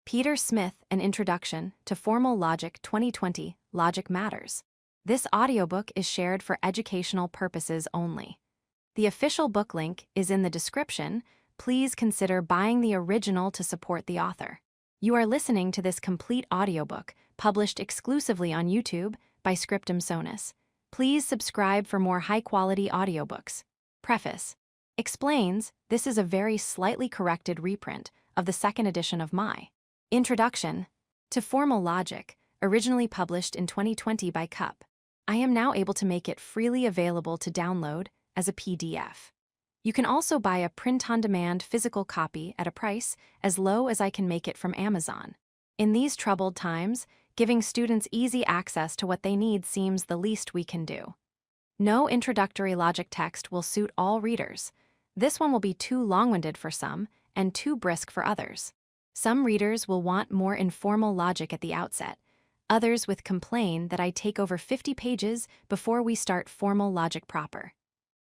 Peter Smith, An Introduction to Formal Logic 2020, Logic Matters. This audiobook is shared for educational purposes only. The official book link is in the description. Please consider buying the original to support the author. You are listening to this complete audiobook, published exclusively on YouTube by Scriptum Sonus. Please subscribe for more high-quality audiobooks. Preface. Explains, this is a very slightly corrected reprint of the second edition of my Introduction to Formal Logic, originally published in 2020 by Cup. I am now able to make it freely available to download as a PDF. You can also buy a print-on-demand physical copy at a price as low as I can make it from Amazon. In these troubled times, giving students easy access to what they need seems the least we can do. No introductory logic text will suit all readers. This one will be too long-winded for some and too brisk for others. Some readers will want more informal logic at the outset. Others would complain that I take over 50 pages before we start formal logic proper.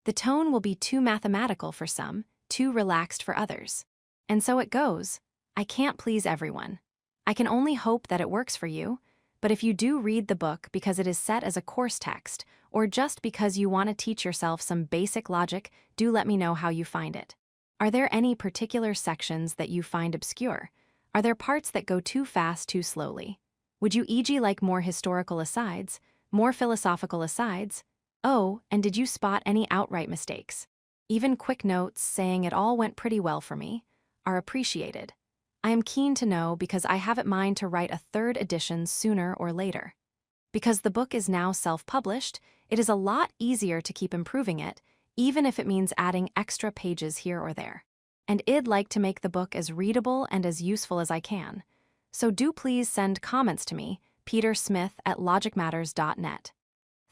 The tone will be too mathematical for some, too relaxed for others. And so it goes. I can't please everyone. I can only hope that it works for you, but if you do read the book because it is set as a course text, or just because you want to teach yourself some basic logic, do let me know how you find it. Are there any particular sections that you find obscure? Are there parts that go too fast, too slowly? Would you e.g. like more historical asides, more philosophical asides? Oh, and did you spot any outright mistakes? Even quick notes saying it all went pretty well for me are appreciated. I am keen to know because I have it mind to write a third edition sooner or later. Because the book is now self-published, it is a lot easier to keep improving it, even if it means adding extra pages here or there. And I'd like to make the book as readable and as useful as I can. So do please send comments to me, petersmith@logicmatters.net.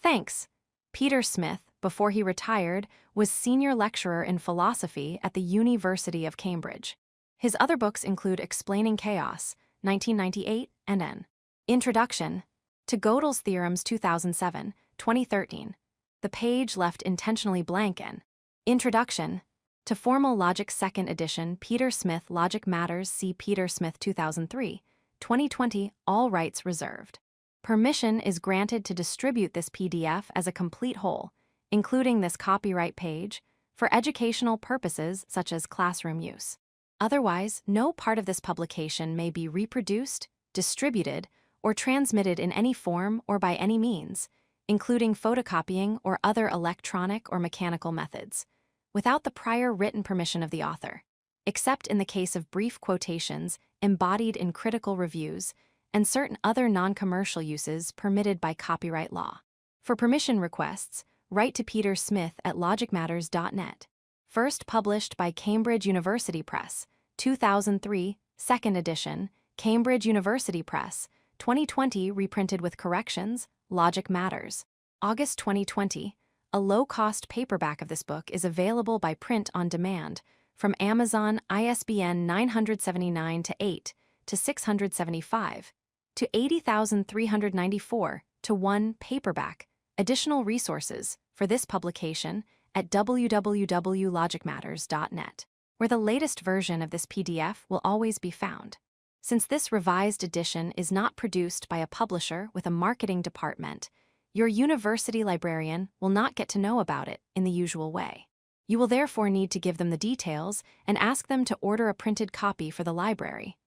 Thanks. Peter Smith, before he retired, was senior lecturer in philosophy at the University of Cambridge. His other books include Explaining Chaos, 1998, and An Introduction to Gödel's Theorems, 2007, 2013. The page left intentionally blank. An Introduction to Formal Logic, 2nd edition, Peter Smith, Logic Matters. See Peter Smith, 2003, 2020, all rights reserved. Permission is granted to distribute this PDF as a complete whole, including this copyright page, for educational purposes such as classroom use. Otherwise, no part of this publication may be reproduced, distributed, or transmitted in any form or by any means, including photocopying or other electronic or mechanical methods, without the prior written permission of the author, except in the case of brief quotations embodied in critical reviews and certain other non-commercial uses permitted by copyright law. For permission requests, write to Peter Smith at logicmatters.net. First published by Cambridge University Press, 2003, 2nd edition, Cambridge University Press, 2020, reprinted with corrections, Logic Matters. August 2020, a low-cost paperback of this book is available by print on demand from Amazon, ISBN 979-8 to 675 to 80,394 to 1 paperback. Additional resources for this publication at www.logicmatters.net, where the latest version of this PDF will always be found. Since this revised edition is not produced by a publisher with a marketing department, your university librarian will not get to know about it in the usual way. You will therefore need to give them the details and ask them to order a printed copy for the library.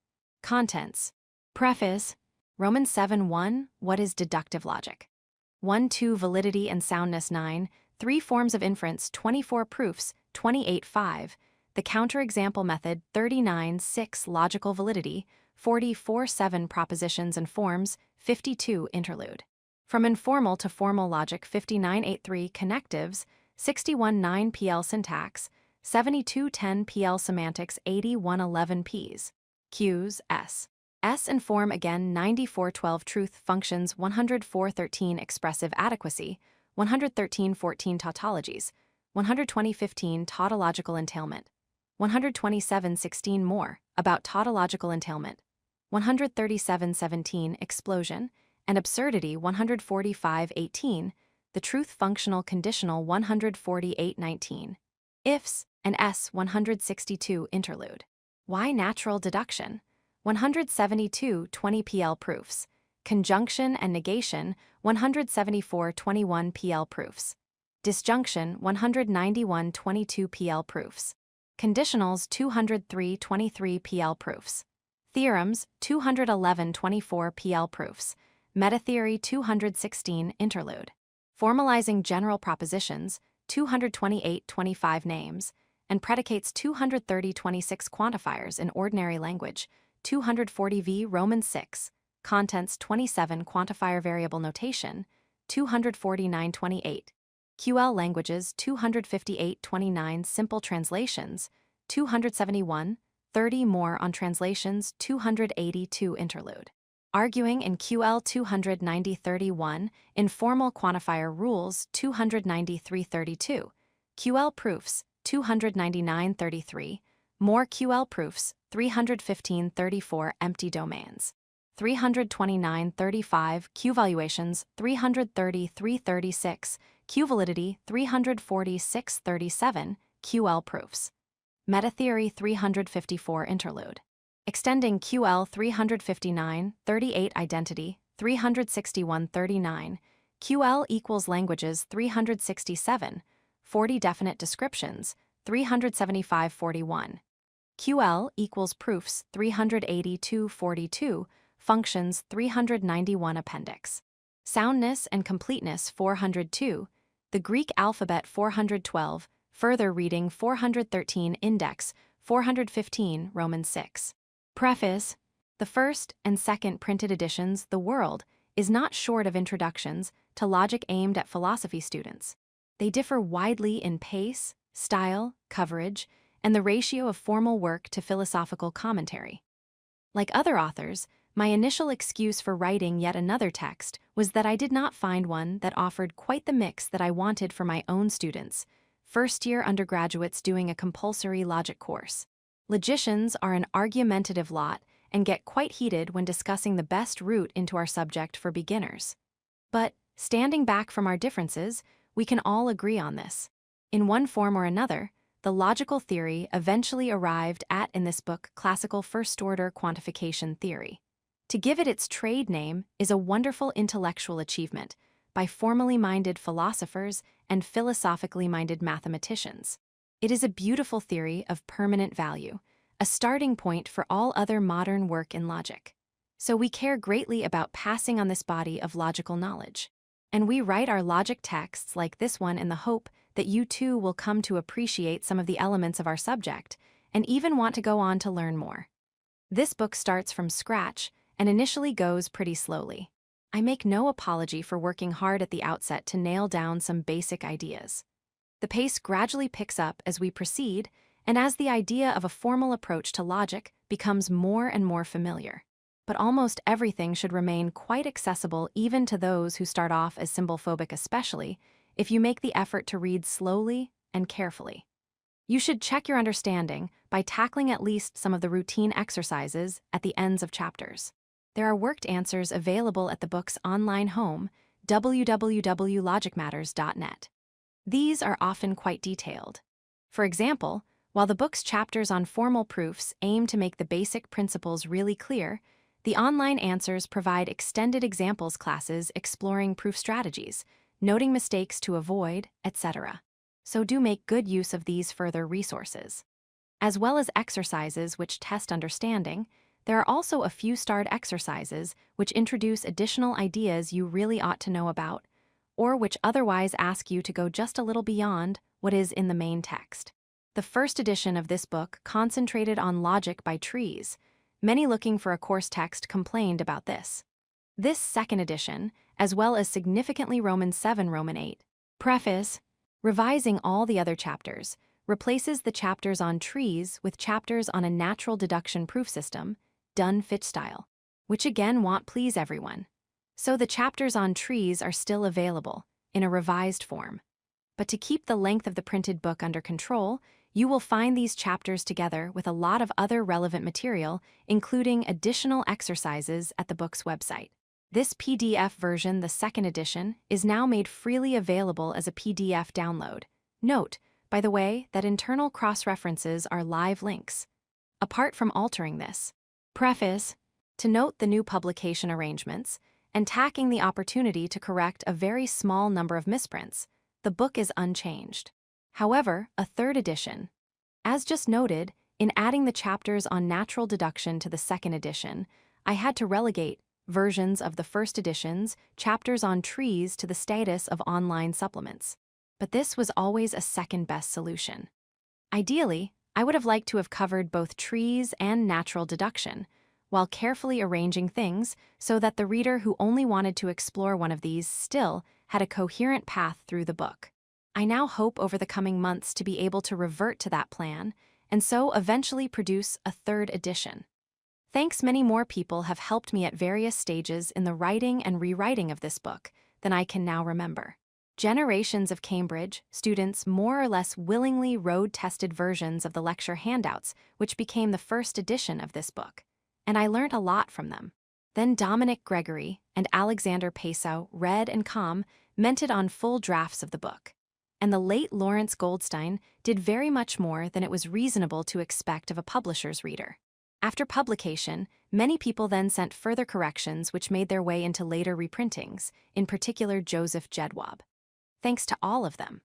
Contents. Preface. Romans 7:1, what is deductive logic? 1:2, validity and soundness. 9, 3 forms of inference. 24 proofs. 28:5, the counterexample method. 39:6, logical validity. 44:7, propositions and forms. 52, interlude. From informal to formal logic. 59:8.3, connectives. 61:9, PL syntax. 72:10, PL semantics. 81:11, Ps, Qs, S and form again. 94:12, truth functions. 104:13, expressive adequacy. 113:14, tautologies. 120:15, tautological entailment. 127:16, more about tautological entailment. 137:17, explosion and absurdity. 145:18, the truth functional conditional. 148:19, ifs and s. 162, interlude. Why natural deduction? 172 20 PL proofs. Conjunction and negation, 174 21 PL proofs. Disjunction, 191 22 PL proofs. Conditionals, 203 23 PL proofs. Theorems, 211 24 PL proofs. Metatheory, 216 interlude. Formalizing general propositions, 228 25 names. And predicates, 230 26 quantifiers in ordinary language, 240 v Roman 6. Contents, 27 quantifier variable notation, 249 28. QL languages, 258 29 simple translations, 271 30 more on translations, 282 interlude. Arguing in QL 290 31, informal quantifier rules, 293 32. QL proofs, 299 33. More QL proofs, 315 34 empty domains. 329 35 Q valuations, 330 336. Q validity, 346 37. QL proofs. Metatheory, 354 interlude. Extending QL 359 38 identity, 361 39. QL equals languages, 367. 40 definite descriptions, 375 41. QL equals proofs, 382 42. Functions, 391 appendix. Soundness and completeness, 402. The Greek alphabet, 412. Further reading, 413. Index, 415. Roman 6. Preface. The first and second printed editions, The World, is not short of introductions to logic aimed at philosophy students. They differ widely in pace, style, coverage, and the ratio of formal work to philosophical commentary. Like other authors, my initial excuse for writing yet another text was that I did not find one that offered quite the mix that I wanted for my own students, first-year undergraduates doing a compulsory logic course. Logicians are an argumentative lot and get quite heated when discussing the best route into our subject for beginners. But, standing back from our differences, we can all agree on this. In one form or another, the logical theory eventually arrived at, in this book, classical first-order quantification theory. To give it its trade name is a wonderful intellectual achievement by formally minded philosophers and philosophically minded mathematicians. It is a beautiful theory of permanent value, a starting point for all other modern work in logic. So we care greatly about passing on this body of logical knowledge. And we write our logic texts like this one in the hope that you too will come to appreciate some of the elements of our subject and even want to go on to learn more. This book starts from scratch and initially goes pretty slowly. I make no apology for working hard at the outset to nail down some basic ideas. The pace gradually picks up as we proceed, and as the idea of a formal approach to logic becomes more and more familiar. But almost everything should remain quite accessible even to those who start off as symbol-phobic, especially if you make the effort to read slowly and carefully. You should check your understanding by tackling at least some of the routine exercises at the ends of chapters. There are worked answers available at the book's online home, www.logicmatters.net. These are often quite detailed. For example, while the book's chapters on formal proofs aim to make the basic principles really clear, the online answers provide extended examples classes exploring proof strategies, noting mistakes to avoid, etc. So do make good use of these further resources. As well as exercises which test understanding, there are also a few starred exercises which introduce additional ideas you really ought to know about, or which otherwise ask you to go just a little beyond what is in the main text. The first edition of this book concentrated on logic by trees. Many looking for a course text complained about this. This second edition, as well as significantly Roman 7, Roman 8, preface, revising all the other chapters, replaces the chapters on trees with chapters on a natural deduction proof system, Dunn-Fitch style, which again won't please everyone. So the chapters on trees are still available, in a revised form. But to keep the length of the printed book under control, you will find these chapters together with a lot of other relevant material, including additional exercises at the book's website. This PDF version, the second edition, is now made freely available as a PDF download. Note, by the way, that internal cross-references are live links. Apart from altering this, Preface: to note the new publication arrangements, and tacking the opportunity to correct a very small number of misprints, the book is unchanged. However, a third edition. As just noted, in adding the chapters on natural deduction to the second edition, I had to relegate versions of the first edition's chapters on trees to the status of online supplements. But this was always a second-best solution. Ideally, I would have liked to have covered both trees and natural deduction, while carefully arranging things so that the reader who only wanted to explore one of these still had a coherent path through the book. I now hope over the coming months to be able to revert to that plan, and so eventually produce a third edition. Thanks, many more people have helped me at various stages in the writing and rewriting of this book than I can now remember. Generations of Cambridge students more or less willingly road-tested versions of the lecture handouts, which became the first edition of this book, and I learnt a lot from them. Then Dominic Gregory and Alexander Pasow read and commented on full drafts of the book, and the late Lawrence Goldstein did very much more than it was reasonable to expect of a publisher's reader. After publication, many people then sent further corrections which made their way into later reprintings, in particular Joseph Jedwab. Thanks to all of them.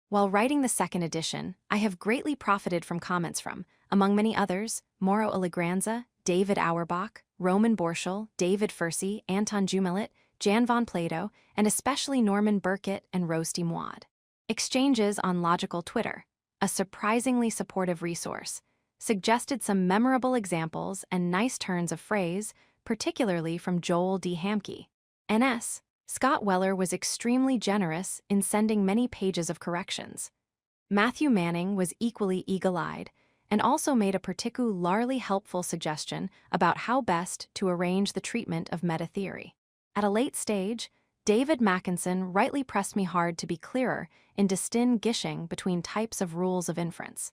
While writing the second edition, I have greatly profited from comments from, among many others, Mauro Allegranza, David Auerbach, Roman Borschel, David Fursey, Anton Jumelit, Jan von Plato, and especially Norman Burkett and Rosti Muad. Exchanges on Logical Twitter, a surprisingly supportive resource, suggested some memorable examples and nice turns of phrase, particularly from Joel D. Hamke. N.S. Scott Weller was extremely generous in sending many pages of corrections. Matthew Manning was equally eagle-eyed and also made a particularly helpful suggestion about how best to arrange the treatment of meta-theory. At a late stage, David Mackinson rightly pressed me hard to be clearer in distinguishing between types of rules of inference.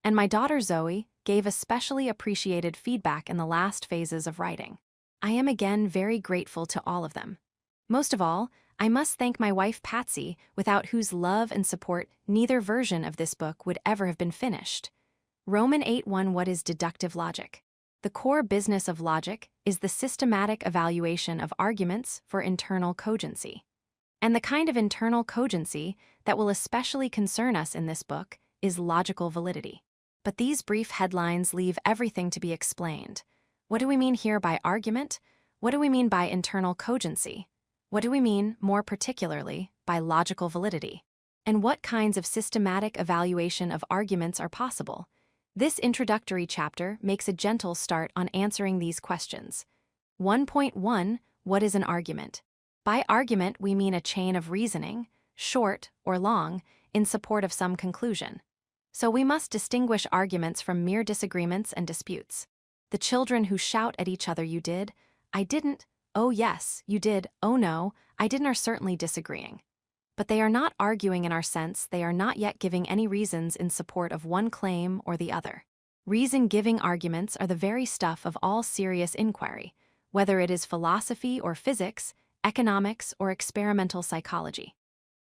And my daughter Zoe gave especially appreciated feedback in the last phases of writing. I am again very grateful to all of them. Most of all, I must thank my wife Patsy, without whose love and support neither version of this book would ever have been finished. Roman 8:1. What is deductive logic? The core business of logic is the systematic evaluation of arguments for internal cogency. And the kind of internal cogency that will especially concern us in this book is logical validity. But these brief headlines leave everything to be explained. What do we mean here by argument? What do we mean by internal cogency? What do we mean, more particularly, by logical validity? And what kinds of systematic evaluation of arguments are possible? This introductory chapter makes a gentle start on answering these questions. 1.1. What is an argument? By argument, we mean a chain of reasoning, short or long, in support of some conclusion. So we must distinguish arguments from mere disagreements and disputes. The children who shout at each other, "You did," "I didn't," "Oh yes, you did," "Oh no, I didn't," are certainly disagreeing. But they are not arguing in our sense. They are not yet giving any reasons in support of one claim or the other. Reason-giving arguments are the very stuff of all serious inquiry, whether it is philosophy or physics, economics or experimental psychology.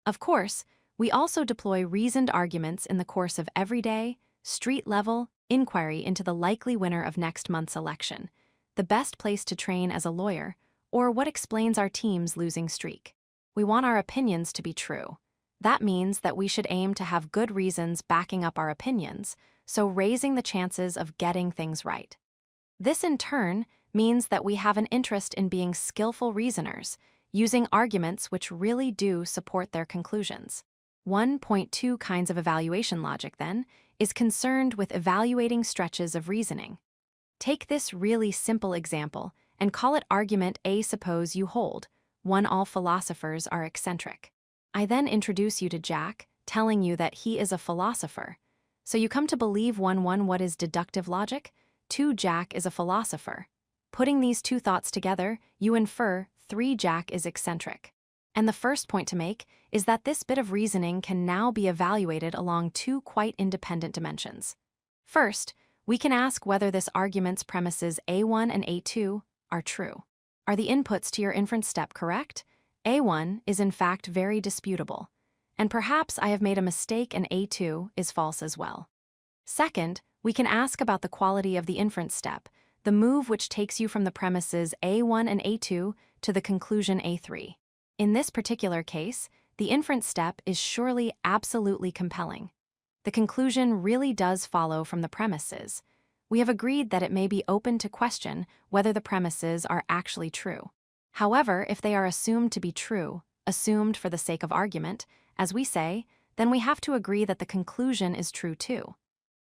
Of course, we also deploy reasoned arguments in the course of everyday, street-level inquiry into the likely winner of next month's election, the best place to train as a lawyer, or what explains our team's losing streak. We want our opinions to be true. That means that we should aim to have good reasons backing up our opinions, so raising the chances of getting things right. This in turn means that we have an interest in being skillful reasoners, using arguments which really do support their conclusions. 1.2 Kinds of evaluation logic, then, is concerned with evaluating stretches of reasoning. Take this really simple example and call it argument A. Suppose you hold, 1. All philosophers are eccentric. I then introduce you to Jack, telling you that he is a philosopher. So you come to believe 1. What is deductive logic? 2. Jack is a philosopher. Putting these two thoughts together, you infer 3. Jack is eccentric. And the first point to make is that this bit of reasoning can now be evaluated along two quite independent dimensions. First, we can ask whether this argument's premises A1 and A2 are true. Are the inputs to your inference step correct? A1 is in fact very disputable, and perhaps I have made a mistake and A2 is false as well. Second, we can ask about the quality of the inference step, the move which takes you from the premises A1 and A2 to the conclusion A3. In this particular case, the inference step is surely absolutely compelling. The conclusion really does follow from the premises. We have agreed that it may be open to question whether the premises are actually true. However, if they are assumed to be true, assumed for the sake of argument, as we say, then we have to agree that the conclusion is true too.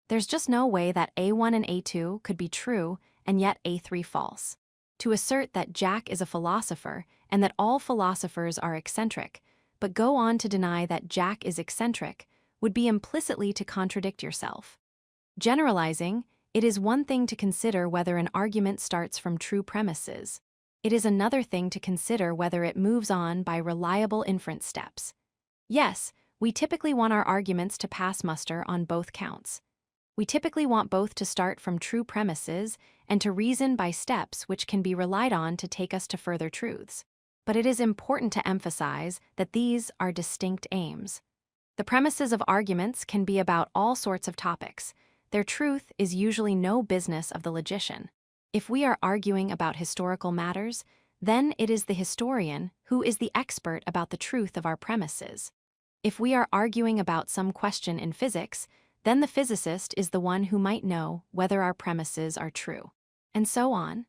There's just no way that A1 and A2 could be true and yet A3 false. To assert that Jack is a philosopher and that all philosophers are eccentric, but go on to deny that Jack is eccentric, would be implicitly to contradict yourself. Generalizing, it is one thing to consider whether an argument starts from true premises. It is another thing to consider whether it moves on by reliable inference steps. Yes, we typically want our arguments to pass muster on both counts. We typically want both to start from true premises and to reason by steps which can be relied on to take us to further truths. But it is important to emphasize that these are distinct aims. The premises of arguments can be about all sorts of topics. Their truth is usually no business of the logician. If we are arguing about historical matters, then it is the historian who is the expert about the truth of our premises. If we are arguing about some question in physics, then the physicist is the one who might know whether our premises are true. And so on.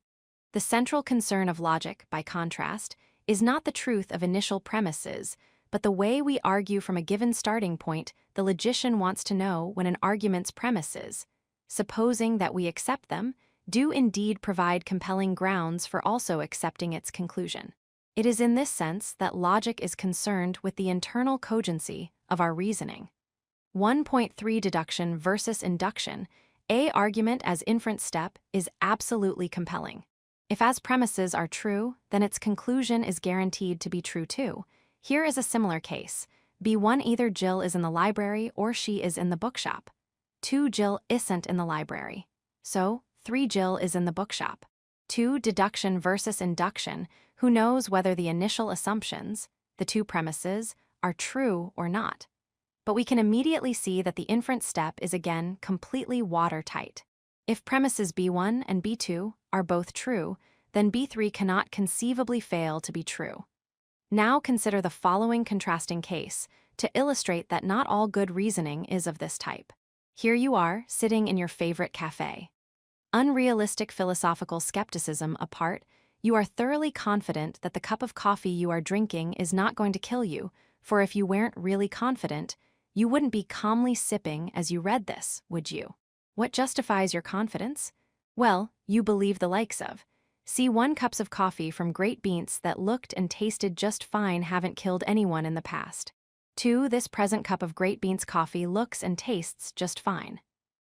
The central concern of logic, by contrast, is not the truth of initial premises, but the way we argue from a given starting point. The logician wants to know when an argument's premises, supposing that we accept them, do indeed provide compelling grounds for also accepting its conclusion. It is in this sense that logic is concerned with the internal cogency of our reasoning. 1.3 Deduction versus induction. A argument as inference step is absolutely compelling. If as premises are true, then its conclusion is guaranteed to be true too. Here is a similar case. B1 either Jill is in the library or she is in the bookshop. 2 Jill isn't in the library. So, 3 Jill is in the bookshop. 2 Deduction versus induction. Who knows whether the initial assumptions, the two premises, are true or not? But we can immediately see that the inference step is again completely watertight. If premises B1 and B2 are both true, then B3 cannot conceivably fail to be true. Now consider the following contrasting case to illustrate that not all good reasoning is of this type. Here you are, sitting in your favorite cafe. Unrealistic philosophical skepticism apart, you are thoroughly confident that the cup of coffee you are drinking is not going to kill you, for if you weren't really confident, you wouldn't be calmly sipping as you read this, would you? What justifies your confidence? Well, you believe the likes of C1 cups of coffee from great beans that looked and tasted just fine haven't killed anyone in the past. 2 This present cup of great beans coffee looks and tastes just fine.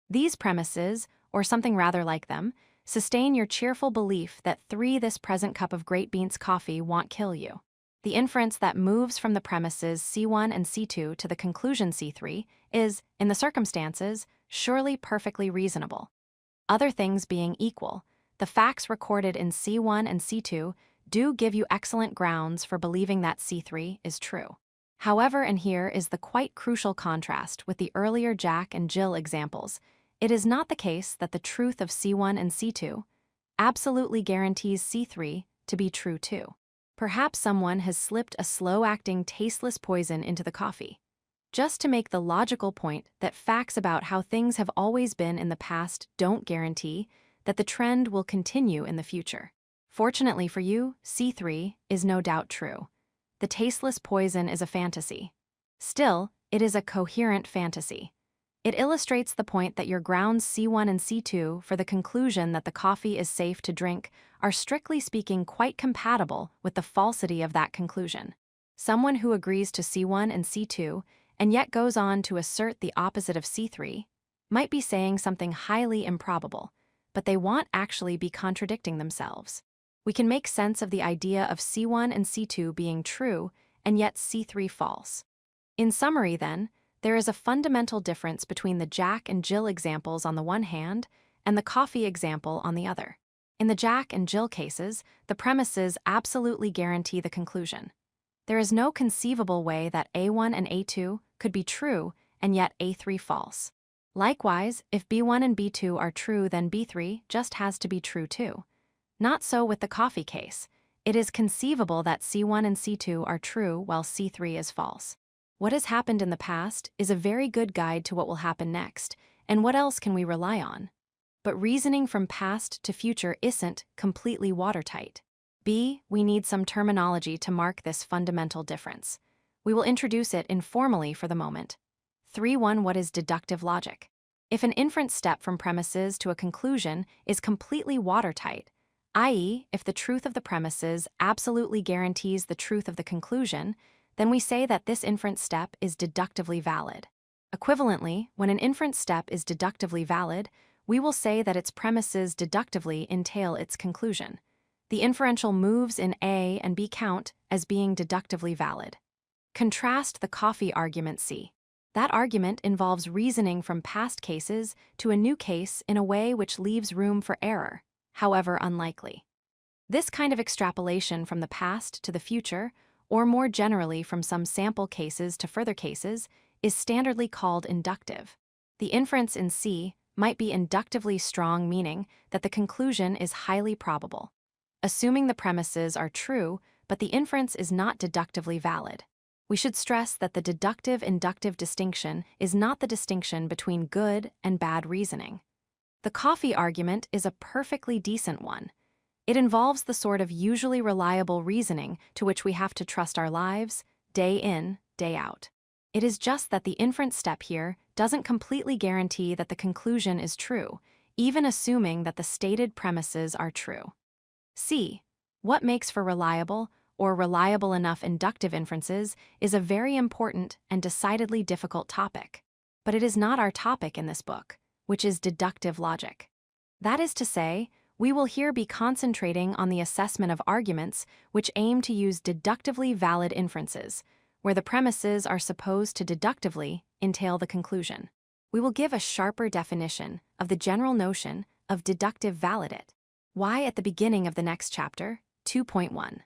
These premises, or something rather like them, sustain your cheerful belief that 3 This present cup of great beans coffee won't kill you. The inference that moves from the premises C1 and C2 to the conclusion C3 is, in the circumstances, surely perfectly reasonable. Other things being equal, the facts recorded in C1 and C2 do give you excellent grounds for believing that C3 is true. However, and here is the quite crucial contrast with the earlier Jack and Jill examples, it is not the case that the truth of C1 and C2 absolutely guarantees C3 to be true too. Perhaps someone has slipped a slow-acting, tasteless poison into the coffee, just to make the logical point that facts about how things have always been in the past don't guarantee that the trend will continue in the future. Fortunately for you, C3 is no doubt true. The tasteless poison is a fantasy. Still, it is a coherent fantasy. It illustrates the point that your grounds C1 and C2 for the conclusion that the coffee is safe to drink are strictly speaking quite compatible with the falsity of that conclusion. Someone who agrees to C1 and C2 and yet goes on to assert the opposite of C3 might be saying something highly improbable, but they won't actually be contradicting themselves. We can make sense of the idea of C1 and C2 being true and yet C3 false. In summary, then, there is a fundamental difference between the Jack and Jill examples on the one hand and the coffee example on the other. In the Jack and Jill cases, the premises absolutely guarantee the conclusion. There is no conceivable way that A1 and A2 could be true and yet A3 false. Likewise, if B1 and B2 are true, then B3 just has to be true too. Not so with the coffee case. It is conceivable that C1 and C2 are true while C3 is false. What has happened in the past is a very good guide to what will happen next, and what else can we rely on? But reasoning from past to future isn't completely watertight. We need some terminology to mark this fundamental difference. We will introduce it informally for the moment. 3.1 What is deductive logic? If an inference step from premises to a conclusion is completely watertight, i.e., if the truth of the premises absolutely guarantees the truth of the conclusion, then we say that this inference step is deductively valid. Equivalently, when an inference step is deductively valid, we will say that its premises deductively entail its conclusion. The inferential moves in A and B count as being deductively valid. Contrast the coffee argument C. That argument involves reasoning from past cases to a new case in a way which leaves room for error, however unlikely. This kind of extrapolation from the past to the future, or more generally from some sample cases to further cases, is standardly called inductive. The inference in C might be inductively strong, meaning that the conclusion is highly probable, assuming the premises are true, but the inference is not deductively valid. We should stress that the deductive-inductive distinction is not the distinction between good and bad reasoning. The coffee argument is a perfectly decent one. It involves the sort of usually reliable reasoning to which we have to trust our lives, day in, day out. It is just that the inference step here doesn't completely guarantee that the conclusion is true, even assuming that the stated premises are true. C. What makes for reliable or reliable enough inductive inferences is a very important and decidedly difficult topic. But it is not our topic in this book, which is deductive logic. That is to say, we will here be concentrating on the assessment of arguments which aim to use deductively valid inferences, where the premises are supposed to deductively entail the conclusion. We will give a sharper definition of the general notion of deductive validate. Why at the beginning of the next chapter, 2.1.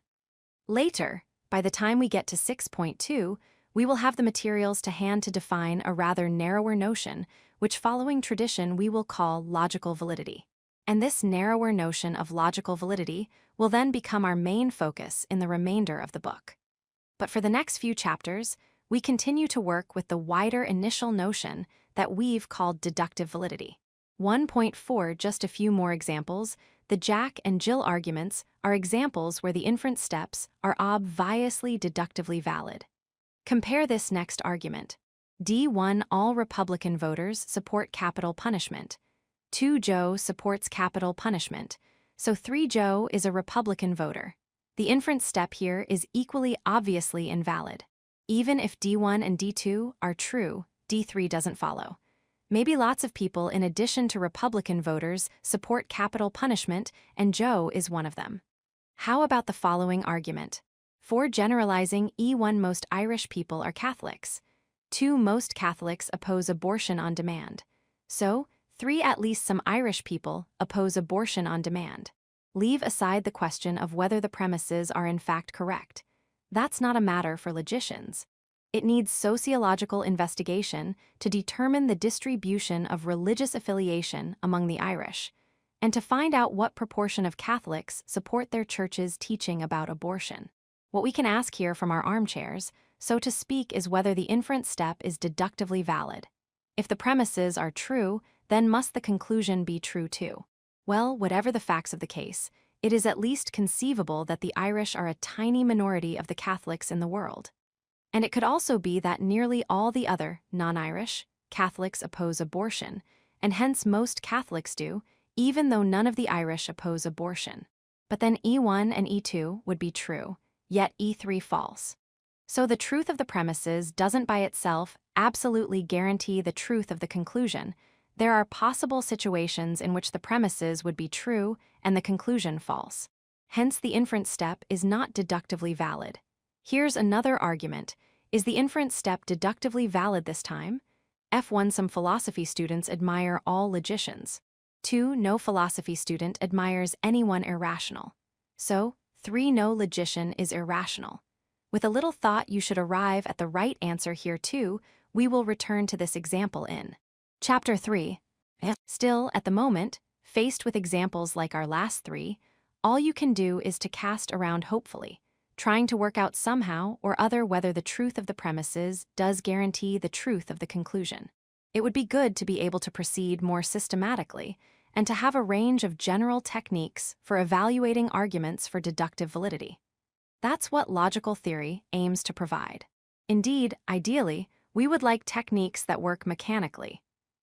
Later, by the time we get to 6.2, we will have the materials to hand to define a rather narrower notion, which following tradition we will call logical validity. And this narrower notion of logical validity will then become our main focus in the remainder of the book. But for the next few chapters, we continue to work with the wider initial notion that we've called deductive validity. 1.4 Just a few more examples. The Jack and Jill arguments are examples where the inference steps are obviously deductively valid. Compare this next argument. D1 All Republican voters support capital punishment. 2 Joe supports capital punishment, so 3 Joe is a Republican voter. The inference step here is equally obviously invalid. Even if D1 and D2 are true, D3 doesn't follow. Maybe lots of people, in addition to Republican voters, support capital punishment, and Joe is one of them. How about the following argument? 4 Generalizing E1 Most Irish people are Catholics. 2 Most Catholics oppose abortion on demand. So, 3 At least some Irish people oppose abortion on demand. Leave aside the question of whether the premises are in fact correct. That's not a matter for logicians. It needs sociological investigation to determine the distribution of religious affiliation among the Irish, and to find out what proportion of Catholics support their church's teaching about abortion. What we can ask here from our armchairs, so to speak, is whether the inference step is deductively valid. If the premises are true, then must the conclusion be true too? Well, whatever the facts of the case, it is at least conceivable that the Irish are a tiny minority of the Catholics in the world. And it could also be that nearly all the other non-Irish Catholics oppose abortion, and hence most Catholics do, even though none of the Irish oppose abortion. But then E1 and E2 would be true, yet E3 false. So the truth of the premises doesn't by itself absolutely guarantee the truth of the conclusion. There are possible situations in which the premises would be true and the conclusion false. Hence the inference step is not deductively valid. Here's another argument. Is the inference step deductively valid this time? F1 Some philosophy students admire all logicians. 2 No philosophy student admires anyone irrational. So, 3 No logician is irrational. With a little thought you should arrive at the right answer here too. We will return to this example in Chapter 3. Still, at the moment, faced with examples like our last three, all you can do is to cast around hopefully, trying to work out somehow or other whether the truth of the premises does guarantee the truth of the conclusion. It would be good to be able to proceed more systematically and to have a range of general techniques for evaluating arguments for deductive validity. That's what logical theory aims to provide. Indeed, ideally, we would like techniques that work mechanically,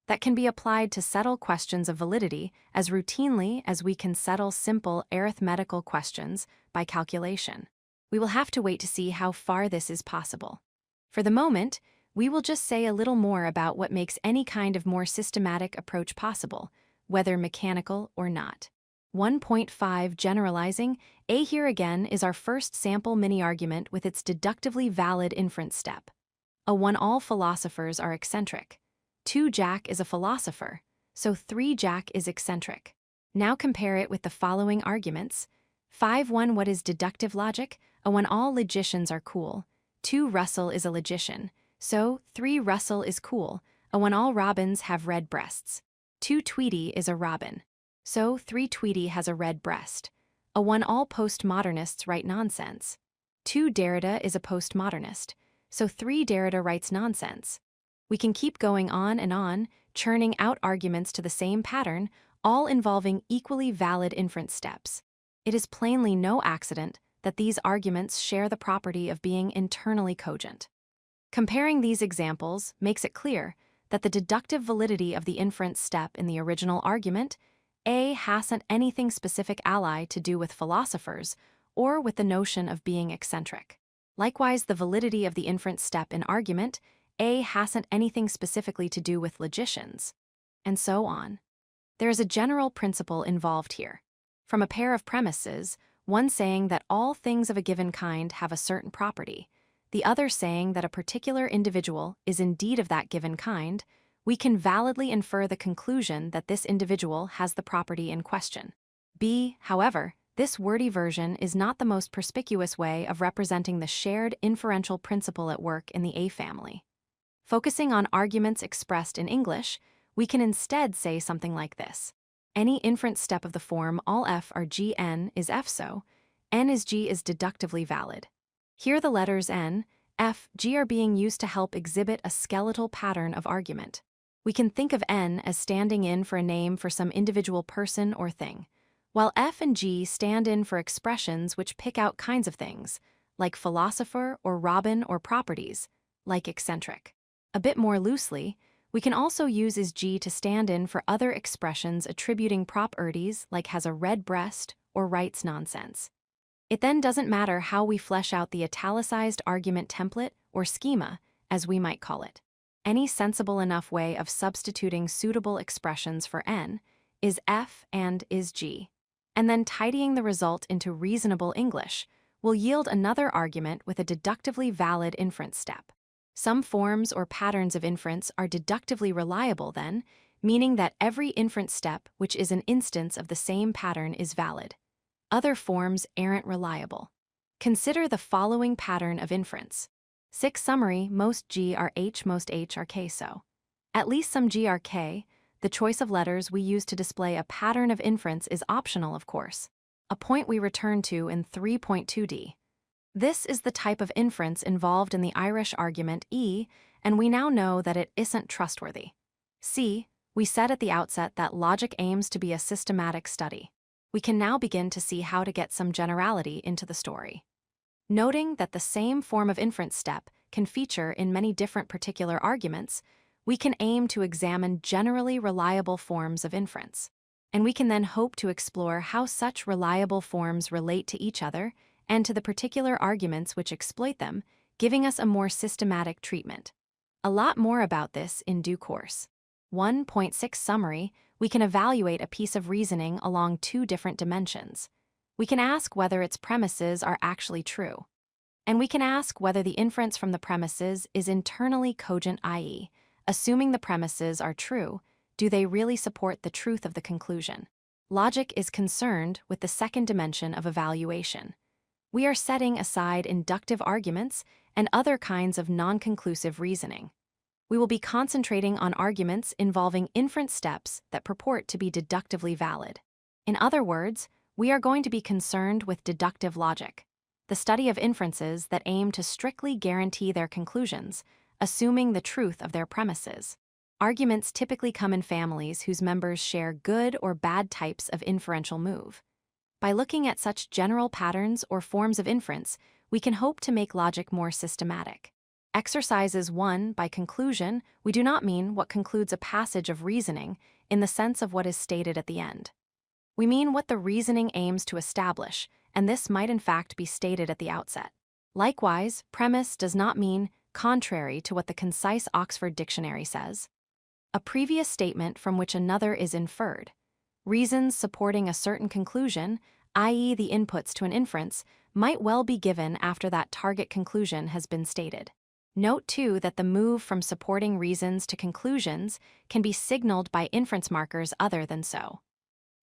that can be applied to settle questions of validity as routinely as we can settle simple arithmetical questions by calculation. We will have to wait to see how far this is possible. For the moment, we will just say a little more about what makes any kind of more systematic approach possible, whether mechanical or not. 1.5 Generalizing. Here again is our first sample mini-argument with its deductively valid inference step. 1 All philosophers are eccentric. 2 Jack is a philosopher, so 3 Jack is eccentric. Now compare it with the following arguments. 5.1 What is deductive logic? 1 All logicians are cool. 2 Russell is a logician, so 3 Russell is cool. 1 All robins have red breasts. 2 Tweety is a robin, so 3 Tweety has a red breast. 1 All postmodernists write nonsense. 2 Derrida is a postmodernist, so 3 Derrida writes nonsense. We can keep going on, churning out arguments to the same pattern, all involving equally valid inference steps. It is plainly no accident that these arguments share the property of being internally cogent. Comparing these examples makes it clear that the deductive validity of the inference step in the original argument hasn't anything specific ally to do with philosophers or with the notion of being eccentric. Likewise, the validity of the inference step in argument hasn't anything specifically to do with logicians, and so on. There is a general principle involved here. From a pair of premises, one saying that all things of a given kind have a certain property, the other saying that a particular individual is indeed of that given kind, we can validly infer the conclusion that this individual has the property in question. However, this wordy version is not the most perspicuous way of representing the shared inferential principle at work in the A family. Focusing on arguments expressed in English, we can instead say something like this. Any inference step of the form all f are g n is f so, n is g is deductively valid. Here the letters n, f, g are being used to help exhibit a skeletal pattern of argument. We can think of n as standing in for a name for some individual person or thing, while f and g stand in for expressions which pick out kinds of things, like philosopher or robin, or properties, like eccentric. A bit more loosely, we can also use is g to stand in for other expressions attributing properties like has a red breast or writes nonsense. It then doesn't matter how we flesh out the italicized argument template or schema, as we might call it. Any sensible enough way of substituting suitable expressions for n is f and is g, and then tidying the result into reasonable English will yield another argument with a deductively valid inference step. Some forms or patterns of inference are deductively reliable then, meaning that every inference step which is an instance of the same pattern is valid. Other forms aren't reliable. Consider the following pattern of inference. 6 Summary, most G are H, most H are K so. At least some G are K. The choice of letters we use to display a pattern of inference is optional, of course, a point we return to in 3.2d. This is the type of inference involved in the Irish argument E, and we now know that it isn't trustworthy. We said at the outset that logic aims to be a systematic study. We can now begin to see how to get some generality into the story. Noting that the same form of inference step can feature in many different particular arguments, we can aim to examine generally reliable forms of inference. And we can then hope to explore how such reliable forms relate to each other and to the particular arguments which exploit them, giving us a more systematic treatment. A lot more about this in due course. 1.6 Summary, we can evaluate a piece of reasoning along 2 different dimensions. We can ask whether its premises are actually true. And we can ask whether the inference from the premises is internally cogent, i.e., assuming the premises are true, do they really support the truth of the conclusion? Logic is concerned with the second dimension of evaluation. We are setting aside inductive arguments and other kinds of non-conclusive reasoning. We will be concentrating on arguments involving inference steps that purport to be deductively valid. In other words, we are going to be concerned with deductive logic, the study of inferences that aim to strictly guarantee their conclusions, assuming the truth of their premises. Arguments typically come in families whose members share good or bad types of inferential move. By looking at such general patterns or forms of inference, we can hope to make logic more systematic. Exercises 1. By conclusion, we do not mean what concludes a passage of reasoning in the sense of what is stated at the end. We mean what the reasoning aims to establish, and this might in fact be stated at the outset. Likewise, premise does not mean contrary to what the concise Oxford Dictionary says. A previous statement from which another is inferred. Reasons supporting a certain conclusion, i.e. the inputs to an inference, might well be given after that target conclusion has been stated. Note, too, that the move from supporting reasons to conclusions can be signaled by inference markers other than so.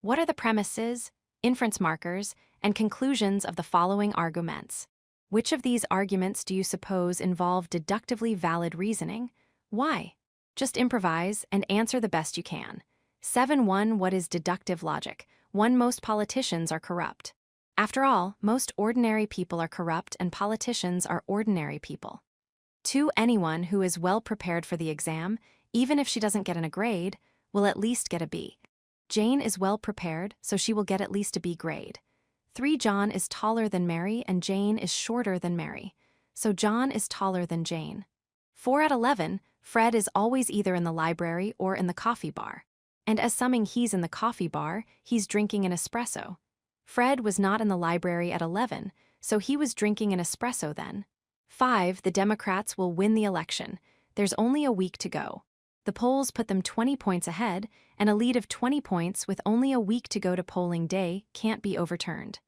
What are the premises, inference markers, and conclusions of the following arguments? Which of these arguments do you suppose involve deductively valid reasoning? Why? Just improvise and answer the best you can. 7.1. What is deductive logic? 1. Most politicians are corrupt. After all, most ordinary people are corrupt and politicians are ordinary people. 2. Anyone who is well prepared for the exam, even if she doesn't get a grade, will at least get a B. Jane is well prepared, so she will get at least a B grade. 3. John is taller than Mary and Jane is shorter than Mary, so John is taller than Jane. 4. At 11, Fred is always either in the library or in the coffee bar. And assuming he's in the coffee bar, he's drinking an espresso. Fred was not in the library at 11, so he was drinking an espresso then. 5. The Democrats will win the election. There's only a week to go. The polls put them 20 points ahead, and a lead of 20 points with only a week to go to polling day can't be overturned.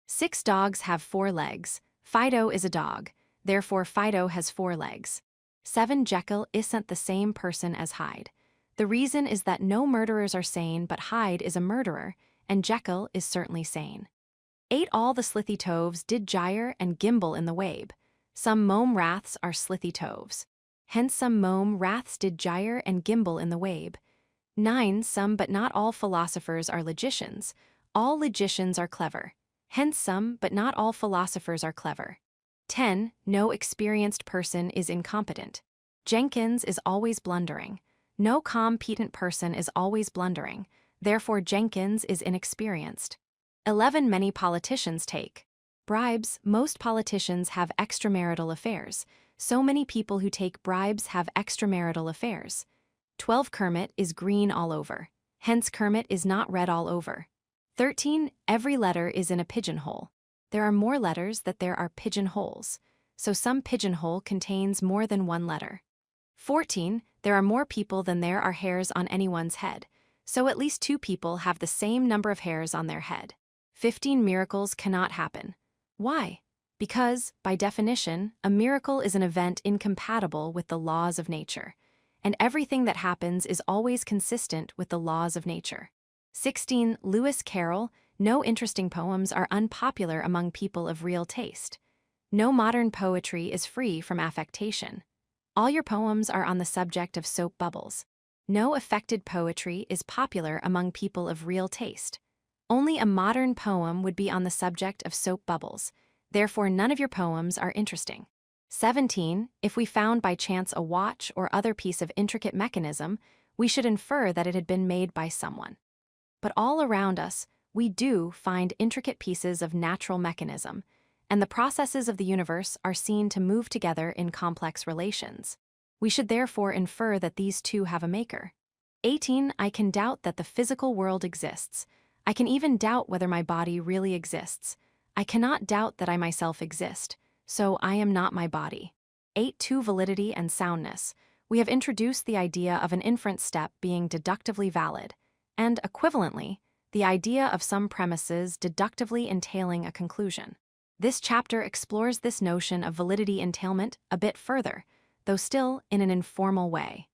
6. Dogs have 4 legs. Fido is a dog, therefore Fido has 4 legs. 7. Jekyll isn't the same person as Hyde. The reason is that no murderers are sane, but Hyde is a murderer, and Jekyll is certainly sane. 8. All the slithy toves did gyre and gimble in the wabe. Some mome raths are slithy toves. Hence some mome raths did gyre and gimble in the wabe. 9. Some but not all philosophers are logicians. All logicians are clever. Hence some but not all philosophers are clever. 10. No experienced person is incompetent. Jenkins is always blundering. No competent person is always blundering. Therefore Jenkins is inexperienced. 11. Many politicians take bribes. Most politicians have extramarital affairs. So many people who take bribes have extramarital affairs. 12. Kermit is green all over. Hence Kermit is not red all over. 13. Every letter is in a pigeonhole. There are more letters than there are pigeonholes, so some pigeonhole contains more than one letter. 14. There are more people than there are hairs on anyone's head, so at least 2 people have the same number of hairs on their head. 15. Miracles cannot happen. Why? Because, by definition, a miracle is an event incompatible with the laws of nature, and everything that happens is always consistent with the laws of nature. 16. Lewis Carroll, no interesting poems are unpopular among people of real taste. No modern poetry is free from affectation. All your poems are on the subject of soap bubbles. No affected poetry is popular among people of real taste. Only a modern poem would be on the subject of soap bubbles. Therefore, none of your poems are interesting. 17. If we found by chance a watch or other piece of intricate mechanism, we should infer that it had been made by someone. But all around us, we do find intricate pieces of natural mechanism, and the processes of the universe are seen to move together in complex relations. We should therefore infer that these two have a maker. 18. I can doubt that the physical world exists. I can even doubt whether my body really exists. I cannot doubt that I myself exist, so I am not my body. 8.2. Validity and soundness. We have introduced the idea of an inference step being deductively valid, and, equivalently, the idea of some premises deductively entailing a conclusion. This chapter explores this notion of validity entailment a bit further, though still in an informal way.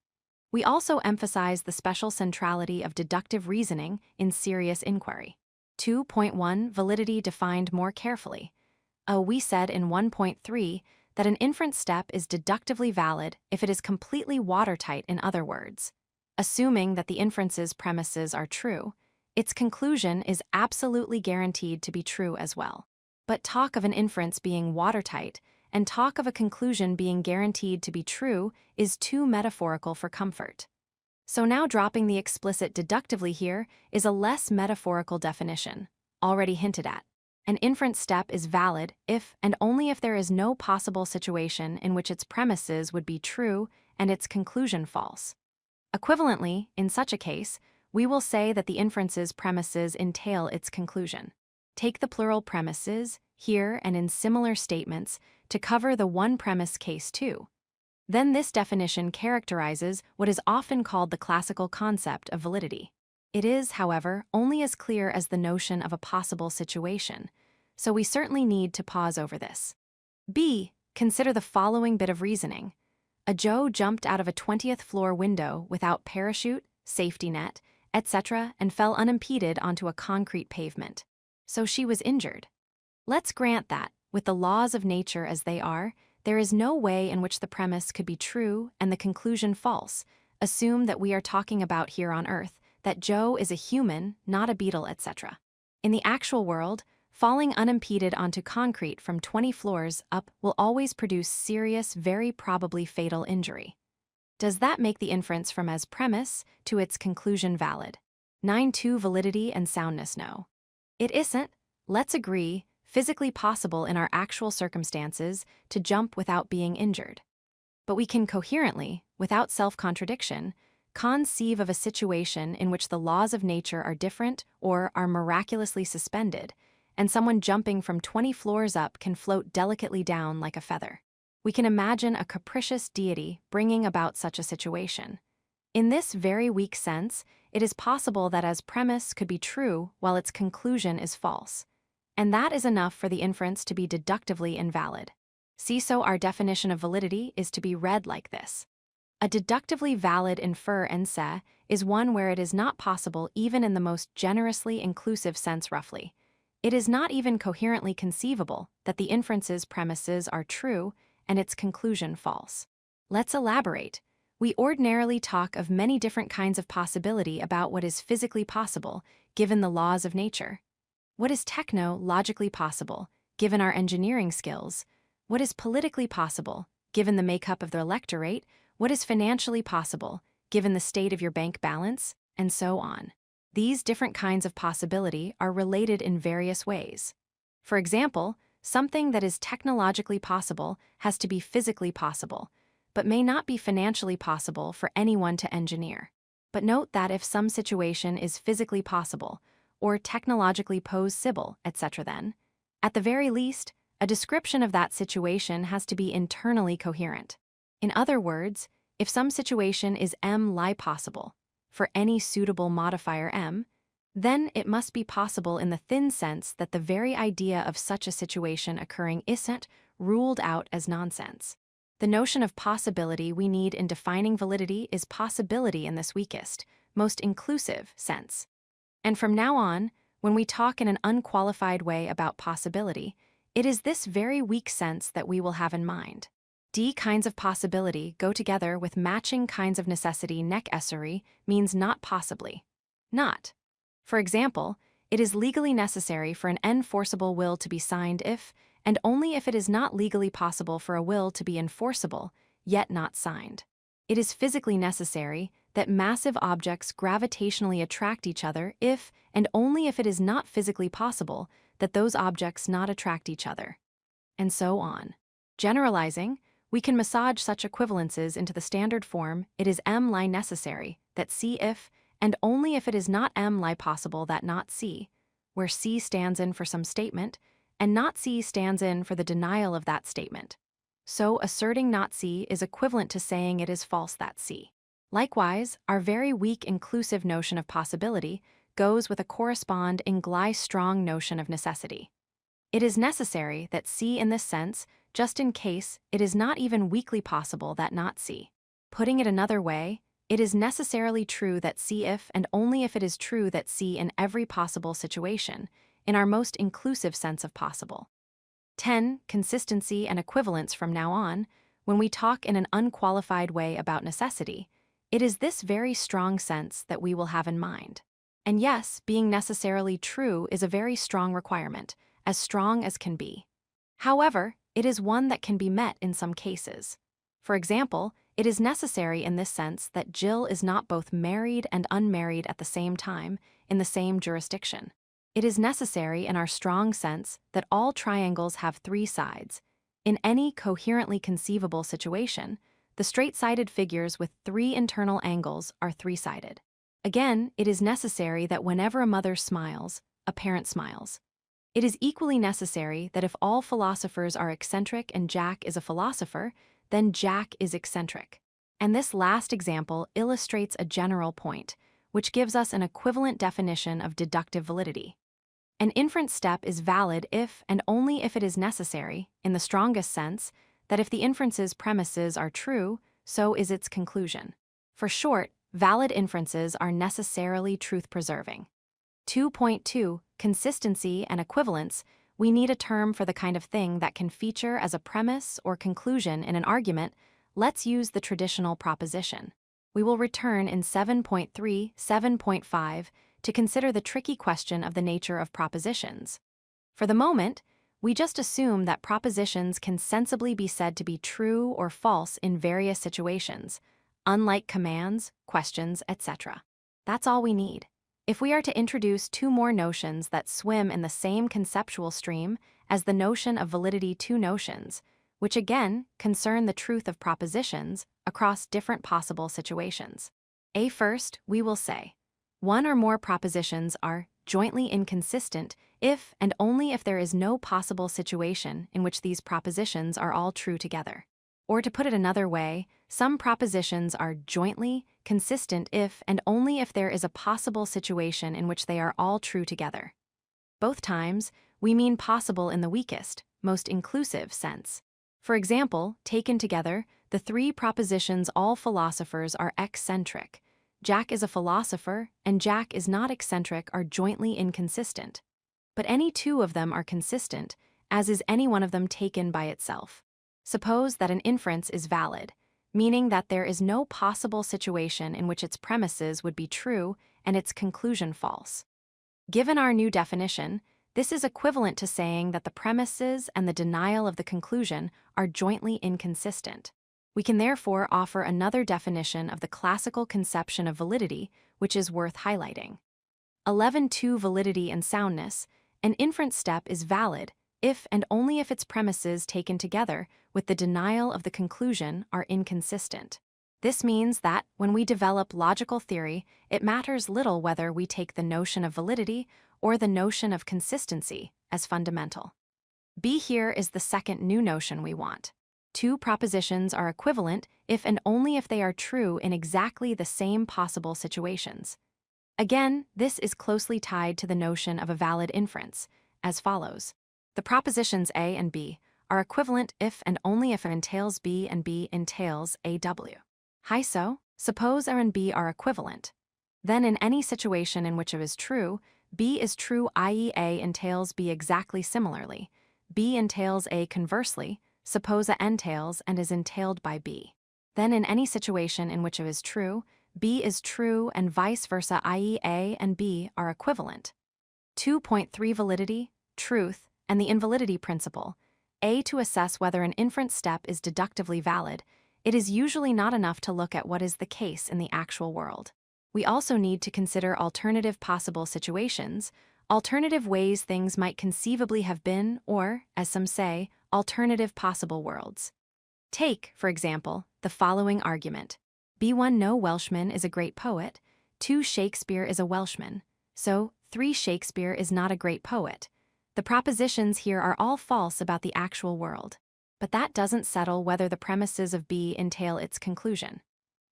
We also emphasize the special centrality of deductive reasoning in serious inquiry. 2.1. Validity defined more carefully. We said in 1.3 that an inference step is deductively valid if it is completely watertight, in other words. Assuming that the inference's premises are true, its conclusion is absolutely guaranteed to be true as well. But talk of an inference being watertight and talk of a conclusion being guaranteed to be true is too metaphorical for comfort. So now dropping the explicit deductively here is a less metaphorical definition, already hinted at. An inference step is valid if and only if there is no possible situation in which its premises would be true and its conclusion false. Equivalently, in such a case, we will say that the inference's premises entail its conclusion. Take the plural premises, here and in similar statements, to cover the one premise case too. Then this definition characterizes what is often called the classical concept of validity. It is, however, only as clear as the notion of a possible situation, so we certainly need to pause over this. B. Consider the following bit of reasoning. A Joe jumped out of a 20th floor window without parachute, safety net, etc., and fell unimpeded onto a concrete pavement. So she was injured. Let's grant that, with the laws of nature as they are, there is no way in which the premise could be true and the conclusion false. Assume that we are talking about here on Earth, that Joe is a human, not a beetle, etc. In the actual world, falling unimpeded onto concrete from 20 floors up will always produce serious, very probably fatal injury. Does that make the inference from as premise to its conclusion valid? 9.2 Validity and soundness. No. It isn't, let's agree, physically possible in our actual circumstances to jump without being injured. But we can coherently, without self-contradiction, conceive of a situation in which the laws of nature are different or are miraculously suspended, and someone jumping from 20 floors up can float delicately down like a feather. We can imagine a capricious deity bringing about such a situation. In this very weak sense, it is possible that as premise could be true while its conclusion is false. And that is enough for the inference to be deductively invalid. See, so our definition of validity is to be read like this. A deductively valid inference is one where it is not possible even in the most generously inclusive sense roughly. It is not even coherently conceivable that the inference's premises are true and its conclusion false. Let's elaborate. We ordinarily talk of many different kinds of possibility about what is physically possible, given the laws of nature. What is technologically possible, given our engineering skills? What is politically possible, given the makeup of the electorate? What is financially possible, given the state of your bank balance? And so on. These different kinds of possibility are related in various ways. For example, something that is technologically possible has to be physically possible, but may not be financially possible for anyone to engineer. But note that if some situation is physically possible, or technologically possible, etc., then, at the very least, a description of that situation has to be internally coherent. In other words, if some situation is possible, for any suitable modifier m, then it must be possible in the thin sense that the very idea of such a situation occurring isn't ruled out as nonsense. The notion of possibility we need in defining validity is possibility in this weakest, most inclusive sense. And from now on, when we talk in an unqualified way about possibility, it is this very weak sense that we will have in mind. D kinds of possibility go together with matching kinds of necessity. Necessary means not possibly. Not. For example, it is legally necessary for an enforceable will to be signed if, and only if it is not legally possible for a will to be enforceable, yet not signed. It is physically necessary that massive objects gravitationally attract each other if, and only if it is not physically possible, that those objects not attract each other. And so on. Generalizing, we can massage such equivalences into the standard form, it is necessary, that C if, and only if it is not possible that not C, where C stands in for some statement, and not C stands in for the denial of that statement. So asserting not C is equivalent to saying it is false that C. Likewise, our very weak inclusive notion of possibility goes with a corresponding strong notion of necessity. It is necessary that C in this sense, just in case it is not even weakly possible that not C. Putting it another way, it is necessarily true that C if and only if it is true that C in every possible situation, in our most inclusive sense of possible. 10. Consistency and equivalence. From now on, when we talk in an unqualified way about necessity, it is this very strong sense that we will have in mind. And yes, being necessarily true is a very strong requirement, as strong as can be. However, it is one that can be met in some cases. For example, it is necessary in this sense that Jill is not both married and unmarried at the same time in the same jurisdiction. It is necessary in our strong sense that all triangles have three sides. In any coherently conceivable situation, the straight-sided figures with three internal angles are three-sided. Again, it is necessary that whenever a mother smiles, a parent smiles. It is equally necessary that if all philosophers are eccentric and Jack is a philosopher, then Jack is eccentric. And this last example illustrates a general point, which gives us an equivalent definition of deductive validity. An inference step is valid if and only if it is necessary, in the strongest sense, that if the inference's premises are true, so is its conclusion. For short, valid inferences are necessarily truth-preserving. 2.2. Consistency and equivalence. We need a term for the kind of thing that can feature as a premise or conclusion in an argument. Let's use the traditional proposition. We will return in 7.3, 7.5 to consider the tricky question of the nature of propositions. For the moment, we just assume that propositions can sensibly be said to be true or false in various situations, unlike commands, questions, etc. That's all we need. If we are to introduce two more notions that swim in the same conceptual stream as the notion of validity, two notions, which again concern the truth of propositions across different possible situations. First, we will say, one or more propositions are jointly inconsistent if and only if there is no possible situation in which these propositions are all true together. Or to put it another way, some propositions are jointly consistent if and only if there is a possible situation in which they are all true together. Both times, we mean possible in the weakest, most inclusive sense. For example, taken together, the three propositions all philosophers are eccentric, Jack is a philosopher, and Jack is not eccentric are jointly inconsistent. But any two of them are consistent, as is any one of them taken by itself. Suppose that an inference is valid, meaning that there is no possible situation in which its premises would be true and its conclusion false. Given our new definition, this is equivalent to saying that the premises and the denial of the conclusion are jointly inconsistent. We can therefore offer another definition of the classical conception of validity, which is worth highlighting. 11.2 Validity and soundness. An inference step is valid if and only if its premises taken together with the denial of the conclusion are inconsistent. This means that when we develop logical theory, it matters little whether we take the notion of validity or the notion of consistency as fundamental. B here is the second new notion we want. Two propositions are equivalent if and only if they are true in exactly the same possible situations. Again, this is closely tied to the notion of a valid inference, as follows. The propositions A and B are equivalent if and only if A entails B and B entails AW. So, suppose A and B are equivalent. Then in any situation in which A is true, B is true, i.e. A entails B exactly similarly. B entails A conversely, suppose A entails and is entailed by B. Then in any situation in which A is true, B is true and vice versa, i.e. A and B are equivalent. 2.3 Validity, truth, and the invalidity principle. To assess whether an inference step is deductively valid, it is usually not enough to look at what is the case in the actual world. We also need to consider alternative possible situations, alternative ways things might conceivably have been, or, as some say, alternative possible worlds. Take, for example, the following argument. B1 No Welshman is a great poet, 2 Shakespeare is a Welshman, so 3 Shakespeare is not a great poet. The propositions here are all false about the actual world, but that doesn't settle whether the premises of B entail its conclusion.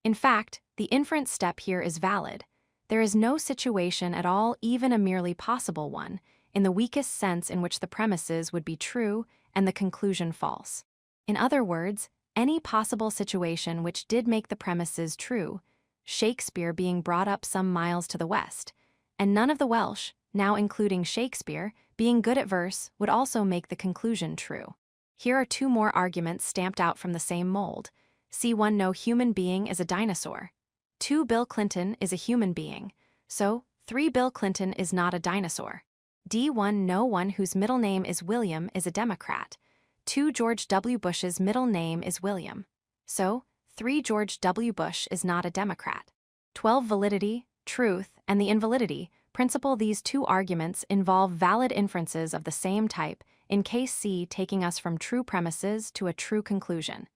In fact, the inference step here is valid. There is no situation at all, even a merely possible one, in the weakest sense in which the premises would be true and the conclusion false. In other words, any possible situation which did make the premises true, Shakespeare being brought up some miles to the west, and none of the Welsh, now including Shakespeare, Being good at verse would also make the conclusion true. Here are two more arguments stamped out from the same mold. C1 No human being is a dinosaur. 2 Bill Clinton is a human being. So, 3 Bill Clinton is not a dinosaur. D1 No one whose middle name is William is a Democrat. 2 George W. Bush's middle name is William. So, 3 George W. Bush is not a Democrat. 12 Validity, truth, and the invalidity principle. These two arguments involve valid inferences of the same type, in case C taking us from true premises to a true conclusion.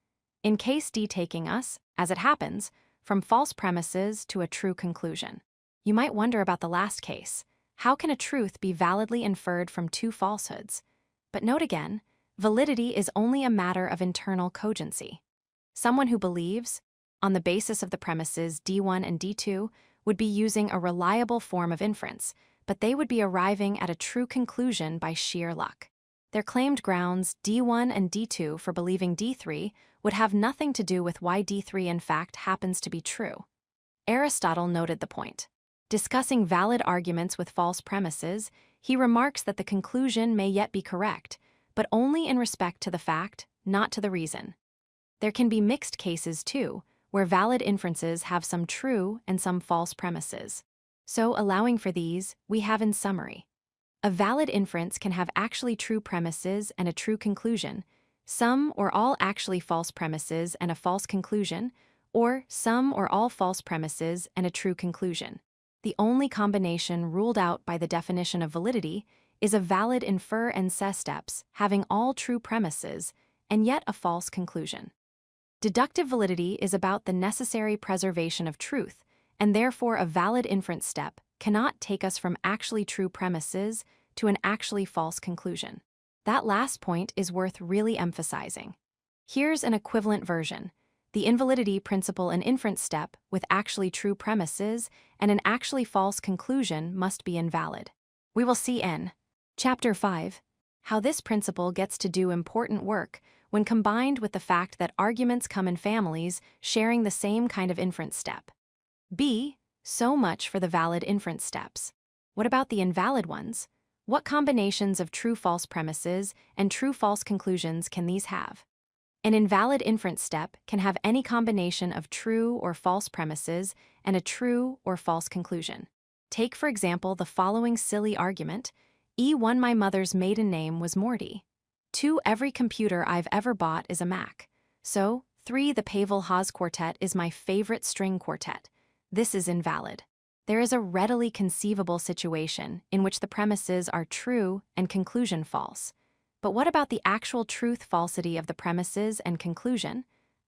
In case D taking us, as it happens, from false premises to a true conclusion. You might wonder about the last case. How can a truth be validly inferred from two falsehoods? But note again, validity is only a matter of internal cogency. Someone who believes, on the basis of the premises D1 and D2, would be using a reliable form of inference, but they would be arriving at a true conclusion by sheer luck. Their claimed grounds D1 and D2 for believing D3 would have nothing to do with why D3 in fact happens to be true. Aristotle noted the point. Discussing valid arguments with false premises, he remarks that the conclusion may yet be correct, but only in respect to the fact, not to the reason. There can be mixed cases too, where valid inferences have some true and some false premises. So, allowing for these, we have in summary: a valid inference can have actually true premises and a true conclusion, some or all actually false premises and a false conclusion, or some or all false premises and a true conclusion. The only combination ruled out by the definition of validity is a valid infer and se steps having all true premises and yet a false conclusion. Deductive validity is about the necessary preservation of truth, and therefore a valid inference step cannot take us from actually true premises to an actually false conclusion. That last point is worth really emphasizing. Here's an equivalent version. The invalidity principle and inference step with actually true premises and an actually false conclusion must be invalid. We will see in Chapter 5 how this principle gets to do important work when combined with the fact that arguments come in families sharing the same kind of inference step. B. So much for the valid inference steps. What about the invalid ones? What combinations of true-false premises and true-false conclusions can these have? An invalid inference step can have any combination of true or false premises and a true or false conclusion. Take, for example, the following silly argument: E1 My mother's maiden name was Morty. 2 Every computer I've ever bought is a Mac. So, 3 The Pavel-Haas quartet is my favorite string quartet. This is invalid. There is a readily conceivable situation in which the premises are true and conclusion false. But what about the actual truth-falsity of the premises and conclusion?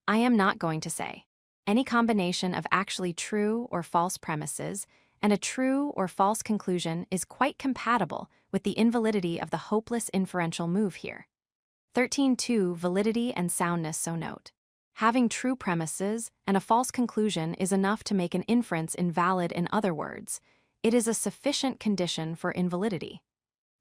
I am not going to say. Any combination of actually true or false premises and a true or false conclusion is quite compatible with the invalidity of the hopeless inferential move here. 13.2 Validity and soundness. So note: having true premises and a false conclusion is enough to make an inference invalid. In other words, it is a sufficient condition for invalidity.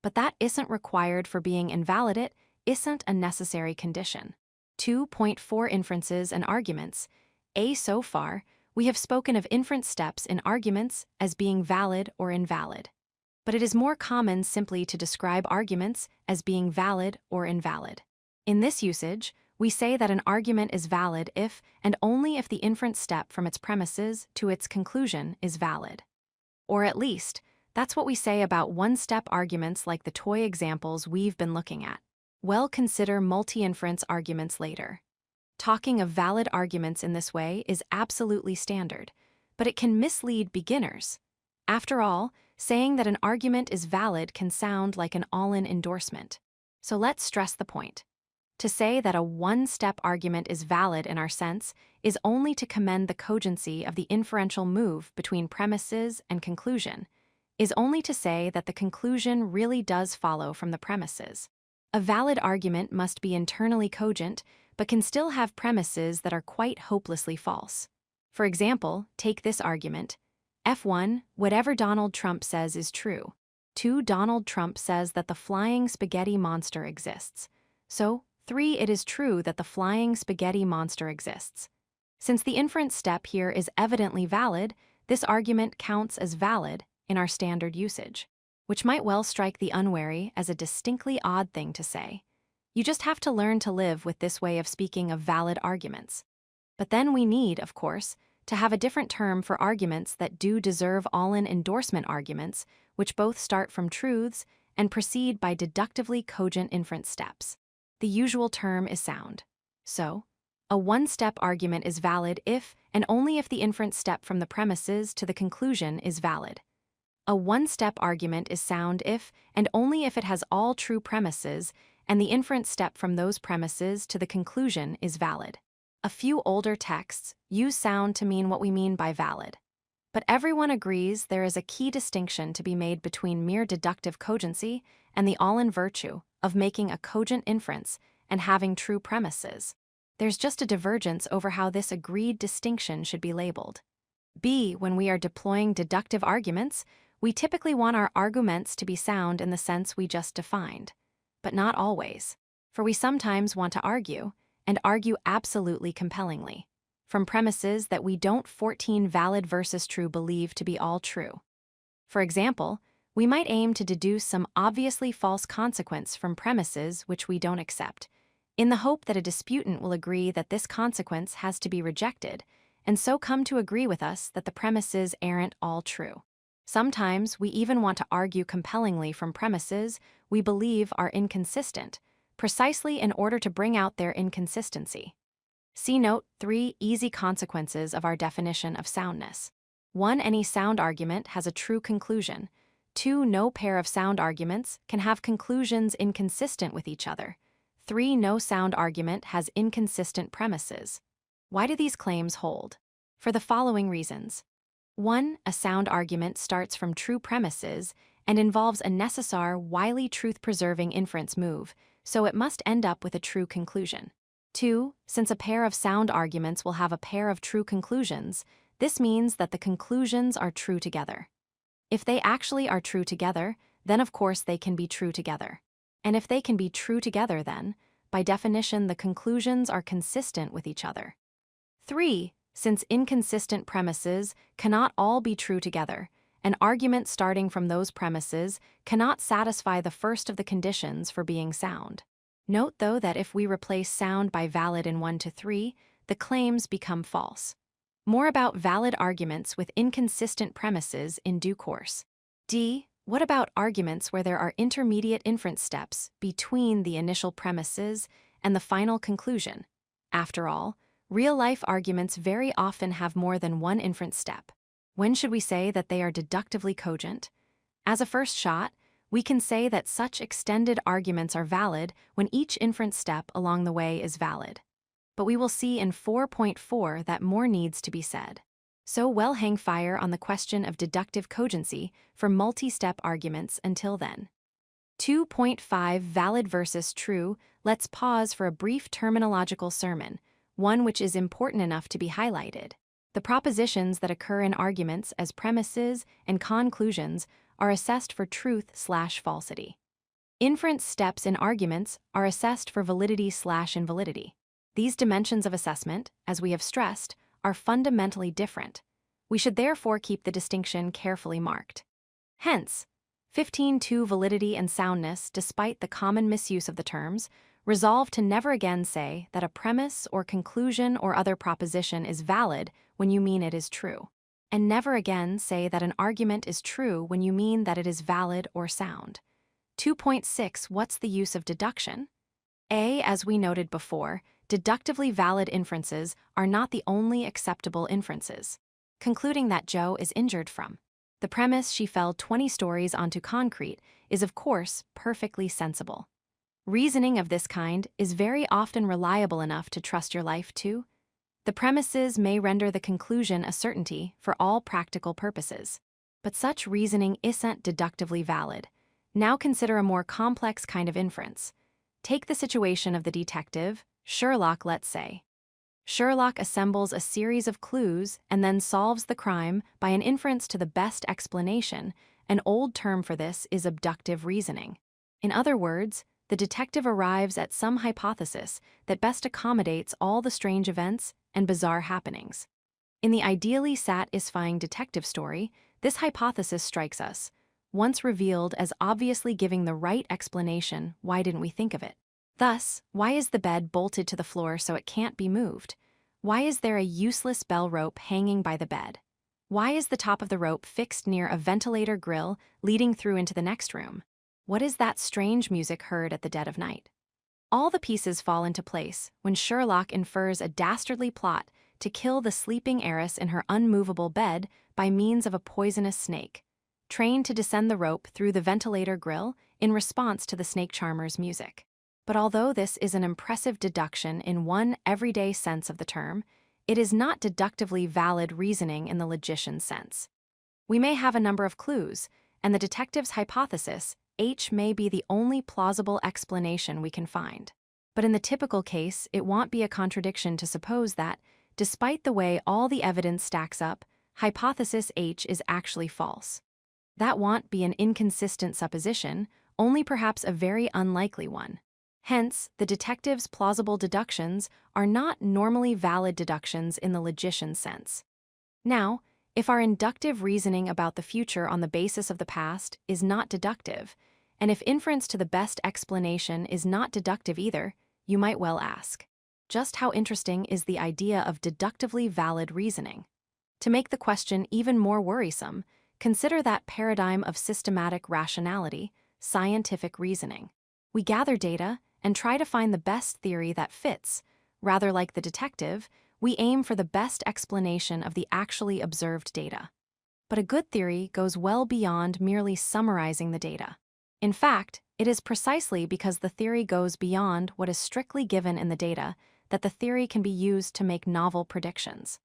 But that isn't required for being invalid. It isn't a necessary condition. 2.4 Inferences and arguments. A. So far, we have spoken of inference steps in arguments as being valid or invalid. But it is more common simply to describe arguments as being valid or invalid. In this usage, we say that an argument is valid if and only if the inference step from its premises to its conclusion is valid. Or at least, that's what we say about one-step arguments like the toy examples we've been looking at. Well, consider multi-inference arguments later. Talking of valid arguments in this way is absolutely standard, but it can mislead beginners. After all, saying that an argument is valid can sound like an all-in endorsement. So let's stress the point. To say that a one-step argument is valid in our sense is only to commend the cogency of the inferential move between premises and conclusion, is only to say that the conclusion really does follow from the premises. A valid argument must be internally cogent, but can still have premises that are quite hopelessly false. For example, take this argument. F1, whatever Donald Trump says is true. 2, Donald Trump says that the flying spaghetti monster exists. So, 3, it is true that the flying spaghetti monster exists. Since the inference step here is evidently valid, this argument counts as valid in our standard usage. which might well strike the unwary as a distinctly odd thing to say. You just have to learn to live with this way of speaking of valid arguments. But then we need, of course, to have a different term for arguments that do deserve all-in endorsement arguments, which both start from truths and proceed by deductively cogent inference steps. The usual term is sound. So, a one-step argument is valid if and only if the inference step from the premises to the conclusion is valid. A one-step argument is sound if and only if it has all true premises and the inference step from those premises to the conclusion is valid. A few older texts use sound to mean what we mean by valid. But everyone agrees there is a key distinction to be made between mere deductive cogency and the all-in virtue of making a cogent inference and having true premises. There's just a divergence over how this agreed distinction should be labeled. When we are deploying deductive arguments, we typically want our arguments to be sound in the sense we just defined. But not always, for we sometimes want to argue, and argue absolutely compellingly, from premises that we don't 14 valid versus true believe to be all true. For example, we might aim to deduce some obviously false consequence from premises which we don't accept, in the hope that a disputant will agree that this consequence has to be rejected, and so come to agree with us that the premises aren't all true. Sometimes we even want to argue compellingly from premises we believe are inconsistent, precisely in order to bring out their inconsistency. See Note 3 Easy consequences of our definition of soundness. 1. Any sound argument has a true conclusion. 2. No pair of sound arguments can have conclusions inconsistent with each other. 3. No sound argument has inconsistent premises. Why do these claims hold? For the following reasons. 1. A sound argument starts from true premises and involves a necessary, wily truth-preserving inference move, so it must end up with a true conclusion. 2. Since a pair of sound arguments will have a pair of true conclusions, this means that the conclusions are true together. If they actually are true together, then of course they can be true together. And if they can be true together, then, by definition, the conclusions are consistent with each other. 3. Since inconsistent premises cannot all be true together, an argument starting from those premises cannot satisfy the first of the conditions for being sound. Note, though, that if we replace sound by valid in 1 to 3, the claims become false. More about valid arguments with inconsistent premises in due course. What about arguments where there are intermediate inference steps between the initial premises and the final conclusion? After all, real-life arguments very often have more than one inference step. When should we say that they are deductively cogent? As a first shot, we can say that such extended arguments are valid when each inference step along the way is valid. But we will see in 4.4 that more needs to be said. So we'll hang fire on the question of deductive cogency for multi-step arguments until then. 2.5 Valid versus true. Let's pause for a brief terminological sermon, one which is important enough to be highlighted. The propositions that occur in arguments as premises and conclusions are assessed for truth/falsity. Inference steps in arguments are assessed for validity/invalidity. These dimensions of assessment, as we have stressed, are fundamentally different. We should therefore keep the distinction carefully marked. Hence, 15.2 Validity and soundness, despite the common misuse of the terms, resolve to never again say that a premise or conclusion or other proposition is valid when you mean it is true, and never again say that an argument is true when you mean that it is valid or sound. 2.6 What's the use of deduction? As we noted before, deductively valid inferences are not the only acceptable inferences. Concluding that Joe is injured from the premise she fell 20 stories onto concrete is, of course, perfectly sensible. Reasoning of this kind is very often reliable enough to trust your life to. The premises may render the conclusion a certainty for all practical purposes, but such reasoning isn't deductively valid. Now consider a more complex kind of inference. Take the situation of the detective, Sherlock, let's say. Sherlock assembles a series of clues and then solves the crime by an inference to the best explanation. An old term for this is abductive reasoning. In other words, the detective arrives at some hypothesis that best accommodates all the strange events and bizarre happenings. In the ideally satisfying detective story, this hypothesis strikes us. once revealed as obviously giving the right explanation, why didn't we think of it? Thus, why is the bed bolted to the floor so it can't be moved? Why is there a useless bell rope hanging by the bed? Why is the top of the rope fixed near a ventilator grill leading through into the next room? What is that strange music heard at the dead of night? All the pieces fall into place when Sherlock infers a dastardly plot to kill the sleeping heiress in her unmovable bed by means of a poisonous snake, trained to descend the rope through the ventilator grill in response to the snake charmer's music. But although this is an impressive deduction in one everyday sense of the term, it is not deductively valid reasoning in the logician's sense. We may have a number of clues, and the detective's hypothesis, H, may be the only plausible explanation we can find. But in the typical case, it won't be a contradiction to suppose that, despite the way all the evidence stacks up, hypothesis H is actually false. That won't be an inconsistent supposition, only perhaps a very unlikely one. Hence, the detective's plausible deductions are not normally valid deductions in the logician's sense. Now, if our inductive reasoning about the future on the basis of the past is not deductive, and if inference to the best explanation is not deductive either, you might well ask, just how interesting is the idea of deductively valid reasoning? To make the question even more worrisome, consider that paradigm of systematic rationality, scientific reasoning. We gather data and try to find the best theory that fits. Rather like the detective, we aim for the best explanation of the actually observed data. But a good theory goes well beyond merely summarizing the data. In fact, it is precisely because the theory goes beyond what is strictly given in the data that the theory can be used to make novel predictions.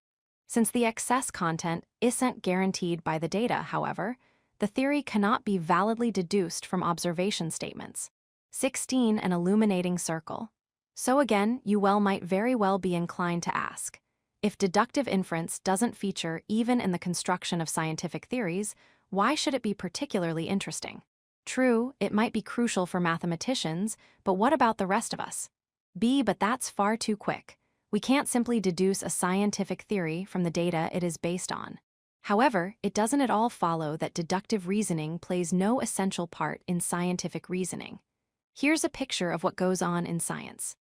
Since the excess content isn't guaranteed by the data, however, the theory cannot be validly deduced from observation statements. 16. An illuminating circle. So again, you might very well be inclined to ask, if deductive inference doesn't feature even in the construction of scientific theories, why should it be particularly interesting? True, it might be crucial for mathematicians, but what about the rest of us? But that's far too quick. We can't simply deduce a scientific theory from the data it is based on. However, it doesn't at all follow that deductive reasoning plays no essential part in scientific reasoning. Here's a picture of what goes on in science.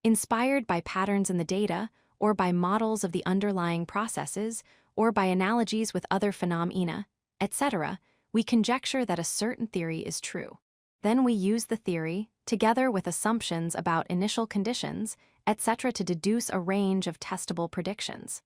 Inspired by patterns in the data, or by models of the underlying processes, or by analogies with other phenomena, etc., we conjecture that a certain theory is true. Then we use the theory, together with assumptions about initial conditions, etc., to deduce a range of testable predictions.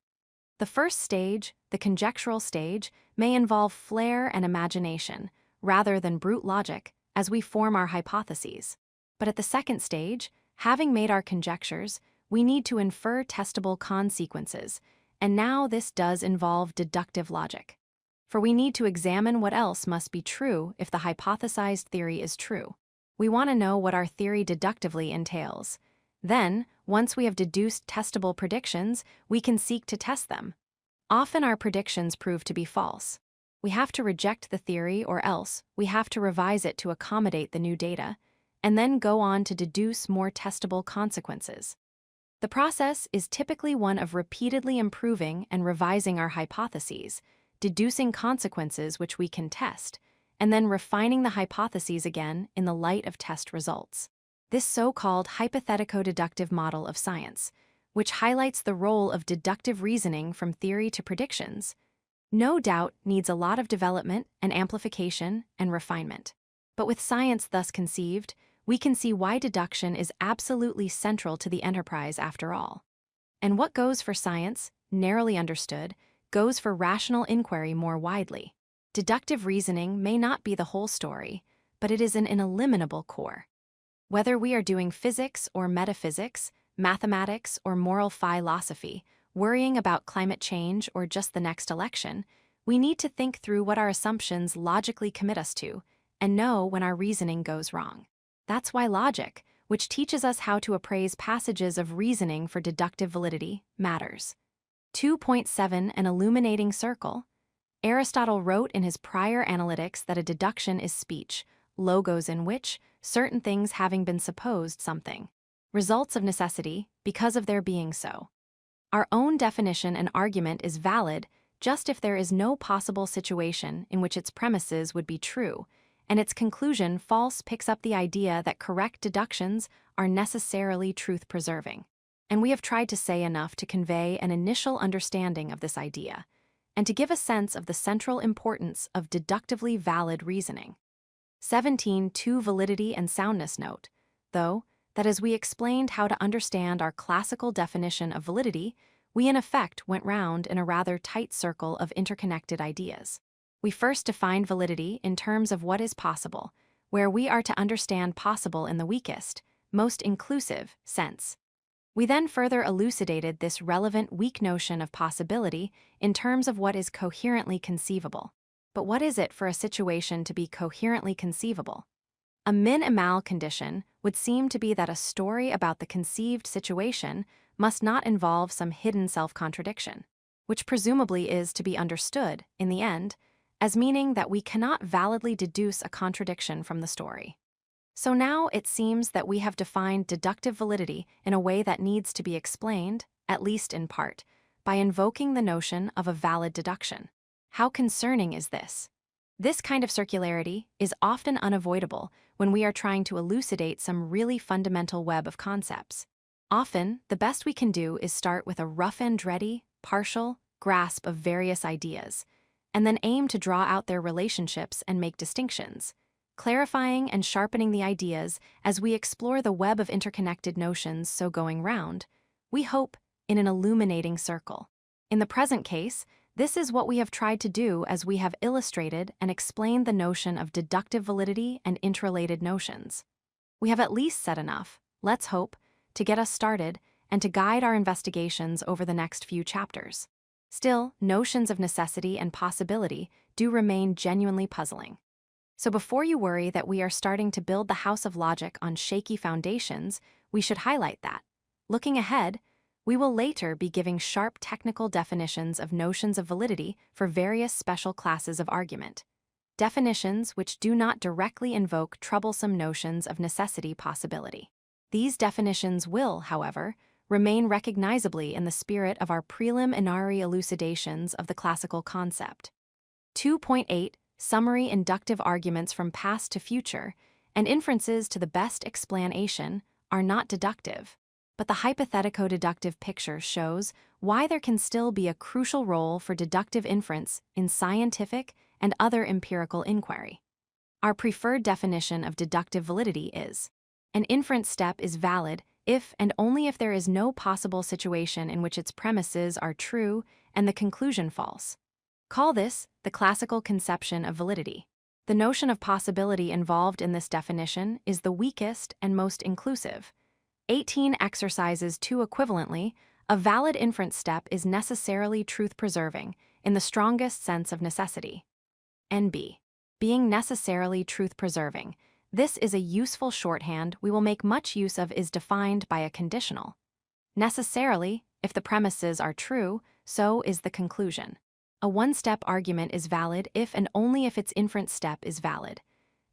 The first stage, the conjectural stage, may involve flair and imagination, rather than brute logic, as we form our hypotheses. But at the second stage, having made our conjectures, we need to infer testable consequences, and now this does involve deductive logic. For we need to examine what else must be true if the hypothesized theory is true. We want to know what our theory deductively entails. Then, once we have deduced testable predictions, we can seek to test them. Often our predictions prove to be false. We have to reject the theory, or else we have to revise it to accommodate the new data, and then go on to deduce more testable consequences. The process is typically one of repeatedly improving and revising our hypotheses, deducing consequences which we can test, and then refining the hypotheses again in the light of test results. This so-called hypothetico-deductive model of science, which highlights the role of deductive reasoning from theory to predictions, no doubt needs a lot of development and amplification and refinement. But with science thus conceived, we can see why deduction is absolutely central to the enterprise after all. And what goes for science, narrowly understood, goes for rational inquiry more widely. Deductive reasoning may not be the whole story, but it is an ineliminable core. Whether we are doing physics or metaphysics, mathematics or moral philosophy, worrying about climate change or just the next election, we need to think through what our assumptions logically commit us to and know when our reasoning goes wrong. That's why logic, which teaches us how to appraise passages of reasoning for deductive validity, matters. 2.7 An illuminating circle. Aristotle wrote in his prior analytics that a deduction is speech, logos in which, certain things having been supposed something, results of necessity because of their being so. Our own definition and argument is valid just if there is no possible situation in which its premises would be true, and its conclusion false picks up the idea that correct deductions are necessarily truth-preserving. And we have tried to say enough to convey an initial understanding of this idea, and to give a sense of the central importance of deductively valid reasoning. 17. Validity and soundness note, though, that as we explained how to understand our classical definition of validity, we in effect went round in a rather tight circle of interconnected ideas. We first defined validity in terms of what is possible, where we are to understand possible in the weakest, most inclusive sense. We then further elucidated this relevant weak notion of possibility in terms of what is coherently conceivable. But what is it for a situation to be coherently conceivable? A minimal condition would seem to be that a story about the conceived situation must not involve some hidden self-contradiction, which presumably is to be understood, in the end, as meaning that we cannot validly deduce a contradiction from the story. So now it seems that we have defined deductive validity in a way that needs to be explained, at least in part, by invoking the notion of a valid deduction. How concerning is this? This kind of circularity is often unavoidable when we are trying to elucidate some really fundamental web of concepts. Often, the best we can do is start with a rough and ready, partial grasp of various ideas, and then aim to draw out their relationships and make distinctions, clarifying and sharpening the ideas as we explore the web of interconnected notions. So going round, we hope, in an illuminating circle. In the present case, this is what we have tried to do as we have illustrated and explained the notion of deductive validity and interrelated notions. We have at least said enough, let's hope, to get us started and to guide our investigations over the next few chapters. Still, notions of necessity and possibility do remain genuinely puzzling. So before you worry that we are starting to build the house of logic on shaky foundations, we should highlight that, looking ahead, we will later be giving sharp technical definitions of notions of validity for various special classes of argument. Definitions which do not directly invoke troublesome notions of necessity possibility. These definitions will, however, remain recognizably in the spirit of our preliminary elucidations of the classical concept. 2.8 Summary inductive arguments from past to future and inferences to the best explanation are not deductive, but the hypothetico-deductive picture shows why there can still be a crucial role for deductive inference in scientific and other empirical inquiry. Our preferred definition of deductive validity is: an inference step is valid if and only if there is no possible situation in which its premises are true and the conclusion false. Call this the classical conception of validity. The notion of possibility involved in this definition is the weakest and most inclusive. 18 exercises 2 equivalently, a valid inference step is necessarily truth-preserving in the strongest sense of necessity. NB. Being necessarily truth-preserving. This is a useful shorthand we will make much use of is defined by a conditional. Necessarily, if the premises are true, so is the conclusion. A one-step argument is valid if and only if its inference step is valid.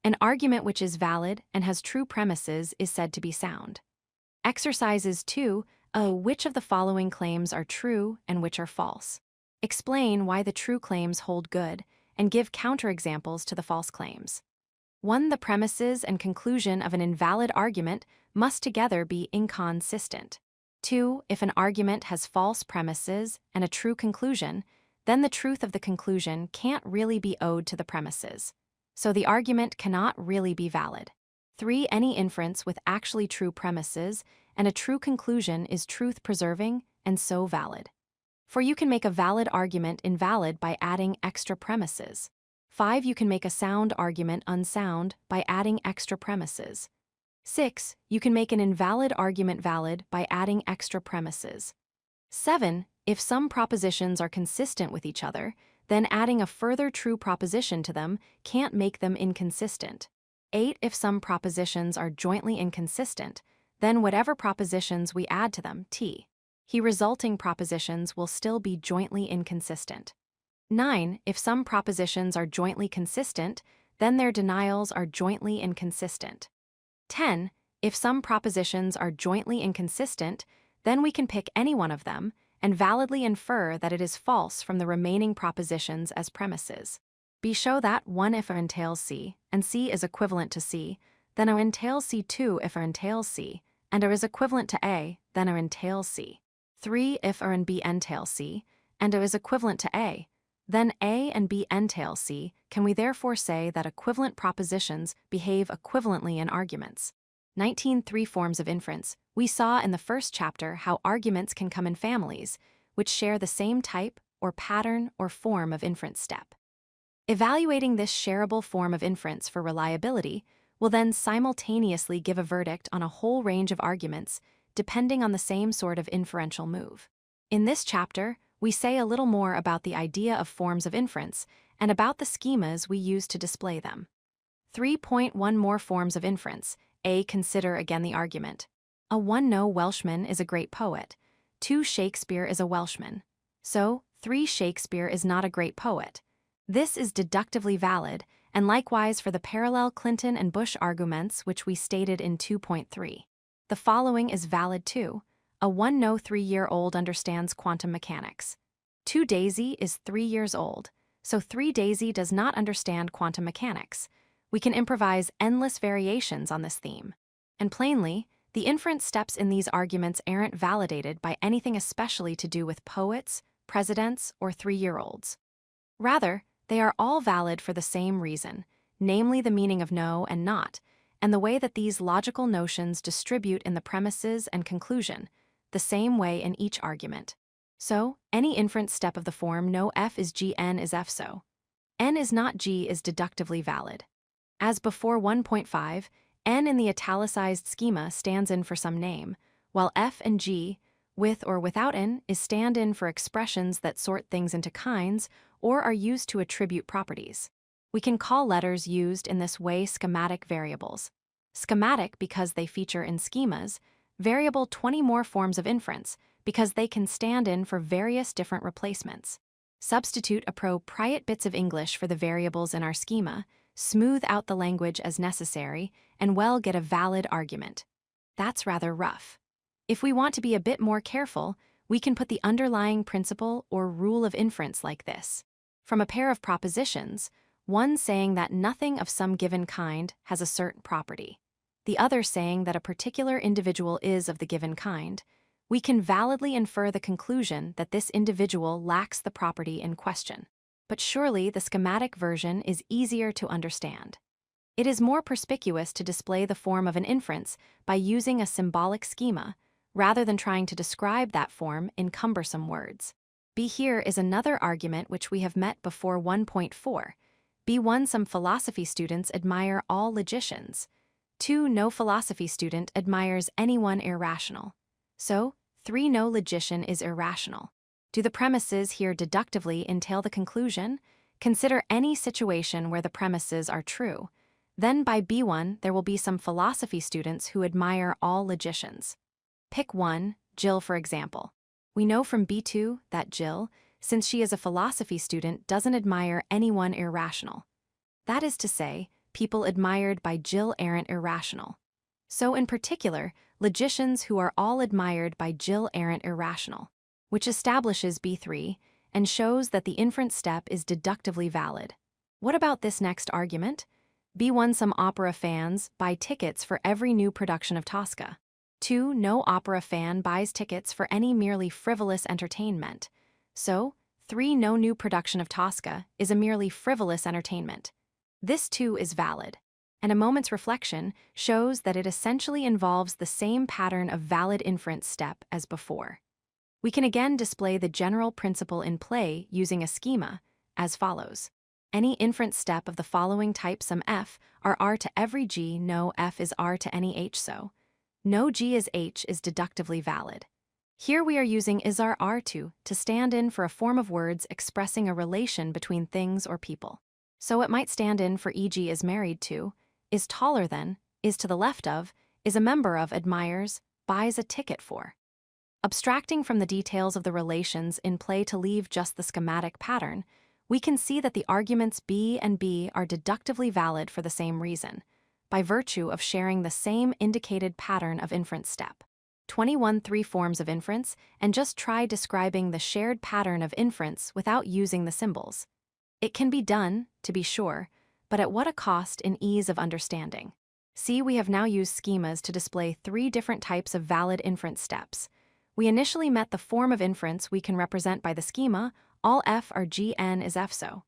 An argument which is valid and has true premises is said to be sound. Exercises 2. Which of the following claims are true and which are false? Explain why the true claims hold good and give counterexamples to the false claims. 1. The premises and conclusion of an invalid argument must together be inconsistent. 2. If an argument has false premises and a true conclusion, then the truth of the conclusion can't really be owed to the premises, so the argument cannot really be valid. 3. Any inference with actually true premises and a true conclusion is truth-preserving and so valid. For you can make a valid argument invalid by adding extra premises. 5. You can make a sound argument unsound by adding extra premises. 6. You can make an invalid argument valid by adding extra premises. 7. If some propositions are consistent with each other, then adding a further true proposition to them can't make them inconsistent. 8. If some propositions are jointly inconsistent, then whatever propositions we add to them, resulting propositions will still be jointly inconsistent. 9. If some propositions are jointly consistent, then their denials are jointly inconsistent. 10. If some propositions are jointly inconsistent, then we can pick any one of them and validly infer that it is false from the remaining propositions as premises. B show that 1 if A entails C, and C is equivalent to C, then A entails C. 2 if A entails C, and A is equivalent to A, then A entails C. 3 if A and B entail C, and A is equivalent to A, then A and B entail C. Can we therefore say that equivalent propositions behave equivalently in arguments? 19. Three forms of inference. We saw in the first chapter how arguments can come in families, which share the same type or pattern or form of inference step. Evaluating this shareable form of inference for reliability will then simultaneously give a verdict on a whole range of arguments depending on the same sort of inferential move. In this chapter, we say a little more about the idea of forms of inference and about the schemas we use to display them. 3.1 More forms of inference. A. Consider again the argument. 1. No Welshman is a great poet. 2. Shakespeare is a Welshman. So, 3. Shakespeare is not a great poet. This is deductively valid, and likewise for the parallel Clinton and Bush arguments which we stated in 2.3. The following is valid too. 1. No 3-year-old understands quantum mechanics. 2. Daisy is 3 years old, so 3. Daisy does not understand quantum mechanics. We can improvise endless variations on this theme. And plainly, the inference steps in these arguments aren't validated by anything especially to do with poets, presidents, or 3-year-olds. Rather, they are all valid for the same reason, namely the meaning of no and not, and the way that these logical notions distribute in the premises and conclusion, the same way in each argument. So, any inference step of the form no F is G, N is F so. N is not G is deductively valid. As before 1.5, N in the italicized schema stands in for some name, while F and G, with or without N, is stand-in for expressions that sort things into kinds or are used to attribute properties. We can call letters used in this way schematic variables. Schematic because they feature in schemas, variable 20 more forms of inference because they can stand in for various different replacements. Substitute appropriate bits of English for the variables in our schema, smooth out the language as necessary, and well get a valid argument. That's rather rough. If we want to be a bit more careful, we can put the underlying principle or rule of inference like this. From a pair of propositions, one saying that nothing of some given kind has a certain property, the other saying that a particular individual is of the given kind, we can validly infer the conclusion that this individual lacks the property in question. But surely the schematic version is easier to understand. It is more perspicuous to display the form of an inference by using a symbolic schema, rather than trying to describe that form in cumbersome words. B here is another argument which we have met before 1.4. B1 Some philosophy students admire all logicians. 2. No philosophy student admires anyone irrational. So, 3. No logician is irrational. Do the premises here deductively entail the conclusion? Consider any situation where the premises are true. Then by B1 there will be some philosophy students who admire all logicians. Pick 1, Jill for example. We know from B2 that Jill, since she is a philosophy student, doesn't admire anyone irrational. That is to say, people admired by Jill aren't irrational. So in particular, logicians who are all admired by Jill aren't irrational, which establishes B3 and shows that the inference step is deductively valid. What about this next argument? B1 Some opera fans buy tickets for every new production of Tosca. 2. No opera fan buys tickets for any merely frivolous entertainment. So, 3. No new production of Tosca is a merely frivolous entertainment. This too is valid, and a moment's reflection shows that it essentially involves the same pattern of valid inference step as before. We can again display the general principle in play using a schema as follows. Any inference step of the following type some F are R to every G, no F is R to any H so. No G is H is deductively valid. Here we are using is R2 to stand in for a form of words expressing a relation between things or people. So it might stand in for e.g. is married to, is taller than, is to the left of, is a member of, admires, buys a ticket for. Abstracting from the details of the relations in play to leave just the schematic pattern, we can see that the arguments B and B are deductively valid for the same reason, by virtue of sharing the same indicated pattern of inference step. 21 three forms of inference and just try describing the shared pattern of inference without using the symbols. It can be done, to be sure, but at what a cost in ease of understanding. See, we have now used schemas to display 3 different types of valid inference steps. We initially met the form of inference we can represent by the schema, all f are g, n is f so.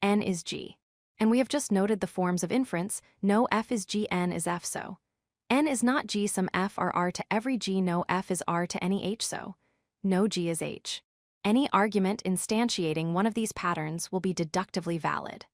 N is g. And we have just noted the forms of inference, no f is g, n is f so. N is not g some f are r to every g, no f is r to any h so. No g is h. Any argument instantiating one of these patterns will be deductively valid.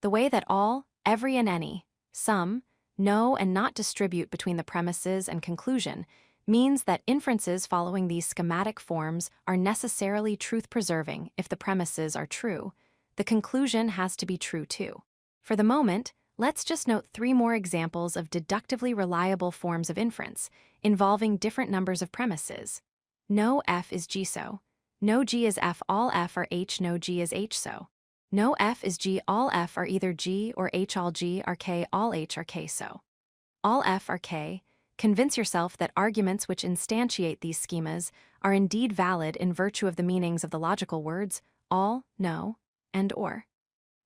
The way that all, every and any, some, no and not distribute between the premises and conclusion means that inferences following these schematic forms are necessarily truth-preserving if the premises are true. The conclusion has to be true too. For the moment, let's just note 3 more examples of deductively reliable forms of inference involving different numbers of premises. No f is g so. No g is f, all f are h, no g is h so. No f is g, all f are either g or h, all g are k, all h are k so. All f are k. Convince yourself that arguments which instantiate these schemas are indeed valid in virtue of the meanings of the logical words all, no, and or.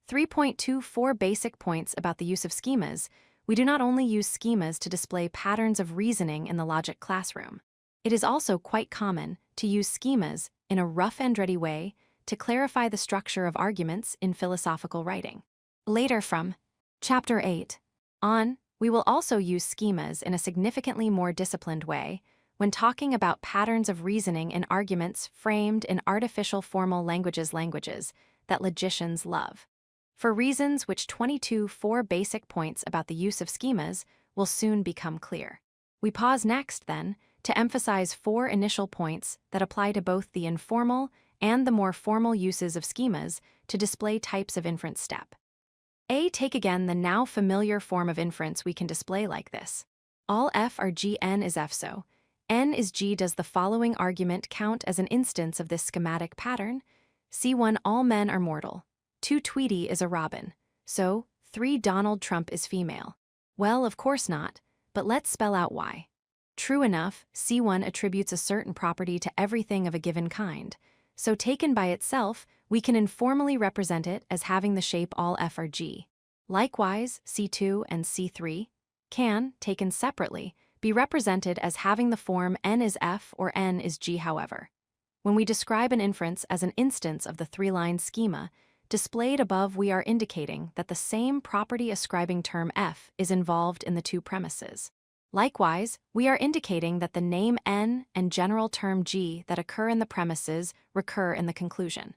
3.24 Basic points about the use of schemas. We do not only use schemas to display patterns of reasoning in the logic classroom. It is also quite common to use schemas in a rough and ready way to clarify the structure of arguments in philosophical writing. Later from Chapter 8 on, we will also use schemas in a significantly more disciplined way when talking about patterns of reasoning in arguments framed in artificial formal languages that logicians love. For reasons which 4 basic points about the use of schemas will soon become clear. We pause next, then, to emphasize 4 initial points that apply to both the informal and the more formal uses of schemas to display types of inference step. Take again the now familiar form of inference we can display like this. All f are g, n is f so. N is g. Does the following argument count as an instance of this schematic pattern? C1 all men are mortal. 2 Tweety is a robin. So, 3 Donald Trump is female. Well, of course not, but let's spell out why. True enough, C1 attributes a certain property to everything of a given kind. So taken by itself, we can informally represent it as having the shape all f are g. Likewise, C2 and C3 can, taken separately, be represented as having the form n is f or n is g. However, when we describe an inference as an instance of the 3-line schema, displayed above, we are indicating that the same property-ascribing term f is involved in the 2 premises. Likewise, we are indicating that the name n and general term g that occur in the premises recur in the conclusion.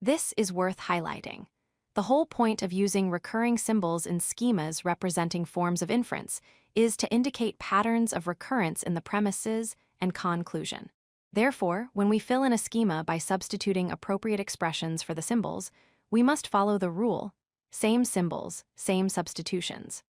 This is worth highlighting. The whole point of using recurring symbols in schemas representing forms of inference is to indicate patterns of recurrence in the premises and conclusion. Therefore, when we fill in a schema by substituting appropriate expressions for the symbols, we must follow the rule, same symbols, same substitutions.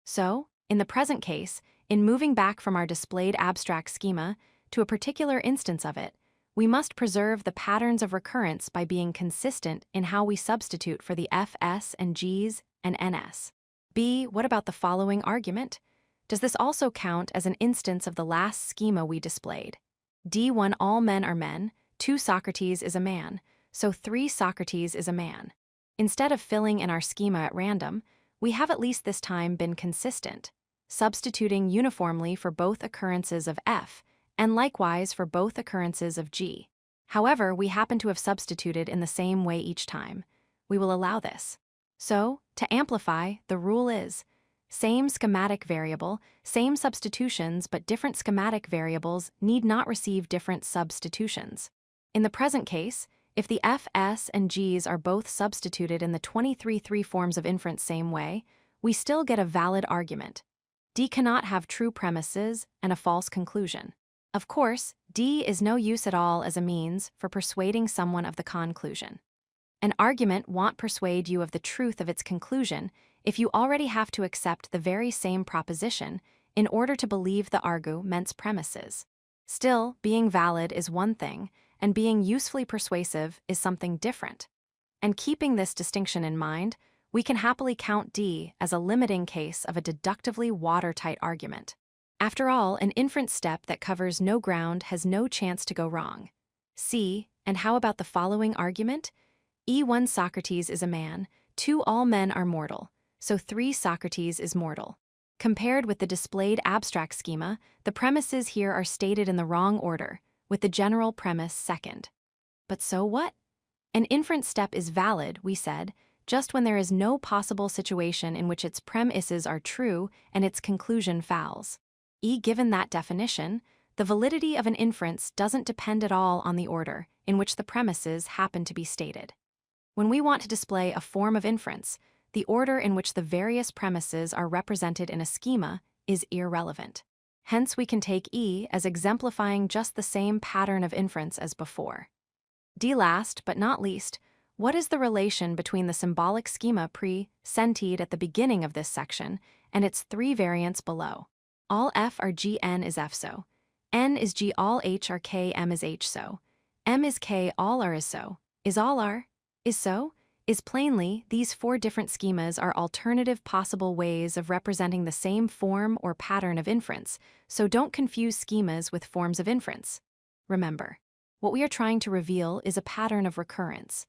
So, in the present case, in moving back from our displayed abstract schema to a particular instance of it, we must preserve the patterns of recurrence by being consistent in how we substitute for the f, s, and g's and ns. B. What about the following argument? Does this also count as an instance of the last schema we displayed? D1 all men are men, 2 Socrates is a man, so 3 Socrates is a man. Instead of filling in our schema at random, we have at least this time been consistent, substituting uniformly for both occurrences of f, and likewise for both occurrences of g. However, we happen to have substituted in the same way each time. We will allow this. So, to amplify, the rule is, same schematic variable, same substitutions, but different schematic variables need not receive different substitutions. In the present case, if the f, s, and g's are both substituted in the 23 forms of inference same way, we still get a valid argument. D cannot have true premises and a false conclusion. Of course, D is no use at all as a means for persuading someone of the conclusion. An argument won't persuade you of the truth of its conclusion if you already have to accept the very same proposition in order to believe the argument's premises. Still, being valid is one thing, and being usefully persuasive is something different. And keeping this distinction in mind, we can happily count D as a limiting case of a deductively watertight argument. After all, an inference step that covers no ground has no chance to go wrong. C. And how about the following argument? E1 Socrates is a man, 2 all men are mortal, so 3 Socrates is mortal. Compared with the displayed abstract schema, the premises here are stated in the wrong order, with the general premise second. But so what? An inference step is valid, we said, just when there is no possible situation in which its premises are true and its conclusion fouls. Given that definition, the validity of an inference doesn't depend at all on the order in which the premises happen to be stated. When we want to display a form of inference, the order in which the various premises are represented in a schema is irrelevant. Hence, we can take E as exemplifying just the same pattern of inference as before. D. Last but not least, what is the relation between the symbolic schema presented at the beginning of this section and its 3 variants below? All F are G, N is F so. N is G, all H are K, M is H so. M is K, all R is so. Is all R? Is so? Is plainly, these 4 different schemas are alternative possible ways of representing the same form or pattern of inference, so don't confuse schemas with forms of inference. Remember, what we are trying to reveal is a pattern of recurrence.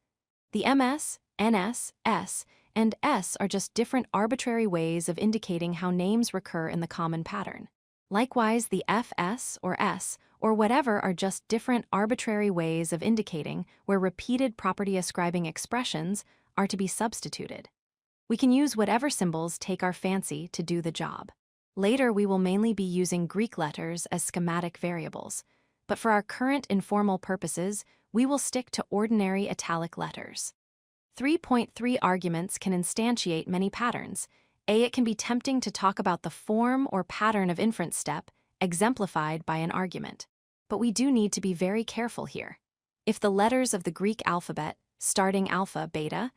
The MS, NS, S, and S are just different arbitrary ways of indicating how names recur in the common pattern. Likewise, the FS or S or whatever are just different arbitrary ways of indicating where repeated property-ascribing expressions are to be substituted. We can use whatever symbols take our fancy to do the job. Later, we will mainly be using Greek letters as schematic variables, but for our current informal purposes, we will stick to ordinary italic letters. 3.3 arguments can instantiate many patterns. It can be tempting to talk about the form or pattern of inference step exemplified by an argument. But we do need to be very careful here. If the letters of the Greek alphabet, starting alpha, beta,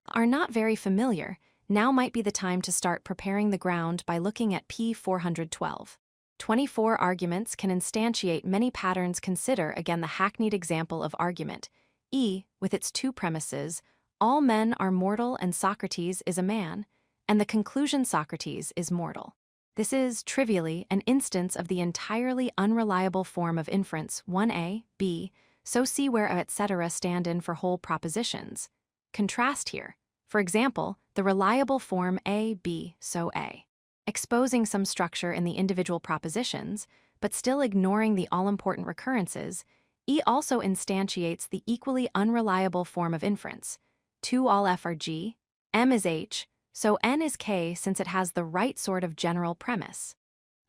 are not very familiar, now might be the time to start preparing the ground by looking at P412. 24 arguments can instantiate many patterns. Consider again the hackneyed example of argument E with its 2 premises, all men are mortal and Socrates is a man, and the conclusion Socrates is mortal. This is, trivially, an instance of the entirely unreliable form of inference 1a, b, so see where a etc. stand in for whole propositions. Contrast here. For example, the reliable form a, b, so a. Exposing some structure in the individual propositions, but still ignoring the all-important recurrences, E also instantiates the equally unreliable form of inference. 2 all F are G, M is H, so N is K since it has the right sort of general premise.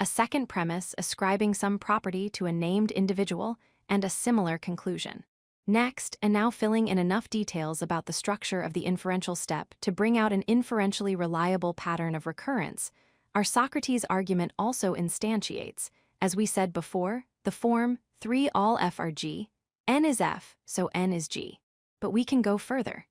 A second premise ascribing some property to a named individual and a similar conclusion. Next, and now filling in enough details about the structure of the inferential step to bring out an inferentially reliable pattern of recurrence, our Socrates argument also instantiates, as we said before, the form 3 all F are G, N is F, so N is G. But we can go further.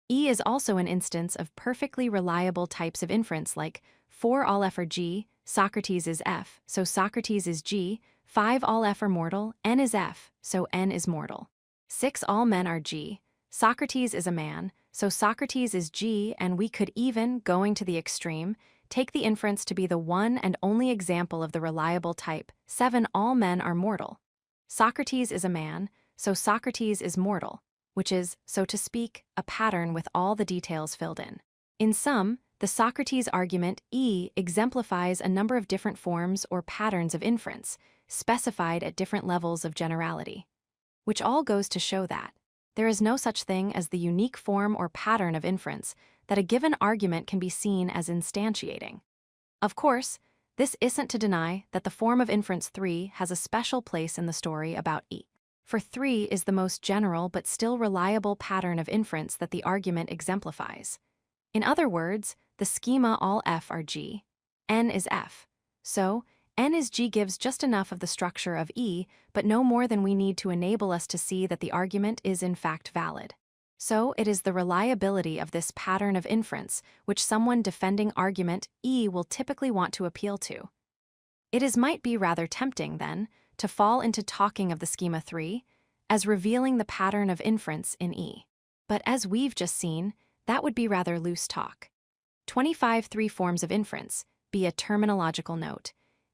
E is also an instance of perfectly reliable types of inference like 4 all F are G, Socrates is F, so Socrates is G, 5 all F are mortal, N is F, so N is mortal. 6 all men are G, Socrates is a man, so Socrates is G, and we could even, going to the extreme, take the inference to be the one and only example of the reliable type 7 all men are mortal. Socrates is a man, so Socrates is mortal, which is, so to speak, a pattern with all the details filled in. In sum, the Socrates argument E exemplifies a number of different forms or patterns of inference, specified at different levels of generality. Which all goes to show that there is no such thing as the unique form or pattern of inference that a given argument can be seen as instantiating. Of course, this isn't to deny that the form of inference 3 has a special place in the story about E. For 3 is the most general but still reliable pattern of inference that the argument exemplifies. In other words, the schema all F are G, N is F. So, N is G gives just enough of the structure of E, but no more than we need to enable us to see that the argument is in fact valid. So, it is the reliability of this pattern of inference which someone defending argument E will typically want to appeal to. It might be rather tempting, then, to fall into talking of the schema 3 as revealing the pattern of inference in E. But as we've just seen, that would be rather loose talk. 25 3 forms of inference, be a terminological note.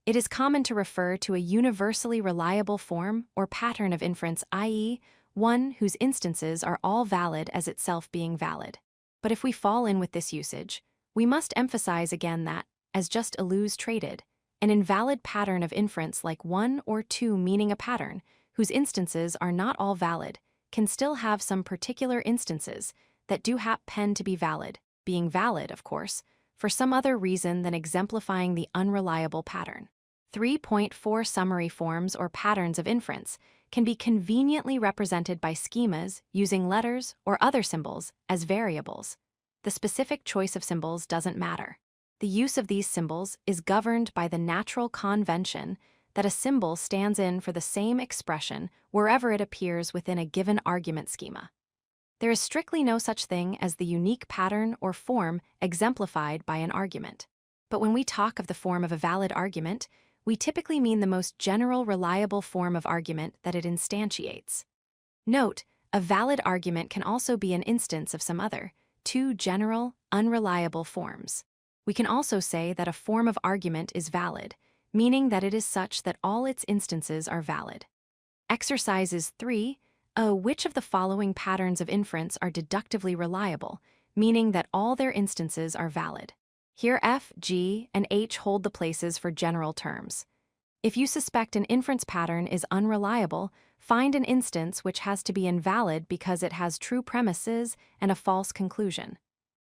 It is common to refer to a universally reliable form or pattern of inference, i.e., one whose instances are all valid as itself being valid. But if we fall in with this usage, we must emphasize again that, as just illustrated, an invalid pattern of inference like 1 or 2 meaning a pattern, whose instances are not all valid, can still have some particular instances that do happen to be valid, being valid, of course, for some other reason than exemplifying the unreliable pattern. 3.4 Summary forms or patterns of inference can be conveniently represented by schemas using letters or other symbols as variables. The specific choice of symbols doesn't matter. The use of these symbols is governed by the natural convention that a symbol stands in for the same expression wherever it appears within a given argument schema. There is strictly no such thing as the unique pattern or form exemplified by an argument. But when we talk of the form of a valid argument, we typically mean the most general, reliable form of argument that it instantiates. Note, a valid argument can also be an instance of some other, two general, unreliable forms. We can also say that a form of argument is valid, meaning that it is such that all its instances are valid. Exercises 3. Which of the following patterns of inference are deductively reliable, meaning that all their instances are valid? Here F, G, and H hold the places for general terms. If you suspect an inference pattern is unreliable, find an instance which has to be invalid because it has true premises and a false conclusion.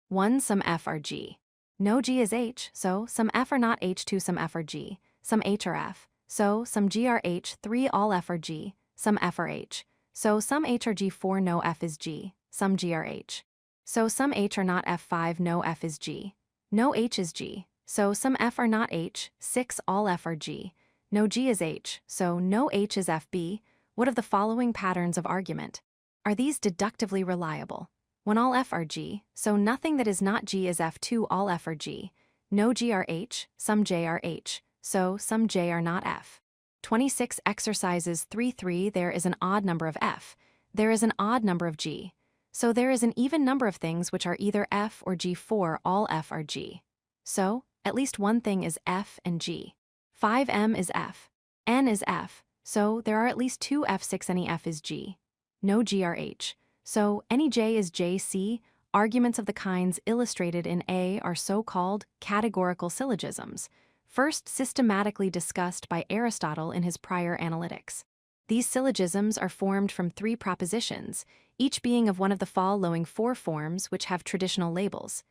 1. Some F are G. No G is H, so some F are not H. 2. Some F are G. Some H are F, so some G are H. 3. All F are G. Some F are H, so some H are G. 4. No F is G. Some G are H, so some H are not F. 5. No F is G. No H is G, so some F are not H. 6. All F are G. No G is H, so no H is FB. What of the following patterns of argument? Are these deductively reliable? When all F are G, so nothing that is not G is F. 2. All F are G. No G are H, some J are H, so some J are not F. 26 Exercises 3. There is an odd number of F. There is an odd number of G. So there is an even number of things which are either F or G. 4. All F are G. So, at least one thing is F and G. 5. M is F. N is F, so there are at least 2 F. 6. Any F is G. No G are H, so any J is J. C. Arguments of the kinds illustrated in A are so-called categorical syllogisms, first systematically discussed by Aristotle in his prior Analytics. These syllogisms are formed from 3 propositions, each being of one of the following 4 forms which have traditional labels.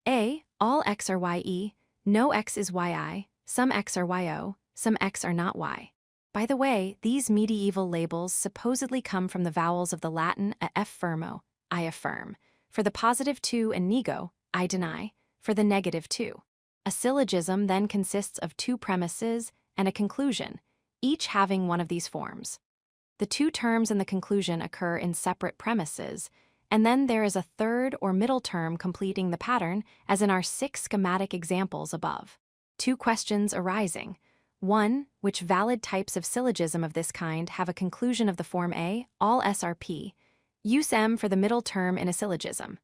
A. All X are YE, no X is YI, some X are YO, some X are not Y. By the way, these medieval labels supposedly come from the vowels of the Latin a affirmo, I affirm, for the positive to, and nego, I deny, for the negative to. A syllogism then consists of 2 premises and a conclusion, each having one of these forms. The 2 terms in the conclusion occur in separate premises, and then there is a third or middle term completing the pattern, as in our 6 schematic examples above. 2 questions arising. 1. Which valid types of syllogism of this kind have a conclusion of the form A, all S are P? Use M for the middle term in a syllogism.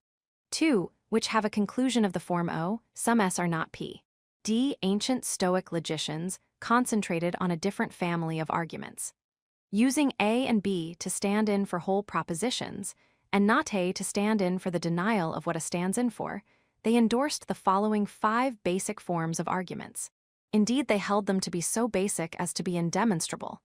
2. Which have a conclusion of the form O, some S are not P? D. Ancient Stoic logicians concentrated on a different family of arguments. Using A and B to stand in for whole propositions, and not A to stand in for the denial of what A stands in for, they endorsed the following 5 basic forms of arguments. Indeed, they held them to be so basic as to be indemonstrable.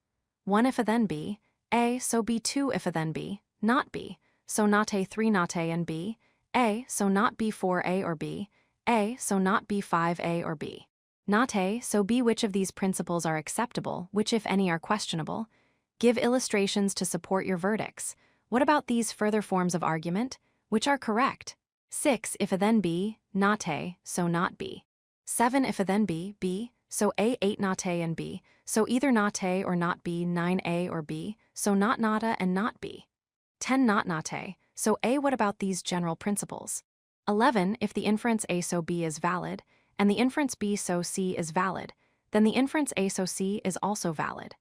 1 if A then B, A, so B. 2 if A then B, not B, so not A. 3 not A and B, A, so not B. 4 A or B, A, so not B. 5 A or B. Not A, so B. Which of these principles are acceptable, which if any are questionable? Give illustrations to support your verdicts. What about these further forms of argument? Which are correct? 6 if A then B, not A, so not B. 7 if A then B, B, so A. 8 not A and B, so either not A or not B. 9 A or B, so not A and not B. 10 not A, so A. What about these general principles? 11 if the inference A so B is valid, and the inference B so C is valid, then the inference A so C is also valid.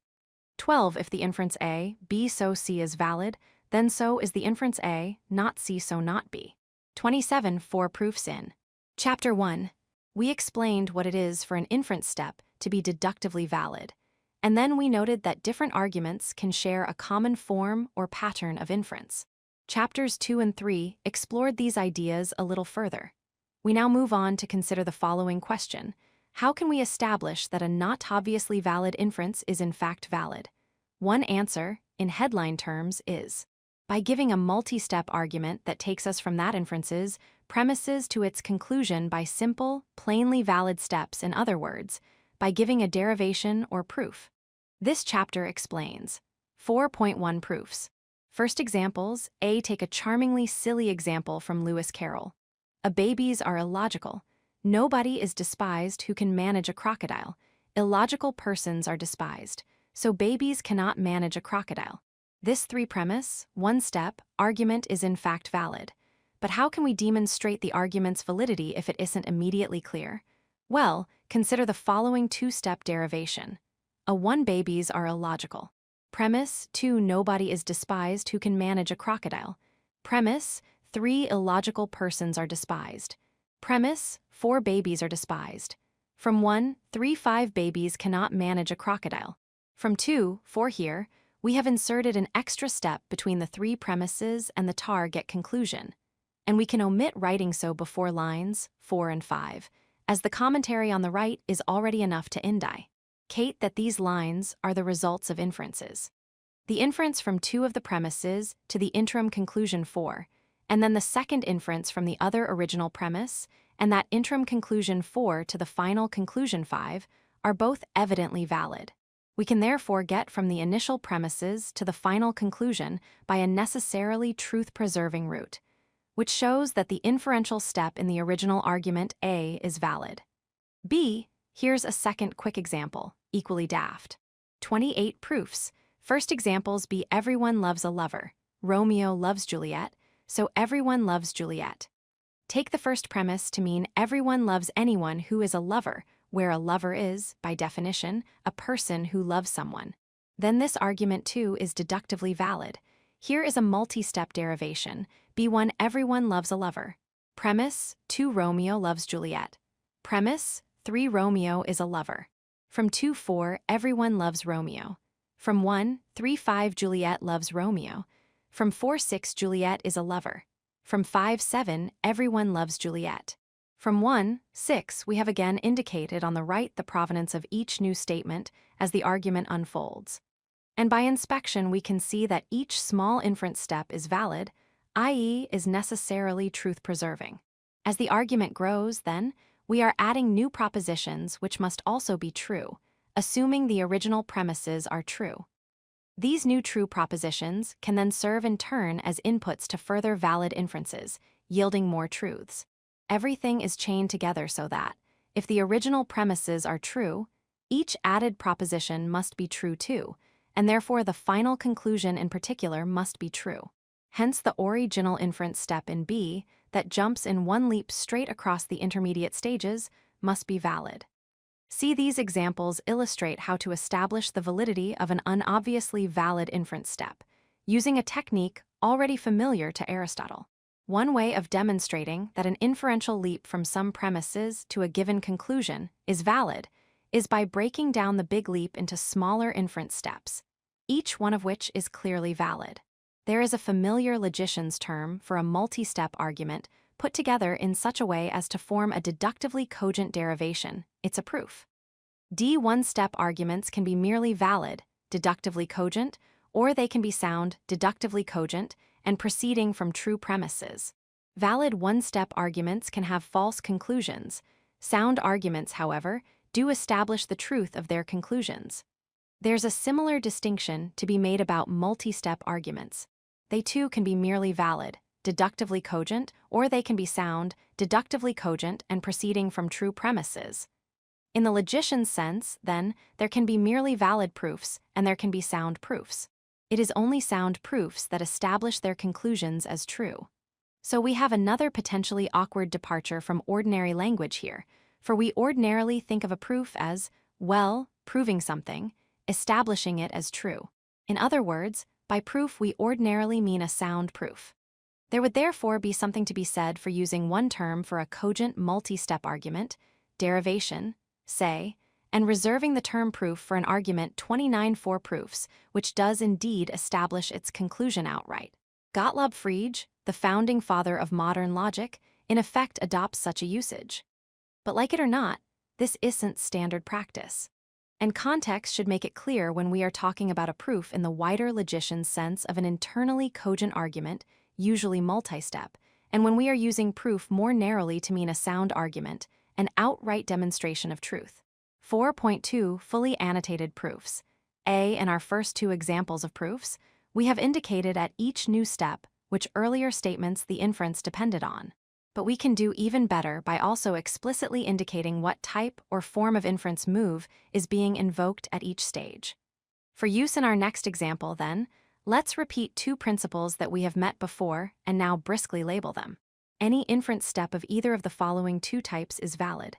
12 if the inference A, B so C is valid, then so is the inference A, not C so not B. 27 4 proofs in Chapter 1. We explained what it is for an inference step to be deductively valid, and then we noted that different arguments can share a common form or pattern of inference. Chapters 2 and 3 explored these ideas a little further. We now move on to consider the following question: how can we establish that a not obviously valid inference is in fact valid? One answer, in headline terms, is by giving a multi-step argument that takes us from that inference's premises to its conclusion by simple, plainly valid steps. In other words, by giving a derivation or proof. This chapter explains 4.1 proofs. First examples. A. Take a charmingly silly example from Lewis Carroll. Babies are illogical. Nobody is despised who can manage a crocodile. Illogical persons are despised, so babies cannot manage a crocodile. This three-premise, one-step argument is in fact valid. But how can we demonstrate the argument's validity if it isn't immediately clear? Well, consider the following two-step derivation. 1. Babies are illogical. Premise. 2. Nobody is despised who can manage a crocodile. Premise. 3. Illogical persons are despised. Premise. 4. Babies are despised. From 1, 3, 5 babies cannot manage a crocodile. From 2, 4 here, we have inserted an extra step between the three premises and the target conclusion, and we can omit writing so before lines 4 and 5, as the commentary on the right is already enough to indicate that these lines are the results of inferences. The inference from 2 of the premises to the interim conclusion 4, and then the second inference from the other original premise, and that interim conclusion 4 to the final conclusion 5, are both evidently valid. We can therefore get from the initial premises to the final conclusion by a necessarily truth-preserving route, which shows that the inferential step in the original argument A is valid. B. Here's a second quick example, equally daft. 28 proofs. First examples be everyone loves a lover. Romeo loves Juliet, so everyone loves Juliet. Take the first premise to mean everyone loves anyone who is a lover, where a lover is, by definition, a person who loves someone. Then this argument too is deductively valid. Here is a multi-step derivation. B1. Everyone loves a lover. Premise. 2. Romeo loves Juliet. Premise. 3. Romeo is a lover. From 2, 4, everyone loves Romeo. From 1, 3, 5, Juliet loves Romeo. From 4, 6, Juliet is a lover. From 5, 7, everyone loves Juliet. From 1, 6, we have again indicated on the right the provenance of each new statement as the argument unfolds. And by inspection, we can see that each small inference step is valid, i.e., is necessarily truth-preserving. As the argument grows, then, we are adding new propositions which must also be true, assuming the original premises are true. These new true propositions can then serve in turn as inputs to further valid inferences, yielding more truths. Everything is chained together so that, if the original premises are true, each added proposition must be true too, and therefore the final conclusion in particular must be true. Hence the original inference step in B, that jumps in one leap straight across the intermediate stages, must be valid. See, these examples illustrate how to establish the validity of an unobviously valid inference step, using a technique already familiar to Aristotle. One way of demonstrating that an inferential leap from some premises to a given conclusion is valid is by breaking down the big leap into smaller inference steps, each one of which is clearly valid. There is a familiar logician's term for a multi-step argument put together in such a way as to form a deductively cogent derivation. It's a proof. D one-step arguments can be merely valid, deductively cogent, or they can be sound, deductively cogent, and proceeding from true premises. Valid one-step arguments can have false conclusions. Sound arguments, however, do establish the truth of their conclusions. There's a similar distinction to be made about multi-step arguments. They too can be merely valid, deductively cogent, or they can be sound, deductively cogent, and proceeding from true premises. In the logician's sense, then, there can be merely valid proofs and there can be sound proofs. It is only sound proofs that establish their conclusions as true. So we have another potentially awkward departure from ordinary language here, for we ordinarily think of a proof as, well, proving something, establishing it as true. In other words, by proof we ordinarily mean a sound proof. There would therefore be something to be said for using one term for a cogent multi-step argument, derivation, say, and reserving the term proof for an argument 29 for proofs, which does indeed establish its conclusion outright. Gottlob Frege, the founding father of modern logic, in effect adopts such a usage. But like it or not, this isn't standard practice. And context should make it clear when we are talking about a proof in the wider logician's sense of an internally cogent argument, usually multi-step, and when we are using proof more narrowly to mean a sound argument, an outright demonstration of truth. 4.2 Fully annotated proofs. In our first two examples of proofs, we have indicated at each new step which earlier statements the inference depended on. But we can do even better by also explicitly indicating what type or form of inference move is being invoked at each stage. For use in our next example, then, let's repeat two principles that we have met before and now briskly label them. Any inference step of either of the following two types is valid.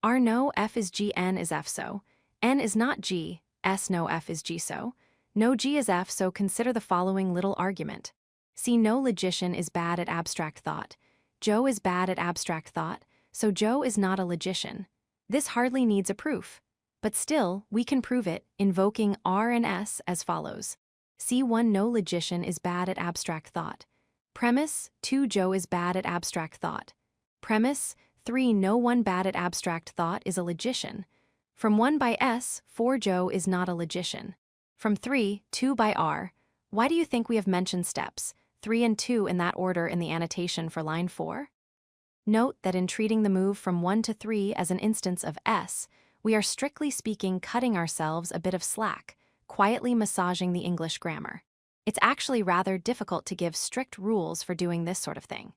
R no F is G, N is F, so N is not G, S no F is G, so no G is F, so consider the following little argument. See, no logician is bad at abstract thought. Joe is bad at abstract thought, so Joe is not a logician. This hardly needs a proof, but still, we can prove it, invoking R and S as follows. C1 No logician is bad at abstract thought. Premise 2 Joe is bad at abstract thought. Premise 3 No one bad at abstract thought is a logician. From 1 by S, 4 Joe is not a logician. From 3, 2 by R, why do you think we have mentioned steps 3 and 2 in that order in the annotation for line 4? Note that in treating the move from 1 to 3 as an instance of S, we are strictly speaking cutting ourselves a bit of slack, quietly massaging the English grammar. It's actually rather difficult to give strict rules for doing this sort of thing,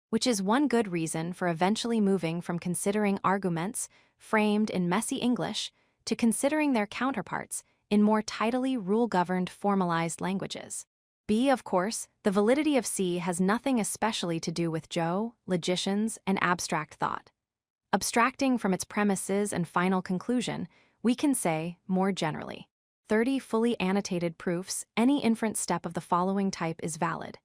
which is one good reason for eventually moving from considering arguments framed in messy English to considering their counterparts in more tidily rule-governed formalized languages. B, of course, the validity of C has nothing especially to do with Joe, logicians, and abstract thought. Abstracting from its premises and final conclusion, we can say, more generally, 30 fully annotated proofs, any inference step of the following type is valid.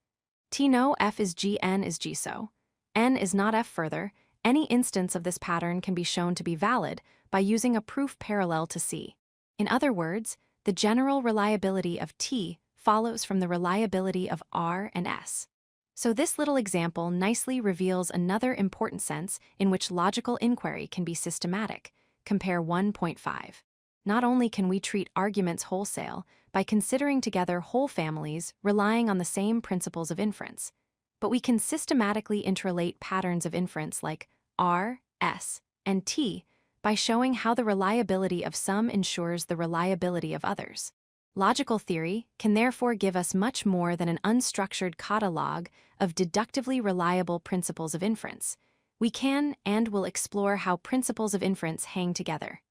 T no F is G, N is G, so N is not F. Further, any instance of this pattern can be shown to be valid by using a proof parallel to C. In other words, the general reliability of T follows from the reliability of R and S. So this little example nicely reveals another important sense in which logical inquiry can be systematic. Compare 1.5. Not only can we treat arguments wholesale by considering together whole families relying on the same principles of inference, but we can systematically interrelate patterns of inference like R, S, and T by showing how the reliability of some ensures the reliability of others. Logical theory can therefore give us much more than an unstructured catalog of deductively reliable principles of inference. We can and will explore how principles of inference hang together.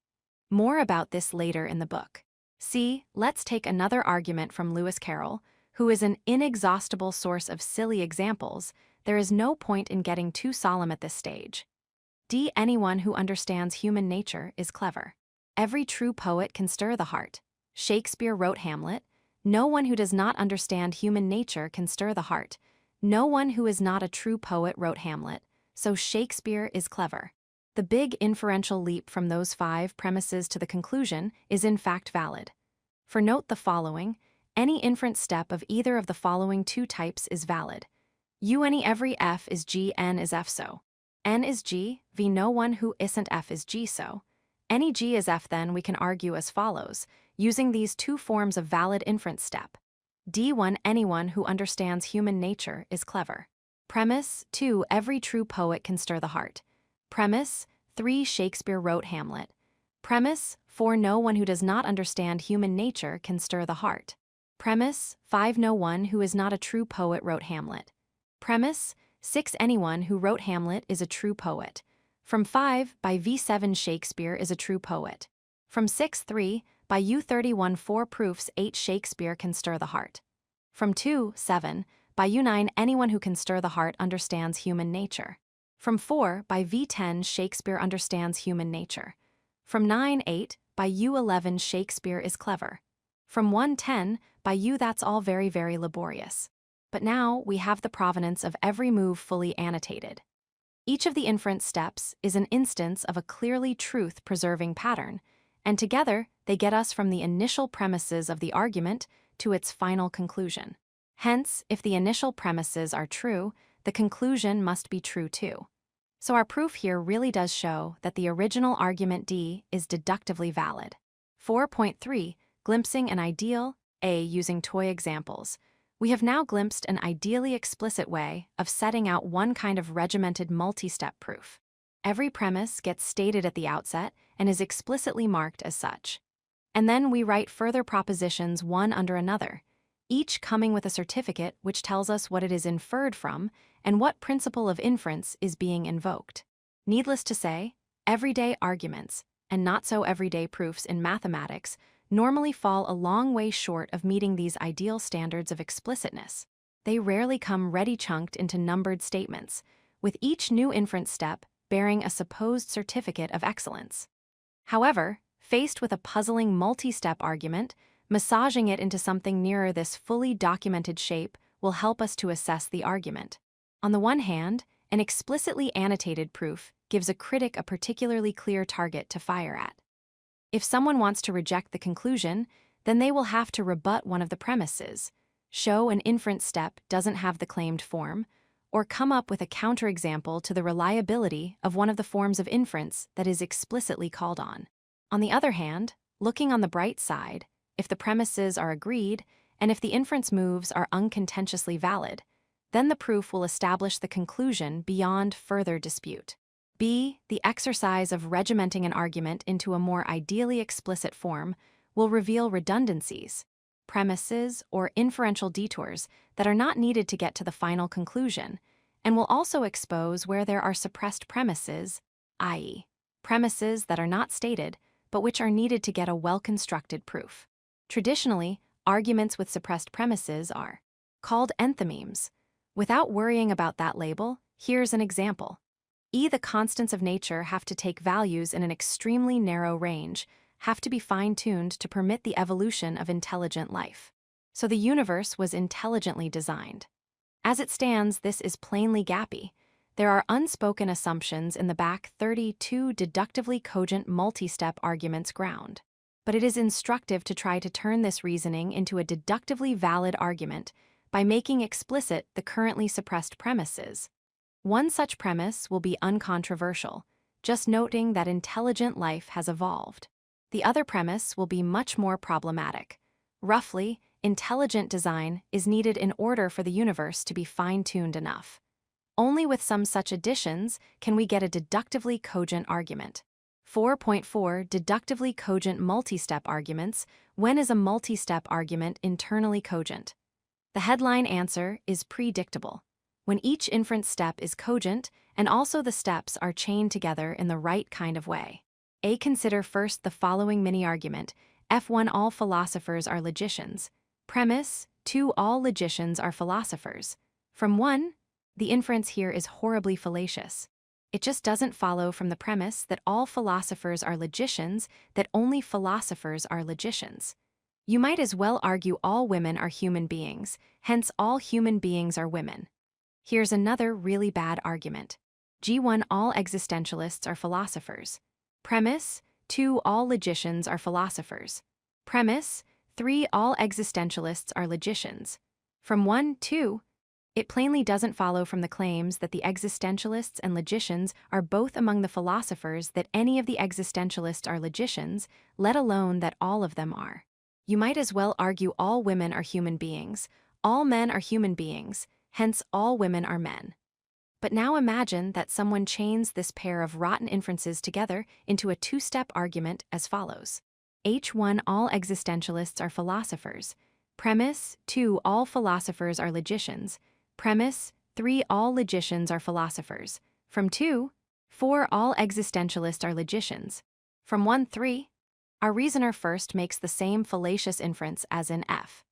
More about this later in the book. C. Let's take another argument from Lewis Carroll, who is an inexhaustible source of silly examples. There is no point in getting too solemn at this stage. D. Anyone who understands human nature is clever. Every true poet can stir the heart. Shakespeare wrote Hamlet. No one who does not understand human nature can stir the heart. No one who is not a true poet wrote Hamlet, so Shakespeare is clever. The big inferential leap from those 5 premises to the conclusion is in fact valid. For note the following, any inference step of either of the following two types is valid. Any every F is G, N is F, so N is G, V no one who isn't F is G, so any G is F. Then we can argue as follows, using these two forms of valid inference step. D1 Anyone who understands human nature is clever. Premise 2 Every true poet can stir the heart. Premise 3 Shakespeare wrote Hamlet. Premise 4 No one who does not understand human nature can stir the heart. Premise 5 No one who is not a true poet wrote Hamlet. Premise 6 Anyone who wrote Hamlet is a true poet. From 5 by V7 Shakespeare is a true poet. From 6-3 by U31 4 proofs 8 Shakespeare can stir the heart. From 2-7 by U9 Anyone who can stir the heart understands human nature. From 4 by V10 Shakespeare understands human nature. From 9-8 by U11 Shakespeare is clever. From 1-10 by U that's all very, very laborious. But now we have the provenance of every move fully annotated. Each of the inference steps is an instance of a clearly truth-preserving pattern, and together they get us from the initial premises of the argument to its final conclusion. Hence, if the initial premises are true, the conclusion must be true too. So our proof here really does show that the original argument D is deductively valid. 4.3. Glimpsing an ideal A using toy examples. We have now glimpsed an ideally explicit way of setting out one kind of regimented multi-step proof. Every premise gets stated at the outset and is explicitly marked as such. And then we write further propositions one under another, each coming with a certificate which tells us what it is inferred from and what principle of inference is being invoked. Needless to say, everyday arguments, and not so everyday proofs in mathematics, normally fall a long way short of meeting these ideal standards of explicitness. They rarely come ready-chunked into numbered statements, with each new inference step bearing a supposed certificate of excellence. However, faced with a puzzling multi-step argument, massaging it into something nearer this fully documented shape will help us to assess the argument. On the one hand, an explicitly annotated proof gives a critic a particularly clear target to fire at. If someone wants to reject the conclusion, then they will have to rebut one of the premises, show an inference step doesn't have the claimed form, or come up with a counterexample to the reliability of one of the forms of inference that is explicitly called on. On the other hand, looking on the bright side, if the premises are agreed, and if the inference moves are uncontentiously valid, then the proof will establish the conclusion beyond further dispute. B. The exercise of regimenting an argument into a more ideally explicit form will reveal redundancies, premises, or inferential detours that are not needed to get to the final conclusion, and will also expose where there are suppressed premises, i.e., premises that are not stated, but which are needed to get a well-constructed proof. Traditionally, arguments with suppressed premises are called enthymemes. Without worrying about that label, here's an example. The constants of nature have to take values in an extremely narrow range, have to be fine-tuned to permit the evolution of intelligent life. So the universe was intelligently designed. As it stands, this is plainly gappy. There are unspoken assumptions in the back 32 deductively cogent multi-step arguments ground. But it is instructive to try to turn this reasoning into a deductively valid argument by making explicit the currently suppressed premises. One such premise will be uncontroversial, just noting that intelligent life has evolved. The other premise will be much more problematic. Roughly, intelligent design is needed in order for the universe to be fine-tuned enough. Only with some such additions can we get a deductively cogent argument. 4.4 Deductively cogent multi-step arguments. When is a multi-step argument internally cogent? The headline answer is predictable. When each inference step is cogent, and also the steps are chained together in the right kind of way. Consider first the following mini-argument. F1 All philosophers are logicians. Premise 2 All logicians are philosophers. From 1, the inference here is horribly fallacious. It just doesn't follow from the premise that all philosophers are logicians that only philosophers are logicians. You might as well argue all women are human beings, hence all human beings are women. Here's another really bad argument. G1 All existentialists are philosophers. Premise 2 All logicians are philosophers. Premise 3 All existentialists are logicians. From 1, 2, it plainly doesn't follow from the claims that the existentialists and logicians are both among the philosophers that any of the existentialists are logicians, let alone that all of them are. You might as well argue all women are human beings, all men are human beings, hence all women are men. But now imagine that someone chains this pair of rotten inferences together into a two-step argument as follows. H1 All existentialists are philosophers. Premise 2 All philosophers are logicians. Premise 3 All logicians are philosophers. From 2, 4 All existentialists are logicians. From 1, 3, our reasoner first makes the same fallacious inference as in F.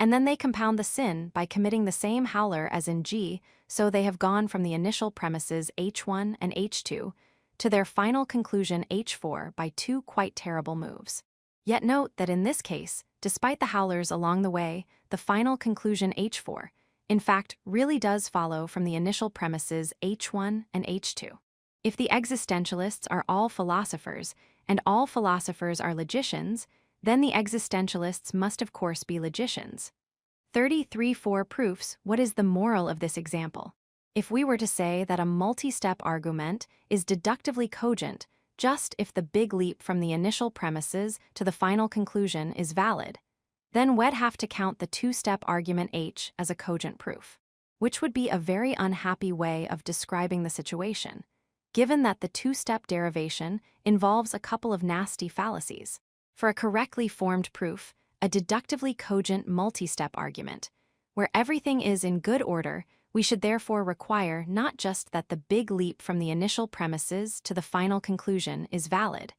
And then they compound the sin by committing the same howler as in G, so they have gone from the initial premises H1 and H2 to their final conclusion H4 by 2 quite terrible moves. Yet note that in this case, despite the howlers along the way, the final conclusion H4 in fact, really does follow from the initial premises H1 and H2. If the existentialists are all philosophers, and all philosophers are logicians, then the existentialists must of course be logicians. 33.4 proofs. What is the moral of this example? If we were to say that a multi-step argument is deductively cogent just if the big leap from the initial premises to the final conclusion is valid, then we'd have to count the two-step argument H as a cogent proof, which would be a very unhappy way of describing the situation, given that the two-step derivation involves a couple of nasty fallacies. For a correctly formed proof, a deductively cogent multi-step argument, where everything is in good order, we should therefore require not just that the big leap from the initial premises to the final conclusion is valid,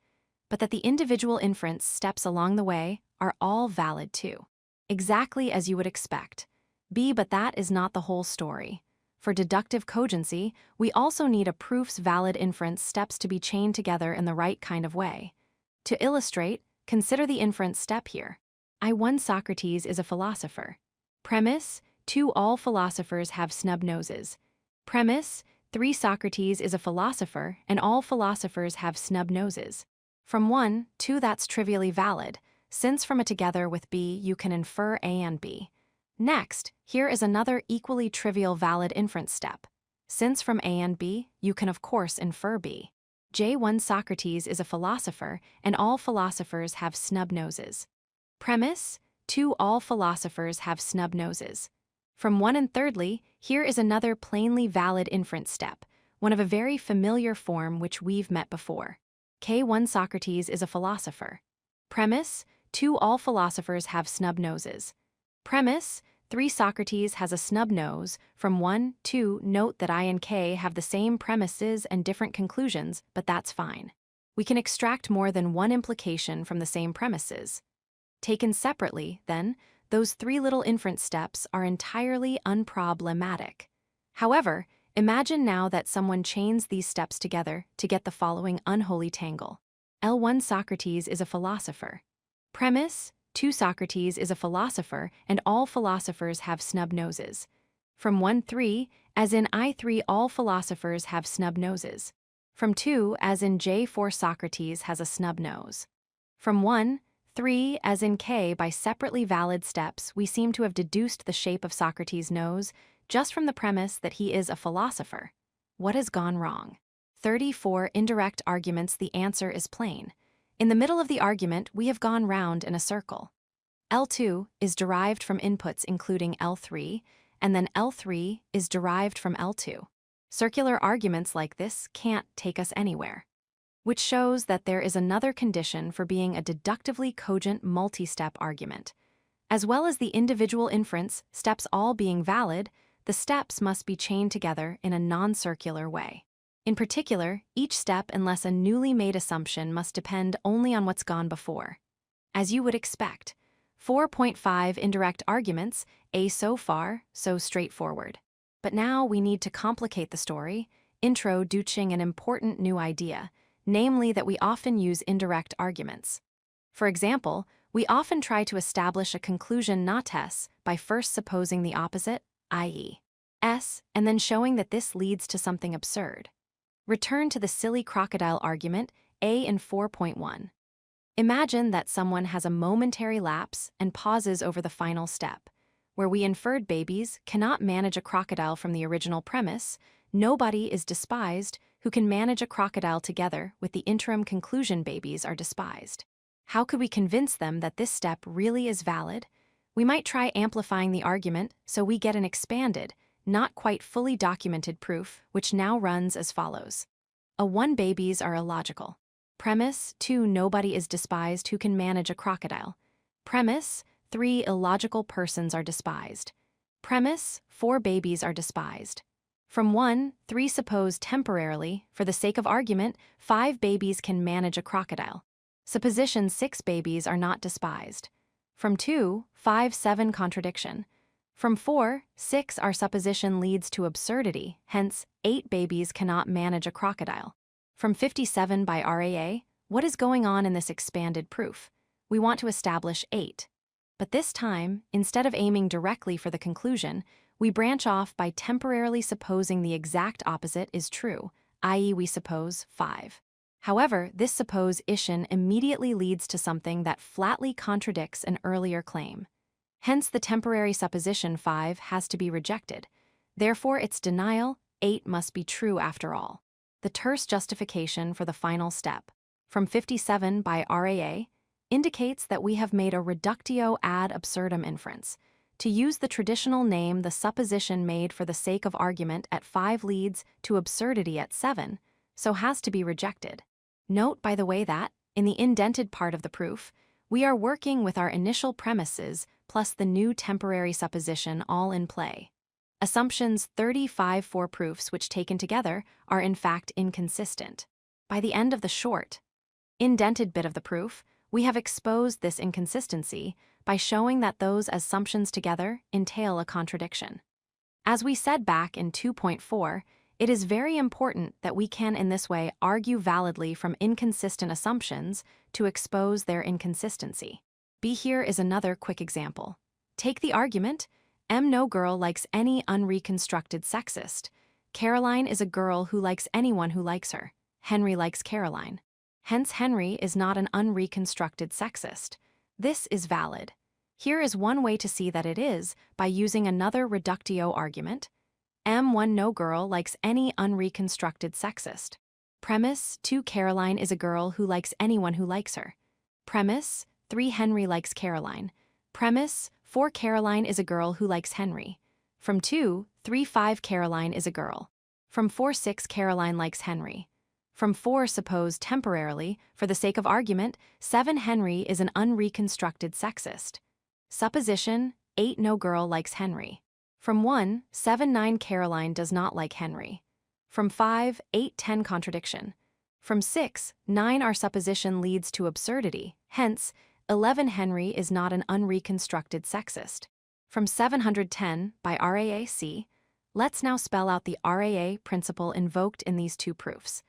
but that the individual inference steps along the way are all valid too. Exactly as you would expect. But that is not the whole story. For deductive cogency, we also need a proof's valid inference steps to be chained together in the right kind of way. To illustrate, consider the inference step here. I1 Socrates is a philosopher. Premise: 2 All philosophers have snub noses. Premise: 3 Socrates is a philosopher and all philosophers have snub noses. From 1, 2 that's trivially valid, since from a together with B you can infer A and B. Next, here is another equally trivial valid inference step. Since from A and B you can of course infer B. J1 Socrates is a philosopher and all philosophers have snub noses. Premise: 2 All philosophers have snub noses. From 1 and thirdly, here is another plainly valid inference step, one of a very familiar form which we've met before. K1 Socrates is a philosopher. Premise: 2 All philosophers have snub noses. Premise: 3 Socrates has a snub nose. From 1, 2, note that I and K have the same premises and different conclusions, but that's fine. We can extract more than one implication from the same premises. Taken separately, then, those 3 little inference steps are entirely unproblematic. However, imagine now that someone chains these steps together to get the following unholy tangle. L1 Socrates is a philosopher. Premise: 2 Socrates is a philosopher and all philosophers have snub noses. From 1, 3, as in I3 all philosophers have snub noses. From 2, as in J4 Socrates has a snub nose. From 1, 3, as in K, by separately valid steps, we seem to have deduced the shape of Socrates' nose just from the premise that he is a philosopher. What has gone wrong? 34 Indirect arguments. The answer is plain. In the middle of the argument, we have gone round in a circle. L2 is derived from inputs including L3, and then L3 is derived from L2. Circular arguments like this can't take us anywhere, which shows that there is another condition for being a deductively cogent multi-step argument. As well as the individual inference steps all being valid, the steps must be chained together in a non-circular way. In particular, each step, unless a newly made assumption, must depend only on what's gone before. As you would expect. 4.5 Indirect arguments. So far, so straightforward. But now we need to complicate the story, introducing an important new idea, namely that we often use indirect arguments. For example, we often try to establish a conclusion not S by first supposing the opposite, i.e., S, and then showing that this leads to something absurd. Return to the silly crocodile argument, A in 4.1. Imagine that someone has a momentary lapse and pauses over the final step, where we inferred babies cannot manage a crocodile from the original premise. Nobody is despised who can manage a crocodile together with the interim conclusion babies are despised. How could we convince them that this step really is valid? We might try amplifying the argument so we get an expanded, not quite fully documented proof, which now runs as follows. A1 babies are illogical. Premise: 2 nobody is despised who can manage a crocodile. Premise: 3 illogical persons are despised. Premise: 4 babies are despised. From 1, 3 suppose temporarily, for the sake of argument, 5 babies can manage a crocodile. Supposition 6 babies are not despised. From 2, 5, 7 contradiction. From 4, 6 our supposition leads to absurdity, hence 8 babies cannot manage a crocodile. From 57 by RAA, what is going on in this expanded proof? We want to establish 8. But this time, instead of aiming directly for the conclusion, we branch off by temporarily supposing the exact opposite is true, i.e. we suppose 5. However, this supposition immediately leads to something that flatly contradicts an earlier claim. Hence, the temporary supposition 5 has to be rejected. Therefore, its denial, 8, must be true after all. The terse justification for the final step, from 57 by RAA, indicates that we have made a reductio ad absurdum inference. To use the traditional name, the supposition made for the sake of argument at 5 leads to absurdity at 7, so has to be rejected. Note, by the way, that, in the indented part of the proof, we are working with our initial premises plus the new temporary supposition all in play. Assumptions 35 for proofs which taken together are in fact inconsistent. By the end of the short, indented bit of the proof, we have exposed this inconsistency by showing that those assumptions together entail a contradiction. As we said back in 2.4, it is very important that we can in this way argue validly from inconsistent assumptions to expose their inconsistency. B here is another quick example. Take the argument, no girl likes any unreconstructed sexist. Caroline is a girl who likes anyone who likes her. Henry likes Caroline. Hence, Henry is not an unreconstructed sexist. This is valid. Here is one way to see that it is by using another reductio argument. M1 no girl likes any unreconstructed sexist. Premise 2 Caroline is a girl who likes anyone who likes her. Premise 3 Henry likes Caroline. Premise 4 Caroline is a girl who likes Henry. From 2, 3, 5 Caroline is a girl. From 4, 6 Caroline likes Henry. From 4 suppose temporarily, for the sake of argument, 7 Henry is an unreconstructed sexist. Supposition 8 no girl likes Henry. From 1, 7, 9 Caroline does not like Henry. From 5, 8, 10 contradiction. From 6, 9 our supposition leads to absurdity, hence, 11 Henry is not an unreconstructed sexist. From 710 by RAAC, let's now spell out the RAA principle invoked in these two proofs.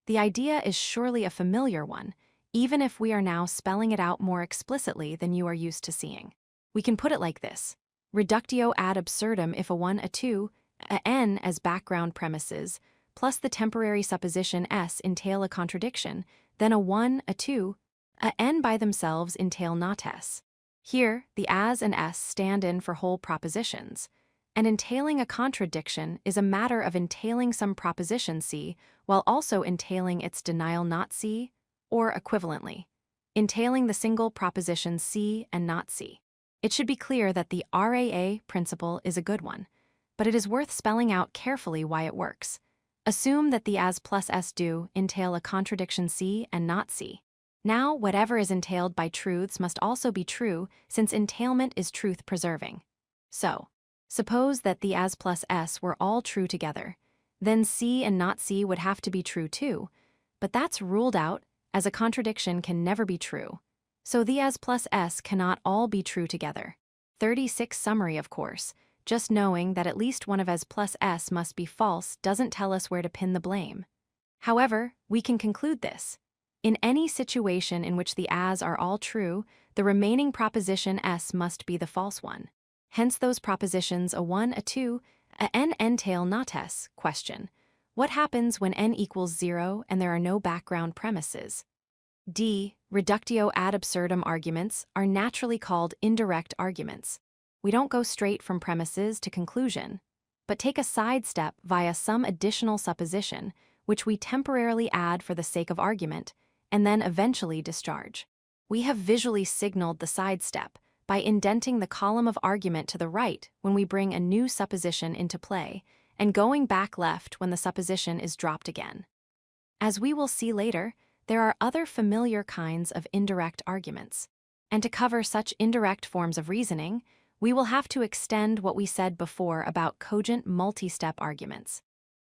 The idea is surely a familiar one, even if we are now spelling it out more explicitly than you are used to seeing. We can put it like this. Reductio ad absurdum if a 1, a 2, a n as background premises, plus the temporary supposition s entail a contradiction, then a 1, a 2, a n by themselves entail not s. Here, the as and s stand in for whole propositions, and entailing a contradiction is a matter of entailing some proposition C while also entailing its denial not C, or equivalently, entailing the single proposition C and not C. It should be clear that the RAA principle is a good one, but it is worth spelling out carefully why it works. Assume that the as plus s do entail a contradiction C and not C. Now, whatever is entailed by truths must also be true, since entailment is truth-preserving. So, suppose that the as plus s were all true together. Then C and not C would have to be true too, but that's ruled out, as a contradiction can never be true. So the as plus s cannot all be true together. 36 summary, of course. Just knowing that at least one of as plus s must be false doesn't tell us where to pin the blame. However, we can conclude this. In any situation in which the as are all true, the remaining proposition s must be the false one. Hence those propositions a 1, a 2, a n entail not s. Question. What happens when n equals 0 and there are no background premises? D. Reductio ad absurdum arguments are naturally called indirect arguments. We don't go straight from premises to conclusion, but take a side step via some additional supposition, which we temporarily add for the sake of argument, and then eventually discharge. We have visually signaled the side step by indenting the column of argument to the right when we bring a new supposition into play, and going back left when the supposition is dropped again. As we will see later, there are other familiar kinds of indirect arguments, and to cover such indirect forms of reasoning, we will have to extend what we said before about cogent multi-step arguments.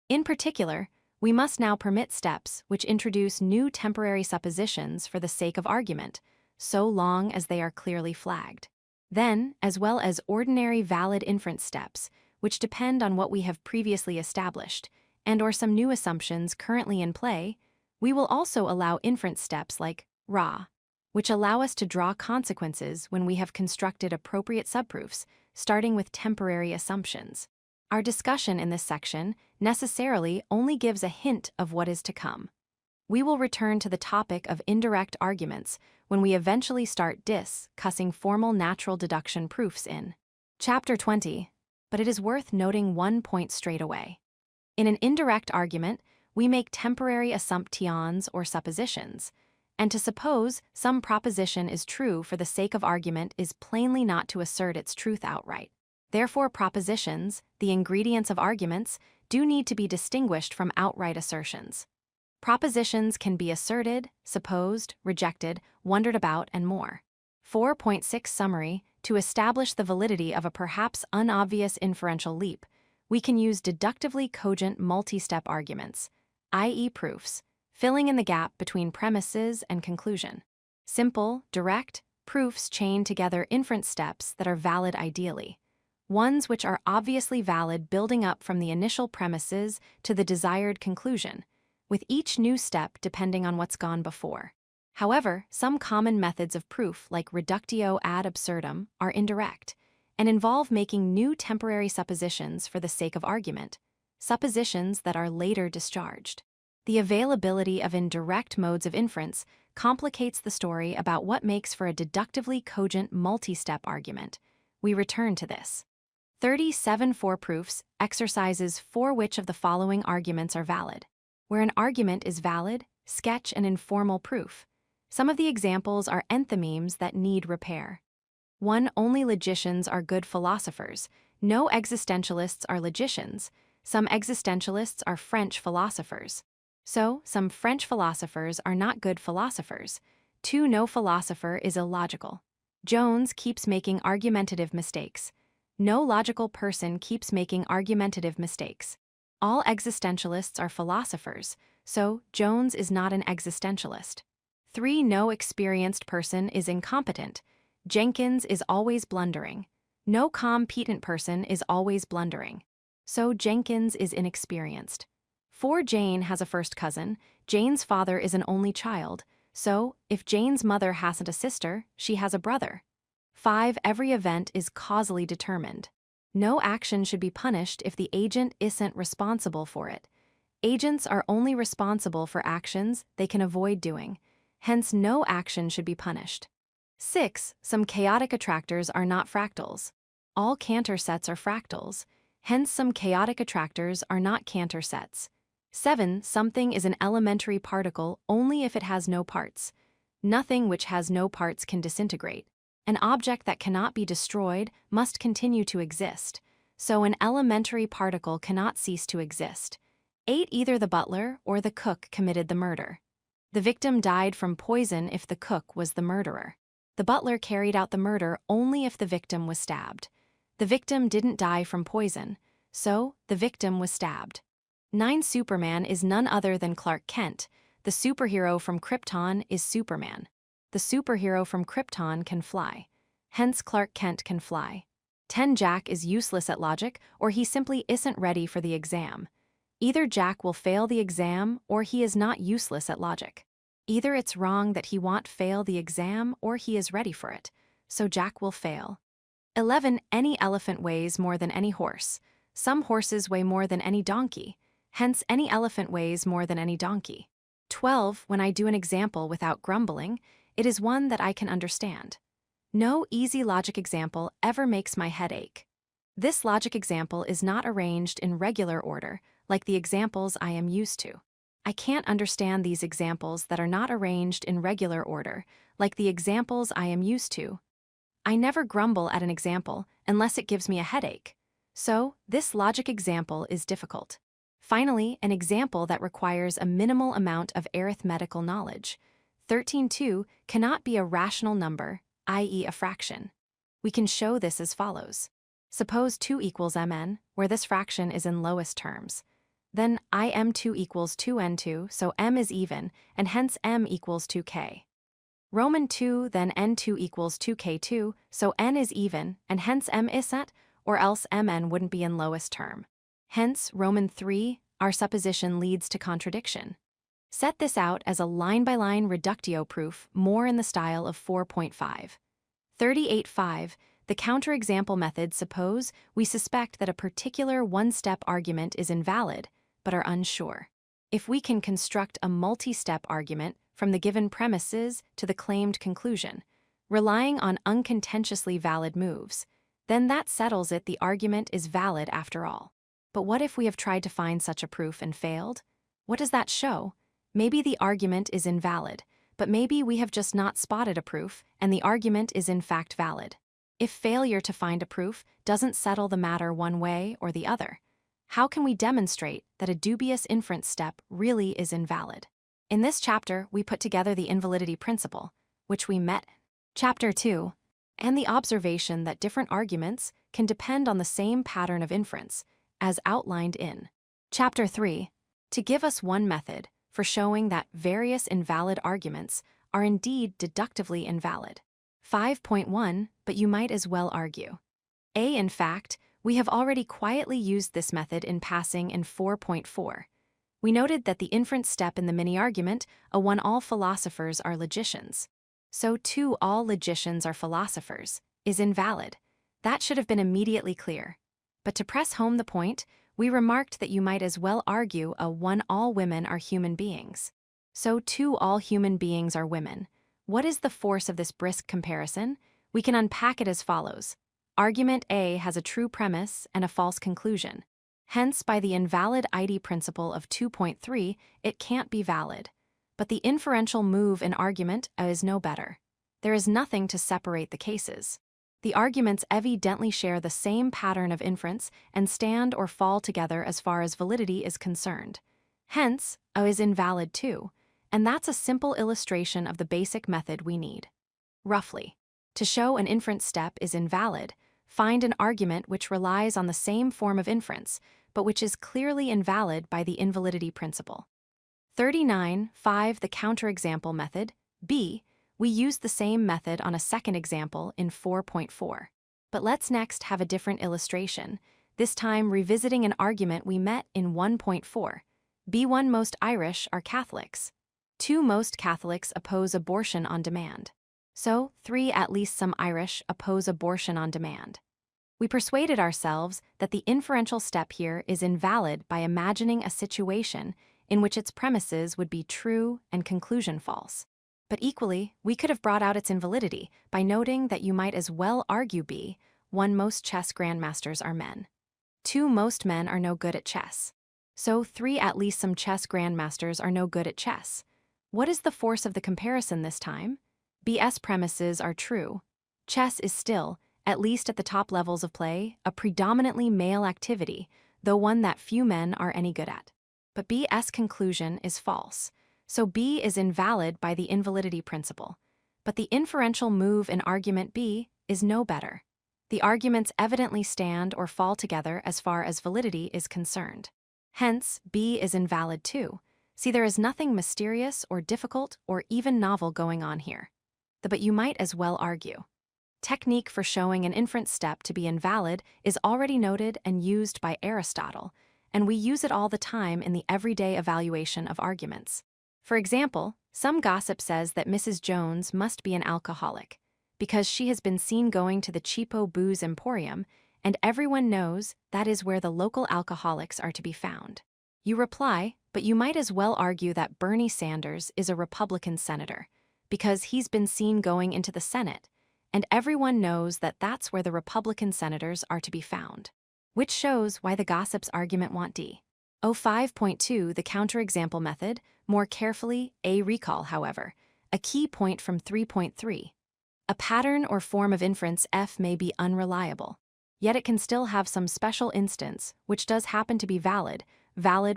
In particular, we must now permit steps which introduce new temporary suppositions for the sake of argument, so long as they are clearly flagged. Then, as well as ordinary valid inference steps, which depend on what we have previously established, and/or some new assumptions currently in play, we will also allow inference steps like RA, which allow us to draw consequences when we have constructed appropriate subproofs, starting with temporary assumptions. Our discussion in this section necessarily only gives a hint of what is to come. We will return to the topic of indirect arguments when we eventually start discussing formal natural deduction proofs in Chapter 20, but it is worth noting one point straight away. In an indirect argument, we make temporary assumptions or suppositions, and to suppose some proposition is true for the sake of argument is plainly not to assert its truth outright. Therefore, propositions, the ingredients of arguments, do need to be distinguished from outright assertions. Propositions can be asserted, supposed, rejected, wondered about, and more. 4.6 Summary. To establish the validity of a perhaps unobvious inferential leap, we can use deductively cogent multi-step arguments, i.e. proofs, filling in the gap between premises and conclusion. Simple, direct, proofs chain together inference steps that are valid ideally, ones which are obviously valid building up from the initial premises to the desired conclusion, with each new step depending on what's gone before. However, some common methods of proof, like reductio ad absurdum, are indirect, and involve making new temporary suppositions for the sake of argument, suppositions that are later discharged. The availability of indirect modes of inference complicates the story about what makes for a deductively cogent multi-step argument. We return to this. 37 For proofs exercises for which of the following arguments are valid. Where an argument is valid, sketch an informal proof. Some of the examples are enthymemes that need repair. 1. Only logicians are good philosophers. No existentialists are logicians. Some existentialists are French philosophers. So, some French philosophers are not good philosophers. 2. No philosopher is illogical. Jones keeps making argumentative mistakes. No logical person keeps making argumentative mistakes. All existentialists are philosophers, so Jones is not an existentialist. 3. No experienced person is incompetent. Jenkins is always blundering. No competent person is always blundering. So Jenkins is inexperienced. 4. Jane has a first cousin. Jane's father is an only child. So, if Jane's mother hasn't a sister, she has a brother. 5. Every event is causally determined. No action should be punished if the agent isn't responsible for it. Agents are only responsible for actions they can avoid doing. Hence, no action should be punished. 6. Some chaotic attractors are not fractals. All Cantor sets are fractals. Hence, some chaotic attractors are not Cantor sets. 7. Something is an elementary particle only if it has no parts. Nothing which has no parts can disintegrate. An object that cannot be destroyed must continue to exist. So an elementary particle cannot cease to exist. 8. Either the butler or the cook committed the murder. The victim died from poison if the cook was the murderer. The butler carried out the murder only if the victim was stabbed. The victim didn't die from poison, so the victim was stabbed. 9. Superman is none other than Clark Kent. The superhero from Krypton is Superman. The superhero from Krypton can fly. Hence, Clark Kent can fly. 10. Jack is useless at logic, or he simply isn't ready for the exam. Either Jack will fail the exam, or he is not useless at logic. Either it's wrong that he won't fail the exam, or he is ready for it, so Jack will fail. 11. Any elephant weighs more than any horse. Some horses weigh more than any donkey. Hence, any elephant weighs more than any donkey. 12. When I do an example without grumbling, it is one that I can understand. No easy logic example ever makes my head ache. This logic example is not arranged in regular order, like the examples I am used to. I can't understand these examples that are not arranged in regular order, like the examples I am used to. I never grumble at an example unless it gives me a headache. So, this logic example is difficult. Finally, an example that requires a minimal amount of arithmetical knowledge. 13.2 cannot be a rational number, i.e. a fraction. We can show this as follows. Suppose 2 equals mn, where this fraction is in lowest terms. Then im2 equals 2n2, so m is even, and hence m equals 2k. Roman 2, then n2 equals 2k2, so n is even, and hence m isn't, or else mn wouldn't be in lowest term. Hence, Roman 3, our supposition leads to contradiction. Set this out as a line-by-line reductio proof, more in the style of 4.5. 38.5. The counterexample method. Suppose we suspect that a particular one-step argument is invalid, but are unsure. If we can construct a multi-step argument from the given premises to the claimed conclusion, relying on uncontentiously valid moves, then that settles it. The argument is valid after all. But what if we have tried to find such a proof and failed? What does that show? Maybe the argument is invalid, but maybe we have just not spotted a proof and the argument is in fact valid. If failure to find a proof doesn't settle the matter one way or the other, how can we demonstrate that a dubious inference step really is invalid? In this chapter, we put together the invalidity principle, which we met. Chapter 2, and the observation that different arguments can depend on the same pattern of inference, as outlined in Chapter 3, to give us one method for showing that various invalid arguments are indeed deductively invalid. 5.1, but you might as well argue. In fact, we have already quietly used this method in passing in 4.4. We noted that the inference step in the mini-argument, a one all philosophers are logicians. So too all logicians are philosophers, is invalid. That should have been immediately clear. But to press home the point, we remarked that you might as well argue a one all women are human beings. So too all human beings are women. What is the force of this brisk comparison? We can unpack it as follows. Argument A has a true premise and a false conclusion. Hence, by the invalid ID principle of 2.3, it can't be valid. But the inferential move in argument A is no better. There is nothing to separate the cases. The arguments evidently share the same pattern of inference and stand or fall together as far as validity is concerned. Hence, A is invalid too, and that's a simple illustration of the basic method we need. Roughly, to show an inference step is invalid, find an argument which relies on the same form of inference, but which is clearly invalid by the invalidity principle. 39.5. The counterexample method, B. We use the same method on a second example in 4.4. But let's next have a different illustration, this time revisiting an argument we met in 1.4. B1. Most Irish are Catholics. 2. Most Catholics oppose abortion on demand. So, 3. At least some Irish oppose abortion on demand. We persuaded ourselves that the inferential step here is invalid by imagining a situation in which its premises would be true and conclusion false. But equally, we could have brought out its invalidity by noting that you might as well argue B. 1. Most chess grandmasters are men. 2. Most men are no good at chess. So 3. At least some chess grandmasters are no good at chess. What is the force of the comparison this time? B's premises are true. Chess is still, at least at the top levels of play, a predominantly male activity, though one that few men are any good at. But B's conclusion is false. So B is invalid by the invalidity principle. But the inferential move in argument B is no better. The arguments evidently stand or fall together as far as validity is concerned. Hence, B is invalid too. See, there is nothing mysterious or difficult or even novel going on here. But you might as well argue. Technique for showing an inference step to be invalid is already noted and used by Aristotle, and we use it all the time in the everyday evaluation of arguments. For example, some gossip says that Mrs. Jones must be an alcoholic because she has been seen going to the cheapo booze emporium, and everyone knows that is where the local alcoholics are to be found. You reply, but you might as well argue that Bernie Sanders is a Republican senator because he's been seen going into the Senate, and everyone knows that that's where the Republican senators are to be found. Which shows why the gossip's argument want D. 5.2. The counterexample method, more carefully, A. Recall, however, a key point from 3.3. A pattern or form of inference F may be unreliable, yet it can still have some special instance which does happen to be valid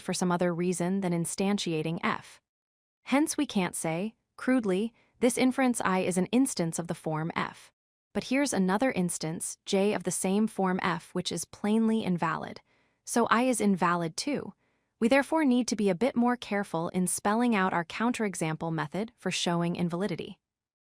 for some other reason than instantiating F. Hence we can't say, crudely, this inference I is an instance of the form F. But here's another instance, J, of the same form F, which is plainly invalid. So I is invalid too. We therefore need to be a bit more careful in spelling out our counterexample method for showing invalidity.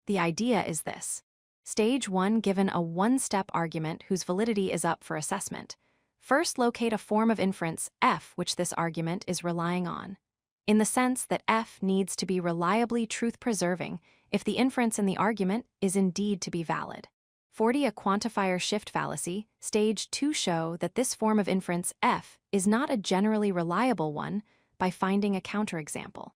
The idea is this. Stage 1. Given a one-step argument whose validity is up for assessment, first locate a form of inference F which this argument is relying on. in the sense that F needs to be reliably truth-preserving if the inference in the argument is indeed to be valid. 40. A quantifier shift fallacy, stage 2 show that this form of inference F is not a generally reliable one by finding a counterexample.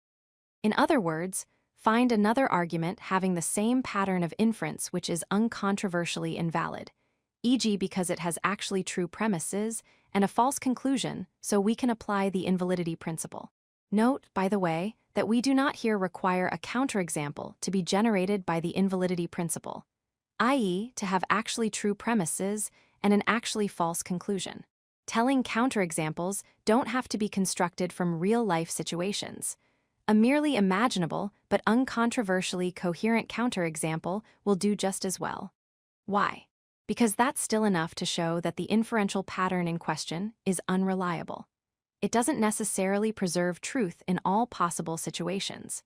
In other words, find another argument having the same pattern of inference which is uncontroversially invalid, e.g. because it has actually true premises and a false conclusion, so we can apply the invalidity principle. Note, by the way, that we do not here require a counterexample to be generated by the invalidity principle, i.e., to have actually true premises and an actually false conclusion. Telling counterexamples don't have to be constructed from real-life situations. A merely imaginable but uncontroversially coherent counterexample will do just as well. Why? Because that's still enough to show that the inferential pattern in question is unreliable. It doesn't necessarily preserve truth in all possible situations.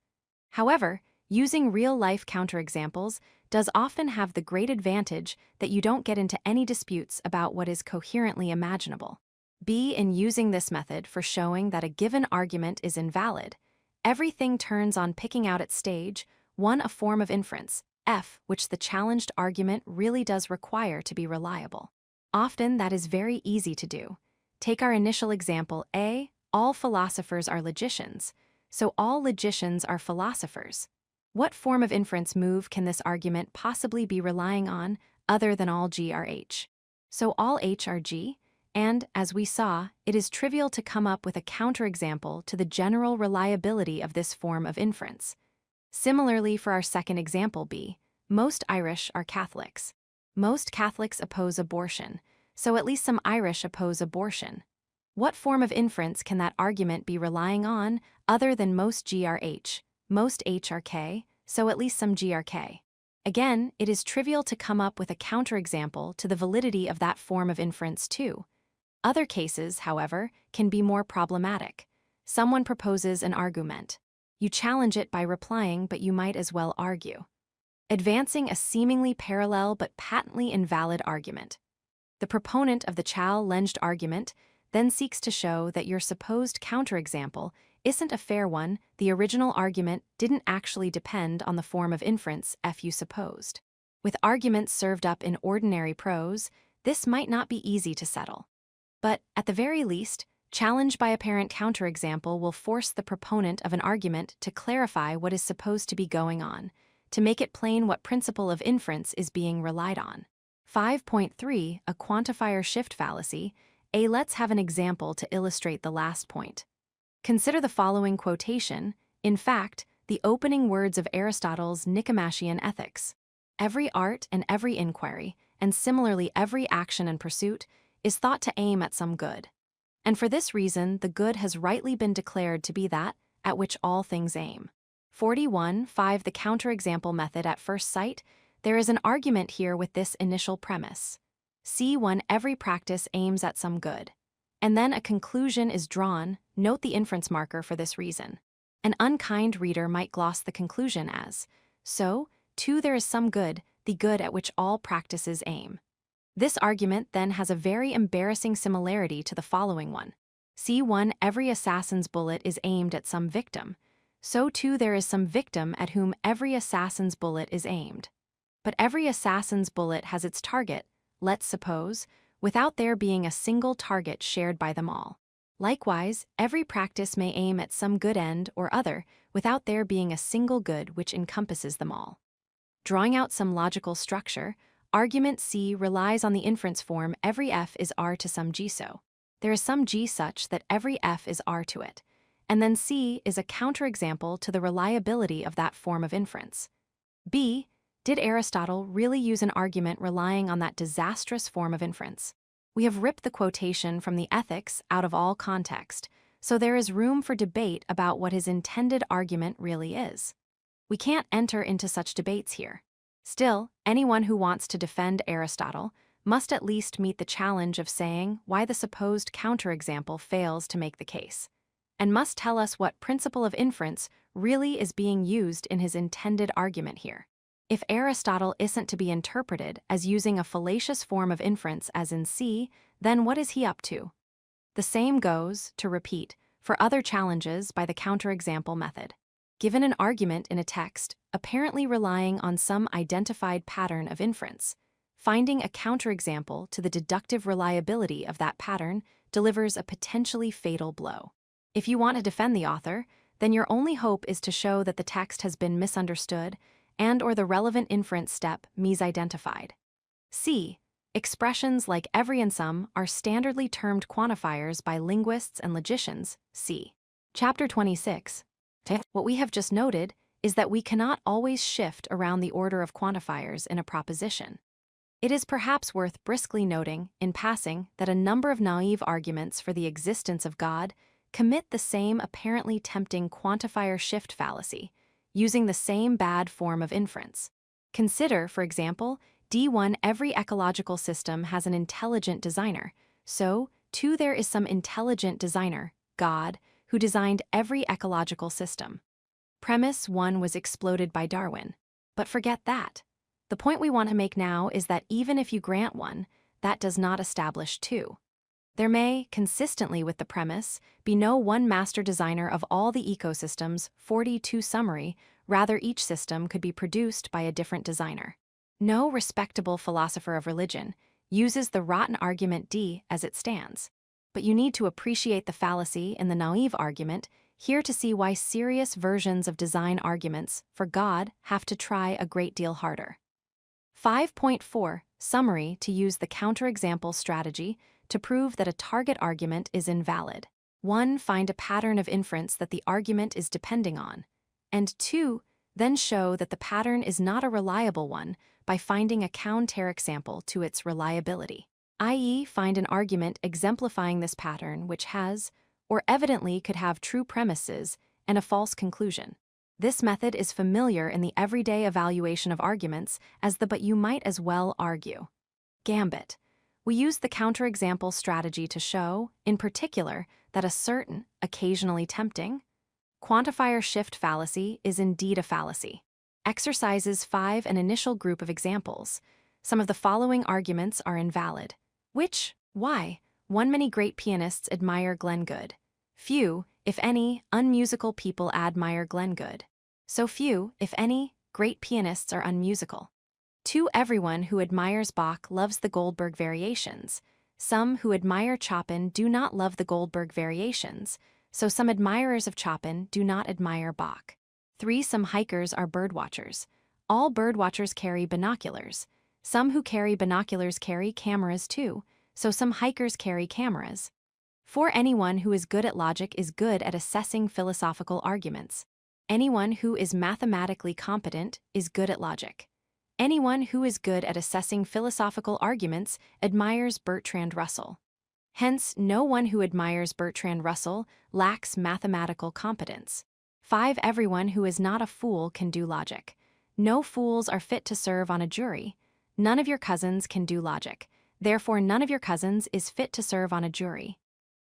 However, using real-life counterexamples does often have the great advantage that you don't get into any disputes about what is coherently imaginable. B. In using this method for showing that a given argument is invalid, everything turns on picking out at stage 1 a form of inference, F, which the challenged argument really does require to be reliable. Often that is very easy to do. Take our initial example A, all philosophers are logicians, so all logicians are philosophers. What form of inference move can this argument possibly be relying on other than all G are H? So all H are G, and, as we saw, it is trivial to come up with a counterexample to the general reliability of this form of inference. Similarly, for our second example B, most Irish are Catholics. Most Catholics oppose abortion, so at least some Irish oppose abortion. What form of inference can that argument be relying on other than most G are H, most H are K, so at least some G are K? Again, it is trivial to come up with a counterexample to the validity of that form of inference too. Other cases, however, can be more problematic. Someone proposes an argument. You challenge it by replying, but you might as well argue, advancing a seemingly parallel but patently invalid argument. The proponent of the challenged argument then seeks to show that your supposed counterexample isn't a fair one. The original argument didn't actually depend on the form of inference F you supposed. With arguments served up in ordinary prose, this might not be easy to settle. But, at the very least, challenge by apparent counterexample will force the proponent of an argument to clarify what is supposed to be going on, to make it plain what principle of inference is being relied on. 5.3 A quantifier shift fallacy. A. Let's have an example to illustrate the last point. Consider the following quotation, in fact, the opening words of Aristotle's Nicomachean Ethics. Every art and every inquiry, and similarly every action and pursuit, is thought to aim at some good. And for this reason, the good has rightly been declared to be that at which all things aim. 41.5 The counterexample method at first sight. There is an argument here with this initial premise. C1 Every practice aims at some good. And then a conclusion is drawn, note the inference marker for this reason. An unkind reader might gloss the conclusion as, so, too there is some good, the good at which all practices aim. This argument then has a very embarrassing similarity to the following one. C1 Every assassin's bullet is aimed at some victim. So too there is some victim at whom every assassin's bullet is aimed. But every assassin's bullet has its target, let's suppose, without there being a single target shared by them all. Likewise, every practice may aim at some good end or other without there being a single good which encompasses them all. Drawing out some logical structure, argument C relies on the inference form every F is R to some G, so there is some G such that every F is R to it, and then C is a counterexample to the reliability of that form of inference. B. Did Aristotle really use an argument relying on that disastrous form of inference? We have ripped the quotation from the Ethics out of all context, so there is room for debate about what his intended argument really is. We can't enter into such debates here. Still, anyone who wants to defend Aristotle must at least meet the challenge of saying why the supposed counterexample fails to make the case, and must tell us what principle of inference really is being used in his intended argument here. If Aristotle isn't to be interpreted as using a fallacious form of inference as in C, then what is he up to? The same goes, to repeat, for other challenges by the counterexample method. Given an argument in a text, apparently relying on some identified pattern of inference, finding a counterexample to the deductive reliability of that pattern delivers a potentially fatal blow. If you want to defend the author, then your only hope is to show that the text has been misunderstood and/or the relevant inference step misidentified. C. Expressions like every and some are standardly termed quantifiers by linguists and logicians. See Chapter 26. What we have just noted is that we cannot always shift around the order of quantifiers in a proposition. It is perhaps worth briskly noting, in passing, that a number of naive arguments for the existence of God commit the same apparently tempting quantifier shift fallacy, using the same bad form of inference. Consider, for example, D1 every ecological system has an intelligent designer, so, too, there is some intelligent designer, God, who designed every ecological system. Premise 1 was exploded by Darwin. But forget that. The point we want to make now is that even if you grant 1, that does not establish 2. There may, consistently with the premise, be no one master designer of all the ecosystems, 42 summary, rather each system could be produced by a different designer. No respectable philosopher of religion uses the rotten argument D as it stands. But you need to appreciate the fallacy in the naive argument here to see why serious versions of design arguments for God have to try a great deal harder. 5.4 Summary to use the counterexample strategy to prove that a target argument is invalid. 1. Find a pattern of inference that the argument is depending on. And 2. Then show that the pattern is not a reliable one by finding a counterexample to its reliability. I.e., find an argument exemplifying this pattern which has, or evidently could have true premises and a false conclusion. This method is familiar in the everyday evaluation of arguments as the but you might as well argue. Gambit. We use the counterexample strategy to show, in particular, that a certain, occasionally tempting, quantifier shift fallacy is indeed a fallacy. Exercises 5 an initial group of examples. Some of the following arguments are invalid. Which? Why? 1. Many great pianists admire Glenn Gould. Few, if any, unmusical people admire Glenn Gould. So few, if any, great pianists are unmusical. 2. Everyone who admires Bach loves the Goldberg variations. Some who admire Chopin do not love the Goldberg variations, so some admirers of Chopin do not admire Bach. 3. Some hikers are birdwatchers. All birdwatchers carry binoculars. Some who carry binoculars carry cameras too, so some hikers carry cameras. 4. Anyone who is good at logic is good at assessing philosophical arguments. Anyone who is mathematically competent is good at logic. Anyone who is good at assessing philosophical arguments admires Bertrand Russell. Hence, no one who admires Bertrand Russell lacks mathematical competence. 5. Everyone who is not a fool can do logic. No fools are fit to serve on a jury. None of your cousins can do logic. Therefore, none of your cousins is fit to serve on a jury.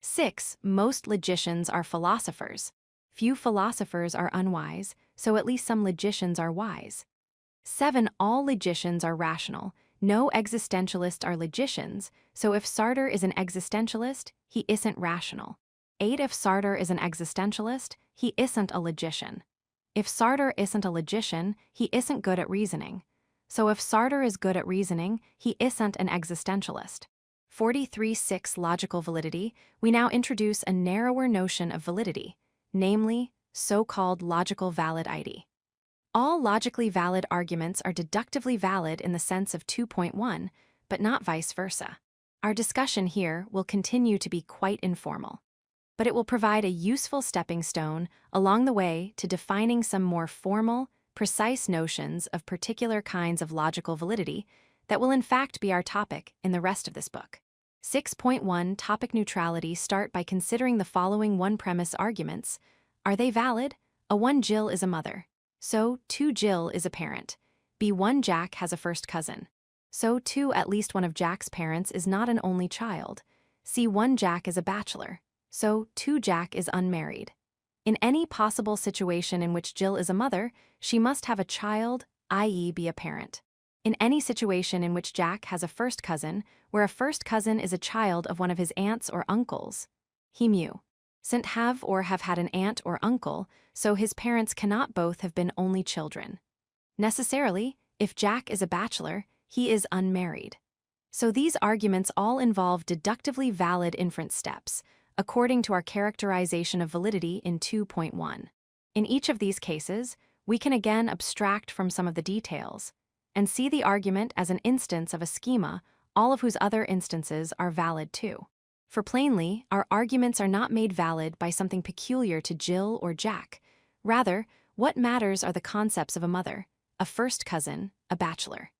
6. Most logicians are philosophers. Few philosophers are unwise, so at least some logicians are wise. 7. All logicians are rational. No existentialists are logicians, so if Sartre is an existentialist, he isn't rational. 8. If Sartre is an existentialist, he isn't a logician. If Sartre isn't a logician, he isn't good at reasoning. So if Sartre is good at reasoning, he isn't an existentialist. 43.6 Logical validity. We now introduce a narrower notion of validity, namely, so-called logical valid ID. All logically valid arguments are deductively valid in the sense of 2.1, but not vice versa. Our discussion here will continue to be quite informal, but it will provide a useful stepping stone along the way to defining some more formal, precise notions of particular kinds of logical validity that will in fact be our topic in the rest of this book. 6.1 Topic neutrality. Start by considering the following one-premise arguments. Are they valid? A1 Jill is a mother. So, 2 Jill is a parent. B1 Jack has a first cousin. So, 2 at least one of Jack's parents is not an only child. C1 Jack is a bachelor. So, 2 Jack is unmarried. In any possible situation in which Jill is a mother, she must have a child, i.e. be a parent. In any situation in which Jack has a first cousin, where a first cousin is a child of one of his aunts or uncles, he mu. Sint have or have had an aunt or uncle, so his parents cannot both have been only children. Necessarily, if Jack is a bachelor, he is unmarried. So these arguments all involve deductively valid inference steps, according to our characterization of validity in 2.1. In each of these cases, we can again abstract from some of the details and see the argument as an instance of a schema, all of whose other instances are valid too. For plainly, our arguments are not made valid by something peculiar to Jill or Jack. Rather, what matters are the concepts of a mother, a first cousin, a bachelor.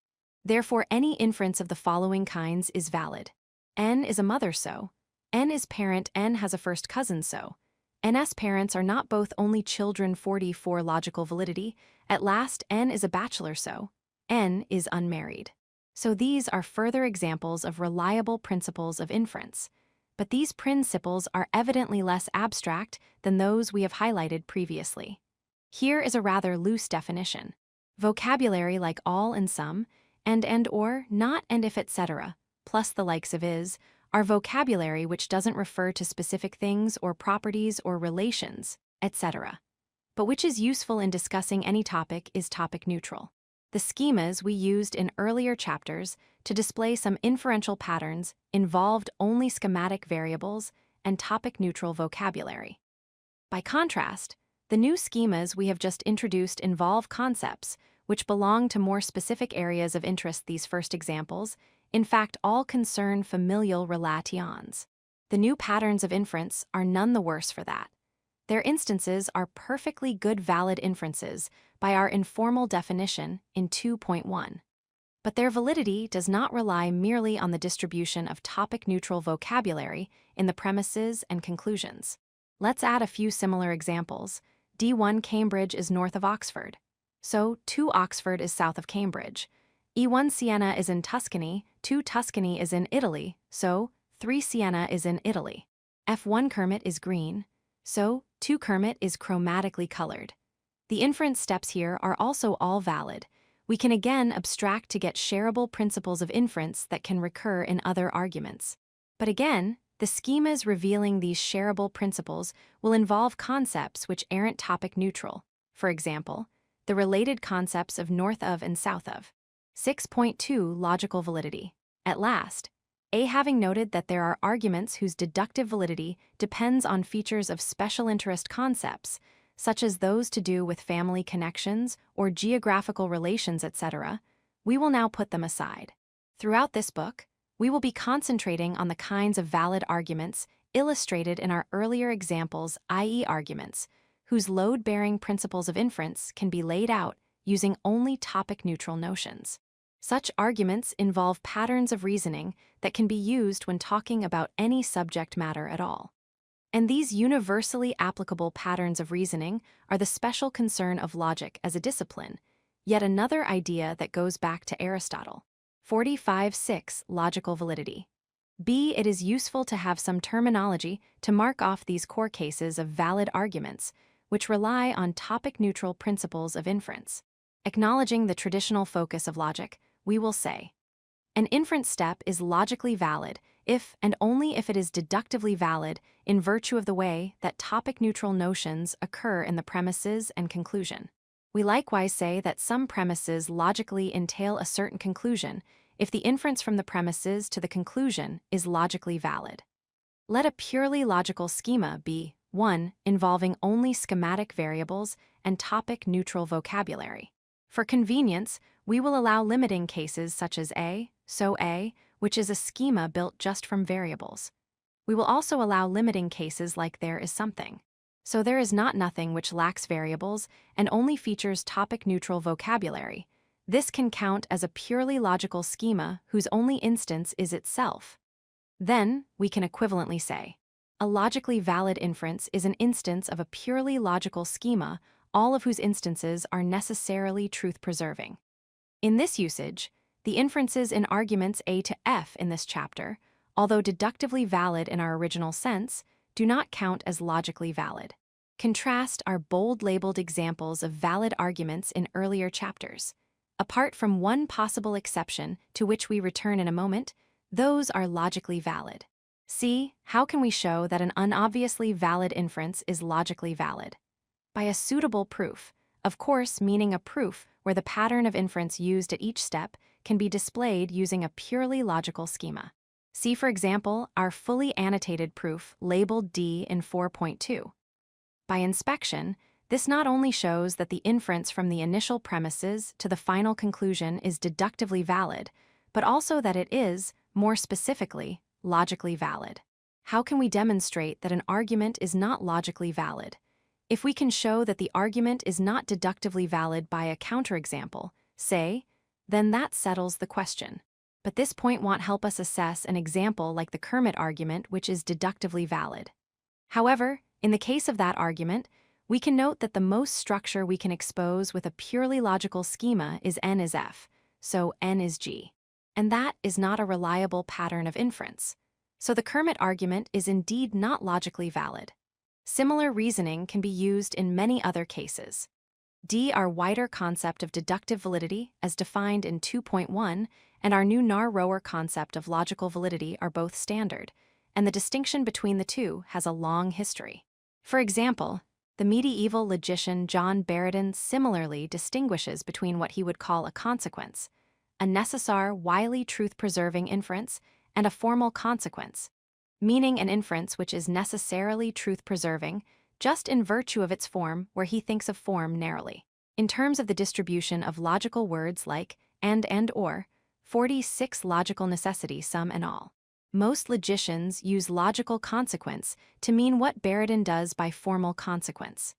Therefore, any inference of the following kinds is valid. N is a mother, so. N is parent, N has a first cousin, so. NS parents are not both only children. 44 logical validity. At last, N is a bachelor, so. N is unmarried. So these are further examples of reliable principles of inference. But these principles are evidently less abstract than those we have highlighted previously. Here is a rather loose definition. Vocabulary like all and some, and or, not and if etc., plus the likes of is, are vocabulary which doesn't refer to specific things or properties or relations, etc., but which is useful in discussing any topic is topic neutral. The schemas we used in earlier chapters to display some inferential patterns involved only schematic variables and topic neutral vocabulary. By contrast, the new schemas we have just introduced involve concepts which belong to more specific areas of interest. These first examples, in fact, all concern familial relations. The new patterns of inference are none the worse for that. Their instances are perfectly good valid inferences by our informal definition in 2.1. But their validity does not rely merely on the distribution of topic-neutral vocabulary in the premises and conclusions. Let's add a few similar examples. D1 Cambridge is north of Oxford. So 2 Oxford is south of Cambridge. E1 Siena is in Tuscany, 2 Tuscany is in Italy, so 3 Siena is in Italy. F1 Kermit is green, so 2 Kermit is chromatically colored. The inference steps here are also all valid. We can again abstract to get shareable principles of inference that can recur in other arguments. But again, the schemas revealing these shareable principles will involve concepts which aren't topic neutral. For example, the related concepts of north of and south of. 6.2 Logical validity. At last, A having noted that there are arguments whose deductive validity depends on features of special interest concepts, such as those to do with family connections or geographical relations, etc., we will now put them aside. Throughout this book, we will be concentrating on the kinds of valid arguments illustrated in our earlier examples, i.e. arguments, whose load-bearing principles of inference can be laid out using only topic-neutral notions. Such arguments involve patterns of reasoning that can be used when talking about any subject matter at all. And these universally applicable patterns of reasoning are the special concern of logic as a discipline, yet another idea that goes back to Aristotle. 45.6 Logical validity. B. It is useful to have some terminology to mark off these core cases of valid arguments, which rely on topic-neutral principles of inference. Acknowledging the traditional focus of logic, we will say, an inference step is logically valid if and only if it is deductively valid in virtue of the way that topic-neutral notions occur in the premises and conclusion. We likewise say that some premises logically entail a certain conclusion if the inference from the premises to the conclusion is logically valid. Let a purely logical schema be 1. Involving only schematic variables and topic-neutral vocabulary. For convenience, we will allow limiting cases such as A, so A, which is a schema built just from variables. We will also allow limiting cases like there is something. So there is not nothing which lacks variables and only features topic-neutral vocabulary. This can count as a purely logical schema whose only instance is itself. Then, we can equivalently say, a logically valid inference is an instance of a purely logical schema, all of whose instances are necessarily truth-preserving. In this usage, the inferences in arguments A to F in this chapter, although deductively valid in our original sense, do not count as logically valid. Contrast our bold-labeled examples of valid arguments in earlier chapters. Apart from one possible exception to which we return in a moment, those are logically valid. C. How can we show that an unobviously valid inference is logically valid? By a suitable proof, of course meaning a proof where the pattern of inference used at each step can be displayed using a purely logical schema. See, for example, our fully annotated proof labeled D in 4.2. By inspection, this not only shows that the inference from the initial premises to the final conclusion is deductively valid, but also that it is, more specifically, logically valid. How can we demonstrate that an argument is not logically valid? If we can show that the argument is not deductively valid by a counterexample, say, then that settles the question. But this point won't help us assess an example like the Kermit argument, which is deductively valid. However, in the case of that argument, we can note that the most structure we can expose with a purely logical schema is N is F, so N is G. And that is not a reliable pattern of inference. So the Kermit argument is indeed not logically valid. Similar reasoning can be used in many other cases. D, our wider concept of deductive validity as defined in 2.1, and our new Nar-Rower concept of logical validity are both standard, and the distinction between the two has a long history. For example, the medieval logician John Buridan similarly distinguishes between what he would call a consequence, a necessar wily truth-preserving inference, and a formal consequence, meaning an inference which is necessarily truth-preserving, just in virtue of its form where he thinks of form narrowly. In terms of the distribution of logical words like and or, 46 logical necessity sum and all. Most logicians use logical consequence to mean what Buridan does by formal consequence.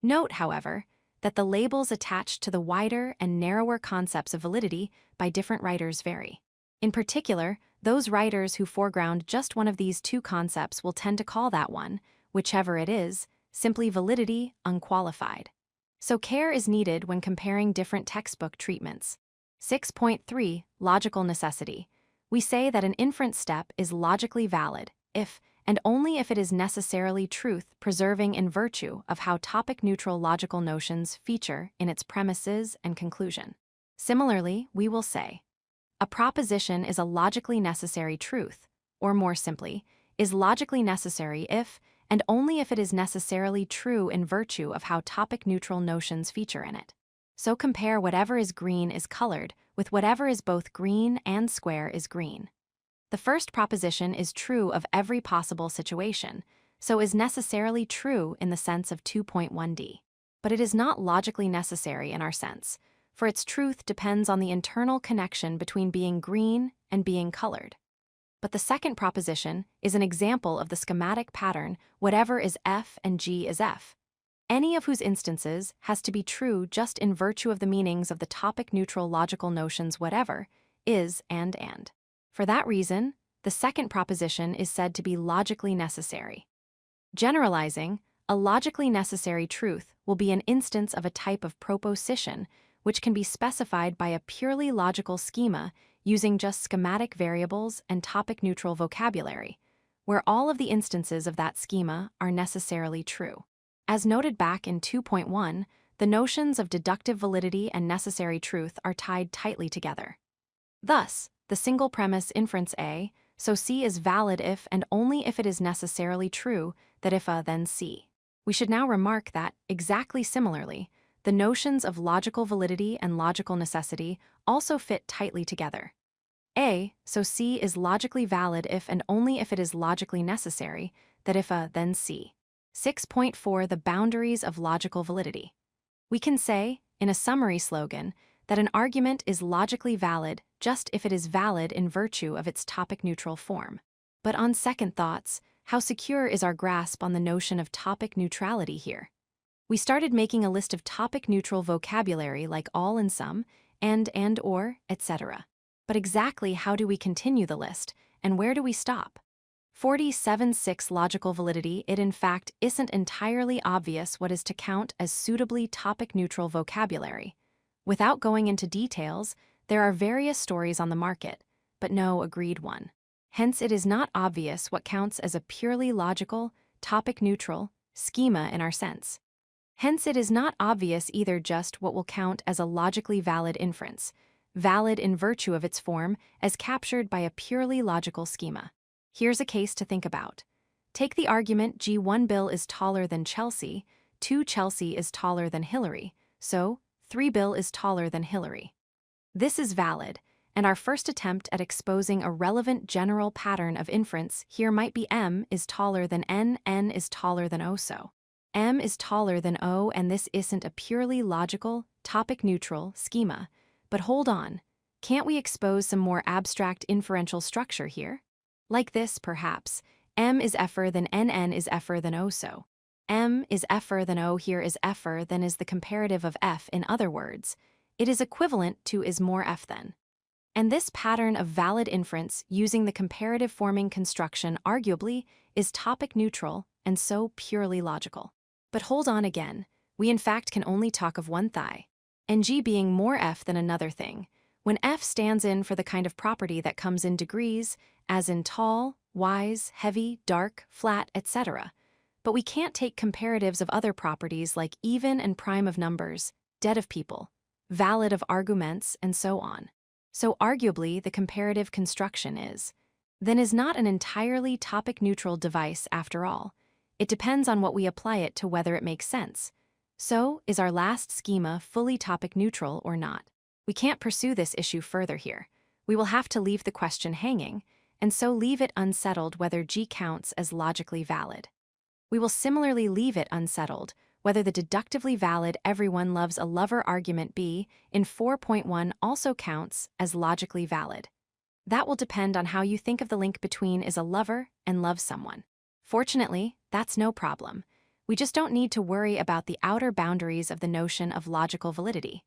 Note, however, that the labels attached to the wider and narrower concepts of validity by different writers vary. In particular, those writers who foreground just one of these two concepts will tend to call that one, whichever it is, simply validity unqualified. So care is needed when comparing different textbook treatments. 6.3 Logical necessity. We say that an inference step is logically valid if, and only if it is necessarily truth-preserving in virtue of how topic-neutral logical notions feature in its premises and conclusion. Similarly, we will say, a proposition is a logically necessary truth, or more simply, is logically necessary if, and only if it is necessarily true in virtue of how topic-neutral notions feature in it. So compare whatever is green is colored with whatever is both green and square is green. The first proposition is true of every possible situation, so is necessarily true in the sense of 2.1d. But it is not logically necessary in our sense, for its truth depends on the internal connection between being green and being colored. But the second proposition is an example of the schematic pattern whatever is F and G is F, any of whose instances has to be true just in virtue of the meanings of the topic-neutral logical notions whatever, is, and. For that reason, the second proposition is said to be logically necessary. Generalizing, a logically necessary truth will be an instance of a type of proposition which can be specified by a purely logical schema using just schematic variables and topic-neutral vocabulary, where all of the instances of that schema are necessarily true. As noted back in 2.1, the notions of deductive validity and necessary truth are tied tightly together. Thus, the single premise inference A, so C is valid if and only if it is necessarily true that if A then C. We should now remark that, exactly similarly, the notions of logical validity and logical necessity also fit tightly together. A, so C is logically valid if and only if it is logically necessary that if A then C. 6.4 The boundaries of logical validity. We can say, in a summary slogan, that an argument is logically valid just if it is valid in virtue of its topic-neutral form. But on second thoughts, how secure is our grasp on the notion of topic neutrality here? We started making a list of topic-neutral vocabulary like all and some, and or, etc. But exactly how do we continue the list, and where do we stop? 47.6 Logical validity. It in fact isn't entirely obvious what is to count as suitably topic-neutral vocabulary. Without going into details, there are various stories on the market, but no agreed one. Hence, it is not obvious what counts as a purely logical, topic-neutral schema in our sense. Hence, it is not obvious either just what will count as a logically valid inference, valid in virtue of its form as captured by a purely logical schema. Here's a case to think about. Take the argument G1 Bill is taller than Chelsea, 2 Chelsea is taller than Hillary, so 3 Bill is taller than Hillary. This is valid, and our first attempt at exposing a relevant general pattern of inference here might be M is taller than N is taller than O, so M is taller than O, and this isn't a purely logical, topic-neutral schema. But hold on, can't we expose some more abstract inferential structure here? Like this, perhaps. M is F'er than NN is F'er than O, so M is F'er than O here is F'er than is the comparative of F. In other words, it is equivalent to is more F than. And this pattern of valid inference using the comparative forming construction arguably is topic neutral and so purely logical. But hold on again, we in fact can only talk of one thigh, and G being more F than another thing, when F stands in for the kind of property that comes in degrees, as in tall, wise, heavy, dark, flat, etc. But we can't take comparatives of other properties like even and prime of numbers, dead of people, valid of arguments, and so on. So arguably the comparative construction is not an entirely topic-neutral device after all. It depends on what we apply it to whether it makes sense. So, is our last schema fully topic-neutral or not? We can't pursue this issue further here. We will have to leave the question hanging, and so leave it unsettled whether G counts as logically valid. We will similarly leave it unsettled whether the deductively valid everyone loves a lover argument B in 4.1 also counts as logically valid. That will depend on how you think of the link between is a lover and loves someone. Fortunately, that's no problem. We just don't need to worry about the outer boundaries of the notion of logical validity.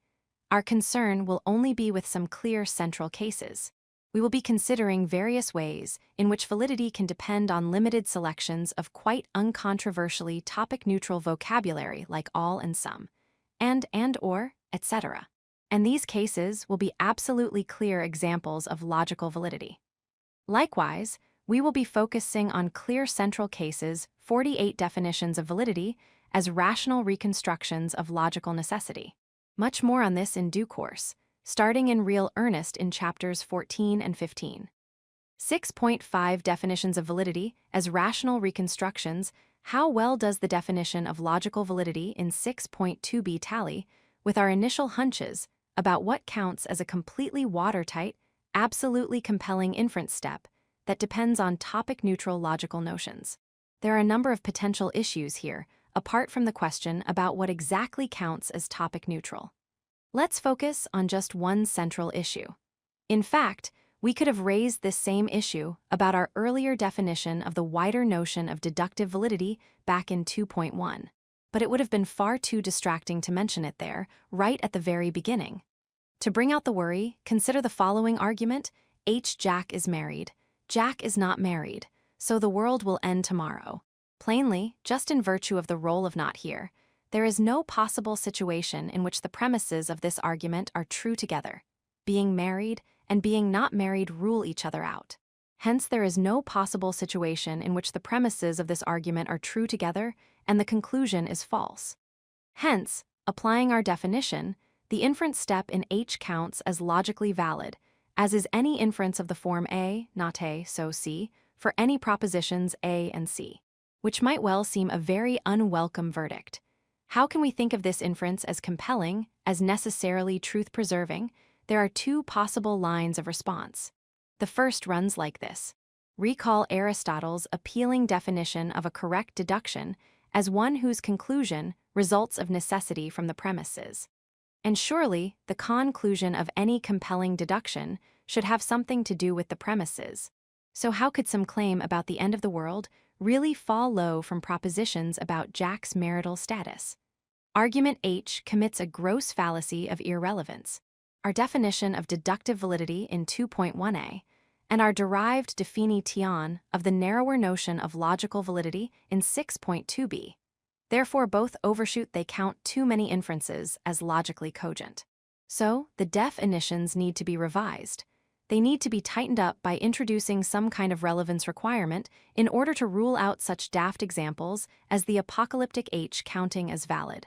Our concern will only be with some clear central cases. We will be considering various ways in which validity can depend on limited selections of quite uncontroversially topic-neutral vocabulary like all and some, and or, etc. And these cases will be absolutely clear examples of logical validity. Likewise, we will be focusing on clear central cases, 48 definitions of validity, as rational reconstructions of logical necessity. Much more on this in due course, starting in real earnest in chapters 14 and 15. 6.5 Definitions of validity as rational reconstructions. How well does the definition of logical validity in 6.2b tally with our initial hunches about what counts as a completely watertight, absolutely compelling inference step that depends on topic-neutral logical notions? There are a number of potential issues here, apart from the question about what exactly counts as topic-neutral. Let's focus on just one central issue. In fact, we could have raised this same issue about our earlier definition of the wider notion of deductive validity back in 2.1, but it would have been far too distracting to mention it there, right at the very beginning. To bring out the worry, consider the following argument: Jack is married. Jack is not married, so the world will end tomorrow. Plainly, just in virtue of the role of not here, there is no possible situation in which the premises of this argument are true together. Being married and being not married rule each other out. Hence, there is no possible situation in which the premises of this argument are true together and the conclusion is false. Hence, applying our definition, the inference step in H counts as logically valid, as is any inference of the form A, not A, so C, for any propositions A and C, which might well seem a very unwelcome verdict. How can we think of this inference as compelling, as necessarily truth-preserving? There are two possible lines of response. The first runs like this. Recall Aristotle's appealing definition of a correct deduction as one whose conclusion results of necessity from the premises. And surely, the conclusion of any compelling deduction should have something to do with the premises. So how could some claim about the end of the world really fall low from propositions about Jack's marital status? Argument H commits a gross fallacy of irrelevance. Our definition of deductive validity in 2.1a and our derived definition of the narrower notion of logical validity in 6.2b. Therefore, both overshoot; they count too many inferences as logically cogent. So, the definitions need to be revised. They need to be tightened up by introducing some kind of relevance requirement in order to rule out such daft examples as the apocalyptic H counting as valid.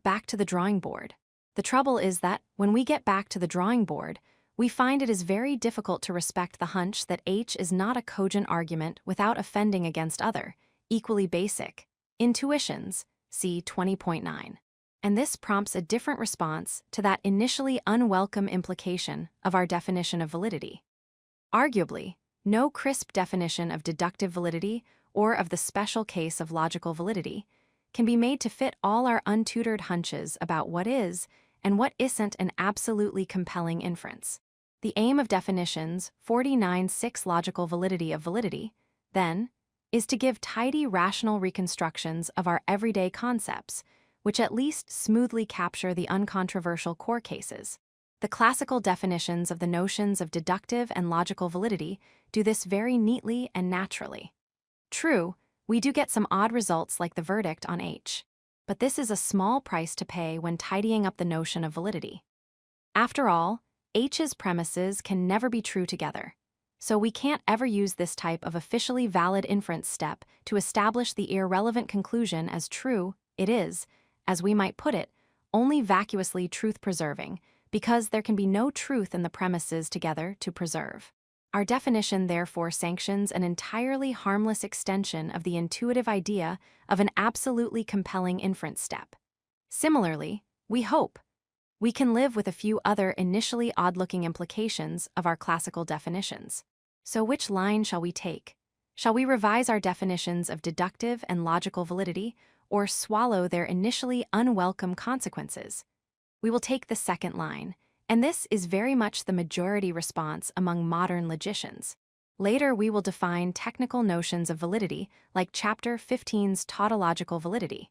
Back to the drawing board. The trouble is that, when we get back to the drawing board, we find it is very difficult to respect the hunch that H is not a cogent argument without offending against other, equally basic, intuitions, see 20.9. And this prompts a different response to that initially unwelcome implication of our definition of validity. Arguably, no crisp definition of deductive validity or of the special case of logical validity can be made to fit all our untutored hunches about what is and what isn't an absolutely compelling inference. The aim of definitions 49.6 logical validity of validity, then, is to give tidy rational reconstructions of our everyday concepts, which at least smoothly capture the uncontroversial core cases. The classical definitions of the notions of deductive and logical validity do this very neatly and naturally. True, we do get some odd results like the verdict on H, but this is a small price to pay when tidying up the notion of validity. After all, H's premises can never be true together, so we can't ever use this type of officially valid inference step to establish the irrelevant conclusion as true. It is, as we might put it, only vacuously truth-preserving, because there can be no truth in the premises together to preserve. Our definition therefore sanctions an entirely harmless extension of the intuitive idea of an absolutely compelling inference step. Similarly, we hope, we can live with a few other initially odd-looking implications of our classical definitions. So which line shall we take? Shall we revise our definitions of deductive and logical validity, or swallow their initially unwelcome consequences? We will take the second line, and this is very much the majority response among modern logicians. Later we will define technical notions of validity, like Chapter 15's tautological validity.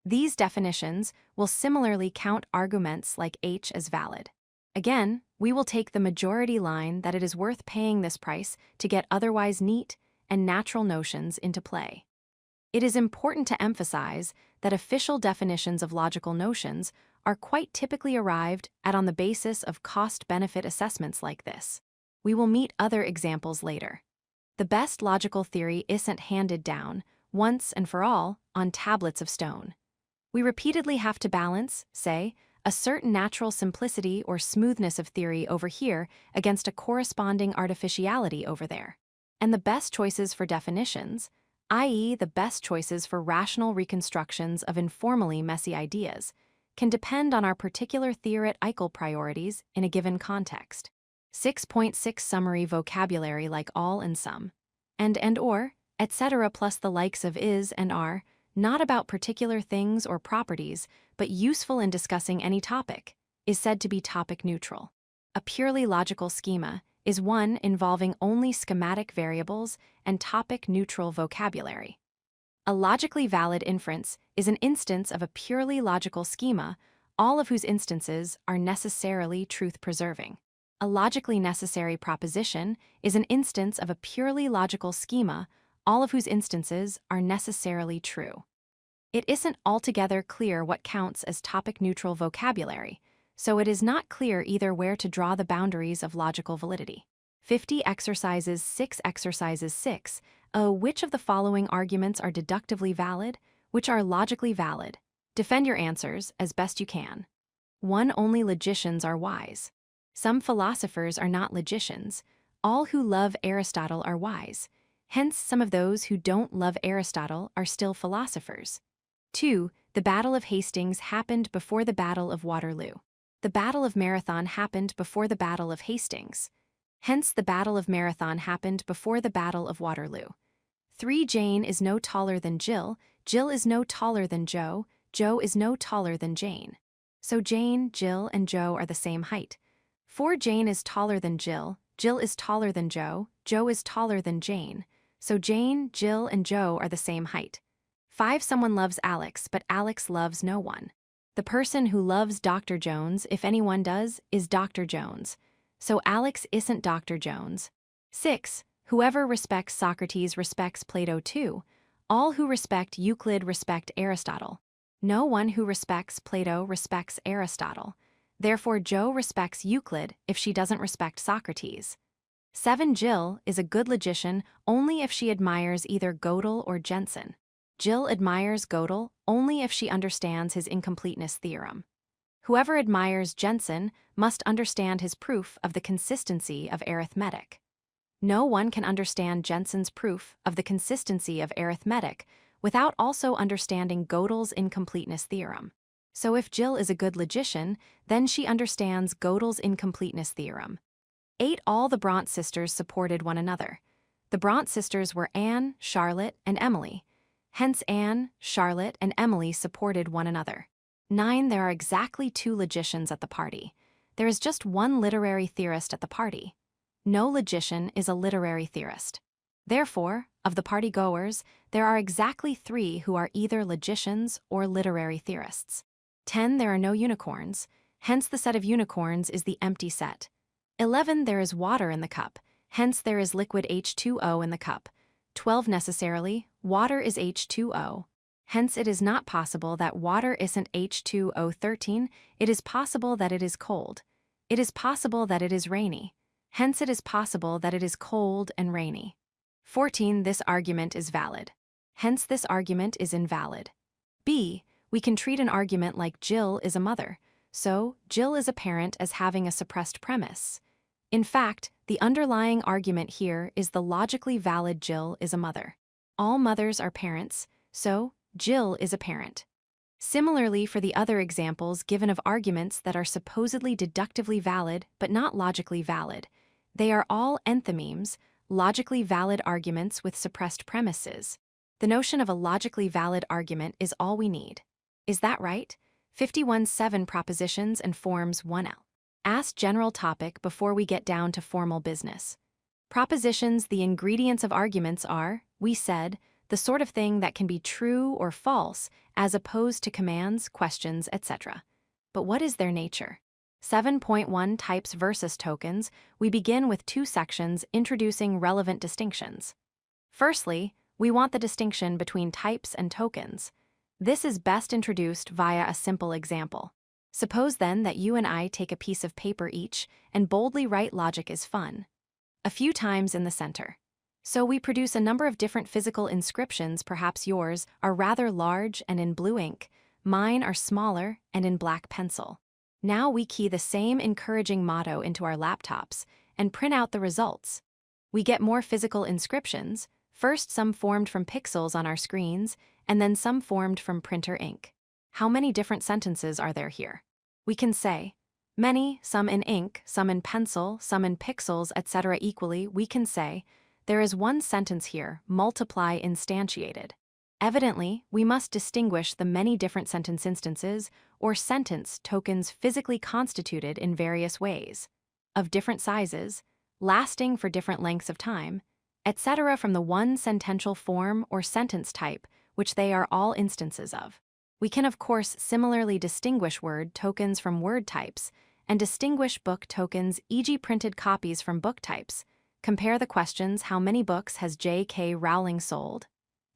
These definitions will similarly count arguments like H as valid. Again, we will take the majority line that it is worth paying this price to get otherwise neat and natural notions into play. It is important to emphasize that official definitions of logical notions are quite typically arrived at on the basis of cost-benefit assessments like this. We will meet other examples later. The best logical theory isn't handed down, once and for all, on tablets of stone. We repeatedly have to balance, say, a certain natural simplicity or smoothness of theory over here against a corresponding artificiality over there. And the best choices for definitions, i.e. the best choices for rational reconstructions of informally messy ideas, can depend on our particular theoretical priorities in a given context. 6.6 Summary vocabulary like all and some, and or, etc. plus the likes of is and are, not about particular things or properties, but useful in discussing any topic, is said to be topic neutral. A purely logical schema is one involving only schematic variables and topic-neutral vocabulary. A logically valid inference is an instance of a purely logical schema, all of whose instances are necessarily truth-preserving. A logically necessary proposition is an instance of a purely logical schema, all of whose instances are necessarily true. It isn't altogether clear what counts as topic-neutral vocabulary, so it is not clear either where to draw the boundaries of logical validity. 50 Exercises 6 Exercises 6. Which of the following arguments are deductively valid? Which are logically valid? Defend your answers as best you can. 1. Only logicians are wise. Some philosophers are not logicians. All who love Aristotle are wise. Hence, some of those who don't love Aristotle are still philosophers. 2. The Battle of Hastings happened before the Battle of Waterloo. The Battle of Marathon happened before the Battle of Hastings. Hence, the Battle of Marathon happened before the Battle of Waterloo. 3. Jane is no taller than Jill. Jill is no taller than Joe. Joe is no taller than Jane. So Jane, Jill, and Joe are the same height. 4. Jane is taller than Jill. Jill is taller than Joe. Joe is taller than Jane. So Jane, Jill, and Joe are the same height. 5. Someone loves Alex, but Alex loves no one. The person who loves Dr. Jones, if anyone does, is Dr. Jones. So Alex isn't Dr. Jones. 6. Whoever respects Socrates respects Plato too. All who respect Euclid respect Aristotle. No one who respects Plato respects Aristotle. Therefore, Joe respects Euclid if she doesn't respect Socrates. 7. Jill is a good logician only if she admires either Gödel or Jensen. Jill admires Gödel only if she understands his incompleteness theorem. Whoever admires Jensen must understand his proof of the consistency of arithmetic. No one can understand Jensen's proof of the consistency of arithmetic without also understanding Gödel's incompleteness theorem. So if Jill is a good logician, then she understands Gödel's incompleteness theorem. 8. All the Bront sisters supported one another. The Bront sisters were Anne, Charlotte, and Emily. Hence Anne, Charlotte, and Emily supported one another. 9. There are exactly 2 logicians at the party. There is just one literary theorist at the party. No logician is a literary theorist. Therefore, of the party-goers, there are exactly 3 who are either logicians or literary theorists. 10. There are no unicorns. Hence the set of unicorns is the empty set. 11. There is water in the cup. Hence there is liquid H2O in the cup. 12. Necessarily, water is H2O. Hence it is not possible that water isn't H2O. 13. It is possible that it is cold. It is possible that it is rainy. Hence it is possible that it is cold and rainy. 14. This argument is valid. Hence this argument is invalid. B. We can treat an argument like Jill is a mother. So, Jill is apparent as having a suppressed premise. In fact, the underlying argument here is the logically valid Jill is a mother. All mothers are parents, so Jill is a parent. Similarly, for the other examples given of arguments that are supposedly deductively valid but not logically valid, they are all enthymemes, logically valid arguments with suppressed premises. The notion of a logically valid argument is all we need. Is that right? 51.7 Propositions and Forms 1L. Ask general topic before we get down to formal business. Propositions, the ingredients of arguments are, we said, the sort of thing that can be true or false as opposed to commands, questions, etc. But what is their nature? 7.1 Types versus tokens. We begin with 2 sections introducing relevant distinctions. Firstly, we want the distinction between types and tokens. This is best introduced via a simple example. Suppose then that you and I take a piece of paper each and boldly write "logic is fun" a few times in the center. So we produce a number of different physical inscriptions. Perhaps yours are rather large and in blue ink, mine are smaller and in black pencil. Now we key the same encouraging motto into our laptops and print out the results. We get more physical inscriptions, first some formed from pixels on our screens, and then some formed from printer ink. How many different sentences are there here? We can say, many, some in ink, some in pencil, some in pixels, etc. Equally, we can say, there is one sentence here, multiply instantiated. Evidently, we must distinguish the many different sentence instances or sentence tokens physically constituted in various ways, of different sizes, lasting for different lengths of time, etc. from the one sentential form or sentence type which they are all instances of. We can of course similarly distinguish word tokens from word types and distinguish book tokens, e.g. printed copies, from book types. Compare the questions: how many books has J.K. Rowling sold?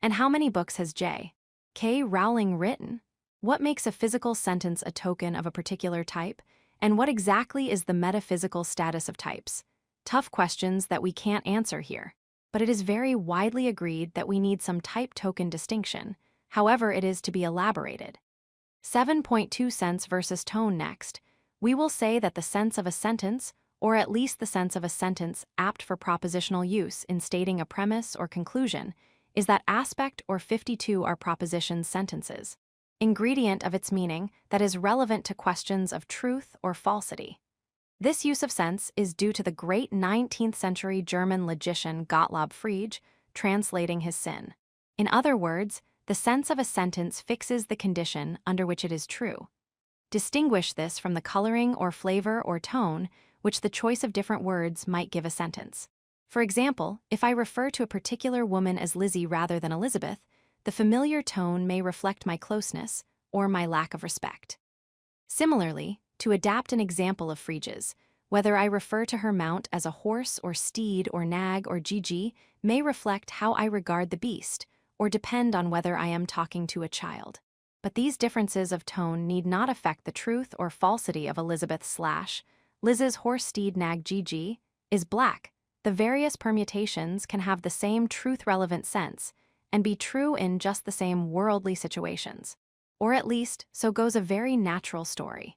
And how many books has J.K. Rowling written? What makes a physical sentence a token of a particular type? And what exactly is the metaphysical status of types? Tough questions that we can't answer here. But it is very widely agreed that we need some type token distinction, however it is to be elaborated. 7.2 Sense versus tone. Next, we will say that the sense of a sentence, or at least the sense of a sentence apt for propositional use in stating a premise or conclusion, is that aspect or 52 are proposition sentences, ingredient of its meaning that is relevant to questions of truth or falsity. This use of sense is due to the great 19th century German logician Gottlob Frege translating his sin. In other words, the sense of a sentence fixes the condition under which it is true. Distinguish this from the coloring or flavor or tone which the choice of different words might give a sentence. For example, if I refer to a particular woman as Lizzie rather than Elizabeth, the familiar tone may reflect my closeness or my lack of respect. Similarly, to adapt an example of Frege's, whether I refer to her mount as a horse or steed or nag or Gigi may reflect how I regard the beast, or depend on whether I am talking to a child. But these differences of tone need not affect the truth or falsity of Elizabeth/Liz's horse steed nag Gigi is black. The various permutations can have the same truth-relevant sense and be true in just the same worldly situations. Or at least, so goes a very natural story.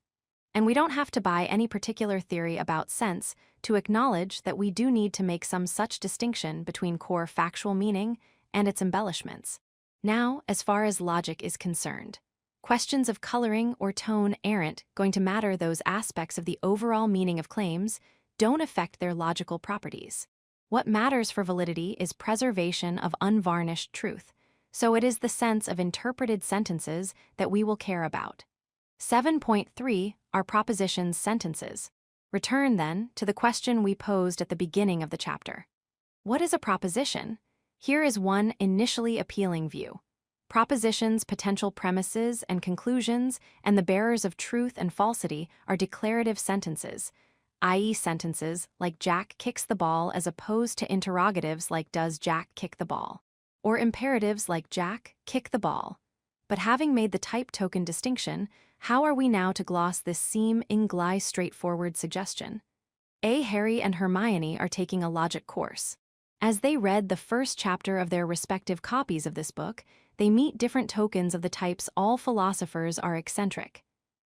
And we don't have to buy any particular theory about sense to acknowledge that we do need to make some such distinction between core factual meaning and its embellishments. Now, as far as logic is concerned, questions of coloring or tone aren't going to matter. Those aspects of the overall meaning of claims don't affect their logical properties. What matters for validity is preservation of unvarnished truth, so it is the sense of interpreted sentences that we will care about. 7.3 are propositions sentences. Return, then, to the question we posed at the beginning of the chapter. What is a proposition? Here is one initially appealing view. Propositions, potential premises and conclusions, and the bearers of truth and falsity are declarative sentences, i.e. sentences like Jack kicks the ball as opposed to interrogatives like does Jack kick the ball, or imperatives like Jack, kick the ball. But having made the type token distinction, how are we now to gloss this seem-ingly straightforward suggestion? A. Harry and Hermione are taking a logic course. As they read the first chapter of their respective copies of this book, they meet different tokens of the types all philosophers are eccentric.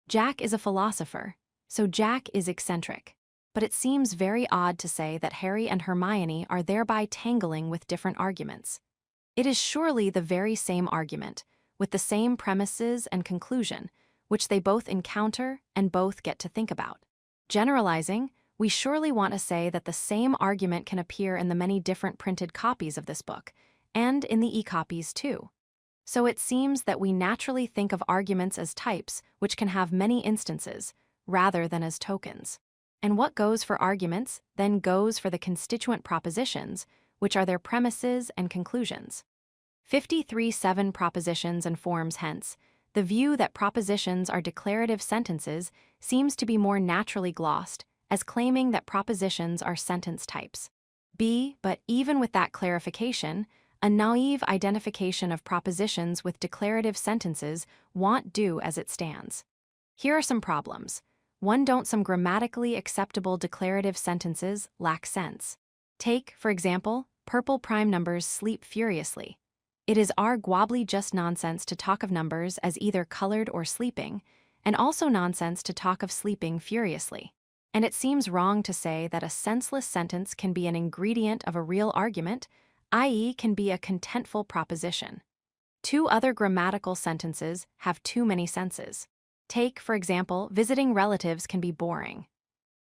Jack is a philosopher, so Jack is eccentric. But it seems very odd to say that Harry and Hermione are thereby tangling with different arguments. It is surely the very same argument, with the same premises and conclusion, which they both encounter and both get to think about. Generalizing, we surely want to say that the same argument can appear in the many different printed copies of this book, and in the e-copies too. So it seems that we naturally think of arguments as types, which can have many instances, rather than as tokens. And what goes for arguments then goes for the constituent propositions, which are their premises and conclusions. 53.7 Propositions and forms. Hence, the view that propositions are declarative sentences seems to be more naturally glossed as claiming that propositions are sentence types. B. But even with that clarification, a naive identification of propositions with declarative sentences won't do as it stands. Here are some problems. 1. Don't some grammatically acceptable declarative sentences lack sense? Take, for example, purple prime numbers sleep furiously. It is arguably just nonsense to talk of numbers as either colored or sleeping, and also nonsense to talk of sleeping furiously. And it seems wrong to say that a senseless sentence can be an ingredient of a real argument, i.e., can be a contentful proposition. 2 other grammatical sentences have too many senses. Take, for example, visiting relatives can be boring.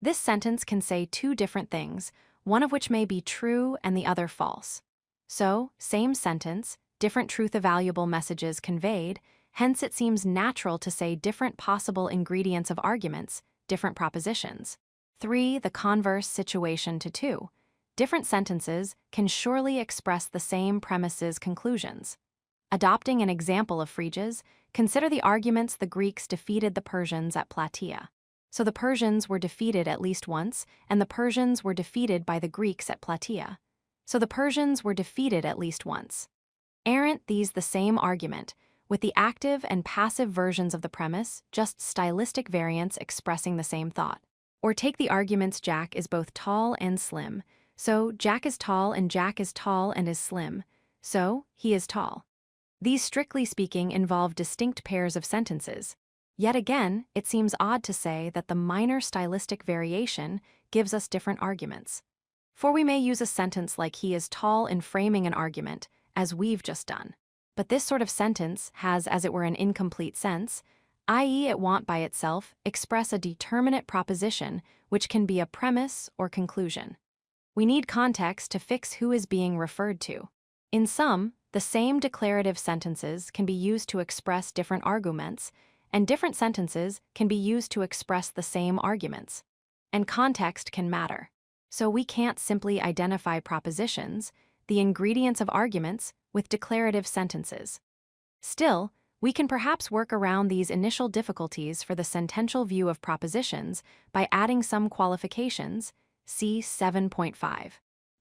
This sentence can say 2 different things, one of which may be true and the other false. So, same sentence, different truth-evaluable messages conveyed, hence it seems natural to say different possible ingredients of arguments, different propositions. 3. The converse situation to 2. Different sentences can surely express the same premises conclusions. Adopting an example of Frege's, consider the arguments the Greeks defeated the Persians at Plataea. So the Persians were defeated at least once, and the Persians were defeated by the Greeks at Plataea. So the Persians were defeated at least once. Aren't these the same argument, with the active and passive versions of the premise, just stylistic variants expressing the same thought? Or take the arguments Jack is both tall and slim, so Jack is tall and is slim, so he is tall. These, strictly speaking, involve distinct pairs of sentences. Yet again, it seems odd to say that the minor stylistic variation gives us different arguments. For we may use a sentence like he is tall in framing an argument, as we've just done. But this sort of sentence has, as it were, an incomplete sense, i.e. it won't by itself express a determinate proposition which can be a premise or conclusion. We need context to fix who is being referred to. In sum, the same declarative sentences can be used to express different arguments, and different sentences can be used to express the same arguments. And context can matter. So we can't simply identify propositions, the ingredients of arguments, with declarative sentences. Still, we can perhaps work around these initial difficulties for the sentential view of propositions by adding some qualifications, see 7.5.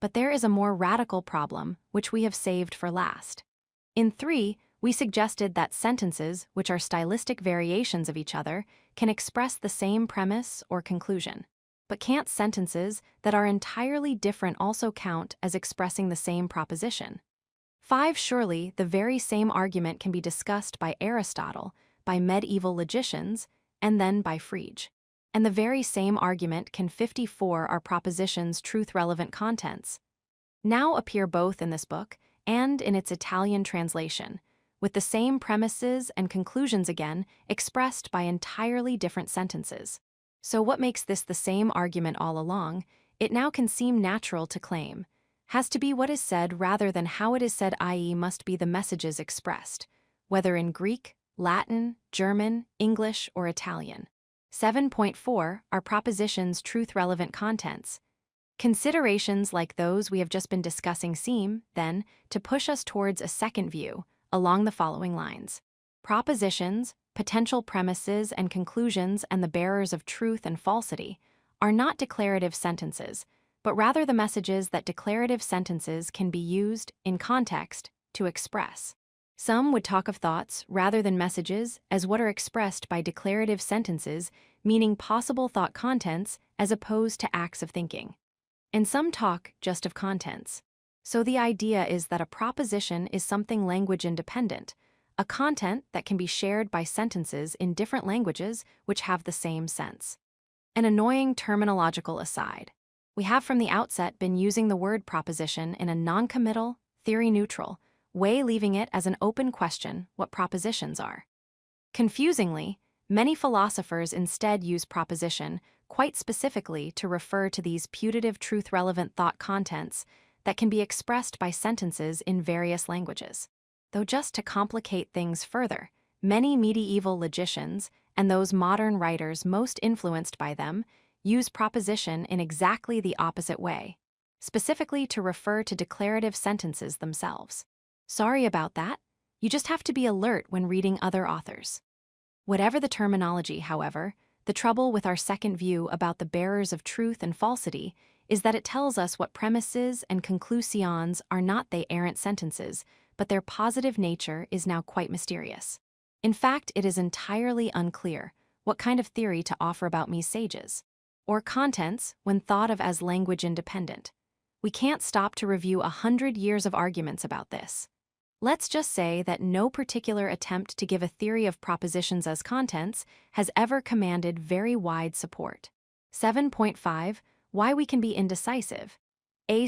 But there is a more radical problem, which we have saved for last. In 3, we suggested that sentences, which are stylistic variations of each other, can express the same premise or conclusion. But can't sentences that are entirely different also count as expressing the same proposition? 5. Surely, the very same argument can be discussed by Aristotle, by medieval logicians, and then by Frege. And the very same argument can 54 are propositions truth-relevant contents. Now appear both in this book and in its Italian translation, with the same premises and conclusions again expressed by entirely different sentences. So what makes this the same argument all along, it now can seem natural to claim, has to be what is said rather than how it is said, i.e. must be the messages expressed, whether in Greek, Latin, German, English, or Italian. 7.4 are propositions truth-relevant contents. Considerations like those we have just been discussing seem, then, to push us towards a second view, along the following lines. Propositions, potential premises and conclusions, and the bearers of truth and falsity are not declarative sentences, but rather the messages that declarative sentences can be used, in context, to express. Some would talk of thoughts rather than messages as what are expressed by declarative sentences, meaning possible thought contents as opposed to acts of thinking. And some talk just of contents. So the idea is that a proposition is something language independent, a content that can be shared by sentences in different languages which have the same sense. An annoying terminological aside. We have from the outset been using the word proposition in a non-committal, theory-neutral way, leaving it as an open question what propositions are. Confusingly, many philosophers instead use proposition quite specifically to refer to these putative truth-relevant thought contents that can be expressed by sentences in various languages. Though just to complicate things further, many medieval logicians, and those modern writers most influenced by them, use proposition in exactly the opposite way, specifically to refer to declarative sentences themselves. Sorry about that, you just have to be alert when reading other authors. Whatever the terminology, however, the trouble with our second view about the bearers of truth and falsity is that it tells us what premises and conclusions are not they errant sentences, but their positive nature is now quite mysterious. In fact, it is entirely unclear what kind of theory to offer about me sages, or contents when thought of as language independent. We can't stop to review 100 years of arguments about this. Let's just say that no particular attempt to give a theory of propositions as contents has ever commanded very wide support. 7.5 Why we can be indecisive.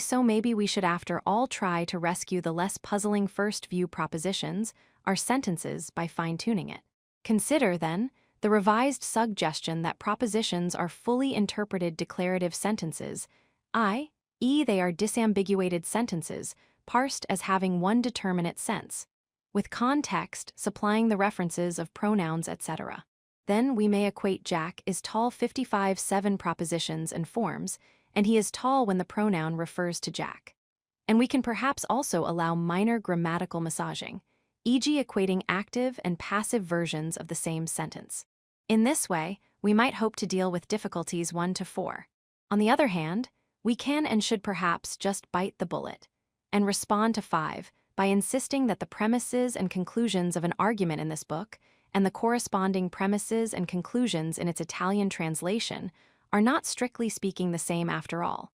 So maybe we should after all try to rescue the less puzzling first view propositions, our sentences, by fine-tuning it. Consider, then, the revised suggestion that propositions are fully interpreted declarative sentences, i.e. they are disambiguated sentences, parsed as having one determinate sense, with context supplying the references of pronouns, etc. Then we may equate Jack is tall 55-7 propositions and forms, and he is tall when the pronoun refers to Jack. And we can perhaps also allow minor grammatical massaging, e.g. equating active and passive versions of the same sentence. In this way, we might hope to deal with difficulties 1 to 4. On the other hand, we can and should perhaps just bite the bullet and respond to 5 by insisting that the premises and conclusions of an argument in this book and the corresponding premises and conclusions in its Italian translation are not strictly speaking the same after all,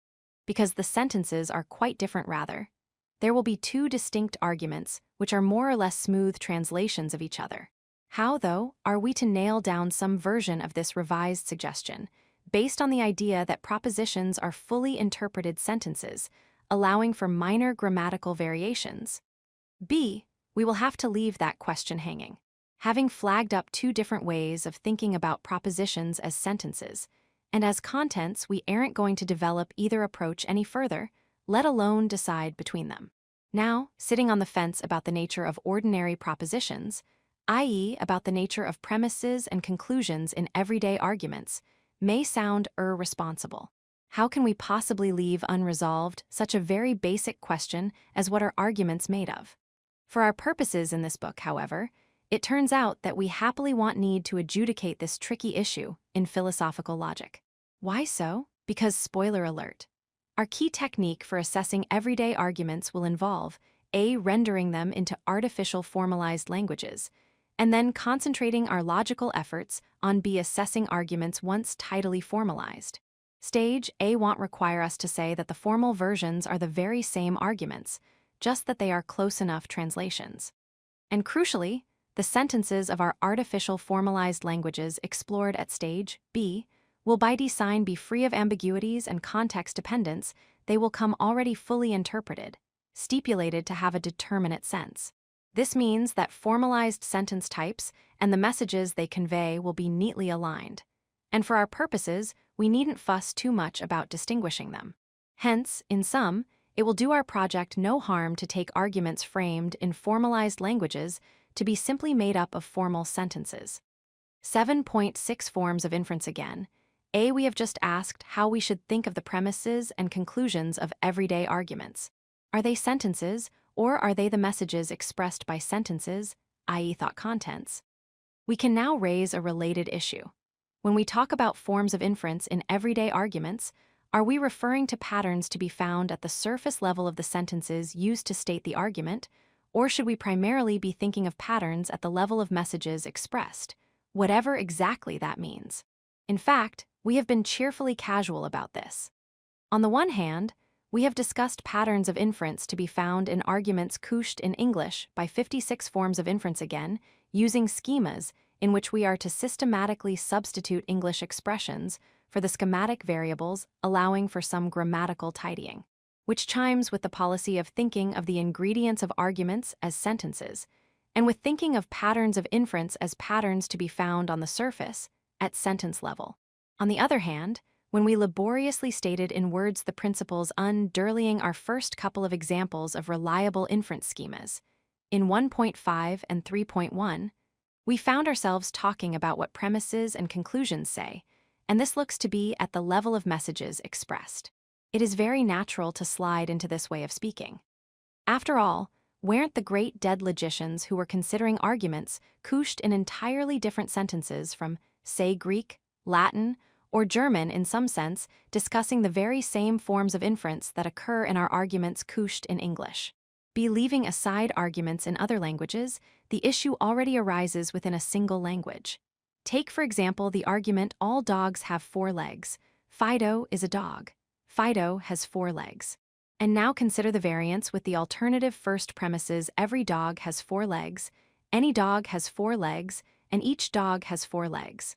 because the sentences are quite different rather. There will be two distinct arguments which are more or less smooth translations of each other. How, though, are we to nail down some version of this revised suggestion, based on the idea that propositions are fully interpreted sentences, allowing for minor grammatical variations? B. We will have to leave that question hanging. Having flagged up two different ways of thinking about propositions as sentences, and as contents, we aren't going to develop either approach any further, let alone decide between them. Now, sitting on the fence about the nature of ordinary propositions, i.e. about the nature of premises and conclusions in everyday arguments, may sound irresponsible. How can we possibly leave unresolved such a very basic question as what are arguments made of? For our purposes in this book, however, it turns out that we happily need to adjudicate this tricky issue in philosophical logic. Why so? Because, spoiler alert, our key technique for assessing everyday arguments will involve A. rendering them into artificial formalized languages, and then concentrating our logical efforts on B. assessing arguments once tidily formalized. Stage A won't require us to say that the formal versions are the very same arguments, just that they are close enough translations. And crucially, the sentences of our artificial formalized languages explored at stage B will by design be free of ambiguities and context dependence. They will come already fully interpreted, stipulated to have a determinate sense. This means that formalized sentence types and the messages they convey will be neatly aligned. And for our purposes, we needn't fuss too much about distinguishing them. Hence, in sum, it will do our project no harm to take arguments framed in formalized languages to be simply made up of formal sentences. 7.6 Forms of inference again. A. We have just asked how we should think of the premises and conclusions of everyday arguments. Are they sentences, or are they the messages expressed by sentences, i.e. thought contents? We can now raise a related issue. When we talk about forms of inference in everyday arguments, are we referring to patterns to be found at the surface level of the sentences used to state the argument, or should we primarily be thinking of patterns at the level of messages expressed, whatever exactly that means? In fact, we have been cheerfully casual about this. On the one hand, we have discussed patterns of inference to be found in arguments couched in English by 56 forms of inference again, using schemas in which we are to systematically substitute English expressions for the schematic variables, allowing for some grammatical tidying, which chimes with the policy of thinking of the ingredients of arguments as sentences, and with thinking of patterns of inference as patterns to be found on the surface, at sentence level. On the other hand, when we laboriously stated in words the principles undurling our first couple of examples of reliable inference schemas, in 1.5 and 3.1, we found ourselves talking about what premises and conclusions say, and this looks to be at the level of messages expressed. It is very natural to slide into this way of speaking. After all, weren't the great dead logicians who were considering arguments couched in entirely different sentences from, say, Greek, Latin, or German in some sense, discussing the very same forms of inference that occur in our arguments couched in English? Be leaving aside arguments in other languages, the issue already arises within a single language. Take, for example, the argument all dogs have 4 legs. Fido is a dog. Fido has 4 legs. And now consider the variance with the alternative first premises every dog has 4 legs, any dog has 4 legs, and each dog has 4 legs.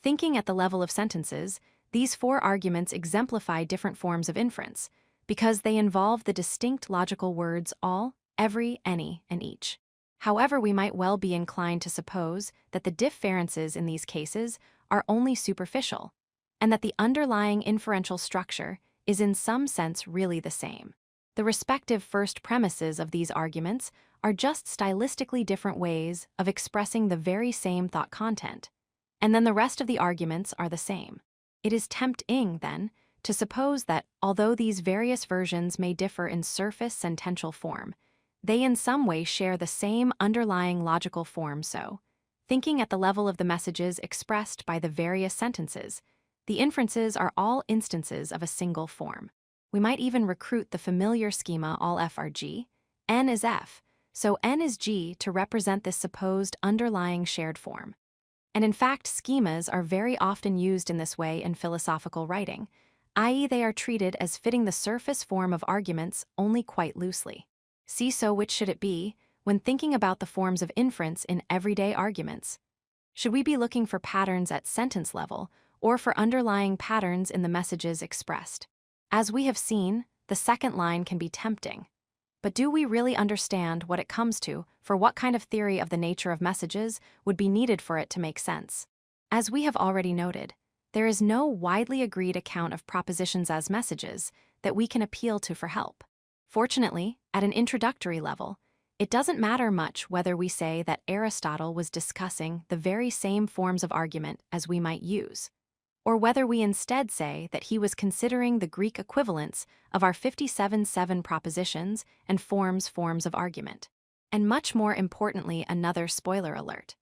Thinking at the level of sentences, these 4 arguments exemplify different forms of inference, because they involve the distinct logical words all, every, any, and each. However, we might well be inclined to suppose that the differences in these cases are only superficial, and that the underlying inferential structure is in some sense really the same. The respective first premises of these arguments are just stylistically different ways of expressing the very same thought content, and then the rest of the arguments are the same. It is tempting, then, to suppose that, although these various versions may differ in surface sentential form, they in some way share the same underlying logical form. So, thinking at the level of the messages expressed by the various sentences, the inferences are all instances of a single form. We might even recruit the familiar schema all F are G, N is F, so N is G to represent this supposed underlying shared form. And in fact, schemas are very often used in this way in philosophical writing, i.e. they are treated as fitting the surface form of arguments only quite loosely. See, so which should it be when thinking about the forms of inference in everyday arguments? Should we be looking for patterns at sentence level, or for underlying patterns in the messages expressed? As we have seen, the second line can be tempting. But do we really understand what it comes to for what kind of theory of the nature of messages would be needed for it to make sense? As we have already noted, there is no widely agreed account of propositions as messages that we can appeal to for help. Fortunately, at an introductory level, it doesn't matter much whether we say that Aristotle was discussing the very same forms of argument as we might use, or whether we instead say that he was considering the Greek equivalents of our 57 propositions and forms of argument. And much more importantly, another spoiler alert.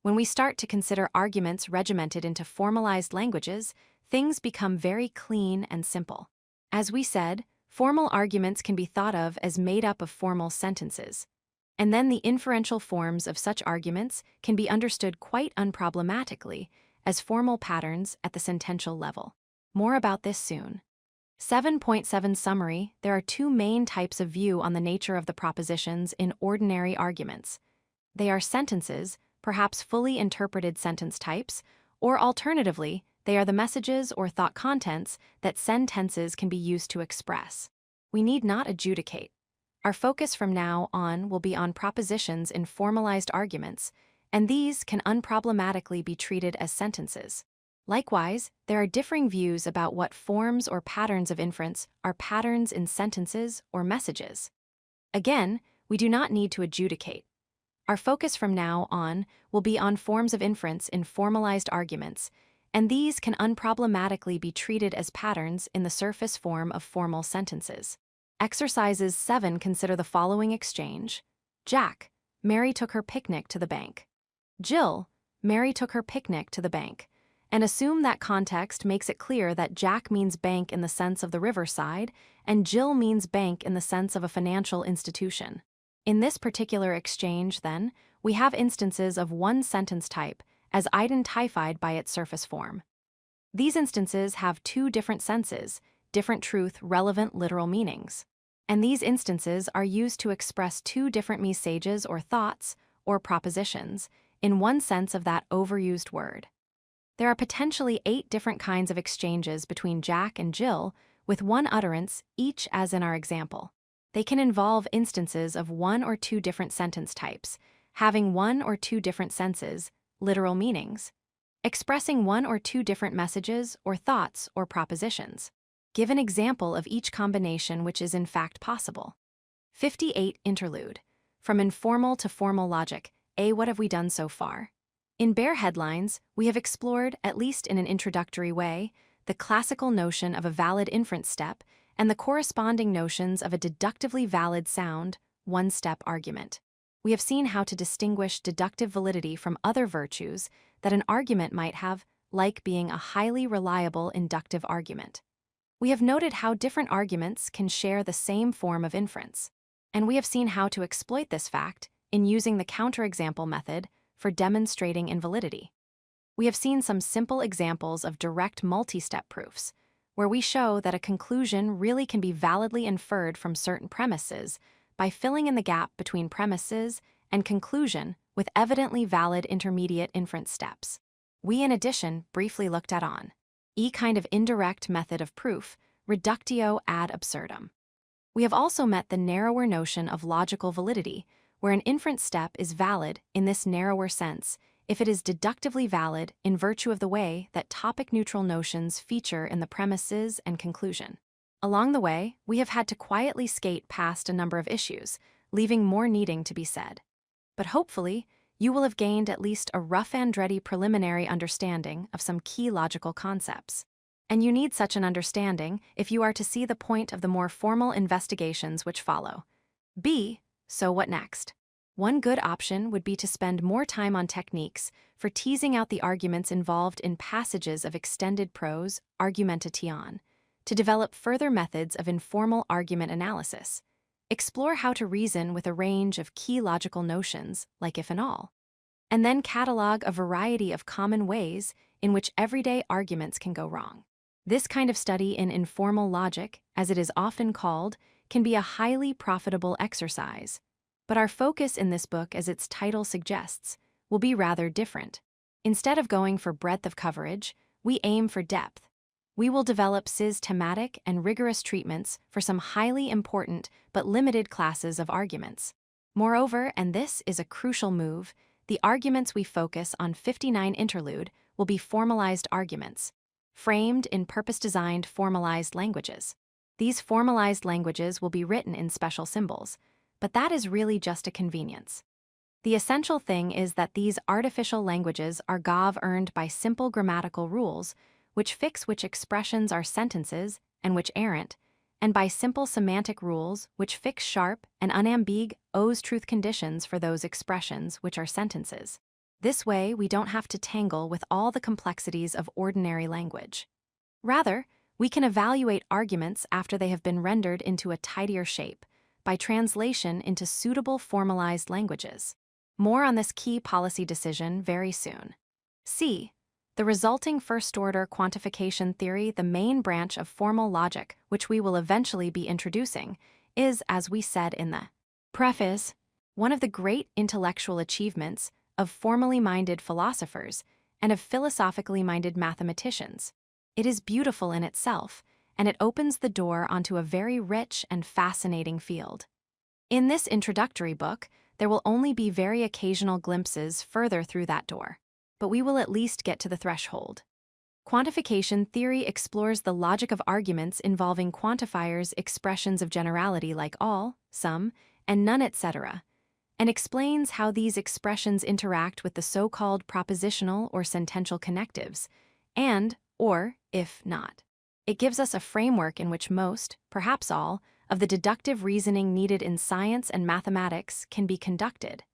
When we start to consider arguments regimented into formalized languages, things become very clean and simple. As we said, formal arguments can be thought of as made up of formal sentences, and then the inferential forms of such arguments can be understood quite unproblematically as formal patterns at the sentential level. More about this soon. 7.7 Summary. There are 2 main types of view on the nature of the propositions in ordinary arguments. They are sentences, perhaps fully interpreted sentence types, or alternatively, They are the messages or thought contents that sentences can be used to express. We need not adjudicate. Our focus from now on will be on propositions in formalized arguments, and these can unproblematically be treated as sentences. Likewise, there are differing views about what forms or patterns of inference are patterns in sentences or messages. Again, we do not need to adjudicate. Our focus from now on will be on forms of inference in formalized arguments, and these can unproblematically be treated as patterns in the surface form of formal sentences. Exercises 7 consider the following exchange. Jack, Mary took her picnic to the bank. Jill, Mary took her picnic to the bank. And assume that context makes it clear that Jack means bank in the sense of the riverside, and Jill means bank in the sense of a financial institution. In this particular exchange, then, we have instances of one sentence type as identified by its surface form. These instances have two different senses, different truth-relevant literal meanings. And these instances are used to express two different messages or thoughts, or propositions, in one sense of that overused word. There are potentially 8 different kinds of exchanges between Jack and Jill, with one utterance each as in our example. They can involve instances of one or two different sentence types, having one or two different senses, literal meanings, expressing one or two different messages or thoughts or propositions. Give an example of each combination which is in fact possible. 58 Interlude. From informal to formal logic. What have we done so far? In bare headlines, we have explored, at least in an introductory way, the classical notion of a valid inference step and the corresponding notions of a deductively valid sound, one-step argument. We have seen how to distinguish deductive validity from other virtues that an argument might have, like being a highly reliable inductive argument. We have noted how different arguments can share the same form of inference, and we have seen how to exploit this fact in using the counterexample method for demonstrating invalidity. We have seen some simple examples of direct multi-step proofs, where we show that a conclusion really can be validly inferred from certain premises by filling in the gap between premises and conclusion with evidently valid intermediate inference steps. We, in addition, briefly looked at kind of indirect method of proof, reductio ad absurdum. We have also met the narrower notion of logical validity, where an inference step is valid in this narrower sense if it is deductively valid in virtue of the way that topic-neutral notions feature in the premises and conclusion. Along the way, we have had to quietly skate past a number of issues, leaving more needing to be said. But hopefully, you will have gained at least a rough Andretti preliminary understanding of some key logical concepts. And you need such an understanding if you are to see the point of the more formal investigations which follow. So what next? One good option would be to spend more time on techniques for teasing out the arguments involved in passages of extended prose, argumentation, to develop further methods of informal argument analysis. Explore how to reason with a range of key logical notions, like if and all, and then catalog a variety of common ways in which everyday arguments can go wrong. This kind of study in informal logic, as it is often called, can be a highly profitable exercise. But our focus in this book, as its title suggests, will be rather different. Instead of going for breadth of coverage, we aim for depth. We will develop systematic and rigorous treatments for some highly important but limited classes of arguments. Moreover, and this is a crucial move, the arguments we focus on 59 Interlude will be formalized arguments, framed in purpose-designed formalized languages. These formalized languages will be written in special symbols, but that is really just a convenience. The essential thing is that these artificial languages are earned by simple grammatical rules, which fix which expressions are sentences and which aren't, and by simple semantic rules which fix sharp and unambiguous truth conditions for those expressions which are sentences. This way, we don't have to tangle with all the complexities of ordinary language. Rather, we can evaluate arguments after they have been rendered into a tidier shape, by translation into suitable formalized languages. More on this key policy decision very soon. The resulting first-order quantification theory, the main branch of formal logic, which we will eventually be introducing, is, as we said in the preface, one of the great intellectual achievements of formally minded philosophers, and of philosophically minded mathematicians. It is beautiful in itself, and it opens the door onto a very rich and fascinating field. In this introductory book, there will only be very occasional glimpses further through that door, but we will at least get to the threshold. Quantification theory explores the logic of arguments involving quantifiers, expressions of generality like all, some, and none, etc., and explains how these expressions interact with the so-called propositional or sentential connectives, and, or, if not. It gives us a framework in which most, perhaps all, of the deductive reasoning needed in science and mathematics can be conducted.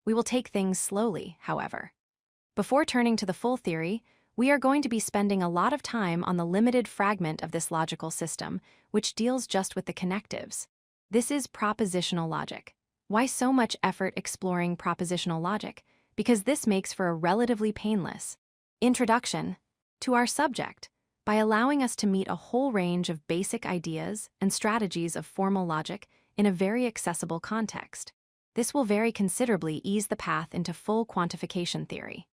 We will take things slowly, however. Before turning to the full theory, we are going to be spending a lot of time on the limited fragment of this logical system, which deals just with the connectives. This is propositional logic. Why so much effort exploring propositional logic? Because this makes for a relatively painless introduction to our subject by allowing us to meet a whole range of basic ideas and strategies of formal logic in a very accessible context. This will very considerably ease the path into full quantification theory.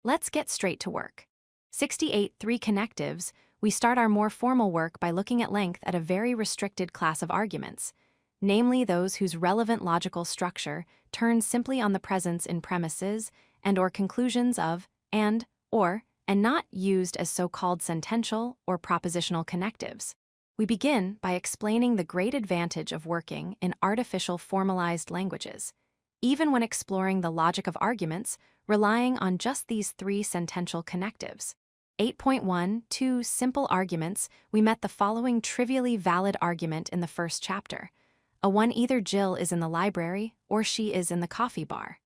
Let's get straight to work. 68 3 connectives. We start our more formal work by looking at length at a very restricted class of arguments, namely those whose relevant logical structure turns simply on the presence in premises and/or conclusions of and, or, and not used as so-called sentential or propositional connectives. We begin by explaining the great advantage of working in artificial formalized languages, even when exploring the logic of arguments, relying on just these three sentential connectives. 8.1 2 Simple arguments. We met the following trivially valid argument in the first chapter. A 1 Either Jill is in the library or she is in the coffee bar.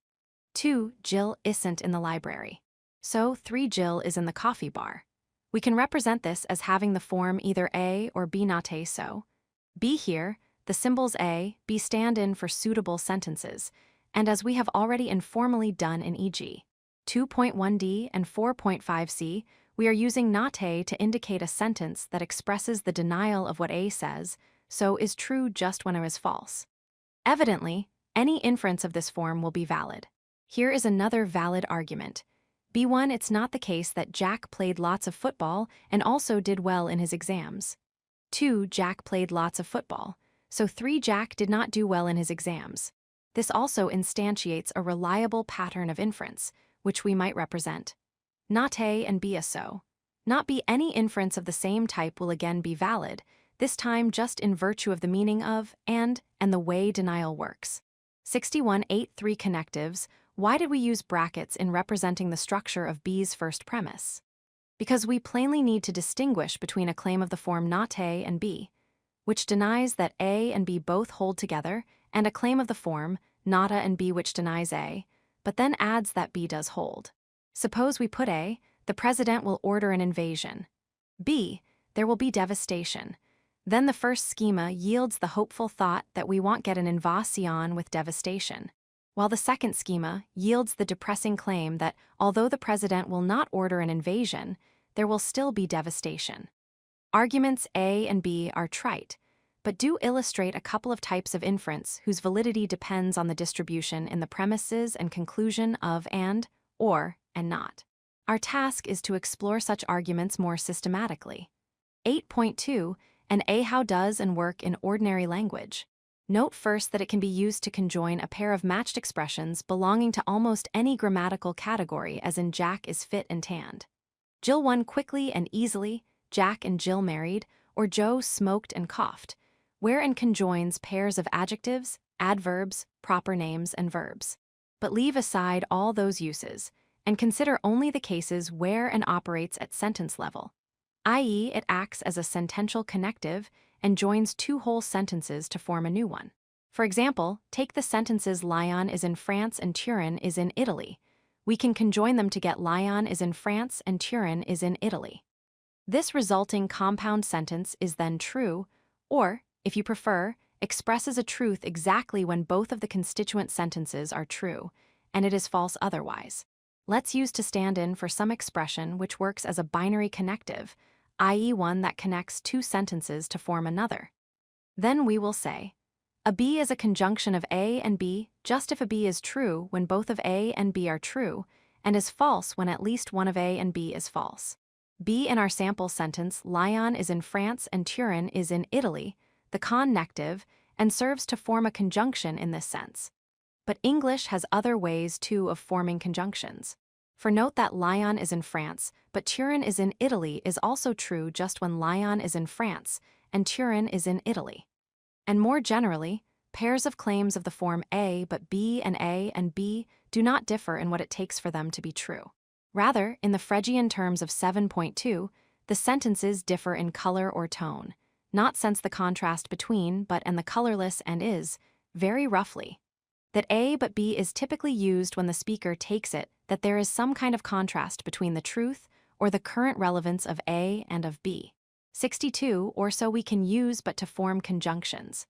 2 Jill isn't in the library. So 3 Jill is in the coffee bar. We can represent this as having the form either A or B, not A. So B here, the symbols A, B stand in for suitable sentences, and as we have already informally done in e.g. 2.1d and 4.5c, we are using not A to indicate a sentence that expresses the denial of what A says, so is true just when it is false. Evidently, any inference of this form will be valid. Here is another valid argument. B1 It's not the case that Jack played lots of football and also did well in his exams. 2 Jack played lots of football, so 3 Jack did not do well in his exams. This also instantiates a reliable pattern of inference, which we might represent. Not A and B is so. Not B. Any inference of the same type will again be valid, this time just in virtue of the meaning of and the way denial works. 61 8 3 connectives. Why did we use brackets in representing the structure of B's first premise? Because we plainly need to distinguish between a claim of the form not A and B, which denies that A and B both hold together, and a claim of the form not A and B which denies A, but then adds that B does hold. Suppose we put A, the president will order an invasion. B, there will be devastation. Then the first schema yields the hopeful thought that we won't get an invasion with devastation, while the second schema yields the depressing claim that although the president will not order an invasion, there will still be devastation. Arguments A and B are trite, but do illustrate a couple of types of inference whose validity depends on the distribution in the premises and conclusion of and, or, and not. Our task is to explore such arguments more systematically. 8.2 and A. How does and work in ordinary language? Note first that it can be used to conjoin a pair of matched expressions belonging to almost any grammatical category, as in Jack is fit and tanned. Jill won quickly and easily, Jack and Jill married, or Joe smoked and coughed, wherein conjoins pairs of adjectives, adverbs, proper names, and verbs. But leave aside all those uses, and consider only the cases where and operates at sentence level, i.e. it acts as a sentential connective and joins two whole sentences to form a new one. For example, take the sentences Lyon is in France and Turin is in Italy. We can conjoin them to get Lyon is in France and Turin is in Italy. This resulting compound sentence is then true, or, if you prefer, expresses a truth exactly when both of the constituent sentences are true, and it is false otherwise. Let's use to stand in for some expression which works as a binary connective, i.e. one that connects two sentences to form another. Then we will say, a B is a conjunction of A and B just if a B is true when both of A and B are true, and is false when at least one of A and B is false. B in our sample sentence, Lyon is in France and Turin is in Italy, the connective, and serves to form a conjunction in this sense. But English has other ways, too, of forming conjunctions. For note that Lyon is in France, but Turin is in Italy is also true just when Lyon is in France and Turin is in Italy. And more generally, pairs of claims of the form A but B and B do not differ in what it takes for them to be true. Rather, in the Phrygian terms of 7.2, the sentences differ in color or tone, not sense the contrast between but and the colorless and is, very roughly. That A but B is typically used when the speaker takes it that there is some kind of contrast between the truth or the current relevance of A and of B. 62 or so we can use but to form conjunctions.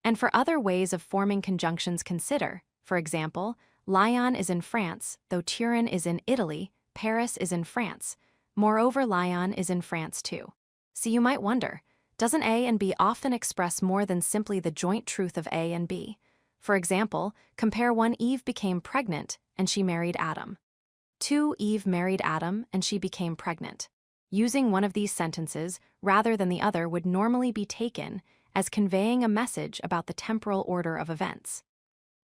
And for other ways of forming conjunctions consider, for example, Lyon is in France, though Turin is in Italy, Paris is in France. Moreover, Lyon is in France too. So you might wonder, doesn't A and B often express more than simply the joint truth of A and B? For example, compare 1 Eve became pregnant and she married Adam. 2 Eve married Adam and she became pregnant. Using one of these sentences rather than the other would normally be taken as conveying a message about the temporal order of events.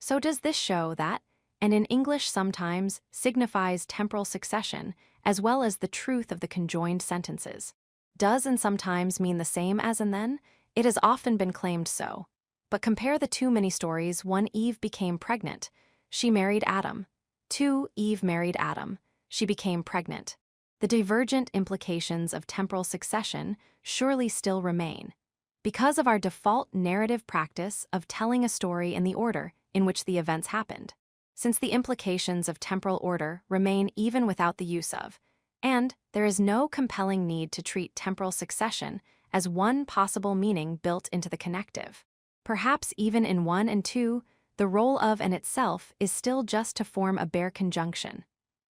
So does this show that, and in English sometimes, signifies temporal succession as well as the truth of the conjoined sentences? Does and sometimes mean the same as and then? It has often been claimed so. But compare the two mini-stories. 1 Eve became pregnant. She married Adam. 2 Eve married Adam. She became pregnant. The divergent implications of temporal succession surely still remain, because of our default narrative practice of telling a story in the order in which the events happened, since the implications of temporal order remain even without the use of, and there is no compelling need to treat temporal succession as one possible meaning built into the connective. Perhaps even in 1 and 2, the role of and itself is still just to form a bare conjunction.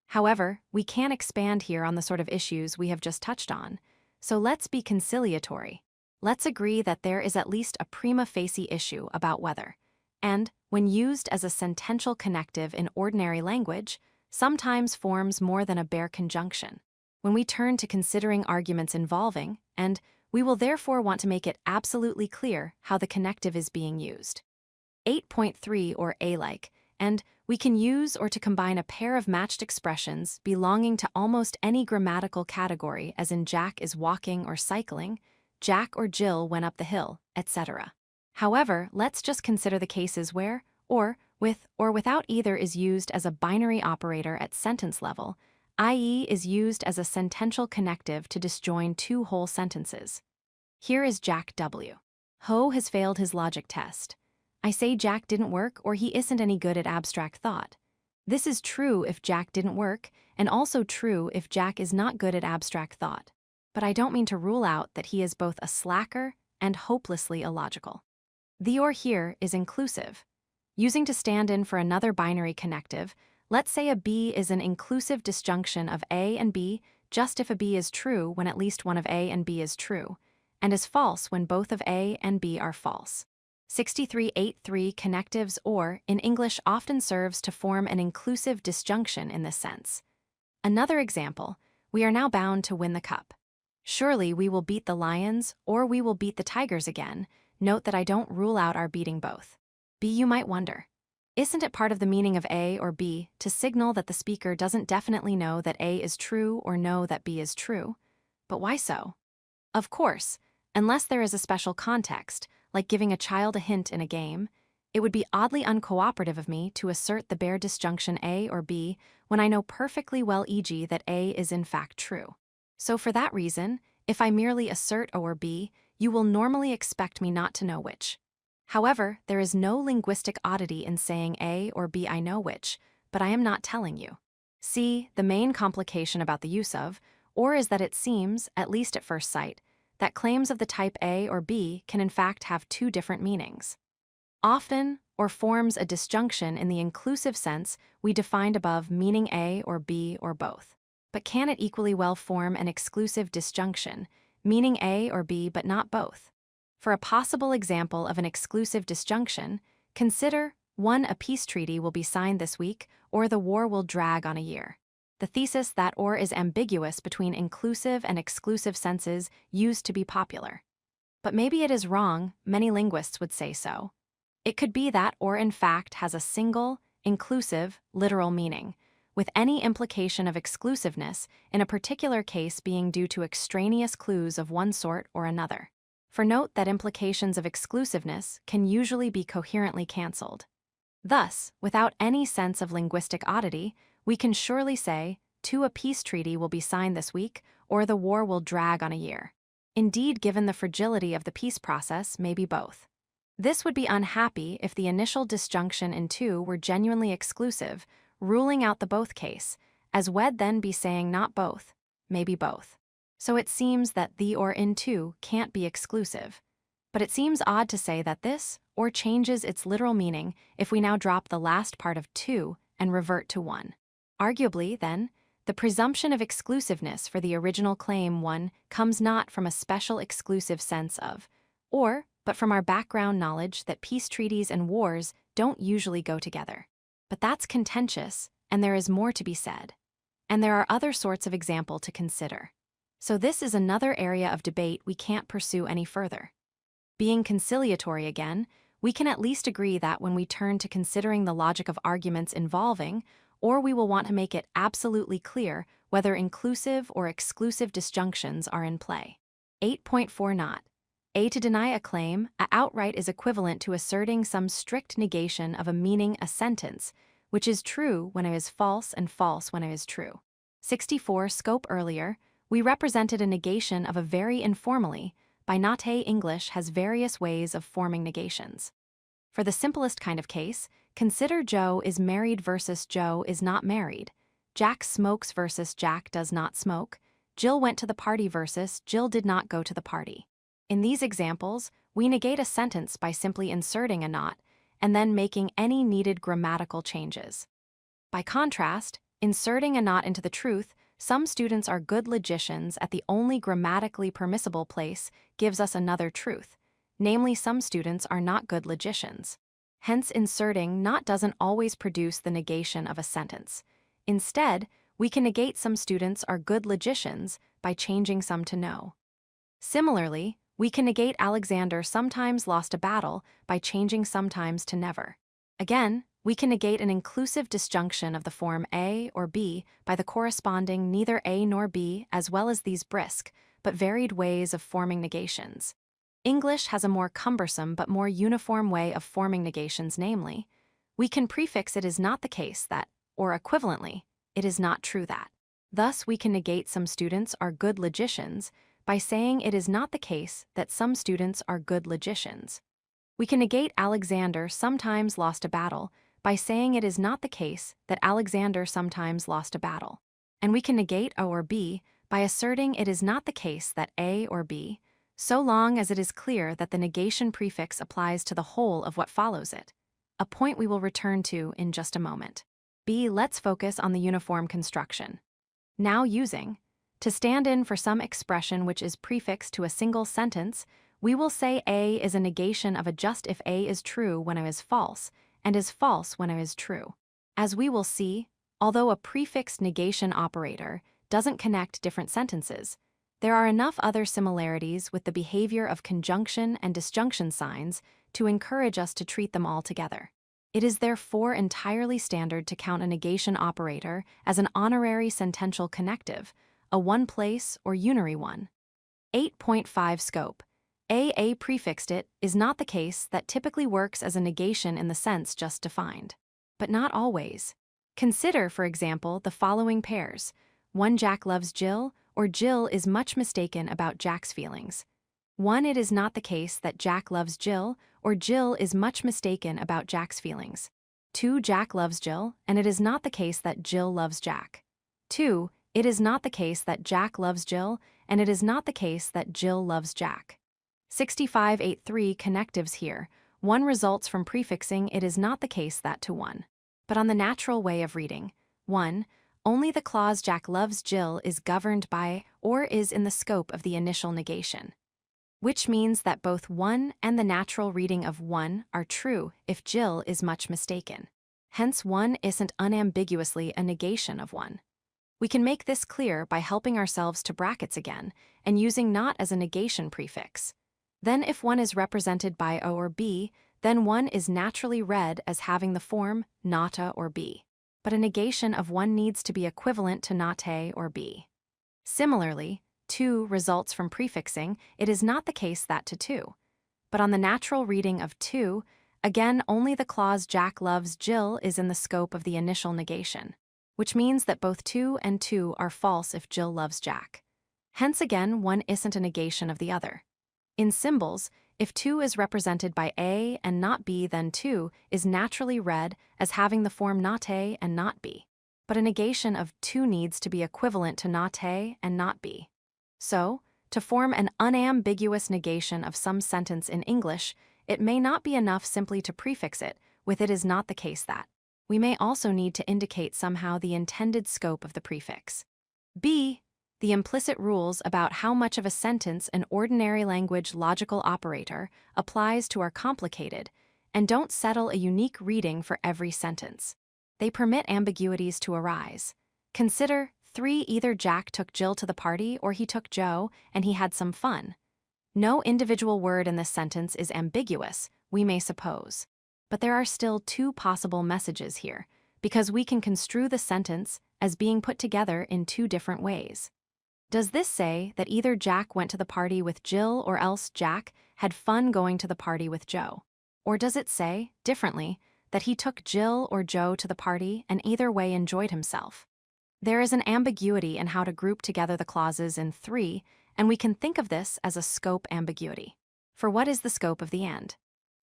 However, we can expand here on the sort of issues we have just touched on, so let's be conciliatory. Let's agree that there is at least a prima facie issue about whether, and, when used as a sentential connective in ordinary language, sometimes forms more than a bare conjunction. When we turn to considering arguments involving, and, we will therefore want to make it absolutely clear how the connective is being used. 8.3 or A-like, and we can use or to combine a pair of matched expressions belonging to almost any grammatical category, as in Jack is walking or cycling, Jack or Jill went up the hill, etc. However, let's just consider the cases where, or, with, or without either is used as a binary operator at sentence level, i.e. is used as a sentential connective to disjoin two whole sentences. Here is Jack W. Ho has failed his logic test. I say Jack didn't work or he isn't any good at abstract thought. This is true if Jack didn't work, and also true if Jack is not good at abstract thought. But I don't mean to rule out that he is both a slacker and hopelessly illogical. The or here is inclusive. Using to stand in for another binary connective, let's say a B is an inclusive disjunction of A and B just if a B is true when at least one of A and B is true, and is false when both of A and B are false. 63.8.3 connectives or, in English, often serves to form an inclusive disjunction in this sense. Another example, we are now bound to win the cup. Surely we will beat the Lions or we will beat the Tigers again. Note that I don't rule out our beating both. B, you might wonder. Isn't it part of the meaning of A or B to signal that the speaker doesn't definitely know that A is true or know that B is true? But why so? Of course, unless there is a special context, like giving a child a hint in a game, it would be oddly uncooperative of me to assert the bare disjunction A or B when I know perfectly well, e.g., that A is in fact true. So for that reason, if I merely assert O or B, you will normally expect me not to know which. However, there is no linguistic oddity in saying A or B. I know which, but I am not telling you. See, the main complication about the use of, or is that it seems, at least at first sight, that claims of the type A or B can in fact have two different meanings. Often, or forms a disjunction in the inclusive sense we defined above, meaning A or B or both. But can it equally well form an exclusive disjunction, meaning A or B but not both? For a possible example of an exclusive disjunction, consider 1. A peace treaty will be signed this week, or the war will drag on a year. The thesis that or is ambiguous between inclusive and exclusive senses used to be popular. But maybe it is wrong, many linguists would say so. It could be that or in fact has a single, inclusive, literal meaning, with any implication of exclusiveness in a particular case being due to extraneous clues of one sort or another. For note that implications of exclusiveness can usually be coherently cancelled. Thus, without any sense of linguistic oddity, we can surely say, a peace treaty will be signed this week, or the war will drag on a year. Indeed, given the fragility of the peace process, maybe both. This would be unhappy if the initial disjunction in to were genuinely exclusive, ruling out the both case, as would then be saying not both, maybe both. So it seems that the or in to can't be exclusive. But it seems odd to say that this or changes its literal meaning if we now drop the last part of to and revert to one. Arguably, then, the presumption of exclusiveness for the original claim one comes not from a special exclusive sense of, or, but from our background knowledge that peace treaties and wars don't usually go together. But that's contentious, and there is more to be said. And there are other sorts of example to consider. So this is another area of debate we can't pursue any further. Being conciliatory again, we can at least agree that when we turn to considering the logic of arguments involving, or we will want to make it absolutely clear whether inclusive or exclusive disjunctions are in play. 8.4 not. To deny a claim, outright is equivalent to asserting some strict negation of a meaning a sentence, which is true when it is false and false when it is true. 64 scope earlier, we represented a negation of a very informally, by not English has various ways of forming negations. For the simplest kind of case, consider Joe is married versus Joe is not married, Jack smokes versus Jack does not smoke, Jill went to the party versus Jill did not go to the party. In these examples, we negate a sentence by simply inserting a not and then making any needed grammatical changes. By contrast, inserting a not into the truth, some students are good logicians at the only grammatically permissible place gives us another truth, namely some students are not good logicians. Hence, inserting not doesn't always produce the negation of a sentence. Instead, we can negate some students are good logicians by changing some to no. Similarly, we can negate Alexander sometimes lost a battle by changing sometimes to never. Again, we can negate an inclusive disjunction of the form A or B by the corresponding neither A nor B as well as these brisk, but varied ways of forming negations. English has a more cumbersome but more uniform way of forming negations, namely, we can prefix it is not the case that, or equivalently, it is not true that. Thus, we can negate some students are good logicians by saying it is not the case that some students are good logicians. We can negate Alexander sometimes lost a battle by saying it is not the case that Alexander sometimes lost a battle. And we can negate O or B by asserting it is not the case that A or B, so long as it is clear that the negation prefix applies to the whole of what follows it, a point we will return to in just a moment. Let's focus on the uniform construction. Now using, to stand in for some expression which is prefixed to a single sentence, we will say A is a negation of a just if A is true when it is false, and is false when it is true. As we will see, although a prefixed negation operator doesn't connect different sentences, there are enough other similarities with the behavior of conjunction and disjunction signs to encourage us to treat them all together. It is therefore entirely standard to count a negation operator as an honorary sentential connective, a one-place or unary one. 8.5 scope. A prefixed it is not the case that typically works as a negation in the sense just defined. But not always. Consider, for example, the following pairs. 1 Jack loves Jill, or Jill is much mistaken about Jack's feelings. 1 It is not the case that Jack loves Jill, or Jill is much mistaken about Jack's feelings. 2 Jack loves Jill, and it is not the case that Jill loves Jack. 2 It is not the case that Jack loves Jill, and it is not the case that Jill loves Jack. 65.8.3 connectives here. 1 results from prefixing it is not the case that to 1. But on the natural way of reading, 1, only the clause Jack loves Jill is governed by or is in the scope of the initial negation. Which means that both 1 and the natural reading of 1 are true if Jill is much mistaken. Hence 1 isn't unambiguously a negation of 1. We can make this clear by helping ourselves to brackets again and using not as a negation prefix. Then if one is represented by O or B, then one is naturally read as having the form not A or B. But a negation of one needs to be equivalent to not A or B. Similarly, to results from prefixing, it is not the case that to. But on the natural reading of to, again only the clause Jack loves Jill is in the scope of the initial negation, which means that both to and to are false if Jill loves Jack. Hence again, one isn't a negation of the other. In symbols, if to is represented by A and not B, then to is naturally read as having the form not A and not B. But a negation of to needs to be equivalent to not A and not B. So, to form an unambiguous negation of some sentence in English, it may not be enough simply to prefix it with "it is not the case that." We may also need to indicate somehow the intended scope of the prefix. B. The implicit rules about how much of a sentence an ordinary language logical operator applies to are complicated and don't settle a unique reading for every sentence. They permit ambiguities to arise. Consider 3. Either Jack took Jill to the party or he took Joe and he had some fun. No individual word in this sentence is ambiguous, we may suppose. But there are still two possible messages here, because we can construe the sentence as being put together in two different ways. Does this say that either Jack went to the party with Jill or else Jack had fun going to the party with Joe? Or does it say, differently, that he took Jill or Joe to the party and either way enjoyed himself? There is an ambiguity in how to group together the clauses in 3, and we can think of this as a scope ambiguity. For what is the scope of the and?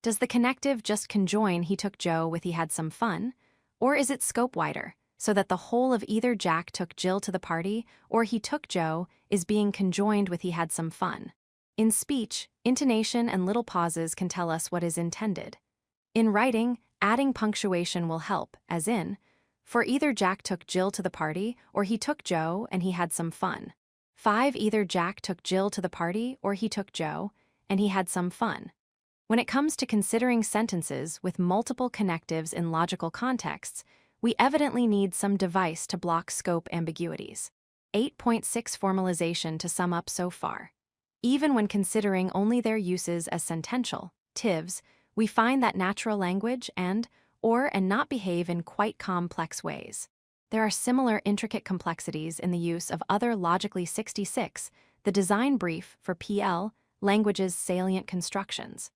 Does the connective just conjoin he took Joe with he had some fun? Or is it scope wider, so that the whole of either Jack took Jill to the party or he took Joe is being conjoined with he had some fun? In speech, intonation and little pauses can tell us what is intended. In writing, adding punctuation will help, as in, for either Jack took Jill to the party or he took Joe and he had some fun. 5. Either Jack took Jill to the party or he took Joe and he had some fun. When it comes to considering sentences with multiple connectives in logical contexts, we evidently need some device to block scope ambiguities. 8.6 Formalization to sum up so far. Even when considering only their uses as sentential, TIVs, we find that natural language and not behave in quite complex ways. There are similar intricate complexities in the use of other logically 66, the design brief for PL, language's salient constructions.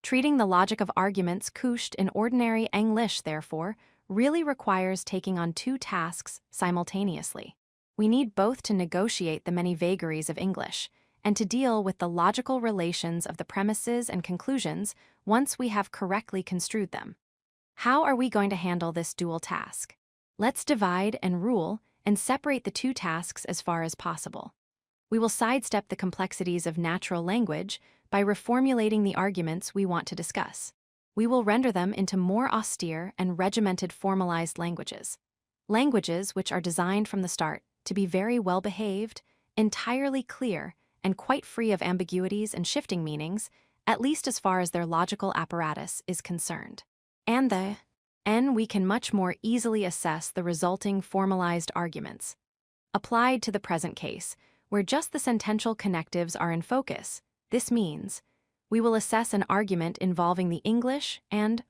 Treating the logic of arguments couched in ordinary English, therefore, really requires taking on two tasks simultaneously. We need both to negotiate the many vagaries of English and to deal with the logical relations of the premises and conclusions once we have correctly construed them. How are we going to handle this dual task? Let's divide and rule and separate the two tasks as far as possible. We will sidestep the complexities of natural language by reformulating the arguments we want to discuss. We will render them into more austere and regimented formalized languages. Languages which are designed from the start to be very well behaved, entirely clear, and quite free of ambiguities and shifting meanings, at least as far as their logical apparatus is concerned. And we can much more easily assess the resulting formalized arguments. Applied to the present case, where just the sentential connectives are in focus, this means we will assess an argument involving the English and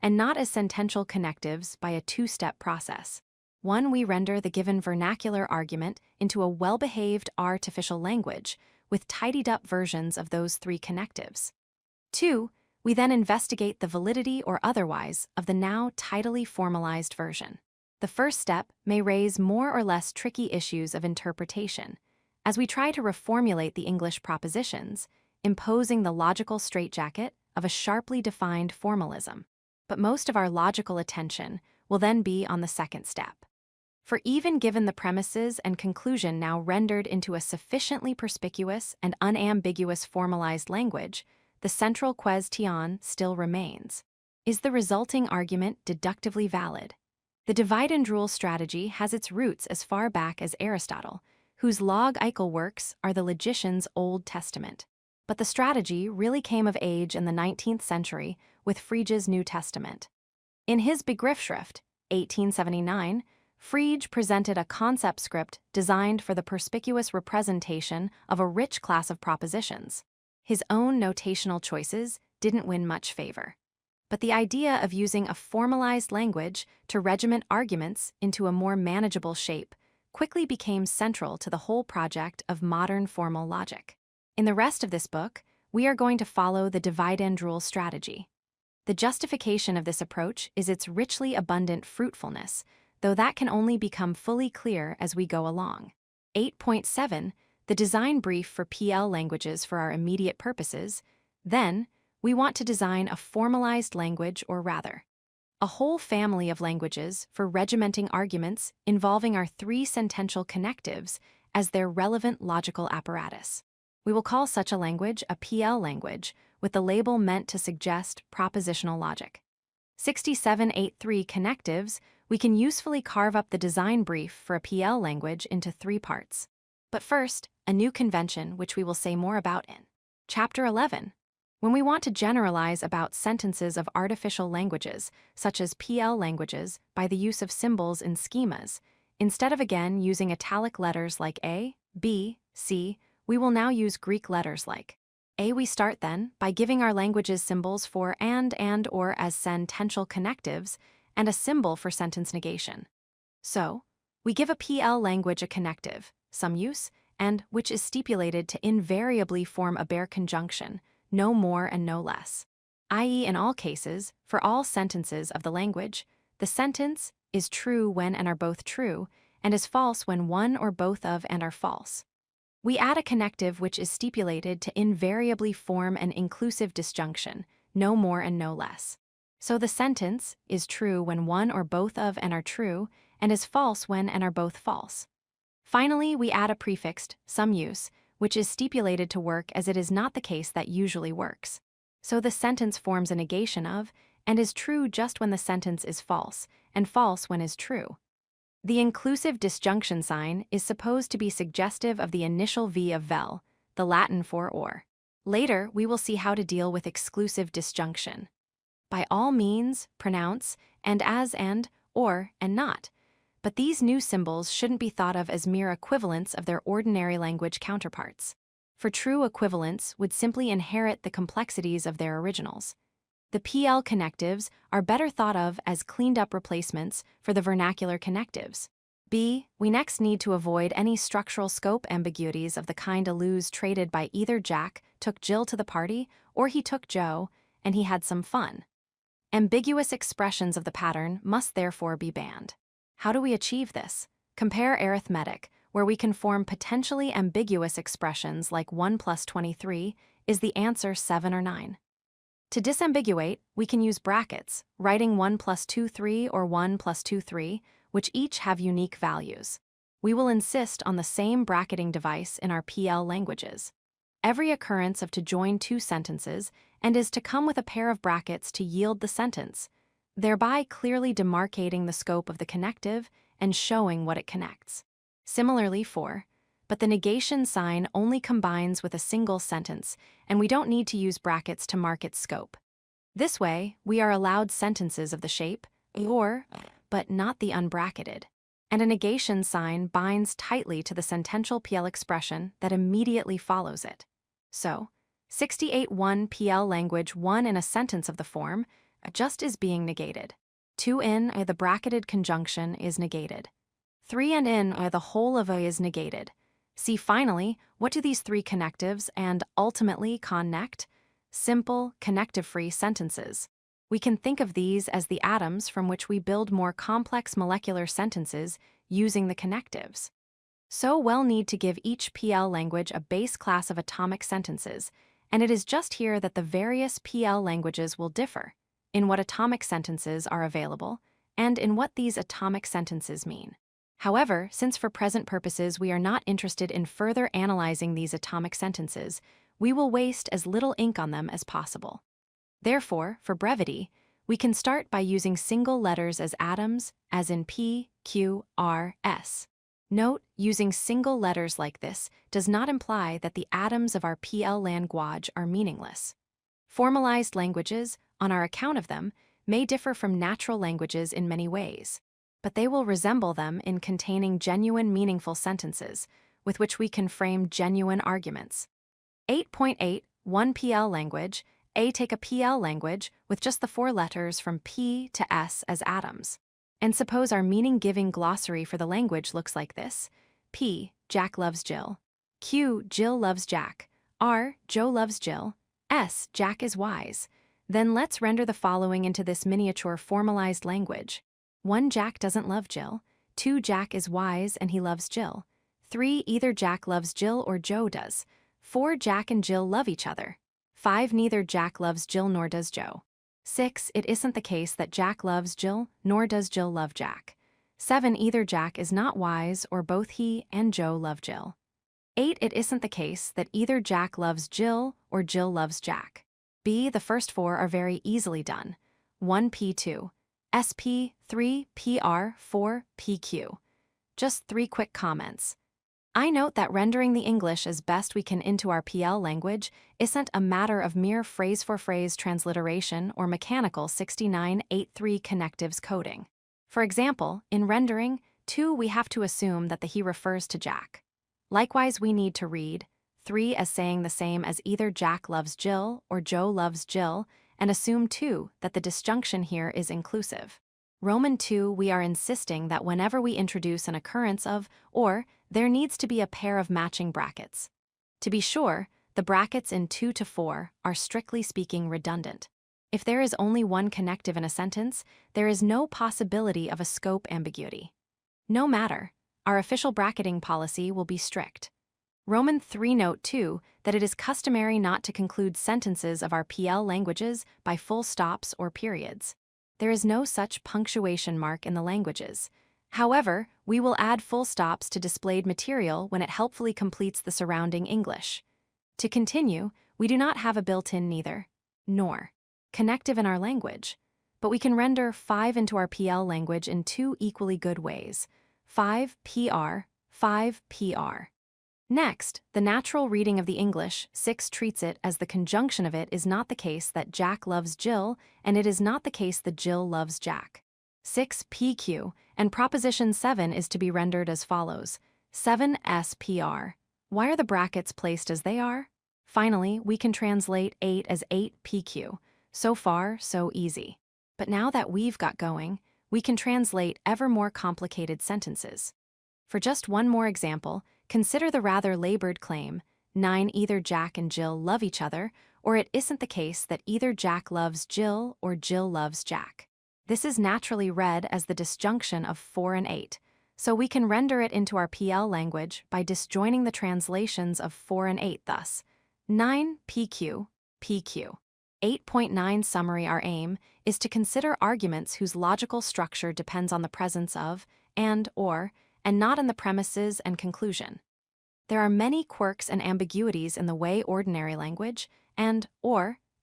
not as sentential connectives by a two-step process. 1. We render the given vernacular argument into a well-behaved artificial language with tidied-up versions of those three connectives. 2. We then investigate the validity or otherwise of the now tidily formalized version. The first step may raise more or less tricky issues of interpretation, as we try to reformulate the English propositions, imposing the logical straitjacket of a sharply defined formalism. But most of our logical attention will then be on the second step. For even given the premises and conclusion now rendered into a sufficiently perspicuous and unambiguous formalized language, the central question still remains. Is the resulting argument deductively valid? The divide and rule strategy has its roots as far back as Aristotle, whose log-ical works are the logician's Old Testament. But the strategy really came of age in the 19th century with Frege's New Testament. In his Begriffsschrift, 1879, Frege presented a concept script designed for the perspicuous representation of a rich class of propositions. His own notational choices didn't win much favor. But the idea of using a formalized language to regiment arguments into a more manageable shape quickly became central to the whole project of modern formal logic. In the rest of this book, we are going to follow the divide-and-rule strategy. The justification of this approach is its richly abundant fruitfulness, though that can only become fully clear as we go along. 8.7. The design brief for PL languages for our immediate purposes. Then, we want to design a formalized language, or rather, a whole family of languages for regimenting arguments involving our three sentential connectives as their relevant logical apparatus. We will call such a language a PL language, with the label meant to suggest propositional logic. 67.8.3 Connectives. We can usefully carve up the design brief for a PL language into three parts. But first, a new convention which we will say more about in Chapter 11. When we want to generalize about sentences of artificial languages, such as PL languages, by the use of symbols in schemas, instead of again using italic letters like A, B, C, we will now use Greek letters like A. We start then by giving our languages symbols for and or as sentential connectives, and a symbol for sentence negation. So, we give a PL language a connective, some use, and which is stipulated to invariably form a bare conjunction, no more and no less. I.e., in all cases, for all sentences of the language, the sentence is true when and are both true, and is false when one or both of and are false. We add a connective which is stipulated to invariably form an inclusive disjunction, no more and no less. So the sentence is true when one or both of and are true, and is false when and are both false. Finally, we add a prefixed, some use, which is stipulated to work as it is not the case that usually works. So the sentence forms a negation of, and is true just when the sentence is false, and false when is true. The inclusive disjunction sign is supposed to be suggestive of the initial V of vel, the Latin for or. Later, we will see how to deal with exclusive disjunction. By all means, pronounce and as and, or, and not. But these new symbols shouldn't be thought of as mere equivalents of their ordinary language counterparts. For true equivalents would simply inherit the complexities of their originals. The PL connectives are better thought of as cleaned-up replacements for the vernacular connectives. B. We next need to avoid any structural scope ambiguities of the kind alludes traded by either Jack took Jill to the party or he took Joe, and he had some fun. Ambiguous expressions of the pattern must therefore be banned. How do we achieve this? Compare arithmetic, where we can form potentially ambiguous expressions like 1 plus 23 is the answer 7 or 9. To disambiguate, we can use brackets, writing 1 plus 2, 3 or 1 plus 2, 3, which each have unique values. We will insist on the same bracketing device in our PL languages. Every occurrence of to join two sentences and is to come with a pair of brackets to yield the sentence, thereby clearly demarcating the scope of the connective and showing what it connects. Similarly for, but the negation sign only combines with a single sentence, and we don't need to use brackets to mark its scope. This way, we are allowed sentences of the shape, or, but not the unbracketed. And a negation sign binds tightly to the sentential PL expression that immediately follows it. So, 68.1 PL language 1 in a sentence of the form, just is being negated. 2 in the bracketed conjunction is negated. 3 and in the whole of a is negated. See finally, what do these three connectives and ultimately connect? Simple, connective-free sentences. We can think of these as the atoms from which we build more complex molecular sentences using the connectives. So we'll need to give each PL language a base class of atomic sentences, and it is just here that the various PL languages will differ, in what atomic sentences are available, and in what these atomic sentences mean. However, since for present purposes we are not interested in further analyzing these atomic sentences, we will waste as little ink on them as possible. Therefore, for brevity, we can start by using single letters as atoms, as in P, Q, R, S. Note, using single letters like this does not imply that the atoms of our PL language are meaningless. Formalized languages, on our account of them, may differ from natural languages in many ways. but they will resemble them in containing genuine meaningful sentences, with which we can frame genuine arguments. 8.8 1 PL language. Take a PL language with just the 4 letters from P to S as atoms. And suppose our meaning-giving glossary for the language looks like this. P, Jack loves Jill. Q, Jill loves Jack. R, Joe loves Jill. S, Jack is wise. Then let's render the following into this miniature formalized language. 1, Jack doesn't love Jill. 2, Jack is wise and he loves Jill. 3, either Jack loves Jill or Joe does. 4, Jack and Jill love each other. 5, neither Jack loves Jill nor does Joe. 6, it isn't the case that Jack loves Jill, nor does Jill love Jack. 7, either Jack is not wise or both he and Joe love Jill. 8, it isn't the case that either Jack loves Jill or Jill loves Jack. B, the first 4 are very easily done. 1 P2, SP, 3 PR, 4 PQ. Just 3 quick comments. I note that rendering the English as best we can into our PL language isn't a matter of mere phrase-for-phrase transliteration or mechanical 6983 connectives coding. For example, in rendering, 2 we have to assume that the he refers to Jack. Likewise, we need to read 3 as saying the same as either Jack loves Jill or Joe loves Jill, and assume 2 that the disjunction here is inclusive. Roman 2, we are insisting that whenever we introduce an occurrence of or, there needs to be a pair of matching brackets. To be sure, the brackets in 2 to 4 are strictly speaking redundant. If there is only one connective in a sentence, there is no possibility of a scope ambiguity. No matter, our official bracketing policy will be strict. Roman 3 note too that it is customary not to conclude sentences of our PL languages by full stops or periods. There is no such punctuation mark in the languages. However, we will add full stops to displayed material when it helpfully completes the surrounding English. To continue, we do not have a built-in neither, nor, connective in our language, but we can render 5 into our PL language in 2 equally good ways. 5 PR, 5 PR. Next, the natural reading of the English, 6 treats it as the conjunction of it is not the case that Jack loves Jill, and it is not the case that Jill loves Jack. 6 PQ, and proposition 7 is to be rendered as follows. 7 SPR. Why are the brackets placed as they are? Finally, we can translate 8 as 8 PQ. So far, so easy. But now that we've got going, we can translate ever more complicated sentences. For just one more example, consider the rather labored claim, 9 either Jack and Jill love each other, or it isn't the case that either Jack loves Jill or Jill loves Jack. This is naturally read as the disjunction of 4 and 8, so we can render it into our PL language by disjoining the translations of 4 and 8 thus. 9 PQ, PQ. 8.9 summary. Our aim is to consider arguments whose logical structure depends on the presence of, and not in the premises and conclusion. There are many quirks and ambiguities in the way ordinary language and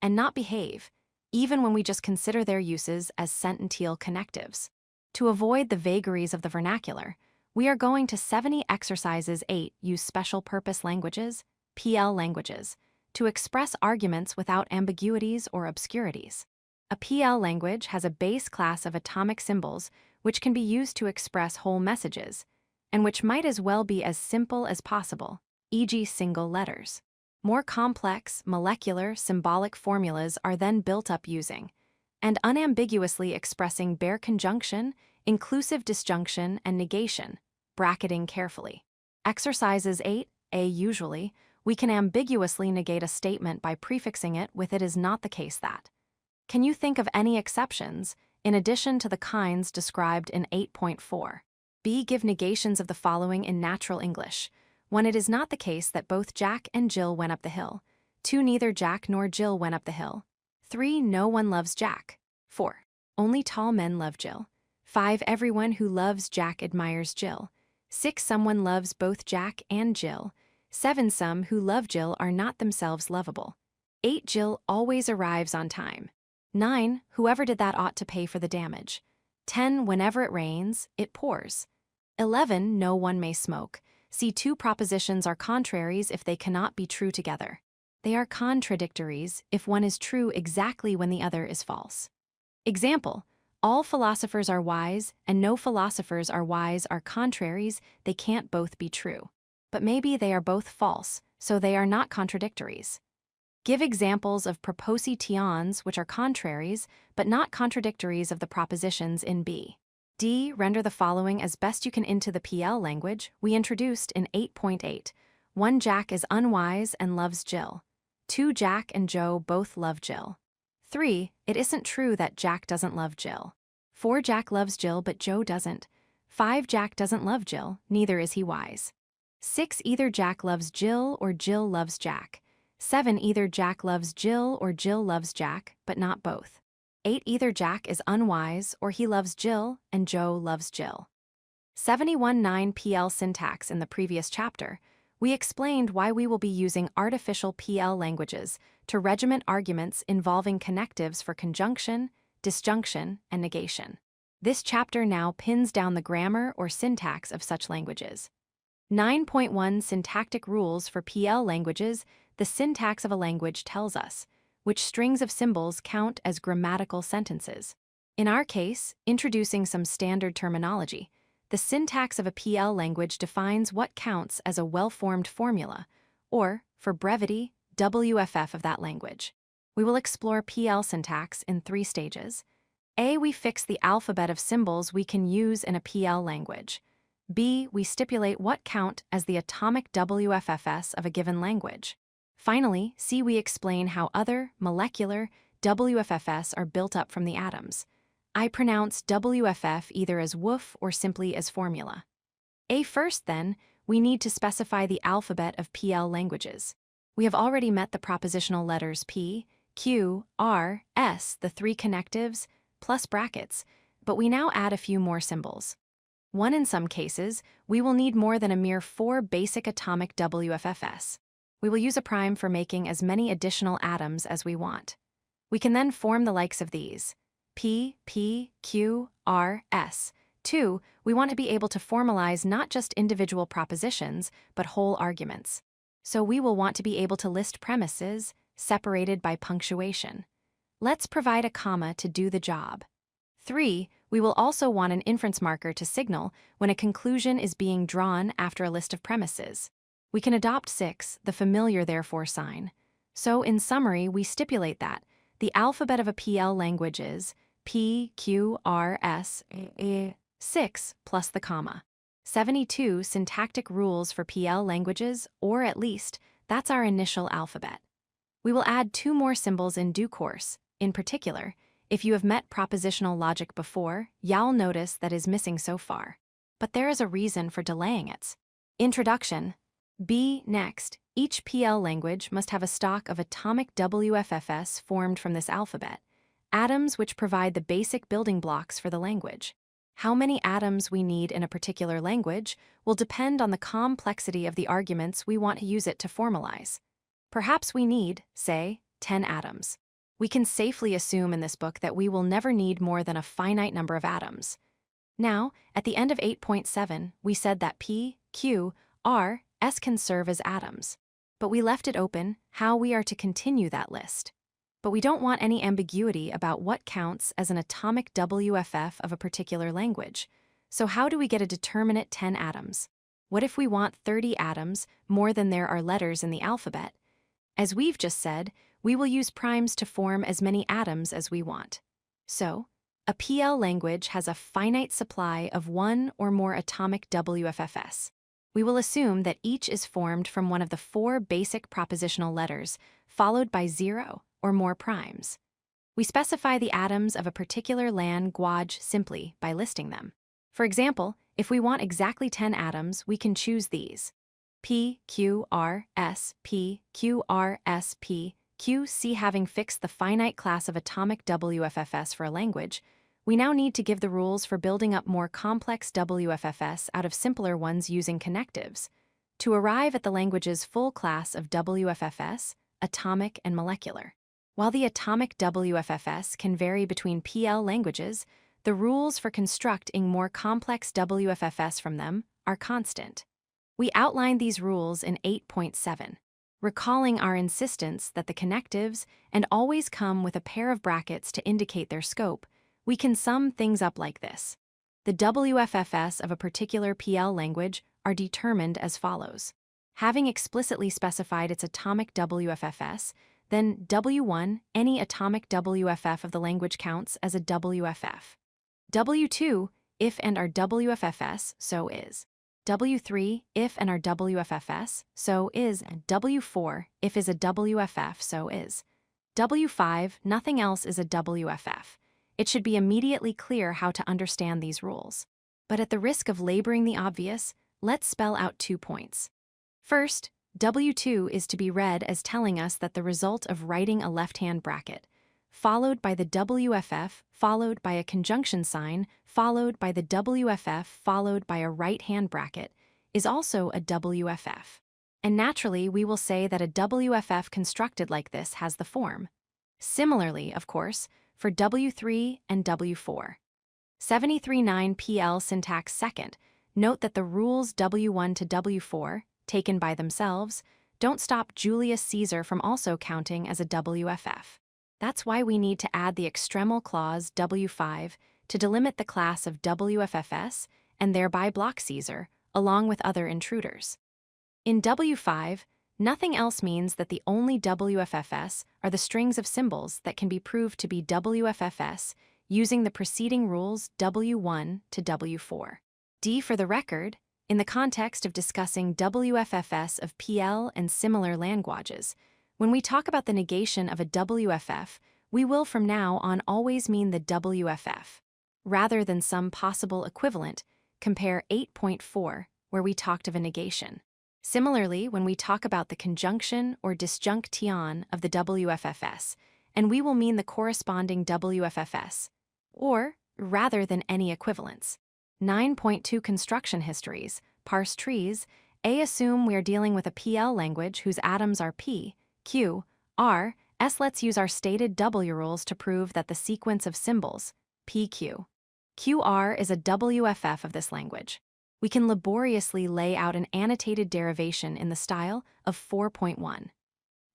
not behave, even when we just consider their uses as sentential connectives. To avoid the vagaries of the vernacular, we are going to 70 exercises 8 use special purpose languages, PL languages, to express arguments without ambiguities or obscurities. A PL language has a base class of atomic symbols which can be used to express whole messages, and which might as well be as simple as possible, e.g. single letters. More complex, molecular, symbolic formulas are then built up using, and unambiguously expressing bare conjunction, inclusive disjunction, and negation, bracketing carefully. Exercises 8a. Usually, we can ambiguously negate a statement by prefixing it with "it is not the case that." Can you think of any exceptions, in addition to the kinds described in 8.4? B. Give negations of the following in natural English. 1. It is not the case that both Jack and Jill went up the hill. 2. Neither Jack nor Jill went up the hill. 3. No one loves Jack. 4. Only tall men love Jill. 5. Everyone who loves Jack admires Jill. 6. Someone loves both Jack and Jill. 7. Some who love Jill are not themselves lovable. 8. Jill always arrives on time. 9. Whoever did that ought to pay for the damage. 10. Whenever it rains, it pours. 11. No one may smoke. See, 2 propositions are contraries if they cannot be true together. They are contradictories if one is true exactly when the other is false. Example: All philosophers are wise, and no philosophers are wise are contraries, they can't both be true. But maybe they are both false, so they are not contradictories. Give examples of propositions which are contraries, but not contradictories of the propositions in B. D. Render the following as best you can into the PL language we introduced in 8.8. 1. Jack is unwise and loves Jill. 2. Jack and Joe both love Jill. 3. It isn't true that Jack doesn't love Jill. 4. Jack loves Jill but Joe doesn't. 5. Jack doesn't love Jill, neither is he wise. 6. Either Jack loves Jill or Jill loves Jack. 7. Either Jack loves Jill or Jill loves Jack, but not both. 8. Either Jack is unwise or he loves Jill and Joe loves Jill. 71.9 PL syntax. In the previous chapter, we explained why we will be using artificial PL languages to regiment arguments involving connectives for conjunction, disjunction, and negation. This chapter now pins down the grammar or syntax of such languages. 9.1 Syntactic rules for PL languages. The syntax of a language tells us which strings of symbols count as grammatical sentences. In our case, introducing some standard terminology, the syntax of a PL language defines what counts as a well-formed formula, or, for brevity, WFF of that language. We will explore PL syntax in 3 stages. A. We fix the alphabet of symbols we can use in a PL language. B. We stipulate what count as the atomic WFFs of a given language. Finally, C. We explain how other, molecular, WFFs are built up from the atoms. I pronounce WFF either as woof or simply as formula. First, then, we need to specify the alphabet of PL languages. We have already met the propositional letters P, Q, R, S, the 3 connectives, plus brackets, but we now add a few more symbols. 1. In some cases, we will need more than a mere 4 basic atomic WFFs. We will use a prime for making as many additional atoms as we want. We can then form the likes of these: P, P, Q, R, S. 2. We want to be able to formalize not just individual propositions, but whole arguments. So we will want to be able to list premises, separated by punctuation. Let's provide a comma to do the job. 3. We will also want an inference marker to signal when a conclusion is being drawn after a list of premises. We can adopt 6, the familiar therefore sign. So in summary, we stipulate that the alphabet of a PL language is P, Q, R, S, 6 plus the comma. 72 Syntactic rules for PL languages, or at least, that's our initial alphabet. We will add 2 more symbols in due course. In particular, if you have met propositional logic before, you'll notice that is missing so far. But there is a reason for delaying it. Introduction. B. Next, each PL language must have a stock of atomic WFFs formed from this alphabet, atoms which provide the basic building blocks for the language. How many atoms we need in a particular language will depend on the complexity of the arguments we want to use it to formalize. Perhaps we need, say, 10 atoms. We can safely assume in this book that we will never need more than a finite number of atoms. Now, at the end of 8.7, we said that P, Q, R, S can serve as atoms. But we left it open how we are to continue that list. But we don't want any ambiguity about what counts as an atomic WFF of a particular language. So how do we get a determinate 10 atoms? What if we want 30 atoms, more than there are letters in the alphabet? As we've just said, we will use primes to form as many atoms as we want. So, a PL language has a finite supply of 1 or more atomic WFFs. We will assume that each is formed from one of the 4 basic propositional letters, followed by 0 or more primes. We specify the atoms of a particular language simply by listing them. For example, if we want exactly 10 atoms, we can choose these: P, Q, R, S, P, Q, R, S, P, Q. C. Having fixed the finite class of atomic WFFs for a language, we now need to give the rules for building up more complex WFFs out of simpler ones using connectives, to arrive at the language's full class of WFFs, atomic and molecular. While the atomic WFFs can vary between PL languages, the rules for constructing more complex WFFs from them are constant. We outlined these rules in 8.7, recalling our insistence that the connectives and always come with a pair of brackets to indicate their scope. We can sum things up like this. The WFFS of a particular PL language are determined as follows. Having explicitly specified its atomic WFFS, then W1, any atomic WFF of the language counts as a WFF. W2, if and are WFFS, so is. W3, if and are WFFS, so is. W4, if is a WFF, so is. W5, nothing else is a WFF. It should be immediately clear how to understand these rules. But at the risk of laboring the obvious, let's spell out 2 points. First, W2 is to be read as telling us that the result of writing a left-hand bracket, followed by the WFF, followed by a conjunction sign, followed by the WFF, followed by a right-hand bracket, is also a WFF. And naturally, we will say that a WFF constructed like this has the form. Similarly, of course, for W3 and W4. 73.9 PL syntax second, note that the rules W1 to W4, taken by themselves, don't stop Julius Caesar from also counting as a WFF. That's why we need to add the extremal clause W5 to delimit the class of WFFS and thereby block Caesar, along with other intruders. In W5, nothing else means that the only WFFS are the strings of symbols that can be proved to be WFFS using the preceding rules W1 to W4. D for the record, in the context of discussing WFFS of PL and similar languages, when we talk about the negation of a WFF, we will from now on always mean the WFF. Rather than some possible equivalent, compare 8.4, where we talked of a negation. Similarly, when we talk about the conjunction or disjunction of the WFFS, and we will mean the corresponding WFFS, or rather than any equivalence. 9.2 Construction histories, parse trees. A. Assume we are dealing with a PL language whose atoms are P, Q, R, S. Let's use our stated W rules to prove that the sequence of symbols, PQ, QR is a WFF of this language. We can laboriously lay out an annotated derivation in the style of 4.1.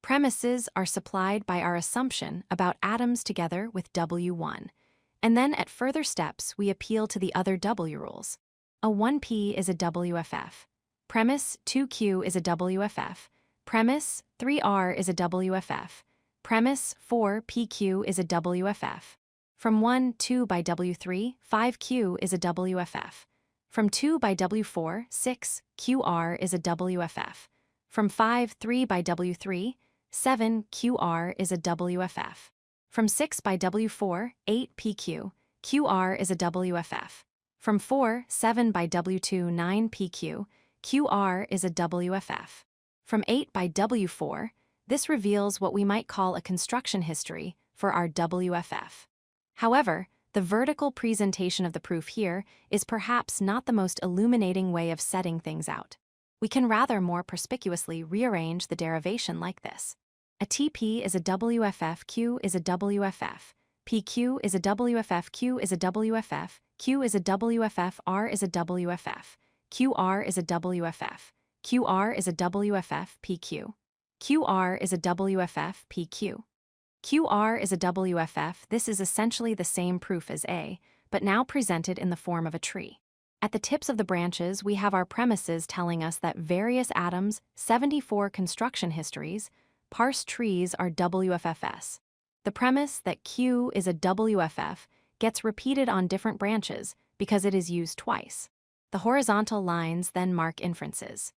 Premises are supplied by our assumption about atoms together with W1, and then at further steps we appeal to the other W rules. A 1P is a WFF. Premise 2Q is a WFF. Premise 3R is a WFF. Premise 4PQ is a WFF. From 1, 2 by W3, 5Q is a WFF. From 2 by W4, 6, QR is a WFF. From 5, 3 by W3, 7, QR is a WFF. From 6 by W4, 8, PQ, QR is a WFF. From 4, 7 by W2, 9, PQ, QR is a WFF. From 8 by W4, this reveals what we might call a construction history for our WFF. However, the vertical presentation of the proof here is perhaps not the most illuminating way of setting things out. We can rather more perspicuously rearrange the derivation like this. A TP is a WFF, Q is a WFF, PQ is a WFF, Q is a WFF, Q is a WFF, R is a WFF, QR is a WFF, QR is a WFF, PQ. QR is a WFF, PQ. QR is a WFF. This is essentially the same proof as A, but now presented in the form of a tree. At the tips of the branches, we have our premises telling us that various atoms, 74 construction histories, parse trees are WFFS. The premise that Q is a WFF gets repeated on different branches because it is used twice. The horizontal lines then mark inferences.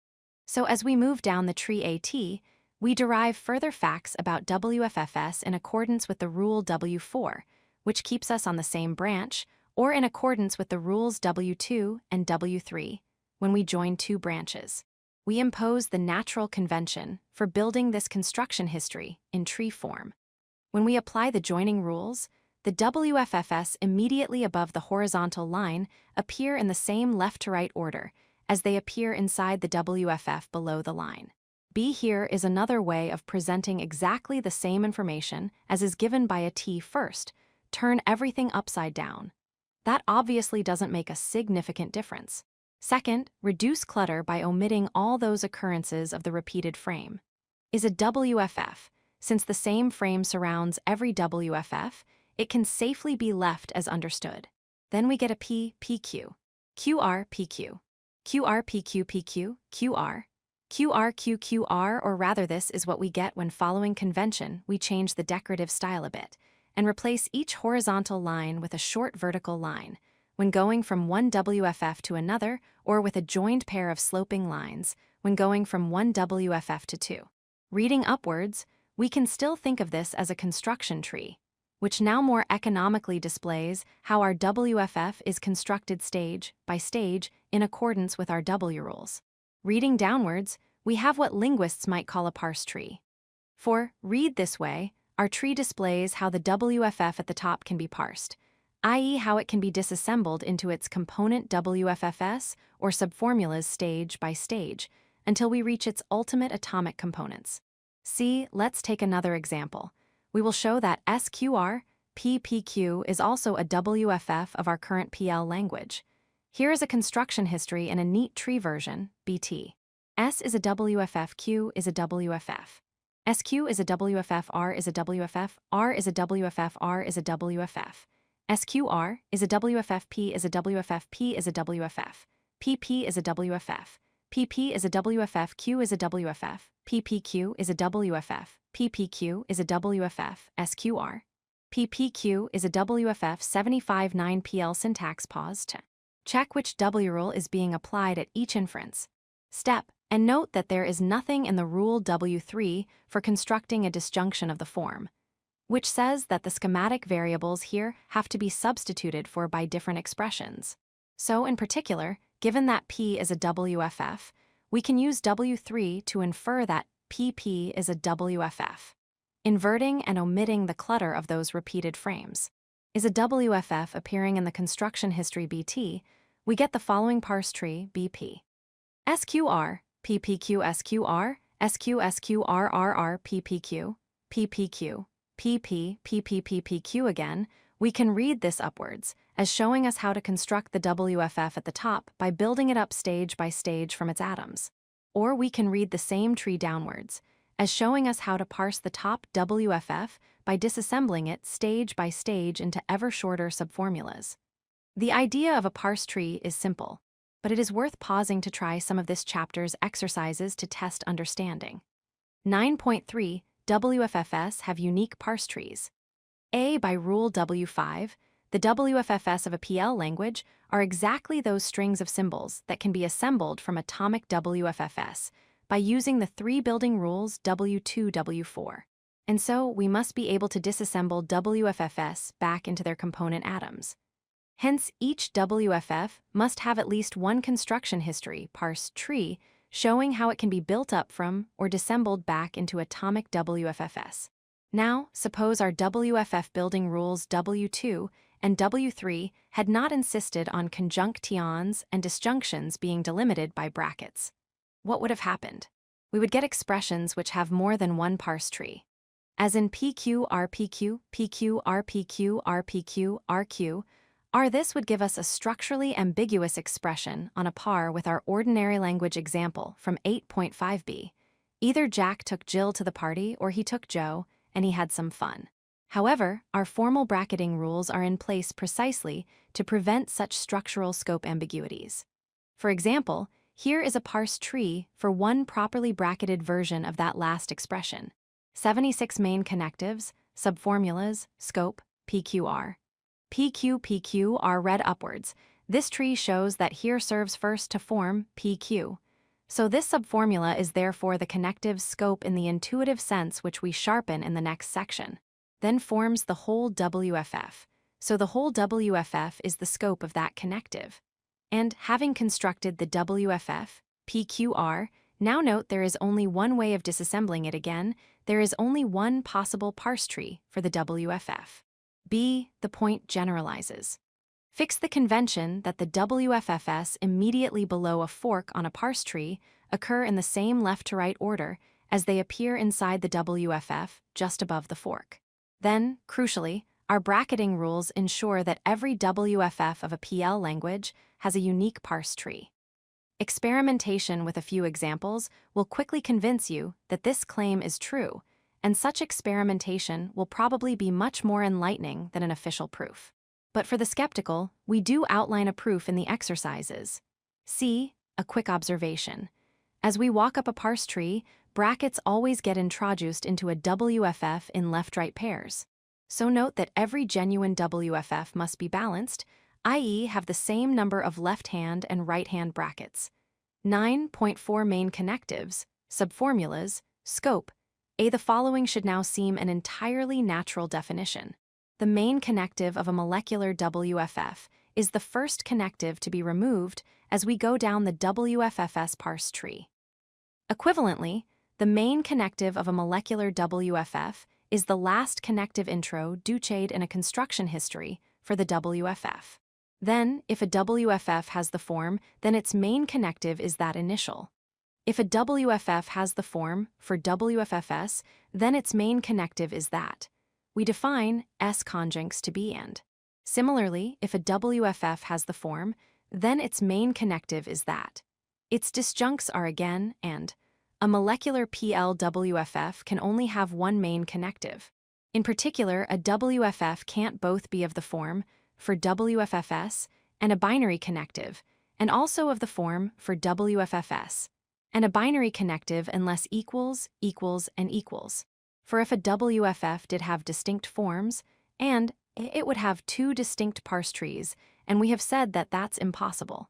So as we move down the tree AT, we derive further facts about WFFS in accordance with the rule W4, which keeps us on the same branch, or in accordance with the rules W2 and W3, when we join two branches. We impose the natural convention for building this construction history in tree form. When we apply the joining rules, the WFFS immediately above the horizontal line appear in the same left-to-right order as they appear inside the WFF below the line. B here is another way of presenting exactly the same information as is given by a T first. Turn everything upside down. That obviously doesn't make a significant difference. Second, reduce clutter by omitting all those occurrences of the repeated frame. Is a WFF. Since the same frame surrounds every WFF, it can safely be left as understood. Then we get a PQ, QRPQ, QRPQPQ, QR, QRQQR, or rather this is what we get when following convention we change the decorative style a bit, and replace each horizontal line with a short vertical line, when going from one WFF to another, or with a joined pair of sloping lines, when going from one WFF to two. Reading upwards, we can still think of this as a construction tree, which now more economically displays how our WFF is constructed stage by stage in accordance with our W rules. Reading downwards, we have what linguists might call a parse tree. For read this way, our tree displays how the WFF at the top can be parsed, i.e. how it can be disassembled into its component WFFs or subformulas stage by stage, until we reach its ultimate atomic components. Let's take another example. We will show that SQR, PPQ is also a WFF of our current PL language. Here is a construction history in a neat tree version, BT. S is a WFF, Q is a WFF. SQ is a WFF, R is a WFF, R is a WFF, R is a WFF. SQR is a WFF, P is a WFF, P is a WFF. PP is a WFF. PP is a WFF, Q is a WFF, PPQ is a WFF, PPQ is a WFF, SQR. PPQ is a WFF 75-9 PL syntax. Pause to check which W rule is being applied at each inference step, and note that there is nothing in the rule W3 for constructing a disjunction of the form, which says that the schematic variables here have to be substituted for by different expressions. So in particular, given that P is a WFF, we can use W3 to infer that PP is a WFF, inverting and omitting the clutter of those repeated frames. Is a WFF appearing in the construction history BT, we get the following parse tree BP. SQR, PPQ SQR, SQ SQRRR PPQ, PPQ, PP, PPPPQ again. We can read this upwards as showing us how to construct the WFF at the top by building it up stage by stage from its atoms. Or we can read the same tree downwards as showing us how to parse the top WFF by disassembling it stage by stage into ever shorter subformulas. The idea of a parse tree is simple, but it is worth pausing to try some of this chapter's exercises to test understanding. 9.3 WFFs have unique parse trees. By rule W5, the WFFs of a PL language are exactly those strings of symbols that can be assembled from atomic WFFs by using the three building rules W2, W4. And so we must be able to disassemble WFFs back into their component atoms. Hence, each WFF must have at least one construction history, parse tree, showing how it can be built up from or disassembled back into atomic WFFs. Now, suppose our WFF building rules W2 and W3 had not insisted on conjunctions and disjunctions being delimited by brackets. What would have happened? We would get expressions which have more than one parse tree. As in PQ, RPQ, PQ, RPQ, RPQ, RQ, this would give us a structurally ambiguous expression on a par with our ordinary language example from 8.5b. Either Jack took Jill to the party or he took Joe, and he had some fun. However, our formal bracketing rules are in place precisely to prevent such structural scope ambiguities. For example, here is a parse tree for one properly bracketed version of that last expression. 76 main connectives, subformulas, scope, PQR. PQ are read upwards. This tree shows that here serves first to form PQ. So this subformula is therefore the connective scope in the intuitive sense which we sharpen in the next section. Then forms the whole WFF. So the whole WFF is the scope of that connective. And having constructed the WFF, PQR, now note there is only one way of disassembling it again. There is only one possible parse tree for the WFF. The point generalizes. Fix the convention that the WFFs immediately below a fork on a parse tree occur in the same left-to-right order as they appear inside the WFF just above the fork. Then, crucially, our bracketing rules ensure that every WFF of a PL language has a unique parse tree. Experimentation with a few examples will quickly convince you that this claim is true, and such experimentation will probably be much more enlightening than an official proof. But for the skeptical, we do outline a proof in the exercises. C. A quick observation. As we walk up a parse tree, brackets always get introduced into a WFF in left-right pairs. So note that every genuine WFF must be balanced, i.e. have the same number of left-hand and right-hand brackets. 9.4 main connectives, subformulas, scope. The following should now seem an entirely natural definition. The main connective of a molecular WFF is the first connective to be removed as we go down the WFFS parse tree. Equivalently, the main connective of a molecular WFF is the last connective intro duced in a construction history for the WFF. Then, if a WFF has the form, then its main connective is that initial. If a WFF has the form for WFFS, then its main connective is that. We define S conjuncts to be and. Similarly, if a WFF has the form, then its main connective is that. Its disjuncts are again and. A molecular PLWFF can only have one main connective. In particular, a WFF can't both be of the form for WFFS and a binary connective, and also of the form for WFFS and a binary connective unless equals, equals, and equals. For if a WFF did have distinct forms, and it would have two distinct parse trees, and we have said that that's impossible.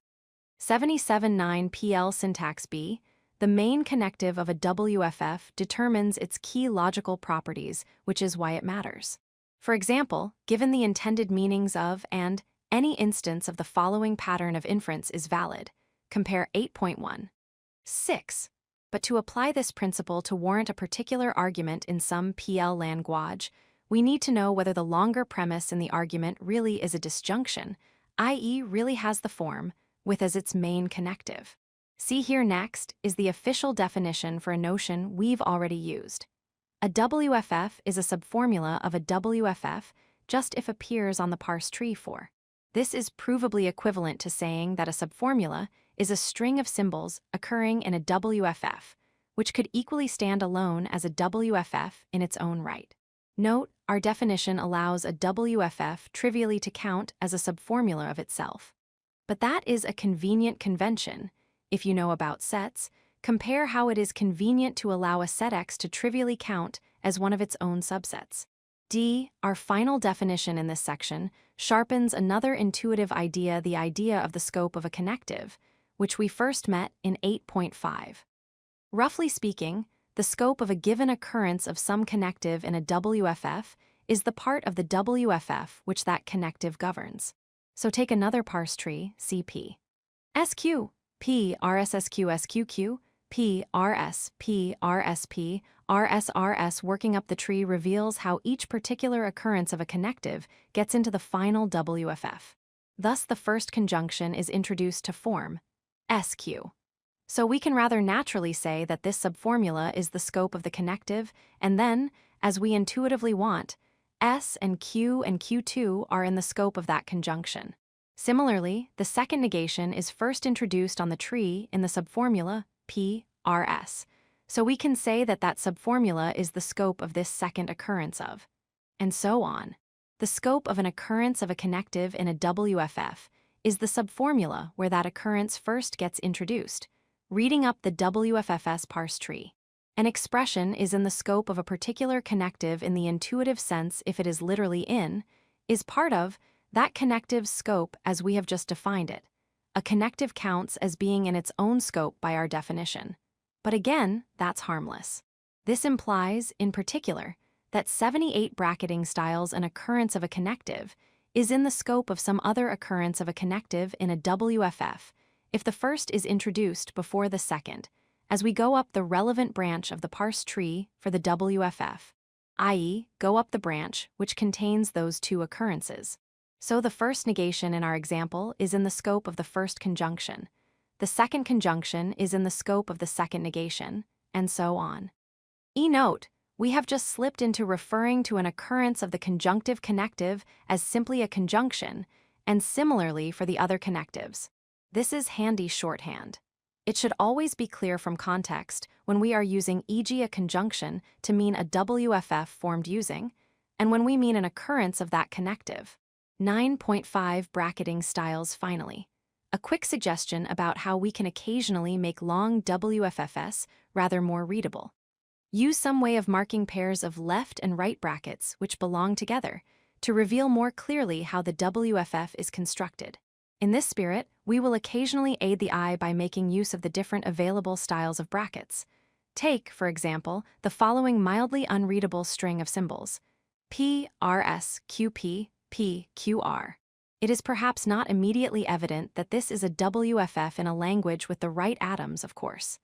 77.9 PL syntax B. The main connective of a WFF determines its key logical properties, which is why it matters. For example, given the intended meanings of and, any instance of the following pattern of inference is valid. Compare 8.1. 6. But to apply this principle to warrant a particular argument in some PL language, we need to know whether the longer premise in the argument really is a disjunction, i.e. really has the form, with as its main connective. See here next is the official definition for a notion we've already used. A WFF is a subformula of a WFF just if appears on the parse tree for. This is provably equivalent to saying that a subformula is a string of symbols occurring in a WFF, which could equally stand alone as a WFF in its own right. Note, our definition allows a WFF trivially to count as a subformula of itself. But that is a convenient convention. If you know about sets, compare how it is convenient to allow a set X to trivially count as one of its own subsets. D. Our final definition in this section sharpens another intuitive idea, the idea of the scope of a connective, which we first met in 8.5. Roughly speaking, the scope of a given occurrence of some connective in a WFF is the part of the WFF which that connective governs. So take another parse tree, CP. SQ, P, RSSQ, SQQ, P, RS, P, RSP, RSRS. Working up the tree reveals how each particular occurrence of a connective gets into the final WFF. Thus, the first conjunction is introduced to form SQ. So we can rather naturally say that this subformula is the scope of the connective, and then, as we intuitively want, S and Q2 are in the scope of that conjunction. Similarly, the second negation is first introduced on the tree in the subformula P, RS. So we can say that that subformula is the scope of this second occurrence of. And so on. The scope of an occurrence of a connective in a WFF is the subformula where that occurrence first gets introduced, reading up the WFFS parse tree. An expression is in the scope of a particular connective in the intuitive sense if it is literally in, is part of, that connective's scope as we have just defined it. A connective counts as being in its own scope by our definition. But again, that's harmless. This implies, in particular, that 78 bracketing styles an occurrence of a connective is in the scope of some other occurrence of a connective in a WFF if the first is introduced before the second, as we go up the relevant branch of the parse tree for the WFF, i.e., go up the branch which contains those two occurrences. So the first negation in our example is in the scope of the first conjunction. The second conjunction is in the scope of the second negation, and so on. Note, we have just slipped into referring to an occurrence of the conjunctive connective as simply a conjunction, and similarly for the other connectives. This is handy shorthand. It should always be clear from context when we are using e.g. a conjunction to mean a WFF formed using, and when we mean an occurrence of that connective. 9.5 Bracketing styles. Finally, a quick suggestion about how we can occasionally make long WFFs rather more readable. Use some way of marking pairs of left and right brackets which belong together to reveal more clearly how the WFF is constructed. In this spirit, we will occasionally aid the eye by making use of the different available styles of brackets. Take, for example, the following mildly unreadable string of symbols: P, R, S, Q, P, P, Q, R. It is perhaps not immediately evident that this is a WFF in a language with the right atoms, of course.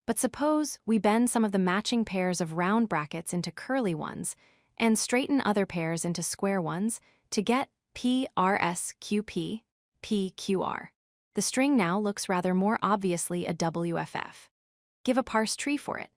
But suppose we bend some of the matching pairs of round brackets into curly ones and straighten other pairs into square ones to get P, R, S, Q, P, P, Q, R. The string now looks rather more obviously a WFF. Give a parse tree for it.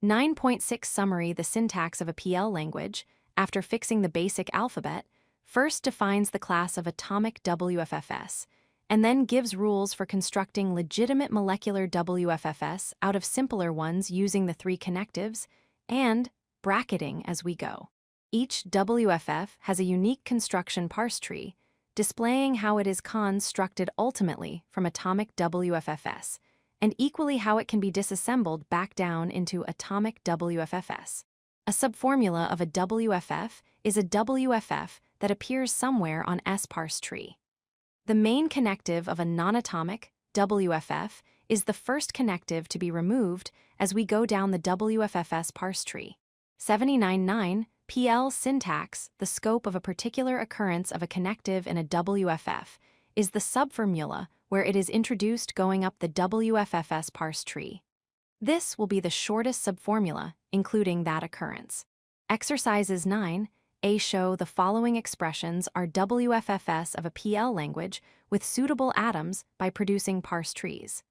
9.6 Summary. The syntax of a PL language, after fixing the basic alphabet, first defines the class of atomic WFFs, and then gives rules for constructing legitimate molecular WFFs out of simpler ones using the three connectives, and bracketing as we go. Each WFF has a unique construction parse tree, displaying how it is constructed ultimately from atomic WFFs, and equally how it can be disassembled back down into atomic WFFs. A subformula of a WFF is a WFF that appears somewhere on S parse tree. The main connective of a non-atomic WFF is the first connective to be removed as we go down the WFFS parse tree. 79.9 PL syntax. The scope of a particular occurrence of a connective in a WFF is the subformula where it is introduced going up the WFFS parse tree. This will be the shortest subformula, including that occurrence. Exercises 9. A. Show the following expressions are WFFS of a PL language with suitable atoms by producing parse trees.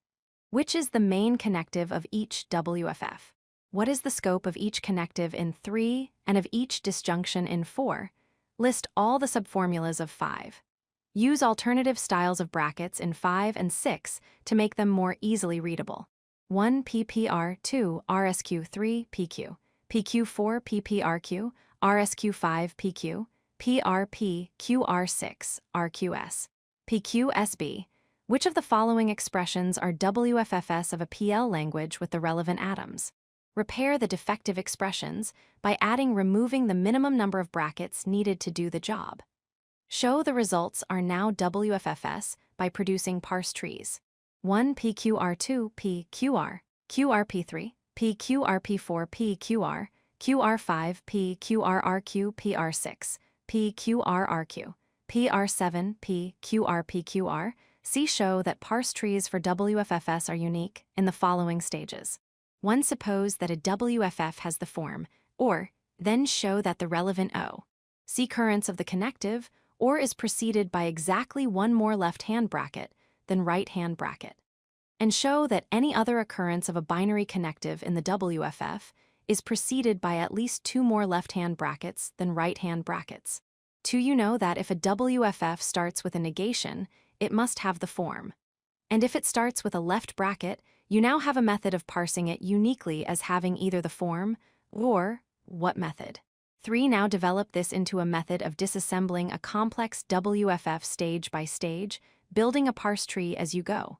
Which is the main connective of each WFF? What is the scope of each connective in 3 and of each disjunction in 4? List all the subformulas of 5. Use alternative styles of brackets in 5 and 6 to make them more easily readable. 1 PPR, 2 RSQ, 3 PQ, PQ4 PPRQ, RSQ5 PQ, PRP QR6 RQS, PQSB. Which of the following expressions are WFFS of a PL language with the relevant atoms? Repair the defective expressions by removing the minimum number of brackets needed to do the job. Show the results are now WFFS by producing parse trees. 1 PQR2 PQR, QRP3, PQRP4 PQR, QR5 PQRRQ PR6, PQRRQ, PR7 PQRPQR. See show that parse trees for WFFS are unique in the following stages. 1. Suppose that a WFF has the form, or, then show that the relevant O, sequence of the connective, or is preceded by exactly one more left-hand bracket than right-hand bracket. And show that any other occurrence of a binary connective in the WFF is preceded by at least 2 more left-hand brackets than right-hand brackets. 2. You know that if a WFF starts with a negation, it must have the form. And if it starts with a left bracket, you now have a method of parsing it uniquely as having either the form or what method. 3. Now develop this into a method of disassembling a complex WFF stage by stage, building a parse tree as you go.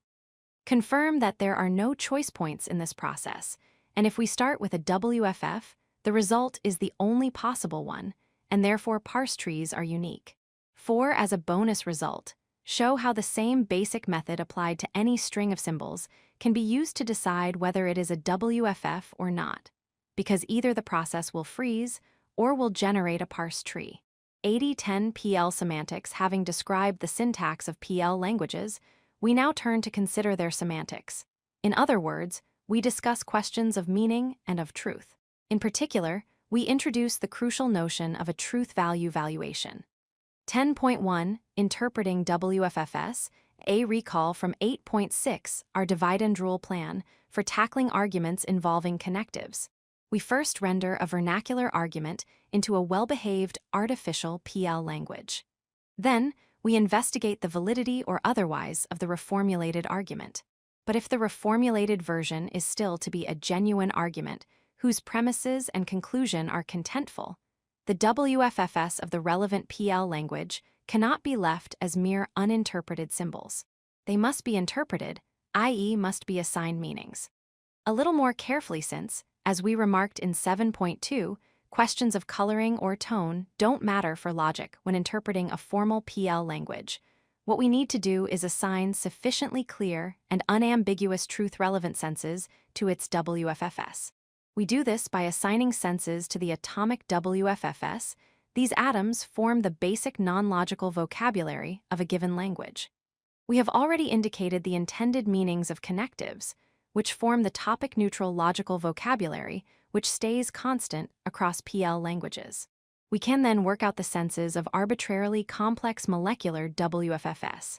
Confirm that there are no choice points in this process, and if we start with a WFF, the result is the only possible one, and therefore parse trees are unique. 4. As a bonus result, show how the same basic method applied to any string of symbols can be used to decide whether it is a WFF or not, because either the process will freeze or will generate a parse tree. 80.10 PL semantics. Having described the syntax of PL languages, we now turn to consider their semantics. In other words, we discuss questions of meaning and of truth. In particular, we introduce the crucial notion of a truth-value valuation. 10.1 Interpreting WFFS. A recall from 8.6, our divide and rule plan for tackling arguments involving connectives. We first render a vernacular argument into a well-behaved artificial PL language. Then, we investigate the validity or otherwise of the reformulated argument. But if the reformulated version is still to be a genuine argument, whose premises and conclusion are contentful, the WFFS of the relevant PL language cannot be left as mere uninterpreted symbols. They must be interpreted, i.e., must be assigned meanings. A little more carefully since, as we remarked in 7.2, questions of coloring or tone don't matter for logic when interpreting a formal PL language. What we need to do is assign sufficiently clear and unambiguous truth-relevant senses to its WFFS. We do this by assigning senses to the atomic WFFS. These atoms form the basic non-logical vocabulary of a given language. We have already indicated the intended meanings of connectives, which form the topic-neutral logical vocabulary, which stays constant across PL languages. We can then work out the senses of arbitrarily complex molecular WFFS.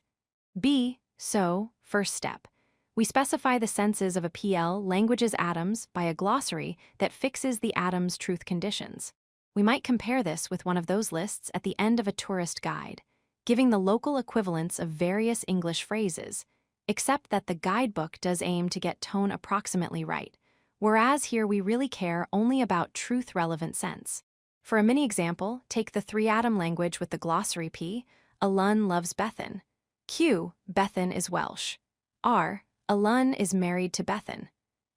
So, first step. We specify the senses of a PL language's atoms by a glossary that fixes the atom's truth conditions. We might compare this with one of those lists at the end of a tourist guide, giving the local equivalents of various English phrases, except that the guidebook does aim to get tone approximately right, whereas here we really care only about truth-relevant sense. For a mini-example, take the three-atom language with the glossary P, Alun loves Bethan. Q, Bethan is Welsh. R, Alun is married to Bethan.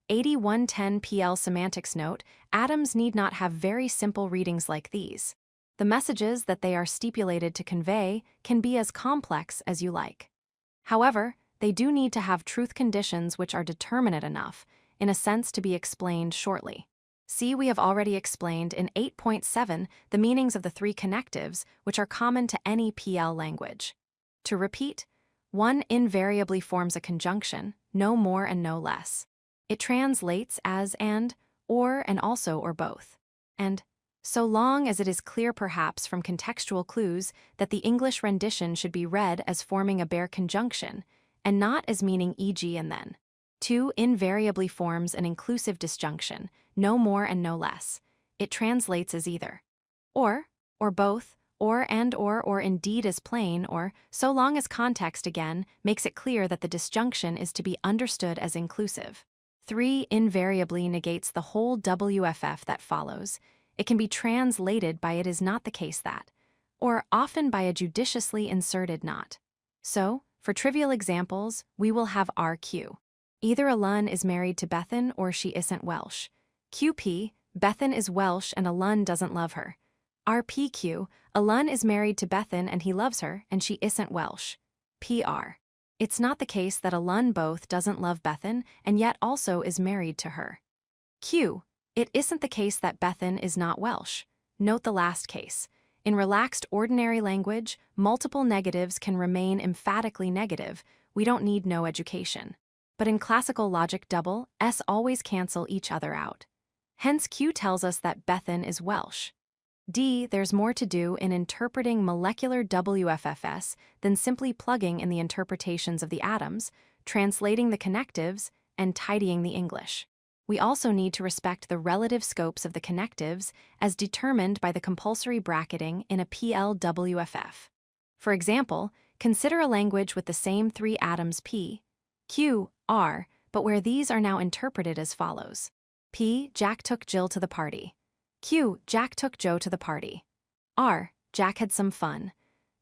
8110 PL semantics note, atoms need not have very simple readings like these. The messages that they are stipulated to convey can be as complex as you like. However, they do need to have truth conditions which are determinate enough, in a sense to be explained shortly. See, we have already explained in 8.7 the meanings of the three connectives which are common to any PL language. To repeat, one invariably forms a conjunction, no more and no less. It translates as and also or both. And so long as it is clear perhaps from contextual clues that the English rendition should be read as forming a bare conjunction, and not as meaning e.g. and then. 2 invariably forms an inclusive disjunction, no more and no less. It translates as either or both, or indeed as plain, or so long as context again makes it clear that the disjunction is to be understood as inclusive. 3 invariably negates the whole WFF that follows. It can be translated by it is not the case that, or often by a judiciously inserted not. So, for trivial examples, we will have RQ. Either Alun is married to Bethan or she isn't Welsh. QP, Bethan is Welsh and Alun doesn't love her. RPQ, Alun is married to Bethan and he loves her and she isn't Welsh. PR, it's not the case that Alun both doesn't love Bethan and yet also is married to her. Q, it isn't the case that Bethan is not Welsh. Note the last case. In relaxed ordinary language, multiple negatives can remain emphatically negative. We don't need no education. But in classical logic double, S always cancel each other out. Hence Q tells us that Bethan is Welsh. D, there's more to do in interpreting molecular WFFS than simply plugging in the interpretations of the atoms, translating the connectives, and tidying the English. We also need to respect the relative scopes of the connectives as determined by the compulsory bracketing in a PLWFF. For example, consider a language with the same three atoms P, Q, R, but where these are now interpreted as follows. P, Jack took Jill to the party. Q, Jack took Joe to the party. R, Jack had some fun.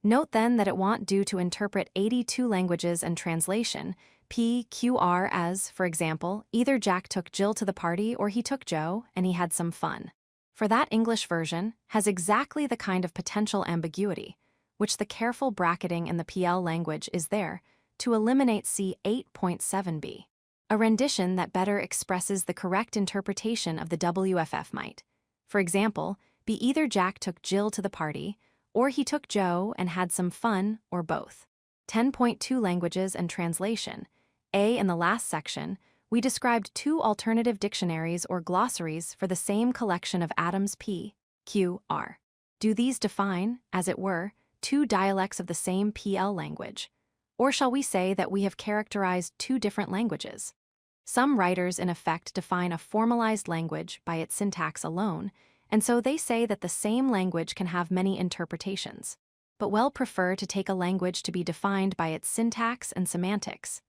Note then that it won't do to interpret 82 languages and translation, P, Q, R as, for example, either Jack took Jill to the party or he took Joe and he had some fun. For that English version has exactly the kind of potential ambiguity, which the careful bracketing in the PL language is there to eliminate C 8.7b. A rendition that better expresses the correct interpretation of the WFF might, for example, be either Jack took Jill to the party, or he took Joe and had some fun, or both. 10.2 Languages and Translation. In the last section, we described two alternative dictionaries or glossaries for the same collection of atoms P, Q, R. Do these define, as it were, two dialects of the same PL language? Or shall we say that we have characterized two different languages? Some writers, in effect, define a formalized language by its syntax alone, and so they say that the same language can have many interpretations, but well prefer to take a language to be defined by its syntax and semantics.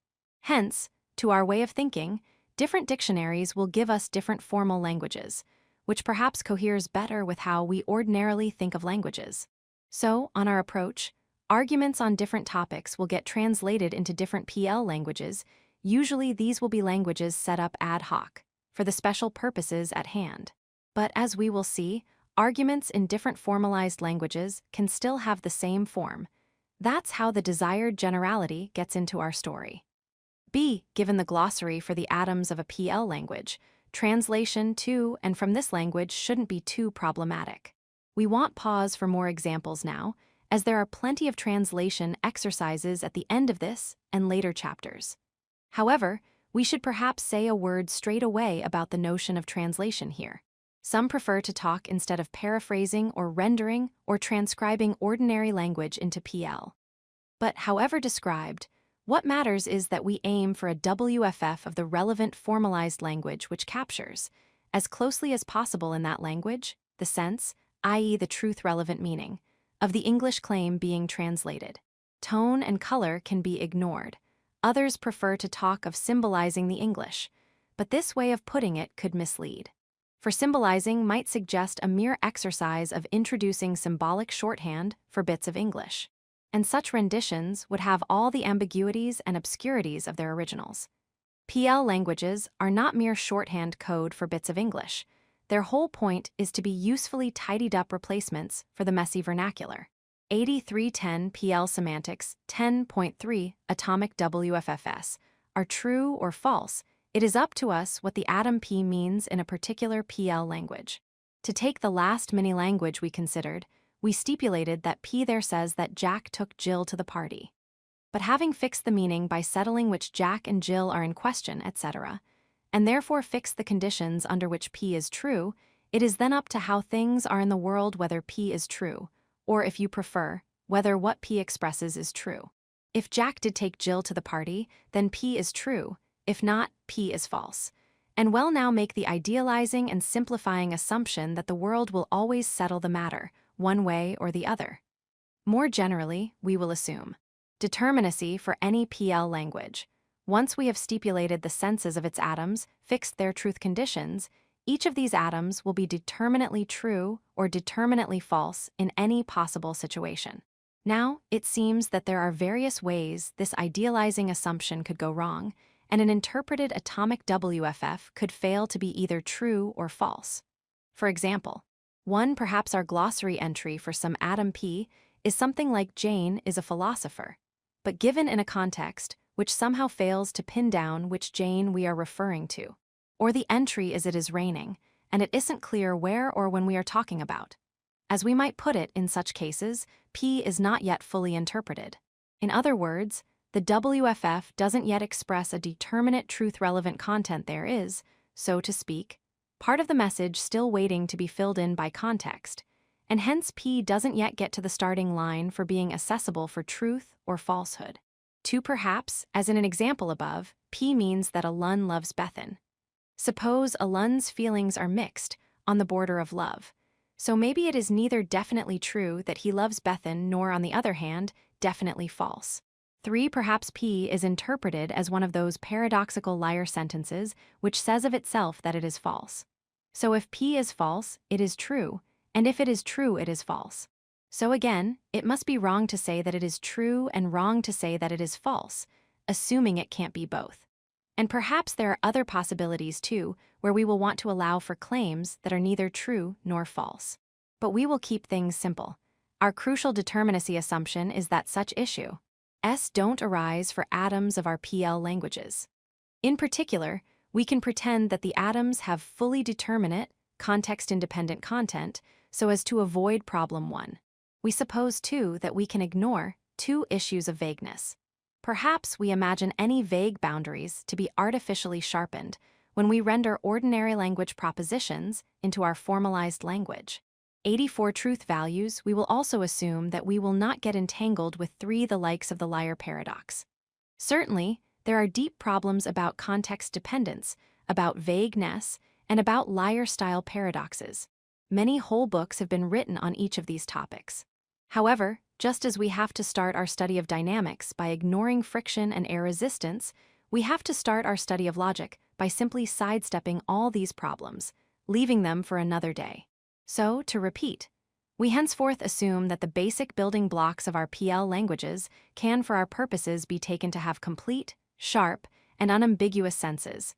Hence, To our way of thinking, different dictionaries will give us different formal languages, which perhaps coheres better with how we ordinarily think of languages. So, on our approach, arguments on different topics will get translated into different PL languages. Usually these will be languages set up ad hoc, for the special purposes at hand. But as we will see, arguments in different formalized languages can still have the same form. That's how the desired generality gets into our story. B. Given the glossary for the atoms of a PL language, translation to and from this language shouldn't be too problematic. We won't pause for more examples now, as there are plenty of translation exercises at the end of this and later chapters. However, we should perhaps say a word straight away about the notion of translation here. Some prefer to talk instead of paraphrasing or rendering or transcribing ordinary language into PL. But however described, what matters is that we aim for a WFF of the relevant formalized language which captures, as closely as possible in that language, the sense, i.e. the truth-relevant meaning, of the English claim being translated. Tone and color can be ignored. Others prefer to talk of symbolizing the English, but this way of putting it could mislead. For symbolizing might suggest a mere exercise of introducing symbolic shorthand for bits of English, and such renditions would have all the ambiguities and obscurities of their originals. PL languages are not mere shorthand code for bits of English. Their whole point is to be usefully tidied up replacements for the messy vernacular. 8310 PL Semantics 10.3 Atomic WFFS are true or false. It is up to us what the atom P means in a particular PL language. To take the last mini language we considered, we stipulated that P there says that Jack took Jill to the party. But having fixed the meaning by settling which Jack and Jill are in question, etc., and therefore fixed the conditions under which P is true, it is then up to how things are in the world whether P is true, or if you prefer, whether what P expresses is true. If Jack did take Jill to the party, then P is true. If not, P is false. And we'll now make the idealizing and simplifying assumption that the world will always settle the matter, one way or the other. More generally, we will assume determinacy for any PL language. Once we have stipulated the senses of its atoms, fixed their truth conditions, each of these atoms will be determinately true or determinately false in any possible situation. Now, it seems that there are various ways this idealizing assumption could go wrong, and an interpreted atomic WFF could fail to be either true or false. For example, one, perhaps our glossary entry for some atom P is something like Jane is a philosopher, but given in a context which somehow fails to pin down which Jane we are referring to. Or the entry is it is raining, and it isn't clear where or when we are talking about. As we might put it in such cases, P is not yet fully interpreted. In other words, the WFF doesn't yet express a determinate truth-relevant content. There is, so to speak, part of the message still waiting to be filled in by context, and hence P doesn't yet get to the starting line for being accessible for truth or falsehood. 2. Perhaps, as in an example above, P means that Alun loves Bethan. Suppose Alun's feelings are mixed, on the border of love. So maybe it is neither definitely true that he loves Bethan nor, on the other hand, definitely false. 3. Perhaps P is interpreted as one of those paradoxical liar sentences which says of itself that it is false. So if P is false, it is true, and if it is true, it is false. So again, it must be wrong to say that it is true and wrong to say that it is false, assuming it can't be both. And perhaps there are other possibilities too, where we will want to allow for claims that are neither true nor false. But we will keep things simple. Our crucial determinacy assumption is that such issues don't arise for atoms of our PL languages. In particular, we can pretend that the atoms have fully determinate, context-independent content so as to avoid problem 1. We suppose, too, that we can ignore 2 issues of vagueness. Perhaps we imagine any vague boundaries to be artificially sharpened when we render ordinary language propositions into our formalized language. 84 truth values, we will also assume that we will not get entangled with 3 the likes of the liar paradox. Certainly, there are deep problems about context dependence, about vagueness, and about liar-style paradoxes. Many whole books have been written on each of these topics. However, just as we have to start our study of dynamics by ignoring friction and air resistance, we have to start our study of logic by simply sidestepping all these problems, leaving them for another day. So, to repeat, we henceforth assume that the basic building blocks of our PL languages can for our purposes be taken to have complete, sharp, and unambiguous senses,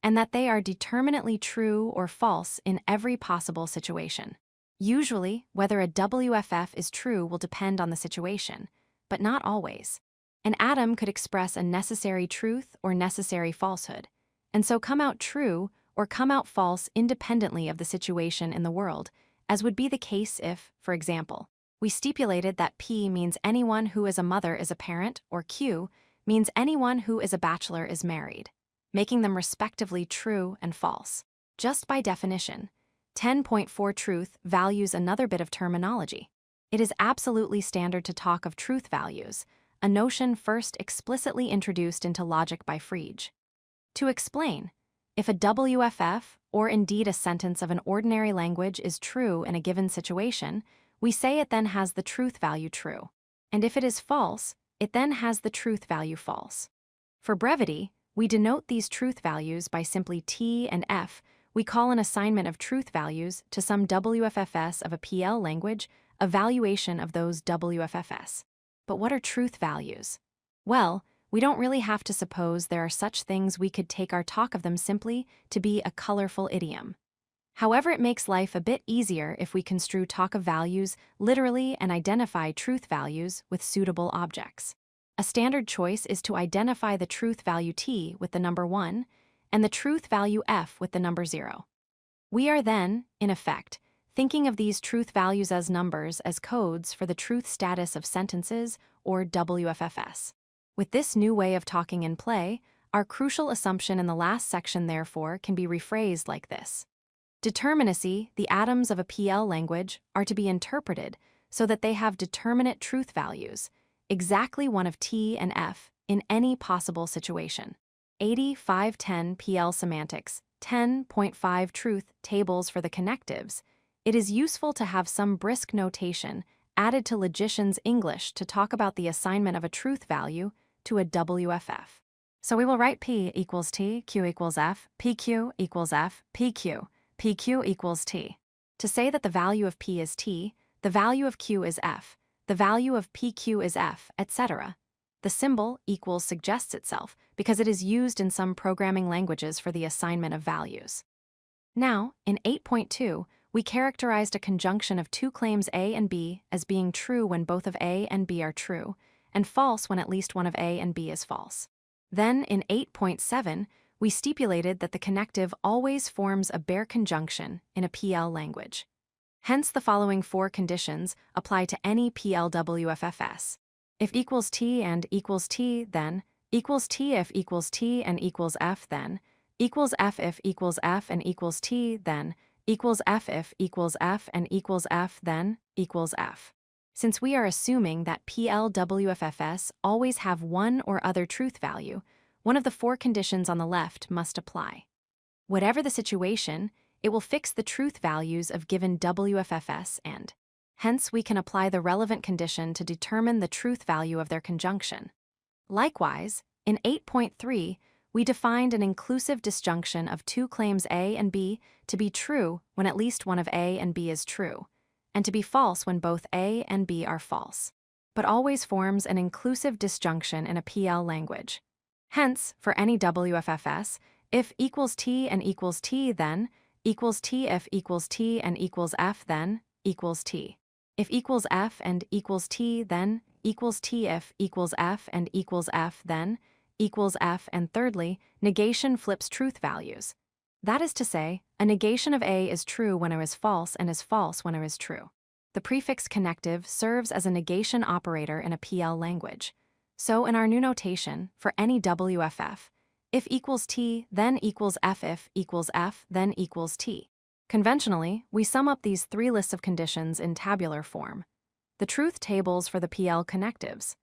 and that they are determinately true or false in every possible situation. Usually, whether a WFF is true will depend on the situation, but not always. An atom could express a necessary truth or necessary falsehood, and so come out true or come out false independently of the situation in the world, as would be the case if, for example, we stipulated that P means anyone who is a mother is a parent, or Q means anyone who is a bachelor is married, making them respectively true and false. Just by definition, 10.4 truth values another bit of terminology. It is absolutely standard to talk of truth values, a notion first explicitly introduced into logic by Frege. To explain, if a WFF, or indeed a sentence of an ordinary language, is true in a given situation, we say it then has the truth value true. And if it is false, it then has the truth value false. For brevity, we denote these truth values by simply T and F. We call an assignment of truth values to some WFFS of a PL language a valuation of those WFFS. But what are truth values? Well, we don't really have to suppose there are such things. We could take our talk of them simply to be a colorful idiom. However, it makes life a bit easier if we construe talk of values literally and identify truth values with suitable objects. A standard choice is to identify the truth value T with the number 1 and the truth value F with the number 0. We are then, in effect, thinking of these truth values as numbers as codes for the truth status of sentences, or WFFS. With this new way of talking in play, our crucial assumption in the last section therefore can be rephrased like this. Determinacy, the atoms of a PL language, are to be interpreted so that they have determinate truth values, exactly one of T and F, in any possible situation. 8510 PL Semantics, 10.5 Truth Tables for the Connectives. It is useful to have some brisk notation added to logician's English to talk about the assignment of a truth value to a WFF. So we will write P equals T, Q equals F, PQ equals F, PQ, PQ equals T. To say that the value of P is T, the value of Q is F, the value of PQ is F, etc. The symbol equals suggests itself because it is used in some programming languages for the assignment of values. Now, in 8.2, we characterized a conjunction of two claims A and B as being true when both of A and B are true, and false when at least one of A and B is false. Then, in 8.7, we stipulated that the connective always forms a bare conjunction in a PL language. Hence, the following 4 conditions apply to any PLWFFS. If equals T and equals T, then equals T if equals T and equals F, then equals F if equals F and equals T, then equals F if equals F and equals F, then equals F. Since we are assuming that PLWFFS always have one or other truth value, one of the 4 conditions on the left must apply. Whatever the situation, it will fix the truth values of given WFFS and, hence we can apply the relevant condition to determine the truth value of their conjunction. Likewise, in 8.3, we defined an inclusive disjunction of two claims A and B to be true when at least one of A and B is true, and to be false when both A and B are false, but always forms an inclusive disjunction in a PL language. Hence, for any WFFS, if equals T and equals T, then equals T if equals T and equals F, then equals T. If equals F and equals T, then equals T if equals F and equals F, then equals F. And thirdly, negation flips truth values. That is to say, a negation of A is true when it is false and is false when it is true. The prefix connective serves as a negation operator in a PL language. So in our new notation, for any WFF, if equals T, then equals F, if equals F, then equals T. Conventionally, we sum up these 3 lists of conditions in tabular form. The truth tables for the PL connectives: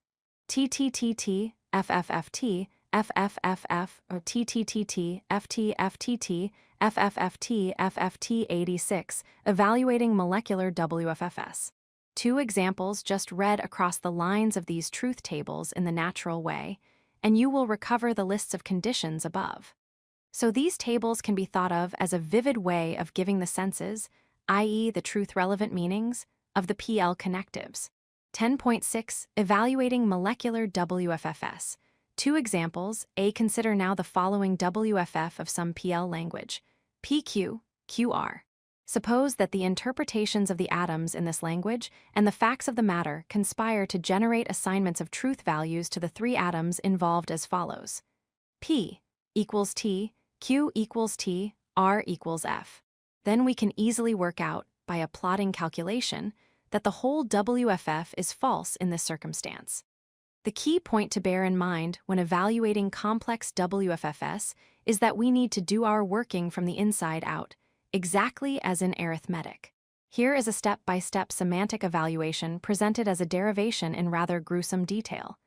TTTT, FFFT, FFFF, or TTTT, FTFTT, FFFT, FFT86, evaluating molecular WFFS. 2 examples just read across the lines of these truth tables in the natural way, and you will recover the lists of conditions above. So these tables can be thought of as a vivid way of giving the senses, i.e. the truth-relevant meanings, of the PL connectives. 10.6 Evaluating molecular WFFS. 2 examples. A. Consider now the following WFF of some PL language. PQ, QR. Suppose that the interpretations of the atoms in this language and the facts of the matter conspire to generate assignments of truth values to the 3 atoms involved as follows. P equals T, Q equals T, R equals F. Then we can easily work out, by a plotting calculation, that the whole WFF is false in this circumstance. The key point to bear in mind when evaluating complex WFFS is that we need to do our working from the inside out, exactly as in arithmetic. Here is a step-by-step semantic evaluation presented as a derivation in rather gruesome detail.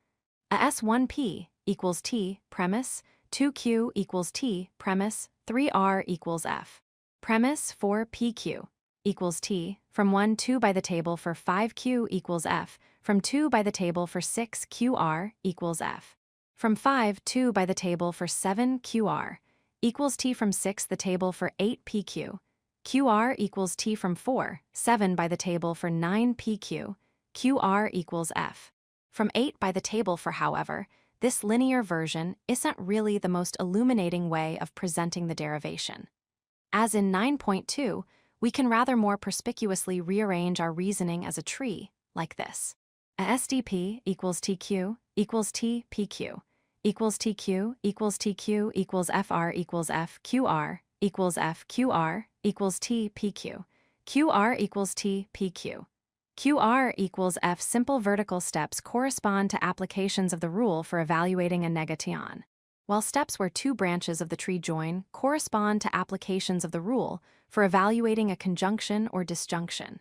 A S1P equals T, premise, 2Q equals T, premise, 3R equals F. Premise for PQ equals T, from 1 2 by the table for 5Q equals F, from 2 by the table for 6QR equals F. From 5 2 by the table for 7QR equals T, from 6 the table for 8PQ. QR equals T, from 4 7 by the table for 9PQ. QR equals F. From 8 by the table for, however, this linear version isn't really the most illuminating way of presenting the derivation. As in 9.2, we can rather more perspicuously rearrange our reasoning as a tree, like this. A SDP equals TQ equals TPQ equals TQ equals TQ equals FR equals FQR equals FQR equals TPQ. QR equals TPQ. QR equals F. Simple vertical steps correspond to applications of the rule for evaluating a negation, while steps where 2 branches of the tree join correspond to applications of the rule for evaluating a conjunction or disjunction.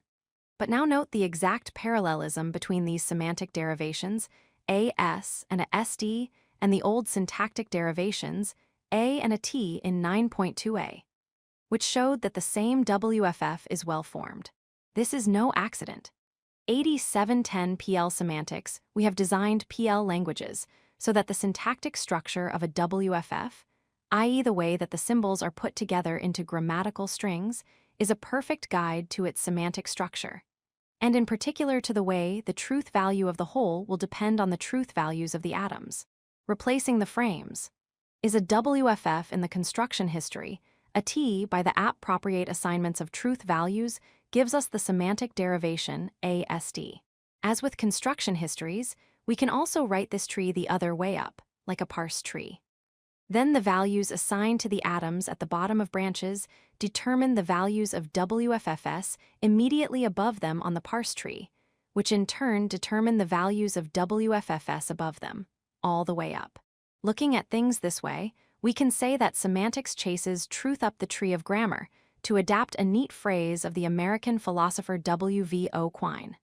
But now note the exact parallelism between these semantic derivations, AS and a SD, and the old syntactic derivations, A and a T in 9.2a, which showed that the same WFF is well formed. This is no accident. 8710 PL semantics, we have designed PL languages so that the syntactic structure of a WFF, i.e. the way that the symbols are put together into grammatical strings, is a perfect guide to its semantic structure, and in particular to the way the truth value of the whole will depend on the truth values of the atoms. Replacing the frames. Is a WFF in the construction history, a T by the appropriate assignments of truth values gives us the semantic derivation ASD. As with construction histories, we can also write this tree the other way up, like a parse tree. Then the values assigned to the atoms at the bottom of branches determine the values of WFFS immediately above them on the parse tree, which in turn determine the values of WFFS above them, all the way up. Looking at things this way, we can say that semantics chases truth up the tree of grammar to adapt a neat phrase of the American philosopher W.V.O. Quine.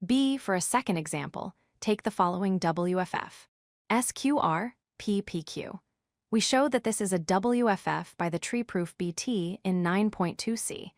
B. For a second example, take the following WFF. SQR, PPQ. We showed that this is a WFF by the tree proof BT in 9.2c,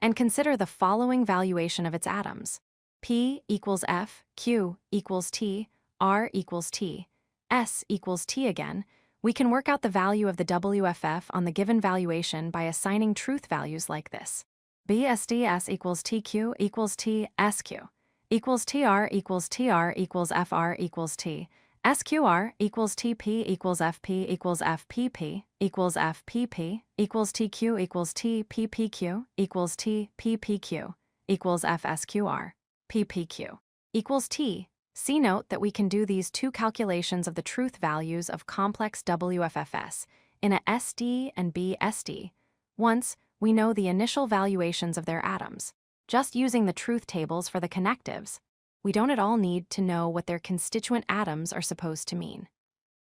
and consider the following valuation of its atoms. P equals F, Q equals T, R equals T, S equals T again. We can work out the value of the WFF on the given valuation by assigning truth values like this. BSDS equals TQ equals TSQ equals TR equals TR equals FR equals T. SQR equals TP equals FP equals FPP equals FPP equals TQ equals TPPQ equals TPPQ equals FSQR PPQ equals T. See note that we can do these 2 calculations of the truth values of complex WFFS in a SD and BSD once we know the initial valuations of their atoms. Just using the truth tables for the connectives, we don't at all need to know what their constituent atoms are supposed to mean.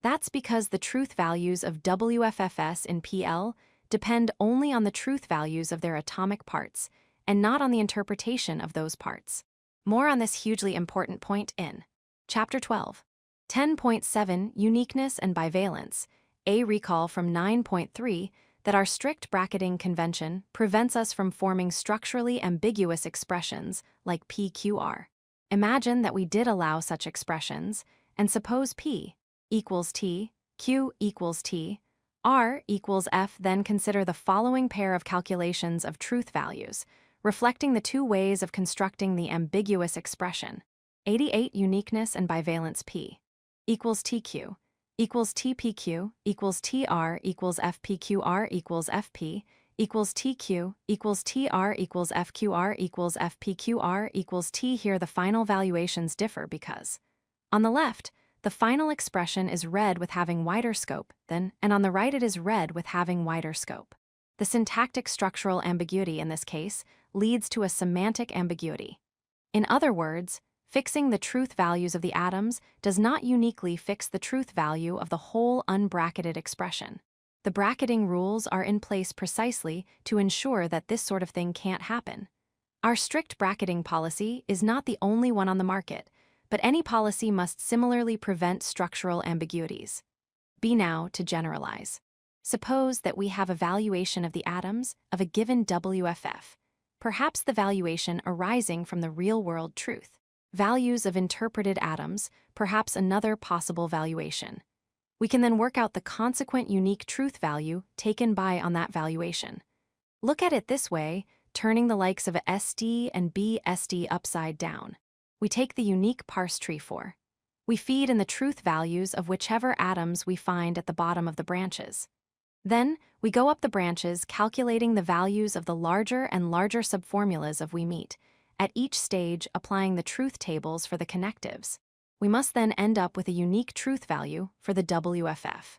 That's because the truth values of WFFS in PL depend only on the truth values of their atomic parts and not on the interpretation of those parts. More on this hugely important point in Chapter 12. 10.7 Uniqueness and Bivalence. A. Recall from 9.3 that our strict bracketing convention prevents us from forming structurally ambiguous expressions like PQR. Imagine that we did allow such expressions, and suppose P equals T, Q equals T, R equals F. Then consider the following pair of calculations of truth values, reflecting the two ways of constructing the ambiguous expression. 88 uniqueness and bivalence P equals TQ equals TPQ equals TR equals FPQR equals FP equals TQ equals TR equals FQR equals FPQR equals T. Here the final valuations differ because, on the left, the final expression is read with having wider scope than, and on the right it is read with having wider scope. The syntactic structural ambiguity in this case leads to a semantic ambiguity. In other words, fixing the truth values of the atoms does not uniquely fix the truth value of the whole unbracketed expression. The bracketing rules are in place precisely to ensure that this sort of thing can't happen. Our strict bracketing policy is not the only one on the market, but any policy must similarly prevent structural ambiguities. B. Now to generalize. Suppose that we have a valuation of the atoms of a given WFF, perhaps the valuation arising from the real-world truth. Values of interpreted atoms, perhaps another possible valuation. We can then work out the consequent unique truth value taken by on that valuation. Look at it this way, turning the likes of a SD and BSD upside down. We take the unique parse tree for. We feed in the truth values of whichever atoms we find at the bottom of the branches. Then, we go up the branches calculating the values of the larger and larger subformulas of we meet, at each stage applying the truth tables for the connectives. We must then end up with a unique truth value for the WFF.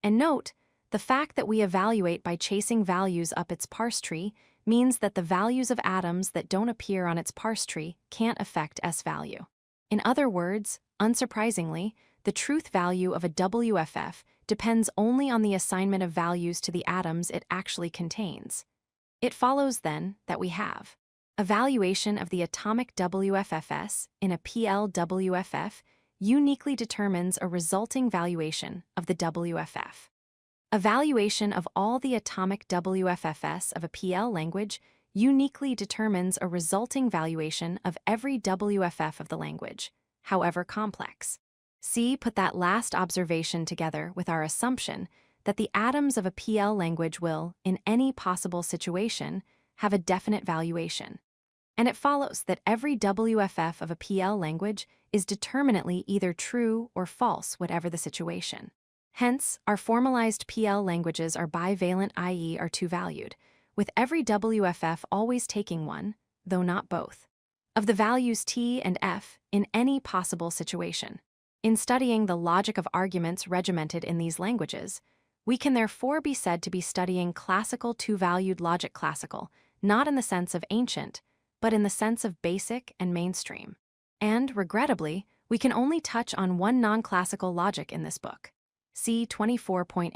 And note, the fact that we evaluate by chasing values up its parse tree means that the values of atoms that don't appear on its parse tree can't affect S value. In other words, unsurprisingly, the truth value of a WFF depends only on the assignment of values to the atoms it actually contains. It follows then that we have a valuation of the atomic WFFs in a PLWFF uniquely determines a resulting valuation of the WFF. A valuation of all the atomic WFFs of a PL language uniquely determines a resulting valuation of every WFF of the language, however complex. C. Put that last observation together with our assumption that the atoms of a PL language will, in any possible situation, have a definite valuation. And it follows that every WFF of a PL language is determinately either true or false, whatever the situation. Hence, our formalized PL languages are bivalent, i.e. are two-valued, with every WFF always taking one, though not both, of the values T and F in any possible situation. In studying the logic of arguments regimented in these languages, we can therefore be said to be studying classical two-valued logic, classical, not in the sense of ancient, but in the sense of basic and mainstream. And, regrettably, we can only touch on one non-classical logic in this book. See 24.8.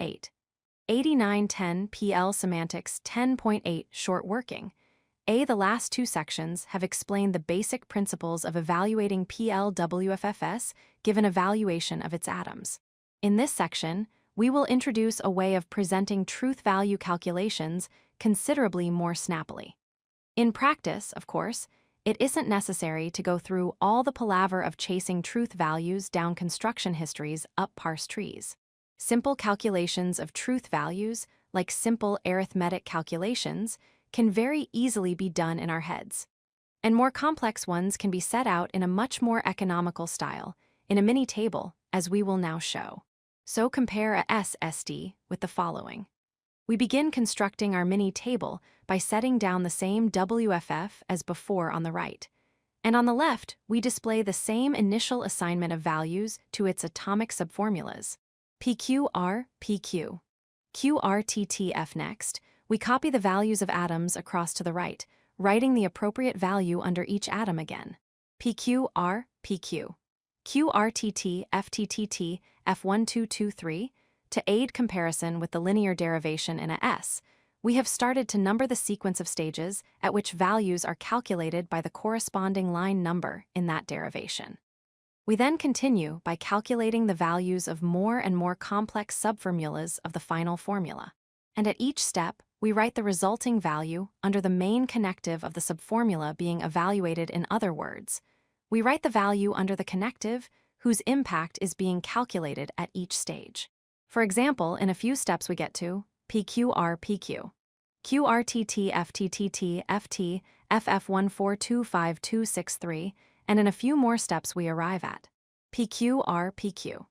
8910 PL Semantics 10.8 Short Working. The last two sections have explained the basic principles of evaluating PLWFFs given a valuation of its atoms. In this section, we will introduce a way of presenting truth value calculations considerably more snappily. In practice, of course, it isn't necessary to go through all the palaver of chasing truth values down construction histories up parse trees. Simple calculations of truth values, like simple arithmetic calculations, can very easily be done in our heads. And more complex ones can be set out in a much more economical style, in a mini table, as we will now show. So compare a SSD with the following. We begin constructing our mini table by setting down the same WFF as before on the right. And on the left, we display the same initial assignment of values to its atomic subformulas. PQR, PQ. QRTTF. Next, we copy the values of atoms across to the right, writing the appropriate value under each atom again. PQR, PQ. QRTT, FTTT, F1223. To aid comparison with the linear derivation in a S, we have started to number the sequence of stages at which values are calculated by the corresponding line number in that derivation. We then continue by calculating the values of more and more complex subformulas of the final formula. And at each step, we write the resulting value under the main connective of the subformula being evaluated. In other words, we write the value under the connective whose impact is being calculated at each stage. For example, in a few steps we get to PQR-PQ, QRTT-FTTT-FT, FF1425263, and in a few more steps we arrive at PQR-PQ,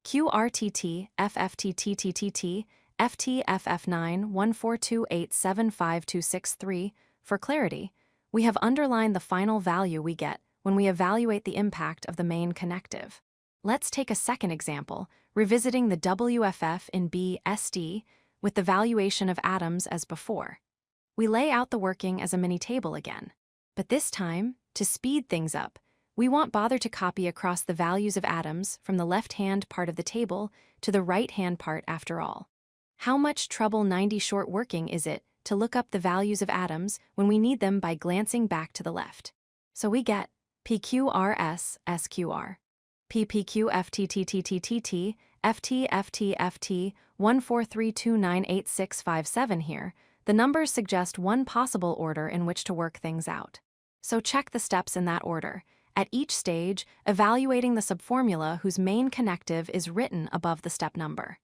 QRTT-FFTTTT, FTFF91428752663. For clarity, we have underlined the final value we get when we evaluate the impact of the main connective. Let's take a second example, revisiting the WFF in BSD with the valuation of atoms as before. We lay out the working as a mini table again, but this time, to speed things up, we won't bother to copy across the values of atoms from the left-hand part of the table to the right-hand part after all. How much trouble 90 short working is it to look up the values of atoms when we need them by glancing back to the left? So we get PQRS SQR, PPQFTTTTT, FTFTFT 143298657 here. The numbers suggest one possible order in which to work things out. So check the steps in that order, at each stage evaluating the subformula whose main connective is written above the step number.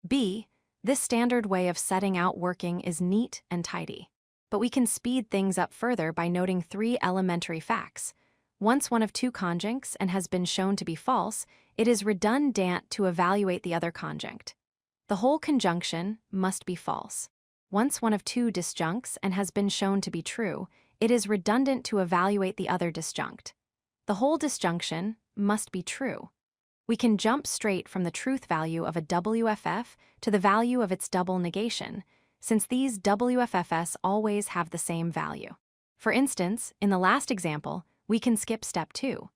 B. This standard way of setting out working is neat and tidy. But we can speed things up further by noting 3 elementary facts. Once one of 2 conjuncts and has been shown to be false, it is redundant to evaluate the other conjunct. The whole conjunction must be false. Once one of 2 disjuncts and has been shown to be true, it is redundant to evaluate the other disjunct. The whole disjunction must be true. We can jump straight from the truth value of a WFF to the value of its double negation, since these WFFs always have the same value. For instance, in the last example, we can skip step 2.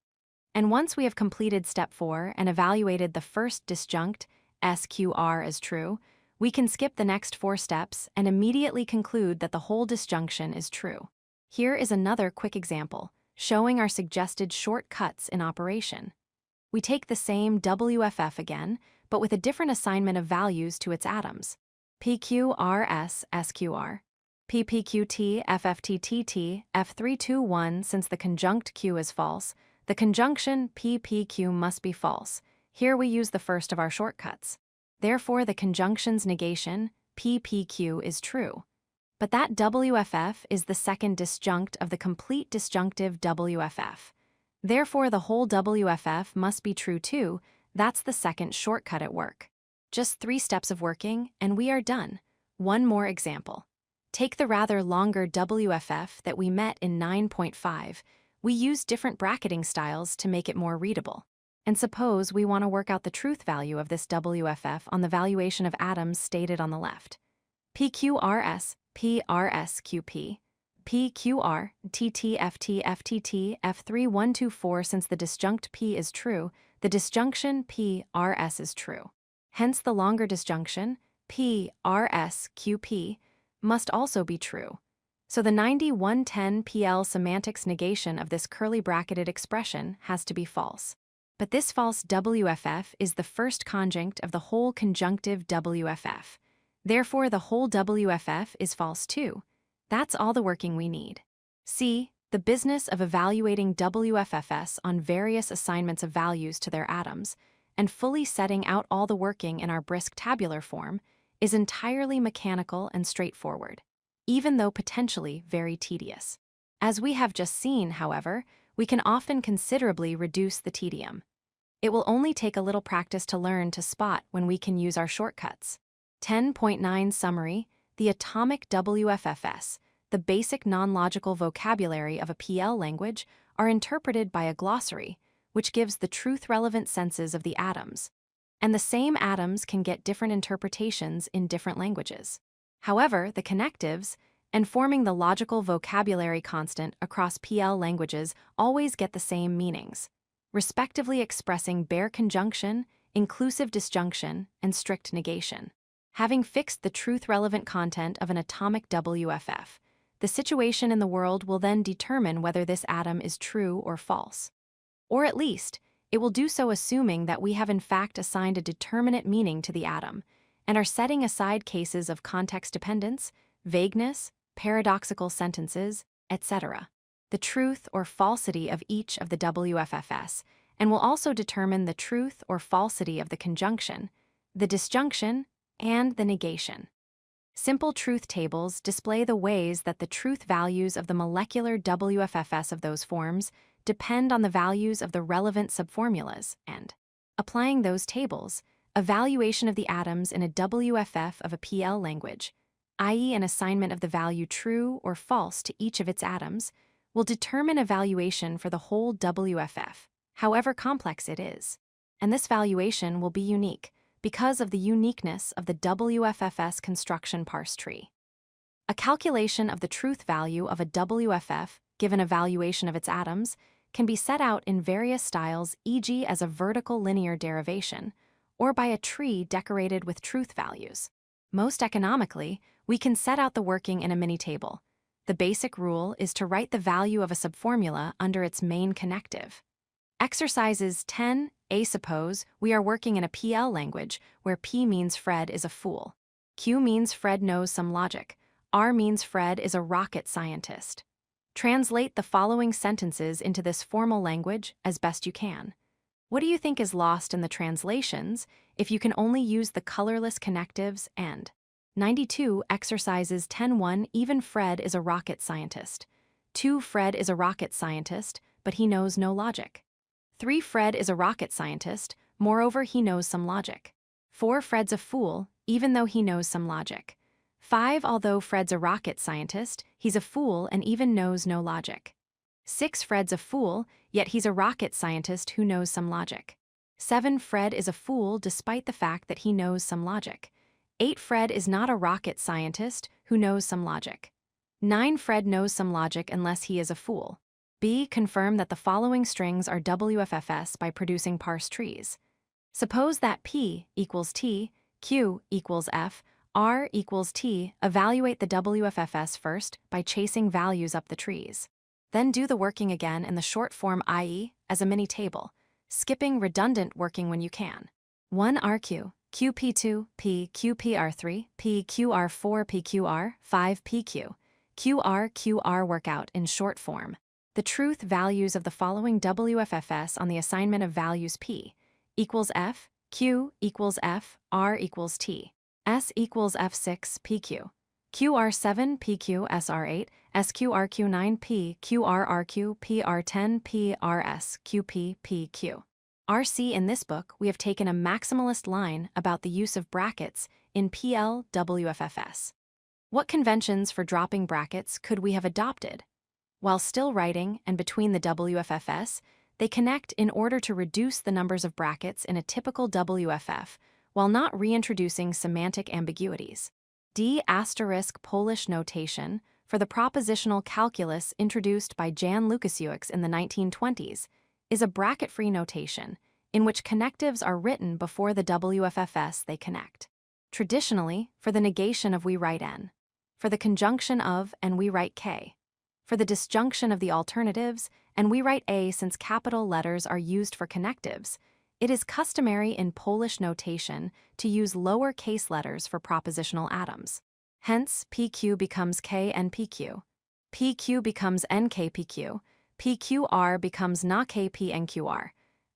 And once we have completed step 4 and evaluated the first disjunct, SQR, as true, we can skip the next 4 steps and immediately conclude that the whole disjunction is true. Here is another quick example, showing our suggested shortcuts in operation. We take the same WFF again, but with a different assignment of values to its atoms. PQRS SQR, PPQT FFTTT F321. Since the conjunct Q is false, the conjunction PPQ must be false. Here we use the first of our shortcuts. Therefore, the conjunction's negation, PPQ, is true. But that WFF is the second disjunct of the complete disjunctive WFF. Therefore, the whole WFF must be true too. That's the second shortcut at work. Just 3 steps of working, and we are done. One more example. Take the rather longer WFF that we met in 9.5. We used different bracketing styles to make it more readable. And suppose we want to work out the truth value of this WFF on the valuation of atoms stated on the left. PQRS, PRSQP, PQR, TTFTFTT, F3124. Since the disjunct P is true, the disjunction PRS is true. Hence, the longer disjunction, PRSQP, must also be true. So the 9110 PL semantics negation of this curly bracketed expression has to be false. But this false WFF is the first conjunct of the whole conjunctive WFF. Therefore, the whole WFF is false too. That's all the working we need. C. The business of evaluating WFFs on various assignments of values to their atoms, and fully setting out all the working in our brisk tabular form, is entirely mechanical and straightforward, even though potentially very tedious. As we have just seen, however, we can often considerably reduce the tedium. It will only take a little practice to learn to spot when we can use our shortcuts. 10.9 Summary. The atomic WFFs, the basic non-logical vocabulary of a PL language, are interpreted by a glossary, which gives the truth-relevant senses of the atoms. And the same atoms can get different interpretations in different languages. However, the connectives, and forming the logical vocabulary constant across PL languages, always get the same meanings, respectively expressing bare conjunction, inclusive disjunction, and strict negation. Having fixed the truth-relevant content of an atomic WFF, the situation in the world will then determine whether this atom is true or false. Or at least, it will do so assuming that we have in fact assigned a determinate meaning to the atom, and are setting aside cases of context dependence, vagueness, paradoxical sentences, etc. The truth or falsity of each of the WFFs, and will also determine the truth or falsity of the conjunction, the disjunction, and the negation. Simple truth tables display the ways that the truth values of the molecular WFFS of those forms depend on the values of the relevant subformulas, and, applying those tables, evaluation of the atoms in a WFF of a PL language, i.e. an assignment of the value true or false to each of its atoms, will determine a valuation for the whole WFF, however complex it is. And this valuation will be unique because of the uniqueness of the WFFS construction parse tree. A calculation of the truth value of a WFF, given a valuation of its atoms, can be set out in various styles, e.g. as a vertical linear derivation, or by a tree decorated with truth values. Most economically, we can set out the working in a mini-table. The basic rule is to write the value of a subformula under its main connective. Exercises 10a. Suppose we are working in a PL language where P means Fred is a fool, Q means Fred knows some logic, R means Fred is a rocket scientist. Translate the following sentences into this formal language as best you can. What do you think is lost in the translations if you can only use the colorless connectives and? 92. Exercises 10.1. Even Fred is a rocket scientist. 2. Fred is a rocket scientist, but he knows no logic. 3. Fred is a rocket scientist, moreover he knows some logic. 4. Fred's a fool, even though he knows some logic. 5. Although Fred's a rocket scientist, he's a fool and even knows no logic. 6. Fred's a fool, yet he's a rocket scientist who knows some logic. 7. Fred is a fool despite the fact that he knows some logic. 8. Fred is not a rocket scientist who knows some logic. 9. Fred knows some logic unless he is a fool. B. Confirm that the following strings are WFFS by producing parse trees. Suppose that P equals T, Q equals F, R equals T. Evaluate the WFFS first by chasing values up the trees. Then do the working again in the short form, i.e., as a mini-table, skipping redundant working when you can. 1 RQ, QP2, P, QPR3, PQR4, PQR, 5 PQ, QR, QR workout in short form. The truth values of the following WFFS on the assignment of values P equals F, Q equals F, R equals T, S equals F6 PQ, QR7 PQ SR8, SQRQ9 P, QRRQ PR10 PRS QP PQ. RC. In this book, we have taken a maximalist line about the use of brackets in PL WFFS. What conventions for dropping brackets could we have adopted? While still writing and between the WFFS, they connect in order to reduce the numbers of brackets in a typical WFF while not reintroducing semantic ambiguities. D** Polish notation for the propositional calculus introduced by Jan Lukasiewicz in the 1920s is a bracket-free notation in which connectives are written before the WFFS they connect. Traditionally, for the negation of we write N, for the conjunction of and we write K, for the disjunction of the alternatives, and we write A since capital letters are used for connectives, it is customary in Polish notation to use lower-case letters for propositional atoms. Hence, PQ becomes KNPQ, PQ becomes NKPQ, PQR becomes NAKPNQR,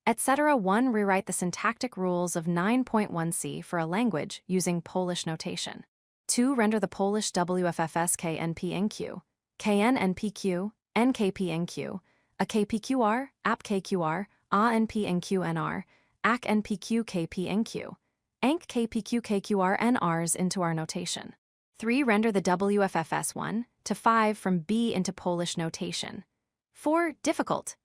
etc. 1. Rewrite the syntactic rules of 9.1c for a language using Polish notation. 2. Render the Polish WFFS KNPNQ, KNNPQ, NKPNQ, AKPQR, APKQR, ANPNQNR, AKNPQKPNQ, ANKKPQKQRNRs into our notation. 3. Render the WFFS 1 to 5 from B into Polish notation. 4. Difficult.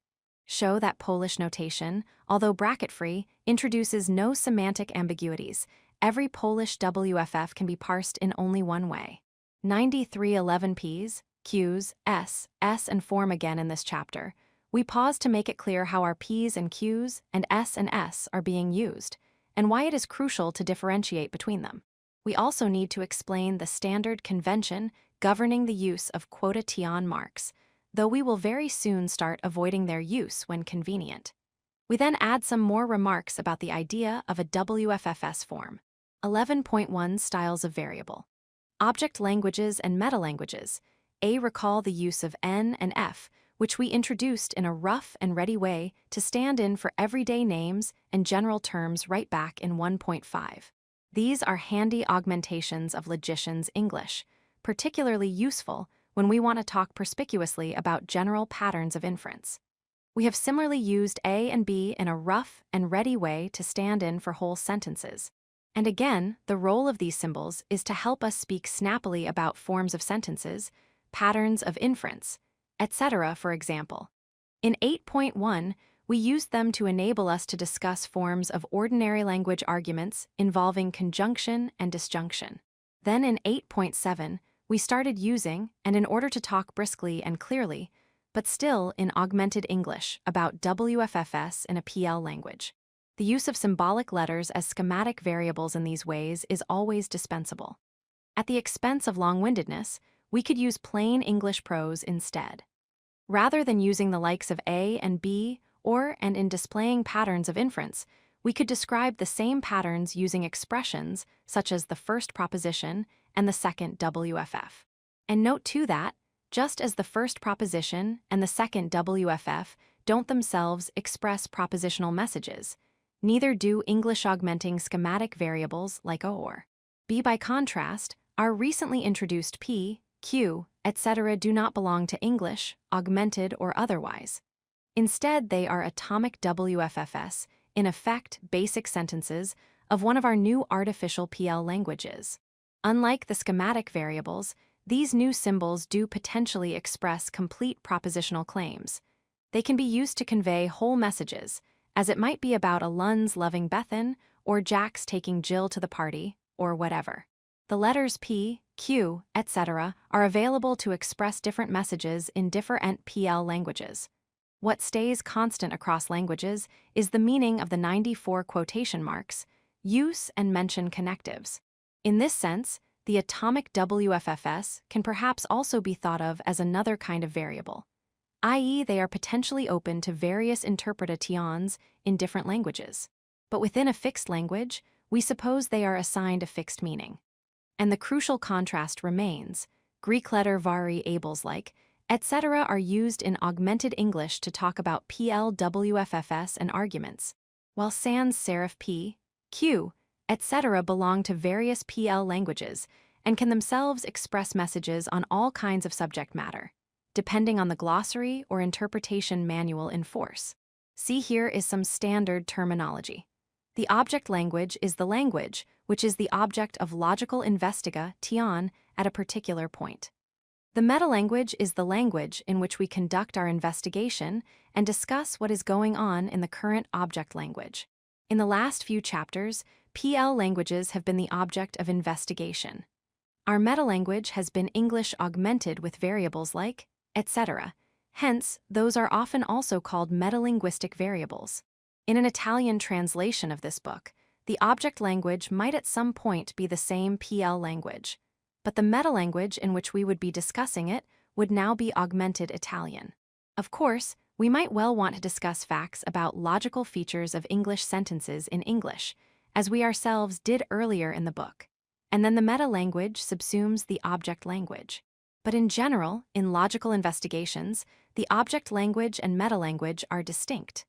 Show that Polish notation, although bracket-free, introduces no semantic ambiguities. Every Polish WFF can be parsed in only one way. 93. 11 P's, Q's, S, and form again in this chapter. We pause to make it clear how our P's and Q's and S are being used, and why it is crucial to differentiate between them. We also need to explain the standard convention governing the use of quotation marks, though we will very soon start avoiding their use when convenient. We then add some more remarks about the idea of a WFFS form. 11.1 Styles of variable. Object languages and metalanguages. A. Recall the use of N and F, which we introduced in a rough and ready way to stand in for everyday names and general terms right back in 1.5. These are handy augmentations of logician's English, particularly useful when we want to talk perspicuously about general patterns of inference. We have similarly used A and B in a rough and ready way to stand in for whole sentences. And again, the role of these symbols is to help us speak snappily about forms of sentences, patterns of inference, etc., for example. In 8.1, we used them to enable us to discuss forms of ordinary language arguments involving conjunction and disjunction. Then in 8.7, we started using, and in order to talk briskly and clearly, but still in augmented English, about WFFS in a PL language. The use of symbolic letters as schematic variables in these ways is always dispensable. At the expense of long-windedness, we could use plain English prose instead. Rather than using the likes of A and B, and in displaying patterns of inference, we could describe the same patterns using expressions such as the first proposition and the second WFF. And note too that, just as the first proposition and the second WFF don't themselves express propositional messages, neither do English augmenting schematic variables like A or B. By contrast, our recently introduced P, Q, etc. do not belong to English, augmented or otherwise. Instead, they are atomic WFFS, in effect, basic sentences of one of our new artificial PL languages. Unlike the schematic variables, these new symbols do potentially express complete propositional claims. They can be used to convey whole messages, as it might be about a Lun's loving Bethan or Jack's taking Jill to the party, or whatever. The letters P, Q, etc. are available to express different messages in different PL languages. What stays constant across languages is the meaning of the 94 quotation marks, use and mention connectives. In this sense, the atomic WFFS can perhaps also be thought of as another kind of variable, i.e. they are potentially open to various interpretations in different languages. But within a fixed language, we suppose they are assigned a fixed meaning. And the crucial contrast remains. Greek letter variables like, etc. are used in augmented English to talk about PL WFFS and arguments, while sans serif P, Q, etc. belong to various PL languages and can themselves express messages on all kinds of subject matter, depending on the glossary or interpretation manual in force. See here is some standard terminology. The object language is the language which is the object of logical investigation at a particular point. The metalanguage is the language in which we conduct our investigation and discuss what is going on in the current object language. In the last few chapters, PL languages have been the object of investigation. Our metalanguage has been English augmented with variables like, etc. Hence, those are often also called metalinguistic variables. In an Italian translation of this book, the object language might at some point be the same PL language, but the metalanguage in which we would be discussing it would now be augmented Italian. Of course, we might well want to discuss facts about logical features of English sentences in English, as we ourselves did earlier in the book, and then the metalanguage subsumes the object language. But in general, in logical investigations, the object language and metalanguage are distinct.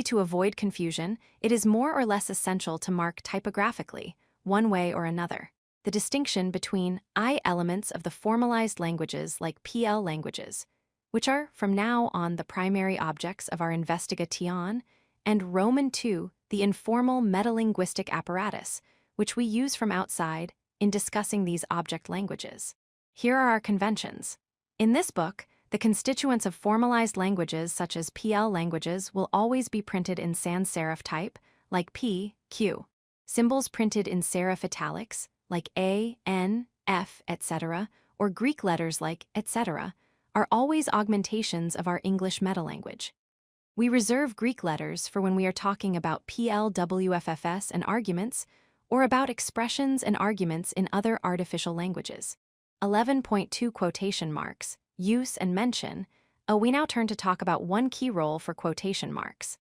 To avoid confusion, it is more or less essential to mark typographically, one way or another, the distinction between I elements of the formalized languages like PL languages, which are from now on the primary objects of our investigation, and Roman II, the informal metalinguistic apparatus, which we use from outside in discussing these object languages. Here are our conventions. In this book, the constituents of formalized languages such as PL languages will always be printed in sans serif type, like P, Q. Symbols printed in serif italics, like A, N, F, etc., or Greek letters like etc., are always augmentations of our English metalanguage. We reserve Greek letters for when we are talking about PL WFFS and arguments, or about expressions and arguments in other artificial languages. 11.2 quotation marks, use and mention. We now turn to talk about one key role for quotation marks.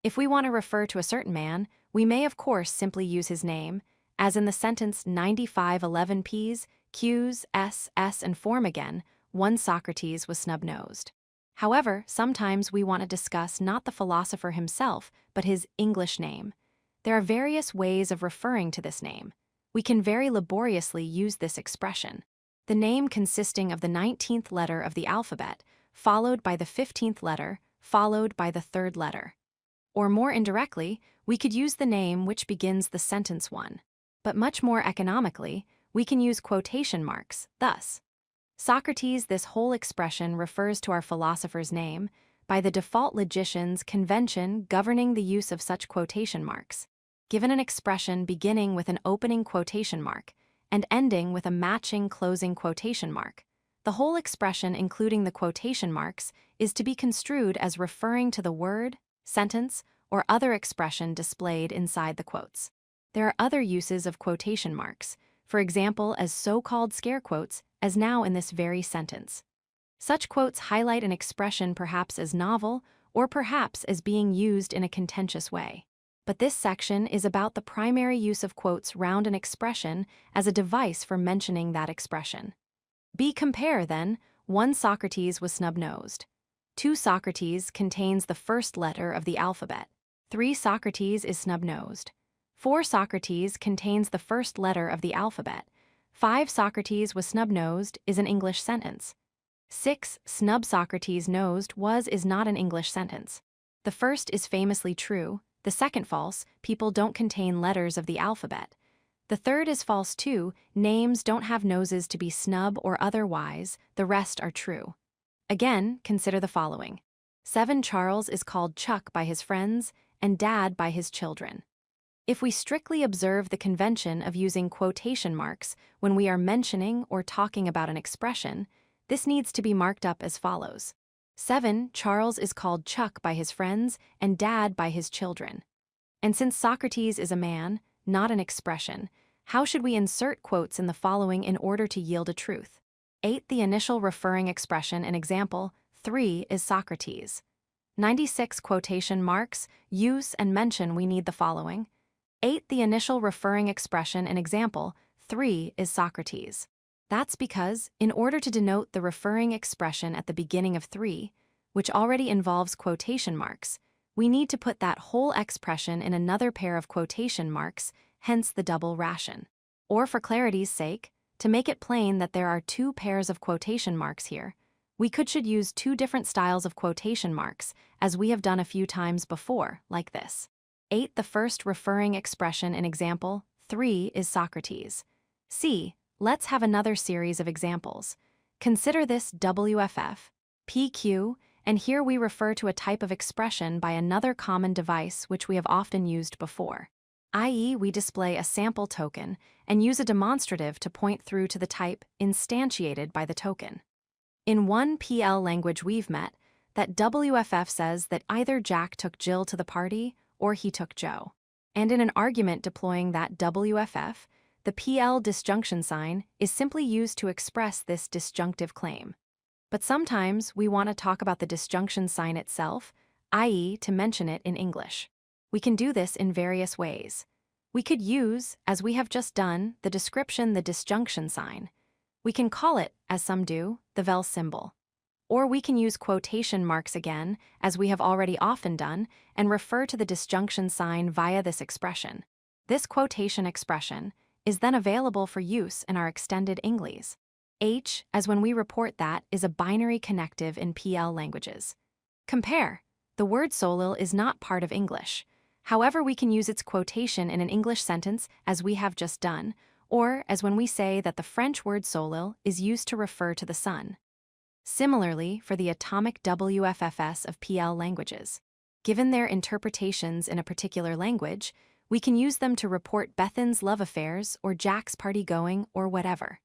If we want to refer to a certain man, we may of course simply use his name, as in the sentence 9511 P's, Q's, S, and form again, one Socrates was snub-nosed. However, sometimes we want to discuss not the philosopher himself, but his English name. There are various ways of referring to this name. We can very laboriously use this expression. The name consisting of the 19th letter of the alphabet, followed by the 15th letter, followed by the third letter. Or more indirectly, we could use the name which begins the sentence one. But much more economically, we can use quotation marks, thus. Socrates, this whole expression refers to our philosopher's name, by the default logician's convention governing the use of such quotation marks. Given an expression beginning with an opening quotation mark and ending with a matching closing quotation mark, the whole expression, including the quotation marks, is to be construed as referring to the word, sentence, or other expression displayed inside the quotes. There are other uses of quotation marks, for example as so-called scare quotes, as now in this very sentence. Such quotes highlight an expression perhaps as novel, or perhaps as being used in a contentious way. But this section is about the primary use of quotes round an expression as a device for mentioning that expression. Compare, then, 1 Socrates was snub-nosed. 2 Socrates contains the first letter of the alphabet. 3 Socrates is snub-nosed. 4 Socrates contains the first letter of the alphabet. 5 Socrates was snub-nosed is an English sentence. 6 snub Socrates nosed was is not an English sentence. The first is famously true, the second false, people don't contain letters of the alphabet. The third is false too, names don't have noses to be snub or otherwise, the rest are true. Again, consider the following. 7 Charles is called Chuck by his friends and Dad by his children. If we strictly observe the convention of using quotation marks when we are mentioning or talking about an expression, this needs to be marked up as follows. 7 Charles is called Chuck by his friends and Dad by his children. And since Socrates is a man, not an expression, how should we insert quotes in the following in order to yield a truth? 8 The initial referring expression in example 3 is Socrates. 96 quotation marks, use and mention we need the following. 8 The initial referring expression in example 3 is Socrates. That's because, in order to denote the referring expression at the beginning of 3, which already involves quotation marks, we need to put that whole expression in another pair of quotation marks, hence the double ration. Or for clarity's sake, to make it plain that there are 2 pairs of quotation marks here, we should use 2 different styles of quotation marks, as we have done a few times before, like this. 8 The first referring expression in example 3 is Socrates. C. Let's have another series of examples. Consider this WFF, PQ, and here we refer to a type of expression by another common device which we have often used before. I.e., we display a sample token and use a demonstrative to point through to the type instantiated by the token. In one PL language we've met, that WFF says that either Jack took Jill to the party or he took Joe. And in an argument deploying that WFF, the PL disjunction sign is simply used to express this disjunctive claim. But sometimes we want to talk about the disjunction sign itself, i.e., to mention it in English. We can do this in various ways. We could use, as we have just done, the description the disjunction sign. We can call it, as some do, the vel symbol. Or we can use quotation marks again, as we have already often done, and refer to the disjunction sign via this expression. This quotation expression is then available for use in our extended English. H, as when we report that, is a binary connective in PL languages. Compare. The word solil is not part of English. However, we can use its quotation in an English sentence as we have just done, or as when we say that the French word solil is used to refer to the sun. Similarly, for the atomic WFFS of PL languages. Given their interpretations in a particular language, we can use them to report Bethan's love affairs or Jack's party going or whatever.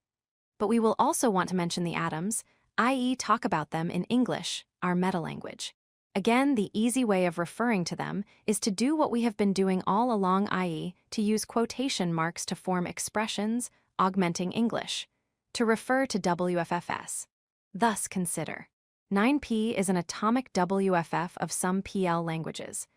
But we will also want to mention the atoms, i.e. talk about them in English, our metalanguage. Again, the easy way of referring to them is to do what we have been doing all along, i.e. to use quotation marks to form expressions, augmenting English, to refer to WFFS. Thus consider. 9p is an atomic WFF of some PL languages.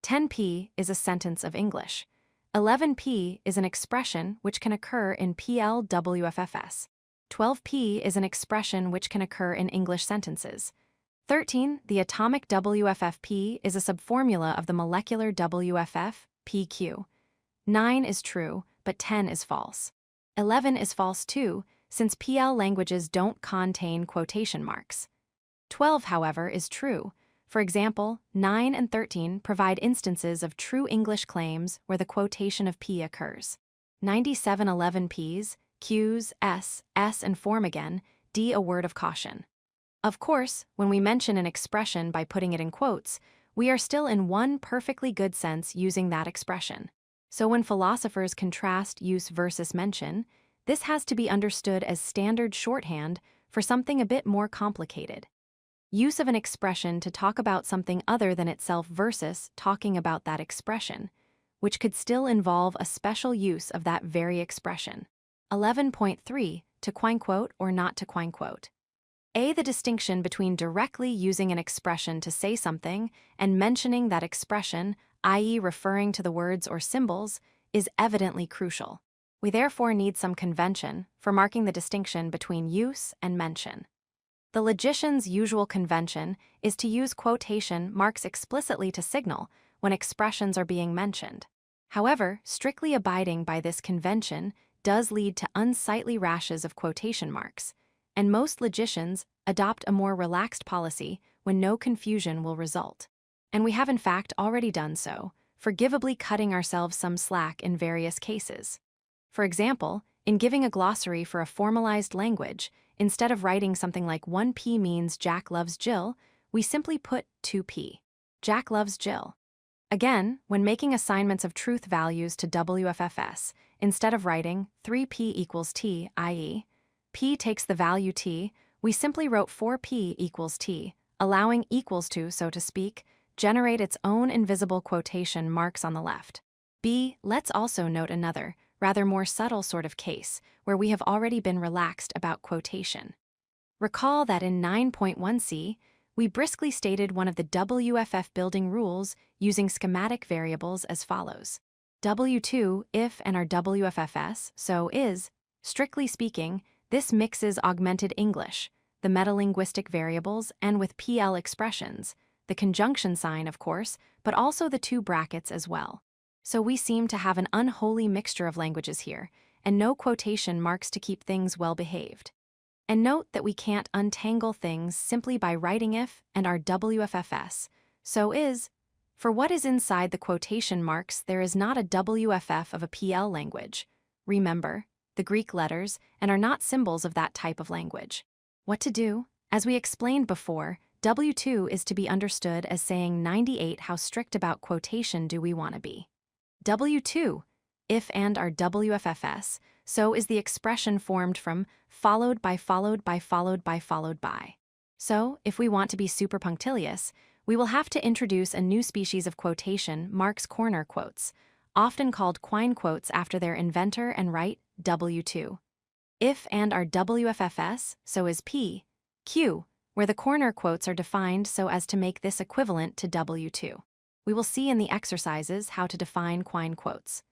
10p is a sentence of English. 11p is an expression which can occur in PL WFFS. 12p is an expression which can occur in English sentences. 13. The atomic WFFP is a subformula of the molecular WFF, PQ. 9 is true, but 10 is false. 11 is false too, since PL languages don't contain quotation marks. 12, however, is true. For example, 9 and 13 provide instances of true English claims where the quotation of P occurs. 9711 Ps, Qs, S, and form again, D a word of caution. Of course, when we mention an expression by putting it in quotes, we are still in one perfectly good sense using that expression. So when philosophers contrast use versus mention, this has to be understood as standard shorthand for something a bit more complicated. Use of an expression to talk about something other than itself versus talking about that expression, which could still involve a special use of that very expression. 11.3. To quote or not to quote. A. The distinction between directly using an expression to say something and mentioning that expression, i.e. referring to the words or symbols, is evidently crucial. We therefore need some convention for marking the distinction between use and mention. The logician's usual convention is to use quotation marks explicitly to signal when expressions are being mentioned. However, strictly abiding by this convention does lead to unsightly rashes of quotation marks, and most logicians adopt a more relaxed policy when no confusion will result. And we have in fact already done so, forgivably cutting ourselves some slack in various cases. For example, in giving a glossary for a formalized language, instead of writing something like 1P means Jack loves Jill, we simply put 2P. Jack loves Jill. Again, when making assignments of truth values to WFFS, instead of writing 3P equals T, i.e., P takes the value T, we simply wrote 4P equals T, allowing equals to, so to speak, generate its own invisible quotation marks on the left. B. Let's also note another, rather more subtle sort of case, where we have already been relaxed about quotation. Recall that in 9.1c, we briskly stated one of the WFF building rules using schematic variables as follows. W2, if and our WFFS, so is, strictly speaking, this mixes augmented English, the metalinguistic variables, and with PL expressions, the conjunction sign, of course, but also the two brackets as well. So we seem to have an unholy mixture of languages here, and no quotation marks to keep things well behaved. And note that we can't untangle things simply by writing if and our WFFS, so is. For what is inside the quotation marks, there is not a WFF of a PL language. Remember, the Greek letters, and are not symbols of that type of language. What to do? As we explained before, W2 is to be understood as saying 98 how strict about quotation do we want to be. W2, if and our WFFS, so is the expression formed from followed by followed by followed by followed by. So, if we want to be super punctilious, we will have to introduce a new species of quotation marks corner quotes, often called quine quotes after their inventor, and write W2. If and our WFFS, so is P, Q, where the corner quotes are defined so as to make this equivalent to W2. We will see in the exercises how to define quine quotes.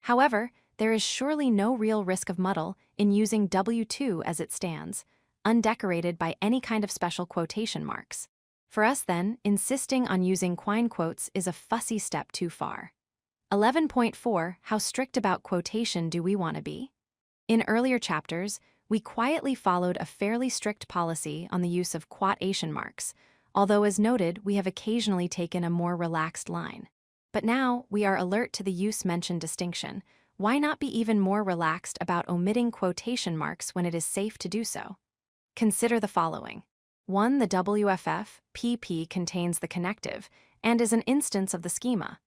However, there is surely no real risk of muddle in using W2 as it stands, undecorated by any kind of special quotation marks. For us then, insisting on using quine quotes is a fussy step too far. 11.4. How strict about quotation do we want to be? In earlier chapters, we quietly followed a fairly strict policy on the use of quotation marks, although as noted, we have occasionally taken a more relaxed line. But now we are alert to the use-mention distinction. Why not be even more relaxed about omitting quotation marks when it is safe to do so? Consider the following. 1. The WFF, PP contains the connective and is an instance of the schema.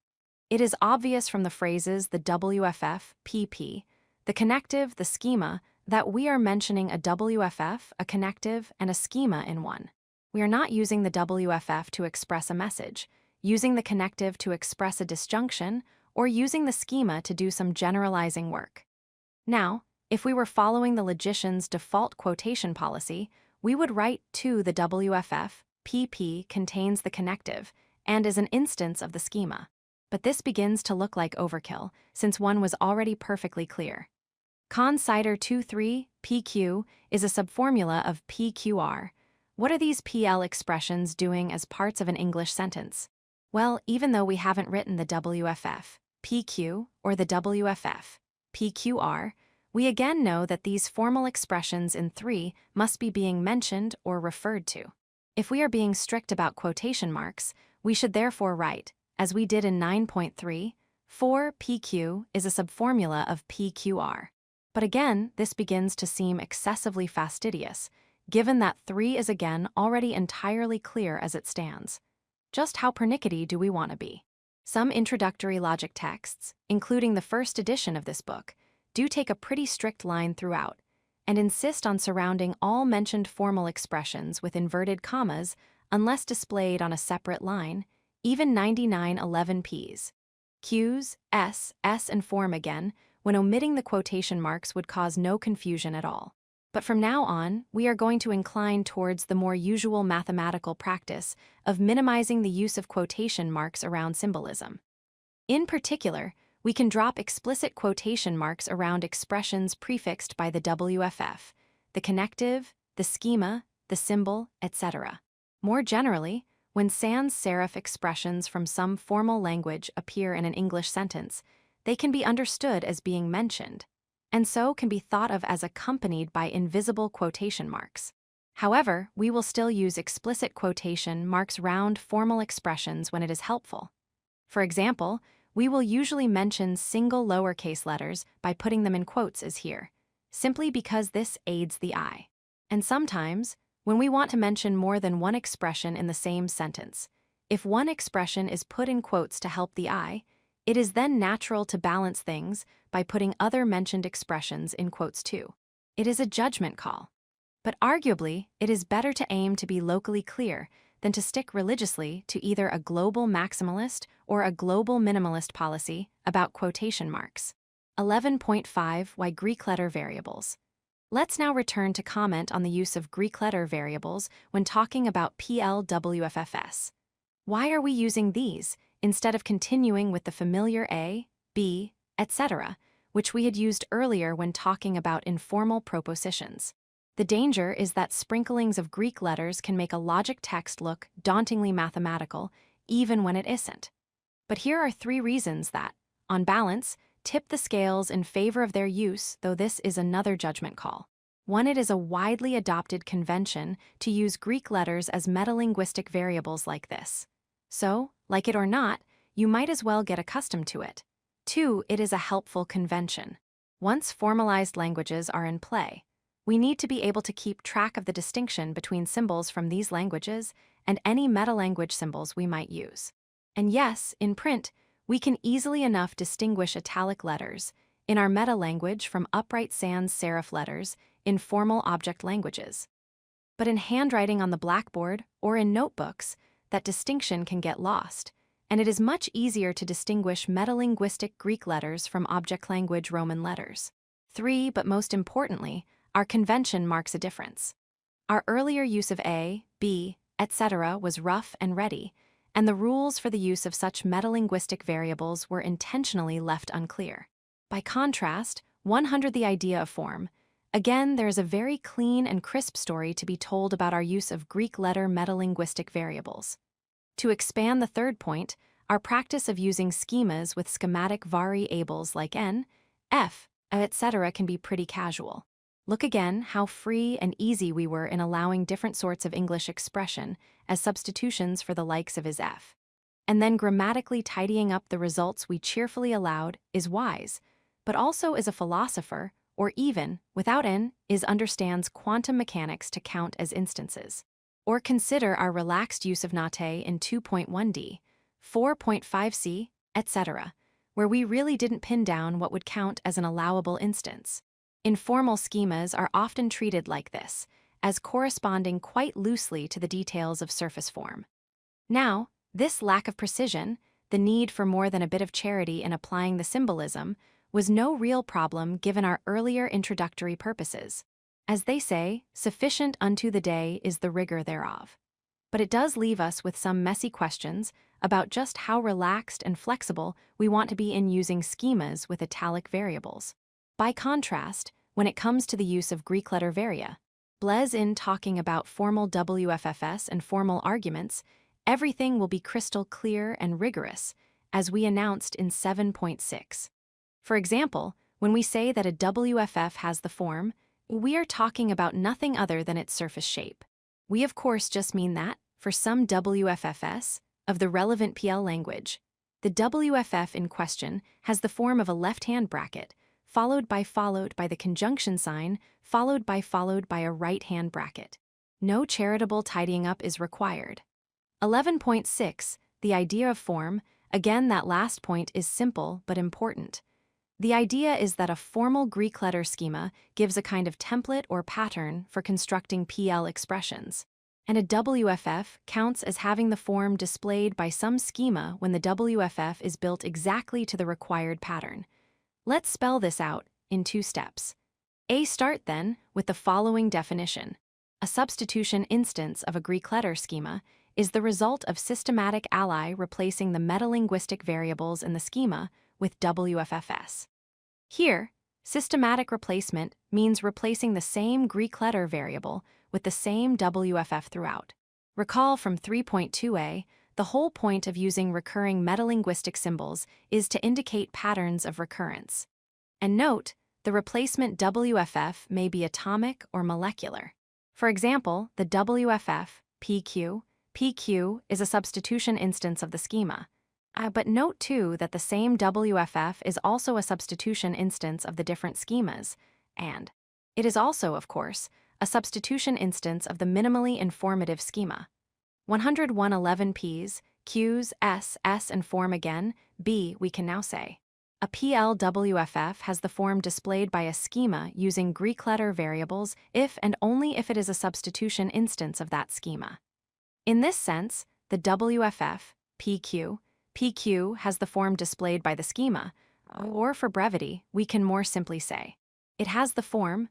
It is obvious from the phrases the WFF, PP, the connective, the schema, that we are mentioning a WFF, a connective, and a schema in one. We are not using the WFF to express a message, using the connective to express a disjunction, or using the schema to do some generalizing work. Now, if we were following the logician's default quotation policy, we would write to the WFF, PP contains the connective, and is an instance of the schema. But this begins to look like overkill, since one was already perfectly clear. Con Cider 2.3, PQ, is a subformula of PQR, What are these PL expressions doing as parts of an English sentence? Well, even though we haven't written the WFF, PQ, or the WFF, PQR, we again know that these formal expressions in 3 must be being mentioned or referred to. If we are being strict about quotation marks, we should therefore write, as we did in 9.3, 4 PQ is a subformula of PQR. But again, this begins to seem excessively fastidious, given that 3 is again already entirely clear as it stands. Just how pernickety do we want to be? Some introductory logic texts, including the first edition of this book, do take a pretty strict line throughout, and insist on surrounding all mentioned formal expressions with inverted commas unless displayed on a separate line, even 9911Ps. Q's, S, and form again, when omitting the quotation marks would cause no confusion at all. But from now on, we are going to incline towards the more usual mathematical practice of minimizing the use of quotation marks around symbolism. In particular, we can drop explicit quotation marks around expressions prefixed by the WFF, the connective, the schema, the symbol, etc. More generally, when sans serif expressions from some formal language appear in an English sentence, they can be understood as being mentioned, and so can be thought of as accompanied by invisible quotation marks. However, we will still use explicit quotation marks round formal expressions when it is helpful. For example, we will usually mention single lowercase letters by putting them in quotes as here, simply because this aids the eye. And sometimes, when we want to mention more than one expression in the same sentence, if one expression is put in quotes to help the eye, it is then natural to balance things by putting other mentioned expressions in quotes too. It is a judgment call. But arguably, it is better to aim to be locally clear than to stick religiously to either a global maximalist or a global minimalist policy about quotation marks. 11.5 Why Greek letter variables. Let's now return to comment on the use of Greek letter variables when talking about PLWFFS. Why are we using these instead of continuing with the familiar A, B, etc., which we had used earlier when talking about informal propositions? The danger is that sprinklings of Greek letters can make a logic text look dauntingly mathematical, even when it isn't. But here are 3 reasons that, on balance, tip the scales in favor of their use, though this is another judgment call. 1. It is a widely adopted convention to use Greek letters as metalinguistic variables like this. So, like it or not, you might as well get accustomed to it. 2. It is a helpful convention. Once formalized languages are in play, we need to be able to keep track of the distinction between symbols from these languages and any metalanguage symbols we might use. And yes, in print, we can easily enough distinguish italic letters in our meta-language from upright sans serif letters in formal object languages. But in handwriting on the blackboard or in notebooks, that distinction can get lost, and it is much easier to distinguish metalinguistic Greek letters from object language Roman letters. 3. But most importantly, our convention marks a difference. Our earlier use of A, B, etc. was rough and ready, and the rules for the use of such metalinguistic variables were intentionally left unclear. By contrast, 100 The idea of form. Again, there is a very clean and crisp story to be told about our use of Greek letter metalinguistic variables. To expand the third point, our practice of using schemas with schematic variables like n, f, etc. can be pretty casual. Look again how free and easy we were in allowing different sorts of English expression as substitutions for the likes of his f. And then grammatically tidying up the results we cheerfully allowed is wise, but also is a philosopher, or even, without n, understands quantum mechanics to count as instances. Or consider our relaxed use of nate in 2.1d, 4.5c, etc., where we really didn't pin down what would count as an allowable instance. Informal schemas are often treated like this, as corresponding quite loosely to the details of surface form. Now, this lack of precision, the need for more than a bit of charity in applying the symbolism, was no real problem given our earlier introductory purposes. As they say, sufficient unto the day is the rigor thereof. But it does leave us with some messy questions about just how relaxed and flexible we want to be in using schemas with italic variables. By contrast, when it comes to the use of Greek letter varia, Blez in talking about formal WFFS and formal arguments, everything will be crystal clear and rigorous, as we announced in 7.6. For example, when we say that a WFF has the form, we are talking about nothing other than its surface shape. We of course just mean that, for some WFFS, of the relevant PL language, the WFF in question has the form of a left-hand bracket, followed by the conjunction sign, followed by a right-hand bracket. No charitable tidying up is required. 11.6, the idea of form, again that last point is simple but important. The idea is that a formal Greek letter schema gives a kind of template or pattern for constructing PL expressions, and a WFF counts as having the form displayed by some schema when the WFF is built exactly to the required pattern. Let's spell this out in 2 steps. Start then with the following definition. A substitution instance of a Greek letter schema is the result of systematic ally replacing the metalinguistic variables in the schema with WFFS. Here, systematic replacement means replacing the same Greek letter variable with the same WFF throughout. Recall from 3.2a, the whole point of using recurring metalinguistic symbols is to indicate patterns of recurrence. And note, the replacement WFF may be atomic or molecular. For example, the WFF, PQ is a substitution instance of the schema. But note too that the same WFF is also a substitution instance of the different schemas, and it is also, of course, a substitution instance of the minimally informative schema. 101.11 P's, Q's, S, and form again, B, we can now say. A PLWFF has the form displayed by a schema using Greek letter variables if and only if it is a substitution instance of that schema. In this sense, the WFF, PQ has the form displayed by the schema, or for brevity, we can more simply say, it has the form,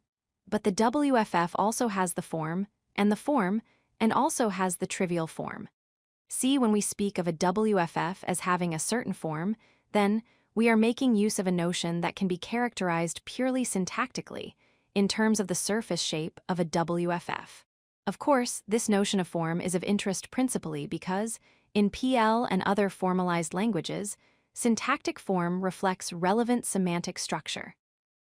but the WFF also has the form, and also has the trivial form. See, when we speak of a WFF as having a certain form, then we are making use of a notion that can be characterized purely syntactically in terms of the surface shape of a WFF. Of course, this notion of form is of interest principally because, in PL and other formalized languages, syntactic form reflects relevant semantic structure.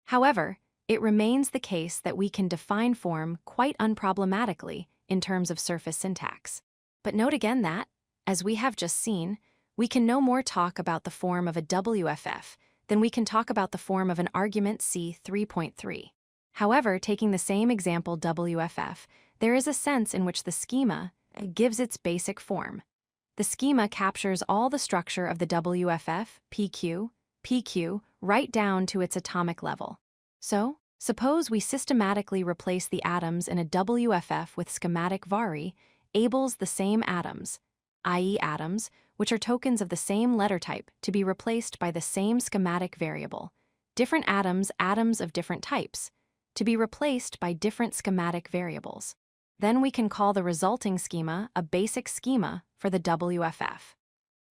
However, it remains the case that we can define form quite unproblematically in terms of surface syntax. But note again that, as we have just seen, we can no more talk about the form of a WFF than we can talk about the form of an argument C 3.3. However, taking the same example WFF, there is a sense in which the schema gives its basic form. The schema captures all the structure of the WFF, PQ, right down to its atomic level. So, suppose we systematically replace the atoms in a WFF with schematic vari, abels the same atoms, i.e. atoms, which are tokens of the same letter type, to be replaced by the same schematic variable. Different atoms of different types, to be replaced by different schematic variables. Then we can call the resulting schema a basic schema for the WFF.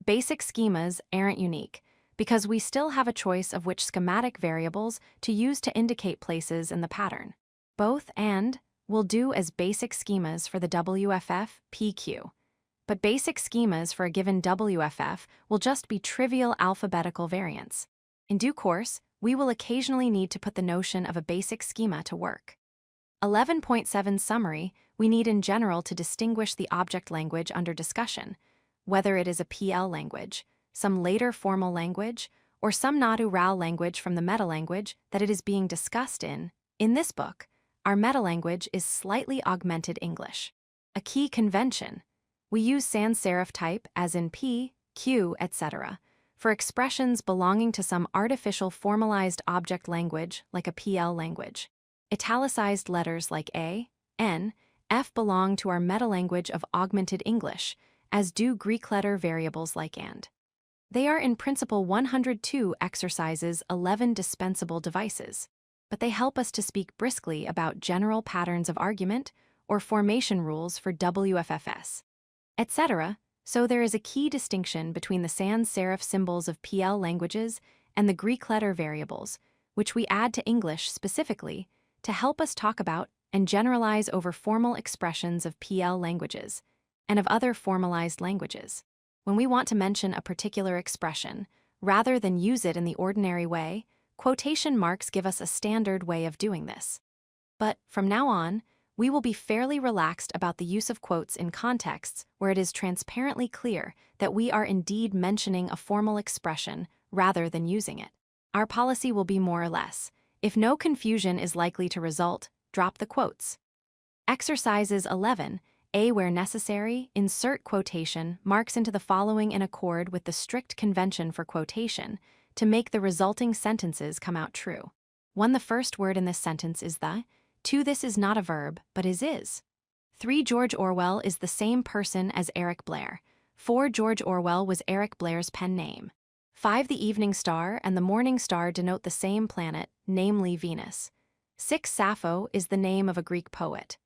Basic schemas aren't unique, because we still have a choice of which schematic variables to use to indicate places in the pattern. Both and will do as basic schemas for the WFF, PQ. But basic schemas for a given WFF will just be trivial alphabetical variants. In due course, we will occasionally need to put the notion of a basic schema to work. 11.7 Summary, we need in general to distinguish the object language under discussion, whether it is a PL language, some later formal language, or some not-URAL language from the metalanguage that it is being discussed in. In this book, our metalanguage is slightly augmented English. A key convention. We use sans serif type, as in P, Q, etc., for expressions belonging to some artificial formalized object language like a PL language. Italicized letters like A, N, F belong to our metalanguage of augmented English, as do Greek letter variables like AND. They are in principle 102 exercises 11 dispensable devices, but they help us to speak briskly about general patterns of argument or formation rules for WFFS, etc. So there is a key distinction between the sans serif symbols of PL languages and the Greek letter variables, which we add to English specifically to help us talk about and generalize over formal expressions of PL languages and of other formalized languages. When we want to mention a particular expression, rather than use it in the ordinary way, quotation marks give us a standard way of doing this. But from now on, we will be fairly relaxed about the use of quotes in contexts where it is transparently clear that we are indeed mentioning a formal expression rather than using it. Our policy will be more or less: if no confusion is likely to result, drop the quotes. Exercises 11. A. Where necessary, insert quotation marks into the following in accord with the strict convention for quotation to make the resulting sentences come out true. 1. The first word in this sentence is the. 2. This is not a verb, but is. 3. George Orwell is the same person as Eric Blair. 4. George Orwell was Eric Blair's pen name. 5. The evening star and the morning star denote the same planet, namely Venus. 6. Sappho is the name of a Greek poet.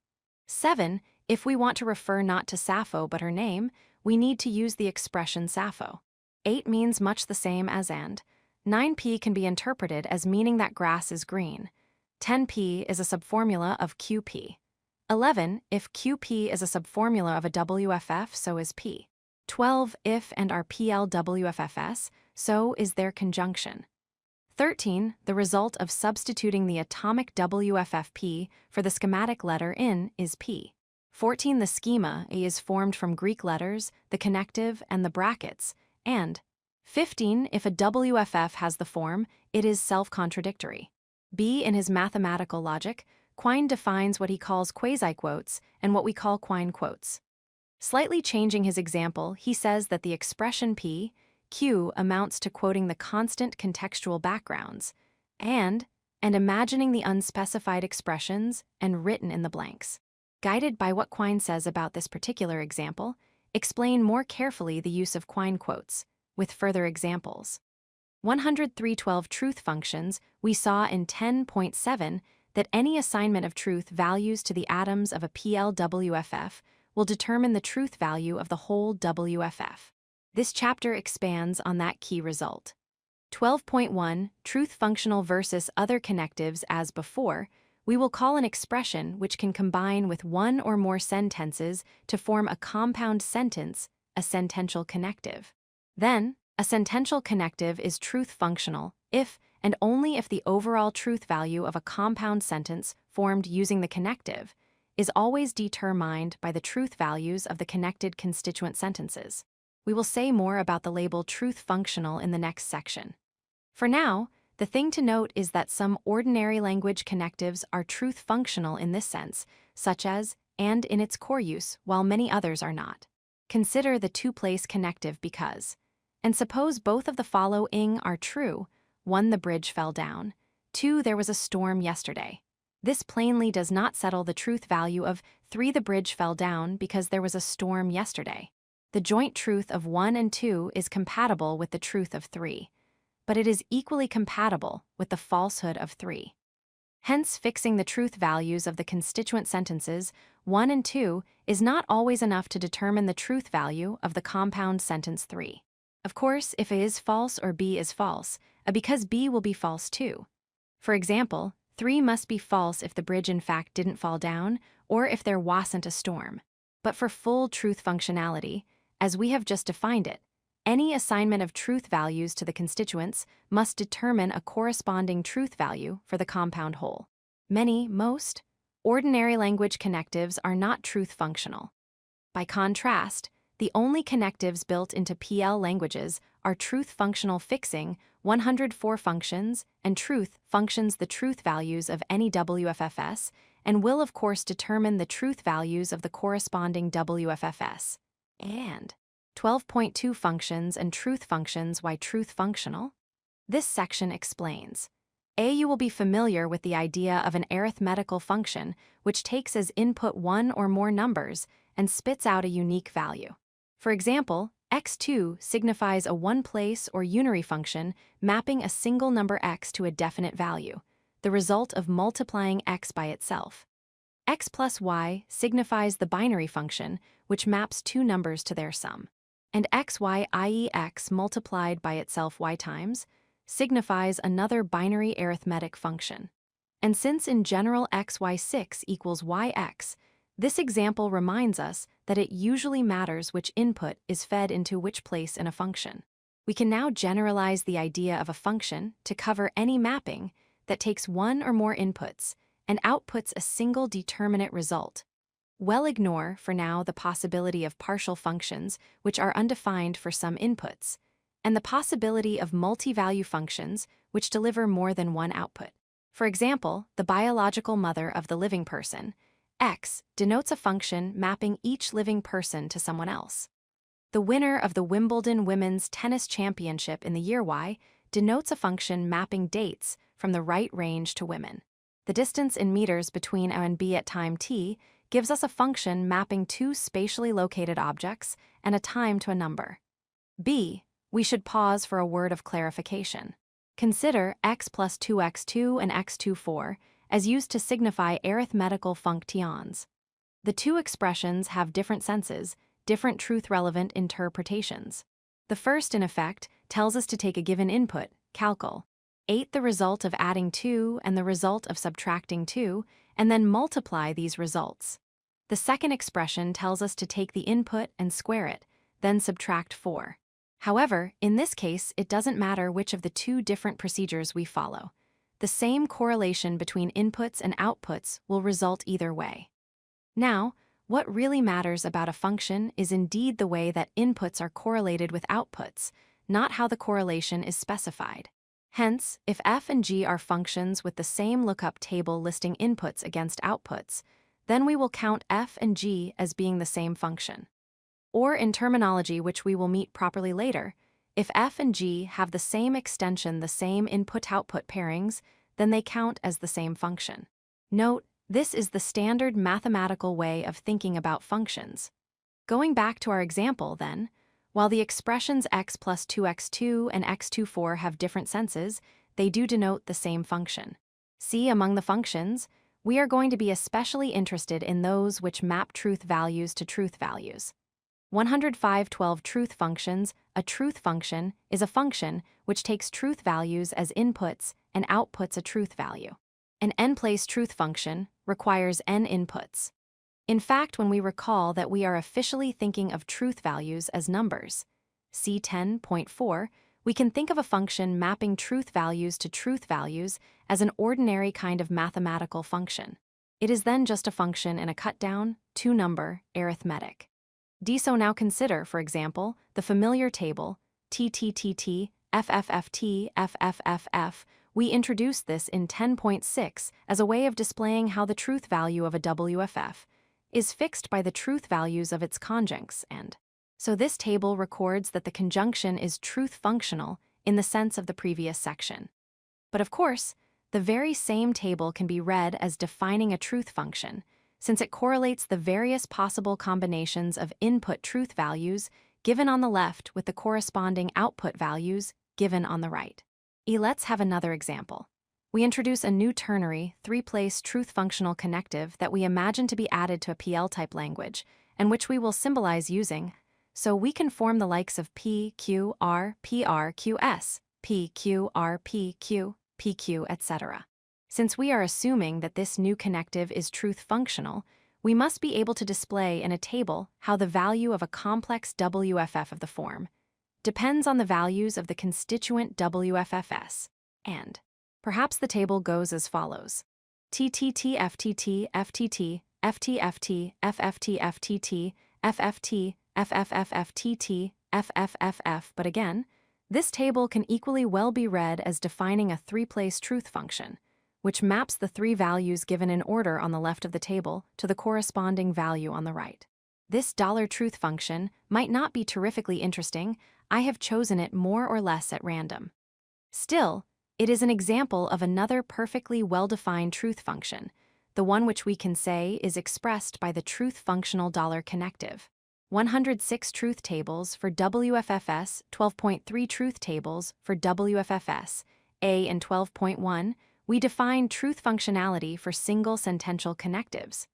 7. If we want to refer not to Sappho but her name, we need to use the expression Sappho. 8 means much the same as and. 9p can be interpreted as meaning that grass is green. 10p is a subformula of QP. 11. If QP is a subformula of a WFF, so is P. 12. If and are PL WFFS, so is their conjunction. 13. The result of substituting the atomic WFFP for the schematic letter in is P. 14. The schema A is formed from Greek letters, the connective, and the brackets, and 15. If a WFF has the form, it is self-contradictory. B. In his mathematical logic, Quine defines what he calls quasi-quotes and what we call Quine quotes. Slightly changing his example, he says that the expression P, Q amounts to quoting the constant contextual backgrounds, and imagining the unspecified expressions and written in the blanks. Guided by what Quine says about this particular example, explain more carefully the use of Quine quotes, with further examples. 103.12 Truth functions. We saw in 10.7 that any assignment of truth values to the atoms of a PLWFF will determine the truth value of the whole WFF. This chapter expands on that key result. 12.1 Truth functional versus other connectives. As before, we will call an expression which can combine with one or more sentences to form a compound sentence a sentential connective. Then, a sentential connective is truth functional if and only if the overall truth value of a compound sentence formed using the connective is always determined by the truth values of the connected constituent sentences. We will say more about the label truth functional in the next section. For now, the thing to note is that some ordinary language connectives are truth functional in this sense, such as and in its core use, while many others are not. Consider the two-place connective because. And suppose both of the following are true. 1. The bridge fell down. 2. There was a storm yesterday. This plainly does not settle the truth value of 3. The bridge fell down because there was a storm yesterday. The joint truth of 1 and 2 is compatible with the truth of 3, but it is equally compatible with the falsehood of 3. Hence, fixing the truth values of the constituent sentences 1 and 2 is not always enough to determine the truth value of the compound sentence 3. Of course, if A is false or B is false, because B will be false too. For example, 3 must be false if the bridge in fact didn't fall down or if there wasn't a storm. But for full truth functionality, as we have just defined it, any assignment of truth values to the constituents must determine a corresponding truth value for the compound whole. Most ordinary language connectives are not truth functional. By contrast, the only connectives built into PL languages are truth functional fixing 104 functions and truth functions the truth values of any WFFS and will of course determine the truth values of the corresponding WFFS. And 12.2 Functions and truth functions. Why truth functional? This section explains. You will be familiar with the idea of an arithmetical function which takes as input one or more numbers and spits out a unique value. For example, x2 signifies a one-place or unary function mapping a single number x to a definite value, the result of multiplying x by itself. X plus y signifies the binary function, which maps two numbers to their sum. And xy, i.e. x multiplied by itself y times, signifies another binary arithmetic function. And since in general xy6 equals yx, this example reminds us that it usually matters which input is fed into which place in a function. We can now generalize the idea of a function to cover any mapping that takes one or more inputs and outputs a single determinate result. We'll ignore, for now, the possibility of partial functions, which are undefined for some inputs, and the possibility of multi-value functions, which deliver more than one output. For example, the biological mother of the living person, X, denotes a function mapping each living person to someone else. The winner of the Wimbledon Women's Tennis Championship in the year Y denotes a function mapping dates from the right range to women. The distance in meters between A and B at time t gives us a function mapping two spatially located objects and a time to a number. B. We should pause for a word of clarification. Consider x plus 2x2 and x24 as used to signify arithmetical functions. The two expressions have different senses, different truth-relevant interpretations. The first, in effect, tells us to take a given input, calcul, 8 the result of adding 2 and the result of subtracting 2, and then multiply these results. The second expression tells us to take the input and square it, then subtract 4. However, in this case, it doesn't matter which of the two different procedures we follow. The same correlation between inputs and outputs will result either way. Now, what really matters about a function is indeed the way that inputs are correlated with outputs, not how the correlation is specified. Hence, if f and g are functions with the same lookup table listing inputs against outputs, then we will count f and g as being the same function. Or in terminology which we will meet properly later, if f and g have the same extension, the same input-output pairings, then they count as the same function. Note, this is the standard mathematical way of thinking about functions. Going back to our example, then, while the expressions x plus 2x2 and x24 have different senses, they do denote the same function. See, among the functions, we are going to be especially interested in those which map truth values to truth values. 105.12 Truth functions. A truth function is a function which takes truth values as inputs and outputs a truth value. An n-place truth function requires n inputs. In fact, when we recall that we are officially thinking of truth values as numbers, see 10.4, we can think of a function mapping truth values to truth values as an ordinary kind of mathematical function. It is then just a function in a cut-down, two-number arithmetic. So now consider, for example, the familiar table TTTT, FFFT, FFFF. We introduced this in 10.6 as a way of displaying how the truth value of a WFF is fixed by the truth values of its conjuncts, and so this table records that the conjunction is truth functional in the sense of the previous section. But of course, the very same table can be read as defining a truth function, since it correlates the various possible combinations of input truth values given on the left with the corresponding output values given on the right. Let's have another example. We introduce a new ternary, three-place truth functional connective that we imagine to be added to a PL-type language, and which we will symbolize using, so we can form the likes of P, Q, R, PR, QS, P, Q, R, P, Q, PQ, etc. Since we are assuming that this new connective is truth functional, we must be able to display in a table how the value of a complex WFF of the form depends on the values of the constituent WFFs, and perhaps the table goes as follows. TTT, FTT, FTT, FTFT, FFT, FTT, FFT, FFFFTT, FFFF, but again, this table can equally well be read as defining a three-place truth function, which maps the three values given in order on the left of the table to the corresponding value on the right. This $truth function might not be terrifically interesting. I have chosen it more or less at random. Still, it is an example of another perfectly well-defined truth function, the one which we can say is expressed by the truth functional $connective. 106 truth tables for WFFS, 12.3 truth tables for WFFS, A and 12.1, we define truth functionality for single sentential connectives.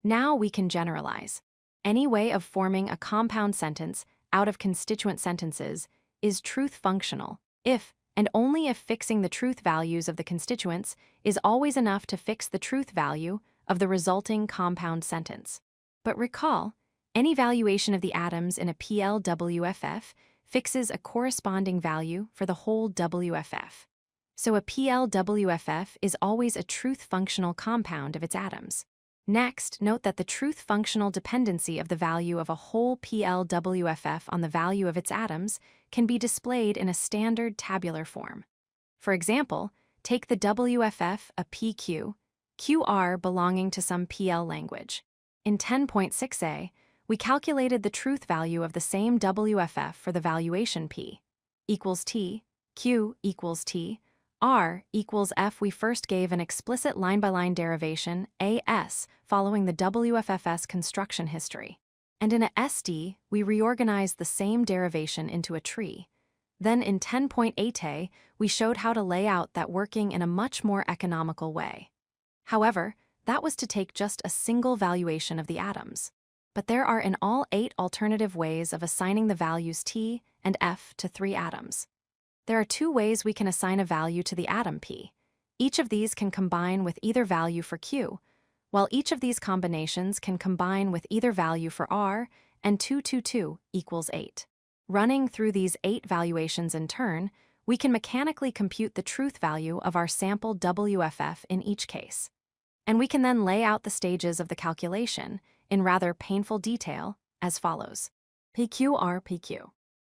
Now we can generalize. Any way of forming a compound sentence out of constituent sentences is truth functional if and only if fixing the truth values of the constituents is always enough to fix the truth value of the resulting compound sentence. But recall, any valuation of the atoms in a PLWFF fixes a corresponding value for the whole WFF. So a PLWFF is always a truth functional compound of its atoms. Next, note that the truth functional dependency of the value of a whole PLWFF on the value of its atoms can be displayed in a standard tabular form. For example, take the WFF a PQ, QR belonging to some PL language. In 10.6a, we calculated the truth value of the same WFF for the valuation P equals T, Q equals T, R equals F. We first gave an explicit line-by-line derivation, AS, following the WFFS construction history. And in a SD, we reorganized the same derivation into a tree. Then in 10.8a, we showed how to lay out that working in a much more economical way. However, that was to take just a single valuation of the atoms. But there are in all 8 alternative ways of assigning the values T and F to 3 atoms. There are 2 ways we can assign a value to the atom P. Each of these can combine with either value for Q, while each of these combinations can combine with either value for R, and 2, 2, 2 equals 8. Running through these 8 valuations in turn, we can mechanically compute the truth value of our sample WFF in each case. And we can then lay out the stages of the calculation in rather painful detail as follows. PQR PQ.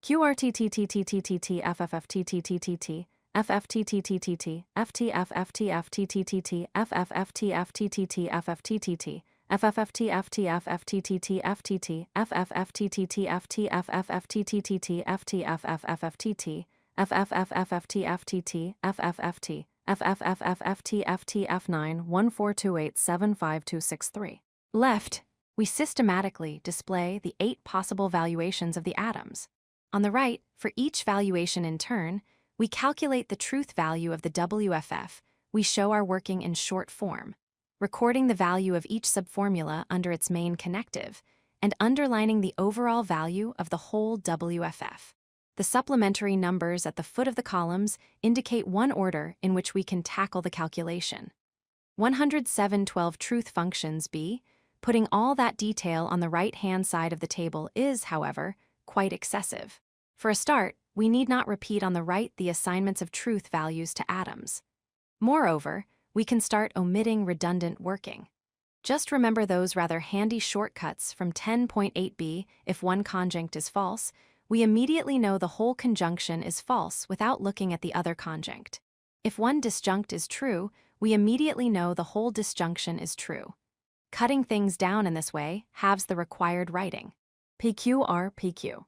QRTTTTTTT FFFTTTTT FFTTTTT FTFFTFTTTT FFFTFTTT FFTTT FFFTFTFFTTT FTT FFFTTT FTFFFTTT FTFFFTT FFFFTFTT FFFT FFFFTFTF9 142875263. Left, we systematically display the 8 possible valuations of the atoms. On the right, for each valuation in turn, we calculate the truth value of the WFF. We show our working in short form, recording the value of each subformula under its main connective, and underlining the overall value of the whole WFF. The supplementary numbers at the foot of the columns indicate one order in which we can tackle the calculation. 107.12 truth functions B, putting all that detail on the right-hand side of the table is, however, quite excessive. For a start, we need not repeat on the right the assignments of truth values to atoms. Moreover, we can start omitting redundant working. Just remember those rather handy shortcuts from 10.8b. If one conjunct is false, we immediately know the whole conjunction is false without looking at the other conjunct. If one disjunct is true, we immediately know the whole disjunction is true. Cutting things down in this way halves the required writing. PQR PQ.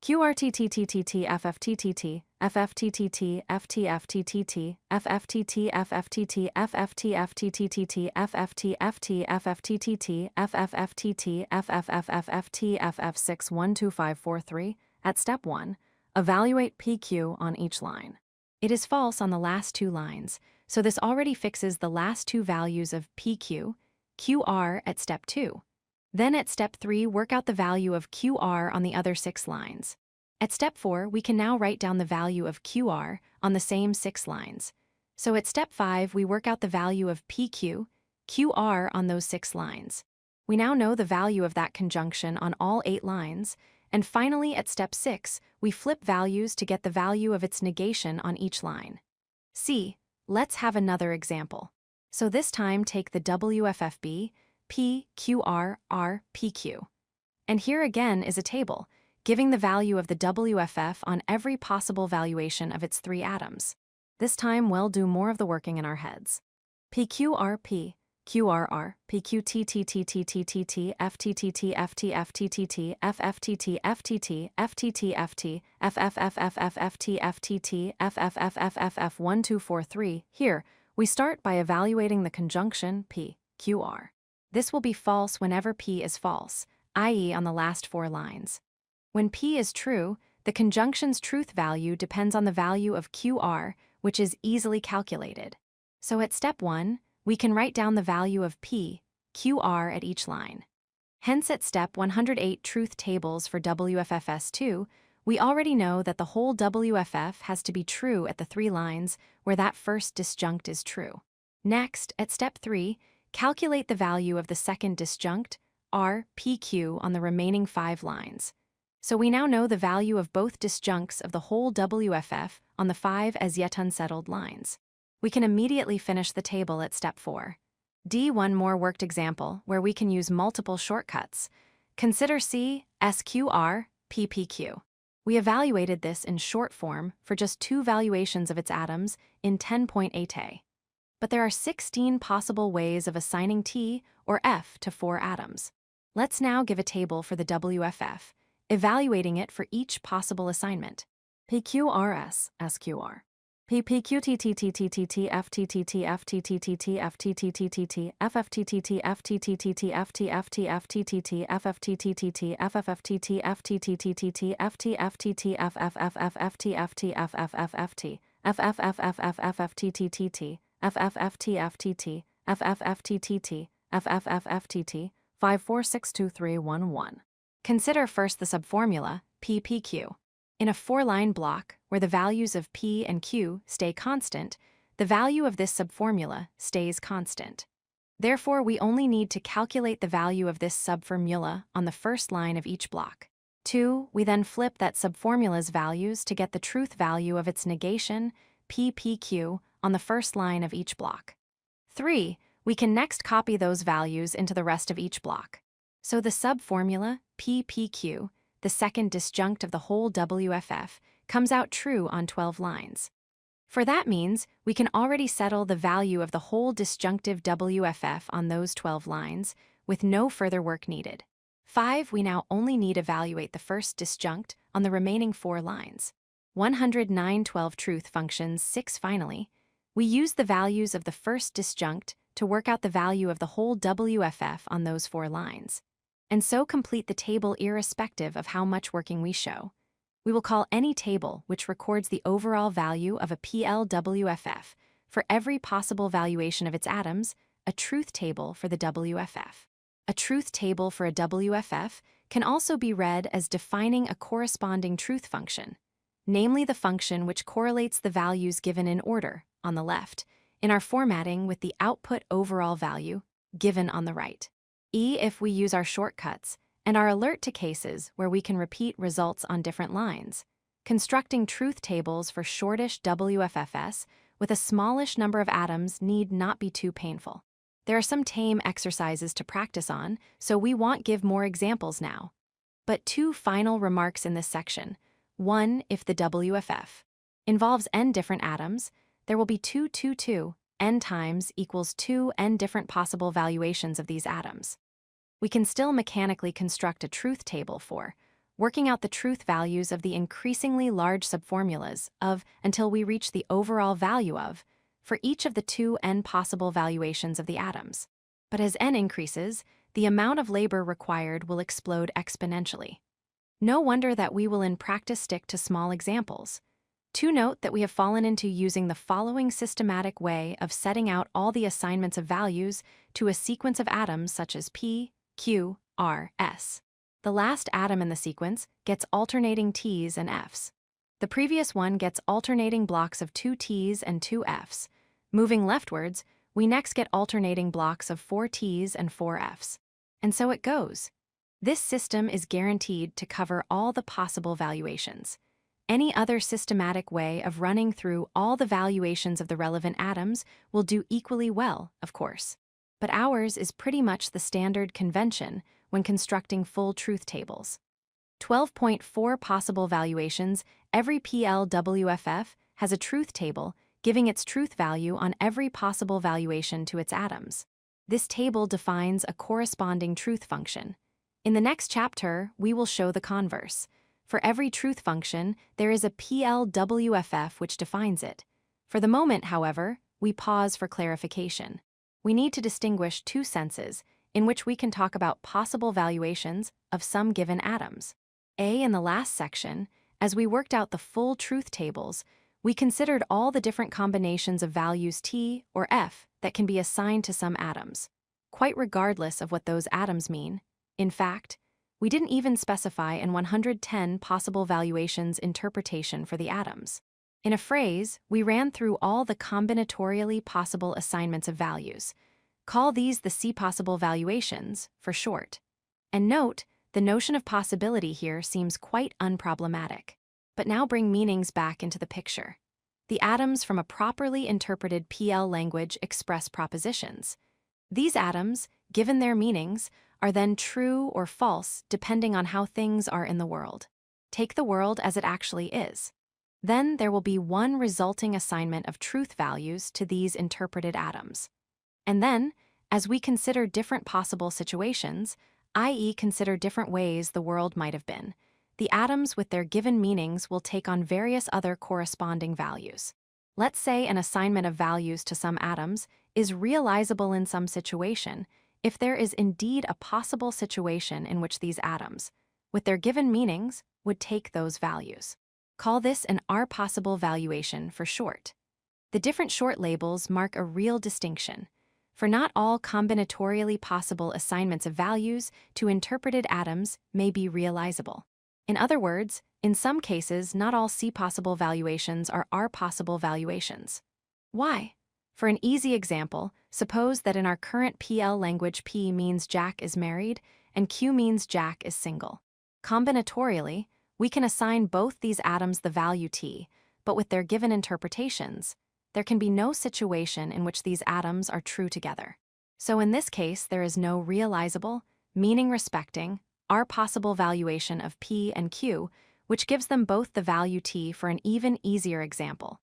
QRTTTTT FFTTT FFTTT FTFTTT FFTT FFTT FFTFTTT FFTFT FFTTT FFFTT FFFFT FF6125543. At step 1, evaluate PQ on each line. It is false on the last 2 lines, so this already fixes the last 2 values of PQ, QR at step 2. Then at step 3, work out the value of QR on the other 6 lines. At step 4, we can now write down the value of QR on the same 6 lines. So at step 5, we work out the value of PQ, QR on those 6 lines. We now know the value of that conjunction on all 8 lines, and finally at step 6, we flip values to get the value of its negation on each line. See, let's have another example. So this time take the WFFB, P, QR, R, PQ. And here again is a table, giving the value of the WFF on every possible valuation of its 3 atoms. This time we'll do more of the working in our heads. PQRP, QRR, PQTTTTTT, FTTT, FTFTTT, FFTT, FTT, FTTFT, FFFFFFT, FFFFFF1243. Here, we start by evaluating the conjunction P, QR. This will be false whenever P is false, i.e. on the last 4 lines. When P is true, the conjunction's truth value depends on the value of QR, which is easily calculated. So at step 1, we can write down the value of P, QR at each line. Hence at step 108 truth tables for WFFS2, we already know that the whole WFF has to be true at the 3 lines where that first disjunct is true. Next, at step 3, calculate the value of the second disjunct, RPQ, on the remaining 5 lines. So we now know the value of both disjuncts of the whole WFF on the 5 as yet unsettled lines. We can immediately finish the table at step 4. One more worked example where we can use multiple shortcuts. Consider C, SQR, PPQ. We evaluated this in short form for just 2 valuations of its atoms in 10.8a. But there are 16 possible ways of assigning T or F to 4 atoms. Let's now give a table for the WFF, evaluating it for each possible assignment. PQRS, SQR. PPQTTTTTT FTTT FTTTT FTTTT FFTTT FTTTT FTFTFTTT FFTTT FFFTT FTTTT FTFTT FFFFFT FFFFFT FFFFFFTTT FFFTFTT FFFTTT FFFFTT 5462311. Consider first the subformula PPQ. In a 4-line block, where the values of P and Q stay constant, the value of this subformula stays constant. Therefore, we only need to calculate the value of this subformula on the first line of each block. 2, we then flip that subformula's values to get the truth value of its negation, PPQ, on the first line of each block. 3, we can next copy those values into the rest of each block. So the subformula, PPQ, the second disjunct of the whole WFF, comes out true on 12 lines. For that means we can already settle the value of the whole disjunctive WFF on those 12 lines, with no further work needed. 5, we now only need to evaluate the first disjunct on the remaining 4 lines. 109.12 truth functions 6. Finally, we use the values of the first disjunct to work out the value of the whole WFF on those 4 lines, and so complete the table irrespective of how much working we show. We will call any table which records the overall value of a PLWFF for every possible valuation of its atoms a truth table for the WFF. A truth table for a WFF can also be read as defining a corresponding truth function, namely the function which correlates the values given in order, on the left, in our formatting with the output overall value, given on the right. If we use our shortcuts and are alert to cases where we can repeat results on different lines, constructing truth tables for shortish WFFs with a smallish number of atoms need not be too painful. There are some tame exercises to practice on, so we won't give more examples now. But 2 final remarks in this section. 1, if the WFF involves n different atoms, there will be 2 n times equals 2 n different possible valuations of these atoms. We can still mechanically construct a truth table for working out the truth values of the increasingly large subformulas of until we reach the overall value of for each of the 2 n possible valuations of the atoms. But as n increases, the amount of labor required will explode exponentially. No wonder that we will in practice stick to small examples. To note that we have fallen into using the following systematic way of setting out all the assignments of values to a sequence of atoms such as P, Q, R, S. The last atom in the sequence gets alternating T's and F's. The previous one gets alternating blocks of 2 T's and 2 F's. Moving leftwards, we next get alternating blocks of 4 T's and 4 F's. And so it goes. This system is guaranteed to cover all the possible valuations. Any other systematic way of running through all the valuations of the relevant atoms will do equally well, of course. But ours is pretty much the standard convention when constructing full truth tables. 12.4 possible valuations. Every PLWFF has a truth table giving its truth value on every possible valuation to its atoms. This table defines a corresponding truth function. In the next chapter, we will show the converse. For every truth function, there is a PLWFF which defines it. For the moment, however, we pause for clarification. We need to distinguish 2 senses in which we can talk about possible valuations of some given atoms. In the last section, as we worked out the full truth tables, we considered all the different combinations of values T or F that can be assigned to some atoms, quite regardless of what those atoms mean. In fact, We didn't even specify an 110 possible valuations interpretation for the atoms. In a phrase, we ran through all the combinatorially possible assignments of values. Call these the C possible valuations, for short. And note, the notion of possibility here seems quite unproblematic. But now bring meanings back into the picture. The atoms from a properly interpreted PL language express propositions. These atoms, given their meanings, are then true or false depending on how things are in the world. Take the world as it actually is. Then there will be one resulting assignment of truth values to these interpreted atoms. And then, as we consider different possible situations, i.e. consider different ways the world might have been, the atoms with their given meanings will take on various other corresponding values. Let's say an assignment of values to some atoms is realizable in some situation if there is indeed a possible situation in which these atoms, with their given meanings, would take those values. Call this an R possible valuation for short. The different short labels mark a real distinction, for not all combinatorially possible assignments of values to interpreted atoms may be realizable. In other words, in some cases, not all C possible valuations are R possible valuations. Why? For an easy example, suppose that in our current PL language P means Jack is married and Q means Jack is single. Combinatorially, we can assign both these atoms the value T, but with their given interpretations, there can be no situation in which these atoms are true together. So in this case, there is no realizable, meaning-respecting, R possible valuation of P and Q, which gives them both the value T. For an even easier example,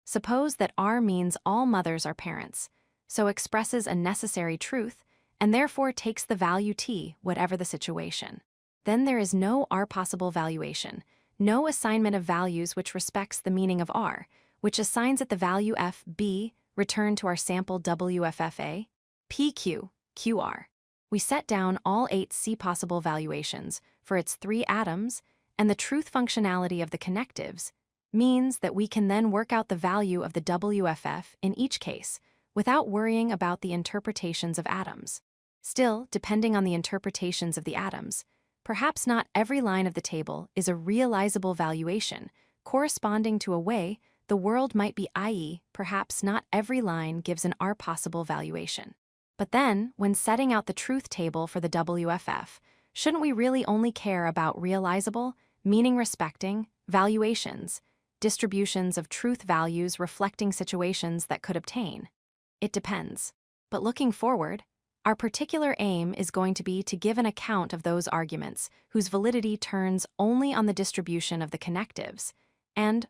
suppose that R means all mothers are parents, so expresses a necessary truth, and therefore takes the value T, whatever the situation. Then there is no R possible valuation, no assignment of values which respects the meaning of R, which assigns it the value F, B, return to our sample WFFA, PQ, QR. We set down all 8 C possible valuations for its 3 atoms, and the truth functionality of the connectives means that we can then work out the value of the WFF in each case without worrying about the interpretations of atoms. Still, depending on the interpretations of the atoms, perhaps not every line of the table is a realizable valuation corresponding to a way the world might be, i.e., perhaps not every line gives an R possible valuation. But then, when setting out the truth table for the WFF, shouldn't we really only care about realizable, meaning-respecting, valuations, distributions of truth values reflecting situations that could obtain? It depends. But looking forward, our particular aim is going to be to give an account of those arguments whose validity turns only on the distribution of the connectives, and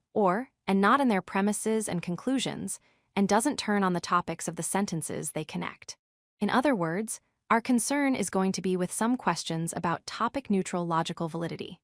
not in their premises and conclusions, and doesn't turn on the topics of the sentences they connect. In other words, our concern is going to be with some questions about topic-neutral logical validity.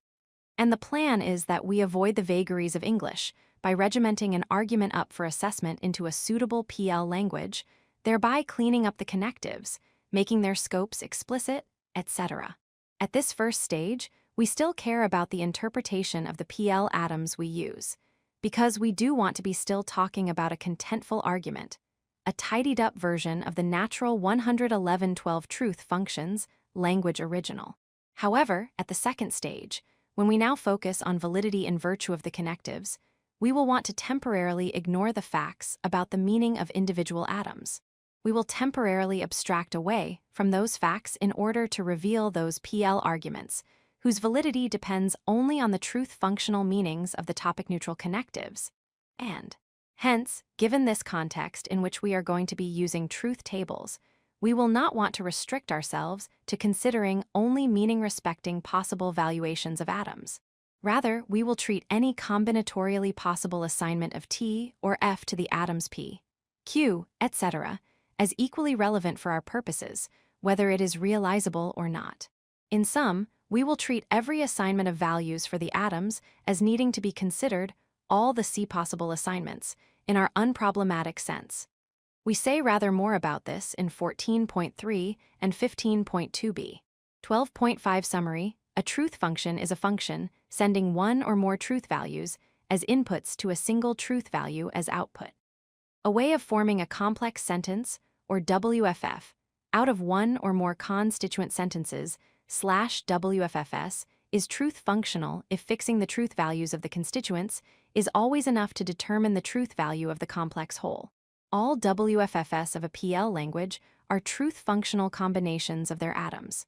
And the plan is that we avoid the vagaries of English by regimenting an argument up for assessment into a suitable PL language, thereby cleaning up the connectives, making their scopes explicit, etc. At this first stage, we still care about the interpretation of the PL atoms we use, because we do want to be still talking about a contentful argument, a tidied-up version of the natural 111.12 truth functions language original. However, at the second stage, when we now focus on validity in virtue of the connectives, we will want to temporarily ignore the facts about the meaning of individual atoms. We will temporarily abstract away from those facts in order to reveal those PL arguments, whose validity depends only on the truth functional meanings of the topic-neutral connectives. And, hence, given this context in which we are going to be using truth tables, we will not want to restrict ourselves to considering only meaning-respecting possible valuations of atoms. Rather, we will treat any combinatorially possible assignment of T or F to the atoms P, Q, etc., as equally relevant for our purposes, whether it is realizable or not. In sum, we will treat every assignment of values for the atoms as needing to be considered all the C possible assignments in our unproblematic sense. We say rather more about this in 14.3 and 15.2b. 12.5 Summary: a truth function is a function sending one or more truth values as inputs to a single truth value as output. A way of forming a complex sentence, or WFF, out of one or more constituent sentences /WFFS is truth functional if fixing the truth values of the constituents is always enough to determine the truth value of the complex whole. All WFFS of a PL language are truth functional combinations of their atoms.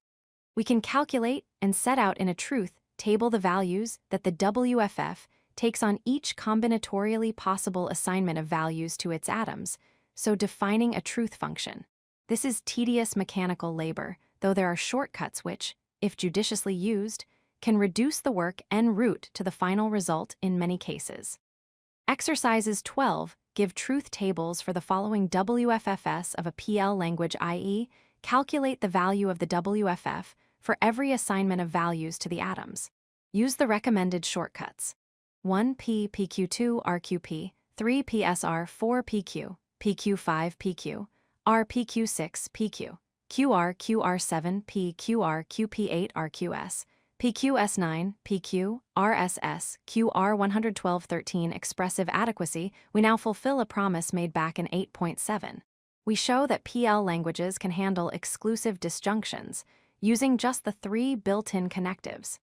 We can calculate and set out in a truth table the values that the WFF takes on each combinatorially possible assignment of values to its atoms, so defining a truth function. This is tedious mechanical labor, though there are shortcuts which, if judiciously used, can reduce the work en route to the final result in many cases. Exercises 12 give truth tables for the following WFFS of a PL language, i.e., calculate the value of the WFF for every assignment of values to the atoms. Use the recommended shortcuts. 1p PQ2 RQP, 3 PSR 4 PQ, PQ5 PQ, RPQ6 PQ, QR QR7 PQR QP8 RQS, PQS9 PQ, RSS, QR 11213 expressive adequacy. We now fulfill a promise made back in 8.7. We show that PL languages can handle exclusive disjunctions using just the 3 built-in connectives.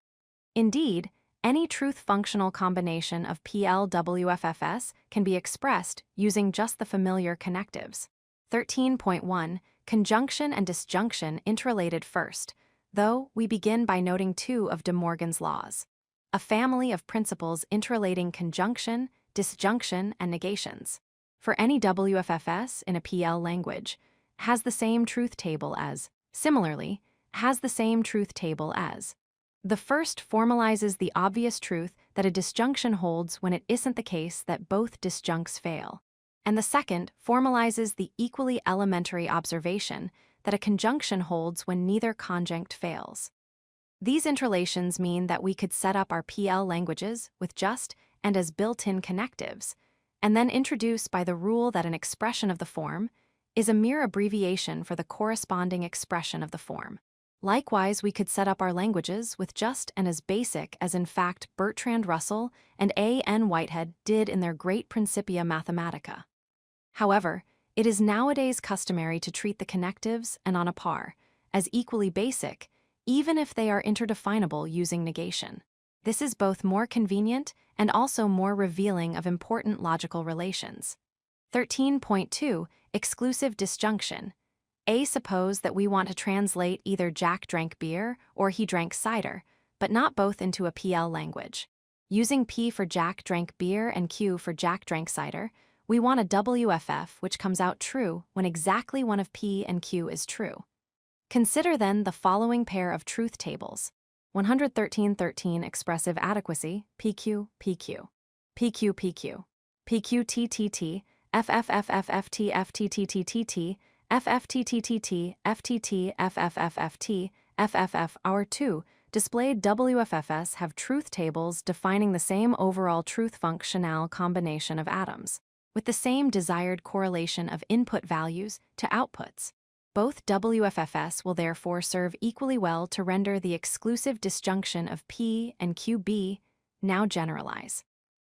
Indeed, any truth-functional combination of PL-WFFS can be expressed using just the familiar connectives. 13.1 Conjunction and disjunction interrelated first, though we begin by noting 2 of De Morgan's laws, a family of principles interrelating conjunction, disjunction, and negations. For any WFFS in a PL language, has the same truth table as. Similarly, has the same truth table as. The first formalizes the obvious truth that a disjunction holds when it isn't the case that both disjuncts fail, and the second formalizes the equally elementary observation that a conjunction holds when neither conjunct fails. These interrelations mean that we could set up our PL languages with just and as built-in connectives, and then introduce by the rule that an expression of the form is a mere abbreviation for the corresponding expression of the form. Likewise, we could set up our languages with just and as basic as in fact Bertrand Russell and A.N. Whitehead did in their great Principia Mathematica. However, it is nowadays customary to treat the connectives and on a par as equally basic, even if they are interdefinable using negation. This is both more convenient and also more revealing of important logical relations. 13.2 Exclusive disjunction. Suppose that we want to translate either Jack drank beer or he drank cider, but not both into a PL language. Using P for Jack drank beer and Q for Jack drank cider, we want a WFF which comes out true when exactly one of P and Q is true. Consider then the following pair of truth tables. 113.13 expressive adequacy, PQ, PQ. PQ, PQ. PQ, TTT, FFFFFT, FTTTTT, FFTTTT, FTT, FFFFT, FFF. Our 2 displayed WFFS have truth tables defining the same overall truth functional combination of atoms, with the same desired correlation of input values to outputs. Both WFFS will therefore serve equally well to render the exclusive disjunction of P and QB. Now generalize.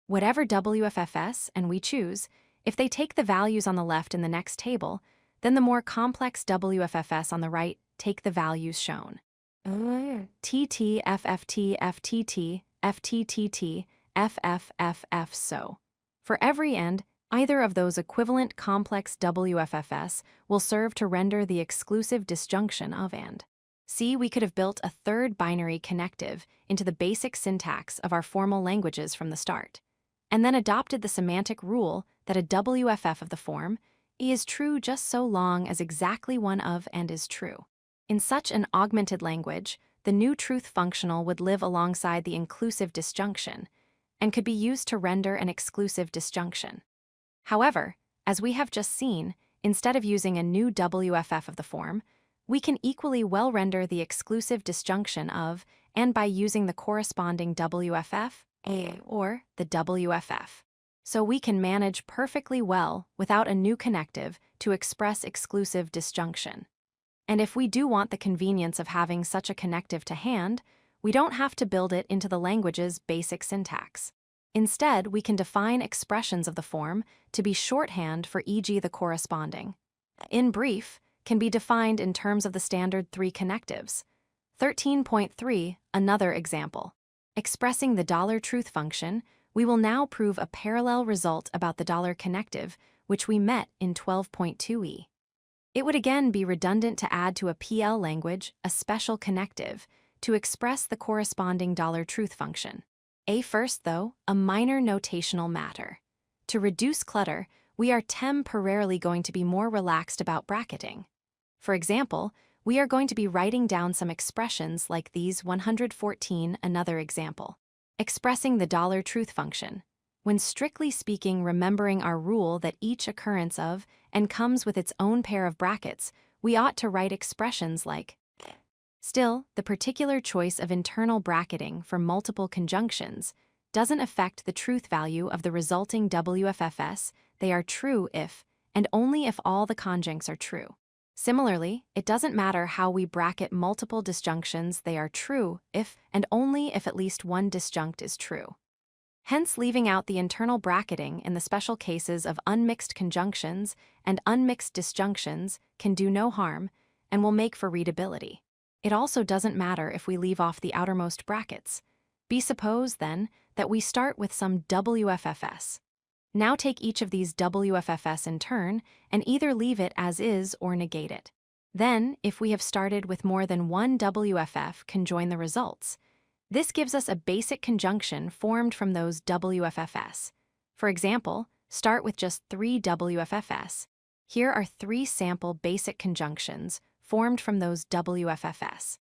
Whatever WFFS and we choose, if they take the values on the left in the next table, then the more complex WFFS on the right take the values shown. TT, FFT, FTT, FTTT, FFFF. So, for every end, either of those equivalent complex WFFS will serve to render the exclusive disjunction of and. See, we could have built a third binary connective into the basic syntax of our formal languages from the start, and then adopted the semantic rule that a WFF of the form is true just so long as exactly one of and is true. In such an augmented language, the new truth functional would live alongside the inclusive disjunction and could be used to render an exclusive disjunction. However, as we have just seen, instead of using a new WFF of the form, we can equally well render the exclusive disjunction of and by using the corresponding WFF or the WFF. So we can manage perfectly well without a new connective to express exclusive disjunction. And if we do want the convenience of having such a connective to hand, we don't have to build it into the language's basic syntax. Instead, we can define expressions of the form to be shorthand for e.g. the corresponding. In brief, can be defined in terms of the standard 3 connectives. 13.3, another example. Expressing the $truth function, we will now prove a parallel result about the $connective, which we met in 12.2e. It would again be redundant to add to a PL language a special connective to express the corresponding $truth function. First, though, a minor notational matter. To reduce clutter, we are temporarily going to be more relaxed about bracketing. For example, we are going to be writing down some expressions like these. 114, another example. Expressing the $truth function. When strictly speaking, remembering our rule that each occurrence of and comes with its own pair of brackets, we ought to write expressions like. Still, the particular choice of internal bracketing for multiple conjunctions doesn't affect the truth value of the resulting WFFS. They are true if, and only if, all the conjuncts are true. Similarly, it doesn't matter how we bracket multiple disjunctions, they are true if, and only if, at least one disjunct is true. Hence, leaving out the internal bracketing in the special cases of unmixed conjunctions and unmixed disjunctions can do no harm and will make for readability. It also doesn't matter if we leave off the outermost brackets. Suppose, then, that we start with some WFFS. Now take each of these WFFS in turn and either leave it as is or negate it. Then, if we have started with more than one WFF, conjoin the results. This gives us a basic conjunction formed from those WFFS. For example, start with just 3 WFFS. Here are 3 sample basic conjunctions formed from those WFFS.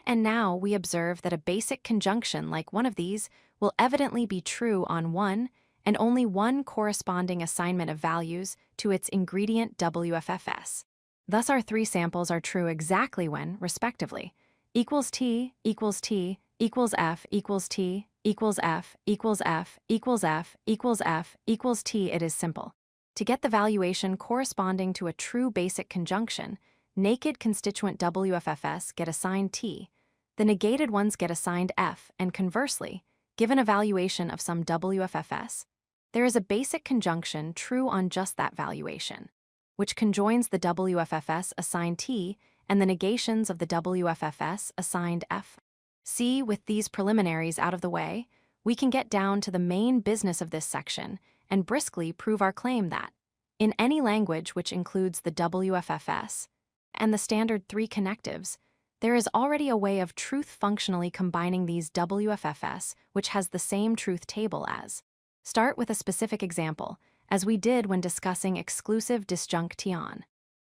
And now we observe that a basic conjunction like one of these will evidently be true on one and only one corresponding assignment of values to its ingredient WFFS. Thus our 3 samples are true exactly when, respectively, equals T, equals T, equals F, equals T, equals F, equals F, equals F, equals F, equals T. It is simple. To get the valuation corresponding to a true basic conjunction, naked constituent WFFS get assigned T, the negated ones get assigned F, and conversely, given a valuation of some WFFS, there is a basic conjunction true on just that valuation, which conjoins the WFFS assigned T and the negations of the WFFS assigned F. See, with these preliminaries out of the way, we can get down to the main business of this section and briskly prove our claim that, in any language which includes the WFFS and the standard 3 connectives, there is already a way of truth functionally combining these WFFS which has the same truth table as. Start with a specific example, as we did when discussing exclusive disjunction.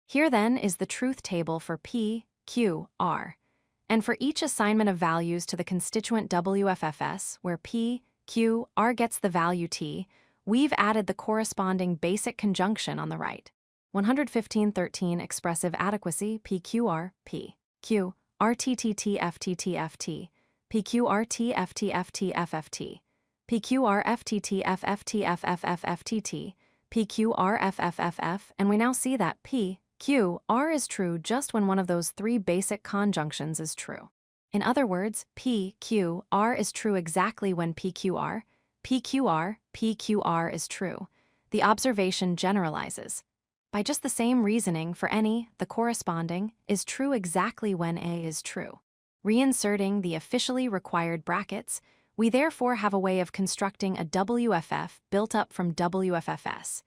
Here then is the truth table for P, Q, R. And for each assignment of values to the constituent WFFS, where P, Q, R gets the value T, we've added the corresponding basic conjunction on the right. 115.13 expressive adequacy PQR, P, Q, RTTT FTT FT, PQRT FT FT FFT, PQR FTT FFT FFF FTT, PQR FFFF, and we now see that P, Q, R is true just when one of those 3 basic conjunctions is true. In other words, P, Q, R is true exactly when PQR, PQR, PQR is true. The observation generalizes. By just the same reasoning for any, the corresponding, is true exactly when A is true. Reinserting the officially required brackets, we therefore have a way of constructing a WFF built up from WFFS,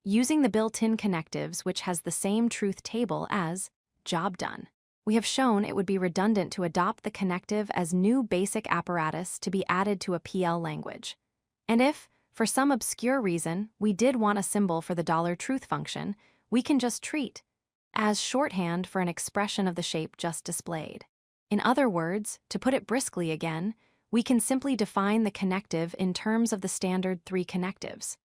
using the built-in connectives which has the same truth table as job done. We have shown it would be redundant to adopt the connective as new basic apparatus to be added to a PL language. And if, for some obscure reason, we did want a symbol for the $truth function, we can just treat as shorthand for an expression of the shape just displayed. In other words, to put it briskly again, we can simply define the connective in terms of the standard 3 connectives.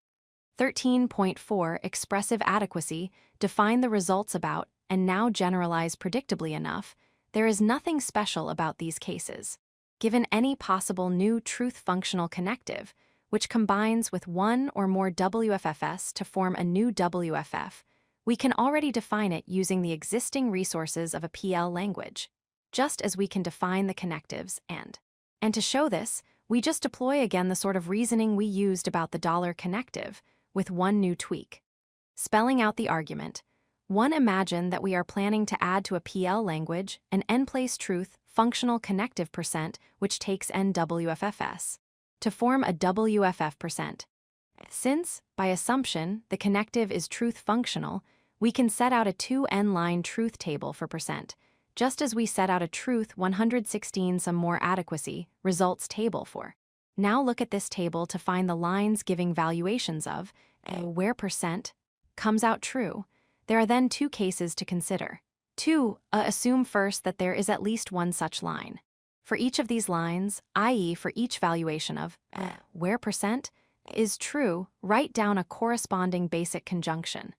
13.4 expressive adequacy, define the results about, and now generalize predictably enough, there is nothing special about these cases. Given any possible new truth functional connective, which combines with one or more WFFS to form a new WFF, we can already define it using the existing resources of a PL language, just as we can define the connectives and. And to show this, we just deploy again the sort of reasoning we used about the connective, with one new tweak. Spelling out the argument, one imagine that we are planning to add to a PL language an n-place truth functional connective percent, which takes NWFFs to form a WFF percent. Since, by assumption, the connective is truth functional, we can set out a 2n-line truth table for percent, just as we set out a truth 116 some more adequacy results table for. Now look at this table to find the lines giving valuations of where percent comes out true. There are then two cases to consider. 2. Assume first that there is at least one such line. For each of these lines, i.e. for each valuation of where percent is true, write down a corresponding basic conjunction.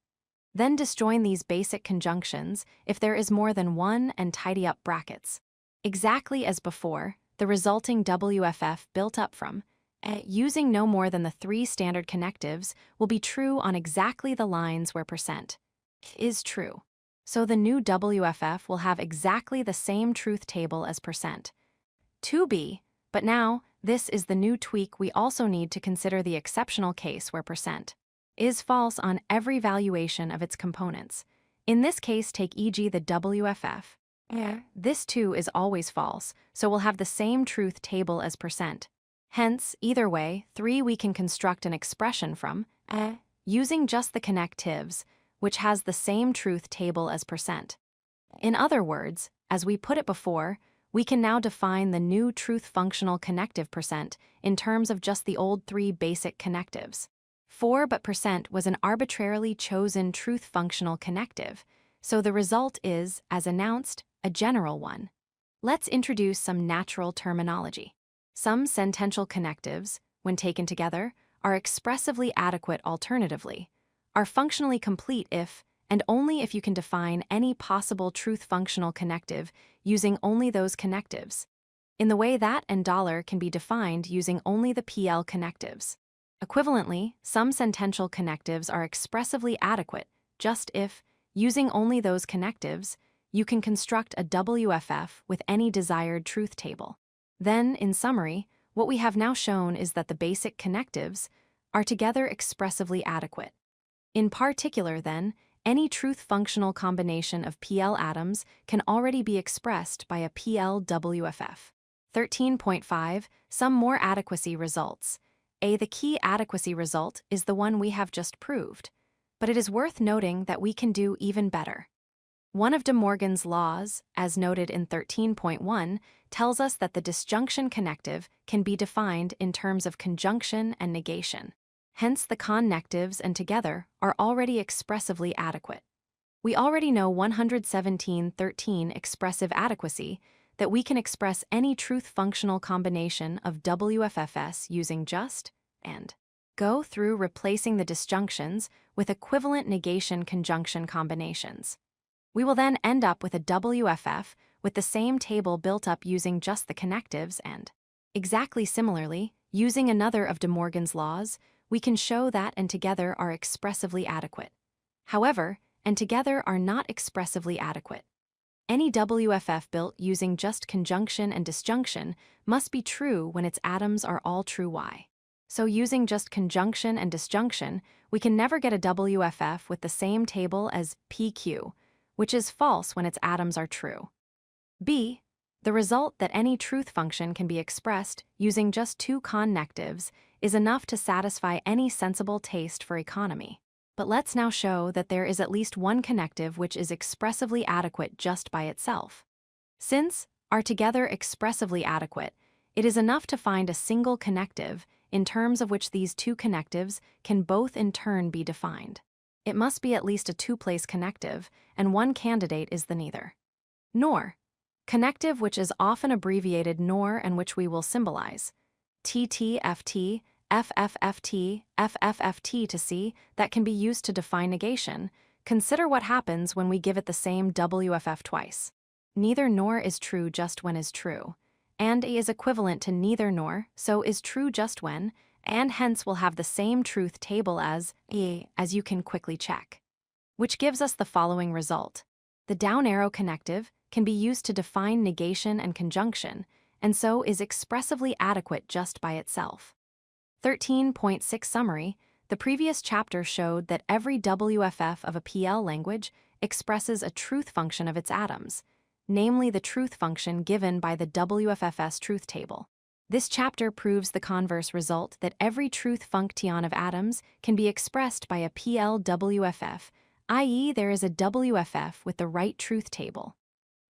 Then disjoin these basic conjunctions if there is more than one and tidy up brackets. Exactly as before, the resulting WFF built up from using no more than the 3 standard connectives will be true on exactly the lines where percent is true. So the new WFF will have exactly the same truth table as percent. 2b, but now, this is the new tweak. We also need to consider the exceptional case where percent is false on every valuation of its components. In this case, take e.g. the WFF. This too is always false, so we'll have the same truth table as percent. Hence, either way, 3 we can construct an expression from using just the connectives, which has the same truth table as percent. In other words, as we put it before, we can now define the new truth functional connective percent in terms of just the old 3 basic connectives. 4 but percent was an arbitrarily chosen truth functional connective, so the result is, as announced, a general one. Let's introduce some natural terminology. Some sentential connectives, when taken together, are expressively adequate alternatively, are functionally complete if, and only if you can define any possible truth functional connective using only those connectives, in the way that and dollar can be defined using only the PL connectives. Equivalently, some sentential connectives are expressively adequate just if, using only those connectives, you can construct a WFF with any desired truth table. Then, in summary, what we have now shown is that the basic connectives are together expressively adequate. In particular, then, any truth functional combination of PL atoms can already be expressed by a PL WFF. 13.5. Some more adequacy results. The key adequacy result is the one we have just proved, but it is worth noting that we can do even better. One of De Morgan's laws, as noted in 13.1, tells us that the disjunction connective can be defined in terms of conjunction and negation. Hence, the connectives and together are already expressively adequate. We already know 117.13 expressive adequacy, that we can express any truth functional combination of WFFs using just and. Go through replacing the disjunctions with equivalent negation conjunction combinations. We will then end up with a WFF with the same table built up using just the connectives and. Exactly similarly, using another of De Morgan's laws, we can show that and together are expressively adequate. However, and together are not expressively adequate. Any WFF built using just conjunction and disjunction must be true when its atoms are all true Y. So using just conjunction and disjunction, we can never get a WFF with the same table as PQ, which is false when its atoms are true. B. The result that any truth function can be expressed using just 2 connectives is enough to satisfy any sensible taste for economy. But let's now show that there is at least one connective which is expressively adequate just by itself. Since are together expressively adequate, it is enough to find a single connective in terms of which these 2 connectives can both in turn be defined. It must be at least a 2-place connective, and one candidate is the neither nor connective, which is often abbreviated nor and which we will symbolize TTFT, FFFT, FFFT to see that can be used to define negation. Consider what happens when we give it the same WFF twice. Neither nor is true just when is true, and is equivalent to neither nor, so is true just when, and hence will have the same truth table as you can quickly check. Which gives us the following result. The down arrow connective can be used to define negation and conjunction, and so is expressively adequate just by itself. 13.6 Summary. The previous chapter showed that every WFF of a PL language expresses a truth function of its atoms, namely the truth function given by the WFFS truth table. This chapter proves the converse result that every truth function of atoms can be expressed by a PLWFF, i.e., there is a WFF with the right truth table.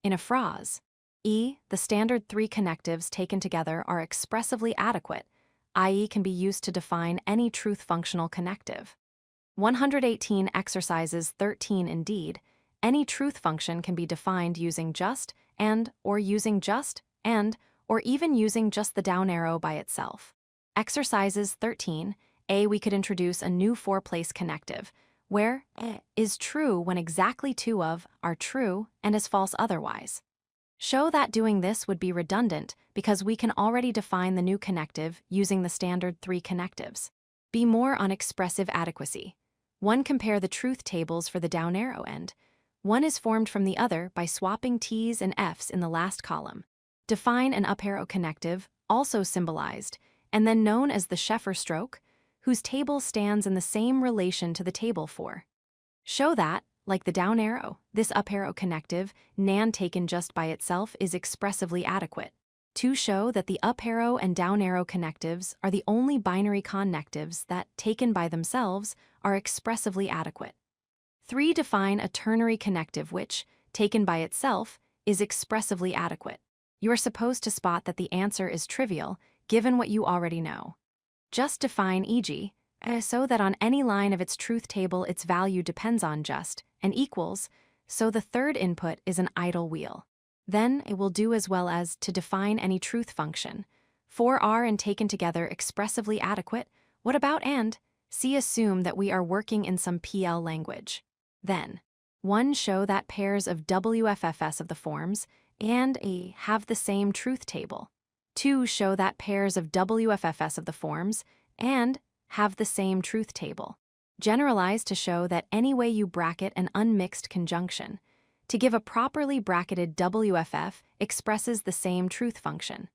In a phrase, the standard three connectives taken together are expressively adequate, i.e., can be used to define any truth functional connective. 118 Exercises 13 Indeed, any truth function can be defined using just, and, or using just, and, or even using just the down arrow by itself. Exercises 13, we could introduce a new four-place connective, where is true when exactly two of are true and is false otherwise. Show that doing this would be redundant because we can already define the new connective using the standard three connectives. Be more on expressive adequacy. One, compare the truth tables for the down arrow end. One is formed from the other by swapping T's and F's in the last column. Define an up arrow connective, also symbolized, and then known as the Sheffer stroke, whose table stands in the same relation to the table for. Show that, like the down arrow, this up arrow connective, nan taken just by itself, is expressively adequate. 2. Show that the up arrow and down arrow connectives are the only binary connectives that, taken by themselves, are expressively adequate. 3. Define a ternary connective which, taken by itself, is expressively adequate. You are supposed to spot that the answer is trivial, given what you already know. Just define e.g., so that on any line of its truth table its value depends on just, and equals, so the third input is an idle wheel. Then it will do as well as to define any truth function. 4 are and taken together expressively adequate. What about and? See, assume that we are working in some PL language. Then, 1. Show that pairs of WFFS of the forms and a have the same truth table. 2. Show that pairs of WFFS of the forms and have the same truth table. Generalize to show that any way you bracket an unmixed conjunction, to give a properly bracketed WFF expresses the same truth function.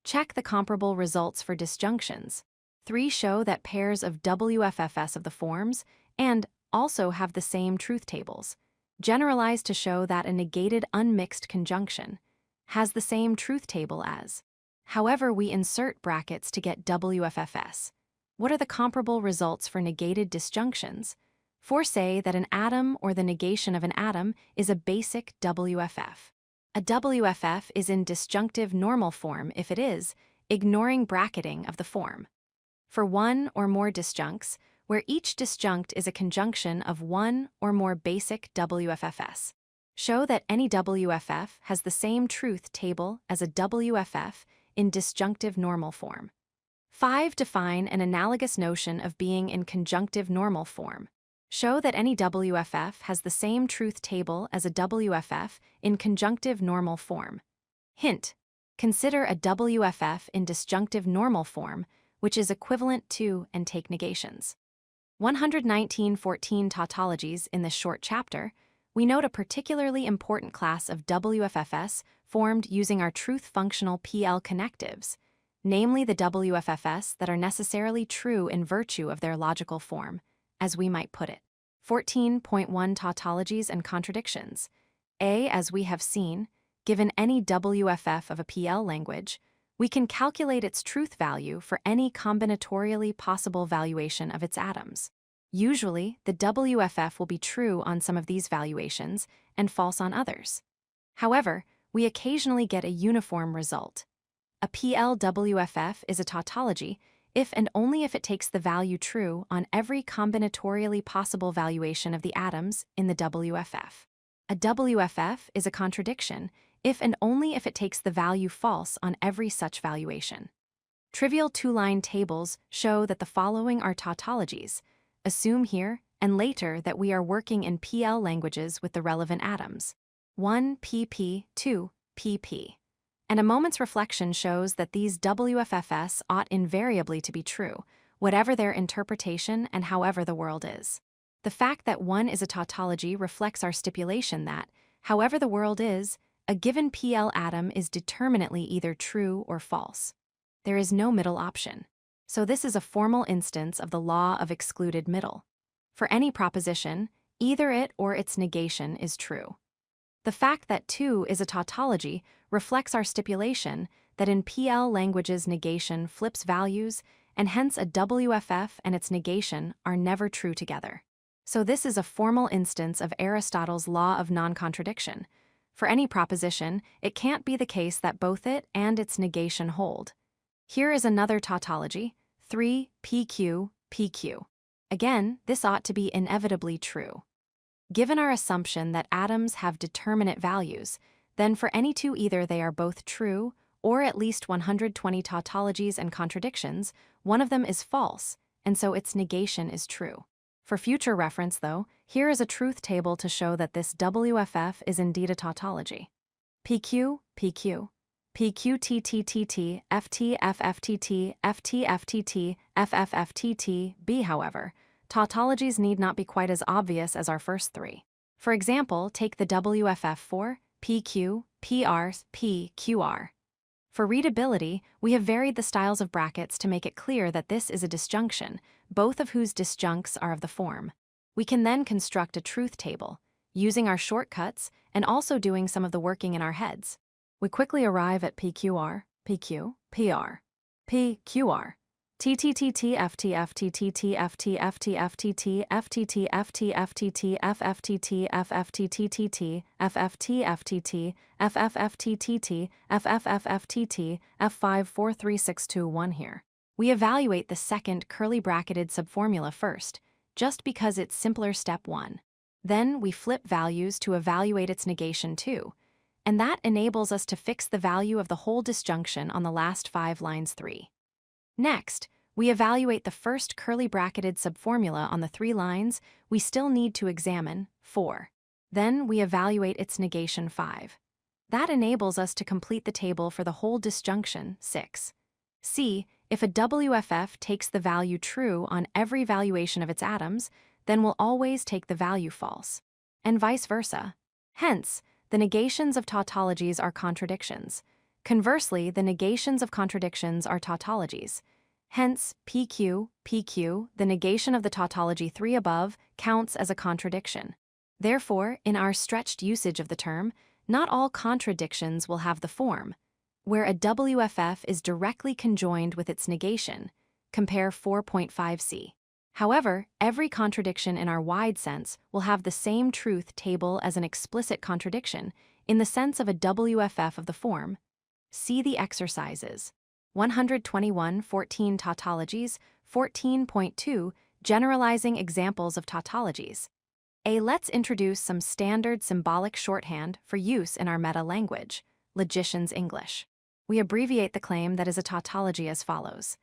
Check the comparable results for disjunctions. 3. Show that pairs of WFFS of the forms and also have the same truth tables. Generalize to show that a negated unmixed conjunction has the same truth table as. However, we insert brackets to get WFFS. What are the comparable results for negated disjunctions? 4. Say that an atom or the negation of an atom is a basic WFF. A WFF is in disjunctive normal form if it is, ignoring bracketing of the form. For one or more disjuncts, where each disjunct is a conjunction of one or more basic WFFS. Show that any WFF has the same truth table as a WFF in disjunctive normal form. 5. Define an analogous notion of being in conjunctive normal form. Show that any WFF has the same truth table as a WFF in conjunctive normal form. Hint: consider a WFF in disjunctive normal form, which is equivalent to and take negations. 119.14 Tautologies. In this short chapter, we note a particularly important class of WFFS formed using our truth functional PL connectives, namely the WFFS that are necessarily true in virtue of their logical form, as we might put it. 14.1 Tautologies and contradictions. As we have seen, given any WFF of a PL language, we can calculate its truth value for any combinatorially possible valuation of its atoms. Usually, the WFF will be true on some of these valuations and false on others. However, we occasionally get a uniform result. A PLWFF is a tautology if and only if it takes the value true on every combinatorially possible valuation of the atoms in the WFF. A WFF is a contradiction if and only if it takes the value false on every such valuation. Trivial two-line tables show that the following are tautologies. Assume here and later that we are working in PL languages with the relevant atoms. 1 pp, 2 pp. And a moment's reflection shows that these WFFS ought invariably to be true, whatever their interpretation and however the world is. The fact that one is a tautology reflects our stipulation that, however the world is, a given PL atom is determinately either true or false. There is no middle option. So this is a formal instance of the law of excluded middle. For any proposition, either it or its negation is true. The fact that 2 is a tautology reflects our stipulation that in PL languages negation flips values, and hence a WFF and its negation are never true together. So this is a formal instance of Aristotle's law of non-contradiction. For any proposition, it can't be the case that both it and its negation hold. Here is another tautology, 3 PQ, PQ. Again, this ought to be inevitably true. Given our assumption that atoms have determinate values, then for any two either they are both true, or at least 120 tautologies and contradictions, one of them is false, and so its negation is true. For future reference, though, here is a truth table to show that this WFF is indeed a tautology. PQ, PQ. PQTTTT, FTFFTT, FTFTT, FFFTT, B. However, tautologies need not be quite as obvious as our first three. For example, take the WFF for PQ, PR, PQR. For readability, we have varied the styles of brackets to make it clear that this is a disjunction, both of whose disjuncts are of the form. We can then construct a truth table, using our shortcuts and also doing some of the working in our heads. We quickly arrive at PQR, PQ, PR, PQR, TTTT, FTFTTT, FTFTFTT, FTTFTFTT, FFTT, FFTTT, FFTFTT, FFFTT, FFFFTT, F543621 here. We evaluate the second curly bracketed subformula first, just because it's simpler step 1. Then we flip values to evaluate its negation too, and that enables us to fix the value of the whole disjunction on the last 5 lines 3. Next, we evaluate the first curly bracketed subformula on the 3 lines we still need to examine, 4. Then we evaluate its negation 5. That enables us to complete the table for the whole disjunction, 6. See, if a WFF takes the value true on every valuation of its atoms, then we'll always take the value false, and vice versa. Hence, the negations of tautologies are contradictions. Conversely, the negations of contradictions are tautologies. Hence, PQ, PQ, the negation of the tautology 3 above, counts as a contradiction. Therefore, in our stretched usage of the term, not all contradictions will have the form, where a WFF is directly conjoined with its negation. Compare 4.5c. However, every contradiction in our wide sense will have the same truth table as an explicit contradiction, in the sense of a WFF of the form. See the exercises. 121.14 Tautologies, 14.2 Generalizing examples of tautologies. Let's introduce some standard symbolic shorthand for use in our meta-language, logician's English. We abbreviate the claim that is a tautology as follows.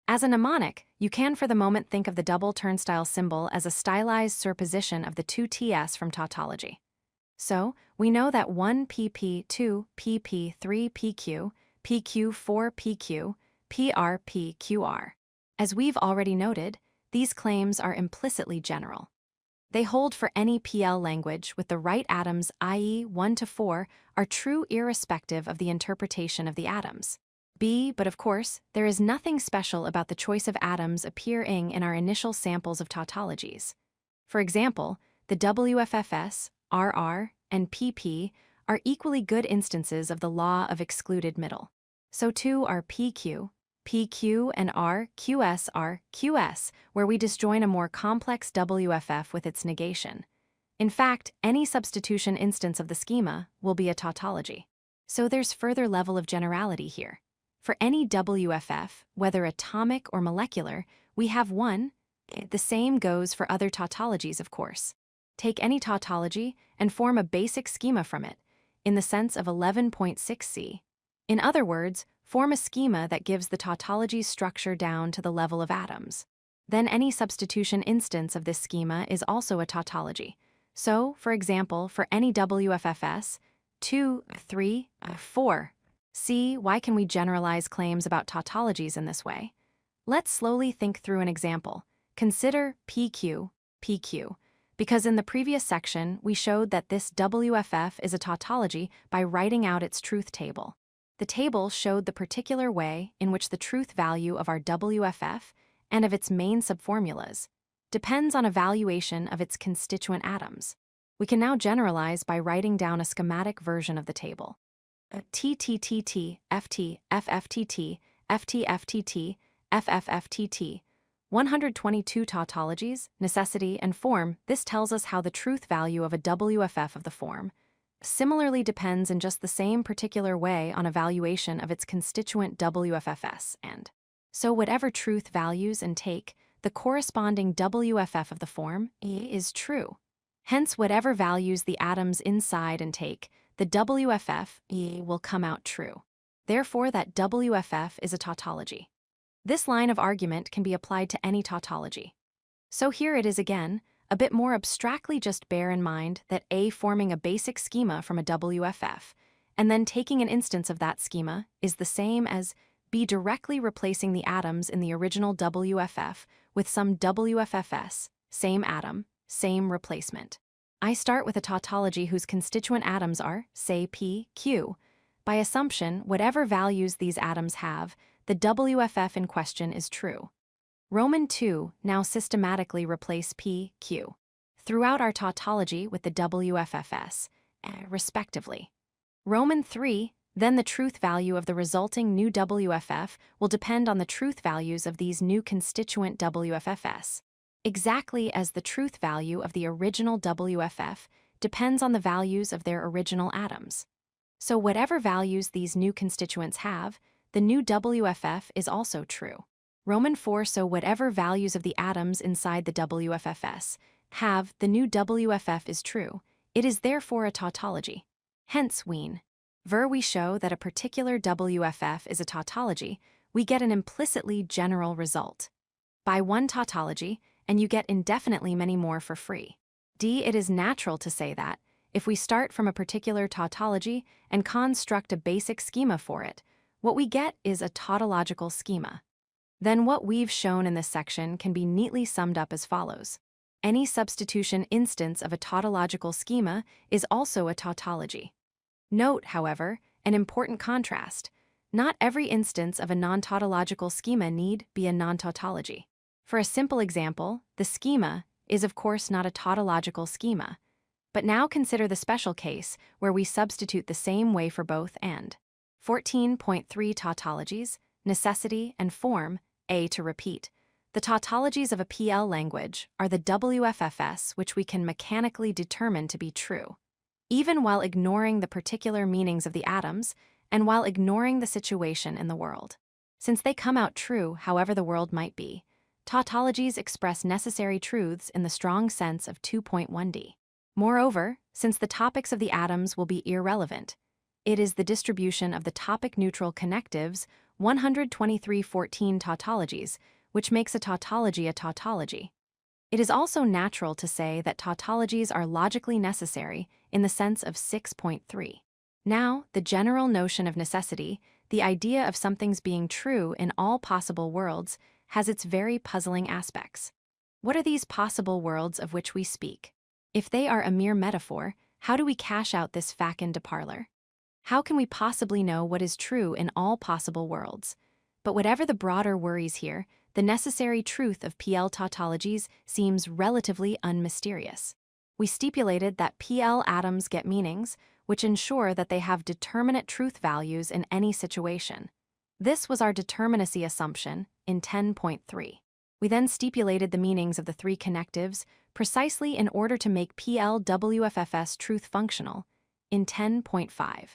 As a mnemonic, you can for the moment think of the double turnstile symbol as a stylized surposition of the 2 TS from tautology. So, we know that 1 PP, 2 PP, 3 PQ, PQ, 4 PQ, PR, PQR. As we've already noted, these claims are implicitly general. They hold for any PL language with the right atoms, i.e. 1 to 4, are true irrespective of the interpretation of the atoms. But of course, there is nothing special about the choice of atoms appearing in our initial samples of tautologies. For example, the WFFS, RR, and PP are equally good instances of the law of excluded middle. So too are PQ, PQ, and R, QS are QS, where we disjoin a more complex WFF with its negation. In fact, any substitution instance of the schema will be a tautology. So there's further level of generality here. For any WFF, whether atomic or molecular, we have one. The same goes for other tautologies, of course. Take any tautology and form a basic schema from it, in the sense of 11.6c. In other words, form a schema that gives the tautology's structure down to the level of atoms. Then any substitution instance of this schema is also a tautology. So, for example, for any WFFS, 2, 3, 4. See, why can we generalize claims about tautologies in this way? Let's slowly think through an example. Consider PQ, PQ, because in the previous section we showed that this WFF is a tautology by writing out its truth table. The table showed the particular way in which the truth value of our WFF and of its main subformulas depends on evaluation of its constituent atoms. We can now generalize by writing down a schematic version of the table. TTTT, FT, FFTT, FTFTT, FFFTT. 122 tautologies, necessity, and form. This tells us how the truth value of a WFF of the form similarly depends in just the same particular way on evaluation of its constituent WFFS and. So whatever truth values and take, the corresponding WFF of the form is true. Hence, whatever values the atoms inside and take, the WFF will come out true. Therefore, that WFF is a tautology. This line of argument can be applied to any tautology. So here it is again, a bit more abstractly. Just bear in mind that A forming a basic schema from a WFF, and then taking an instance of that schema, is the same as B directly replacing the atoms in the original WFF with some WFFS, same atom, same replacement. I start with a tautology whose constituent atoms are, say, P, Q. By assumption, whatever values these atoms have, the WFF in question is true. Roman 2 now systematically replace P, Q throughout our tautology with the WFFS, respectively. Roman 3, then the truth value of the resulting new WFF will depend on the truth values of these new constituent WFFS, exactly as the truth value of the original WFF depends on the values of their original atoms. So whatever values these new constituents have, the new WFF is also true. Roman 4, so whatever values of the atoms inside the WFFS have, the new WFF is true. It is therefore a tautology. Hence, we show that a particular WFF is a tautology, we get an implicitly general result. Buy one tautology, and you get indefinitely many more for free. D. It is natural to say that, if we start from a particular tautology and construct a basic schema for it, what we get is a tautological schema. Then what we've shown in this section can be neatly summed up as follows. Any substitution instance of a tautological schema is also a tautology. Note, however, an important contrast. Not every instance of a non-tautological schema need be a non-tautology. For a simple example, the schema is of course not a tautological schema. But now consider the special case where we substitute the same way for both and. 14.3 Tautologies, necessity, and form. A. To repeat. The tautologies of a PL language are the WFFS which we can mechanically determine to be true, even while ignoring the particular meanings of the atoms and while ignoring the situation in the world. Since they come out true however the world might be, tautologies express necessary truths in the strong sense of 2.1d. Moreover, since the topics of the atoms will be irrelevant, it is the distribution of the topic-neutral connectives 123.14 tautologies, which makes a tautology a tautology. It is also natural to say that tautologies are logically necessary in the sense of 6.3. Now, the general notion of necessity, the idea of something's being true in all possible worlds, has its very puzzling aspects. What are these possible worlds of which we speak? If they are a mere metaphor, how do we cash out this fac in de parlor? How can we possibly know what is true in all possible worlds? But whatever the broader worries here, the necessary truth of PL tautologies seems relatively unmysterious. We stipulated that PL atoms get meanings, which ensure that they have determinate truth values in any situation. This was our determinacy assumption in 10.3. We then stipulated the meanings of the three connectives precisely in order to make PL WFFS truth functional in 10.5.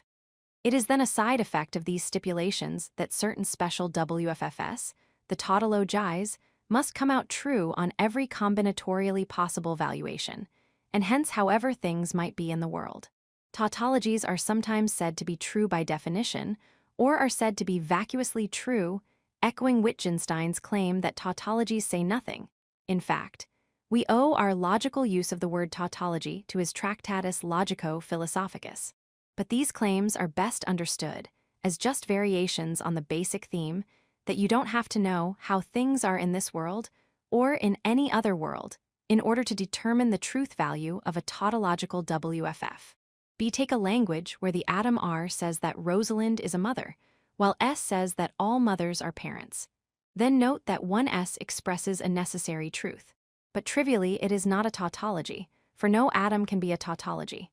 It is then a side effect of these stipulations that certain special WFFS, the tautologies, must come out true on every combinatorially possible valuation, and hence however things might be in the world. Tautologies are sometimes said to be true by definition, or are said to be vacuously true, echoing Wittgenstein's claim that tautologies say nothing. In fact, we owe our logical use of the word tautology to his Tractatus Logico-Philosophicus. But these claims are best understood as just variations on the basic theme that you don't have to know how things are in this world or in any other world in order to determine the truth value of a tautological WFF. B. Take a language where the atom R says that Rosalind is a mother, while S says that all mothers are parents. Then note that one S expresses a necessary truth. But trivially, it is not a tautology, for no atom can be a tautology.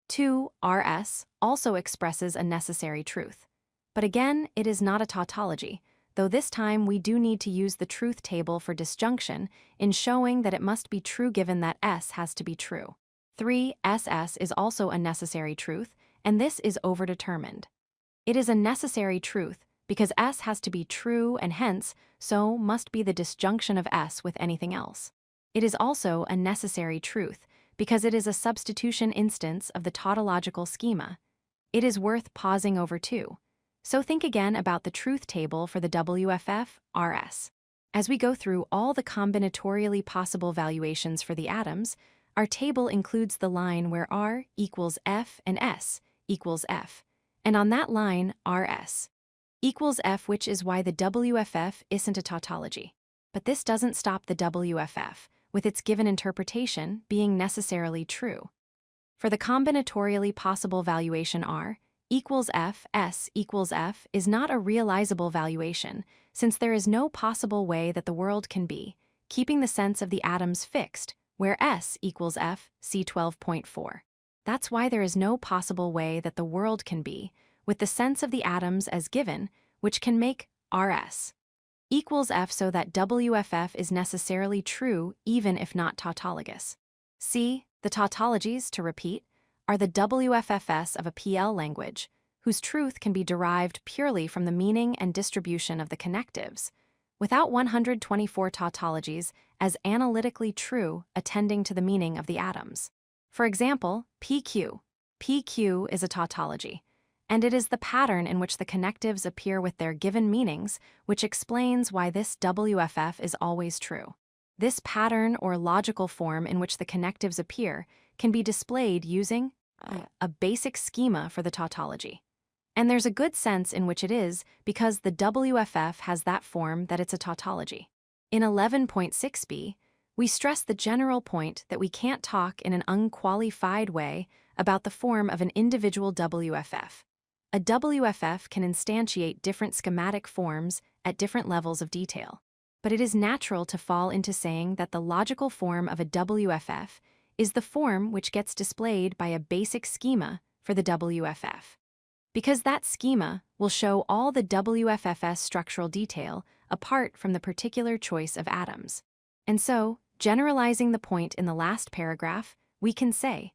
2. RS also expresses a necessary truth. But again, it is not a tautology, though this time we do need to use the truth table for disjunction in showing that it must be true given that S has to be true. 3. SS is also a necessary truth, and this is overdetermined. It is a necessary truth because S has to be true and hence, so must be the disjunction of S with anything else. It is also a necessary truth because it is a substitution instance of the tautological schema. It is worth pausing over too. So think again about the truth table for the WFF RS. As we go through all the combinatorially possible valuations for the atoms, our table includes the line where R equals F and S equals F, and on that line, RS equals F, which is why the WFF isn't a tautology. But this doesn't stop the WFF, with its given interpretation being necessarily true. For the combinatorially possible valuation R equals F, S equals F is not a realizable valuation, since there is no possible way that the world can be, keeping the sense of the atoms fixed, where S equals F, see 12.4. That's why there is no possible way that the world can be, with the sense of the atoms as given, which can make RS equals F so that WFF is necessarily true even if not tautologous. C. The tautologies, to repeat, are the WFFS of a PL language, whose truth can be derived purely from the meaning and distribution of the connectives, without 124 tautologies as analytically true attending to the meaning of the atoms. For example, PQ. PQ is a tautology, and it is the pattern in which the connectives appear with their given meanings which explains why this WFF is always true. This pattern or logical form in which the connectives appear can be displayed using a basic schema for the tautology. And there's a good sense in which it is because the WFF has that form that it's a tautology. In 11.6b, we stress the general point that we can't talk in an unqualified way about the form of an individual WFF. A WFF can instantiate different schematic forms at different levels of detail, but it is natural to fall into saying that the logical form of a WFF is the form which gets displayed by a basic schema for the WFF, because that schema will show all the WFFS structural detail apart from the particular choice of atoms. And so, generalizing the point in the last paragraph, we can say,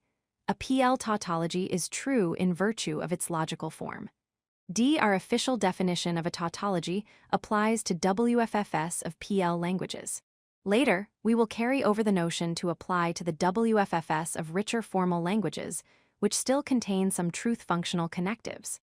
a PL tautology is true in virtue of its logical form. D. Our official definition of a tautology applies to WFFS of PL languages. Later, we will carry over the notion to apply to the WFFS of richer formal languages, which still contain some truth-functional connectives.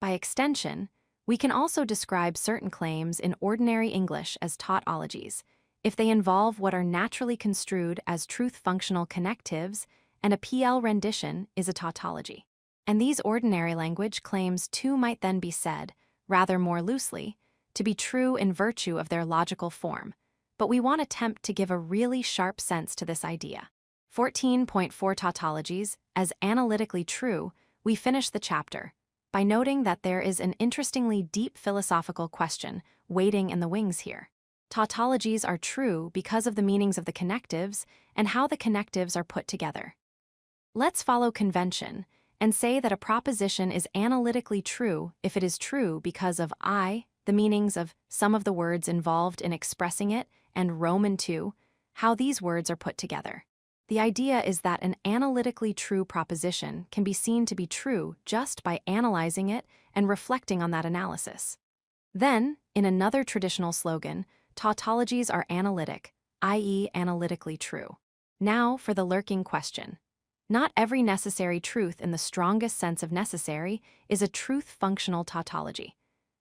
By extension, we can also describe certain claims in ordinary English as tautologies, if they involve what are naturally construed as truth-functional connectives, and a PL rendition is a tautology. And these ordinary language claims too might then be said, rather more loosely, to be true in virtue of their logical form, but we want to attempt to give a really sharp sense to this idea. 14.4 Tautologies, as analytically true, we finish the chapter by noting that there is an interestingly deep philosophical question waiting in the wings here. Tautologies are true because of the meanings of the connectives and how the connectives are put together. Let's follow convention and say that a proposition is analytically true if it is true because of I, the meanings of some of the words involved in expressing it, and Roman II, how these words are put together. The idea is that an analytically true proposition can be seen to be true just by analyzing it and reflecting on that analysis. Then, in another traditional slogan, tautologies are analytic, i.e. analytically true. Now for the lurking question. Not every necessary truth in the strongest sense of necessary is a truth-functional tautology.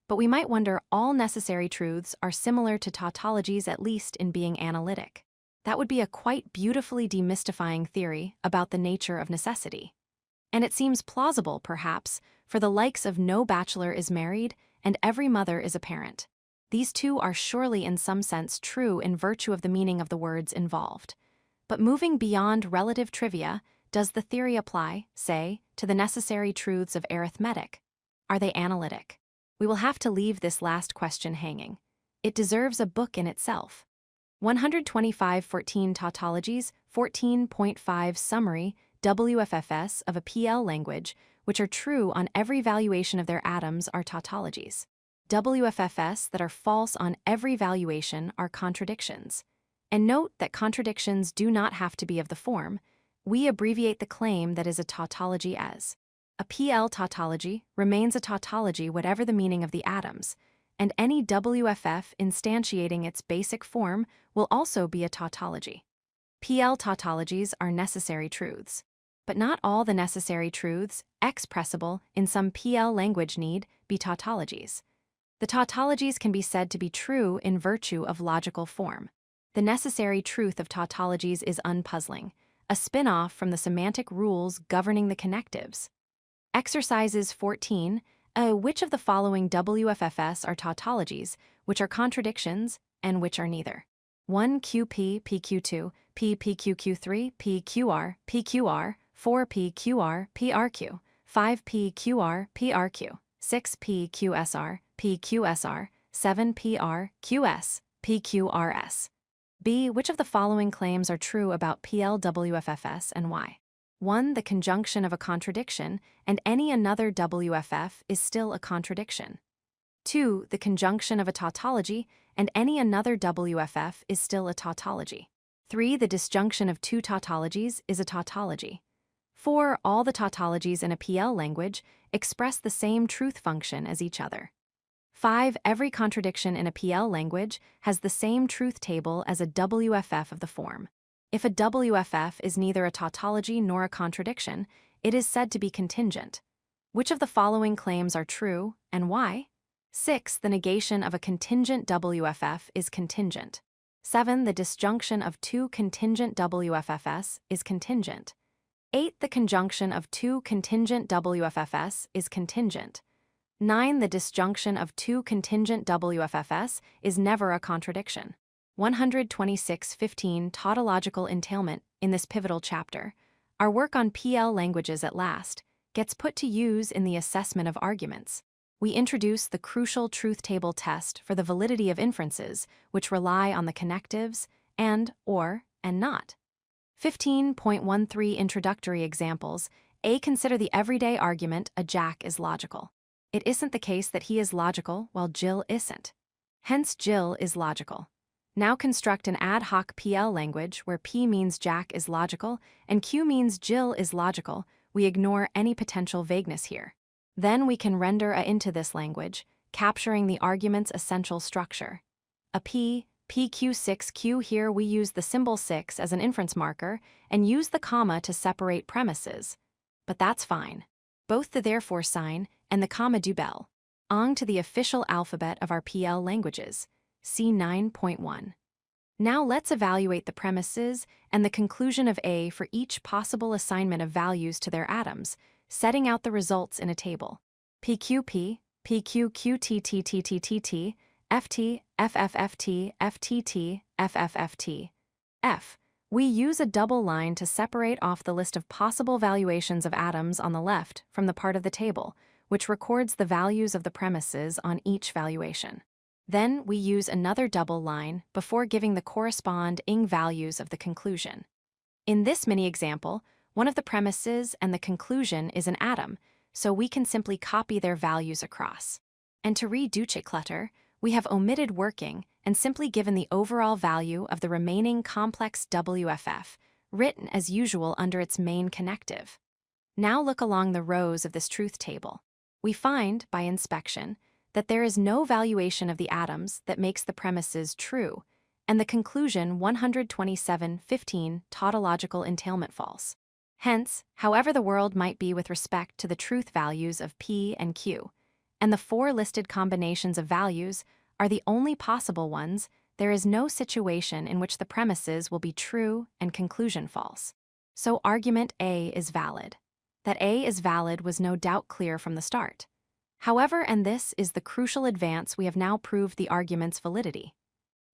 But we might wonder all necessary truths are similar to tautologies at least in being analytic. That would be a quite beautifully demystifying theory about the nature of necessity. And it seems plausible, perhaps, for the likes of no bachelor is married and every mother is a parent. These two are surely in some sense true in virtue of the meaning of the words involved. But moving beyond relative trivia, does the theory apply, say, to the necessary truths of arithmetic? Are they analytic? We will have to leave this last question hanging. It deserves a book in itself. 125.14 Tautologies, 14.5 Summary, WFFS of a PL language, which are true on every valuation of their atoms, are tautologies. WFFS that are false on every valuation are contradictions. And note that contradictions do not have to be of the form. We abbreviate the claim that is a tautology as. A PL tautology remains a tautology whatever the meaning of the atoms, and any WFF instantiating its basic form will also be a tautology. PL tautologies are necessary truths. But not all the necessary truths expressible in some PL language need be tautologies. The tautologies can be said to be true in virtue of logical form. The necessary truth of tautologies is unpuzzling, a spin-off from the semantic rules governing the connectives. Exercises 14. Which of the following WFFS are tautologies, which are contradictions, and which are neither? 1 QP PQ2, P PQQ3, PQR, PQR, 4 PQR, PRQ, 5 PQR, PRQ, 6 PQSR, PQSR, 7 PR, QS, PQRS. B. Which of the following claims are true about PL-WFFS and why? 1. The conjunction of a contradiction and any another WFF is still a contradiction. 2. The conjunction of a tautology and any another WFF is still a tautology. 3. The disjunction of two tautologies is a tautology. 4. All the tautologies in a PL language express the same truth function as each other. 5. Every contradiction in a PL language has the same truth table as a WFF of the form. If a WFF is neither a tautology nor a contradiction, it is said to be contingent. Which of the following claims are true, and why? 6. The negation of a contingent WFF is contingent. 7. The disjunction of two contingent WFFS is contingent. 8. The conjunction of two contingent WFFS is contingent. 9. The disjunction of two contingent WFFS is never a contradiction. 126.15 Tautological entailment. In this pivotal chapter, our work on PL languages at last gets put to use in the assessment of arguments. We introduce the crucial truth table test for the validity of inferences, which rely on the connectives and, or, and not. 15.13 Introductory examples. A. Consider the everyday argument a Jack is logical. It isn't the case that he is logical while Jill isn't. Hence, Jill is logical. Now construct an ad hoc PL language where P means Jack is logical and Q means Jill is logical. We ignore any potential vagueness here. Then we can render a into this language, capturing the argument's essential structure. A P, PQ6Q. Here we use the symbol 6 as an inference marker and use the comma to separate premises. But that's fine. Both the therefore sign and the comma do bell. On to the official alphabet of our PL languages. See 9.1. Now let's evaluate the premises and the conclusion of A for each possible assignment of values to their atoms, setting out the results in a table. PQP, PQQTTTTTT, FT, FFFT, FTT, FFFT, F. We use a double line to separate off the list of possible valuations of atoms on the left from the part of the table, which records the values of the premises on each valuation. Then we use another double line before giving the corresponding values of the conclusion. In this mini-example, one of the premises and the conclusion is an atom, so we can simply copy their values across. And to reduce clutter, we have omitted working and simply given the overall value of the remaining complex WFF, written as usual under its main connective. Now look along the rows of this truth table. We find, by inspection, that there is no valuation of the atoms that makes the premises true, and the conclusion 127.15 tautological entailment false. Hence, however the world might be with respect to the truth values of P and Q, and the four listed combinations of values are the only possible ones, there is no situation in which the premises will be true and conclusion false. So argument A is valid. That A is valid was no doubt clear from the start. However, and this is the crucial advance, we have now proved the argument's validity.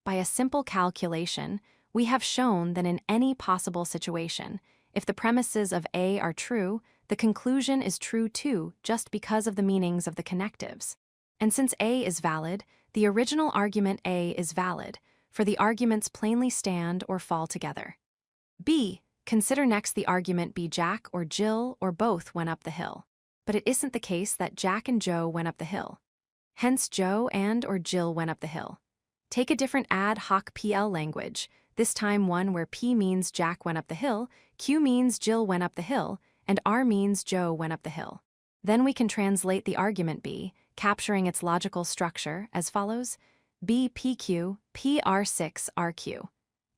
By a simple calculation, we have shown that in any possible situation, if the premises of A are true, the conclusion is true too, just because of the meanings of the connectives. And since A is valid, the original argument A is valid, for the arguments plainly stand or fall together. B. Consider next the argument B. Jack or Jill or both went up the hill. But it isn't the case that Jack and Joe went up the hill. Hence, Joe and or Jill went up the hill. Take a different ad hoc PL language, this time one where P means Jack went up the hill, Q means Jill went up the hill, and R means Joe went up the hill. Then we can translate the argument B, capturing its logical structure, as follows: B PQ, PR6 RQ.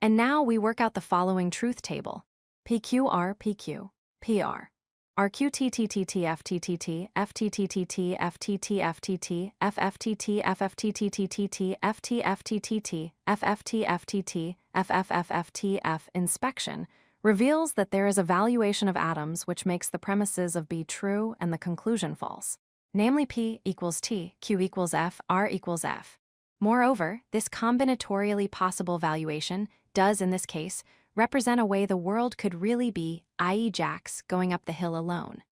And now we work out the following truth table: PQR PQ, PR. RQTTTT FTTT FTTTT FTT FTT FFTT FFTTTT FTFTTT FFTFTT FFFFTF. Inspection reveals that there is a valuation of atoms which makes the premises of B true and the conclusion false, namely P equals T, Q equals F, R equals F. Moreover, this combinatorially possible valuation does, in this case, represent a way the world could really be, i.e. Jack's going up the hill alone.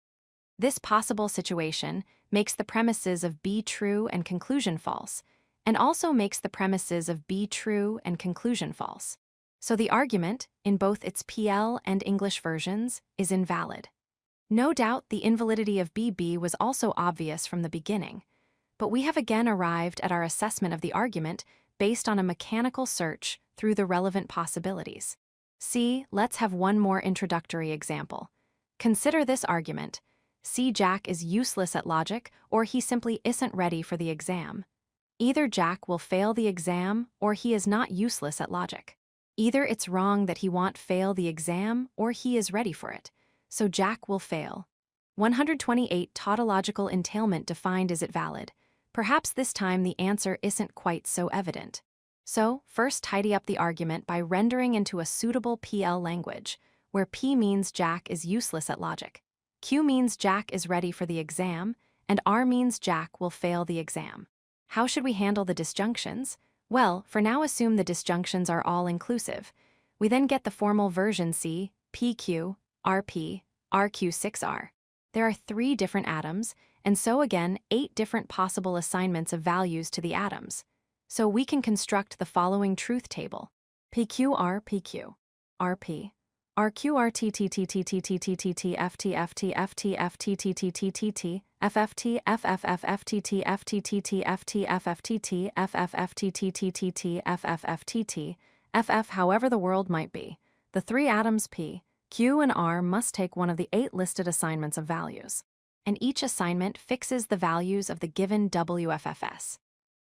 This possible situation makes the premises of B true and conclusion false, and also makes the premises of B true and conclusion false. So the argument, in both its PL and English versions, is invalid. No doubt the invalidity of BB was also obvious from the beginning, but we have again arrived at our assessment of the argument based on a mechanical search through the relevant possibilities. See, let's have one more introductory example. Consider this argument: C. Jack is useless at logic, or he simply isn't ready for the exam. Either Jack will fail the exam, or he is not useless at logic. Either it's wrong that he won't fail the exam, or he is ready for it. So Jack will fail. 128 Tautological entailment defined. Is it valid? Perhaps this time the answer isn't quite so evident. So, first tidy up the argument by rendering into a suitable PL language, where P means Jack is useless at logic, Q means Jack is ready for the exam, and R means Jack will fail the exam. How should we handle the disjunctions? Well, for now assume the disjunctions are all inclusive. We then get the formal version C, PQ, RP, RQ6R. There are 3 different atoms, and so again 8 different possible assignments of values to the atoms. So we can construct the following truth table: PQR PQ, RP, RQRTTTTTTTT FTFT FTFTTTTTT FFT FFFFTT FTTT FTFFTT FFFTTTTT FFFTT FF. However the world might be, the 3 atoms P, Q, and R must take one of the 8 listed assignments of values, and each assignment fixes the values of the given WFFS.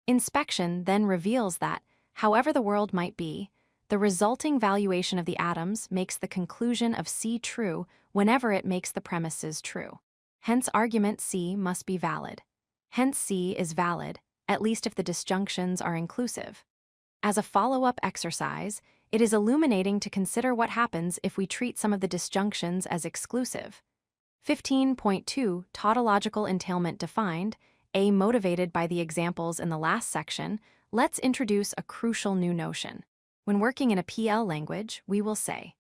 Inspection then reveals that, however the world might be, the resulting valuation of the atoms makes the conclusion of C true whenever it makes the premises true. Hence argument C must be valid. Hence C is valid, at least if the disjunctions are inclusive. As a follow-up exercise, it is illuminating to consider what happens if we treat some of the disjunctions as exclusive. 15.2 Tautological entailment defined. A. Motivated by the examples in the last section, let's introduce a crucial new notion. When working in a PL language, we will say,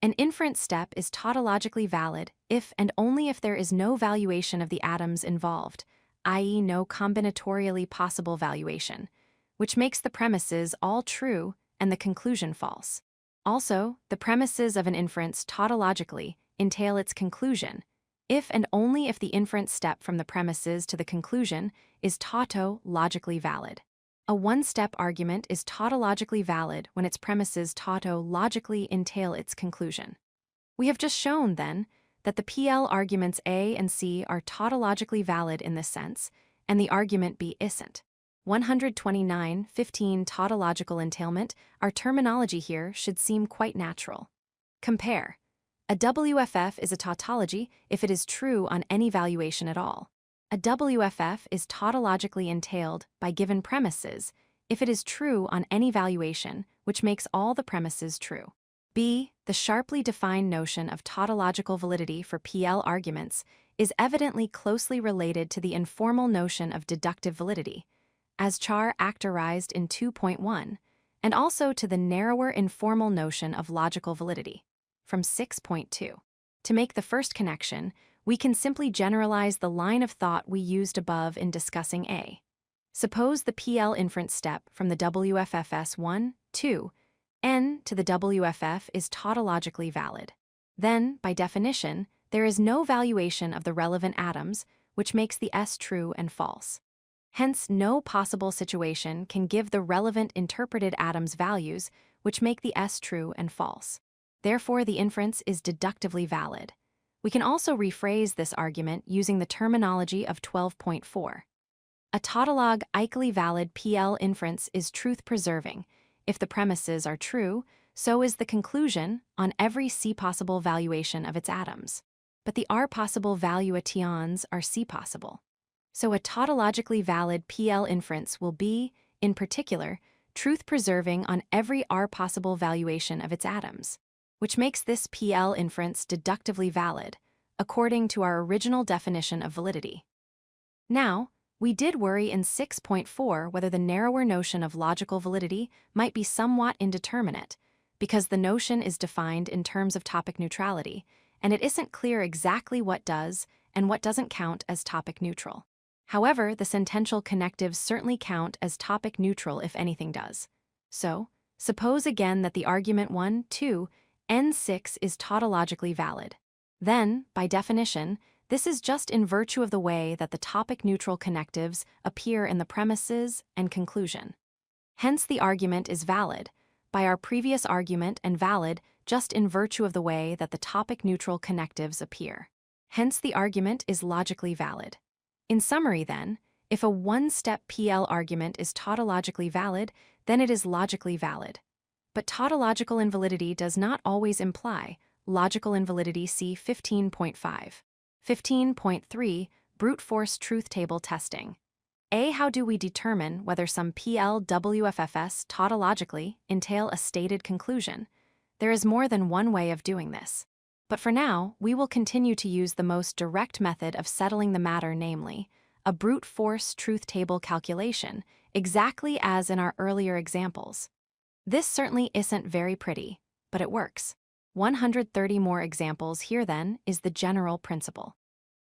an inference step is tautologically valid if and only if there is no valuation of the atoms involved, i.e. no combinatorially possible valuation, which makes the premises all true and the conclusion false. Also, the premises of an inference tautologically entail its conclusion, if and only if the inference step from the premises to the conclusion is tautologically valid. A one-step argument is tautologically valid when its premises tautologically entail its conclusion. We have just shown, then, that the PL arguments A and C are tautologically valid in this sense, and the argument B isn't. 129.15 Tautological entailment. Our terminology here should seem quite natural. Compare. A WFF is a tautology if it is true on any valuation at all. A WFF is tautologically entailed by given premises if it is true on any valuation, which makes all the premises true. B. The sharply defined notion of tautological validity for PL arguments is evidently closely related to the informal notion of deductive validity, as characterized in 2.1, and also to the narrower informal notion of logical validity from 6.2. To make the first connection, we can simply generalize the line of thought we used above in discussing A. Suppose the PL inference step from the WFFS 1, 2, n to the WFF is tautologically valid. Then, by definition, there is no valuation of the relevant atoms, which makes the S true and false. Hence, no possible situation can give the relevant interpreted atoms values, which make the S true and false. Therefore, the inference is deductively valid. We can also rephrase this argument using the terminology of 12.4. A tautologically valid PL inference is truth-preserving. If the premises are true, so is the conclusion on every C possible valuation of its atoms. But the R possible valuations are C possible. So a tautologically valid PL inference will be, in particular, truth-preserving on every R possible valuation of its atoms, which makes this PL inference deductively valid, according to our original definition of validity. Now, we did worry in 6.4 whether the narrower notion of logical validity might be somewhat indeterminate, because the notion is defined in terms of topic neutrality, and it isn't clear exactly what does and what doesn't count as topic neutral. However, the sentential connectives certainly count as topic neutral if anything does. So, suppose again that the argument 1, 2, N6 is tautologically valid. Then, by definition, this is just in virtue of the way that the topic-neutral connectives appear in the premises and conclusion. Hence, the argument is valid, by our previous argument, and valid just in virtue of the way that the topic-neutral connectives appear. Hence, the argument is logically valid. In summary, then, if a one-step PL argument is tautologically valid, then it is logically valid. But tautological invalidity does not always imply logical invalidity. See 15.5. 15.3 Brute force truth table testing. A. How do we determine whether some PLWFFs tautologically entail a stated conclusion? There is more than one way of doing this. But for now, we will continue to use the most direct method of settling the matter, namely, a brute force truth table calculation, exactly as in our earlier examples. This certainly isn't very pretty, but it works. 130 more examples here then is the general principle.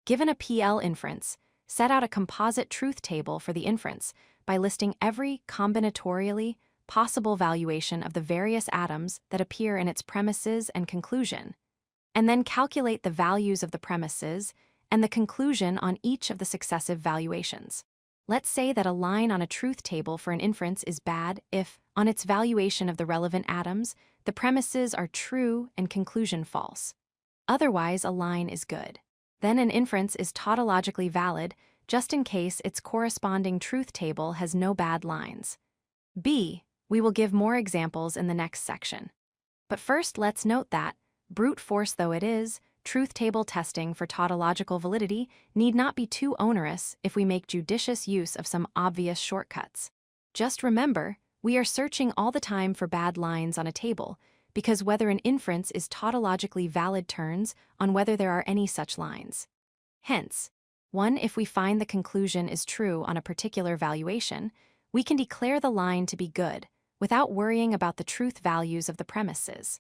Given a PL inference, set out a composite truth table for the inference by listing every combinatorially possible valuation of the various atoms that appear in its premises and conclusion, and then calculate the values of the premises and the conclusion on each of the successive valuations. Let's say that a line on a truth table for an inference is bad if, on its valuation of the relevant atoms, the premises are true and conclusion false. Otherwise, a line is good. Then an inference is tautologically valid just in case its corresponding truth table has no bad lines. B. We will give more examples in the next section. But first, let's note that, brute force though it is, truth table testing for tautological validity need not be too onerous if we make judicious use of some obvious shortcuts. Just remember, we are searching all the time for bad lines on a table, because whether an inference is tautologically valid turns on whether there are any such lines. Hence, 1. If we find the conclusion is true on a particular valuation, we can declare the line to be good, without worrying about the truth values of the premises.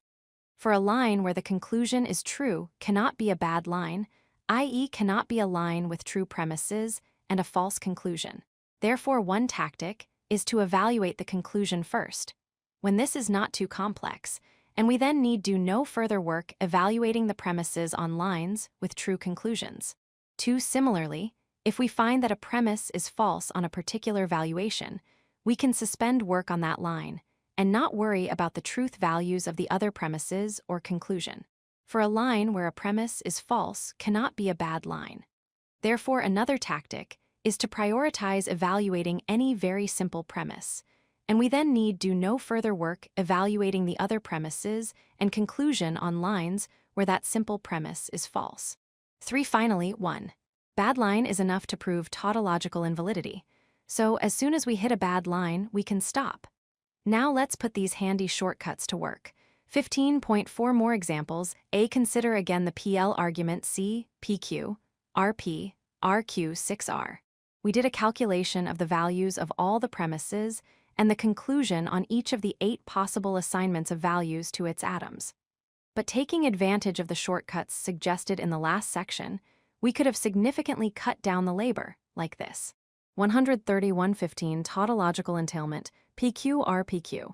For a line where the conclusion is true cannot be a bad line, i.e. cannot be a line with true premises and a false conclusion. Therefore, one tactic is to evaluate the conclusion first, when this is not too complex, and we then need do no further work evaluating the premises on lines with true conclusions. 2. Similarly, if we find that a premise is false on a particular valuation, we can suspend work on that line, and not worry about the truth values of the other premises or conclusion. For a line where a premise is false cannot be a bad line. Therefore, another tactic is to prioritize evaluating any very simple premise, and we then need do no further work evaluating the other premises and conclusion on lines where that simple premise is false. 3. Finally, 1. Bad line is enough to prove tautological invalidity, so as soon as we hit a bad line, we can stop. Now let's put these handy shortcuts to work. 15.4 more examples. A. Consider again the PL argument C, PQ, RP, RQ6R. We did a calculation of the values of all the premises and the conclusion on each of the 8 possible assignments of values to its atoms. But taking advantage of the shortcuts suggested in the last section, we could have significantly cut down the labor, like this. 130.115 Tautological entailment, PQ-RPQ.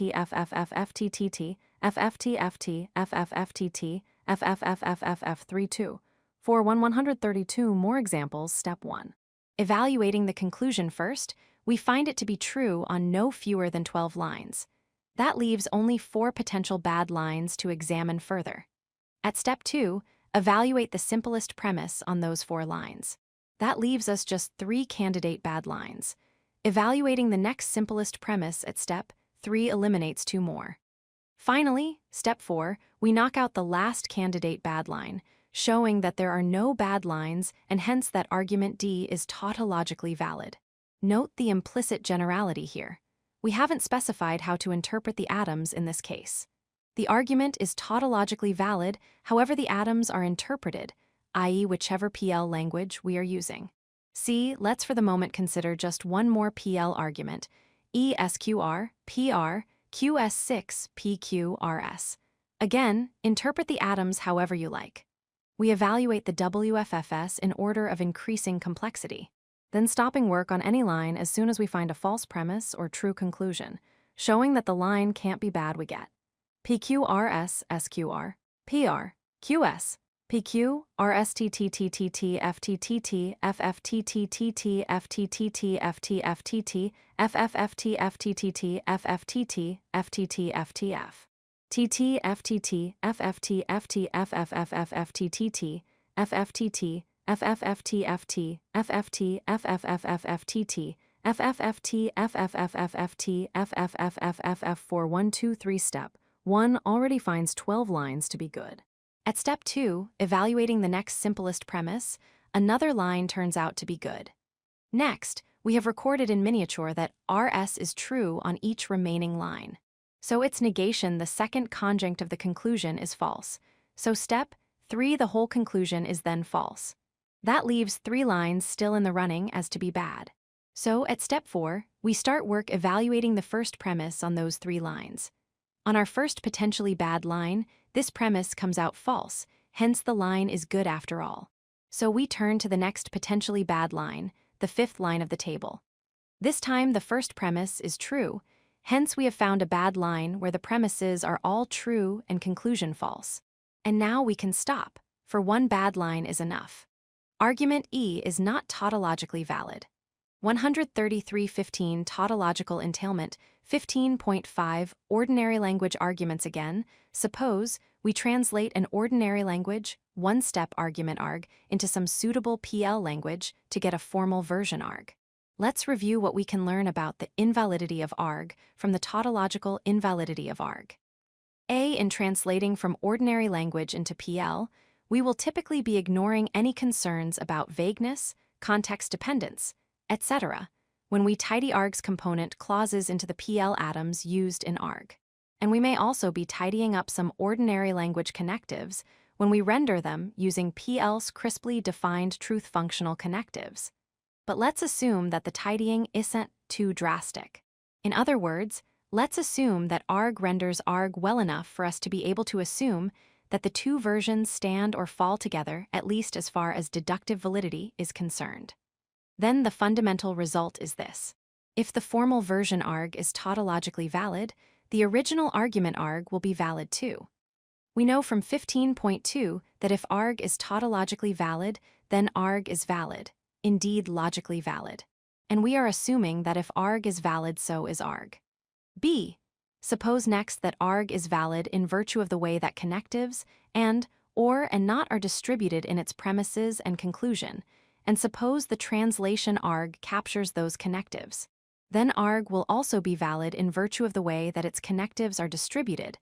FFFT FFFFTTT FFTFT FFFTT FFFFFF32. For 132 more examples, step 1. Evaluating the conclusion first, we find it to be true on no fewer than 12 lines. That leaves only 4 potential bad lines to examine further. At step 2, evaluate the simplest premise on those 4 lines. That leaves us just 3 candidate bad lines. Evaluating the next simplest premise at step 3 eliminates 2 more. Finally, step 4, we knock out the last candidate bad line, showing that there are no bad lines and hence that argument D is tautologically valid. Note the implicit generality here. We haven't specified how to interpret the atoms in this case. The argument is tautologically valid, however the atoms are interpreted, i.e. whichever PL language we are using. Let's for the moment consider just one more PL argument, ESQR, PR, QS6, PQRS. Again, interpret the atoms however you like. We evaluate the WFFS in order of increasing complexity, then stopping work on any line as soon as we find a false premise or true conclusion, showing that the line can't be bad we get. PQRS, SQR, PR, QS, PQ, RSTTTTT, FTTT, FFTTTT, FTTT, FTFTT, FFFT, FTTT, FFTT, FTT, FTF. TT, FTT, FFT, FT, FFFFFTTT, FFTT, FFFTFT, FFT, FFFFFTT, FFFT, FFFFFT, FFFFFF for 1, 2, 3 step 1 already finds 12 lines to be good. At step 2, evaluating the next simplest premise, another line turns out to be good. Next, we have recorded in miniature that RS is true on each remaining line. So its negation, the second conjunct of the conclusion, is false. So step 3, the whole conclusion is then false. That leaves 3 lines still in the running as to be bad. So at step 4, we start work evaluating the first premise on those 3 lines. On our first potentially bad line, this premise comes out false, hence the line is good after all. So we turn to the next potentially bad line, the 5th line of the table. This time the first premise is true, hence we have found a bad line where the premises are all true and conclusion false. And now we can stop, for one bad line is enough. Argument E is not tautologically valid. 133.15 Tautological entailment. 15.5 Ordinary language arguments again. Suppose we translate an ordinary language, one-step argument arg, into some suitable PL language to get a formal version arg. Let's review what we can learn about the invalidity of arg from the tautological invalidity of arg. In translating from ordinary language into PL, we will typically be ignoring any concerns about vagueness, context dependence, etc. when we tidy arg's component clauses into the PL atoms used in arg. And we may also be tidying up some ordinary language connectives when we render them using p-else crisply defined truth functional connectives. But let's assume that the tidying isn't too drastic. In other words, let's assume that arg renders arg well enough for us to be able to assume that the two versions stand or fall together, at least as far as deductive validity is concerned. Then the fundamental result is this. If the formal version arg is tautologically valid, the original argument arg will be valid too. We know from 15.2 that if arg is tautologically valid, then arg is valid, indeed logically valid. And we are assuming that if arg is valid, so is arg. B. Suppose next that arg is valid in virtue of the way that connectives and, or, and not are distributed in its premises and conclusion, and suppose the translation arg captures those connectives. Then arg will also be valid in virtue of the way that its connectives are distributed,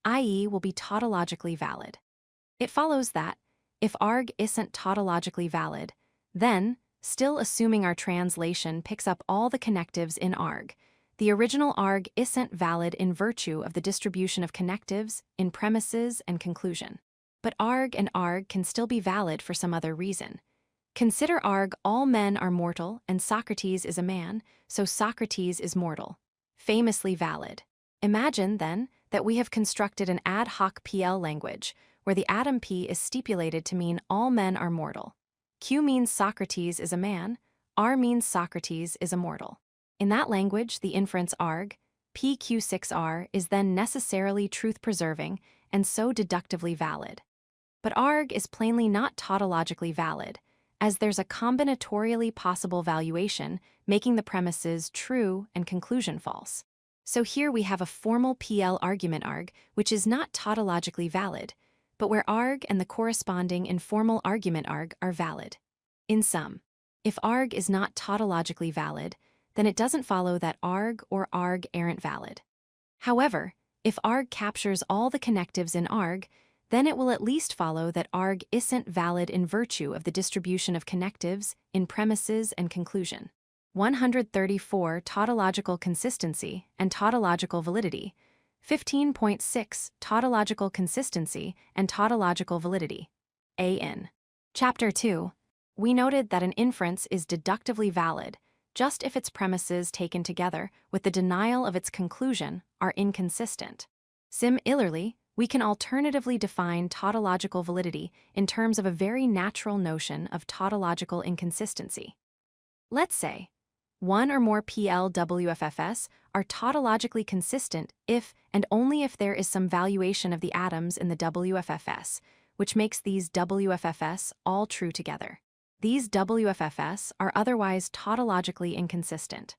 i.e. will be tautologically valid. It follows that, if arg isn't tautologically valid, then, still assuming our translation picks up all the connectives in arg, the original arg isn't valid in virtue of the distribution of connectives in premises and conclusion. But arg and arg can still be valid for some other reason. Consider arg all men are mortal and Socrates is a man, so Socrates is mortal. Famously valid. Imagine, then, that we have constructed an ad hoc PL language where the atom P is stipulated to mean all men are mortal. Q means Socrates is a man, R means Socrates is immortal. In that language, the inference arg, PQ6R, is then necessarily truth-preserving and so deductively valid. But arg is plainly not tautologically valid, as there's a combinatorially possible valuation making the premises true and conclusion false. So here we have a formal PL argument arg, which is not tautologically valid, but where arg and the corresponding informal argument arg are valid. In sum, if arg is not tautologically valid, then it doesn't follow that arg or arg aren't valid. However, if arg captures all the connectives in arg, then it will at least follow that arg isn't valid in virtue of the distribution of connectives in premises and conclusion. 134 Tautological consistency and tautological validity. 15.6 Tautological consistency and tautological validity. A.N. Chapter 2. We noted that an inference is deductively valid just if its premises taken together with the denial of its conclusion are inconsistent. Similarly, we can alternatively define tautological validity in terms of a very natural notion of tautological inconsistency. Let's say one or more PL-WFFS are tautologically consistent if and only if there is some valuation of the atoms in the WFFS, which makes these WFFS all true together. These WFFS are otherwise tautologically inconsistent.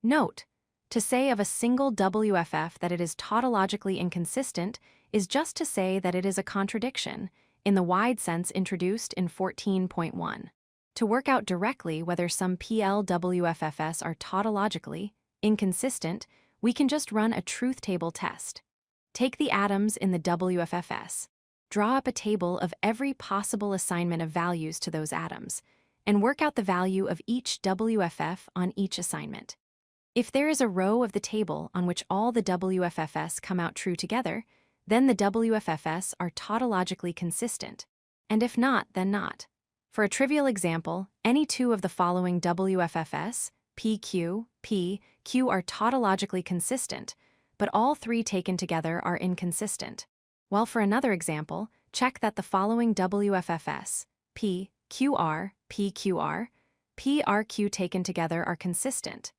Note, to say of a single WFF that it is tautologically inconsistent is just to say that it is a contradiction, in the wide sense introduced in 14.1. To work out directly whether some PL-WFFS are tautologically inconsistent, we can just run a truth table test. Take the atoms in the WFFS, draw up a table of every possible assignment of values to those atoms, and work out the value of each WFF on each assignment. If there is a row of the table on which all the WFFS come out true together, then the WFFS are tautologically consistent, and if not, then not. For a trivial example, any two of the following WFFS, PQ, PQ are tautologically consistent, but all three taken together are inconsistent. While for another example, check that the following WFFS, PQR, PQR, PRQ taken together are consistent.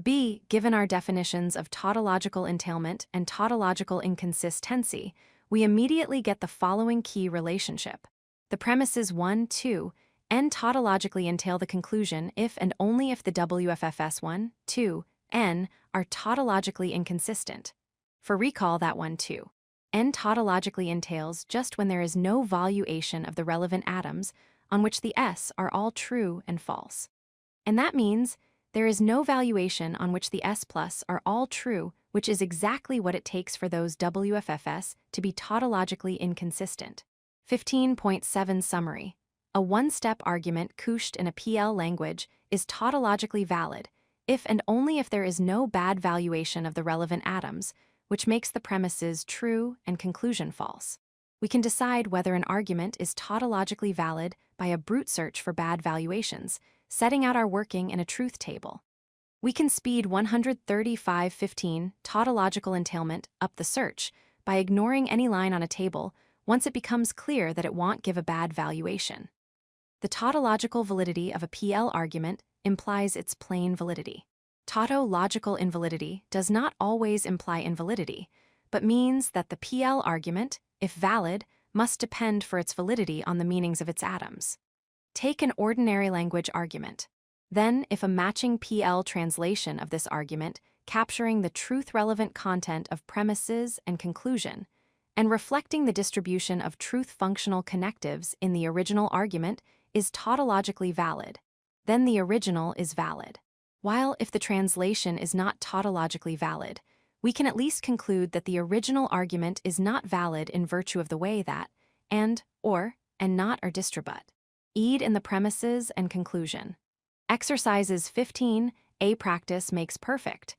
B. Given our definitions of tautological entailment and tautological inconsistency, we immediately get the following key relationship. The premises 1, 2, n tautologically entail the conclusion if and only if the WFFS 1, 2, n are tautologically inconsistent. For recall, that 1, 2, n tautologically entails just when there is no valuation of the relevant atoms on which the S are all true and false. And that means there is no valuation on which the S plus are all true, which is exactly what it takes for those WFFS to be tautologically inconsistent. 15.7 Summary. A one-step argument couched in a PL language is tautologically valid if and only if there is no bad valuation of the relevant atoms, which makes the premises true and conclusion false. We can decide whether an argument is tautologically valid by a brute search for bad valuations, setting out our working in a truth table. We can speed 135.15 tautological entailment up the search by ignoring any line on a table once it becomes clear that it won't give a bad valuation. The tautological validity of a PL argument implies its plain validity. Tautological invalidity does not always imply invalidity, but means that the PL argument, if valid, must depend for its validity on the meanings of its atoms. Take an ordinary language argument. Then, if a matching PL translation of this argument, capturing the truth-relevant content of premises and conclusion, and reflecting the distribution of truth-functional connectives in the original argument, is tautologically valid, then the original is valid. While if the translation is not tautologically valid, we can at least conclude that the original argument is not valid in virtue of the way that and, or, and not are distribute. Ed in the premises and conclusion. Exercises 15, A practice makes perfect.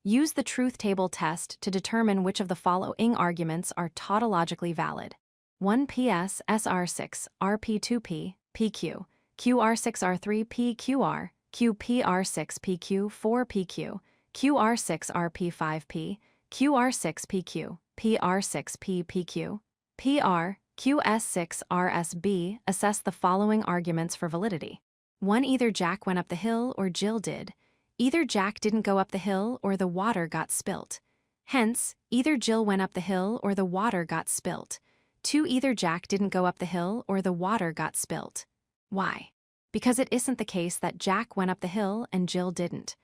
Use the truth table test to determine which of the following arguments are tautologically valid. 1 PS SR6 RP2P PQ QR6R3 PQR QPR6 PQ4 PQ QR6 RP5P QR6 PQ PR6P PQ PR QS6 RSB. Assess the following arguments for validity. 1. Either Jack went up the hill or Jill did. Either Jack didn't go up the hill or the water got spilt. Hence, either Jill went up the hill or the water got spilt. 2. Either Jack didn't go up the hill or the water got spilt. Why? Because it isn't the case that Jack went up the hill and Jill didn't.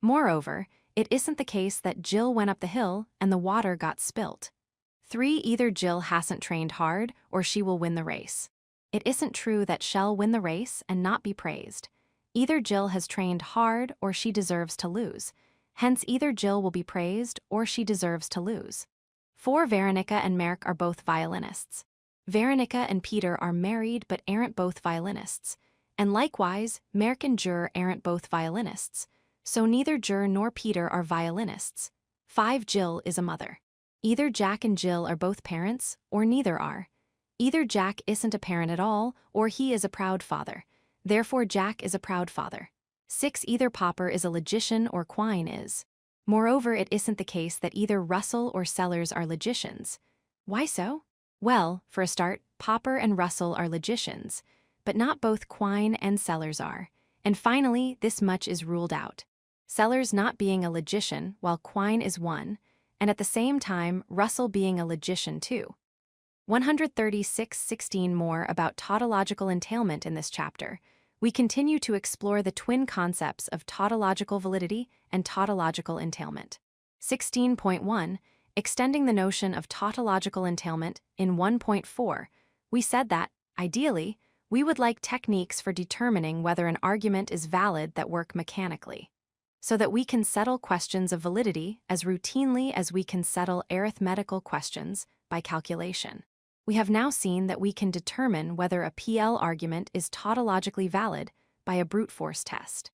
Moreover, it isn't the case that Jill went up the hill and the water got spilt. 3. Either Jill hasn't trained hard or she will win the race. It isn't true that she'll win the race and not be praised. Either Jill has trained hard or she deserves to lose. Hence, either Jill will be praised or she deserves to lose. 4. Veronica and Merk are both violinists. Veronica and Peter are married but aren't both violinists. And likewise, Merk and Jur aren't both violinists. So neither Jur nor Peter are violinists. 5. Jill is a mother. Either Jack and Jill are both parents, or neither are. Either Jack isn't a parent at all, or he is a proud father. Therefore, Jack is a proud father. 6. Either Popper is a logician or Quine is. Moreover, it isn't the case that either Russell or Sellers are logicians. Why so? Well, for a start, Popper and Russell are logicians, but not both Quine and Sellers are. And finally, this much is ruled out. Sellers not being a logician, while Quine is one, and at the same time, Russell being a logician too. 136.16 More about tautological entailment in this chapter. We continue to explore the twin concepts of tautological validity and tautological entailment. 16.1 Extending the notion of tautological entailment in 1.4, we said that, ideally, we would like techniques for determining whether an argument is valid that work mechanically, so that we can settle questions of validity as routinely as we can settle arithmetical questions by calculation. We have now seen that we can determine whether a PL argument is tautologically valid by a brute force test.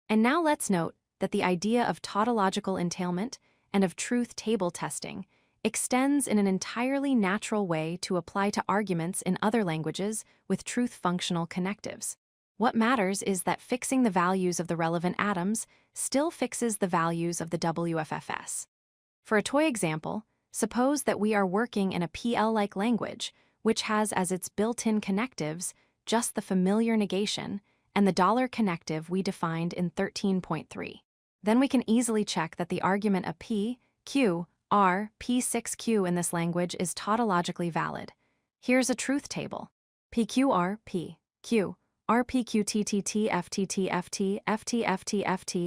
And now let's note that the idea of tautological entailment and of truth table testing extends in an entirely natural way to apply to arguments in other languages with truth-functional connectives. What matters is that fixing the values of the relevant atoms still fixes the values of the WFFS. For a toy example, suppose that we are working in a PL-like language, which has as its built-in connectives just the familiar negation and the dollar connective we defined in 13.3. Then we can easily check that the argument a P, Q, R, P6Q in this language is tautologically valid. Here's a truth table. PQR, P, Q, RPQTTT, FTT, FT, FT, FT,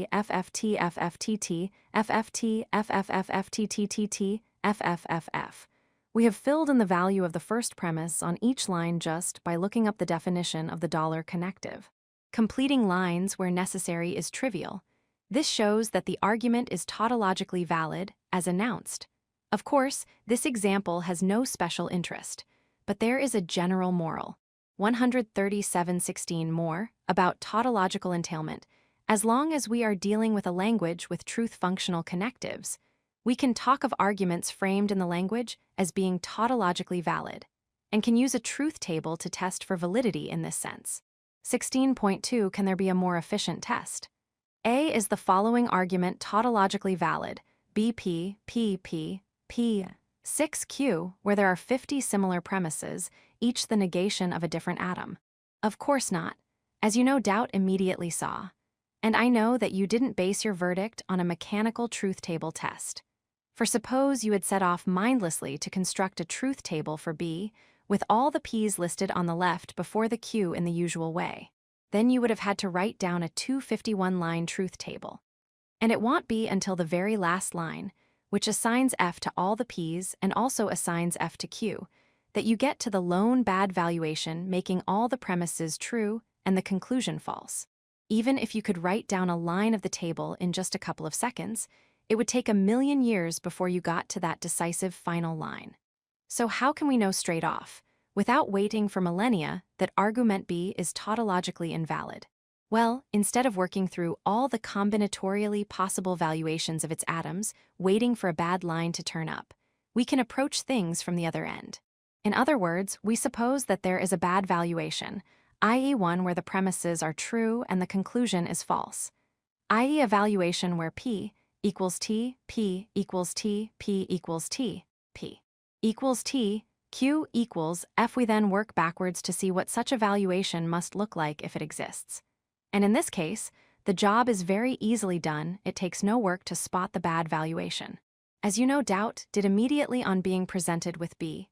FFT, FFTT, FFT, FFFFTTTT, FFFF. We have filled in the value of the first premise on each line just by looking up the definition of the dollar connective. Completing lines where necessary is trivial. This shows that the argument is tautologically valid, as announced. Of course, this example has no special interest, but there is a general moral. 137.16 More about tautological entailment. As long as we are dealing with a language with truth-functional connectives, we can talk of arguments framed in the language as being tautologically valid. and can use a truth table to test for validity in this sense. 16.2 Can there be a more efficient test? A, is the following argument tautologically valid? BP, PP, P. 6Q, where there are 50 similar premises, each the negation of a different atom. Of course not, as you no doubt immediately saw. And I know that you didn't base your verdict on a mechanical truth table test. For suppose you had set off mindlessly to construct a truth table for B, with all the P's listed on the left before the Q in the usual way. Then you would have had to write down a 251-line truth table. And it won't be until the very last line, which assigns F to all the P's and also assigns F to Q, that you get to the lone bad valuation making all the premises true and the conclusion false. Even if you could write down a line of the table in just a couple of seconds, it would take 1,000,000 years before you got to that decisive final line. So how can we know straight off, without waiting for millennia, that argument B is tautologically invalid? Well, instead of working through all the combinatorially possible valuations of its atoms, waiting for a bad line to turn up, we can approach things from the other end. In other words, we suppose that there is a bad valuation, i.e. one where the premises are true and the conclusion is false, i.e. a valuation where P equals T, P equals T, P equals T, P equals T, Q equals F. We then work backwards to see what such a valuation must look like if it exists. And in this case, the job is very easily done. It takes no work to spot the bad valuation. As you no doubt did immediately on being presented with B,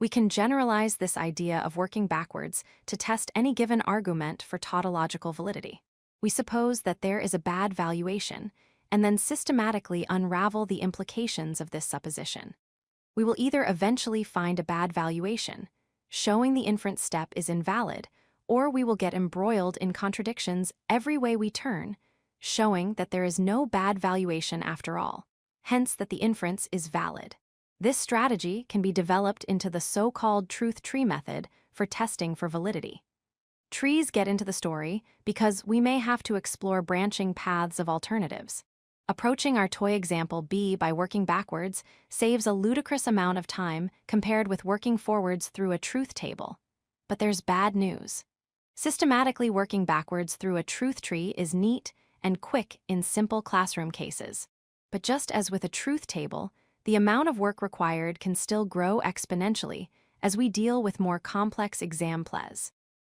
we can generalize this idea of working backwards to test any given argument for tautological validity. We suppose that there is a bad valuation, and then systematically unravel the implications of this supposition. We will either eventually find a bad valuation, showing the inference step is invalid, or we will get embroiled in contradictions every way we turn, showing that there is no bad valuation after all, hence that the inference is valid. This strategy can be developed into the so-called truth tree method for testing for validity. Trees get into the story because we may have to explore branching paths of alternatives. Approaching our toy example B by working backwards saves a ludicrous amount of time compared with working forwards through a truth table. But there's bad news. Systematically working backwards through a truth tree is neat and quick in simple classroom cases. But just as with a truth table, the amount of work required can still grow exponentially as we deal with more complex exam plays.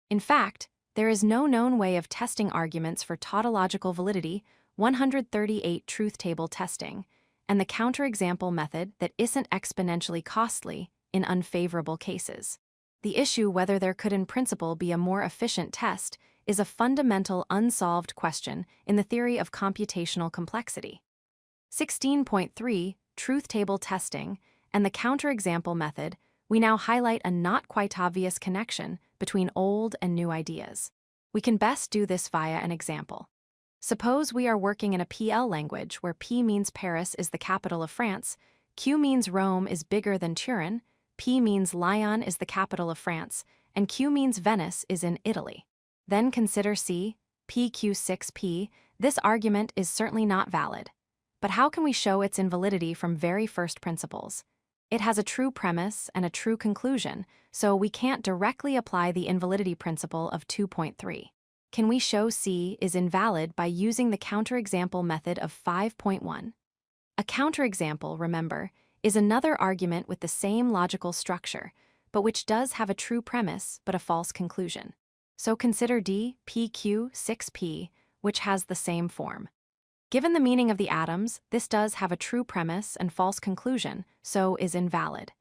In fact, there is no known way of testing arguments for tautological validity, 138 truth table testing, and the counterexample method that isn't exponentially costly in unfavorable cases. The issue whether there could in principle be a more efficient test is a fundamental unsolved question in the theory of computational complexity. 16.3 Truth table testing and the counterexample method, we now highlight a not quite obvious connection between old and new ideas. We can best do this via an example. Suppose we are working in a PL language where P means Paris is the capital of France, Q means Rome is bigger than Turin, P means Lyon is the capital of France, and Q means Venice is in Italy. Then consider C, PQ6P. This argument is certainly not valid. But how can we show its invalidity from very first principles? It has a true premise and a true conclusion, so we can't directly apply the invalidity principle of 2.3. Can we show C is invalid by using the counterexample method of 5.1? A counterexample, remember, is another argument with the same logical structure, but which does have a true premise but a false conclusion. So consider D, PQ6P, which has the same form. Given the meaning of the atoms, this does have a true premise and false conclusion, so is invalid.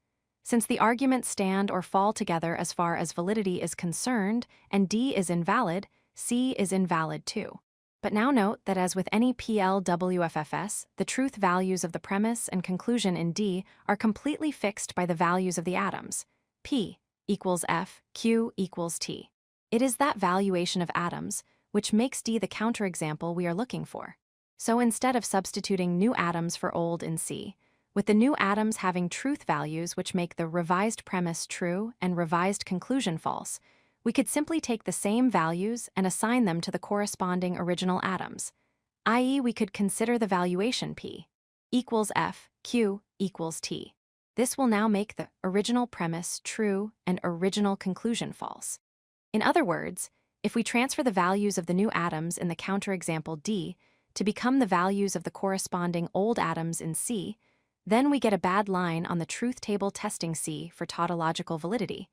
Since the arguments stand or fall together as far as validity is concerned, and D is invalid, C is invalid too. But now note that as with any PLWFFS, the truth values of the premise and conclusion in D are completely fixed by the values of the atoms. P equals F, Q equals T. It is that valuation of atoms which makes D the counterexample we are looking for. So instead of substituting new atoms for old in C, with the new atoms having truth values which make the revised premise true and revised conclusion false, we could simply take the same values and assign them to the corresponding original atoms, i.e. we could consider the valuation P equals F, Q equals T. This will now make the original premise true and original conclusion false. In other words, if we transfer the values of the new atoms in the counterexample D to become the values of the corresponding old atoms in C, then we get a bad line on the truth table testing C for tautological validity,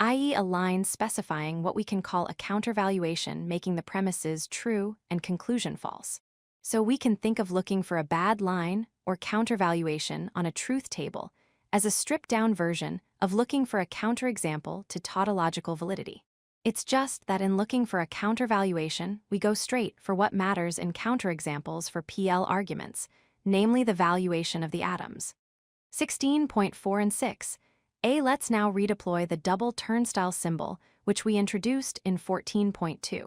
i.e. a line specifying what we can call a countervaluation making the premises true and conclusion false. So we can think of looking for a bad line or countervaluation on a truth table as a stripped-down version of looking for a counterexample to tautological validity. It's just that in looking for a countervaluation, we go straight for what matters in counterexamples for PL arguments, namely the valuation of the atoms. 16.4 and 6. Let's now redeploy the double turnstile symbol, which we introduced in 14.2.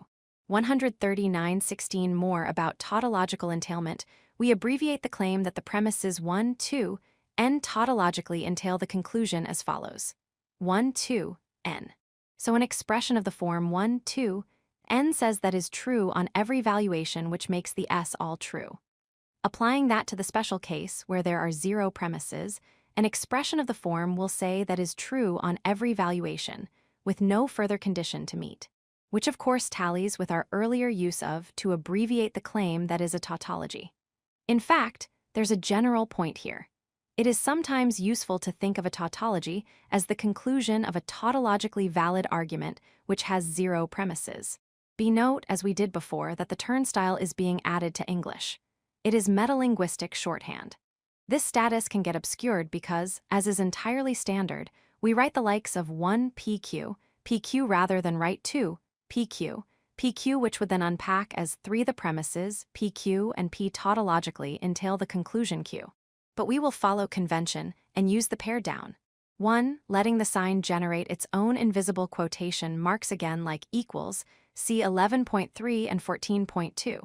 139.16 more about tautological entailment. We abbreviate the claim that the premises 1, 2, n tautologically entail the conclusion as follows: 1, 2, n. So an expression of the form 1, 2, n says that is true on every valuation, which makes the S all true. Applying that to the special case where there are 0 premises, an expression of the form will say that is true on every valuation, with no further condition to meet, which of course tallies with our earlier use of to abbreviate the claim that is a tautology. In fact, there's a general point here. It is sometimes useful to think of a tautology as the conclusion of a tautologically valid argument which has 0 premises. Be note, as we did before, that the turnstile is being added to English. It is metalinguistic shorthand. This status can get obscured because, as is entirely standard, we write the likes of 1 PQ rather than write 2 PQ, which would then unpack as 3 the premises, PQ and P tautologically entail the conclusion Q. But we will follow convention and use the pare down. 1, letting the sign generate its own invisible quotation marks again like equals, see 11.3 and 14.2.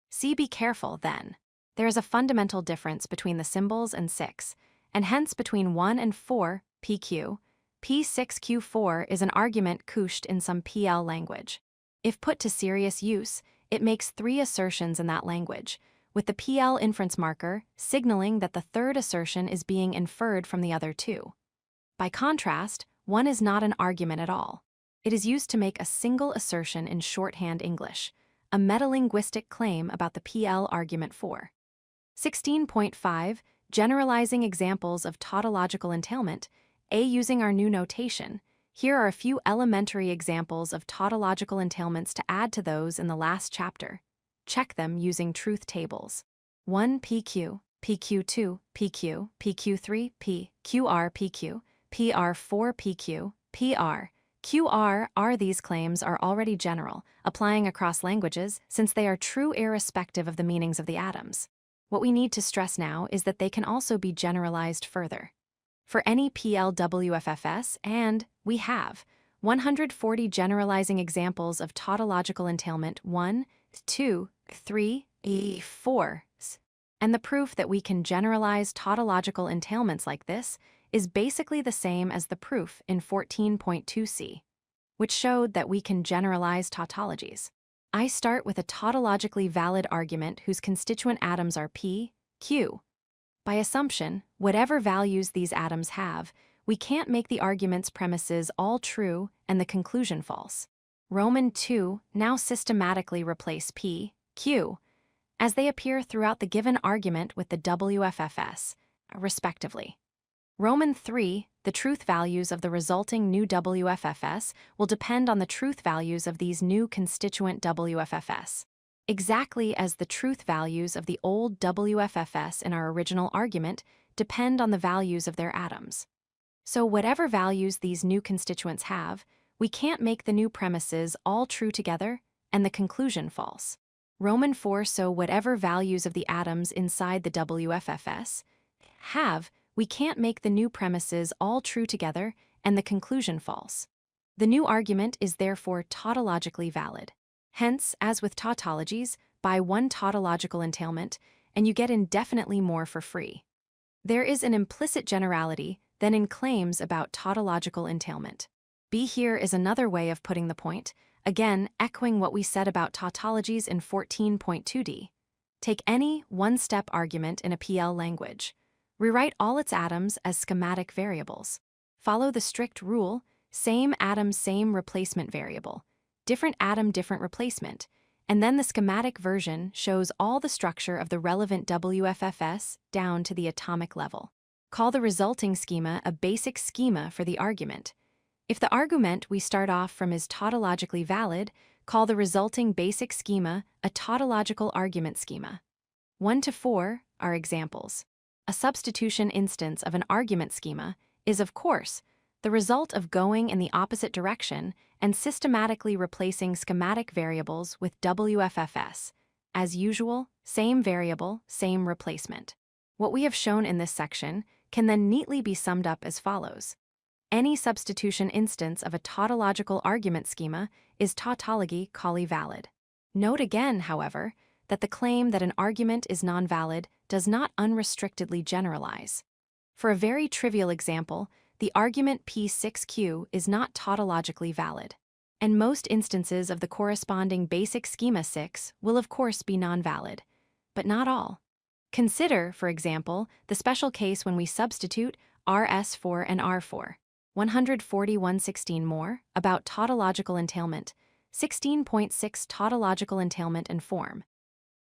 See, be careful then. There is a fundamental difference between the symbols and 6, and hence between 1 and 4, PQ. P6Q4 is an argument couched in some PL language. If put to serious use, it makes 3 assertions in that language, with the PL inference marker signaling that the third assertion is being inferred from the other 2. By contrast, 1 is not an argument at all. It is used to make a single assertion in shorthand English, a metalinguistic claim about the PL argument 4. 16.5. Generalizing examples of tautological entailment. Using our new notation, here are a few elementary examples of tautological entailments to add to those in the last chapter. Check them using truth tables. 1 PQ, PQ2, PQ, PQ3, P, QR, PQ, PR4, PQ, PR, QR. These claims are already general, applying across languages since they are true irrespective of the meanings of the atoms. What we need to stress now is that they can also be generalized further. For any PLWFFS, and we have 140 generalizing examples of tautological entailment 1, 2, 3, 4. And the proof that we can generalize tautological entailments like this is basically the same as the proof in 14.2c, which showed that we can generalize tautologies. I start with a tautologically valid argument whose constituent atoms are P, Q. By assumption, whatever values these atoms have, we can't make the argument's premises all true and the conclusion false. Roman 2 now systematically replace P, Q, as they appear throughout the given argument with the WFFS, respectively. Roman 3, the truth values of the resulting new WFFS will depend on the truth values of these new constituent WFFS, exactly as the truth values of the old WFFS in our original argument depend on the values of their atoms. So whatever values these new constituents have, we can't make the new premises all true together and the conclusion false. Roman 4, so whatever values of the atoms inside the WFFS have, we can't make the new premises all true together and the conclusion false. The new argument is therefore tautologically valid. Hence, as with tautologies, buy one tautological entailment and you get indefinitely more for free. There is an implicit generality then in claims about tautological entailment. B here is another way of putting the point, again echoing what we said about tautologies in 14.2d. Take any one-step argument in a PL language. Rewrite all its atoms as schematic variables. Follow the strict rule, same atom, same replacement variable. Different atom, different replacement. And then the schematic version shows all the structure of the relevant WFFS down to the atomic level. Call the resulting schema a basic schema for the argument. If the argument we start off from is tautologically valid, call the resulting basic schema a tautological argument schema. 1 to 4 are examples. A substitution instance of an argument schema is, of course, the result of going in the opposite direction and systematically replacing schematic variables with WFFS. As usual, same variable, same replacement. What we have shown in this section can then neatly be summed up as follows. Any substitution instance of a tautological argument schema is tautologically valid. Note again, however, that the claim that an argument is non-valid does not unrestrictedly generalize. For a very trivial example, the argument P6Q is not tautologically valid. And most instances of the corresponding basic schema 6 will of course be non-valid, but not all. Consider, for example, the special case when we substitute RS4 and R4. 140.116 more about tautological entailment, 16.6 tautological entailment and form.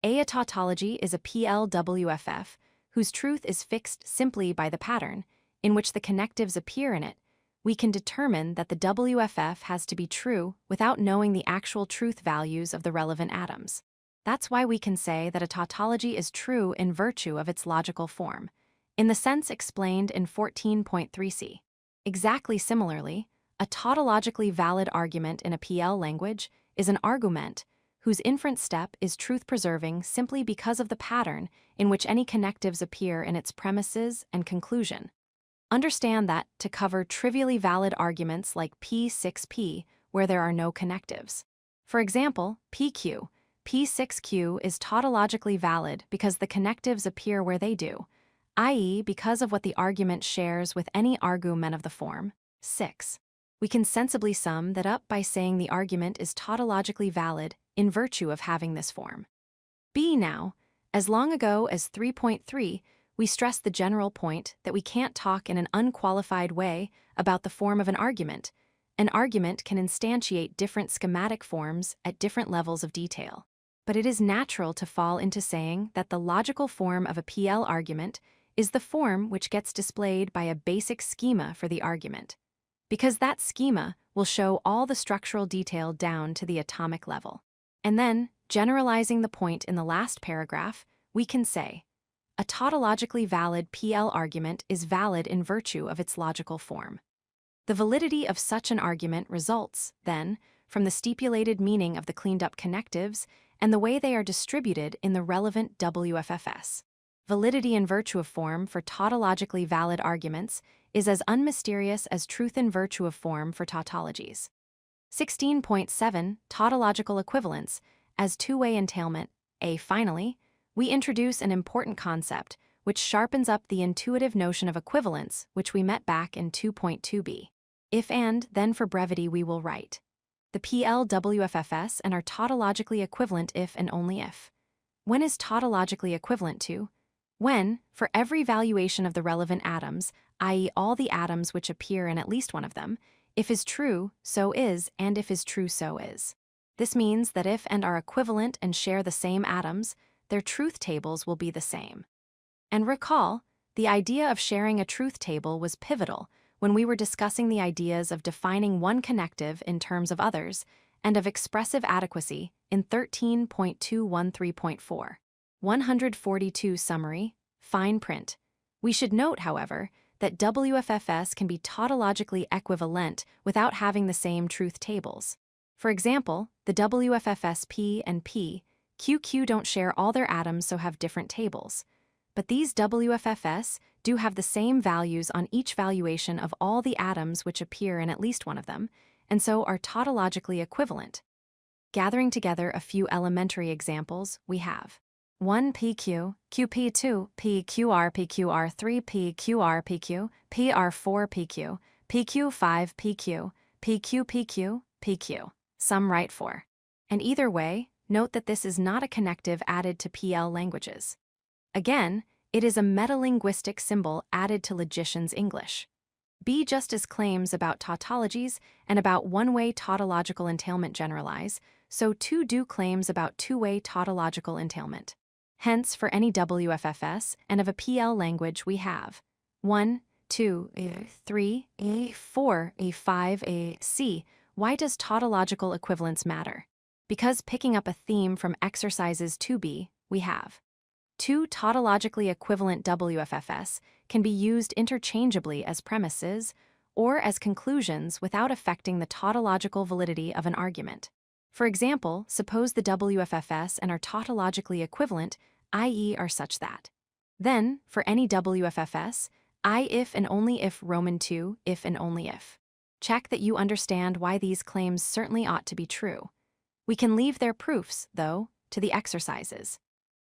A tautology is a PLWFF whose truth is fixed simply by the pattern, in which the connectives appear in it. We can determine that the WFF has to be true without knowing the actual truth values of the relevant atoms. That's why we can say that a tautology is true in virtue of its logical form, in the sense explained in 14.3c. Exactly similarly, a tautologically valid argument in a PL language is an argument whose inference step is truth-preserving simply because of the pattern in which any connectives appear in its premises and conclusion. Understand that to cover trivially valid arguments like P6P where there are no connectives. For example, PQ, P6Q is tautologically valid because the connectives appear where they do, i.e. because of what the argument shares with any argument of the form 6. We can sensibly sum that up by saying the argument is tautologically valid in virtue of having this form. B now, as long ago as 3.3, we stress the general point that we can't talk in an unqualified way about the form of an argument. An argument can instantiate different schematic forms at different levels of detail. But it is natural to fall into saying that the logical form of a PL argument is the form which gets displayed by a basic schema for the argument, because that schema will show all the structural detail down to the atomic level. And then, generalizing the point in the last paragraph, we can say, a tautologically valid PL argument is valid in virtue of its logical form. The validity of such an argument results, then, from the stipulated meaning of the cleaned-up connectives and the way they are distributed in the relevant WFFS. Validity in virtue of form for tautologically valid arguments is as unmysterious as truth in virtue of form for tautologies. 16.7 Tautological equivalence as two-way entailment. Finally, we introduce an important concept which sharpens up the intuitive notion of equivalence which we met back in 2.2b. If and, then for brevity we will write the PLWFFS and are tautologically equivalent if and only if. When is tautologically equivalent to? When, for every valuation of the relevant atoms, i.e. all the atoms which appear in at least one of them, if is true, so is, and if is true, so is. This means that if and are equivalent and share the same atoms, their truth tables will be the same. And recall, the idea of sharing a truth table was pivotal when we were discussing the ideas of defining one connective in terms of others and of expressive adequacy in 13.213.4. 142 Summary, Fine Print. We should note, however, that WFFS can be tautologically equivalent without having the same truth tables. For example, the WFFS P and P, QQ don't share all their atoms so have different tables. But these WFFS do have the same values on each valuation of all the atoms which appear in at least one of them, and so are tautologically equivalent. Gathering together a few elementary examples, we have 1 PQ, QP2, PQR, PQR3, PQR, PQ, PR4, PQ, PQ5, PQ, PQ, PQ, PQ. Some write for. And either way, note that this is not a connective added to PL languages. Again, It is a metalinguistic symbol added to logician's English. B. Just as claims about tautologies and about one-way tautological entailment generalize, so too do claims about two-way tautological entailment. Hence, for any WFFS and of a PL language we have 1, 2, 3, 4, 5, C. Why does tautological equivalence matter? Because picking up a theme from exercises 2b, we have 2 tautologically equivalent WFFS can be used interchangeably as premises or as conclusions without affecting the tautological validity of an argument. For example, suppose the WFFS and are tautologically equivalent, i.e. are such that. Then, for any WFFS, I if and only if Roman 2, if and only if. Check that you understand why these claims certainly ought to be true. We can leave their proofs, though, to the exercises.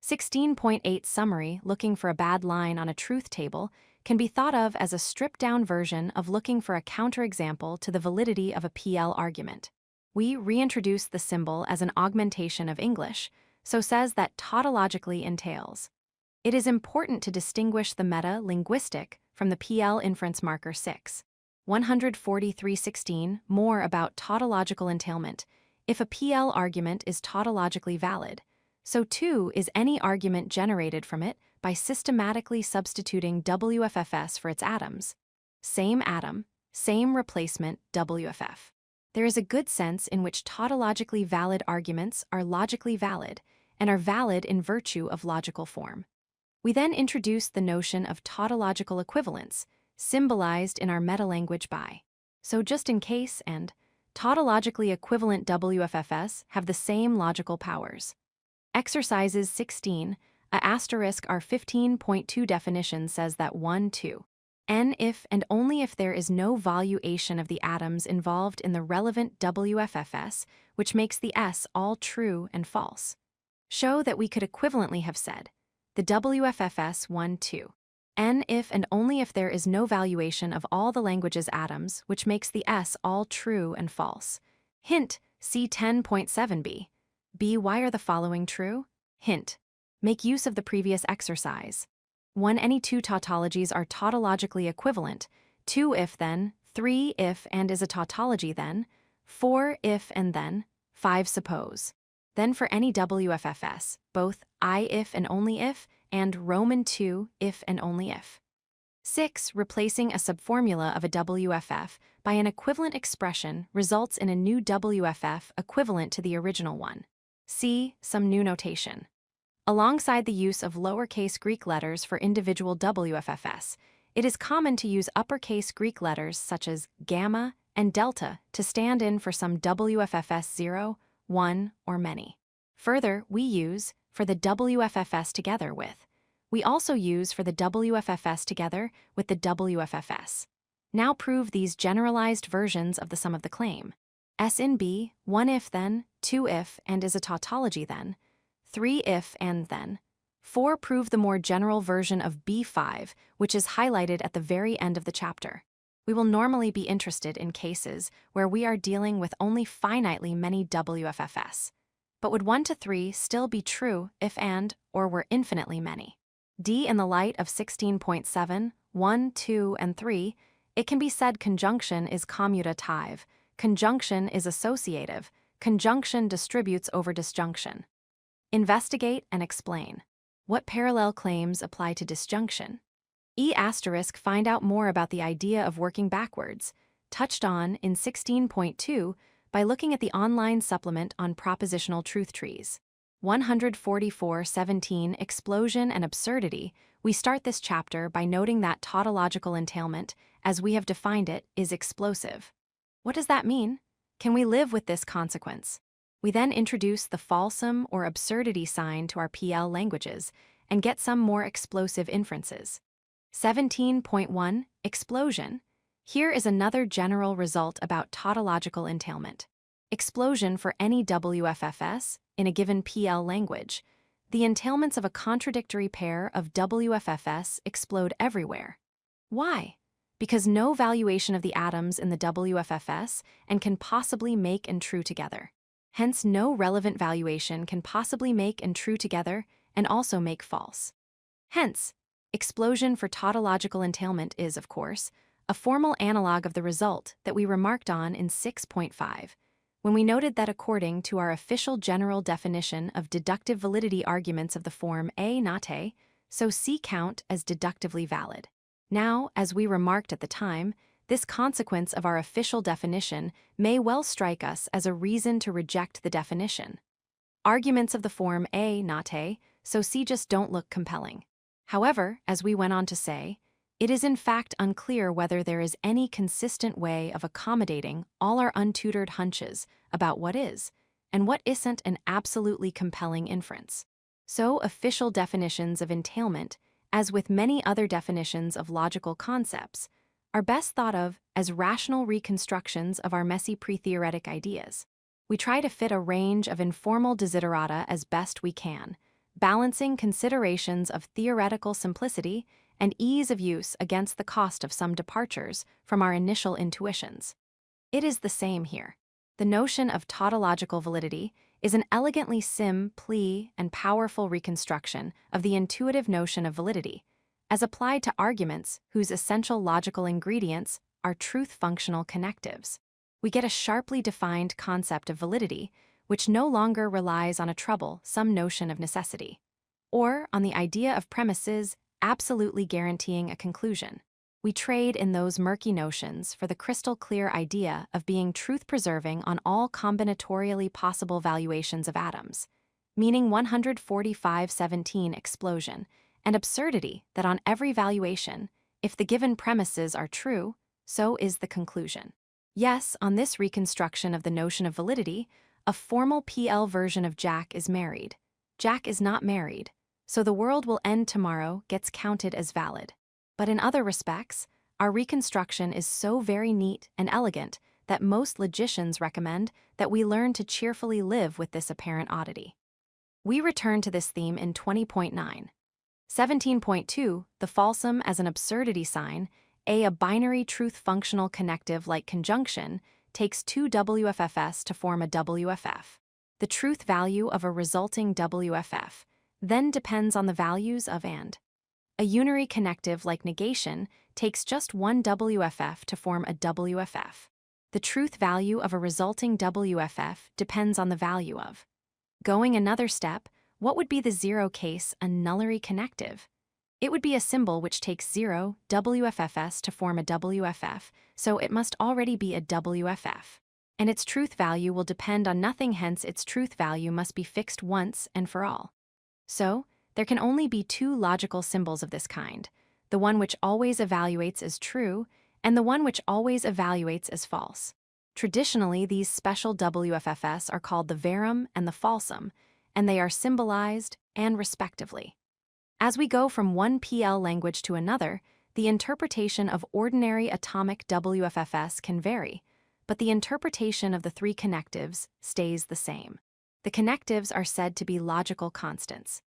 16.8 Summary looking for a bad line on a truth table can be thought of as a stripped-down version of looking for a counterexample to the validity of a PL argument. We reintroduce the symbol as an augmentation of English, so says that tautologically entails. It is important to distinguish the meta-linguistic from the PL inference marker 6. 143.16 More about tautological entailment. If a PL argument is tautologically valid, so too is any argument generated from it by systematically substituting WFFS for its atoms. Same atom, same replacement WFF. There is a good sense in which tautologically valid arguments are logically valid and are valid in virtue of logical form. We then introduce the notion of tautological equivalence, symbolized in our metalanguage by so just in case and tautologically equivalent WFFS have the same logical powers. Exercises 16, our 15.2 definition says that 1, 2. N if and only if there is no valuation of the atoms involved in the relevant WFFS, which makes the S all true and false. Show that we could equivalently have said, the WFFS 1, 2. N if and only if there is no valuation of all the language's atoms, which makes the S all true and false. Hint, see 10.7b. B. Why are the following true? Hint. Make use of the previous exercise. 1. Any two tautologies are tautologically equivalent. 2. If then. 3. If and is a tautology then. 4. If and then. 5. Suppose. Then for any WFFS, both I if and only if, and Roman 2 if and only if. 6. Replacing a subformula of a WFF by an equivalent expression results in a new WFF equivalent to the original one. See some new notation. Alongside the use of lowercase Greek letters for individual WFFS, it is common to use uppercase Greek letters such as gamma and delta to stand in for some WFFS 0, 1, or many. Further, we use for the WFFS together with. We also use for the WFFS together with the WFFS. Now prove these generalized versions of the sum of the claim. S in B, 1 if then, 2 if and is a tautology then, 3 if and then. 4. Prove the more general version of B5, which is highlighted at the very end of the chapter. We will normally be interested in cases where we are dealing with only finitely many WFFS. But would 1 to 3 still be true if and or were infinitely many? D. In the light of 16.7, 1, 2, and 3, it can be said conjunction is commutative. Conjunction is associative. Conjunction distributes over disjunction. Investigate and explain. What parallel claims apply to disjunction? E** find out more about the idea of working backwards, touched on in 16.2 by looking at the online supplement on propositional truth trees. 144.17 Explosion and Absurdity. We start this chapter by noting that tautological entailment, as we have defined it, is explosive. What does that mean? Can we live with this consequence? We then introduce the falsum or absurdity sign to our PL languages and get some more explosive inferences. 17.1 Explosion. Here is another general result about tautological entailment. Explosion for any WFFS in a given PL language. The entailments of a contradictory pair of WFFS explode everywhere. Why? Because no valuation of the atoms in the WFFS and can possibly make and true together. Hence, no relevant valuation can possibly make and true together and also make false. Hence, Explosion for tautological entailment is, of course, a formal analog of the result that we remarked on in 6.5, when we noted that according to our official general definition of deductive validity arguments of the form A not A, so C count as deductively valid. Now, as we remarked at the time, this consequence of our official definition may well strike us as a reason to reject the definition. Arguments of the form A not A, so C just don't look compelling. However, as we went on to say, it is in fact unclear whether there is any consistent way of accommodating all our untutored hunches about what is and what isn't an absolutely compelling inference. So, official definitions of entailment, as with many other definitions of logical concepts, are best thought of as rational reconstructions of our messy pre-theoretic ideas. We try to fit a range of informal desiderata as best we can, balancing considerations of theoretical simplicity and ease of use against the cost of some departures from our initial intuitions. It is the same here. The notion of tautological validity is an elegantly simple and powerful reconstruction of the intuitive notion of validity, as applied to arguments whose essential logical ingredients are truth-functional connectives. We get a sharply defined concept of validity, which no longer relies on a trouble, some notion of necessity, or on the idea of premises absolutely guaranteeing a conclusion. We trade in those murky notions for the crystal-clear idea of being truth-preserving on all combinatorially possible valuations of atoms, meaning 145.17 explosion, and absurdity that on every valuation, if the given premises are true, so is the conclusion. Yes, on this reconstruction of the notion of validity, a formal PL version of Jack is married. Jack is not married, so the world will end tomorrow gets counted as valid. But in other respects, our reconstruction is so very neat and elegant that most logicians recommend that we learn to cheerfully live with this apparent oddity. We return to this theme in 20.9. 17.2, the falsum as an absurdity sign, a binary truth-functional connective like conjunction, takes two WFFs to form a WFF. The truth value of a resulting WFF then depends on the values of and. A unary connective like negation takes just one WFF to form a WFF. The truth value of a resulting WFF depends on the value of. Going another step, what would be the zero case annullary connective? It would be a symbol which takes 0 WFFs to form a WFF, so it must already be a WFF. And its truth value will depend on nothing, hence its truth value must be fixed once and for all. So, there can only be two logical symbols of this kind, the one which always evaluates as true and the one which always evaluates as false. Traditionally, these special WFFs are called the verum and the falsum, and they are symbolized and respectively. As we go from one PL language to another, the interpretation of ordinary atomic WFFs can vary, but the interpretation of the three connectives stays the same. The connectives are said to be logical constants.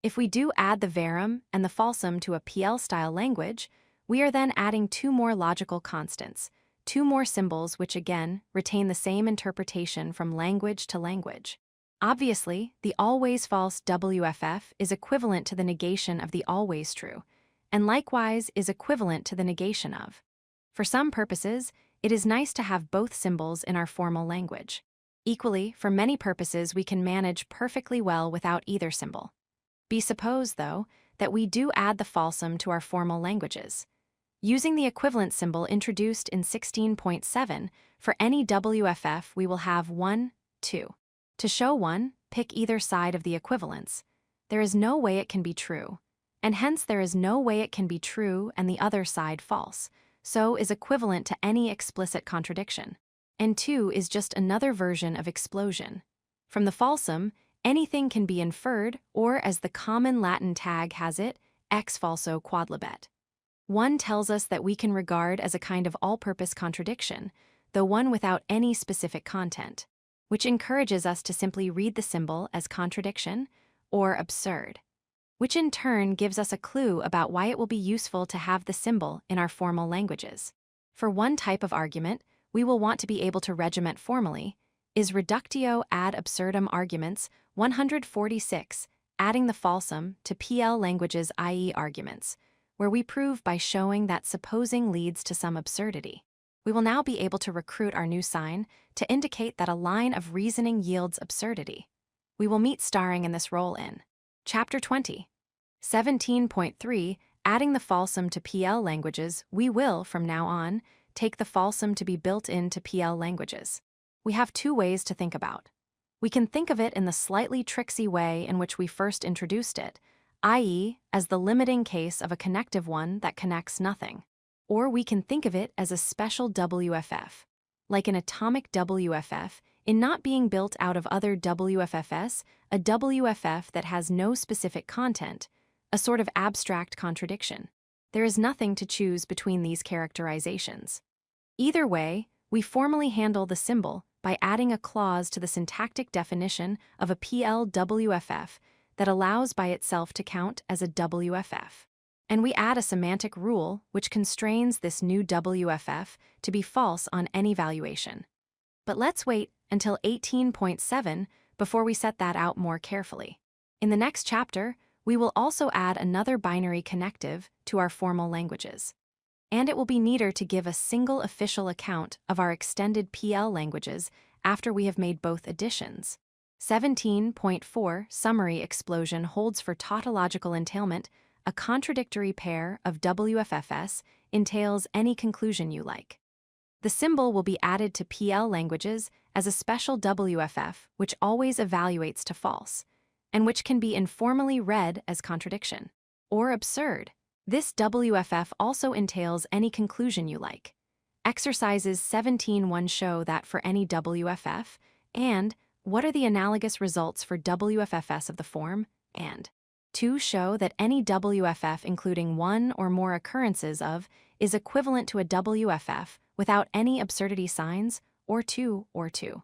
If we do add the verum and the falsum to a PL-style language, we are then adding two more logical constants, two more symbols which again retain the same interpretation from language to language. Obviously, the always false WFF is equivalent to the negation of the always true, and likewise is equivalent to the negation of. For some purposes, it is nice to have both symbols in our formal language. Equally, for many purposes we can manage perfectly well without either symbol. Be supposed, though, that we do add the falsum to our formal languages. Using the equivalent symbol introduced in 16.7, for any WFF we will have 1, 2. To show one, pick either side of the equivalence. There is no way it can be true, and hence there is no way it can be true and the other side false, so is equivalent to any explicit contradiction. And 2 is just another version of explosion. From the falsum, anything can be inferred, or as the common Latin tag has it, ex falso quodlibet. 1 tells us that we can regard as a kind of all-purpose contradiction, though one without any specific content, which encourages us to simply read the symbol as contradiction or absurd, which in turn gives us a clue about why it will be useful to have the symbol in our formal languages. For one type of argument, we will want to be able to regiment formally, is reductio ad absurdum arguments 146, adding the falsum to PL languages, i.e. arguments, where we prove by showing that supposing leads to some absurdity. We will now be able to recruit our new sign to indicate that a line of reasoning yields absurdity. We will meet starring in this role in Chapter 20. 17.3 Adding the falsum to PL languages. We will, from now on, take the falsum to be built into PL languages. We have two ways to think about. We can think of it in the slightly tricksy way in which we first introduced it, i.e., as the limiting case of a connective one that connects nothing. Or we can think of it as a special WFF, like an atomic WFF, in not being built out of other WFFs, a WFF that has no specific content, a sort of abstract contradiction. There is nothing to choose between these characterizations. Either way, we formally handle the symbol by adding a clause to the syntactic definition of a PL WFF that allows by itself to count as a WFF. And we add a semantic rule which constrains this new WFF to be false on any valuation. But let's wait until 18.7 before we set that out more carefully. In the next chapter, we will also add another binary connective to our formal languages. And it will be neater to give a single official account of our extended PL languages after we have made both additions. 17.4 Summary explosion holds for tautological entailment. A contradictory pair of WFFs entails any conclusion you like. The symbol will be added to PL languages as a special WFF which always evaluates to false, and which can be informally read as contradiction or absurd. This WFF also entails any conclusion you like. Exercises 17.1 show that for any WFF, and what are the analogous results for WFFs of the form and. 2 show that any WFF including one or more occurrences of is equivalent to a WFF without any absurdity signs, or 2 or 2.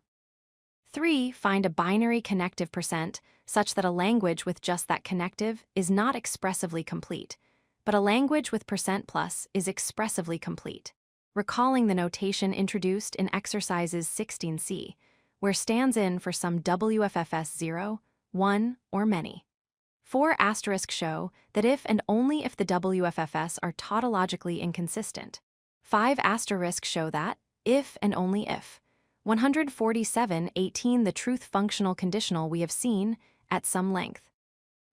3. Find a binary connective percent such that a language with just that connective is not expressively complete, but a language with percent plus is expressively complete. Recalling the notation introduced in exercises 16c, where stands in for some WFFs 0, 1, or many. 4 asterisks show that if and only if the WFFs are tautologically inconsistent. 5 asterisks show that, if and only if. 147.18 The truth functional conditional we have seen, at some length.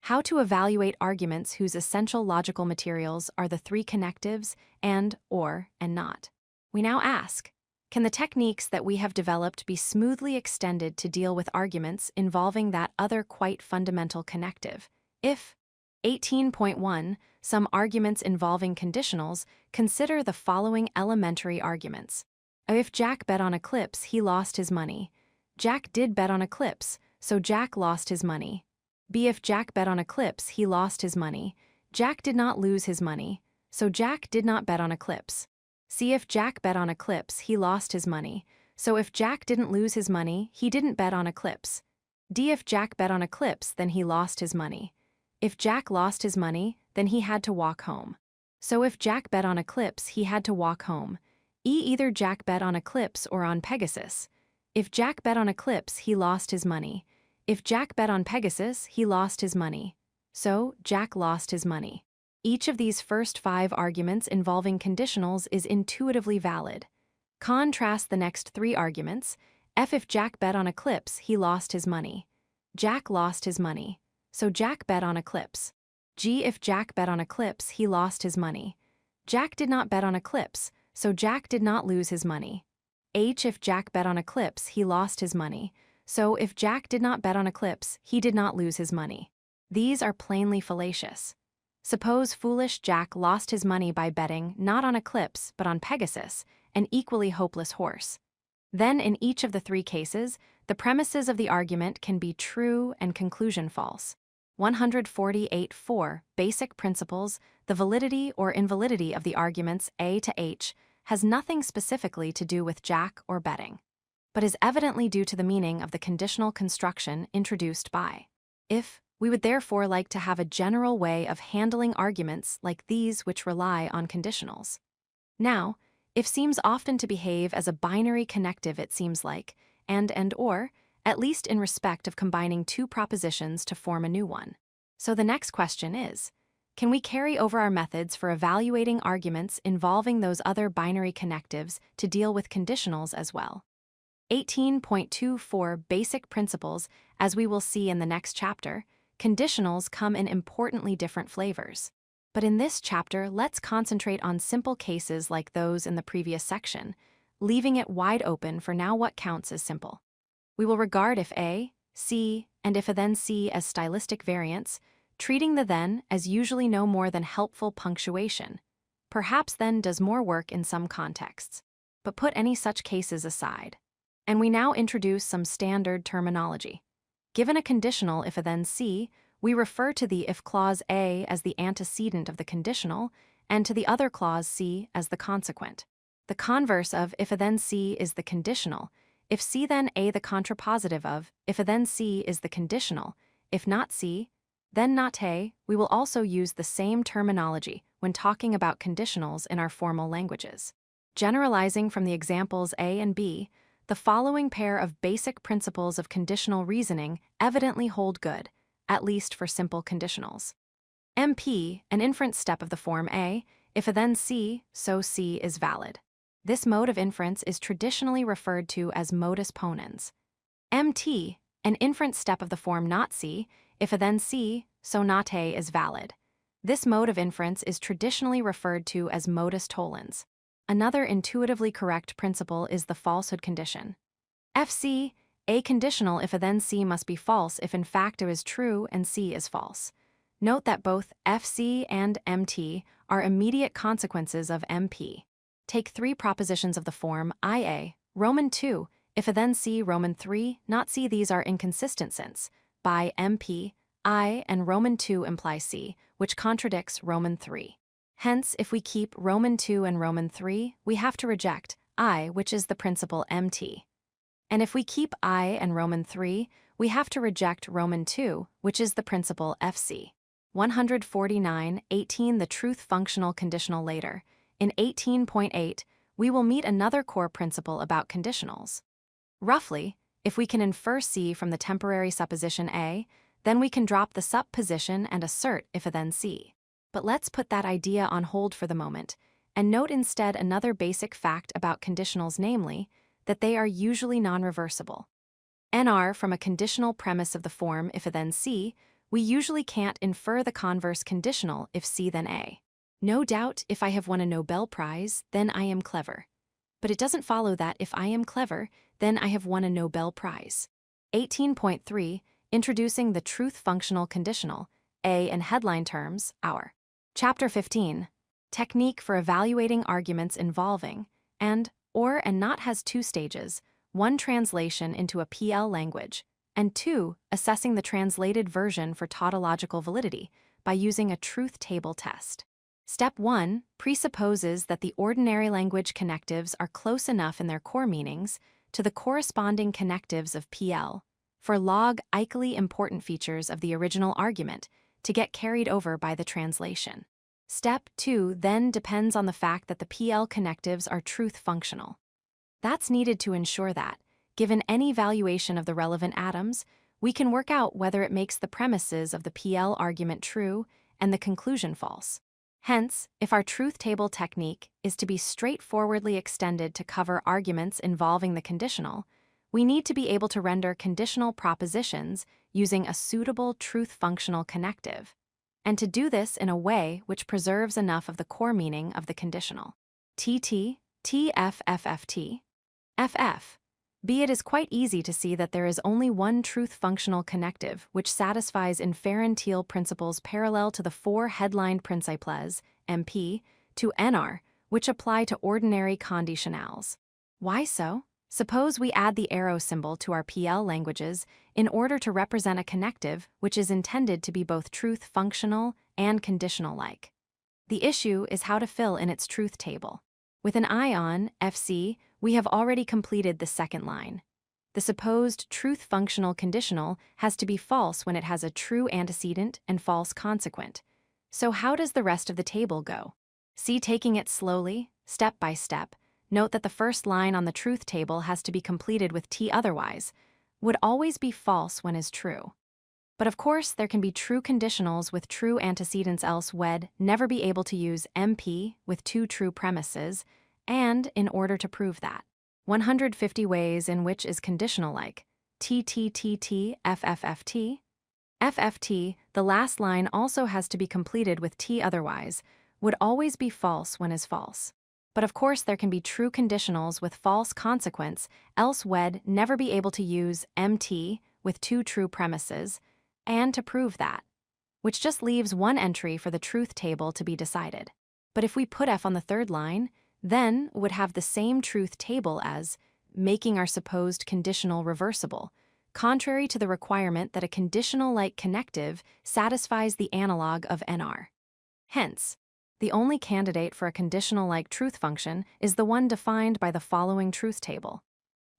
How to evaluate arguments whose essential logical materials are the 3 connectives and, or, and not. We now ask, can the techniques that we have developed be smoothly extended to deal with arguments involving that other quite fundamental connective? If 18.1, some arguments involving conditionals, consider the following elementary arguments. If Jack bet on Eclipse, he lost his money. Jack did bet on Eclipse, so Jack lost his money. B. If Jack bet on Eclipse, he lost his money. Jack did not lose his money, so Jack did not bet on Eclipse. C. If Jack bet on Eclipse, he lost his money, so if Jack didn't lose his money, he didn't bet on Eclipse. D. If Jack bet on Eclipse, then he lost his money. If Jack lost his money, then he had to walk home. So if Jack bet on Eclipse, he had to walk home. E. Either Jack bet on Eclipse or on Pegasus. If Jack bet on Eclipse, he lost his money. If Jack bet on Pegasus, he lost his money. So, Jack lost his money. Each of these first 5 arguments involving conditionals is intuitively valid. Contrast the next 3 arguments. F. If Jack bet on Eclipse, he lost his money. Jack lost his money, so Jack bet on Eclipse. G. If Jack bet on Eclipse, he lost his money. Jack did not bet on Eclipse, so Jack did not lose his money. H. If Jack bet on Eclipse, he lost his money, so if Jack did not bet on Eclipse, he did not lose his money. These are plainly fallacious. Suppose foolish Jack lost his money by betting not on Eclipse but on Pegasus, an equally hopeless horse. Then in each of the 3 cases, the premises of the argument can be true and conclusion false. 148.4 Basic principles. The validity or invalidity of the arguments A to H has nothing specifically to do with Jack or betting, but is evidently due to the meaning of the conditional construction introduced by. If, we would therefore like to have a general way of handling arguments like these which rely on conditionals. Now, if seems often to behave as a binary connective, it seems like, and or, at least in respect of combining 2 propositions to form a new one. So the next question is, can we carry over our methods for evaluating arguments involving those other binary connectives to deal with conditionals as well? 18.24 Basic Principles. As we will see in the next chapter, conditionals come in importantly different flavors. But in this chapter, let's concentrate on simple cases like those in the previous section, leaving it wide open for now what counts as simple. We will regard if A, C, and if a then C as stylistic variants, treating the then as usually no more than helpful punctuation. Perhaps then does more work in some contexts. But put any such cases aside. And we now introduce some standard terminology. Given a conditional if a then C, we refer to the if clause A as the antecedent of the conditional and to the other clause C as the consequent. The converse of if a then C is the conditional, if C then A the contrapositive of if a then C is the conditional, if not C, then not A. We will also use the same terminology when talking about conditionals in our formal languages. Generalizing from the examples A and B, the following pair of basic principles of conditional reasoning evidently hold good, at least for simple conditionals. MP, an inference step of the form A, if a then C, so C is valid. This mode of inference is traditionally referred to as modus ponens. MT, an inference step of the form not C, if a then C, so not A is valid. This mode of inference is traditionally referred to as modus tollens. Another intuitively correct principle is the falsehood condition. FC, a conditional if a then C must be false if in fact it is true and C is false. Note that both FC and MT are immediate consequences of MP. Take three propositions of the form IA, Roman 2, if a then C, Roman 3, not C. These are inconsistent since, by MP, I and Roman 2 imply C, which contradicts Roman 3. Hence, if we keep Roman 2 and Roman 3, we have to reject I, which is the principle MT. And if we keep I and Roman 3, we have to reject Roman 2, which is the principle FC. 149.18 The truth functional conditional later. In 18.8, we will meet another core principle about conditionals. Roughly, if we can infer C from the temporary supposition A, then we can drop the supposition and assert if a then C. But let's put that idea on hold for the moment, and note instead another basic fact about conditionals, namely, that they are usually non-reversible. NR from a conditional premise of the form if a then C, we usually can't infer the converse conditional if C then A. No doubt if I have won a Nobel Prize, then I am clever. But it doesn't follow that if I am clever, then I have won a Nobel Prize. 18.3 Introducing the truth functional conditional, A in headline terms, our. Chapter 15. Technique for evaluating arguments involving, or and not has two stages, one translation into a PL language, and two, assessing the translated version for tautological validity by using a truth table test. Step 1 presupposes that the ordinary language connectives are close enough in their core meanings to the corresponding connectives of PL for logically important features of the original argument to get carried over by the translation. Step 2 then depends on the fact that the PL connectives are truth functional. That's needed to ensure that, given any valuation of the relevant atoms, we can work out whether it makes the premises of the PL argument true and the conclusion false. Hence, if our truth table technique is to be straightforwardly extended to cover arguments involving the conditional, we need to be able to render conditional propositions using a suitable truth functional connective, and to do this in a way which preserves enough of the core meaning of the conditional. TT, TFFFT, FF. It is quite easy to see that there is only one truth functional connective which satisfies inferential principles parallel to the four headlined principles, MP, to NR, which apply to ordinary conditionals. Why so? Suppose we add the arrow symbol to our PL languages in order to represent a connective which is intended to be both truth functional and conditional-like. The issue is how to fill in its truth table. With an ion, FC, we have already completed the second line. The supposed truth functional conditional has to be false when it has a true antecedent and false consequent. So how does the rest of the table go? See, taking it slowly, step by step, note that the first line on the truth table has to be completed with T, otherwise would always be false when is true. But of course, there can be true conditionals with true antecedents, else would never be able to use MP with two true premises, and in order to prove that. 150 ways in which is conditional like TTTT, FFFT. FFT, the last line also has to be completed with T, otherwise, would always be false when is false. But of course, there can be true conditionals with false consequence, else would never be able to use MT with two true premises, and to prove that, which just leaves one entry for the truth table to be decided. But if we put F on the third line, then would have the same truth table as making our supposed conditional reversible, contrary to the requirement that a conditional-like connective satisfies the analog of NR. Hence, the only candidate for a conditional-like truth function is the one defined by the following truth table.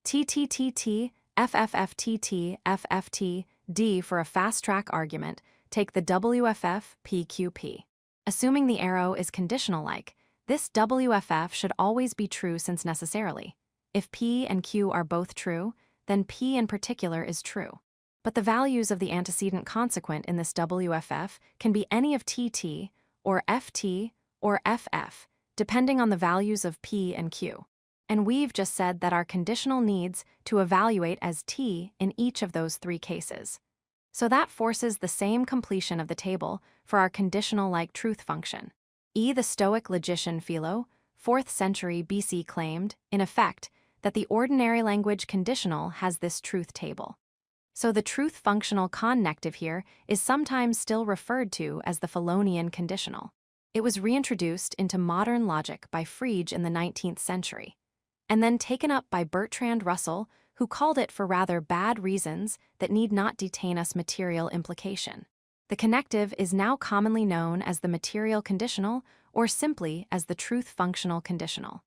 TTTT, FFFTT, FFT, D for a fast-track argument, take the WFF PQP. Assuming the arrow is conditional-like, this WFF should always be true since necessarily. If P and Q are both true, then P in particular is true. But the values of the antecedent consequent in this WFF can be any of TT, or FT, or FF, depending on the values of P and Q. And we've just said that our conditional needs to evaluate as T in each of those three cases. So that forces the same completion of the table for our conditional-like truth function. The Stoic logician Philo, 4th century BC, claimed, in effect, that the ordinary language conditional has this truth table. So the truth functional connective here is sometimes still referred to as the Philonian conditional. It was reintroduced into modern logic by Frege in the 19th century, and then taken up by Bertrand Russell, who called it for rather bad reasons that need not detain us material implication. The connective is now commonly known as the material conditional or simply as the truth functional conditional.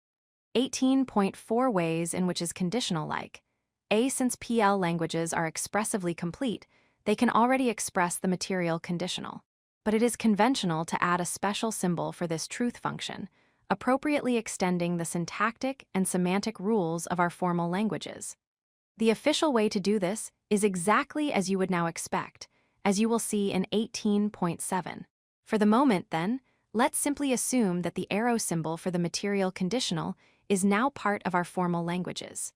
18.4 ways in which is conditional like. Since PL languages are expressively complete, they can already express the material conditional. But it is conventional to add a special symbol for this truth function, appropriately extending the syntactic and semantic rules of our formal languages. The official way to do this is exactly as you would now expect, as you will see in 18.7. For the moment, then, let's simply assume that the arrow symbol for the material conditional is now part of our formal languages.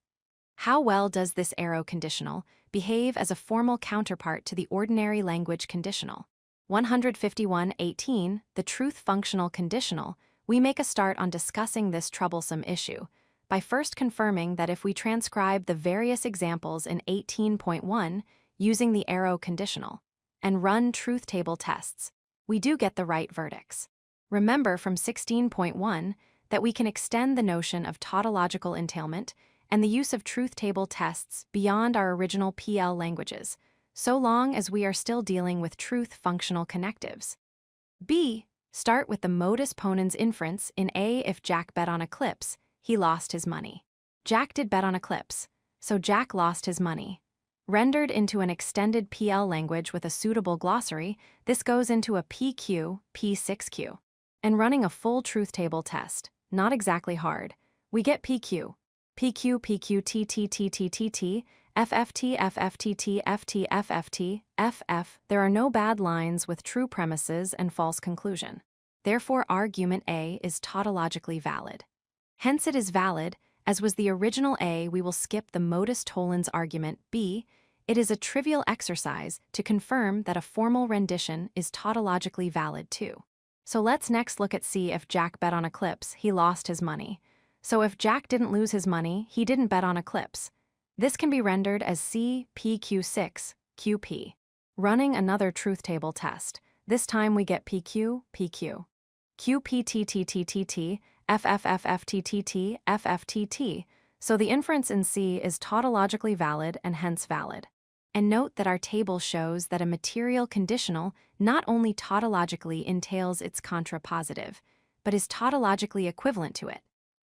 How well does this arrow conditional behave as a formal counterpart to the ordinary language conditional? 151.18, the truth functional conditional, we make a start on discussing this troublesome issue by first confirming that if we transcribe the various examples in 18.1 using the arrow conditional and run truth table tests, we do get the right verdicts. Remember from 16.1 that we can extend the notion of tautological entailment and the use of truth table tests beyond our original PL languages, so long as we are still dealing with truth functional connectives. B. Start with the modus ponens inference in A. If Jack bet on eclipse, he lost his money. Jack did bet on eclipse, so Jack lost his money. Rendered into an extended PL language with a suitable glossary, this goes into a PQ, P6Q. And running a full truth table test, not exactly hard, we get PQ, PQ, PQ, TTTTTT, FFT, FFTT, FT, FFT, FF. There are no bad lines with true premises and false conclusion. Therefore, argument A is tautologically valid. Hence it is valid, as was the original A. We will skip the modus tollens argument B. It is a trivial exercise to confirm that a formal rendition is tautologically valid too. So let's next look at C. If Jack bet on eclipse, he lost his money. So if Jack didn't lose his money, he didn't bet on eclipse. This can be rendered as C, PQ6, QP. Running another truth table test, this time we get PQ, PQ. QPTTTTT, FFFFTTT, FFTT, so the inference in C is tautologically valid and hence valid. And note that our table shows that a material conditional not only tautologically entails its contrapositive, but is tautologically equivalent to it.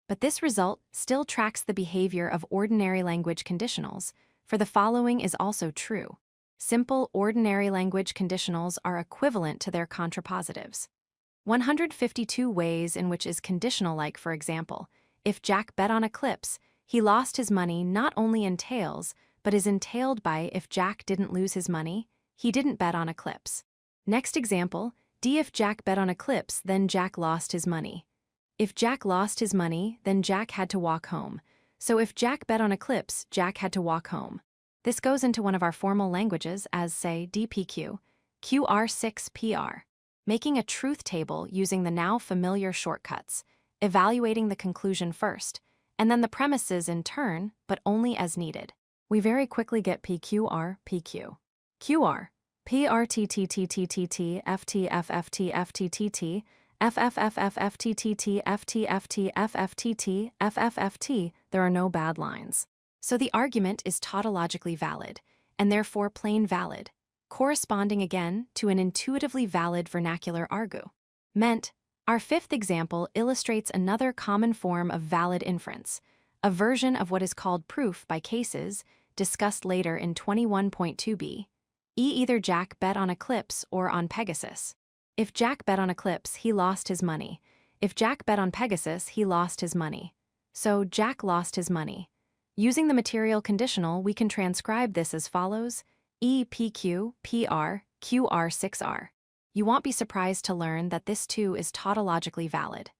But this result still tracks the behavior of ordinary language conditionals, for the following is also true. Simple ordinary language conditionals are equivalent to their contrapositives. 152 ways in which is conditional like, for example, if Jack bet on eclipse, he lost his money not only entails, but is entailed by if Jack didn't lose his money, he didn't bet on eclipse. Next example, D. If Jack bet on eclipse, then Jack lost his money. If Jack lost his money, then Jack had to walk home. So if Jack bet on eclipse, Jack had to walk home. This goes into one of our formal languages as, say, DPQ, QR6PR, making a truth table using the now familiar shortcuts, evaluating the conclusion first, and then the premises in turn, but only as needed. We very quickly get PQR, PQ. QR, PRTTTTTT, FTFFT, FFFFFTTT, FTFT, FFTT, FFFT, there are no bad lines. So the argument is tautologically valid, and therefore plain valid, corresponding again to an intuitively valid vernacular argu. Ment, our fifth example illustrates another common form of valid inference, a version of what is called proof by cases, discussed later in 21.2b. Either Jack bet on eclipse or on Pegasus. If Jack bet on eclipse, he lost his money. If Jack bet on Pegasus, he lost his money. So Jack lost his money. Using the material conditional, we can transcribe this as follows: EPQ, PR, QR6R. You won't be surprised to learn that this too is tautologically valid.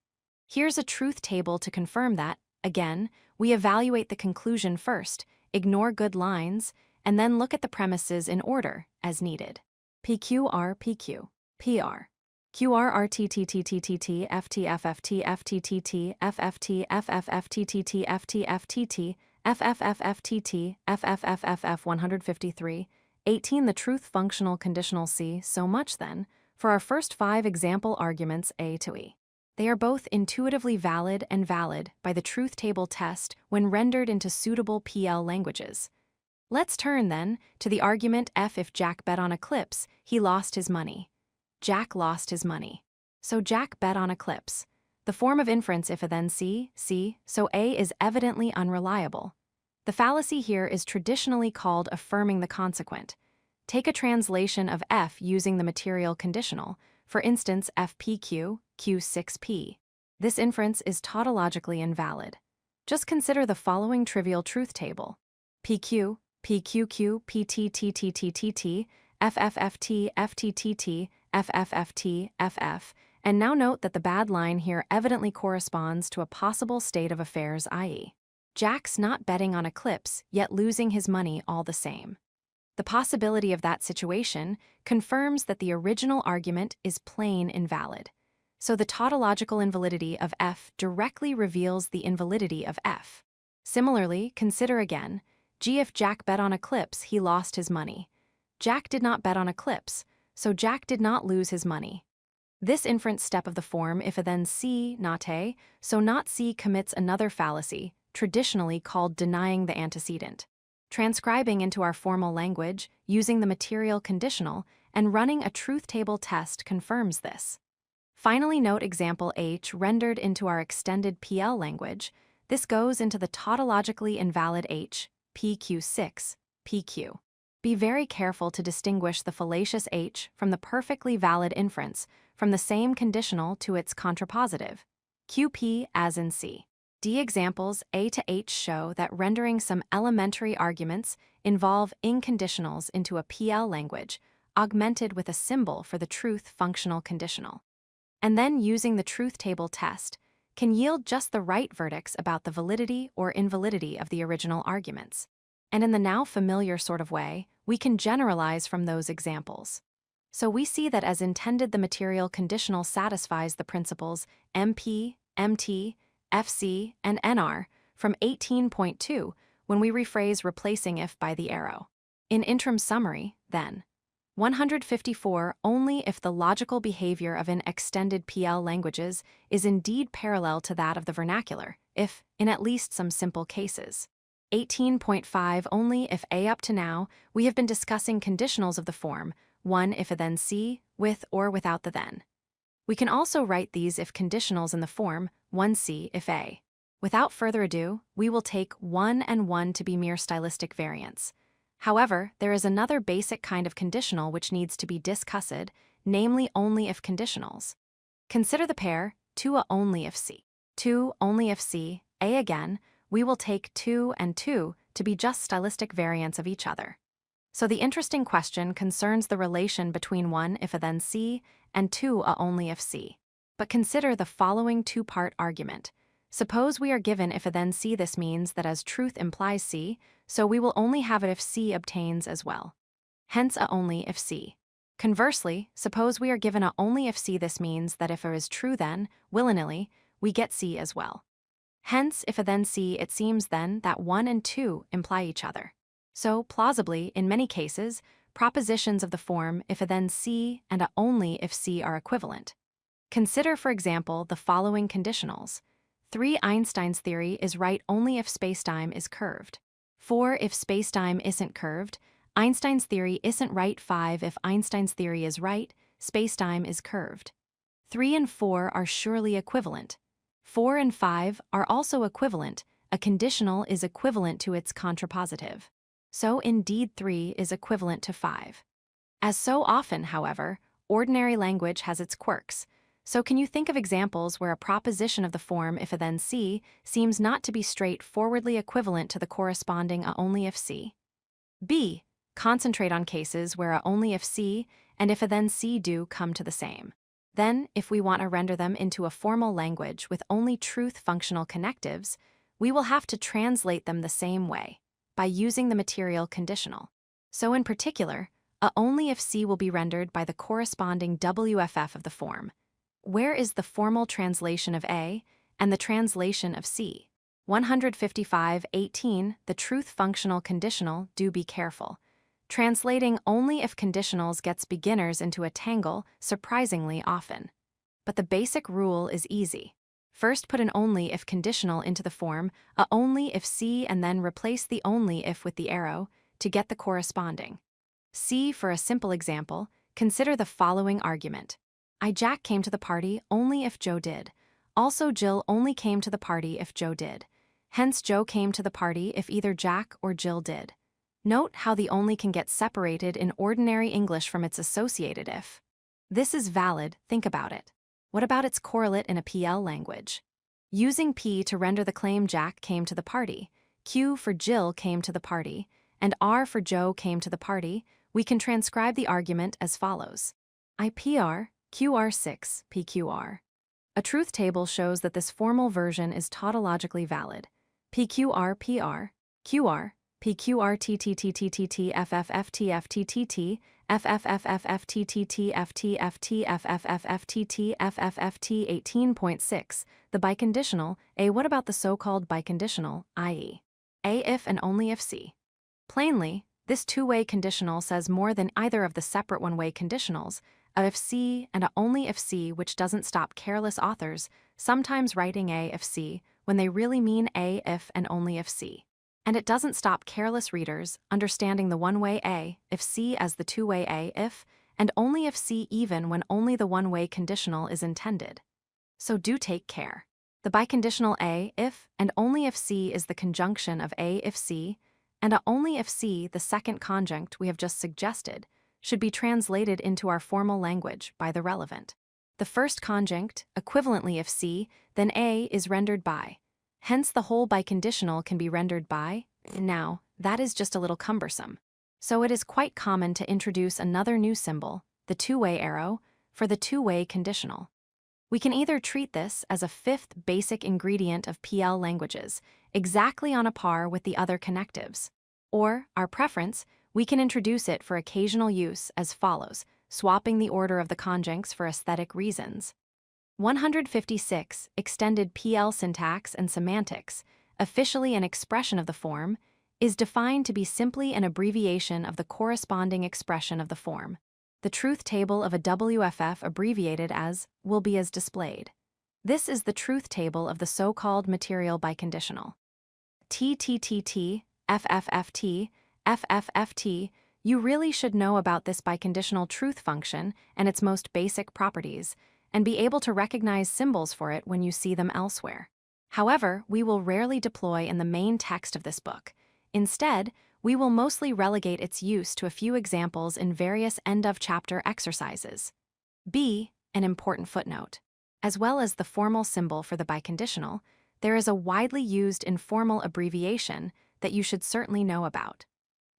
Here's a truth table to confirm that. Again, we evaluate the conclusion first, ignore good lines, and then look at the premises in order, as needed. PQR, PQ, PR. QRRTTTTT, FTFFT, FTTT, FFT, FFFTTT, FTFTT, FFFFTT, FFFFF 153, 18. The truth functional conditional C. So much then, for our first 5 example arguments A to E. They are both intuitively valid and valid by the truth table test when rendered into suitable PL languages. Let's turn, then, to the argument F. If Jack bet on eclipse, he lost his money. Jack lost his money. So Jack bet on eclipse. The form of inference if a then C, so A is evidently unreliable. The fallacy here is traditionally called affirming the consequent. Take a translation of F using the material conditional, for instance FPQ, Q6P. This inference is tautologically invalid. Just consider the following trivial truth table. PQ, PQQ, PTTTTTT, FFFT, FTTT, FFFT, FF, and now note that the bad line here evidently corresponds to a possible state of affairs, i.e., Jack's not betting on eclipse, yet losing his money all the same. The possibility of that situation confirms that the original argument is plain invalid. So the tautological invalidity of F directly reveals the invalidity of F. Similarly, consider again, G. If Jack bet on eclipse, he lost his money. Jack did not bet on eclipse, so Jack did not lose his money. This inference step of the form if a then C, not A, so not C commits another fallacy, traditionally called denying the antecedent. Transcribing into our formal language, using the material conditional, and running a truth table test confirms this. Finally, note example H rendered into our extended PL language. This goes into the tautologically invalid H, PQ6, PQ. Be very careful to distinguish the fallacious H from the perfectly valid inference from the same conditional to its contrapositive, QP as in C. D examples A to H show that rendering some elementary arguments involve inconditionals into a PL language, augmented with a symbol for the truth functional conditional. And then using the truth table test can yield just the right verdicts about the validity or invalidity of the original arguments. And in the now familiar sort of way, we can generalize from those examples. So we see that as intended, the material conditional satisfies the principles MP, MT, FC, and NR from 18.2 when we rephrase replacing if by the arrow. In interim summary, then, 154 only if the logical behavior of an extended PL languages is indeed parallel to that of the vernacular, if, in at least some simple cases. 18.5 only if A. Up to now, we have been discussing conditionals of the form 1 if a then C, with or without the then. We can also write these if conditionals in the form 1C if A. Without further ado, we will take 1 and 1 to be mere stylistic variants. However, there is another basic kind of conditional which needs to be discussed, namely only if conditionals. Consider the pair 2 only if C. 2 only if C, A again, we will take 2 and 2 to be just stylistic variants of each other. So the interesting question concerns the relation between 1 if a then C and 2 a only if C. But consider the following two-part argument. Suppose we are given if a then C, this means that as truth implies C, so we will only have it if C obtains as well. Hence a only if C. Conversely, suppose we are given a only if C, this means that if A is true then, willy-nilly, we get C as well. Hence, if A then C, it seems then that 1 and 2 imply each other. So, plausibly, in many cases, propositions of the form if A then C and A only if C are equivalent. Consider, for example, the following conditionals. 3. Einstein's theory is right only if spacetime is curved. 4. If spacetime isn't curved, Einstein's theory isn't right. 5. If Einstein's theory is right, spacetime is curved. 3 and 4 are surely equivalent. 4 and 5 are also equivalent. A conditional is equivalent to its contrapositive. So indeed 3 is equivalent to 5. As so often, however, ordinary language has its quirks. So can you think of examples where a proposition of the form if A then C seems not to be straightforwardly equivalent to the corresponding A only if C? B. Concentrate on cases where A only if C and if A then C do come to the same. Then, if we want to render them into a formal language with only truth functional connectives, we will have to translate them the same way, by using the material conditional. So in particular, A only if C will be rendered by the corresponding WFF of the form. Where is the formal translation of A and the translation of C? 155.18 The truth functional conditional, do be careful. Translating only if conditionals gets beginners into a tangle surprisingly often. But the basic rule is easy. First put an only if conditional into the form A only if C and then replace the only if with the arrow to get the corresponding. C. For a simple example, consider the following argument. Jack came to the party only if Joe did. Also, Jill only came to the party if Joe did. Hence, Joe came to the party if either Jack or Jill did. Note how the only can get separated in ordinary English from its associated if. This is valid, think about it. What about its correlate in a PL language? Using P to render the claim Jack came to the party, Q for Jill came to the party, and R for Joe came to the party, we can transcribe the argument as follows. IPR, QR6, PQR. A truth table shows that this formal version is tautologically valid. PQR, PR, QR, PQR, TTTTTT, FFFTFTTT, FFFFFTTT, FTFT, FFFFTT, FFFT 18.6. The biconditional, A. What about the so-called biconditional, i.e., A if and only if C? Plainly, this two-way conditional says more than either of the separate one-way conditionals, A if C and A only if C, which doesn't stop careless authors sometimes writing A if C when they really mean A if and only if C. And it doesn't stop careless readers understanding the one-way A if C as the two-way A if and only if C even when only the one-way conditional is intended. So do take care. The biconditional A if and only if C is the conjunction of A if C and A only if C, the second conjunct we have just suggested, should be translated into our formal language by the relevant. The first conjunct, equivalently if C, then A is rendered by. Hence the whole biconditional can be rendered by. Now, that is just a little cumbersome. So it is quite common to introduce another new symbol, the two-way arrow, for the two-way conditional. We can either treat this as a fifth basic ingredient of PL languages, exactly on a par with the other connectives. Or, our preference, we can introduce it for occasional use as follows, swapping the order of the conjuncts for aesthetic reasons. 156. Extended PL syntax and semantics, officially an expression of the form, is defined to be simply an abbreviation of the corresponding expression of the form. The truth table of a WFF abbreviated as will be as displayed. This is the truth table of the so-called material biconditional. TTTT, FFFT, FFFT, you really should know about this biconditional truth function and its most basic properties, and be able to recognize symbols for it when you see them elsewhere. However, we will rarely deploy in the main text of this book. Instead, we will mostly relegate its use to a few examples in various end-of-chapter exercises. B. An important footnote. As well as the formal symbol for the biconditional, there is a widely used informal abbreviation that you should certainly know about.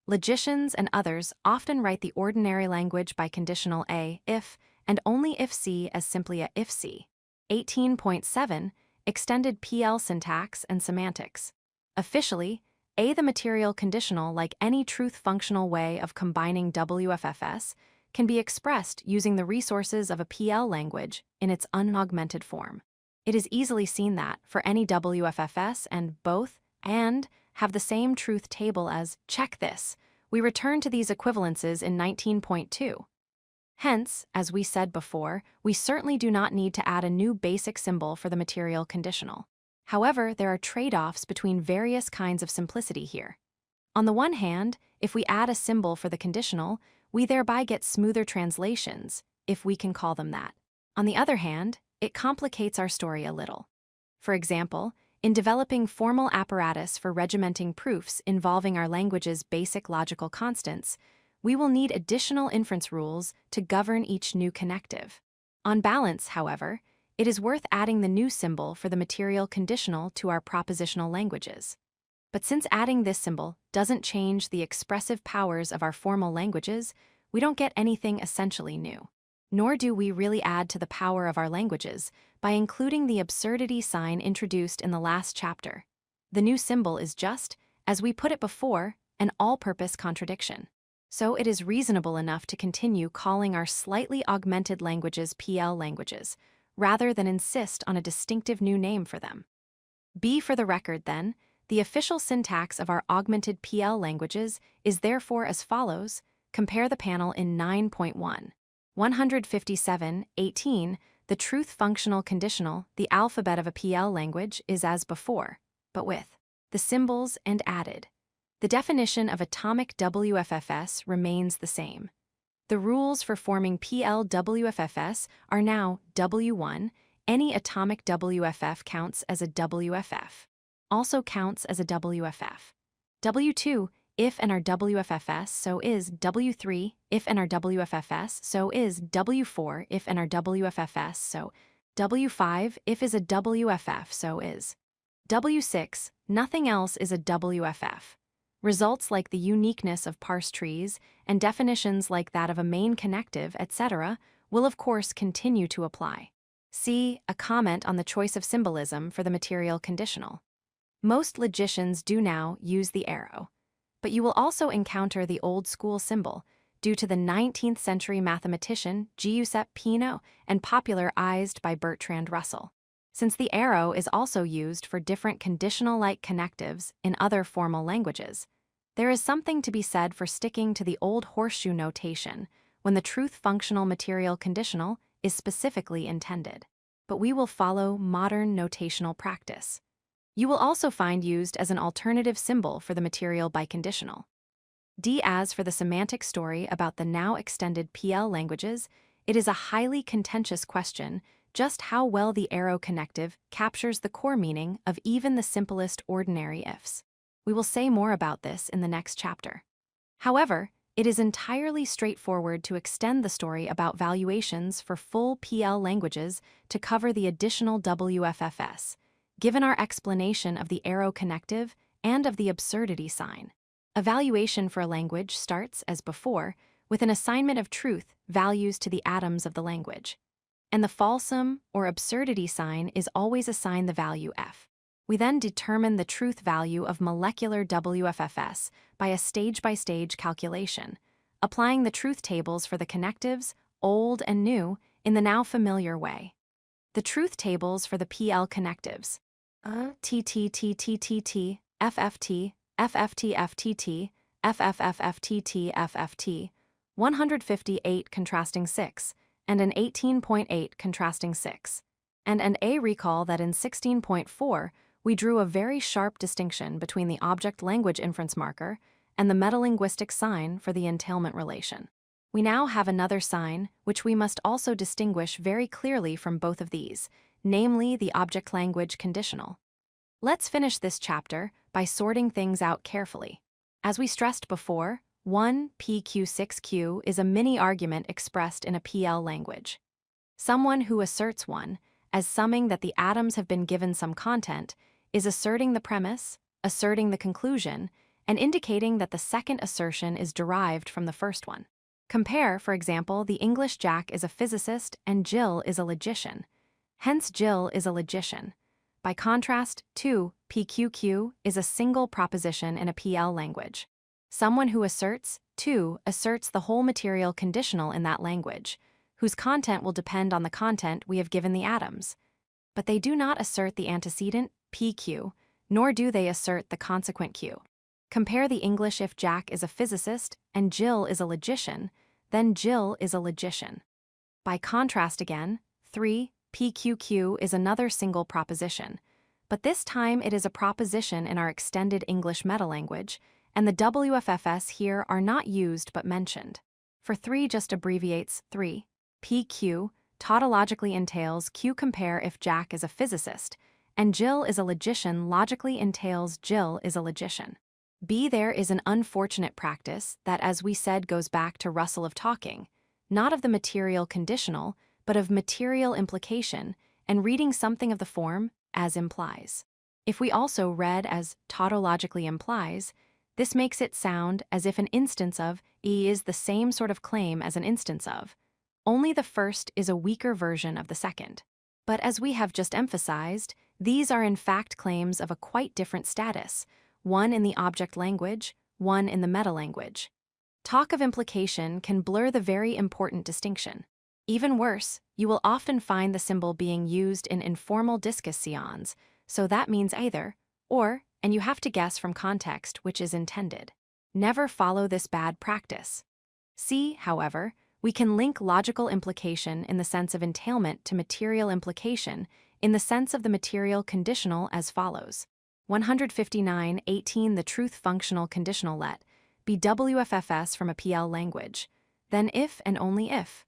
Logicians and others often write the ordinary language by conditional a, if, and only if c as simply a if c. 18.7 Extended PL syntax and semantics. Officially, a the material conditional, like any truth-functional way of combining WFFS, can be expressed using the resources of a PL language in its unaugmented form. It is easily seen that, for any WFFS and both and have the same truth table as check this, we return to these equivalences in 19.2. Hence, as we said before, we certainly do not need to add a new basic symbol for the material conditional. However, there are trade-offs between various kinds of simplicity here. On the one hand, if we add a symbol for the conditional, we thereby get smoother translations, if we can call them that. On the other hand, it complicates our story a little. For example, in developing formal apparatus for regimenting proofs involving our language's basic logical constants, we will need additional inference rules to govern each new connective. On balance, however, it is worth adding the new symbol for the material conditional to our propositional languages. But since adding this symbol doesn't change the expressive powers of our formal languages, we don't get anything essentially new. Nor do we really add to the power of our languages by including the absurdity sign introduced in the last chapter. The new symbol is just, as we put it before, an all-purpose contradiction. So it is reasonable enough to continue calling our slightly augmented languages PL languages, rather than insist on a distinctive new name for them. B for the record, then, the official syntax of our augmented PL languages is therefore as follows. Compare the panel in 9.1. 157.18, the truth functional conditional, the alphabet of a PL language, is as before, but with the symbols and added. The definition of atomic WFFS remains the same. The rules for forming PL WFFS are now W1, any atomic WFF counts as a WFF, also counts as a WFF. W2, if and are WFFS, so is W3, if and are WFFS, so is W4, if and are WFFS, so W5, if is a WFF, so is W6, nothing else is a WFF. Results like the uniqueness of parse trees and definitions like that of a main connective, etc., will of course continue to apply. See a comment on the choice of symbolism for the material conditional. Most logicians do now use the arrow, but you will also encounter the old school symbol due to the 19th century mathematician Giuseppe Peano and popularized by Bertrand Russell. Since the arrow is also used for different conditional-like connectives in other formal languages, there is something to be said for sticking to the old horseshoe notation when the truth-functional material conditional is specifically intended. But we will follow modern notational practice. You will also find used as an alternative symbol for the material biconditional. D. As for the semantic story about the now extended PL languages, it is a highly contentious question just how well the arrow connective captures the core meaning of even the simplest ordinary ifs. We will say more about this in the next chapter. However, it is entirely straightforward to extend the story about valuations for full PL languages to cover the additional WFFS, given our explanation of the arrow connective and of the absurdity sign. Evaluation for a language starts, as before, with an assignment of truth values to the atoms of the language. And the falsum or absurdity sign is always assigned the value f. We then determine the truth value of molecular WFFS by a stage-by-stage calculation, applying the truth tables for the connectives, old and new, in the now familiar way. The truth tables for the PL connectives: TTTTTT, FFT, FFTFTT, FFFFTT, FFT, 158 contrasting 6, and an 18.8 contrasting 6. And an A recall that in 16.4, we drew a very sharp distinction between the object-language inference marker and the metalinguistic sign for the entailment relation. We now have another sign which we must also distinguish very clearly from both of these, namely the object-language conditional. Let's finish this chapter by sorting things out carefully. As we stressed before, 1PQ6Q is a mini-argument expressed in a PL language. Someone who asserts one, as summing that the atoms have been given some content, is asserting the premise, asserting the conclusion, and indicating that the second assertion is derived from the first one. Compare, for example, the English Jack is a physicist and Jill is a logician. Hence, Jill is a logician. By contrast, 2, PQQ is a single proposition in a PL language. Someone who asserts, 2, asserts the whole material conditional in that language, whose content will depend on the content we have given the atoms. But they do not assert the antecedent, PQ, nor do they assert the consequent Q. Compare the English if Jack is a physicist and Jill is a logician, then Jill is a logician. By contrast again, 3, PQQ is another single proposition, but this time it is a proposition in our extended English metalanguage, and the WFFS here are not used but mentioned. For 3 just abbreviates 3. PQ tautologically entails Q. Compare if Jack is a physicist, and Jill is a logician logically entails Jill is a logician. B. There is an unfortunate practice that, as we said, goes back to Russell of talking, not of the material conditional, but of material implication, and reading something of the form as implies. If we also read as tautologically implies, this makes it sound as if an instance of E is the same sort of claim as an instance of. Only the first is a weaker version of the second. But as we have just emphasized, these are in fact claims of a quite different status, one in the object language, one in the metalanguage. Talk of implication can blur the very important distinction. Even worse, you will often find the symbol being used in informal discussions, so that means either, or, and you have to guess from context which is intended. Never follow this bad practice. See, however, we can link logical implication in the sense of entailment to material implication in the sense of the material conditional as follows. 159.18 The truth functional conditional let be WFFS from a PL language, then if and only if.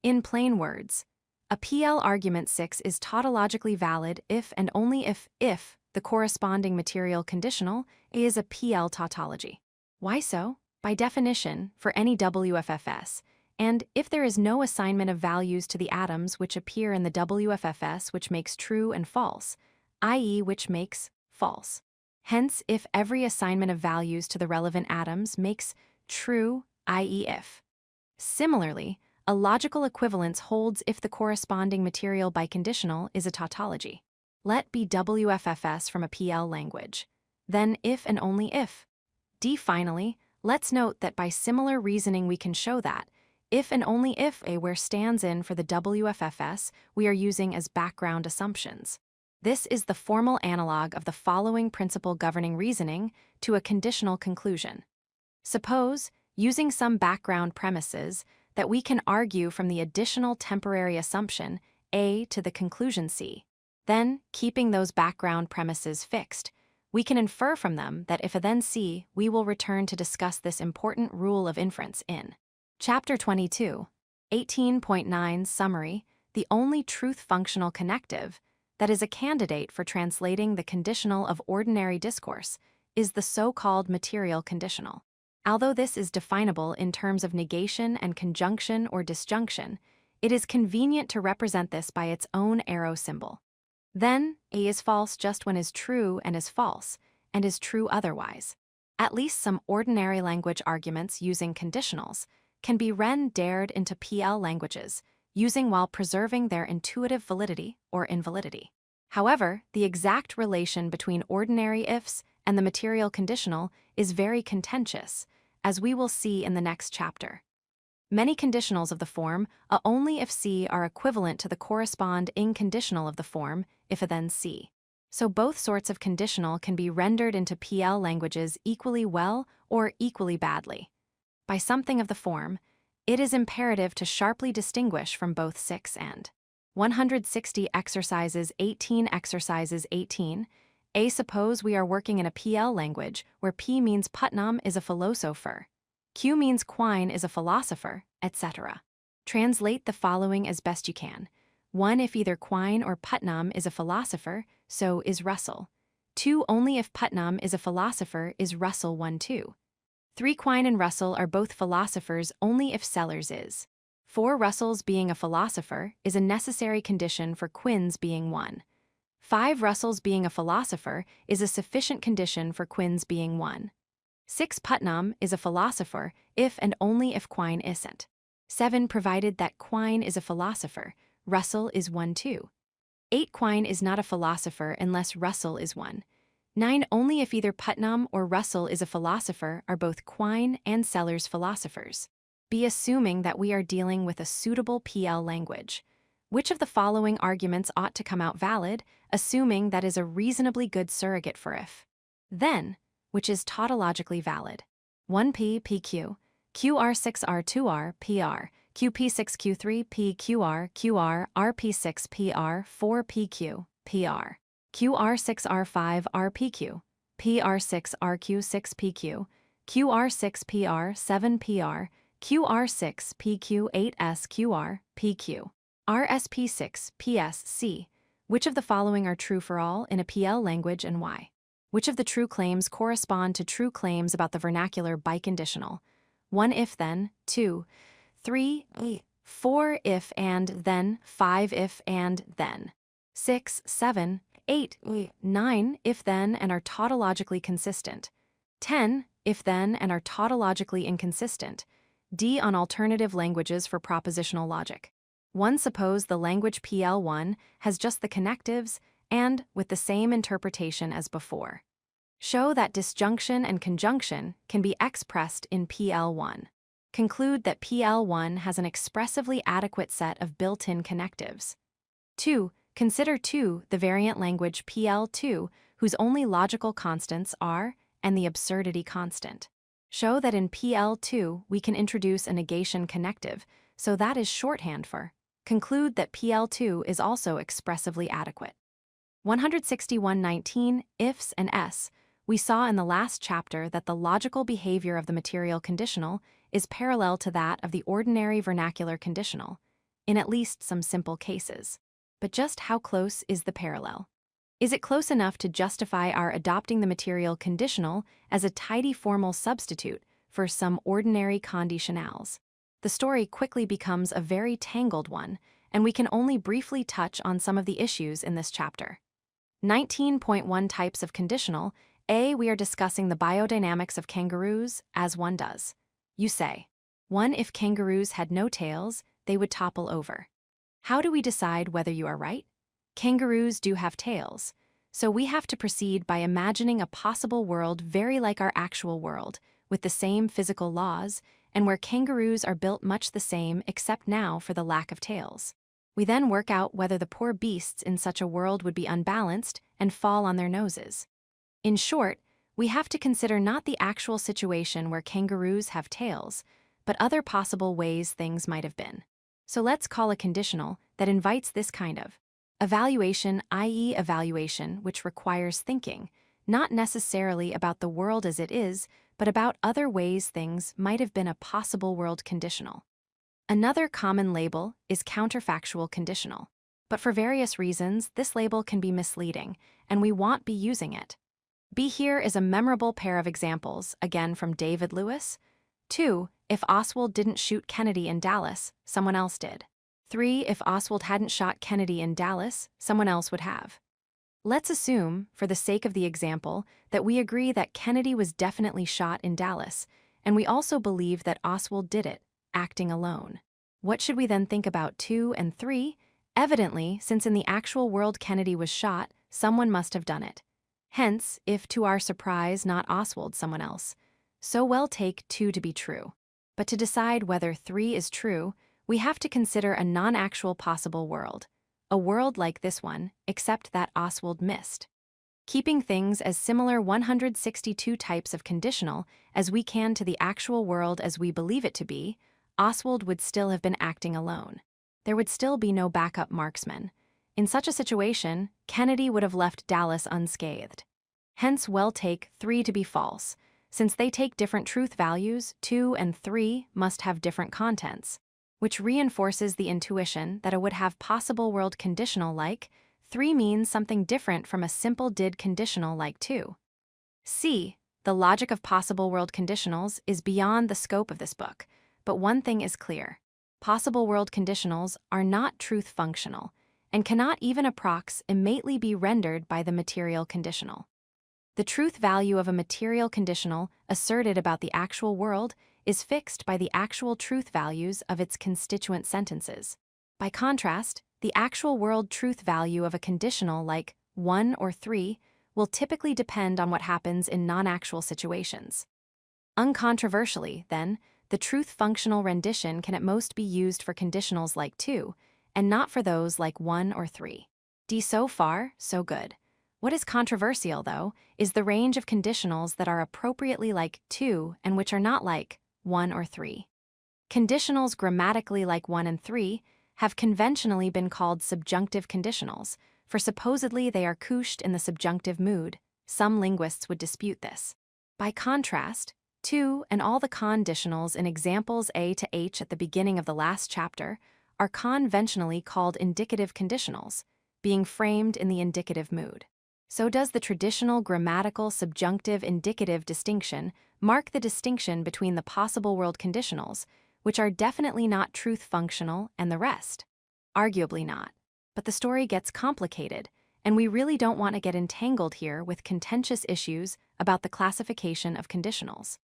In plain words, a PL argument 6 is tautologically valid if and only if the corresponding material conditional is a PL tautology. Why so? By definition, for any WFFS, and if there is no assignment of values to the atoms which appear in the WFFS which makes true and false, i.e. which makes false. Hence, if every assignment of values to the relevant atoms makes true, i.e. if. Similarly, a logical equivalence holds if the corresponding material biconditional is a tautology. Let be WFFS from a PL language. Then if and only if. D. Finally, let's note that by similar reasoning we can show that if and only if a where stands in for the WFFS we are using as background assumptions. This is the formal analog of the following principle governing reasoning to a conditional conclusion. Suppose, using some background premises, that we can argue from the additional temporary assumption A to the conclusion C. Then, keeping those background premises fixed, we can infer from them that if a then C, we will return to discuss this important rule of inference in Chapter 22, 18.9 Summary, the only truth functional connective that is a candidate for translating the conditional of ordinary discourse is the so-called material conditional. Although this is definable in terms of negation and conjunction or disjunction, it is convenient to represent this by its own arrow symbol. Then, A is false just when is true and is false, and is true otherwise. At least some ordinary language arguments using conditionals can be rendered into PL languages, using while preserving their intuitive validity or invalidity. However, the exact relation between ordinary ifs and the material conditional is very contentious, as we will see in the next chapter. Many conditionals of the form a only if C are equivalent to the corresponding conditional of the form if a then C. So both sorts of conditional can be rendered into PL languages equally well or equally badly. By something of the form, it is imperative to sharply distinguish from both 6 and 160 Exercises 18 Exercises 18. A. Suppose we are working in a PL language where P means Putnam is a philosopher, Q means Quine is a philosopher, etc. Translate the following as best you can. 1. If either Quine or Putnam is a philosopher, so is Russell. 2. Only if Putnam is a philosopher is Russell 1 2. 3. Quine and Russell are both philosophers only if Sellers is. 4. Russell's being a philosopher is a necessary condition for Quine's being one. 5. Russell's being a philosopher is a sufficient condition for Quine's being one. 6. Putnam is a philosopher if and only if Quine isn't. 7. Provided that Quine is a philosopher, Russell is one too. 8. Quine is not a philosopher unless Russell is one. 9. Only if either Putnam or Russell is a philosopher are both Quine and Sellers philosophers. Be assuming that we are dealing with a suitable PL language. Which of the following arguments ought to come out valid, assuming that is a reasonably good surrogate for if? Then, which is tautologically valid? 1p PQ, QR6R2R PR, QP6Q3 PQR QR RP6 PR 4 PQ PR, QR6R5 RPQ, PR6 RQ6 PQ, QR6 PR 7 PR, QR6 PQ 8 SQR PQ, RSP6 PSC. Which of the following are true for all in a PL language and why? Which of the true claims correspond to true claims about the vernacular biconditional? 1 if then, 2, 3, 4 if and then, 5 if and then, 6, 7, 8, 9 if then and are tautologically consistent, 10 if then and are tautologically inconsistent. D on alternative languages for propositional logic. 1. Suppose the language PL1 has just the connectives and with the same interpretation as before. Show that disjunction and conjunction can be expressed in PL1. Conclude that PL1 has an expressively adequate set of built-in connectives. 2. Consider 2 the variant language PL2 whose only logical constants are and the absurdity constant. Show that in PL2 we can introduce a negation connective, so that is shorthand for. Conclude that PL2 is also expressively adequate. 161.19 Ifs and S. We saw in the last chapter that the logical behavior of the material conditional is parallel to that of the ordinary vernacular conditional, in at least some simple cases. But just how close is the parallel? Is it close enough to justify our adopting the material conditional as a tidy formal substitute for some ordinary conditionals? The story quickly becomes a very tangled one, and we can only briefly touch on some of the issues in this chapter. 19.1 Types of conditional. A. We are discussing the biodynamics of kangaroos, as one does. You say, 1. If kangaroos had no tails, they would topple over. How do we decide whether you are right? Kangaroos do have tails, so we have to proceed by imagining a possible world very like our actual world, with the same physical laws, and where kangaroos are built much the same except now for the lack of tails. We then work out whether the poor beasts in such a world would be unbalanced and fall on their noses. In short, we have to consider not the actual situation where kangaroos have tails, but other possible ways things might have been. So let's call a conditional that invites this kind of evaluation, i.e. evaluation which requires thinking, not necessarily about the world as it is, but about other ways things might have been a possible world conditional. Another common label is counterfactual conditional, but for various reasons this label can be misleading, and we won't be using it. B here is a memorable pair of examples, again from David Lewis. 2. If Oswald didn't shoot Kennedy in Dallas, someone else did. 3. If Oswald hadn't shot Kennedy in Dallas, someone else would have. Let's assume, for the sake of the example, that we agree that Kennedy was definitely shot in Dallas, and we also believe that Oswald did it, acting alone. What should we then think about 2 and 3? Evidently, since in the actual world Kennedy was shot, someone must have done it. Hence, if to our surprise not Oswald, someone else, so well take 2 to be true. But to decide whether 3 is true, we have to consider a non-actual possible world. A world like this one, except that Oswald missed. Keeping things as similar 162 types of conditional as we can to the actual world as we believe it to be, Oswald would still have been acting alone. There would still be no backup marksman. In such a situation, Kennedy would have left Dallas unscathed. Hence well take 3 to be false. Since they take different truth values, 2 and 3 must have different contents, which reinforces the intuition that a would have possible world conditional like 3 means something different from a simple did conditional like 2. C. The logic of possible world conditionals is beyond the scope of this book, but one thing is clear. Possible world conditionals are not truth functional and cannot even approximately be rendered by the material conditional. The truth value of a material conditional asserted about the actual world is fixed by the actual truth values of its constituent sentences. By contrast, the actual world truth value of a conditional like 1 or 3 will typically depend on what happens in non-actual situations. Uncontroversially, then, the truth functional rendition can at most be used for conditionals like 2, and not for those like 1 or 3. So far, so good. What is controversial, though, is the range of conditionals that are appropriately like 2 and which are not like 1 or 3. Conditionals grammatically like 1 and 3 have conventionally been called subjunctive conditionals, for supposedly they are couched in the subjunctive mood. Some linguists would dispute this. By contrast, 2 and all the conditionals in examples A to H at the beginning of the last chapter are conventionally called indicative conditionals, being framed in the indicative mood. So does the traditional grammatical subjunctive-indicative distinction mark the distinction between the possible world conditionals, which are definitely not truth-functional, and the rest? Arguably not. But the story gets complicated, and we really don't want to get entangled here with contentious issues about the classification of conditionals.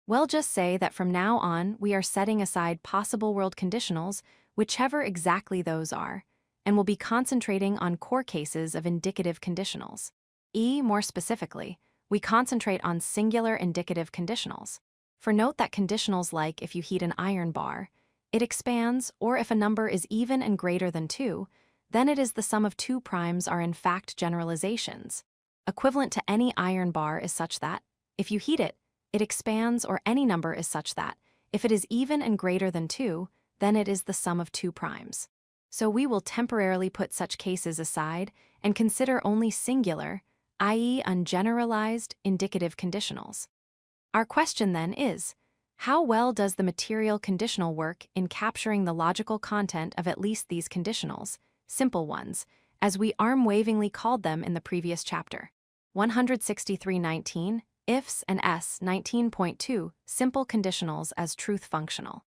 We'll just say that from now on we are setting aside possible world conditionals, whichever exactly those are, and will be concentrating on core cases of indicative conditionals. More specifically, we concentrate on singular indicative conditionals. For note that conditionals like if you heat an iron bar, it expands, or if a number is even and greater than 2, then it is the sum of 2 primes are in fact generalizations. Equivalent to any iron bar is such that, if you heat it, it expands, or any number is such that, if it is even and greater than 2, then it is the sum of 2 primes. So we will temporarily put such cases aside and consider only singular, i.e. ungeneralized, indicative conditionals. Our question then is, how well does the material conditional work in capturing the logical content of at least these conditionals, simple ones, as we arm-wavingly called them in the previous chapter? 163.19, ifs and s 19.2, simple conditionals as truth functional.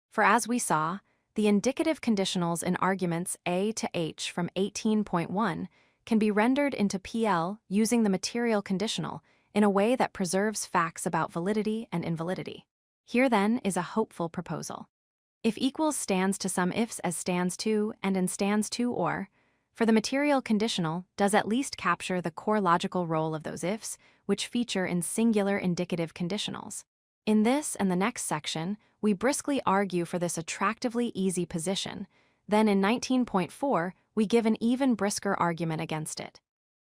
For as we saw, the indicative conditionals in arguments A to H from 18.1 can be rendered into PL using the material conditional in a way that preserves facts about validity and invalidity. Here then is a hopeful proposal. If equals stands to some ifs as stands to and in stands to or, for the material conditional does at least capture the core logical role of those ifs which feature in singular indicative conditionals. In this and the next section, we briskly argue for this attractively easy position. Then in 19.4, we give an even brisker argument against it.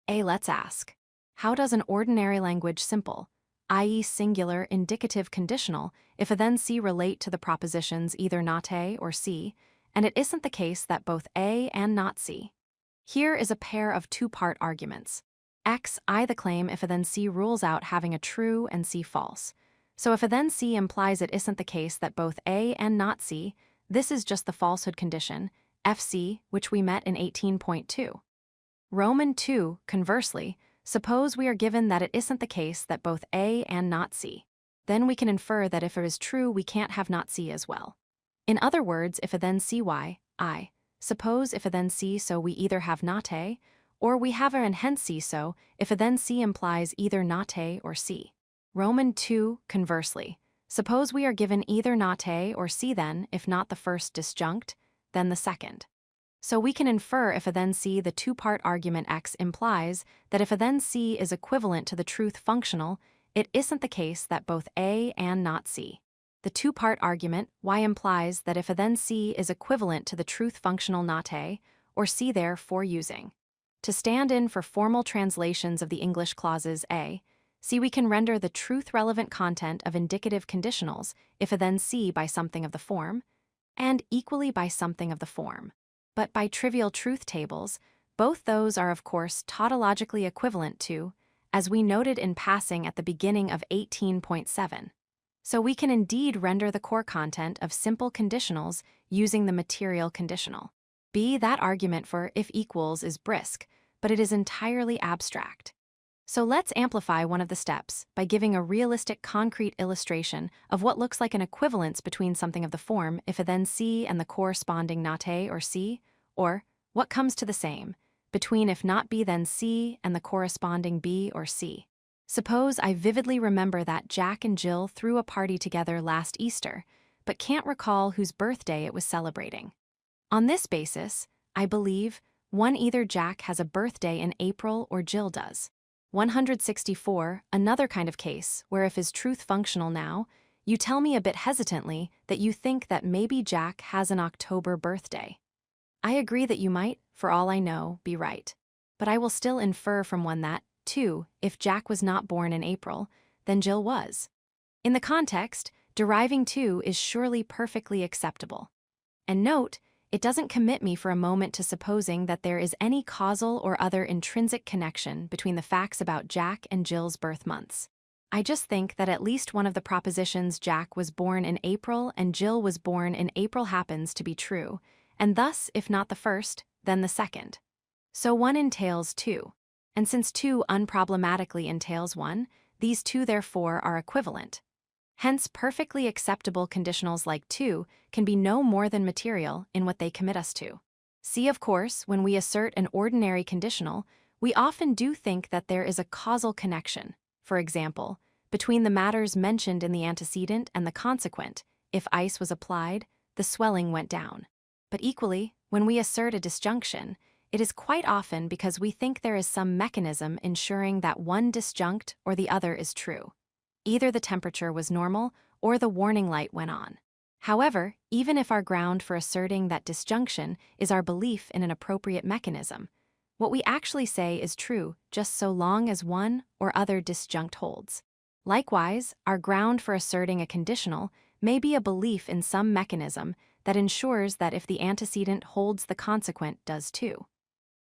Let's ask, how does an ordinary language simple, i.e. singular indicative conditional, if a then C relate to the propositions either not A or C, and it isn't the case that both A and not C? Here is a pair of two-part arguments. I the claim if a then C rules out having a true and C false. So if a then C implies it isn't the case that both A and not C, this is just the falsehood condition, FC, which we met in 18.2. Roman 2, conversely, suppose we are given that it isn't the case that both A and not C. Then we can infer that if it is true we can't have not C as well. In other words, if a then CY, I, suppose if a then C so we either have not A, or we have a and hence C so, if a then C implies either not A or C. Roman 2, conversely, suppose we are given either not A or C then, if not the first disjunct, then the second. So we can infer if a then C the two-part argument X implies that if a then C is equivalent to the truth functional, it isn't the case that both A and not C. The two-part argument Y implies that if a then C is equivalent to the truth functional not A, or C therefore using. To stand in for formal translations of the English clauses A, C we can render the truth-relevant content of indicative conditionals if a then C by something of the form, and equally by something of the form. But by trivial truth tables, both those are of course tautologically equivalent to, as we noted in passing at the beginning of 18.7. So we can indeed render the core content of simple conditionals using the material conditional. That argument for if equals is brisk, but it is entirely abstract. So let's amplify one of the steps by giving a realistic concrete illustration of what looks like an equivalence between something of the form if a then C and the corresponding not A or C, or, what comes to the same, between if not B then C and the corresponding B or C. Suppose I vividly remember that Jack and Jill threw a party together last Easter, but can't recall whose birthday it was celebrating. On this basis, I believe, 1. Either Jack has a birthday in April or Jill does. 164, another kind of case where if is truth functional now, you tell me a bit hesitantly that you think that maybe Jack has an October birthday. I agree that you might, for all I know, be right. But I will still infer from 1 that, 2, if Jack was not born in April, then Jill was. In the context, deriving 2 is surely perfectly acceptable. And note, it doesn't commit me for a moment to supposing that there is any causal or other intrinsic connection between the facts about Jack and Jill's birth months. I just think that at least one of the propositions Jack was born in April and Jill was born in April happens to be true, and thus, if not the first, then the second. So 1 entails 2. And since 2 unproblematically entails 1, these 2 therefore are equivalent. Hence, perfectly acceptable conditionals like 2 can be no more than material in what they commit us to. See, of course, when we assert an ordinary conditional, we often do think that there is a causal connection, for example, between the matters mentioned in the antecedent and the consequent. If ice was applied, the swelling went down. But equally, when we assert a disjunction, it is quite often because we think there is some mechanism ensuring that one disjunct or the other is true. Either the temperature was normal or the warning light went on. However, even if our ground for asserting that disjunction is our belief in an appropriate mechanism, what we actually say is true just so long as one or other disjunct holds. Likewise, our ground for asserting a conditional may be a belief in some mechanism that ensures that if the antecedent holds, the consequent does too.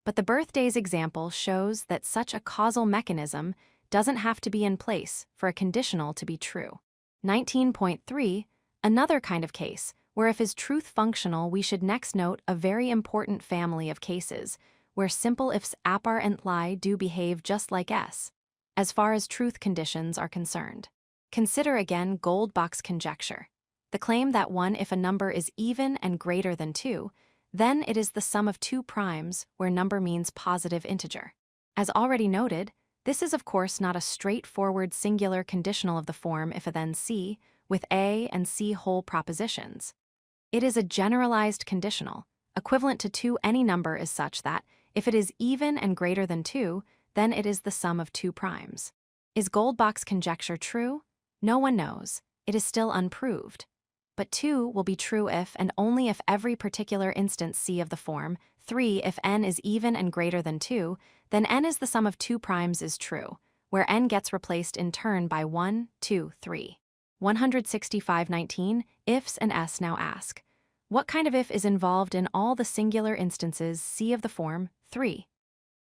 But the birthdays example shows that such a causal mechanism doesn't have to be in place for a conditional to be true. 19.3, another kind of case where if is truth functional, we should next note a very important family of cases where simple ifs apar and lie do behave just like s, as far as truth conditions are concerned. Consider again Goldbach's conjecture, the claim that 1 if a number is even and greater than 2, then it is the sum of 2 primes where number means positive integer. As already noted, this is of course not a straightforward singular conditional of the form if a then c, with a and c whole propositions. It is a generalized conditional, equivalent to 2 any number is such that, if it is even and greater than 2, then it is the sum of 2 primes. Is Goldbach's conjecture true? No one knows. It is still unproved. But 2 will be true if and only if every particular instance c of the form 3 if n is even and greater than 2, then n is the sum of 2 primes is true, where n gets replaced in turn by 1, 2, 3. 165.19, ifs and s now ask, what kind of if is involved in all the singular instances c of the form 3?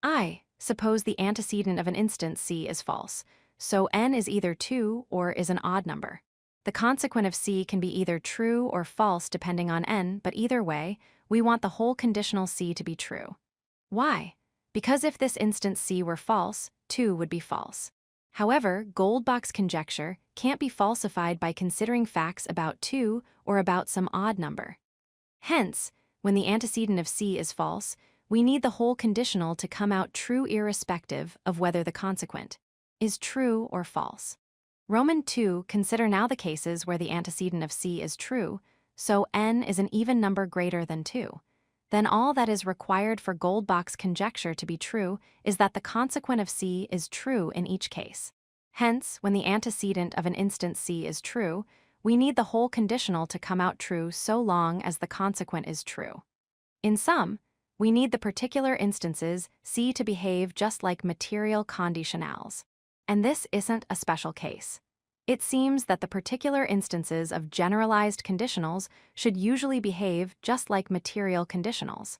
I suppose the antecedent of an instance c is false, so n is either 2 or is an odd number. The consequent of c can be either true or false depending on n, but either way, we want the whole conditional c to be true. Why? Because if this instance c were false, 2 would be false. However, Goldbach's conjecture can't be falsified by considering facts about 2 or about some odd number. Hence, when the antecedent of c is false, we need the whole conditional to come out true irrespective of whether the consequent is true or false. Roman 2, consider now the cases where the antecedent of c is true, so n is an even number greater than 2. Then all that is required for Goldbach's conjecture to be true is that the consequent of c is true in each case. Hence, when the antecedent of an instance c is true, we need the whole conditional to come out true so long as the consequent is true. In sum, we need the particular instances c to behave just like material conditionals. And this isn't a special case. It seems that the particular instances of generalized conditionals should usually behave just like material conditionals.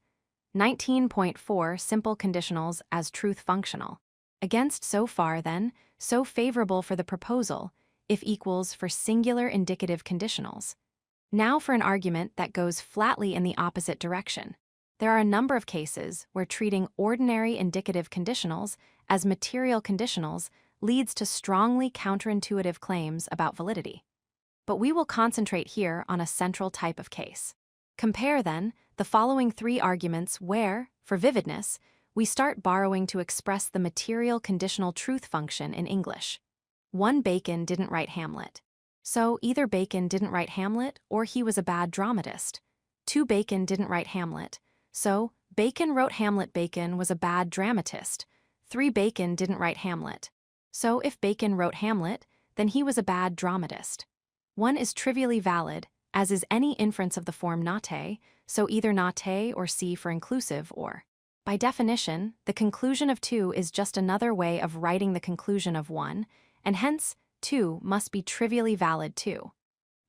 19.4 Simple conditionals as truth functional. Against so far, then, so favorable for the proposal, if equals for singular indicative conditionals. Now for an argument that goes flatly in the opposite direction. There are a number of cases where treating ordinary indicative conditionals as material conditionals leads to strongly counterintuitive claims about validity. But we will concentrate here on a central type of case. Compare, then, the following 3 arguments where, for vividness, we start borrowing to express the material conditional truth function in English. 1 Bacon didn't write Hamlet. So either Bacon didn't write Hamlet or he was a bad dramatist. 2 Bacon didn't write Hamlet. So Bacon wrote Hamlet. Bacon was a bad dramatist. 3 Bacon didn't write Hamlet. So if Bacon wrote Hamlet, then he was a bad dramatist. 1 is trivially valid, as is any inference of the form nate, so either nate or C for inclusive or. By definition, the conclusion of 2 is just another way of writing the conclusion of 1, and hence 2 must be trivially valid too.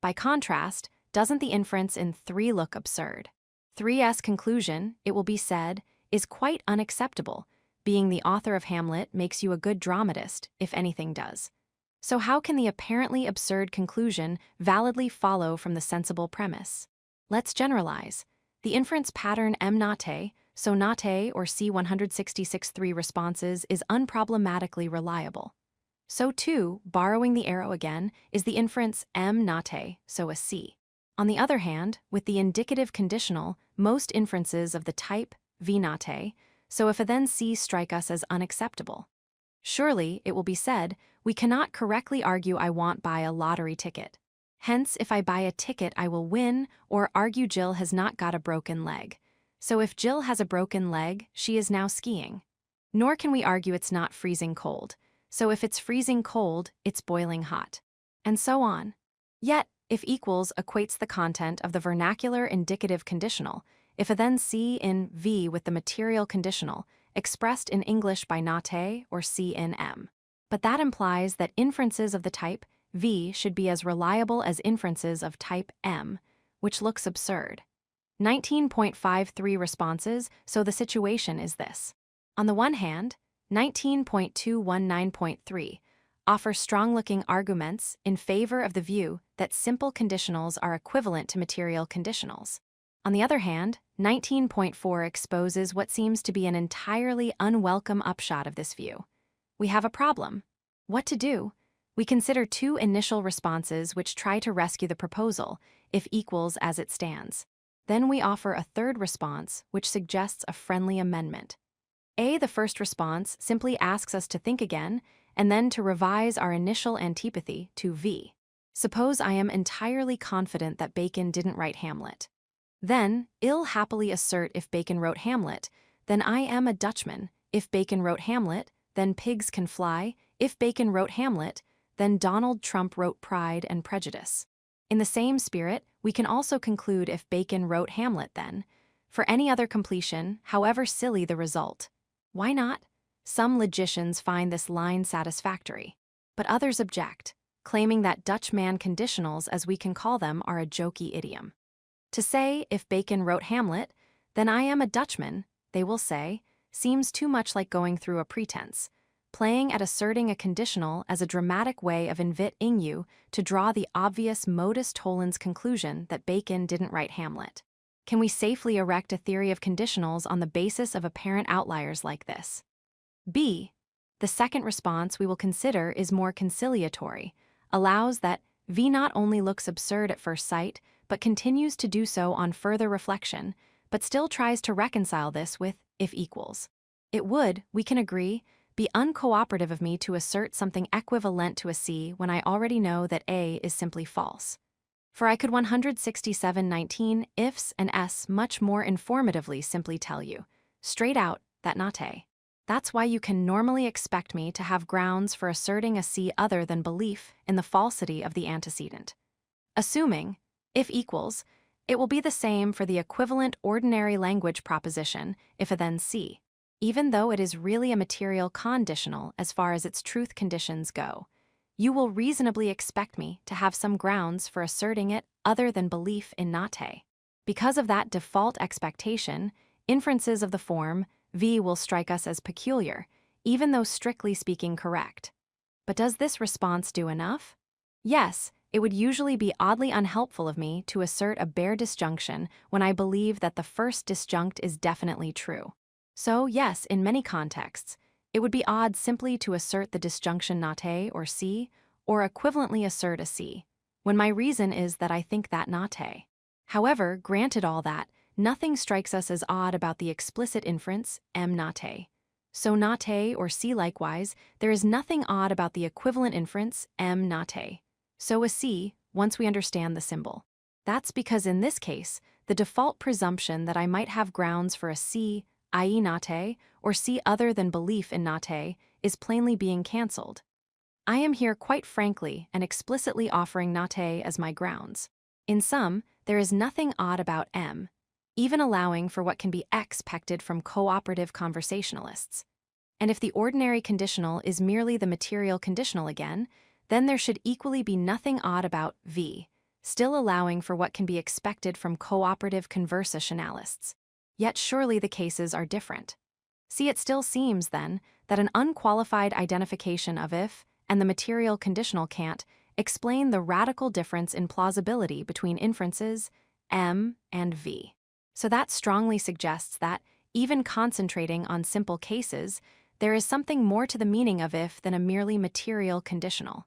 By contrast, doesn't the inference in 3 look absurd? 3's conclusion, it will be said, is quite unacceptable. Being the author of Hamlet makes you a good dramatist, if anything does. So how can the apparently absurd conclusion validly follow from the sensible premise? Let's generalize. The inference pattern M nate, so nate or C166 responses is unproblematically reliable. So too, borrowing the arrow again, is the inference M nate, so a C. On the other hand, with the indicative conditional, most inferences of the type V nate, so if a then C strike us as unacceptable. Surely, it will be said, we cannot correctly argue I want buy a lottery ticket. Hence, if I buy a ticket I will win, or argue Jill has not got a broken leg. So if Jill has a broken leg, she is now skiing. Nor can we argue it's not freezing cold. So if it's freezing cold, it's boiling hot. And so on. Yet, if equals equates the content of the vernacular indicative conditional, if a then C in V with the material conditional, expressed in English by nate or C in M. But that implies that inferences of the type V should be as reliable as inferences of type M, which looks absurd. 19.53 responses, so the situation is this. On the one hand, 19.219.3 offer strong-looking arguments in favor of the view that simple conditionals are equivalent to material conditionals. On the other hand, 19.4 exposes what seems to be an entirely unwelcome upshot of this view. We have a problem. What to do? We consider 2 initial responses which try to rescue the proposal, if equals as it stands. Then we offer a 3rd response which suggests a friendly amendment. The first response simply asks us to think again and then to revise our initial antipathy to V. Suppose I am entirely confident that Bacon didn't write Hamlet. Then, I'll happily assert if Bacon wrote Hamlet, then I am a Dutchman. If Bacon wrote Hamlet, then pigs can fly. If Bacon wrote Hamlet, then Donald Trump wrote Pride and Prejudice. In the same spirit, we can also conclude if Bacon wrote Hamlet then, for any other completion, however silly the result. Why not? Some logicians find this line satisfactory, but others object, claiming that Dutchman conditionals, as we can call them, are a jokey idiom. To say, if Bacon wrote Hamlet, then I am a Dutchman, they will say, seems too much like going through a pretense, playing at asserting a conditional as a dramatic way of inviting you to draw the obvious modus tollens conclusion that Bacon didn't write Hamlet. Can we safely erect a theory of conditionals on the basis of apparent outliers like this? B. The second response we will consider is more conciliatory, allows that V not only looks absurd at first sight, but continues to do so on further reflection, but still tries to reconcile this with if equals. It would, we can agree, be uncooperative of me to assert something equivalent to a C when I already know that A is simply false. For I could 167.19 ifs and s much more informatively simply tell you, straight out, that not A. That's why you can normally expect me to have grounds for asserting a C other than belief in the falsity of the antecedent. Assuming, if equals, it will be the same for the equivalent ordinary language proposition if a then C, even though it is really a material conditional as far as its truth conditions go. You will reasonably expect me to have some grounds for asserting it other than belief in nate. Because of that default expectation, inferences of the form V will strike us as peculiar, even though strictly speaking correct. But does this response do enough? Yes, it would usually be oddly unhelpful of me to assert a bare disjunction when I believe that the first disjunct is definitely true. So yes, in many contexts, it would be odd simply to assert the disjunction nate or C, or equivalently assert a C, when my reason is that I think that nate. However, granted all that, nothing strikes us as odd about the explicit inference, nate. So nate or C likewise, there is nothing odd about the equivalent inference, nate. So a C, once we understand the symbol. That's because in this case, the default presumption that I might have grounds for a C, i.e. nate, or C other than belief in nate, is plainly being cancelled. I am here quite frankly and explicitly offering nate as my grounds. In sum, there is nothing odd about M, even allowing for what can be expected from cooperative conversationalists. And if the ordinary conditional is merely the material conditional again, then there should equally be nothing odd about V, still allowing for what can be expected from cooperative conversationalists. Yet surely the cases are different. See, it still seems, then, that an unqualified identification of if and the material conditional can't explain the radical difference in plausibility between inferences M and V. So that strongly suggests that, even concentrating on simple cases, there is something more to the meaning of if than a merely material conditional.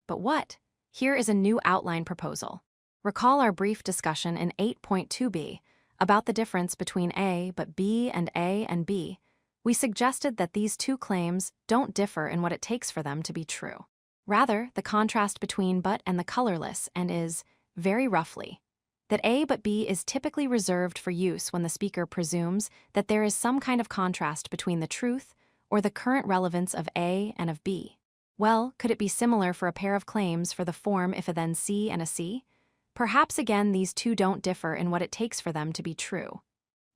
But what? Here is a new outline proposal. Recall our brief discussion in 8.2b about the difference between A but B and A and B. We suggested that these two claims don't differ in what it takes for them to be true. Rather, the contrast between but and the colorless and is, very roughly, that A but B is typically reserved for use when the speaker presumes that there is some kind of contrast between the truth or the current relevance of A and of B. Well, could it be similar for a pair of claims for the form if a then C and a C? Perhaps again these two don't differ in what it takes for them to be true.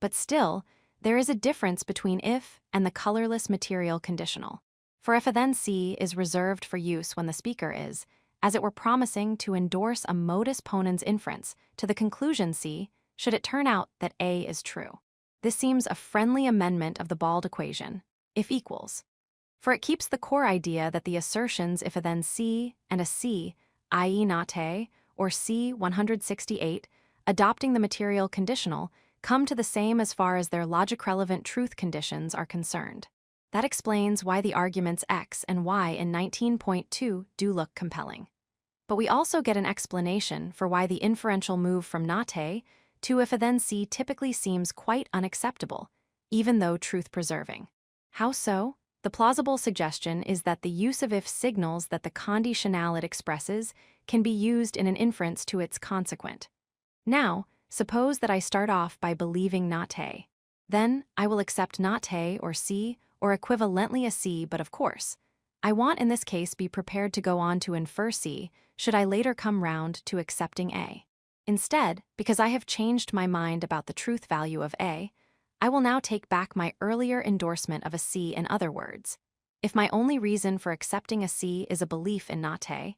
But still, there is a difference between if and the colorless material conditional. For if a then C is reserved for use when the speaker is, as it were promising to endorse a modus ponens inference to the conclusion C should it turn out that A is true. This seems a friendly amendment of the Bald equation, if equals. For it keeps the core idea that the assertions if a then C and a C, i.e. nate, or C 168, adopting the material conditional, come to the same as far as their logic-relevant truth conditions are concerned. That explains why the arguments X and Y in 19.2 do look compelling. But we also get an explanation for why the inferential move from nate to if a then C typically seems quite unacceptable, even though truth-preserving. How so? The plausible suggestion is that the use of if signals that the conditional it expresses can be used in an inference to its consequent. Now, suppose that I start off by believing nate. Then, I will accept nate or C, or equivalently a C, but of course, I want in this case be prepared to go on to infer C should I later come round to accepting A. Instead, because I have changed my mind about the truth value of A, I will now take back my earlier endorsement of a C. In other words, if my only reason for accepting a C is a belief in nate,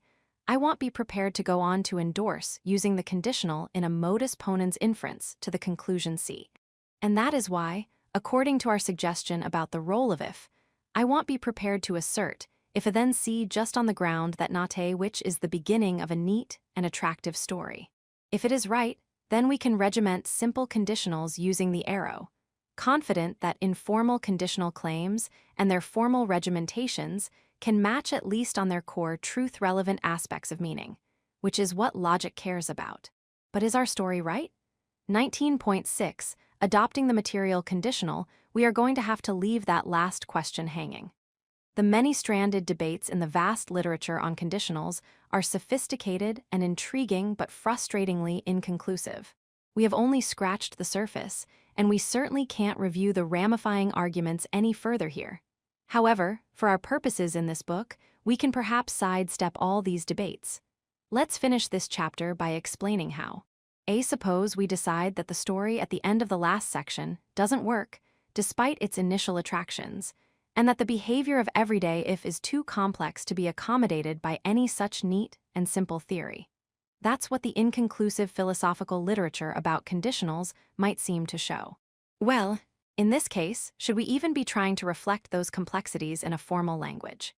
I won't be prepared to go on to endorse using the conditional in a modus ponens inference to the conclusion C. And that is why, according to our suggestion about the role of if, I won't be prepared to assert if a then C just on the ground that nate which is the beginning of a neat and attractive story. If it is right, then we can regiment simple conditionals using the arrow, confident that informal conditional claims and their formal regimentations can match at least on their core truth-relevant aspects of meaning, which is what logic cares about. But is our story right? 19.6, adopting the material conditional, we are going to have to leave that last question hanging. The many-stranded debates in the vast literature on conditionals are sophisticated and intriguing but frustratingly inconclusive. We have only scratched the surface, and we certainly can't review the ramifying arguments any further here. However, for our purposes in this book, we can perhaps sidestep all these debates. Let's finish this chapter by explaining how. Suppose we decide that the story at the end of the last section doesn't work, despite its initial attractions, and that the behavior of everyday if is too complex to be accommodated by any such neat and simple theory. That's what the inconclusive philosophical literature about conditionals might seem to show. Well, in this case, should we even be trying to reflect those complexities in a formal language?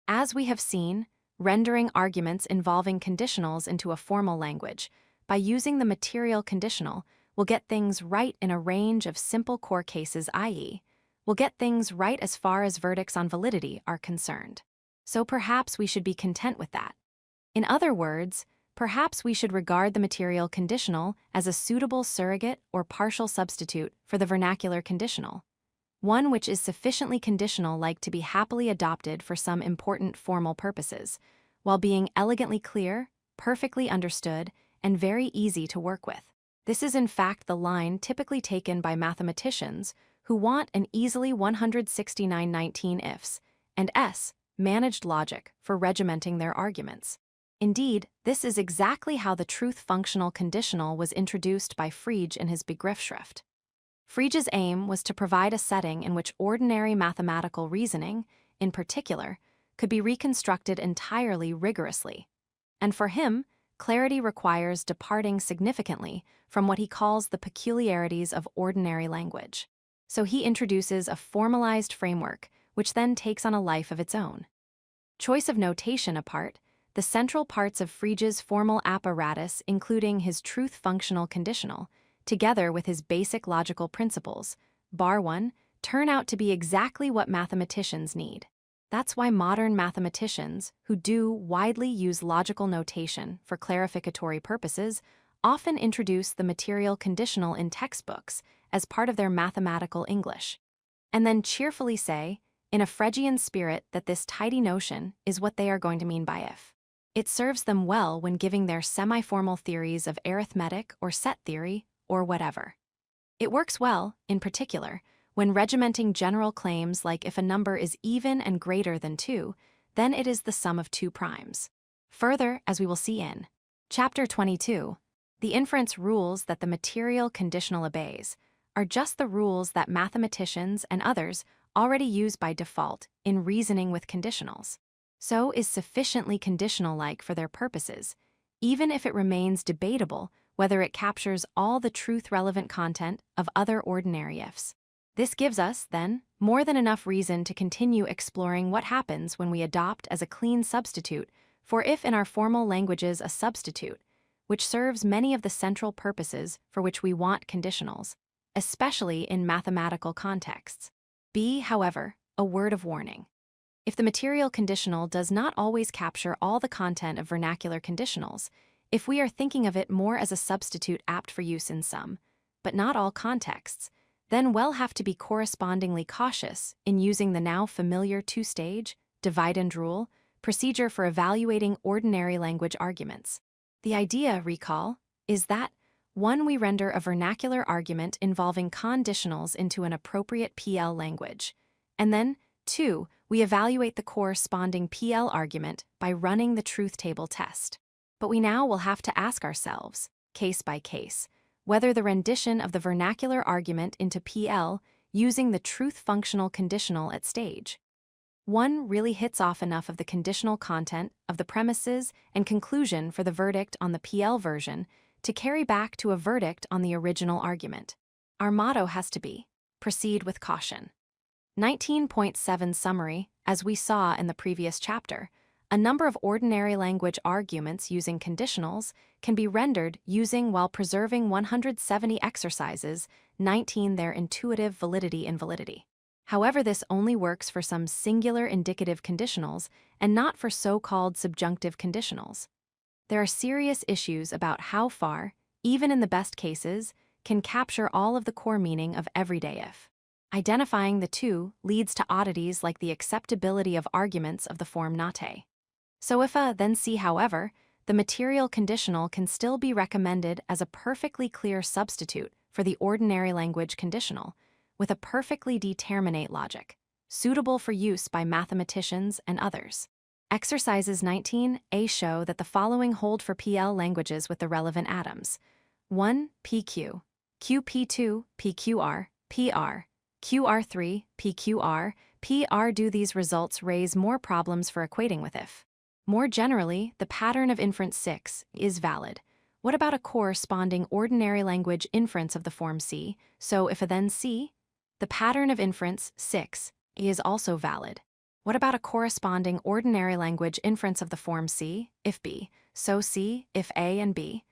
As we have seen, rendering arguments involving conditionals into a formal language by using the material conditional will get things right in a range of simple core cases, i.e., will get things right as far as verdicts on validity are concerned. So perhaps we should be content with that. In other words, perhaps we should regard the material conditional as a suitable surrogate or partial substitute for the vernacular conditional, one which is sufficiently conditional-like to be happily adopted for some important formal purposes, while being elegantly clear, perfectly understood, and very easy to work with. This is in fact the line typically taken by mathematicians who want an easily 169-19 ifs and managed logic for regimenting their arguments. Indeed, this is exactly how the truth-functional conditional was introduced by Frege in his Begriffsschrift. Frege's aim was to provide a setting in which ordinary mathematical reasoning, in particular, could be reconstructed entirely rigorously. And for him, clarity requires departing significantly from what he calls the peculiarities of ordinary language. So he introduces a formalized framework, which then takes on a life of its own. Choice of notation apart, the central parts of Frege's formal apparatus, including his truth-functional conditional, together with his basic logical principles, bar one, turn out to be exactly what mathematicians need. That's why modern mathematicians, who do widely use logical notation for clarificatory purposes, often introduce the material conditional in textbooks as part of their mathematical English, and then cheerfully say, in a Fregean spirit, that this tidy notion is what they are going to mean by if. It serves them well when giving their semi-formal theories of arithmetic or set theory or whatever. It works well, in particular, when regimenting general claims like if a number is even and greater than 2, then it is the sum of 2 primes. Further, as we will see in Chapter 22, the inference rules that the material conditional obeys are just the rules that mathematicians and others already use by default in reasoning with conditionals. So is sufficiently conditional-like for their purposes, even if it remains debatable whether it captures all the truth-relevant content of other ordinary ifs. This gives us, then, more than enough reason to continue exploring what happens when we adopt as a clean substitute for if in our formal languages a substitute, which serves many of the central purposes for which we want conditionals, especially in mathematical contexts. Be, however, a word of warning. If the material conditional does not always capture all the content of vernacular conditionals, if we are thinking of it more as a substitute apt for use in some, but not all contexts, then we'll have to be correspondingly cautious in using the now familiar two-stage, divide and rule, procedure for evaluating ordinary language arguments. The idea, recall, is that 1. We render a vernacular argument involving conditionals into an appropriate PL language, and then 2. We evaluate the corresponding PL argument by running the truth table test. But we now will have to ask ourselves, case by case, whether the rendition of the vernacular argument into PL using the truth-functional conditional at stage 1 really hits off enough of the conditional content of the premises and conclusion for the verdict on the PL version to carry back to a verdict on the original argument. Our motto has to be, proceed with caution. 19.7 Summary. As we saw in the previous chapter, a number of ordinary language arguments using conditionals can be rendered using while preserving 170 exercises, 19 their intuitive validity-invalidity. However, this only works for some singular indicative conditionals and not for so-called subjunctive conditionals. There are serious issues about how far, even in the best cases, can capture all of the core meaning of everyday if. Identifying the two leads to oddities like the acceptability of arguments of the form nate. So if a, then see, however, the material conditional can still be recommended as a perfectly clear substitute for the ordinary language conditional, with a perfectly determinate logic, suitable for use by mathematicians and others. Exercises 19a show that the following hold for PL languages with the relevant atoms. 1. PQ, QP2, PQR, PR, QR3, PQR, PR. Do these results raise more problems for equating with if? More generally, the pattern of inference 6 is valid. What about a corresponding ordinary language inference of the form C? So if a then C, the pattern of inference 6 is also valid. What about a corresponding ordinary language inference of the form C, if B, so C, if A and B?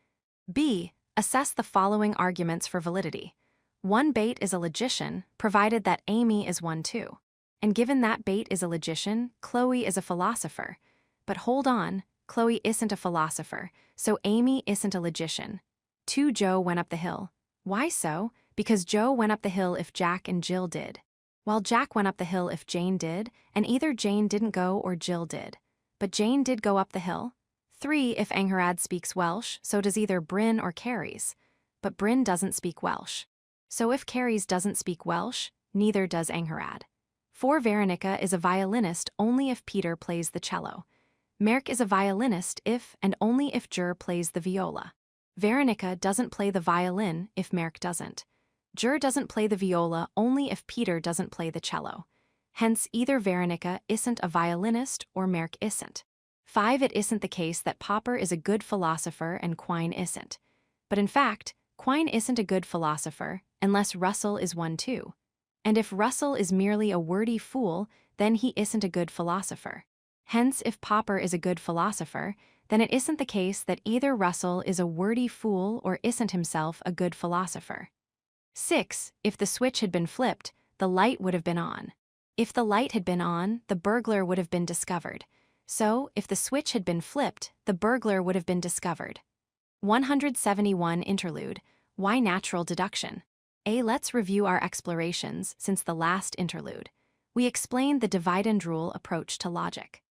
B. Assess the following arguments for validity. 1. Bait is a logician, provided that Amy is one too. And given that Bait is a logician, Chloe is a philosopher. But hold on, Chloe isn't a philosopher, so Amy isn't a logician. 2. Joe went up the hill. Why so? Because Joe went up the hill if Jack and Jill did. While Jack went up the hill if Jane did, and either Jane didn't go or Jill did. But Jane did go up the hill. 3. If Angharad speaks Welsh, so does either Bryn or Carries. But Bryn doesn't speak Welsh. So if Carries doesn't speak Welsh, neither does Angharad. 4. Veronica is a violinist only if Peter plays the cello. Merk is a violinist if and only if Jur plays the viola. Veronica doesn't play the violin if Merk doesn't. Jur doesn't play the viola only if Peter doesn't play the cello. Hence, either Veronica isn't a violinist or Merk isn't. 5. It isn't the case that Popper is a good philosopher and Quine isn't. But in fact, Quine isn't a good philosopher unless Russell is one too. And if Russell is merely a wordy fool, then he isn't a good philosopher. Hence, if Popper is a good philosopher, then it isn't the case that either Russell is a wordy fool or isn't himself a good philosopher. 6. If the switch had been flipped, the light would have been on. If the light had been on, the burglar would have been discovered. So, if the switch had been flipped, the burglar would have been discovered. 171 Interlude. Why natural deduction? Let's review our explorations since the last interlude. We explained the divide-and-rule approach to logic.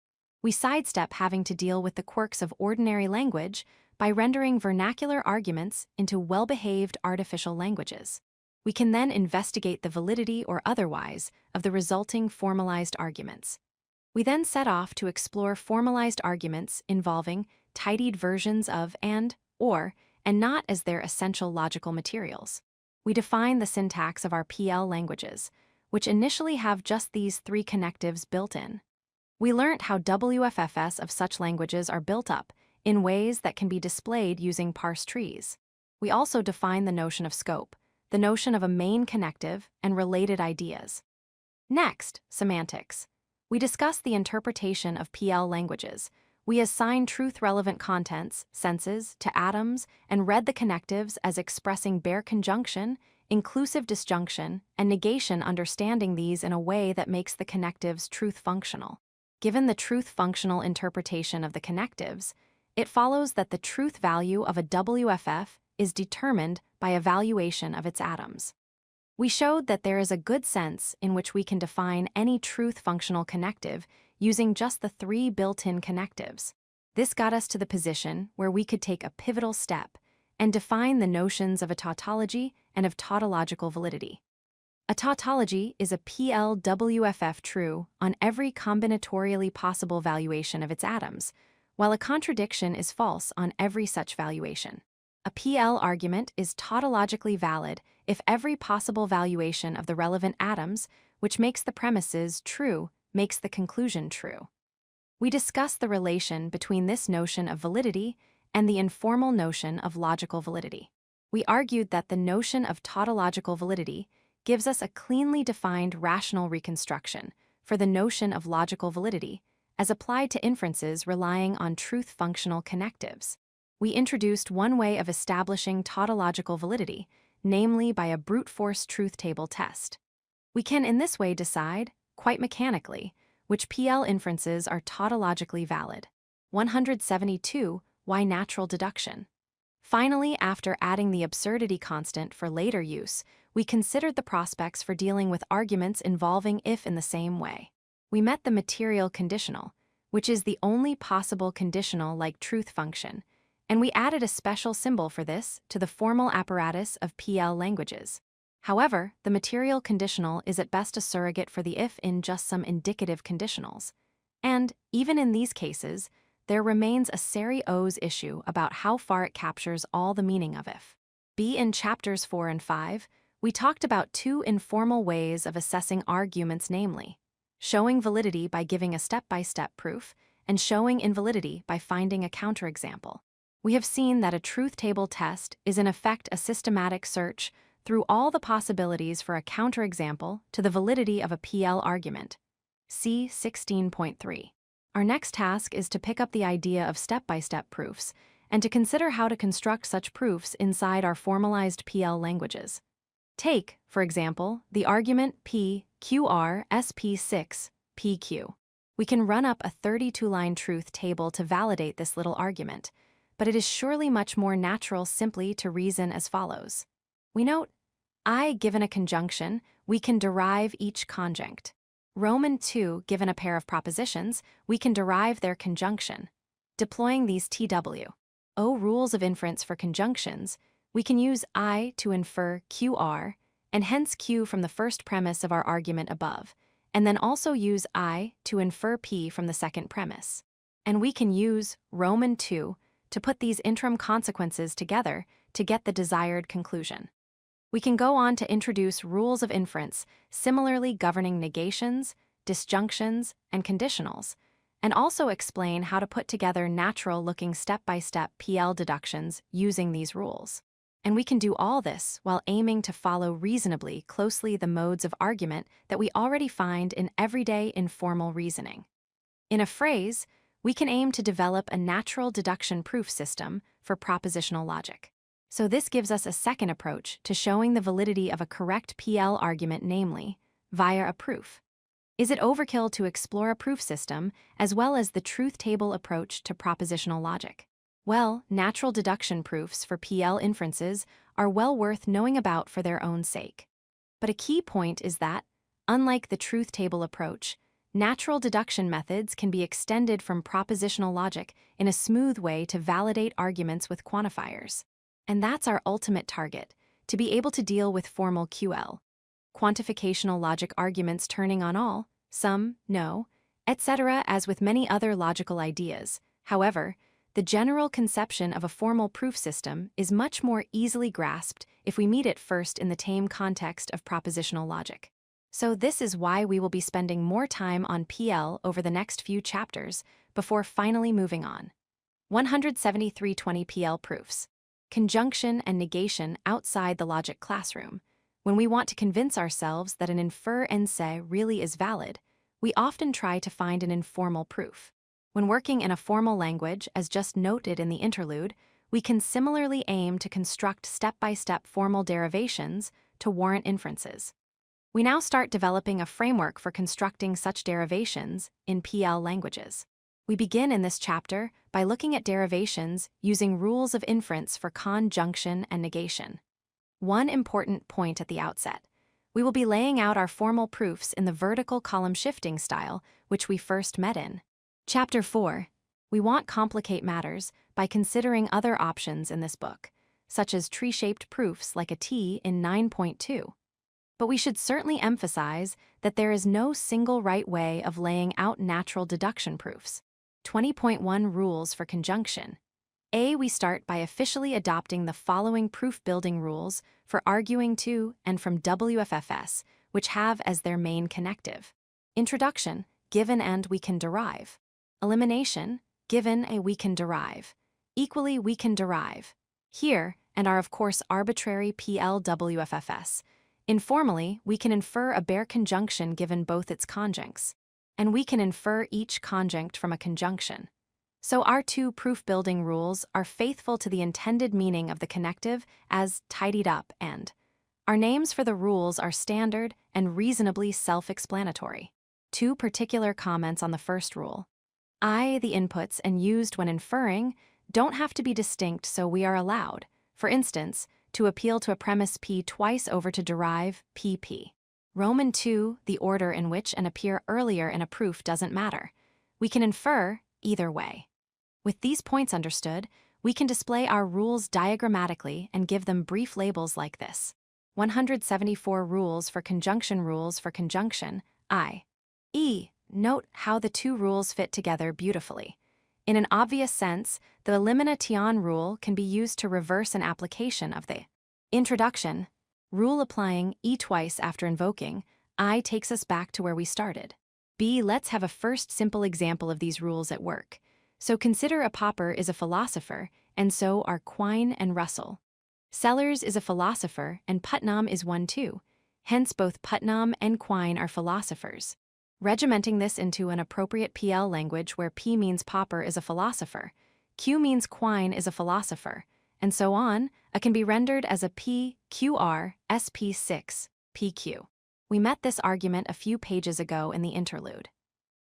We sidestep having to deal with the quirks of ordinary language by rendering vernacular arguments into well-behaved artificial languages. We can then investigate the validity or otherwise of the resulting formalized arguments. We then set off to explore formalized arguments involving tidied versions of and, or, and not as their essential logical materials. We define the syntax of our PL languages, which initially have just these 3 connectives built in. We learnt how WFFs of such languages are built up in ways that can be displayed using parse trees. We also define the notion of scope, the notion of a main connective, and related ideas. Next, semantics. We discuss the interpretation of PL languages. We assign truth-relevant contents, senses, to atoms, and read the connectives as expressing bare conjunction, inclusive disjunction, and negation, understanding these in a way that makes the connectives truth-functional. Given the truth-functional interpretation of the connectives, it follows that the truth value of a WFF is determined by evaluation of its atoms. We showed that there is a good sense in which we can define any truth-functional connective using just the 3 built-in connectives. This got us to the position where we could take a pivotal step and define the notions of a tautology and of tautological validity. A tautology is a PL-WFF true on every combinatorially possible valuation of its atoms, while a contradiction is false on every such valuation. A PL argument is tautologically valid if every possible valuation of the relevant atoms, which makes the premises true, makes the conclusion true. We discuss the relation between this notion of validity and the informal notion of logical validity. We argued that the notion of tautological validity gives us a cleanly defined rational reconstruction for the notion of logical validity as applied to inferences relying on truth-functional connectives. We introduced one way of establishing tautological validity, namely by a brute force truth table test. We can in this way decide, quite mechanically, which PL inferences are tautologically valid. 172. Why natural deduction? Finally, after adding the absurdity constant for later use, we considered the prospects for dealing with arguments involving if in the same way. We met the material conditional, which is the only possible conditional like truth function, and we added a special symbol for this to the formal apparatus of PL languages. However, the material conditional is at best a surrogate for the if in just some indicative conditionals. And, even in these cases, there remains a Seri-O's issue about how far it captures all the meaning of if. In chapters 4 and 5, we talked about 2 informal ways of assessing arguments, namely, showing validity by giving a step-by-step proof, and showing invalidity by finding a counterexample. We have seen that a truth table test is in effect a systematic search through all the possibilities for a counterexample to the validity of a PL argument. See 16.3. Our next task is to pick up the idea of step-by-step proofs and to consider how to construct such proofs inside our formalized PL languages. Take, for example, the argument P, QR, SP6, PQ. We can run up a 32-line truth table to validate this little argument, but it is surely much more natural simply to reason as follows. We note, I given a conjunction, we can derive each conjunct. Roman 2 given a pair of propositions, we can derive their conjunction. Deploying these TWO rules of inference for conjunctions, we can use I to infer QR, and hence Q from the first premise of our argument above, and then also use I to infer P from the second premise. And we can use Roman 2 to put these interim consequences together to get the desired conclusion. We can go on to introduce rules of inference similarly governing negations, disjunctions, and conditionals, and also explain how to put together natural-looking step-by-step PL deductions using these rules. And we can do all this while aiming to follow reasonably closely the modes of argument that we already find in everyday informal reasoning. In a phrase, we can aim to develop a natural deduction proof system for propositional logic. So this gives us a second approach to showing the validity of a correct PL argument, namely, via a proof. Is it overkill to explore a proof system as well as the truth table approach to propositional logic? Well, natural deduction proofs for PL inferences are well worth knowing about for their own sake. But a key point is that, unlike the truth table approach, natural deduction methods can be extended from propositional logic in a smooth way to validate arguments with quantifiers. And that's our ultimate target, to be able to deal with formal QL. Quantificational logic arguments turning on all, some, no, etc. as with many other logical ideas. However, the general conception of a formal proof system is much more easily grasped if we meet it first in the tame context of propositional logic. So this is why we will be spending more time on PL over the next few chapters before finally moving on. 17320 PL proofs. Conjunction and negation outside the logic classroom. When we want to convince ourselves that an infer and say really is valid, we often try to find an informal proof. When working in a formal language, as just noted in the interlude, we can similarly aim to construct step-by-step formal derivations to warrant inferences. We now start developing a framework for constructing such derivations in PL languages. We begin in this chapter by looking at derivations using rules of inference for conjunction and negation. One important point at the outset. We will be laying out our formal proofs in the vertical column shifting style, which we first met in. Chapter 4. We won't complicate matters by considering other options in this book, such as tree-shaped proofs like a T in 9.2. But we should certainly emphasize that there is no single right way of laying out natural deduction proofs. 20.1 Rules for Conjunction. We start by officially adopting the following proof-building rules for arguing to and from WFFS, which have as their main connective. Introduction, given and we can derive. Elimination, given a we can derive. Equally we can derive. Here, and are of course arbitrary PLWFFS. Informally, we can infer a bare conjunction given both its conjuncts. And we can infer each conjunct from a conjunction. So our two proof-building rules are faithful to the intended meaning of the connective as tidied up and. Our names for the rules are standard and reasonably self-explanatory. Two particular comments on the first rule. The inputs and used when inferring don't have to be distinct, so we are allowed, for instance, to appeal to a premise P twice over to derive PP. Roman 2, the order in which and appear earlier in a proof doesn't matter. We can infer either way. With these points understood, we can display our rules diagrammatically and give them brief labels like this. 174 Rules for Conjunction. Rules for Conjunction, Note how the two rules fit together beautifully. In an obvious sense, the elimination rule can be used to reverse an application of the introduction rule. Applying twice after invoking takes us back to where we started. Let's have a first simple example of these rules at work. So consider a Popper is a philosopher, and so are Quine and Russell. Sellers is a philosopher, and Putnam is one too. Hence both Putnam and Quine are philosophers. Regimenting this into an appropriate PL language where P means Popper is a philosopher, Q means Quine is a philosopher, and so on, can be rendered as a PQR SP6 PQ. We met this argument a few pages ago in the interlude.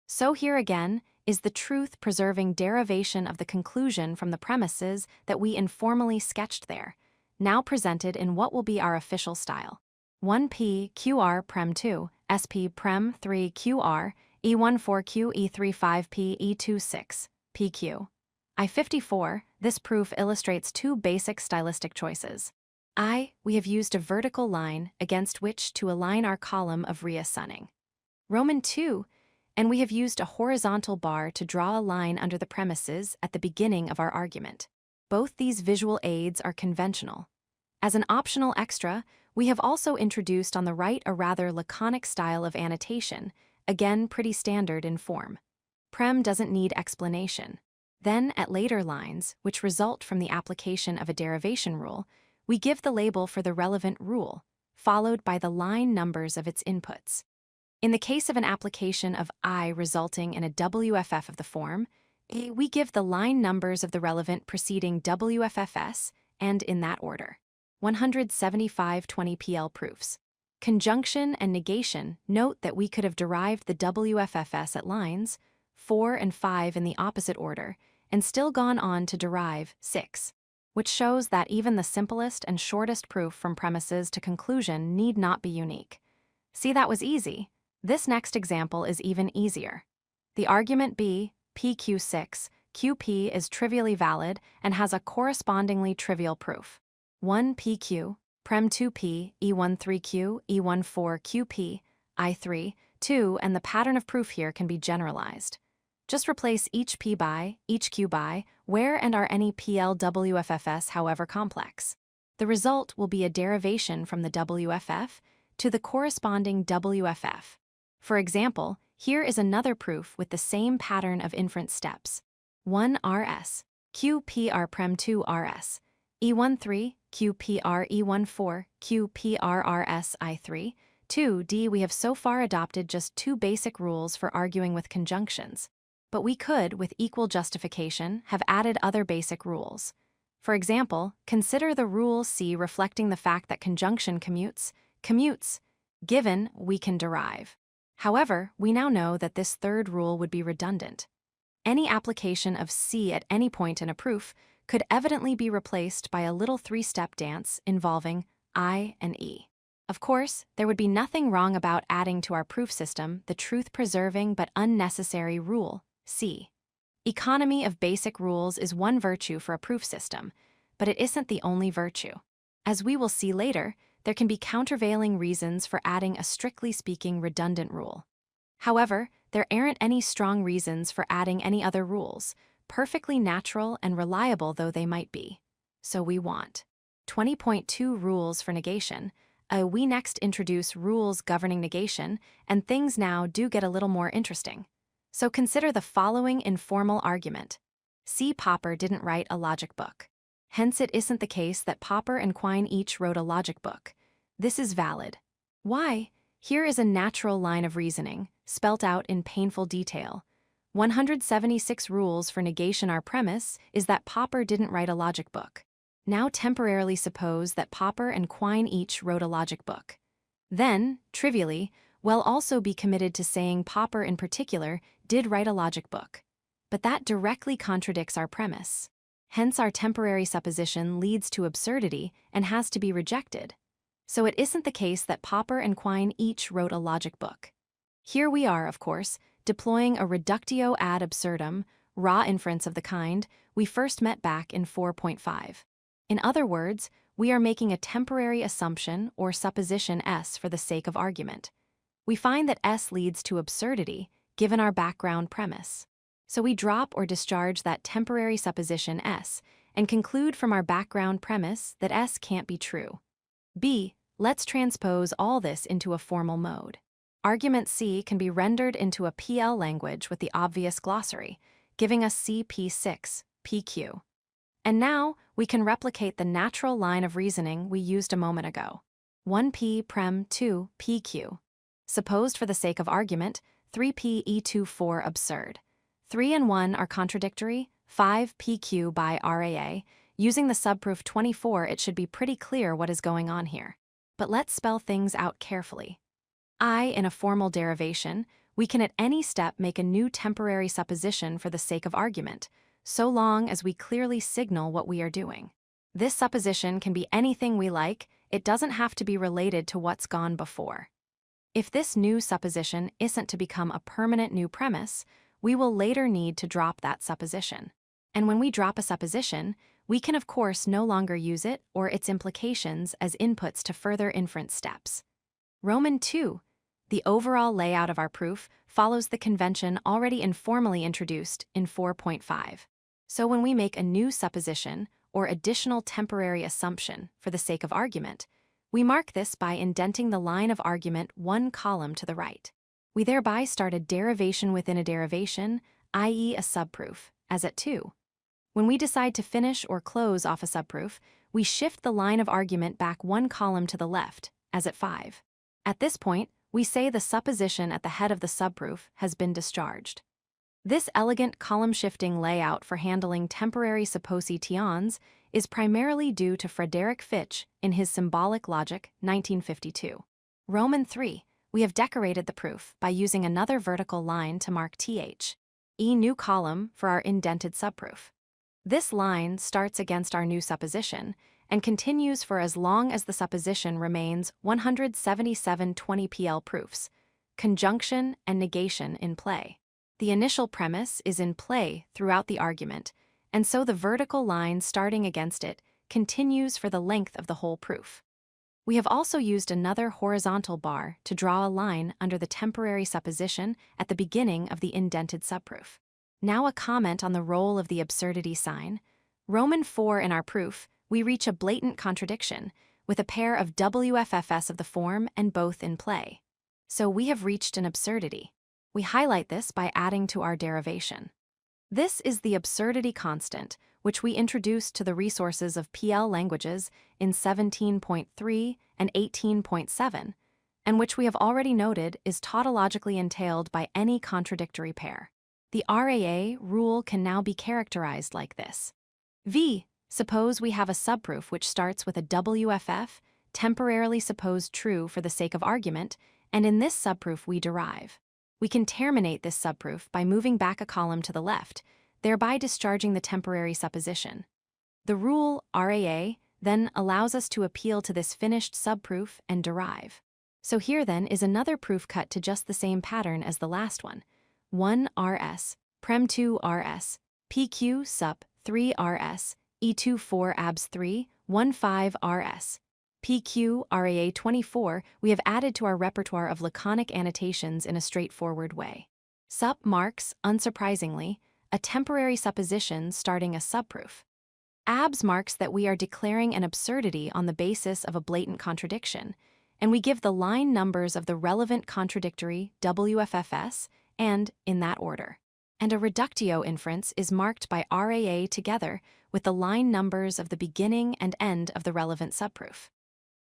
So here again is the truth-preserving derivation of the conclusion from the premises that we informally sketched there, now presented in what will be our official style. 1P QR Prem 2, SP Prem 3 QR, E14Q E35P E26, PQ. I54, this proof illustrates two basic stylistic choices. We have used a vertical line against which to align our column of reassigning. Roman 2, and we have used a horizontal bar to draw a line under the premises at the beginning of our argument. Both these visual aids are conventional. As an optional extra, we have also introduced on the right a rather laconic style of annotation, again pretty standard in form. Prem doesn't need explanation. Then, at later lines, which result from the application of a derivation rule, we give the label for the relevant rule, followed by the line numbers of its inputs. In the case of an application of I resulting in a WFF of the form, we give the line numbers of the relevant preceding WFFS, and in that order. 175-20 PL proofs. Conjunction and negation, note that we could have derived the WFFS at lines 4 and 5 in the opposite order, and still gone on to derive 6, which shows that even the simplest and shortest proof from premises to conclusion need not be unique. See, that was easy. This next example is even easier. The argument B, PQ6, QP is trivially valid and has a correspondingly trivial proof. 1 PQ, Prem 2P, E13Q, E14QP, I3, 2, and the pattern of proof here can be generalized. Just replace each P by, each Q by, where and are any PLWFFS however complex. The result will be a derivation from the WFF to the corresponding WFF. For example, here is another proof with the same pattern of inference steps. 1 RS, QPR Prem 2 RS, E13, QPR E14, QPRRS I3, 2D. We have so far adopted just two basic rules for arguing with conjunctions, but we could, with equal justification, have added other basic rules. For example, consider the rule C reflecting the fact that conjunction commutes, given we can derive. However, we now know that this third rule would be redundant. Any application of C at any point in a proof could evidently be replaced by a little three-step dance involving I and E. Of course, there would be nothing wrong about adding to our proof system the truth-preserving but unnecessary rule, C. Economy of basic rules is one virtue for a proof system, but it isn't the only virtue. As we will see later, there can be countervailing reasons for adding a strictly speaking redundant rule. However, there aren't any strong reasons for adding any other rules, perfectly natural and reliable though they might be. So we want 20.2 rules for negation. We next introduce rules governing negation, and things now do get a little more interesting. So consider the following informal argument. C. Popper didn't write a logic book. Hence it isn't the case that Popper and Quine each wrote a logic book. This is valid. Why? Here is a natural line of reasoning, spelt out in painful detail. 176 rules for negation. Our premise is that Popper didn't write a logic book. Now temporarily suppose that Popper and Quine each wrote a logic book. Then, trivially, we'll also be committed to saying Popper in particular did write a logic book. But that directly contradicts our premise. Hence our temporary supposition leads to absurdity and has to be rejected. So it isn't the case that Popper and Quine each wrote a logic book. Here we are, of course, deploying a reductio ad absurdum, raw inference of the kind we first met back in 4.5. In other words, we are making a temporary assumption or supposition S for the sake of argument. We find that S leads to absurdity, given our background premise. So we drop or discharge that temporary supposition S and conclude from our background premise that S can't be true. B. Let's transpose all this into a formal mode. Argument C can be rendered into a PL language with the obvious glossary, giving us CP6, PQ. And now we can replicate the natural line of reasoning we used a moment ago. 1P Prem 2 PQ. Supposed for the sake of argument, 3P E24 absurd. 3 and 1 are contradictory, 5 PQ by RAA. Using the subproof 24, it should be pretty clear what is going on here. But let's spell things out carefully. In a formal derivation, we can at any step make a new temporary supposition for the sake of argument, so long as we clearly signal what we are doing. This supposition can be anything we like, it doesn't have to be related to what's gone before. If this new supposition isn't to become a permanent new premise, we will later need to drop that supposition. And when we drop a supposition, we can of course no longer use it or its implications as inputs to further inference steps. Roman 2. The overall layout of our proof follows the convention already informally introduced in 4.5. So when we make a new supposition or additional temporary assumption for the sake of argument, we mark this by indenting the line of argument one column to the right. We thereby start a derivation within a derivation, i.e. a subproof, as at 2. When we decide to finish or close off a subproof, we shift the line of argument back one column to the left, as at 5. At this point, we say the supposition at the head of the subproof has been discharged. This elegant column-shifting layout for handling temporary suppositions is primarily due to Frederick Fitch in his Symbolic Logic, 1952. Roman 3. We have decorated the proof by using another vertical line to mark th. New column for our indented subproof. This line starts against our new supposition and continues for as long as the supposition remains 177 pl proofs, conjunction and negation in play. The initial premise is in play throughout the argument, and so the vertical line starting against it continues for the length of the whole proof. We have also used another horizontal bar to draw a line under the temporary supposition at the beginning of the indented subproof. Now a comment on the role of the absurdity sign. Roman 4 in our proof, we reach a blatant contradiction, with a pair of WFFS of the form and both in play. So we have reached an absurdity. We highlight this by adding to our derivation. This is the absurdity constant, which we introduced to the resources of PL languages in 17.3 and 18.7, and which we have already noted is tautologically entailed by any contradictory pair. The RAA rule can now be characterized like this. V. Suppose we have a subproof which starts with a WFF, temporarily supposed true for the sake of argument, and in this subproof we derive. We can terminate this subproof by moving back a column to the left, thereby discharging the temporary supposition. The rule RAA then allows us to appeal to this finished subproof and derive. So here then is another proof cut to just the same pattern as the last one. 1 RS, Prem 2 RS, PQ sup 3 RS, E2 4 abs 3, 1 5 RS. PQ RAA 24, we have added to our repertoire of laconic annotations in a straightforward way. Sup marks, unsurprisingly, a temporary supposition starting a subproof. Abs marks that we are declaring an absurdity on the basis of a blatant contradiction, and we give the line numbers of the relevant contradictory WFFS and in that order. And a reductio inference is marked by RAA together with the line numbers of the beginning and end of the relevant subproof.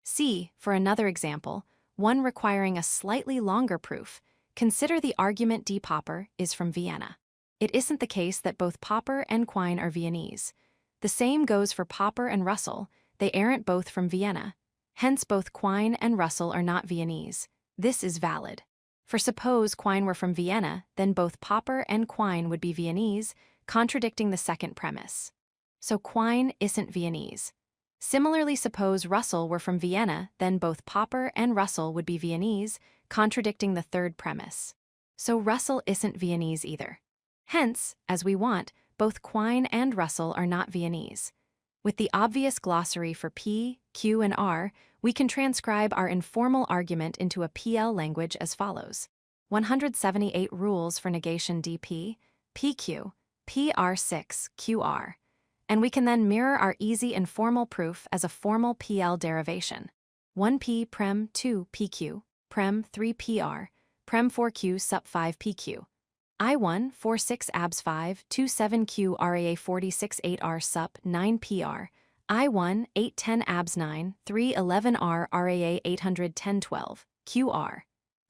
C, for another example, one requiring a slightly longer proof, consider the argument D. Popper is from Vienna. It isn't the case that both Popper and Quine are Viennese. The same goes for Popper and Russell, they aren't both from Vienna. Hence both Quine and Russell are not Viennese. This is valid. For suppose Quine were from Vienna, then both Popper and Quine would be Viennese, contradicting the second premise. So Quine isn't Viennese. Similarly, suppose Russell were from Vienna, then both Popper and Russell would be Viennese, contradicting the third premise. So Russell isn't Viennese either. Hence, as we want, both Quine and Russell are not Viennese. With the obvious glossary for P, Q, and R, we can transcribe our informal argument into a PL language as follows. 178 rules for negation DP, PQ, PR6, QR. And we can then mirror our easy informal proof as a formal PL derivation. 1P Prem 2 PQ, Prem 3 PR, Prem 4Q sup 5 PQ. I1 46 abs 5 27 Q RAA 46 8R sup 9 PR. I1 810 abs 9 311 R RAA 810 12 QR.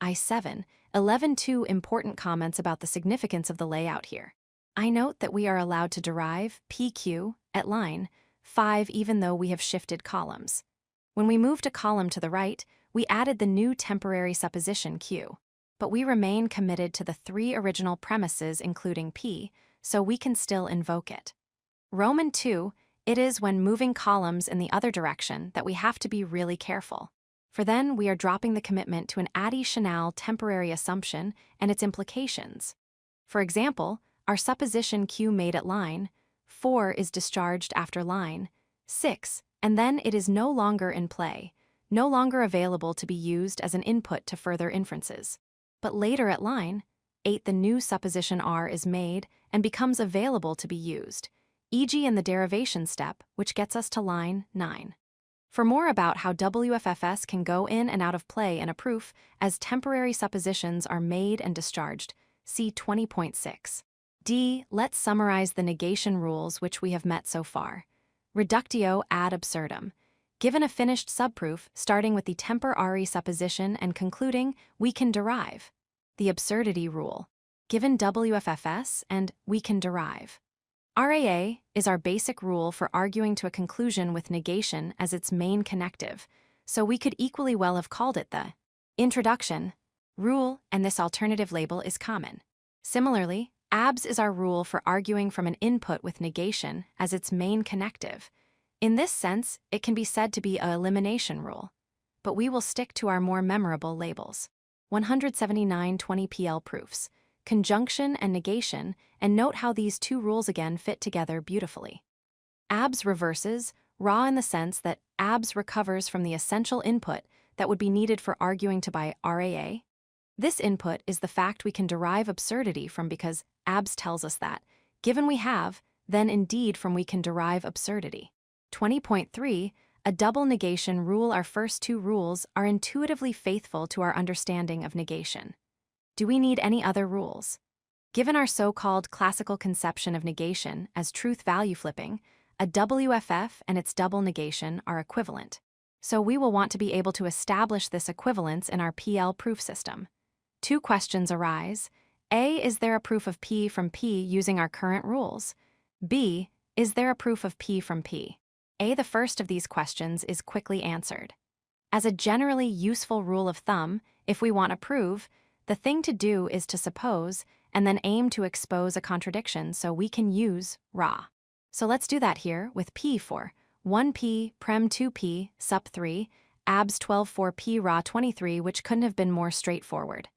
I7 11 2 important comments about the significance of the layout here. I note that we are allowed to derive PQ at line 5 even though we have shifted columns. When we moved a column to the right, we added the new temporary supposition Q. but we remain committed to the 3 original premises including P, so we can still invoke it. Roman 2, it is when moving columns in the other direction that we have to be really careful. For then we are dropping the commitment to an additional temporary assumption and its implications. For example, our supposition Q made at line 4 is discharged after line 6, and then it is no longer in play, no longer available to be used as an input to further inferences. But later at line 8 the new supposition R is made and becomes available to be used, e.g. in the derivation step, which gets us to line 9. For more about how WFFS can go in and out of play in a proof as temporary suppositions are made and discharged, see 20.6. D. Let's summarize the negation rules which we have met so far. Reductio ad absurdum. Given a finished subproof, starting with the temporary supposition and concluding, we can derive. The absurdity rule. Given WFFS and we can derive. RAA is our basic rule for arguing to a conclusion with negation as its main connective, so we could equally well have called it the introduction rule, and this alternative label is common. Similarly, ABS is our rule for arguing from an input with negation as its main connective. In this sense, it can be said to be an elimination rule, but we will stick to our more memorable labels. 179-20 PL proofs, conjunction and negation, and note how these 2 rules again fit together beautifully. ABS reverses RA in the sense that ABS recovers from the essential input that would be needed for arguing to by RAA. This input is the fact we can derive absurdity from because ABS tells us that, given we have, then indeed from we can derive absurdity. 20.3, a double negation rule. Our first 2 rules are intuitively faithful to our understanding of negation. Do we need any other rules? Given our so-called classical conception of negation as truth-value flipping, a WFF and its double negation are equivalent. So we will want to be able to establish this equivalence in our PL proof system. 2 questions arise. A. Is there a proof of P from P using our current rules? B. Is there a proof of P from P? A. The first of these questions is quickly answered. As a generally useful rule of thumb, if we want to prove, the thing to do is to suppose and then aim to expose a contradiction so we can use RA. So let's do that here with P for 1P, Prem 2P, Sup 3, Abs 12-4P Ra 23, which couldn't have been more straightforward.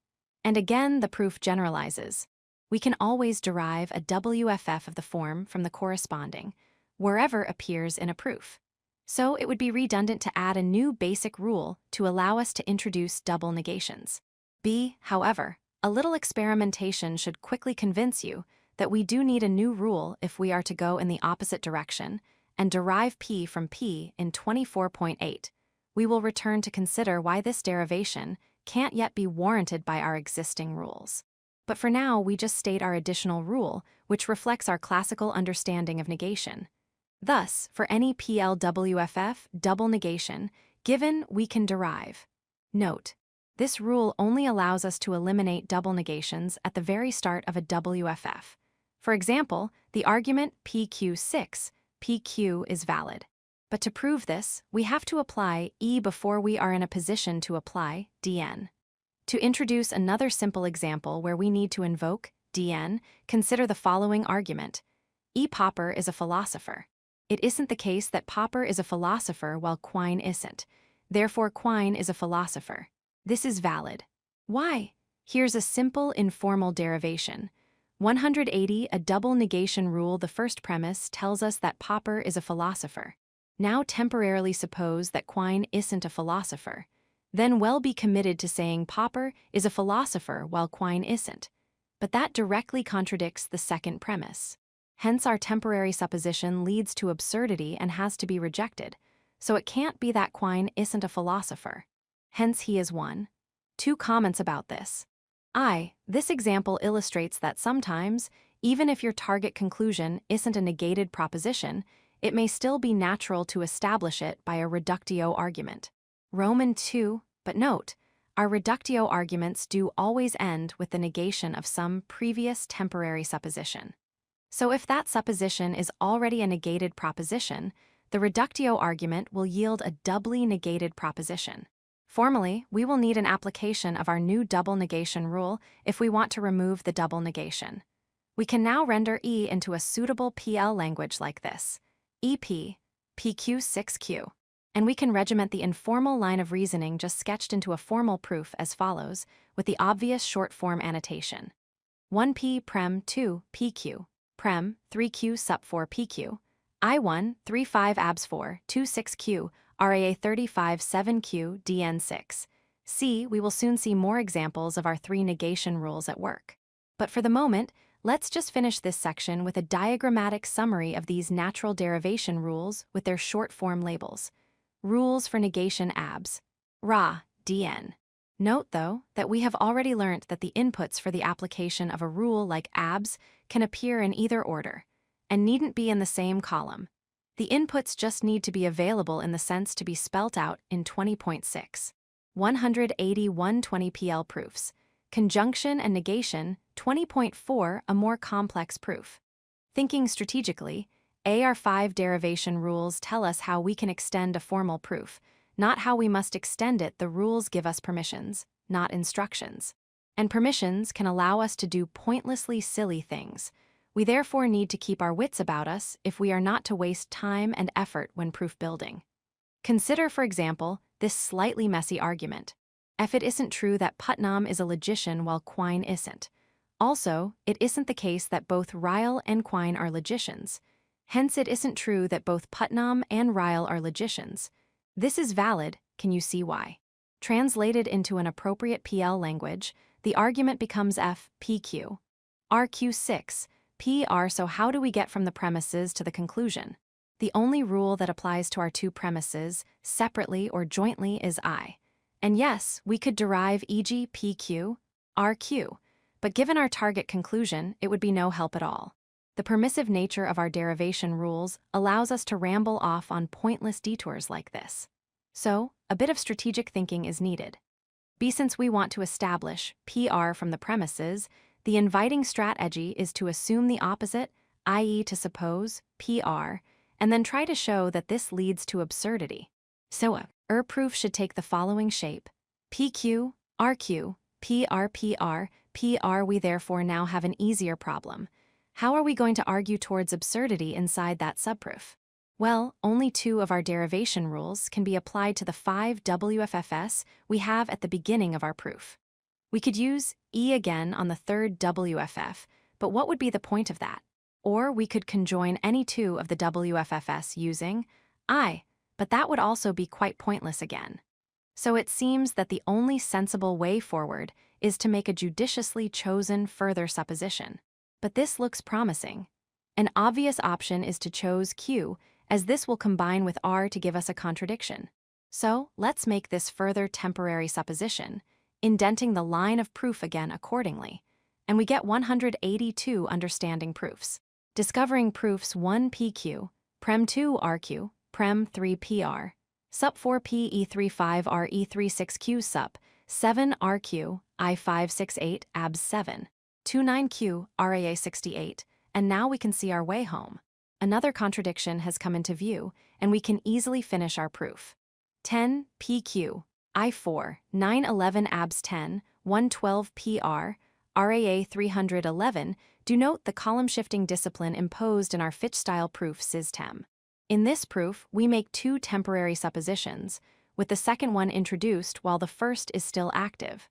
And again, the proof generalizes. We can always derive a WFF of the form from the corresponding, wherever appears in a proof. So it would be redundant to add a new basic rule to allow us to introduce double negations. B, however, a little experimentation should quickly convince you that we do need a new rule if we are to go in the opposite direction and derive P from P in 24.8. We will return to consider why this derivation can't yet be warranted by our existing rules. But for now, we just state our additional rule, which reflects our classical understanding of negation. Thus, for any PLWFF double negation, given we can derive. Note, this rule only allows us to eliminate double negations at the very start of a WFF. For example, the argument PQ6, PQ is valid. But to prove this, we have to apply E before we are in a position to apply DN. To introduce another simple example where we need to invoke DN, consider the following argument. E. Popper is a philosopher. It isn't the case that Popper is a philosopher while Quine isn't. Therefore, Quine is a philosopher. This is valid. Why? Here's a simple informal derivation. 180, a double negation rule. The first premise tells us that Popper is a philosopher. Now temporarily suppose that Quine isn't a philosopher. Then well be committed to saying Popper is a philosopher while Quine isn't. But that directly contradicts the second premise. Hence our temporary supposition leads to absurdity and has to be rejected. So it can't be that Quine isn't a philosopher. Hence he is one. 2 comments about this. This example illustrates that sometimes, even if your target conclusion isn't a negated proposition, it may still be natural to establish it by a reductio argument. Roman 2, but note, our reductio arguments do always end with the negation of some previous temporary supposition. So if that supposition is already a negated proposition, the reductio argument will yield a doubly negated proposition. Formally, we will need an application of our new double negation rule if we want to remove the double negation. We can now render E into a suitable PL language like this: EP, PQ6Q. And we can regiment the informal line of reasoning just sketched into a formal proof as follows, with the obvious short-form annotation. 1P prem 2 PQ, prem 3Q sup 4 PQ, I1 35 abs 4 26Q, RAA 35 7Q DN6. C. We will soon see more examples of our three negation rules at work. But for the moment, let's just finish this section with a diagrammatic summary of these natural derivation rules with their short-form labels. Rules for negation abs. Ra, DN. Note, though, that we have already learnt that the inputs for the application of a rule like abs can appear in either order, and needn't be in the same column. The inputs just need to be available in the sense to be spelt out in 20.6. 180-120 PL proofs. Conjunction and negation, 20.4, a more complex proof. Thinking strategically, AR5 derivation rules tell us how we can extend a formal proof, not how we must extend it. The rules give us permissions, not instructions. And permissions can allow us to do pointlessly silly things. We therefore need to keep our wits about us if we are not to waste time and effort when proof building. Consider, for example, this slightly messy argument. If it isn't true that Putnam is a logician while Quine isn't. Also, it isn't the case that both Ryle and Quine are logicians. Hence, it isn't true that both Putnam and Ryle are logicians. This is valid. Can you see why? Translated into an appropriate PL language, the argument becomes F, PQ. RQ6, PR. So how do we get from the premises to the conclusion? The only rule that applies to our two premises, separately or jointly, is I. And yes, we could derive e.g. PQ, RQ, but given our target conclusion, it would be no help at all. The permissive nature of our derivation rules allows us to ramble off on pointless detours like this. So, a bit of strategic thinking is needed. Since we want to establish PR from the premises, the inviting strategy is to assume the opposite, i.e. to suppose PR, and then try to show that this leads to absurdity. So a proof should take the following shape: PQ, RQ, PR, PR, PR. We therefore now have an easier problem. How are we going to argue towards absurdity inside that subproof? Well, only two of our derivation rules can be applied to the 5 WFFS we have at the beginning of our proof. We could use E again on the third WFF, but what would be the point of that? Or we could conjoin any two of the WFFS using I, but that would also be quite pointless again. So it seems that the only sensible way forward is to make a judiciously chosen further supposition. But this looks promising. An obvious option is to choose Q, as this will combine with R to give us a contradiction. So let's make this further temporary supposition, indenting the line of proof again accordingly, and we get 182 understanding proofs. Discovering proofs 1 PQ, Prem 2 RQ, Prem 3 PR, Sup 4 PE35 RE36Q Sup 7 RQ, I568 ABS 7, 29Q RAA 68, and now we can see our way home. Another contradiction has come into view, and we can easily finish our proof. 10 PQ, I4, 911 ABS 10, 112 PR, RAA 311. Do note the column shifting discipline imposed in our Fitch-style proof SysTem. In this proof, we make two temporary suppositions, with the second one introduced while the first is still active.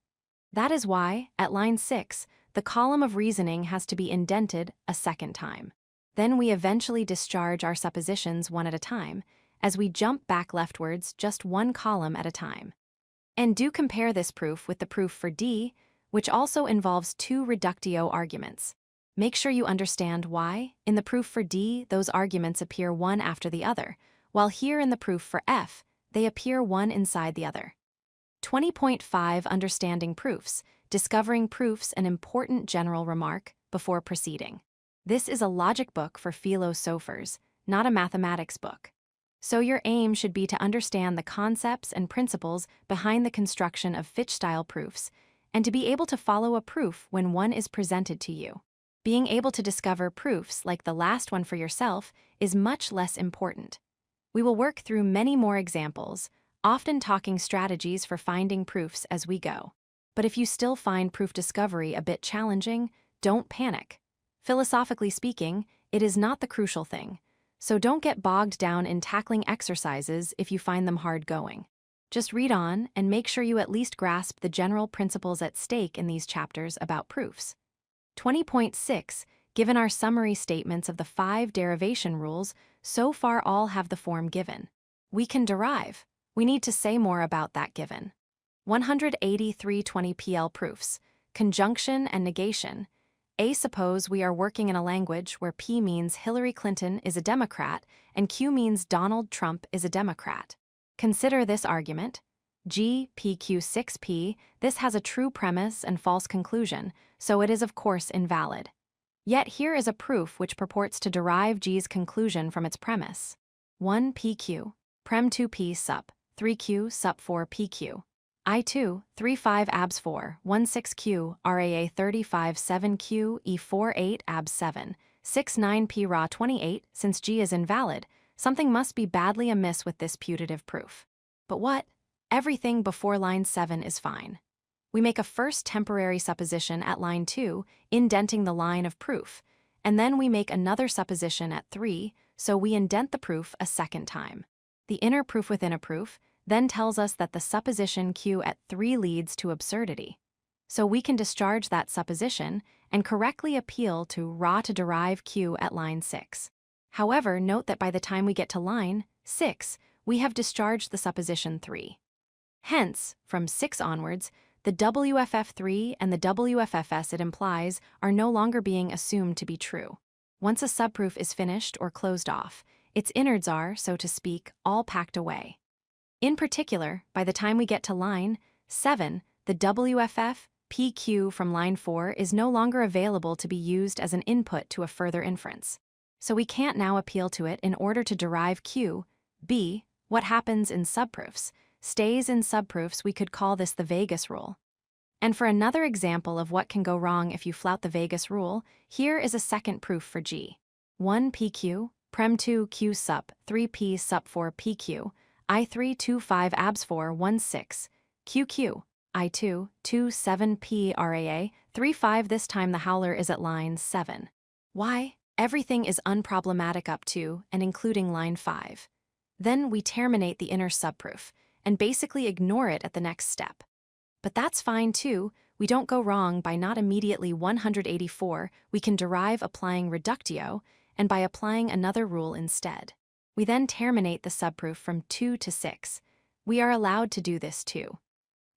That is why, at line 6, the column of reasoning has to be indented a second time. Then we eventually discharge our suppositions one at a time, as we jump back leftwards just one column at a time. And do compare this proof with the proof for D, which also involves two reductio arguments. Make sure you understand why, in the proof for D, those arguments appear one after the other, while here in the proof for F, they appear one inside the other. 20.5 Understanding Proofs. Discovering proofs, an important general remark before proceeding. This is a logic book for philosophers, not a mathematics book. So your aim should be to understand the concepts and principles behind the construction of Fitch-style proofs, and to be able to follow a proof when one is presented to you. Being able to discover proofs like the last one for yourself is much less important. We will work through many more examples, often talking strategies for finding proofs as we go. But if you still find proof discovery a bit challenging, don't panic. Philosophically speaking, it is not the crucial thing. So don't get bogged down in tackling exercises if you find them hard going. Just read on and make sure you at least grasp the general principles at stake in these chapters about proofs. 20.6. Given our summary statements of the 5 derivation rules, so far all have the form given. We can derive. We need to say more about that given. 18320 PL proofs. Conjunction and negation. A. Suppose we are working in a language where P means Hillary Clinton is a Democrat and Q means Donald Trump is a Democrat. Consider this argument. G, PQ 6P, this has a true premise and false conclusion, so it is of course invalid. Yet here is a proof which purports to derive G's conclusion from its premise. 1 PQ, Prem 2P sup, 3Q sup 4 PQ. I2, 35 abs 4, 16Q, RAA 35 7Q, E48 abs 7, 69 P Ra 28. Since G is invalid, something must be badly amiss with this putative proof. But what? Everything before line 7 is fine. We make a first temporary supposition at line 2, indenting the line of proof, and then we make another supposition at 3, so we indent the proof a second time. The inner proof within a proof then tells us that the supposition Q at 3 leads to absurdity. So we can discharge that supposition and correctly appeal to Ra to derive Q at line 6. However, note that by the time we get to line 6, we have discharged the supposition 3. Hence, from 6 onwards, the WFF3 and the WFFS it implies are no longer being assumed to be true. Once a subproof is finished or closed off, its innards are, so to speak, all packed away. In particular, by the time we get to line 7, the WFF PQ from line 4 is no longer available to be used as an input to a further inference. So we can't now appeal to it in order to derive Q. B. What happens in subproofs stays in subproofs. We could call this the Vegas rule. And for another example of what can go wrong if you flout the Vegas rule, here is a second proof for G. 1 PQ, Prem 2 Q sup, 3P sup 4 PQ, I3 25 abs 4 16, QQ, I2 27 P RAA 35. This time the howler is at line 7. Why? Everything is unproblematic up to and including line 5. Then we terminate the inner subproof and basically ignore it at the next step. But that's fine too. We don't go wrong by not immediately 184. We can derive applying reductio and by applying another rule instead. We then terminate the subproof from 2 to 6. We are allowed to do this too.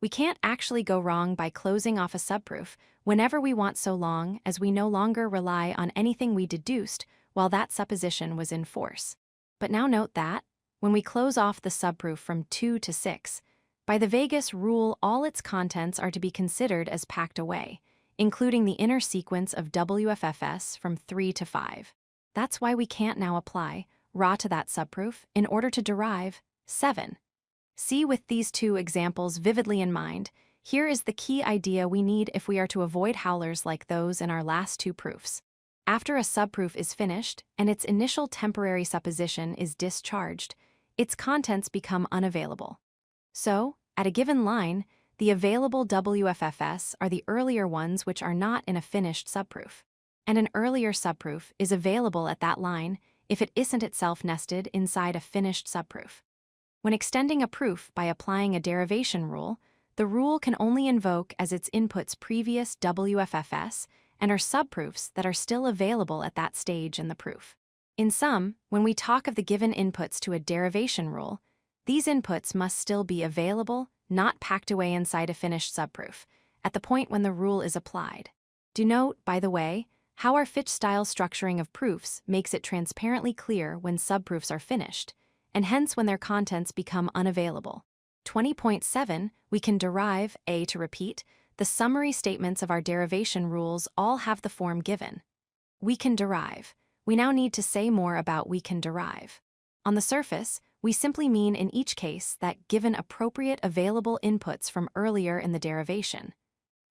We can't actually go wrong by closing off a subproof whenever we want, so long as we no longer rely on anything we deduced while that supposition was in force. But now note that, when we close off the subproof from 2 to 6, by the Vegas rule all its contents are to be considered as packed away, including the inner sequence of WFFS from 3 to 5. That's why we can't now apply Ra to that subproof in order to derive 7. See, with these 2 examples vividly in mind, here is the key idea we need if we are to avoid howlers like those in our last 2 proofs. After a subproof is finished and its initial temporary supposition is discharged, its contents become unavailable. So, at a given line, the available WFFS are the earlier ones which are not in a finished subproof. And an earlier subproof is available at that line if it isn't itself nested inside a finished subproof. When extending a proof by applying a derivation rule, the rule can only invoke as its inputs previous WFFS and are subproofs that are still available at that stage in the proof. In sum, when we talk of the given inputs to a derivation rule, these inputs must still be available, not packed away inside a finished subproof, at the point when the rule is applied. Do note, by the way, how our Fitch-style structuring of proofs makes it transparently clear when subproofs are finished, and hence when their contents become unavailable. 20.7, we can derive, A. To repeat, the summary statements of our derivation rules all have the form given. We can derive. We now need to say more about we can derive. On the surface, we simply mean in each case that given appropriate available inputs from earlier in the derivation,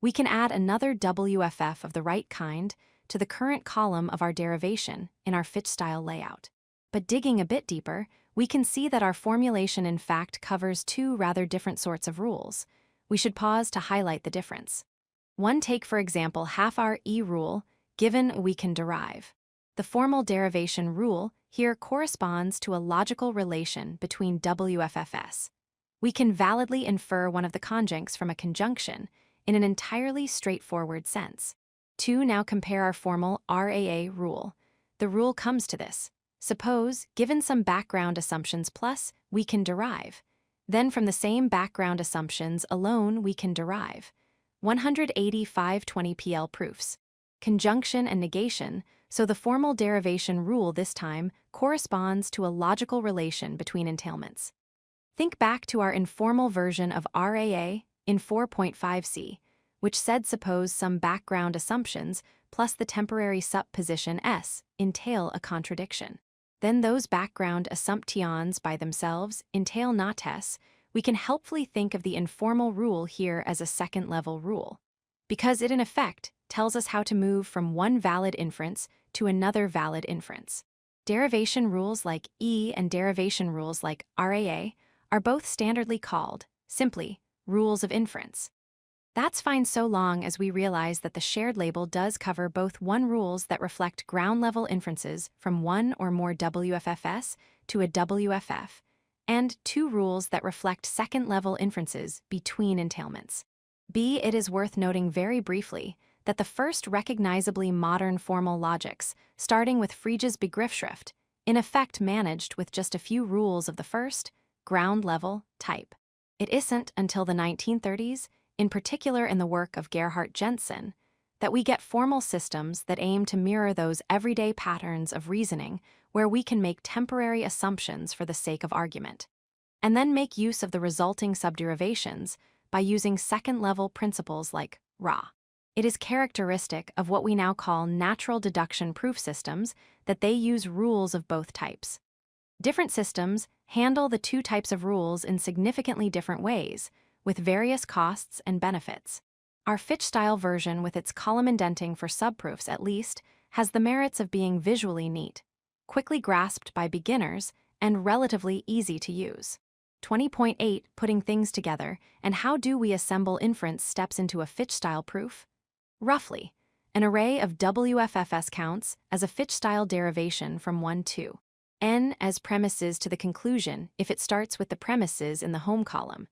we can add another WFF of the right kind to the current column of our derivation in our Fitch-style layout. But digging a bit deeper, we can see that our formulation in fact covers two rather different sorts of rules. We should pause to highlight the difference. One, take for example half our E rule, given we can derive. The formal derivation rule here corresponds to a logical relation between WFFS. We can validly infer one of the conjuncts from a conjunction in an entirely straightforward sense. 2. Now compare our formal RAA rule. The rule comes to this. Suppose, given some background assumptions plus, we can derive. Then from the same background assumptions alone we can derive. 18520 PL proofs. Conjunction and negation, so the formal derivation rule this time corresponds to a logical relation between entailments. Think back to our informal version of RAA in 4.5c, which said suppose some background assumptions plus the temporary supposition S entail a contradiction. Then those background assumptions by themselves entail not S. We can helpfully think of the informal rule here as a second-level rule, because it in effect tells us how to move from one valid inference to another valid inference. Derivation rules like E and derivation rules like RAA are both standardly called, simply, rules of inference. That's fine so long as we realize that the shared label does cover both rules that reflect ground-level inferences from one or more WFFS to a WFF, and 2 rules that reflect second-level inferences between entailments. B. It is worth noting very briefly that the first recognizably modern formal logics, starting with Frege's Begriffsschrift, in effect managed with just a few rules of the first, ground-level, type. It isn't until the 1930s, in particular in the work of Gerhard Jensen, that we get formal systems that aim to mirror those everyday patterns of reasoning where we can make temporary assumptions for the sake of argument, and then make use of the resulting subderivations by using second-level principles like RA. It is characteristic of what we now call natural deduction proof systems that they use rules of both types. Different systems handle the 2 types of rules in significantly different ways, with various costs and benefits. Our Fitch-style version, with its column indenting for subproofs at least, has the merits of being visually neat, quickly grasped by beginners, and relatively easy to use. 20.8 Putting things together, and how do we assemble inference steps into a Fitch-style proof? Roughly, an array of WFFS counts as a Fitch-style derivation from 1 to n as premises to the conclusion if it starts with the premises in the home column,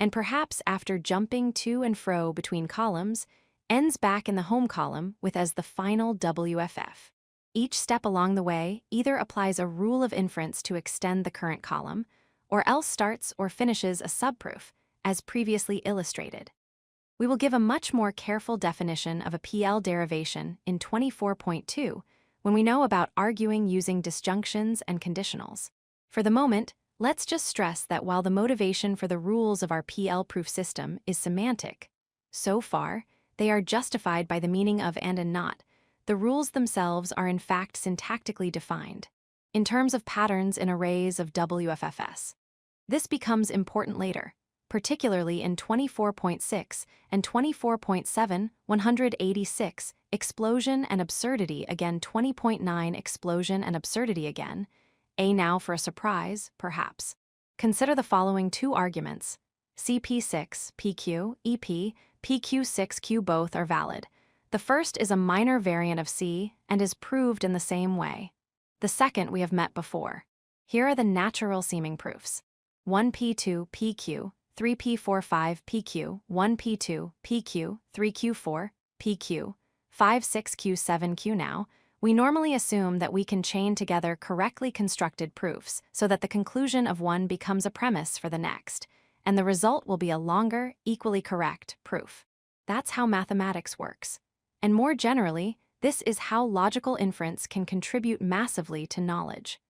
and perhaps after jumping to and fro between columns, ends back in the home column with as the final WFF. Each step along the way either applies a rule of inference to extend the current column, or else starts or finishes a subproof, as previously illustrated. We will give a much more careful definition of a PL derivation in 24.2 when we know about arguing using disjunctions and conditionals. For the moment, let's just stress that while the motivation for the rules of our PL proof system is semantic, so far, they are justified by the meaning of and not. The rules themselves are in fact syntactically defined, in terms of patterns in arrays of WFFS. This becomes important later, particularly in 24.6 and 24.7, 186, explosion and absurdity again, 20.9, explosion and absurdity again, A now for a surprise, perhaps. Consider the following 2 arguments. CP6, PQ, EP, PQ6Q both are valid. The first is a minor variant of C and is proved in the same way. The second we have met before. Here are the natural-seeming proofs. 1P2, PQ, 3P45, PQ, 1P2, PQ, 3Q4, PQ, 56Q7Q. Now, we normally assume that we can chain together correctly constructed proofs so that the conclusion of one becomes a premise for the next, and the result will be a longer, equally correct proof. That's how mathematics works. And more generally, this is how logical inference can contribute massively to knowledge.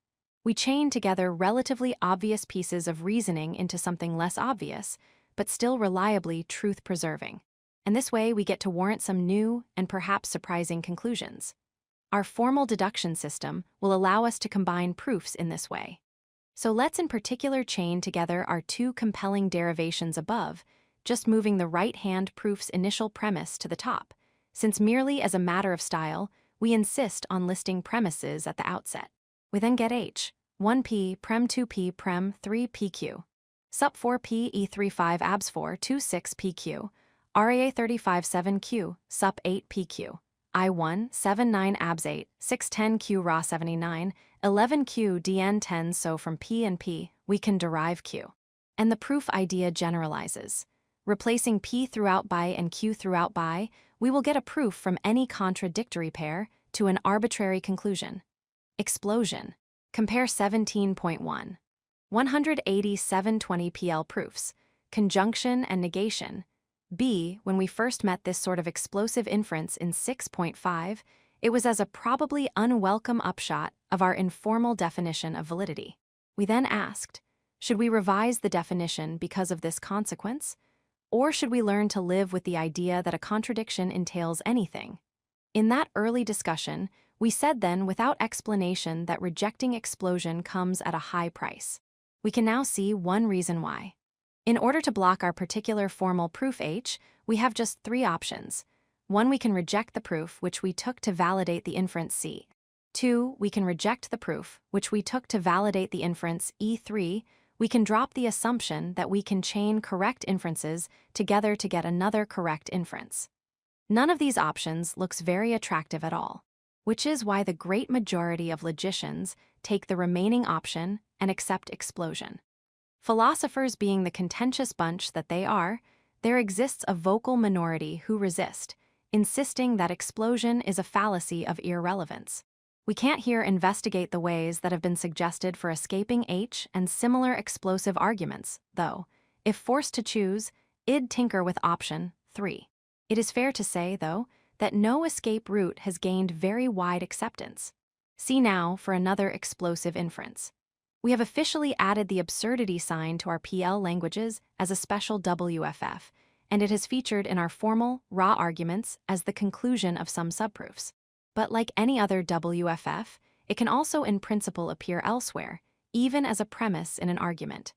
We chain together relatively obvious pieces of reasoning into something less obvious, but still reliably truth-preserving. And this way we get to warrant some new and perhaps surprising conclusions. Our formal deduction system will allow us to combine proofs in this way. So let's in particular chain together our 2 compelling derivations above, just moving the right-hand proof's initial premise to the top, since merely as a matter of style, we insist on listing premises at the outset. We then get H, 1p, prem 2p, prem 3pq. Sup 4p, e35 abs 4 26pq. RAA 35 7q, sup 8pq. I1 79 abs 8 610q raw 79 11q dn 10. So from p and p, we can derive q. And the proof idea generalizes. Replacing p throughout by and q throughout by, we will get a proof from any contradictory pair to an arbitrary conclusion. Explosion. Compare 17.1. 180 720 PL proofs. Conjunction and negation. B. When we first met this sort of explosive inference in 6.5, it was as a probably unwelcome upshot of our informal definition of validity. We then asked, should we revise the definition because of this consequence? Or should we learn to live with the idea that a contradiction entails anything? In that early discussion, we said then without explanation that rejecting explosion comes at a high price. We can now see one reason why. In order to block our particular formal proof H, we have just three options. 1. We can reject the proof which we took to validate the inference C. 2. We can reject the proof which we took to validate the inference E3. We can drop the assumption that we can chain correct inferences together to get another correct inference. None of these options looks very attractive at all, which is why the great majority of logicians take the remaining option and accept explosion. Philosophers being the contentious bunch that they are, there exists a vocal minority who resist, insisting that explosion is a fallacy of irrelevance. We can't here investigate the ways that have been suggested for escaping H and similar explosive arguments, though, if forced to choose, I'd tinker with option 3. It is fair to say, though, that no escape route has gained very wide acceptance. See now for another explosive inference. We have officially added the absurdity sign to our PL languages as a special WFF, and it has featured in our formal, raw arguments as the conclusion of some subproofs. But like any other WFF, it can also in principle appear elsewhere, even as a premise in an argument.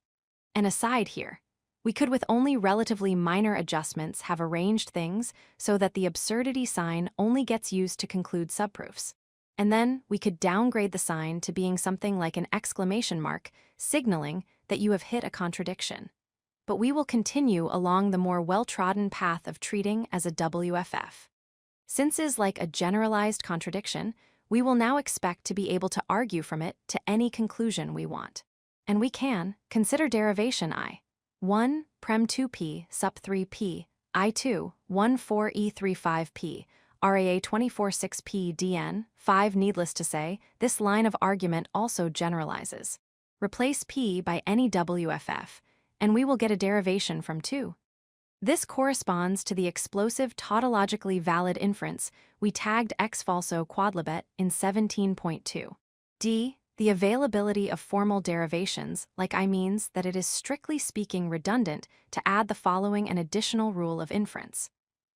An aside here, we could with only relatively minor adjustments have arranged things so that the absurdity sign only gets used to conclude subproofs. And then we could downgrade the sign to being something like an exclamation mark, signaling that you have hit a contradiction. But we will continue along the more well-trodden path of treating as a WFF. Since is like a generalized contradiction, we will now expect to be able to argue from it to any conclusion we want. And we can consider derivation I. 1. Prem 2p, sup 3p, I2, 1 4 E35p, RAA 24 6p dn, 5. Needless to say, this line of argument also generalizes. Replace p by any WFF, and we will get a derivation from 2. This corresponds to the explosive tautologically valid inference we tagged ex falso quodlibet in 17.2. D. The availability of formal derivations like I means that it is strictly speaking redundant to add the following an additional rule of inference.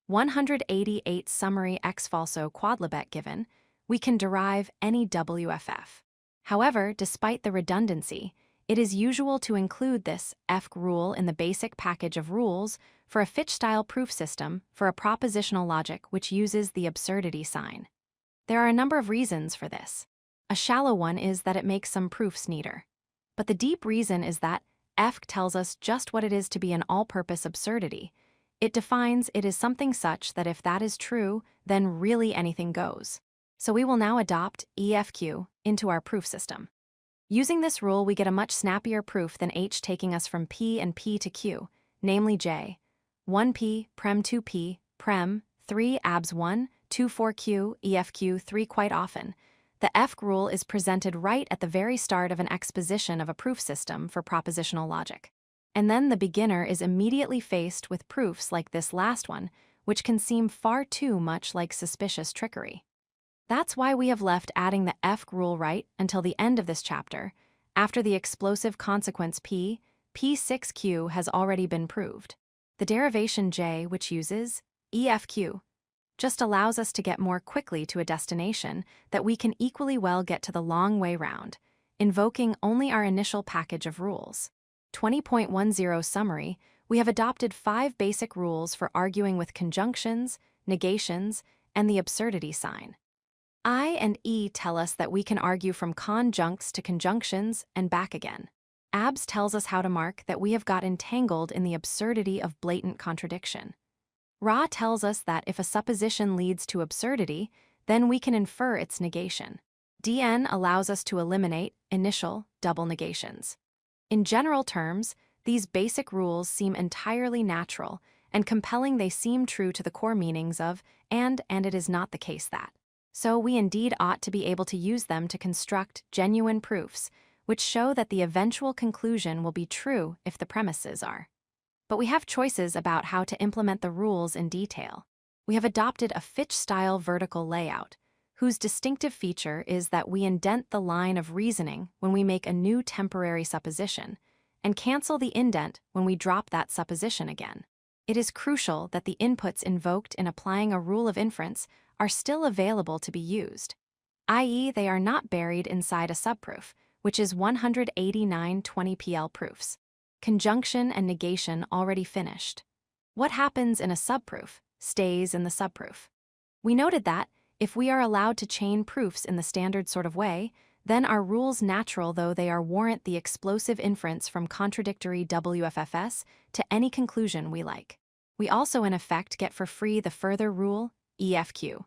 188 summary ex falso quodlibet given, we can derive any WFF. However, despite the redundancy, it is usual to include this F rule in the basic package of rules for a Fitch-style proof system for a propositional logic which uses the absurdity sign. There are a number of reasons for this. A shallow one is that it makes some proofs neater. But the deep reason is that F tells us just what it is to be an all-purpose absurdity. It defines it as something such that if that is true, then really anything goes. So we will now adopt EFQ into our proof system. Using this rule, we get a much snappier proof than H taking us from P and P to Q, namely J. 1P, Prem 2P, Prem 3 abs 1, 2 4Q, EFQ 3. Quite often, the F rule is presented right at the very start of an exposition of a proof system for propositional logic. And then the beginner is immediately faced with proofs like this last one, which can seem far too much like suspicious trickery. That's why we have left adding the F rule right until the end of this chapter. After the explosive consequence P, P6Q has already been proved. The derivation J, which uses EFQ, just allows us to get more quickly to a destination that we can equally well get to the long way round, invoking only our initial package of rules. 20.10 Summary, we have adopted 5 basic rules for arguing with conjunctions, negations, and the absurdity sign. I and E tell us that we can argue from conjuncts to conjunctions and back again. Abs tells us how to mark that we have got entangled in the absurdity of blatant contradiction. Ra tells us that if a supposition leads to absurdity, then we can infer its negation. DN allows us to eliminate initial double negations. In general terms, these basic rules seem entirely natural and compelling. They seem true to the core meanings of and it is not the case that. So we indeed ought to be able to use them to construct genuine proofs, which show that the eventual conclusion will be true if the premises are. But we have choices about how to implement the rules in detail. We have adopted a Fitch-style vertical layout, whose distinctive feature is that we indent the line of reasoning when we make a new temporary supposition, and cancel the indent when we drop that supposition again. It is crucial that the inputs invoked in applying a rule of inference are still available to be used, i.e., they are not buried inside a subproof, which is 189 20pl proofs. Conjunction and negation already finished. What happens in a subproof stays in the subproof. We noted that, if we are allowed to chain proofs in the standard sort of way, then our rules, natural though they are, warrant the explosive inference from contradictory WFFS to any conclusion we like. We also in effect get for free the further rule, EFQ,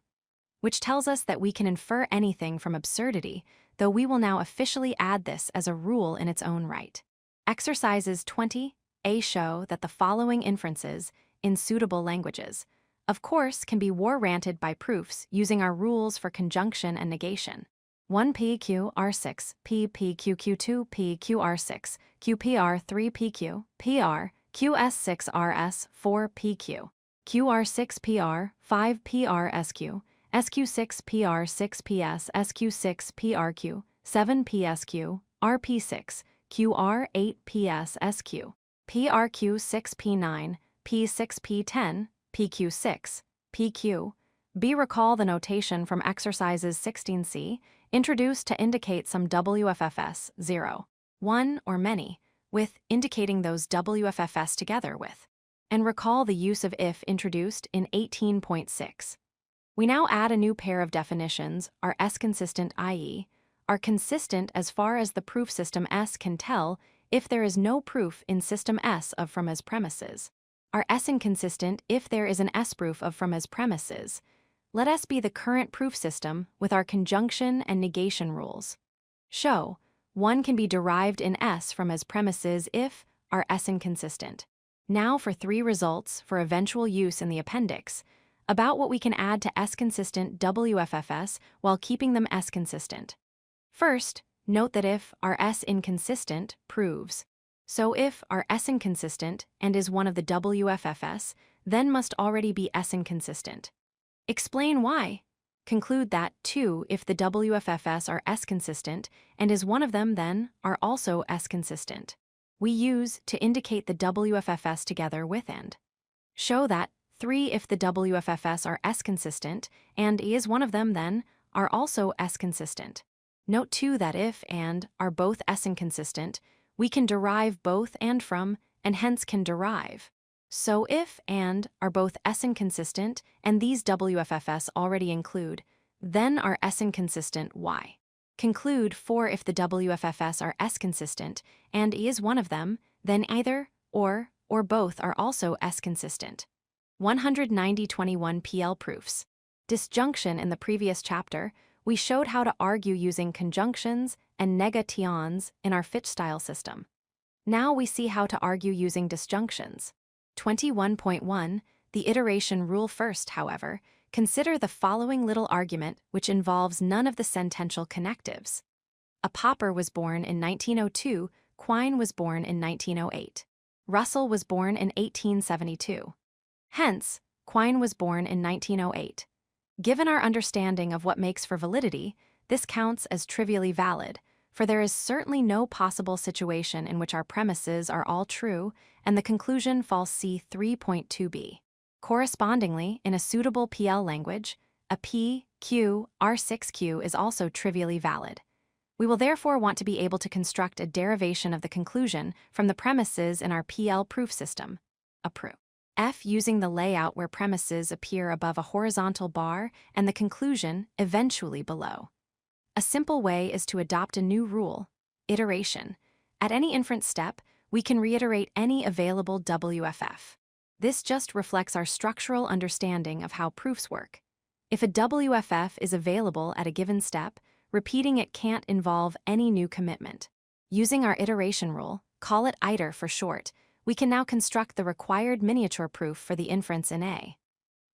which tells us that we can infer anything from absurdity, though we will now officially add this as a rule in its own right. Exercises 20a show that the following inferences, in suitable languages, of course, can be war-ranted by proofs using our rules for conjunction and negation. 1 PQR6, PPQQ2 PQR6, QPR3 PQ, PR, QS6RS 4 PQ, QR6 PR, 5 PRSQ, SQ6 PR6 PS, SQ6 PRQ, 7 PSQ, RP6, QR8 PSSQ, PRQ6 P9, P6 P10, PQ6, PQ. B. Recall the notation from exercises 16c, introduced to indicate some WFFS 0, 1, or many, with indicating those WFFS together with, and recall the use of if introduced in 18.6. We now add a new pair of definitions, are S-consistent, i.e., are consistent as far as the proof system S can tell if there is no proof in system S of from as premises, are S inconsistent if there is an S proof of from as premises. Let S be the current proof system with our conjunction and negation rules. Show, 1 can be derived in S from as premises if are S inconsistent. Now for 3 results for eventual use in the appendix, about what we can add to S-consistent WFFS while keeping them S-consistent. First, note that if are S inconsistent proves. So if are S inconsistent and is one of the WFFS, then must already be S inconsistent. Explain why. Conclude that, 2, if the WFFS are S-consistent and is one of them, then are also S-consistent. We use to indicate the WFFS together with and. Show that, 3, if the WFFS are S-consistent and is one of them, then are also S-consistent. Note too that if and are both S-inconsistent, we can derive both and from, and hence can derive. So if and are both S-inconsistent and these WFFS already include, then are S-inconsistent y. Conclude, 4, if the WFFS are S-consistent and is one of them, then either, or both are also S-consistent. 190 21pl proofs. Disjunction. In the previous chapter, we showed how to argue using conjunctions and negations in our Fitch-style system. Now we see how to argue using disjunctions. 21.1, the iteration rule. First, however, consider the following little argument which involves none of the sentential connectives. A Popper was born in 1902, Quine was born in 1908. Russell was born in 1872. Hence, Quine was born in 1908. Given our understanding of what makes for validity, this counts as trivially valid, for there is certainly no possible situation in which our premises are all true and the conclusion false. See 3.2b. Correspondingly, in a suitable PL language, a P, Q, R6Q is also trivially valid. We will therefore want to be able to construct a derivation of the conclusion from the premises in our PL proof system, a proof. F using the layout where premises appear above a horizontal bar and the conclusion eventually below. A simple way is to adopt a new rule, iteration. At any inference step, we can reiterate any available WFF. This just reflects our structural understanding of how proofs work. If a WFF is available at a given step, repeating it can't involve any new commitment. Using our iteration rule, call it ITER for short, we can now construct the required miniature proof for the inference in A.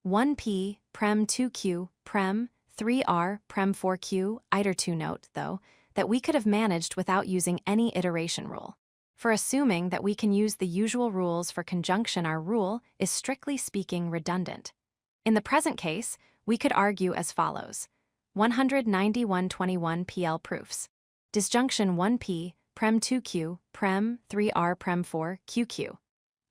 1P, Prem 2Q, Prem 3R, Prem 4Q, ITER 2. Note, though, that we could have managed without using any iteration rule. For assuming that we can use the usual rules for conjunction, our rule is strictly speaking redundant. In the present case, we could argue as follows. 19121 PL proofs. Disjunction 1P, Prem 2Q, Prem 3R, Prem 4, QQ.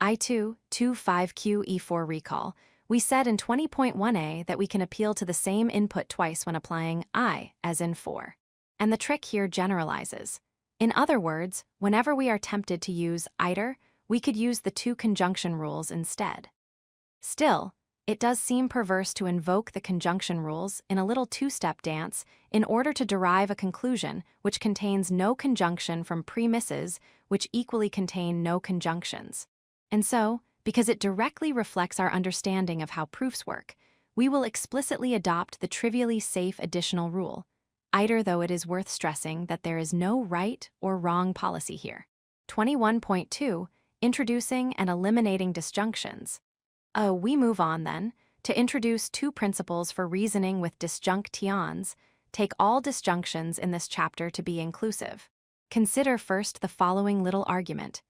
I2, 25Q E4 recall. We said in 20.1a that we can appeal to the same input twice when applying I, as in 4. And the trick here generalizes. In other words, whenever we are tempted to use ITER, we could use the two conjunction rules instead. Still, it does seem perverse to invoke the conjunction rules in a little two-step dance in order to derive a conclusion which contains no conjunction from premises which equally contain no conjunctions. And so, because it directly reflects our understanding of how proofs work, we will explicitly adopt the trivially safe additional rule, ITER, though it is worth stressing that there is no right or wrong policy here. 21.2, Introducing and eliminating disjunctions. We move on then to introduce two principles for reasoning with disjunctions. Take all disjunctions in this chapter to be inclusive. Consider first the following little argument.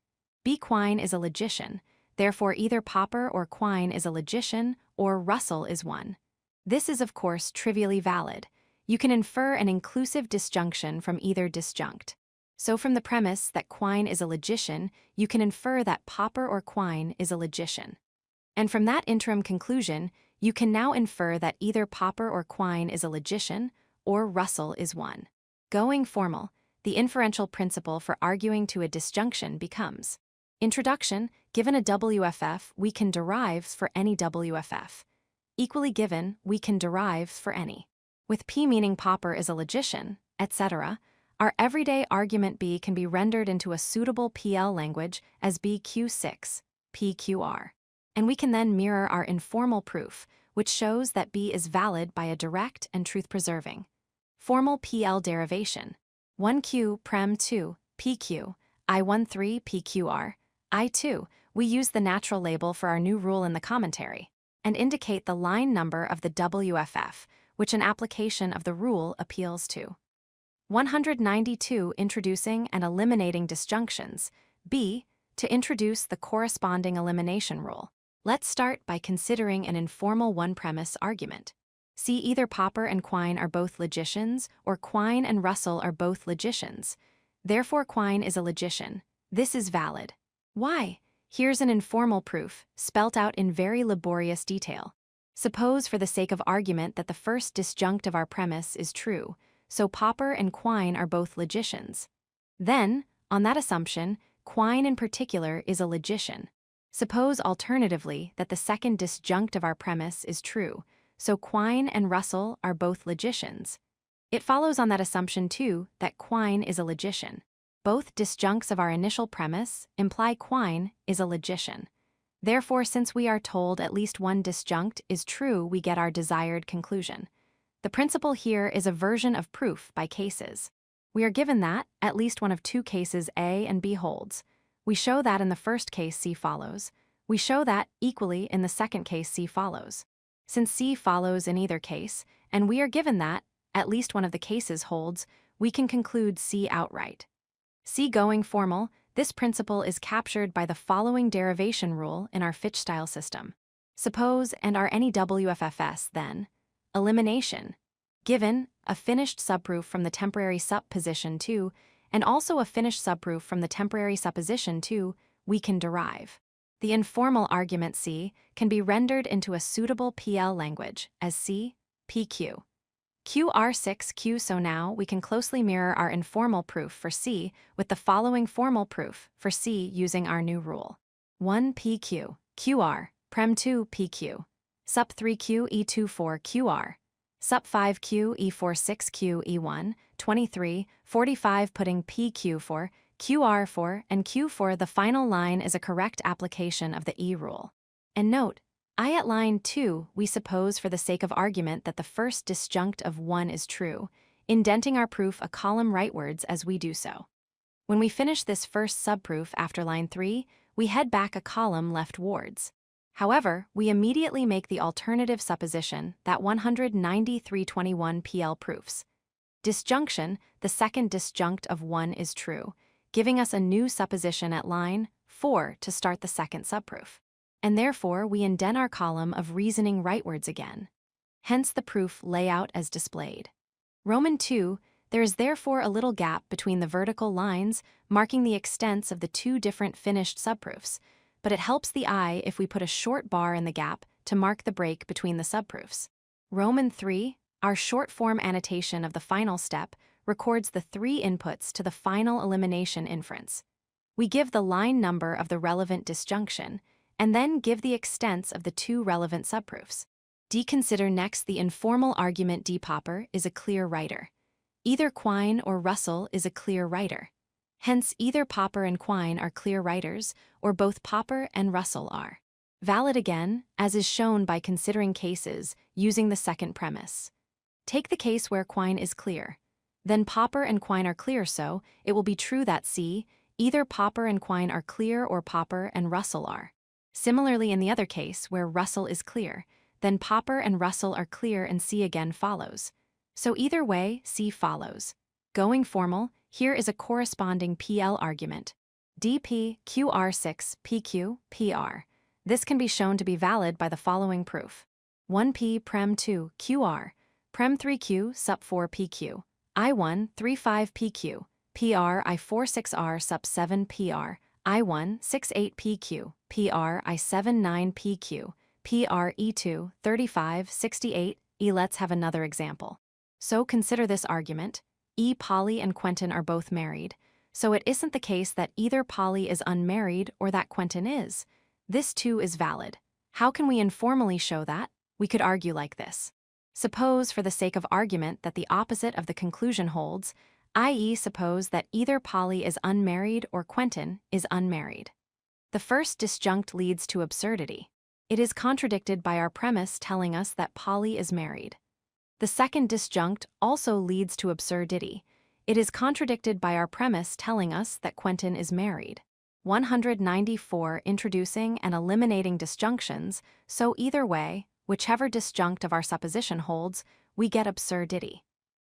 B. Quine is a logician, therefore either Popper or Quine is a logician or Russell is one. This is of course trivially valid. You can infer an inclusive disjunction from either disjunct. So from the premise that Quine is a logician, you can infer that Popper or Quine is a logician. And from that interim conclusion, you can now infer that either Popper or Quine is a logician or Russell is one. Going formal, the inferential principle for arguing to a disjunction becomes: introduction, given a WFF, we can derive for any WFF. Equally given, we can derive for any. With P meaning Popper is a logician, etc., our everyday argument B can be rendered into a suitable PL language as BQ6, PQR. And we can then mirror our informal proof, which shows that B is valid by a direct and truth-preserving formal PL derivation. 1Q, Prem 2, PQ, I13, PQR, I2. We use the natural label for our new rule in the commentary and indicate the line number of the WFF, which an application of the rule appeals to. 192, Introducing and eliminating disjunctions. B, to introduce the corresponding elimination rule. Let's start by considering an informal one-premise argument. See, either Popper and Quine are both logicians, or Quine and Russell are both logicians. Therefore, Quine is a logician. This is valid. Why? Here's an informal proof, spelt out in very laborious detail. Suppose, for the sake of argument, that the first disjunct of our premise is true, so Popper and Quine are both logicians. Then, on that assumption, Quine in particular is a logician. Suppose alternatively that the second disjunct of our premise is true, so Quine and Russell are both logicians. It follows on that assumption too that Quine is a logician. Both disjuncts of our initial premise imply Quine is a logician. Therefore, since we are told at least one disjunct is true, we get our desired conclusion. The principle here is a version of proof by cases. We are given that at least one of two cases A and B holds. We show that in the first case C follows. We show that equally in the second case C follows. Since C follows in either case, and we are given that at least one of the cases holds, we can conclude C outright. C going formal, this principle is captured by the following derivation rule in our Fitch-style system. Suppose and are any WFFS, then, elimination, given a finished subproof from the temporary supposition 2, and also a finished subproof from the temporary supposition 2, we can derive. The informal argument C can be rendered into a suitable PL language as C, PQ. QR6Q. So now we can closely mirror our informal proof for C with the following formal proof for C using our new rule. 1 PQ, QR, Prem2 PQ. Sup3Q E24 QR. Sup5Q E46Q E1, 23, 45 putting PQ4, QR4, and Q4. The final line is a correct application of the E rule. And note, I at line 2, we suppose for the sake of argument that the first disjunct of 1 is true, indenting our proof a column rightwards as we do so. When we finish this first subproof after line 3, we head back a column leftwards. However, we immediately make the alternative supposition that 19321 PL proofs. Disjunction, the second disjunct of 1 is true, giving us a new supposition at line 4 to start the second subproof. And therefore we indent our column of reasoning rightwards again. Hence the proof layout as displayed. Roman 2, there is therefore a little gap between the vertical lines marking the extents of the two different finished subproofs, but it helps the eye if we put a short bar in the gap to mark the break between the subproofs. Roman 3, our short-form annotation of the final step, records the 3 inputs to the final elimination inference. We give the line number of the relevant disjunction, and then give the extents of the 2 relevant subproofs. Consider next the informal argument D. Popper is a clear writer. Either Quine or Russell is a clear writer. Hence, either Popper and Quine are clear writers, or both Popper and Russell are. Valid again, as is shown by considering cases using the second premise. Take the case where Quine is clear. Then Popper and Quine are clear, so it will be true that C, either Popper and Quine are clear or Popper and Russell are. Similarly, in the other case, where Russell is clear, then Popper and Russell are clear and C again follows. So either way, C follows. Going formal, here is a corresponding PL argument. DP QR6 PQ PR. This can be shown to be valid by the following proof. 1P Prem2 QR, Prem3Q Sup4 PQ, I1 35 PQ, PR I46R Sup7 PR, I1 68 PQ, PR I79 PQ, PR E2 35 68 E. Let's have another example. So consider this argument. E. Polly and Quentin are both married, so it isn't the case that either Polly is unmarried or that Quentin is. This too is valid. How can we informally show that? We could argue like this. Suppose, for the sake of argument, that the opposite of the conclusion holds, i.e. suppose that either Polly is unmarried or Quentin is unmarried. The first disjunct leads to absurdity. It is contradicted by our premise telling us that Polly is married. The second disjunct also leads to absurdity. It is contradicted by our premise telling us that Quentin is married. 194 introducing and eliminating disjunctions, so either way, whichever disjunct of our supposition holds, we get absurdity.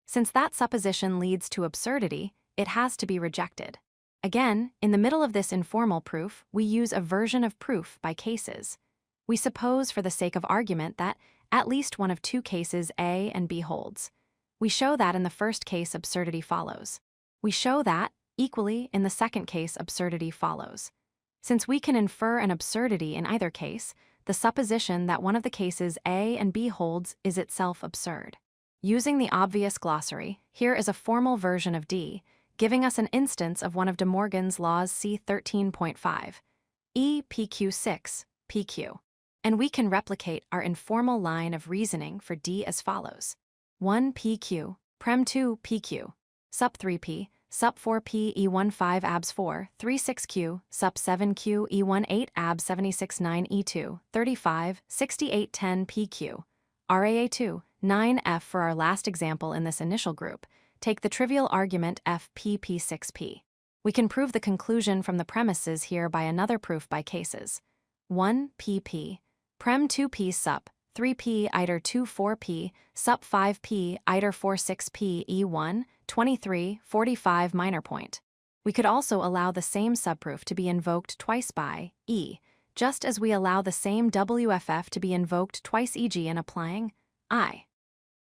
Since that supposition leads to absurdity, it has to be rejected. Again, in the middle of this informal proof, we use a version of proof by cases. We suppose for the sake of argument that at least one of 2 cases A and B holds. We show that in the first case absurdity follows. We show that, equally, in the second case absurdity follows. Since we can infer an absurdity in either case, the supposition that one of the cases A and B holds is itself absurd. Using the obvious glossary, here is a formal version of D, giving us an instance of one of De Morgan's laws C13.5, E PQ6, PQ. And we can replicate our informal line of reasoning for D as follows. 1 PQ, Prem2 PQ, Sup3P, Sup4P E15 abs4, 36Q, Sup7Q E18 ab769 E2, 35, 6810 PQ, RAA2, 9F. For our last example in this initial group, take the trivial argument FPP6P. We can prove the conclusion from the premises here by another proof by cases. 1 PP, Prem2P Sup, 3P iter 24P, Sup5P iter 46P E1, 23, 45 minor point. We could also allow the same subproof to be invoked twice by E, just as we allow the same WFF to be invoked twice e.g. in applying I.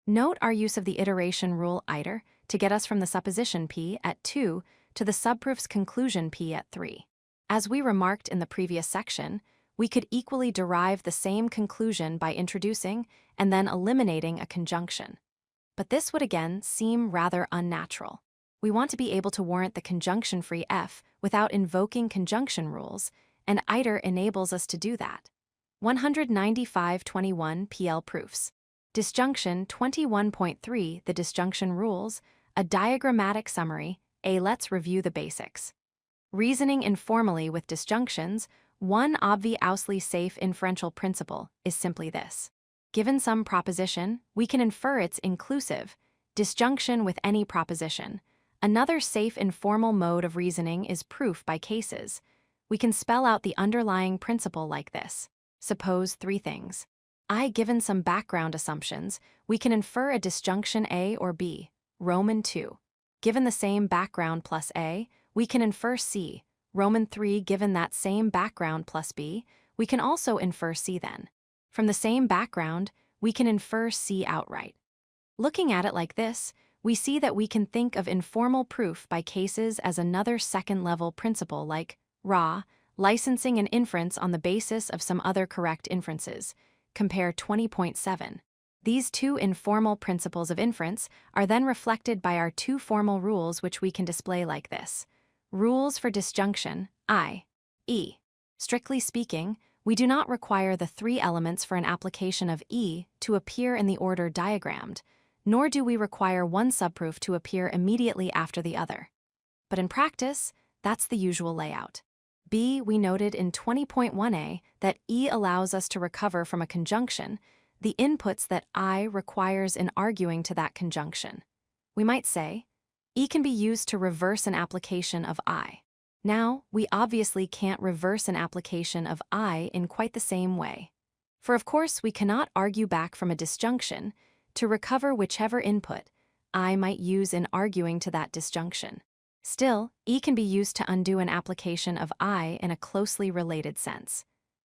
Note our use of the iteration rule iter to get us from the supposition P at 2 to the subproof's conclusion P at 3. As we remarked in the previous section, we could equally derive the same conclusion by introducing and then eliminating a conjunction. But this would again seem rather unnatural. We want to be able to warrant the conjunction-free F without invoking conjunction rules, and iter enables us to do that. 195.21 PL proofs. Disjunction 21.3 The disjunction rules, a diagrammatic summary. Let's review the basics. Reasoning informally with disjunctions, one obviously safe inferential principle is simply this. Given some proposition, we can infer its inclusive disjunction with any proposition. Another safe informal mode of reasoning is proof by cases. We can spell out the underlying principle like this. Suppose three things. Given some background assumptions, we can infer a disjunction A or B. Roman 2. Given the same background plus A, we can infer C. Roman 3. Given that same background plus B, we can also infer C then. From the same background, we can infer C outright. Looking at it like this, we see that we can think of informal proof by cases as another second-level principle like raw, licensing an inference on the basis of some other correct inferences. Compare 20.7. These two informal principles of inference are then reflected by our two formal rules, which we can display like this. Rules for disjunction, E. Strictly speaking, we do not require the three elements for an application of E to appear in the order diagrammed, nor do we require one subproof to appear immediately after the other. But in practice, that's the usual layout. B, we noted in 20.1a that E allows us to recover from a conjunction the inputs that I requires in arguing to that conjunction. We might say, E can be used to reverse an application of I. Now, we obviously can't reverse an application of I in quite the same way. For of course, we cannot argue back from a disjunction to recover whichever input I might use in arguing to that disjunction. Still, E can be used to undo an application of I in a closely related sense.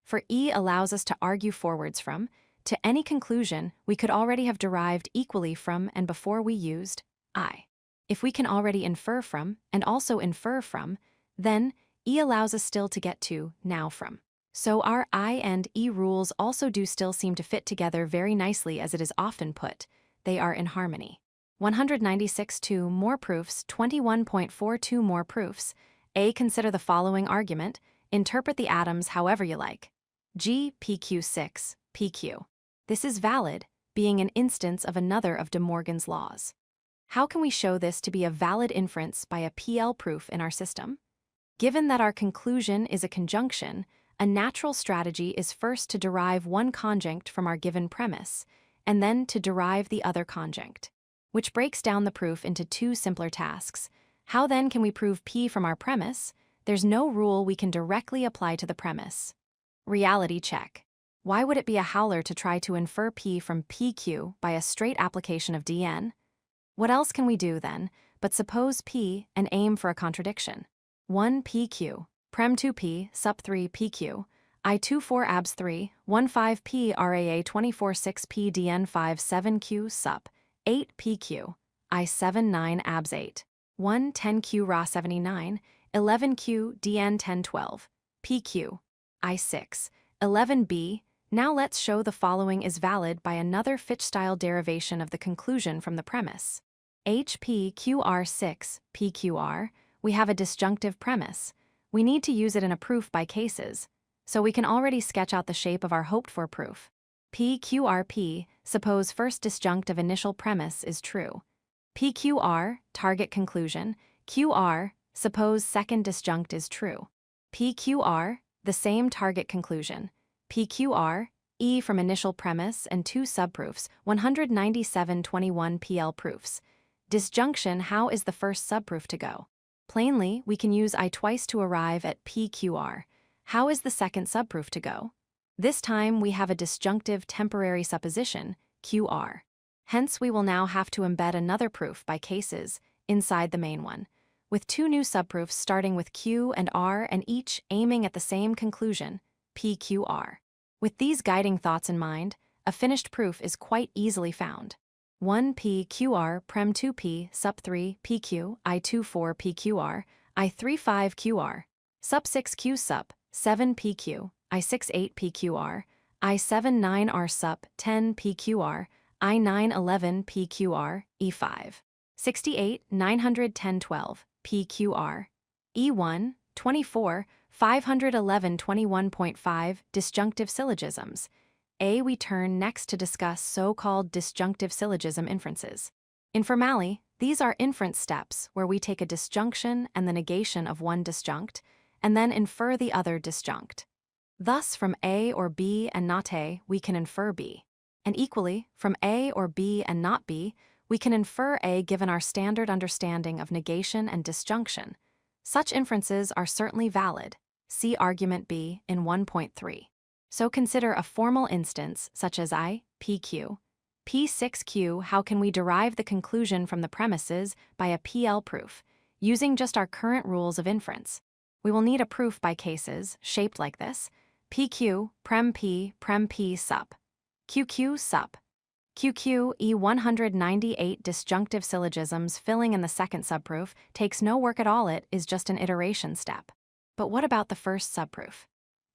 For E allows us to argue forwards from, to any conclusion we could already have derived equally from and before we used I. If we can already infer from, and also infer from, then E allows us still to get to now from. So our I and E rules also do still seem to fit together very nicely, as it is often put. They are in harmony. 196.2 More proofs. 21.42 More proofs. A. Consider the following argument. Interpret the atoms however you like. G. PQ6, PQ. This is valid, being an instance of another of De Morgan's laws. How can we show this to be a valid inference by a PL proof in our system? Given that our conclusion is a conjunction, a natural strategy is first to derive one conjunct from our given premise, and then to derive the other conjunct, which breaks down the proof into two simpler tasks. How then can we prove P from our premise? There's no rule we can directly apply to the premise. Reality check. Why would it be a howler to try to infer P from PQ by a straight application of DN? What else can we do then but suppose P and aim for a contradiction? 1 PQ, Prem 2P, Sup 3 PQ, I24 abs 3, 15 P RAA 24 6 P DN 5 7 Q Sup, 8 PQ, I79 abs 8, 1 10 Q Ra 79, 11 Q DN 10 12, PQ, I6, 11 B. Now let's show the following is valid by another Fitch-style derivation of the conclusion from the premise. HPQR6, PQR, we have a disjunctive premise. We need to use it in a proof by cases, so we can already sketch out the shape of our hoped-for proof. PQRP, suppose first disjunct of initial premise is true. PQR, target conclusion. QR, suppose second disjunct is true. PQR, the same target conclusion. PQR, E from initial premise and two subproofs, 197.21 PL proofs. Disjunction, how is the first subproof to go? Plainly, we can use I twice to arrive at PQR. How is the second subproof to go? This time we have a disjunctive temporary supposition, QR. Hence we will now have to embed another proof by cases inside the main one, with two new subproofs starting with Q and R and each aiming at the same conclusion, PQR. With these guiding thoughts in mind, a finished proof is quite easily found. 1 PQR, Prem 2P, Sup 3 PQ, I24 PQR, I35 QR, Sup 6 Q Sup, 7 PQ, I68 PQR, I79 R Sup, 10 PQR, I911 PQR, E5, 68 910 12 PQR, E1, 24 511.21.5 Disjunctive syllogisms. We turn next to discuss so-called disjunctive syllogism inferences. In formally, these are inference steps where we take a disjunction and the negation of one disjunct, and then infer the other disjunct. Thus, from A or B and not A, we can infer B. And equally, from A or B and not B, we can infer A given our standard understanding of negation and disjunction. Such inferences are certainly valid. See argument B in 1.3. So consider a formal instance such as I, PQ. P6Q, how can we derive the conclusion from the premises by a PL proof, using just our current rules of inference? We will need a proof by cases, shaped like this: PQ, prem P sup. QQ sup. QQ E198 disjunctive syllogisms filling in the second subproof takes no work at all, it is just an iteration step. But what about the first subproof?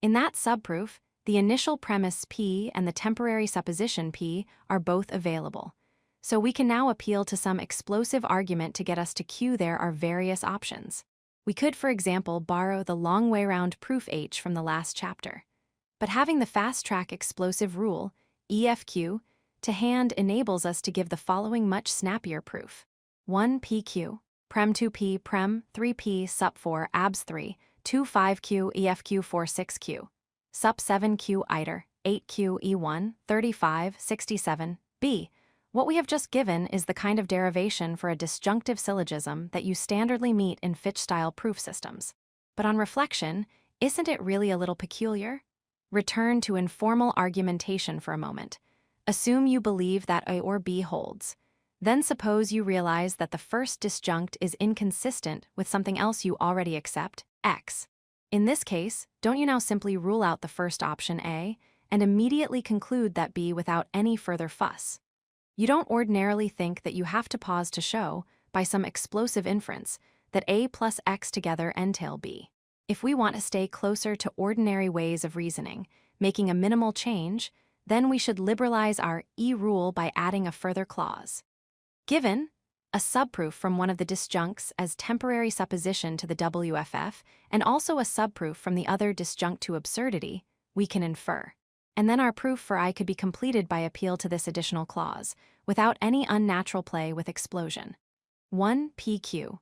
In that subproof, the initial premise P and the temporary supposition P are both available. So we can now appeal to some explosive argument to get us to Q. There are various options. We could, for example, borrow the long way round proof H from the last chapter. But having the fast-track explosive rule, EFQ, to hand enables us to give the following much snappier proof. 1 PQ, prem 2P prem 3P sup 4 abs 3, 2 5Q EFQ 4 6Q, sup 7Q iter, 8Q E1, 35, 67, B. What we have just given is the kind of derivation for a disjunctive syllogism that you standardly meet in Fitch-style proof systems. But on reflection, isn't it really a little peculiar? Return to informal argumentation for a moment. Assume you believe that A or B holds. Then suppose you realize that the first disjunct is inconsistent with something else you already accept, X. In this case, don't you now simply rule out the first option A and immediately conclude that B without any further fuss? You don't ordinarily think that you have to pause to show, by some explosive inference, that A plus X together entail B. If we want to stay closer to ordinary ways of reasoning, making a minimal change, then we should liberalize our E rule by adding a further clause. Given a subproof from one of the disjuncts as temporary supposition to the WFF, and also a subproof from the other disjunct to absurdity, we can infer. And then our proof for I could be completed by appeal to this additional clause, without any unnatural play with explosion. 1 PQ.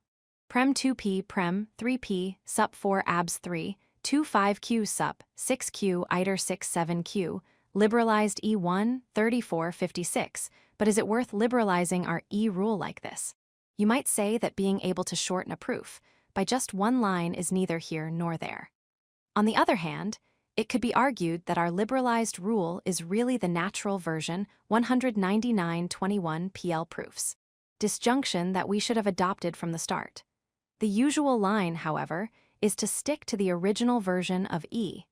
Prem 2P prem 3P sup 4 abs 3, 2 5Q sup 6Q iter 6 7Q, liberalized E1, 34, 56, but is it worth liberalizing our E rule like this? You might say that being able to shorten a proof by just one line is neither here nor there. On the other hand, it could be argued that our liberalized rule is really the natural version 199.21 PL proofs, disjunction that we should have adopted from the start. The usual line, however, is to stick to the original version of E.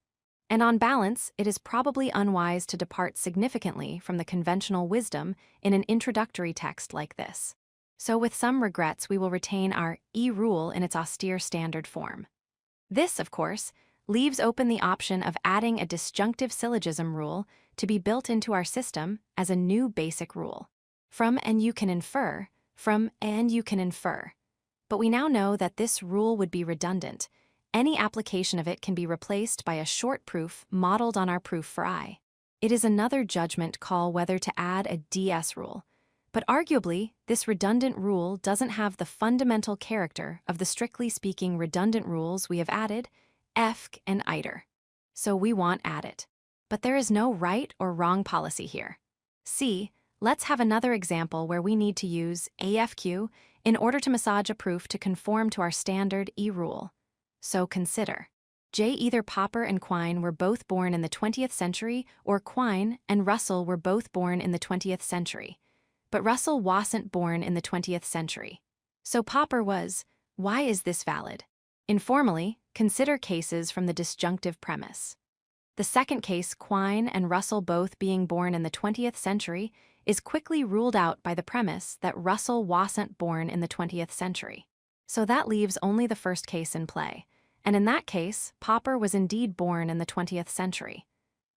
And on balance, it is probably unwise to depart significantly from the conventional wisdom in an introductory text like this. So with some regrets, we will retain our E rule in its austere standard form. This, of course, leaves open the option of adding a disjunctive syllogism rule to be built into our system as a new basic rule. From and you can infer, from and you can infer. But we now know that this rule would be redundant. Any application of it can be replaced by a short proof modeled on our proof for I. It is another judgment call whether to add a DS rule. But arguably, this redundant rule doesn't have the fundamental character of the strictly speaking redundant rules we have added, EFK and ITER. So we want add it. But there is no right or wrong policy here. C. Let's have another example where we need to use AFQ in order to massage a proof to conform to our standard E rule. So consider. J. Either Popper and Quine were both born in the 20th century, or Quine and Russell were both born in the 20th century. But Russell wasn't born in the 20th century. So Popper was. Why is this valid? Informally, consider cases from the disjunctive premise. The second case, Quine and Russell both being born in the 20th century, is quickly ruled out by the premise that Russell wasn't born in the 20th century. So that leaves only the first case in play, and in that case, Popper was indeed born in the 20th century.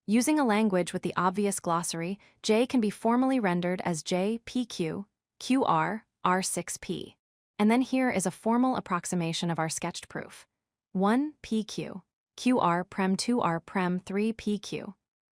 Using a language with the obvious glossary, J can be formally rendered as J PQ, QR, R6P. And then here is a formal approximation of our sketched proof. 1 PQ. QR Prem 2R Prem 3 PQ.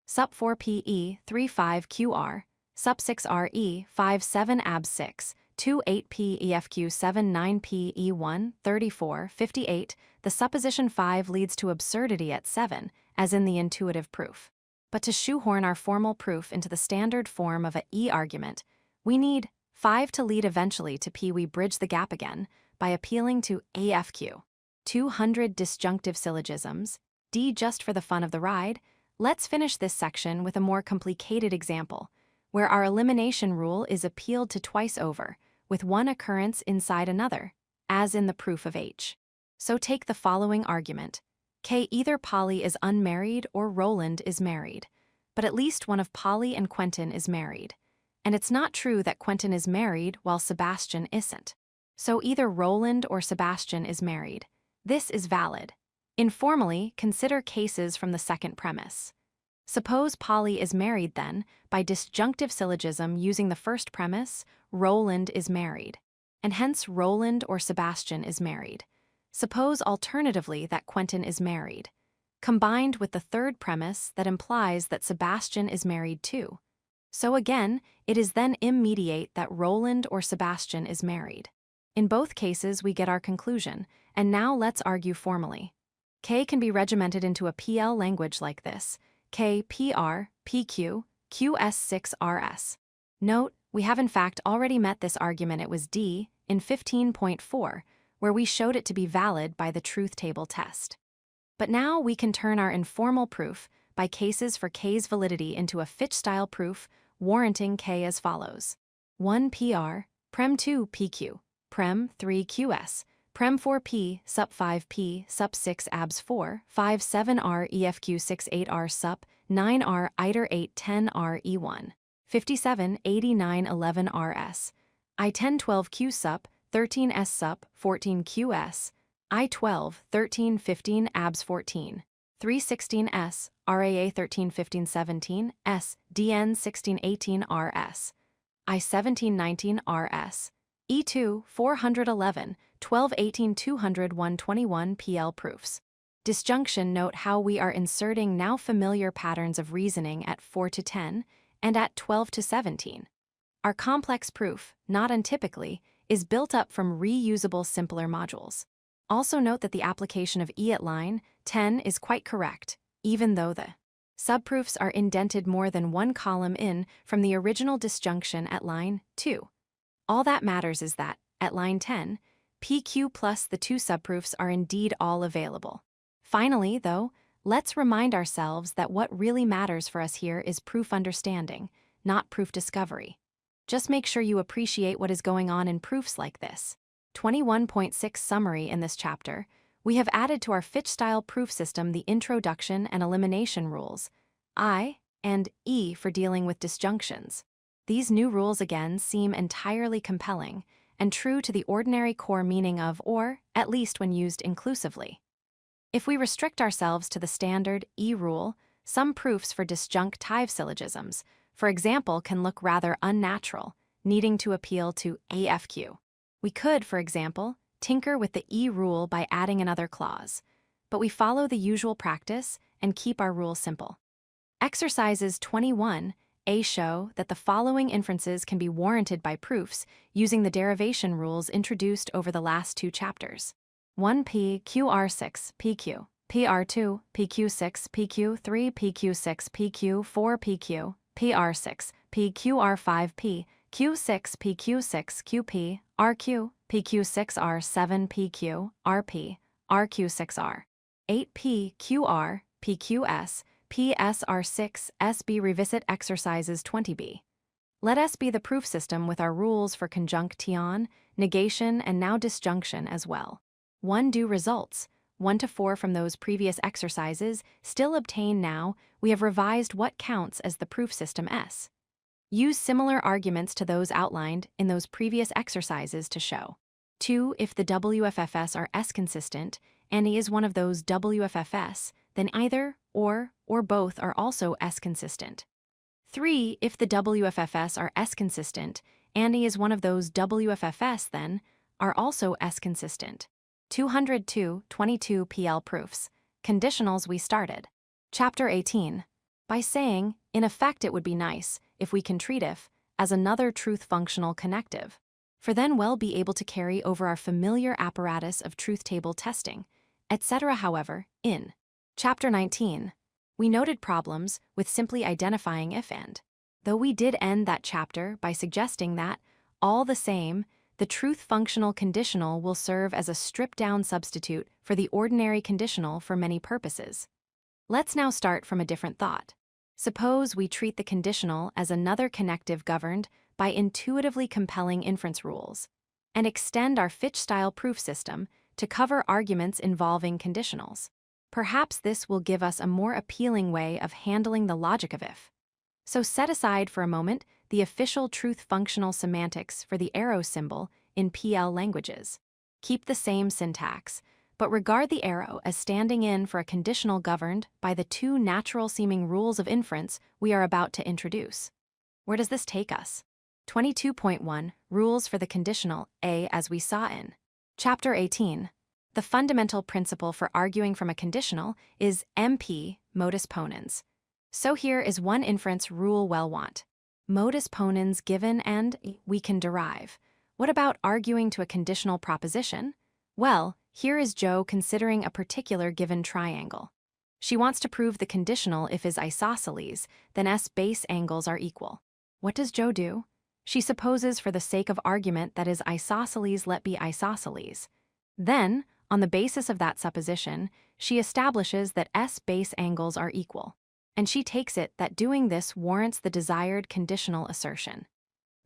Sup 4 PE 35 QR. Sup 6 RE 57 AB 6. 28 P EFQ 79 P E1 34 58. The supposition 5 leads to absurdity at 7, as in the intuitive proof. But to shoehorn our formal proof into the standard form of a E argument, we need 5 to lead eventually to P. We bridge the gap again by appealing to AFQ. 200 disjunctive syllogisms, D just for the fun of the ride. Let's finish this section with a more complicated example, where our elimination rule is appealed to twice over, with one occurrence inside another, as in the proof of H. So take the following argument. K, either Polly is unmarried or Roland is married, but at least one of Polly and Quentin is married. And it's not true that Quentin is married while Sebastian isn't. So either Roland or Sebastian is married. This is valid. Informally, consider cases from the second premise. Suppose Polly is married then, by disjunctive syllogism using the first premise, Roland is married, and hence Roland or Sebastian is married. Suppose alternatively that Quentin is married, combined with the third premise that implies that Sebastian is married too. So again, it is then immediate that Roland or Sebastian is married. In both cases, we get our conclusion, and now let's argue formally. K can be regimented into a PL language like this: K PR PQ QS6RS. Note, we have in fact already met this argument. It was D in 15.4, where we showed it to be valid by the truth table test. But now we can turn our informal proof by cases for K's validity into a Fitch-style proof, warranting K as follows. 1 PR, Prem 2 PQ, Prem 3 QS, Prem 4 P, Sup 5 P, Sup 6 ABS 4, 5 7 R EFQ 6 8 R Sup, 9 R ITER 8 10 R E1, 57 89 11 RS, I 10 12 Q Sup, 13 S Sup, 14 QS, I 12 13 15 ABS 14, 316 S, RAA 13 15 17 S, DN 16 18 RS, I 17 19 RS, E2 411 12 18 200 121 PL proofs. Disjunction: note how we are inserting now familiar patterns of reasoning at 4 to 10 and at 12 to 17. Our complex proof, not untypically, is built up from reusable simpler modules. Also note that the application of E at line 10 is quite correct, even though the subproofs are indented more than one column in from the original disjunction at line 2. All that matters is that, at line 10, PQ plus the two subproofs are indeed all available. Finally, though, let's remind ourselves that what really matters for us here is proof understanding, not proof discovery. Just make sure you appreciate what is going on in proofs like this. 21.6 Summary. In this chapter, we have added to our Fitch-style proof system the introduction and elimination rules, I and E, for dealing with disjunctions. These new rules again seem entirely compelling and true to the ordinary core meaning of or, at least when used inclusively. If we restrict ourselves to the standard E rule, some proofs for disjunctive syllogisms, for example, can look rather unnatural, needing to appeal to AFQ. We could, for example, tinker with the E rule by adding another clause, but we follow the usual practice and keep our rule simple. Exercises 21A show that the following inferences can be warranted by proofs using the derivation rules introduced over the last two chapters. 1P QR6 PQ, PR2 PQ6 PQ3 PQ6 PQ4 PQ, PR6 PQR5P, Q6 PQ6 QP, RQ, PQ6R7 PQ, RP, RQ6R, 8P QR, PQS, PSR6 SB. Revisit exercises 20B. Let S be the proof system with our rules for conjunction, negation, and now disjunction as well. 1 do results, 1 to 4 from those previous exercises, still obtain now. We have revised what counts as the proof system S. Use similar arguments to those outlined in those previous exercises to show. 2. If the WFFS are S-consistent, and E is one of those WFFS, then either, or both are also S-consistent. 3. If the WFFS are S-consistent, and E is one of those WFFS, then, are also S-consistent. 202 22 PL proofs. Conditionals we started. Chapter 18. By saying, in effect it would be nice if we can treat if as another truth-functional connective, for then we'll be able to carry over our familiar apparatus of truth table testing, etc. However, in Chapter 19, we noted problems with simply identifying if and. Though we did end that chapter by suggesting that, all the same, the truth-functional conditional will serve as a stripped-down substitute for the ordinary conditional for many purposes. Let's now start from a different thought. Suppose we treat the conditional as another connective governed by intuitively compelling inference rules, and extend our Fitch-style proof system to cover arguments involving conditionals. Perhaps this will give us a more appealing way of handling the logic of if. So set aside for a moment the official truth-functional semantics for the arrow symbol in PL languages. Keep the same syntax, but regard the arrow as standing in for a conditional governed by the two natural-seeming rules of inference we are about to introduce. Where does this take us? 22.1 Rules for the conditional A, as we saw in Chapter 18. The fundamental principle for arguing from a conditional is MP, modus ponens. So here is one inference rule well want. Modus ponens given and we can derive. What about arguing to a conditional proposition? Well, here is Jo considering a particular given triangle. She wants to prove the conditional if is isosceles, then S base angles are equal. What does Jo do? She supposes for the sake of argument that is isosceles let be isosceles. Then, on the basis of that supposition, she establishes that S base angles are equal, and she takes it that doing this warrants the desired conditional assertion.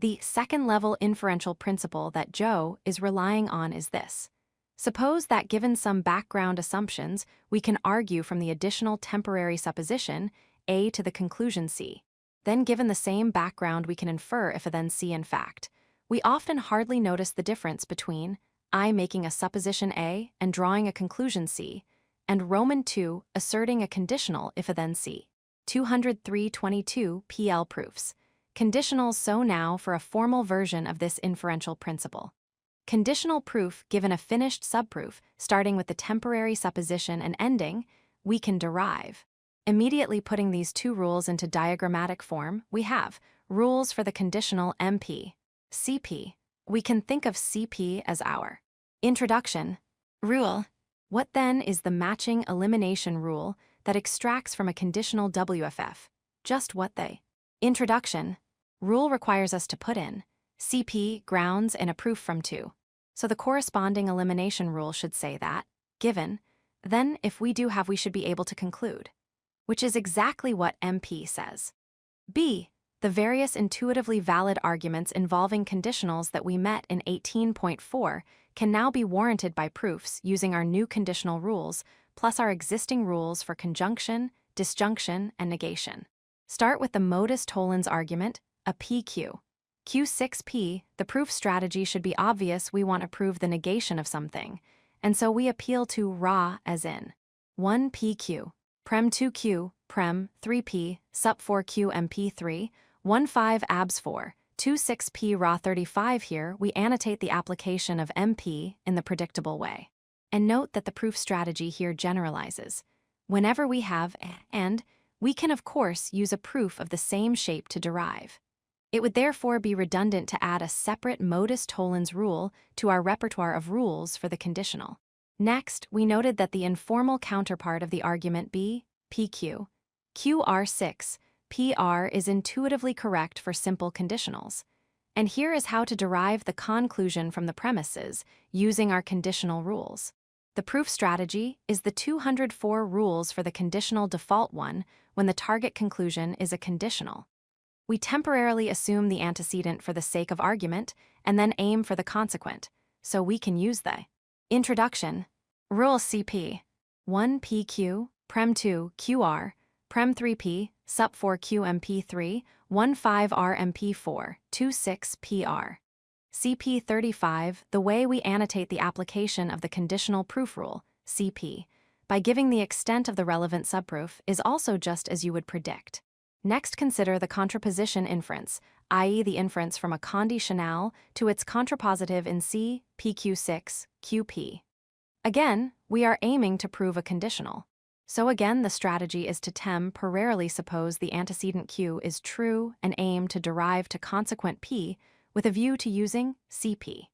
The second-level inferential principle that Jo is relying on is this. Suppose that given some background assumptions, we can argue from the additional temporary supposition A to the conclusion C. Then given the same background we can infer if a then C in fact. We often hardly notice the difference between I making a supposition A and drawing a conclusion C, and Roman 2 asserting a conditional if a then C. 203.22 PL proofs. Conditionals so now for a formal version of this inferential principle. Conditional proof given a finished subproof, starting with the temporary supposition and ending, we can derive. Immediately putting these two rules into diagrammatic form, we have rules for the conditional MP, CP. We can think of CP as our introduction rule. What then is the matching elimination rule that extracts from a conditional WFF? Just what the introduction rule requires us to put in CP, grounds, and a proof from 2. So the corresponding elimination rule should say that, given, then if we do have we should be able to conclude, which is exactly what MP says. B. The various intuitively valid arguments involving conditionals that we met in 18.4 can now be warranted by proofs using our new conditional rules, plus our existing rules for conjunction, disjunction, and negation. Start with the modus tollens argument, a PQ. Q6P, the proof strategy should be obvious we want to prove the negation of something, and so we appeal to RA as in 1 PQ, Prem 2Q, Prem 3P, Sup 4Q MP3, 15 abs 4, 26P RA 35. Here we annotate the application of MP in the predictable way. And note that the proof strategy here generalizes. Whenever we have and, we can of course use a proof of the same shape to derive. It would therefore be redundant to add a separate modus tollens rule to our repertoire of rules for the conditional. Next, we noted that the informal counterpart of the argument B, PQ, QR6, PR is intuitively correct for simple conditionals. And here is how to derive the conclusion from the premises using our conditional rules. The proof strategy is the 204 rules for the conditional default one when the target conclusion is a conditional. We temporarily assume the antecedent for the sake of argument and then aim for the consequent, so we can use the introduction rule CP 1 PQ, Prem 2 QR, Prem 3P, Sup 4Q MP3, 15 RMP4, 26 PR. CP 35, the way we annotate the application of the conditional proof rule, CP, by giving the extent of the relevant subproof is also just as you would predict. Next, consider the contraposition inference, i.e. the inference from a conditional to its contrapositive in C, PQ6, QP. Again, we are aiming to prove a conditional. So again, the strategy is to temporarily suppose the antecedent Q is true and aim to derive to consequent P with a view to using CP.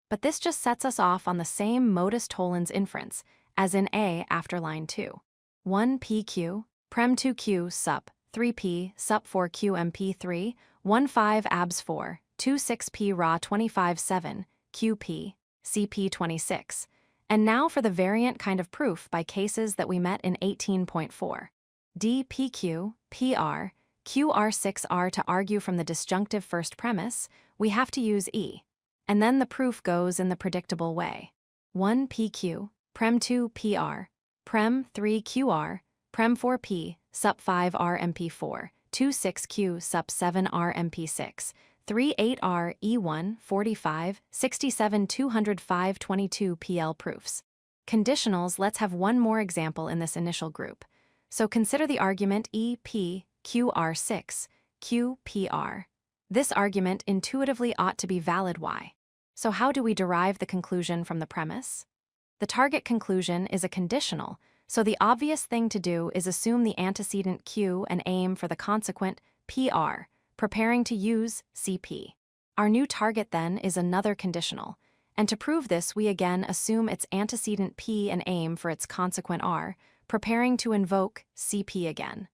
But this just sets us off on the same modus tollens inference as in A after line 2. 1 PQ, prem 2Q sup, 3P, sup 4Q MP3, 15 abs 4, 26P raw 25 7, QP, CP 26. And now for the variant kind of proof by cases that we met in 18.4. D PQ, PR, QR6R to argue from the disjunctive first premise, we have to use E. And then the proof goes in the predictable way. 1 PQ, prem 2 PR, prem 3 QR, prem 4P, sup 5 RMP4, 26Q sup 7 RMP6, 38R E1 45 67 205 22 PL proofs. Conditionals, let's have one more example in this initial group. So consider the argument EP QR6 QPR. This argument intuitively ought to be valid Y. So how do we derive the conclusion from the premise? The target conclusion is a conditional, so the obvious thing to do is assume the antecedent Q and aim for the consequent PR, preparing to use CP. Our new target then is another conditional, and to prove this we again assume its antecedent P and aim for its consequent R, preparing to invoke CP again.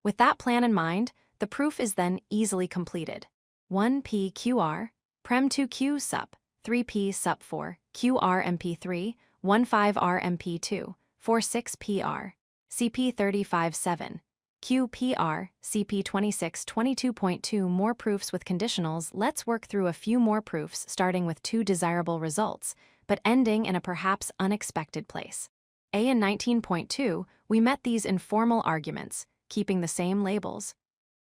With that plan in mind, the proof is then easily completed. 1 PQR, prem 2Q sup, 3P sup 4, QR MP3, 15 RMP2, 46 PR, CP 35 7, QPR, CP 26 22.2. More proofs with conditionals. Let's work through a few more proofs starting with two desirable results, but ending in a perhaps unexpected place. A in 19.2, we met these informal arguments, keeping the same labels.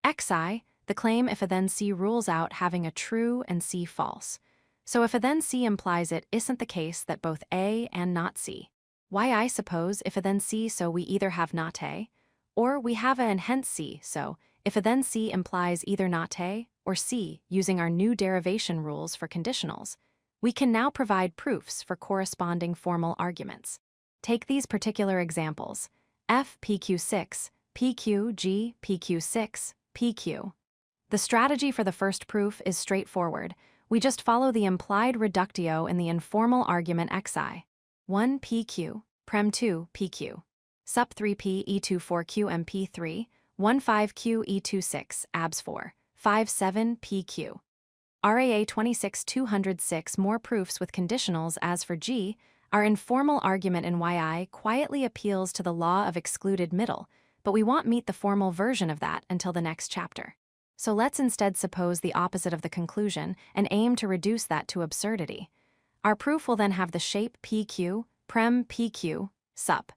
XI, the claim if a then C rules out having a true and C false. So if a then C implies it isn't the case that both A and not C. Why I suppose if a then C so we either have not A, or we have A and hence C, so if a then C implies either not A or C using our new derivation rules for conditionals, we can now provide proofs for corresponding formal arguments. Take these particular examples. F PQ6, PQG, PQ6, PQ. The strategy for the first proof is straightforward. We just follow the implied reductio in the informal argument xi. 1 PQ, prem 2 PQ. Sup 3P E24Q MP3, 15Q E26 abs 4, 57 PQ. RAA 26 206. More proofs with conditionals. As for G, our informal argument in YI quietly appeals to the law of excluded middle, but we won't meet the formal version of that until the next chapter. So let's instead suppose the opposite of the conclusion and aim to reduce that to absurdity. Our proof will then have the shape PQ, prem PQ, sup.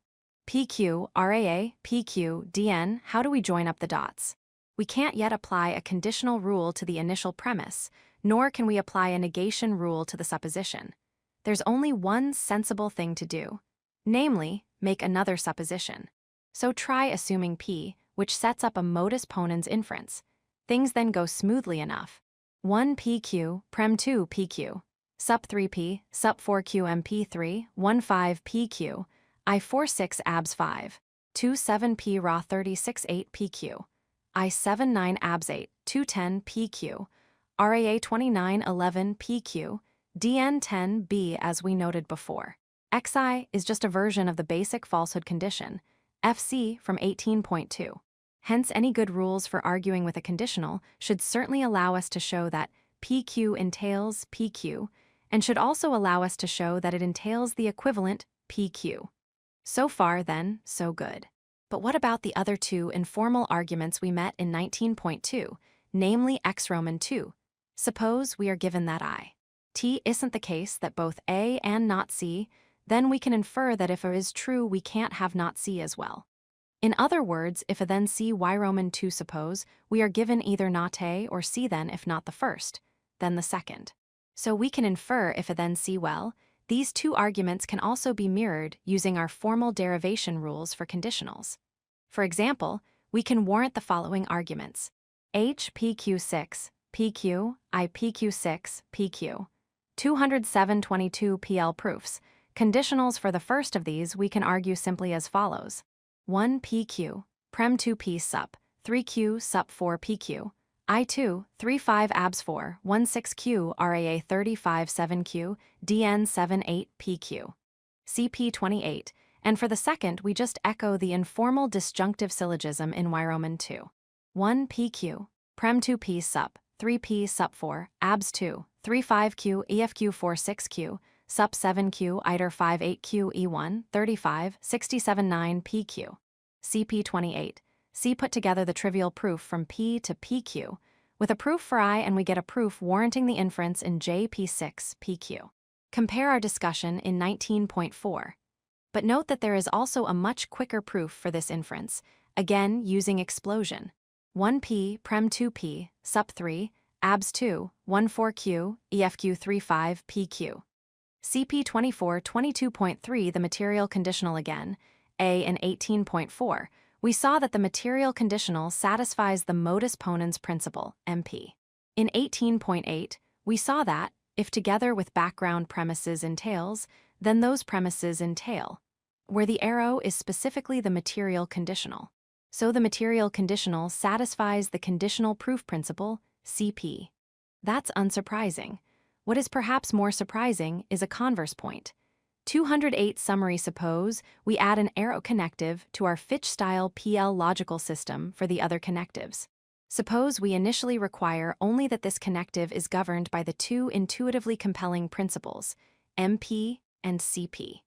PQ, RAA, PQ, DN. How do we join up the dots? We can't yet apply a conditional rule to the initial premise, nor can we apply a negation rule to the supposition. There's only one sensible thing to do, namely, make another supposition. So try assuming P, which sets up a modus ponens inference. Things then go smoothly enough. 1 PQ, prem 2 PQ. Sup 3P, sup 4Q MP3, 15 PQ. I46 abs 5. 27P raw 36 8 PQ. I79 abs 8, 210 PQ. RAA 29 11 PQ. DN 10 B as we noted before. XI is just a version of the basic falsehood condition, FC from 18.2. Hence, any good rules for arguing with a conditional should certainly allow us to show that PQ entails PQ, and should also allow us to show that it entails the equivalent PQ. So far, then, so good. But what about the other two informal arguments we met in 19.2, namely X Roman 2? Suppose we are given that I. T isn't the case that both A and not C, then we can infer that if A is true, we can't have not C as well. In other words, if A then C Y Roman 2 suppose, we are given either not A or C then if not the first, then the second. So we can infer if A then C well, these two arguments can also be mirrored using our formal derivation rules for conditionals. For example, we can warrant the following arguments. H PQ6, PQ, I PQ6, PQ. 207.22 PL proofs. Conditionals for the first of these we can argue simply as follows. 1 PQ, Prem 2 P sup, 3Q sup 4 PQ, I2, 35 abs 4, 16Q RAA 35 7Q, DN 78 PQ. CP 28, and for the second we just echo the informal disjunctive syllogism in Wyroman 2. 1 PQ, Prem 2 P sup, 3 P sup 4, abs 2, 35Q EFQ 46Q, sup 7Q ITER 58Q E1, 35, 67 9 PQ. CP 28. C put together the trivial proof from P to PQ, with a proof for I, and we get a proof warranting the inference in JP6 PQ. Compare our discussion in 19.4. But note that there is also a much quicker proof for this inference, again using explosion. 1P, Prem 2P, sup 3, abs 2, 14Q, EFQ 35 PQ. CP 24 22.3 the material conditional again, A in 18.4, we saw that the material conditional satisfies the modus ponens principle, MP. In 18.8, we saw that, if together with background premises entails, then those premises entail, where the arrow is specifically the material conditional. So the material conditional satisfies the conditional proof principle, CP. That's unsurprising. What is perhaps more surprising is a converse point. 208 summary. Suppose we add an arrow connective to our Fitch-style PL logical system for the other connectives. Suppose we initially require only that this connective is governed by the two intuitively compelling principles, MP and CP.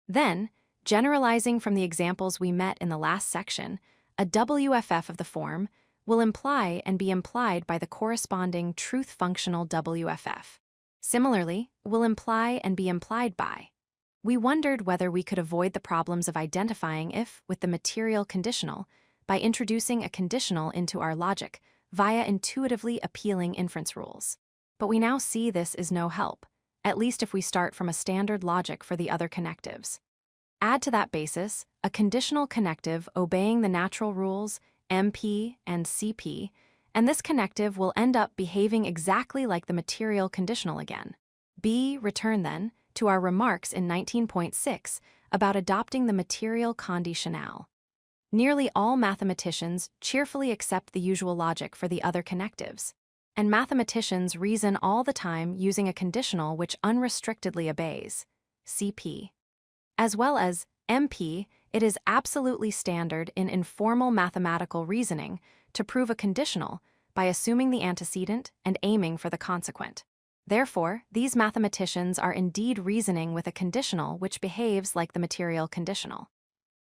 Then, generalizing from the examples we met in the last section, a WFF of the form will imply and be implied by the corresponding truth-functional WFF. Similarly, will imply and be implied by. We wondered whether we could avoid the problems of identifying if, with the material conditional, by introducing a conditional into our logic via intuitively appealing inference rules. But we now see this is no help, at least if we start from a standard logic for the other connectives. Add to that basis a conditional connective obeying the natural rules MP and CP, and this connective will end up behaving exactly like the material conditional again. Return then to our remarks in 19.6 about adopting the material conditional. Nearly all mathematicians cheerfully accept the usual logic for the other connectives, and mathematicians reason all the time using a conditional which unrestrictedly obeys, CP. As well as MP, it is absolutely standard in informal mathematical reasoning to prove a conditional by assuming the antecedent and aiming for the consequent. Therefore, these mathematicians are indeed reasoning with a conditional which behaves like the material conditional.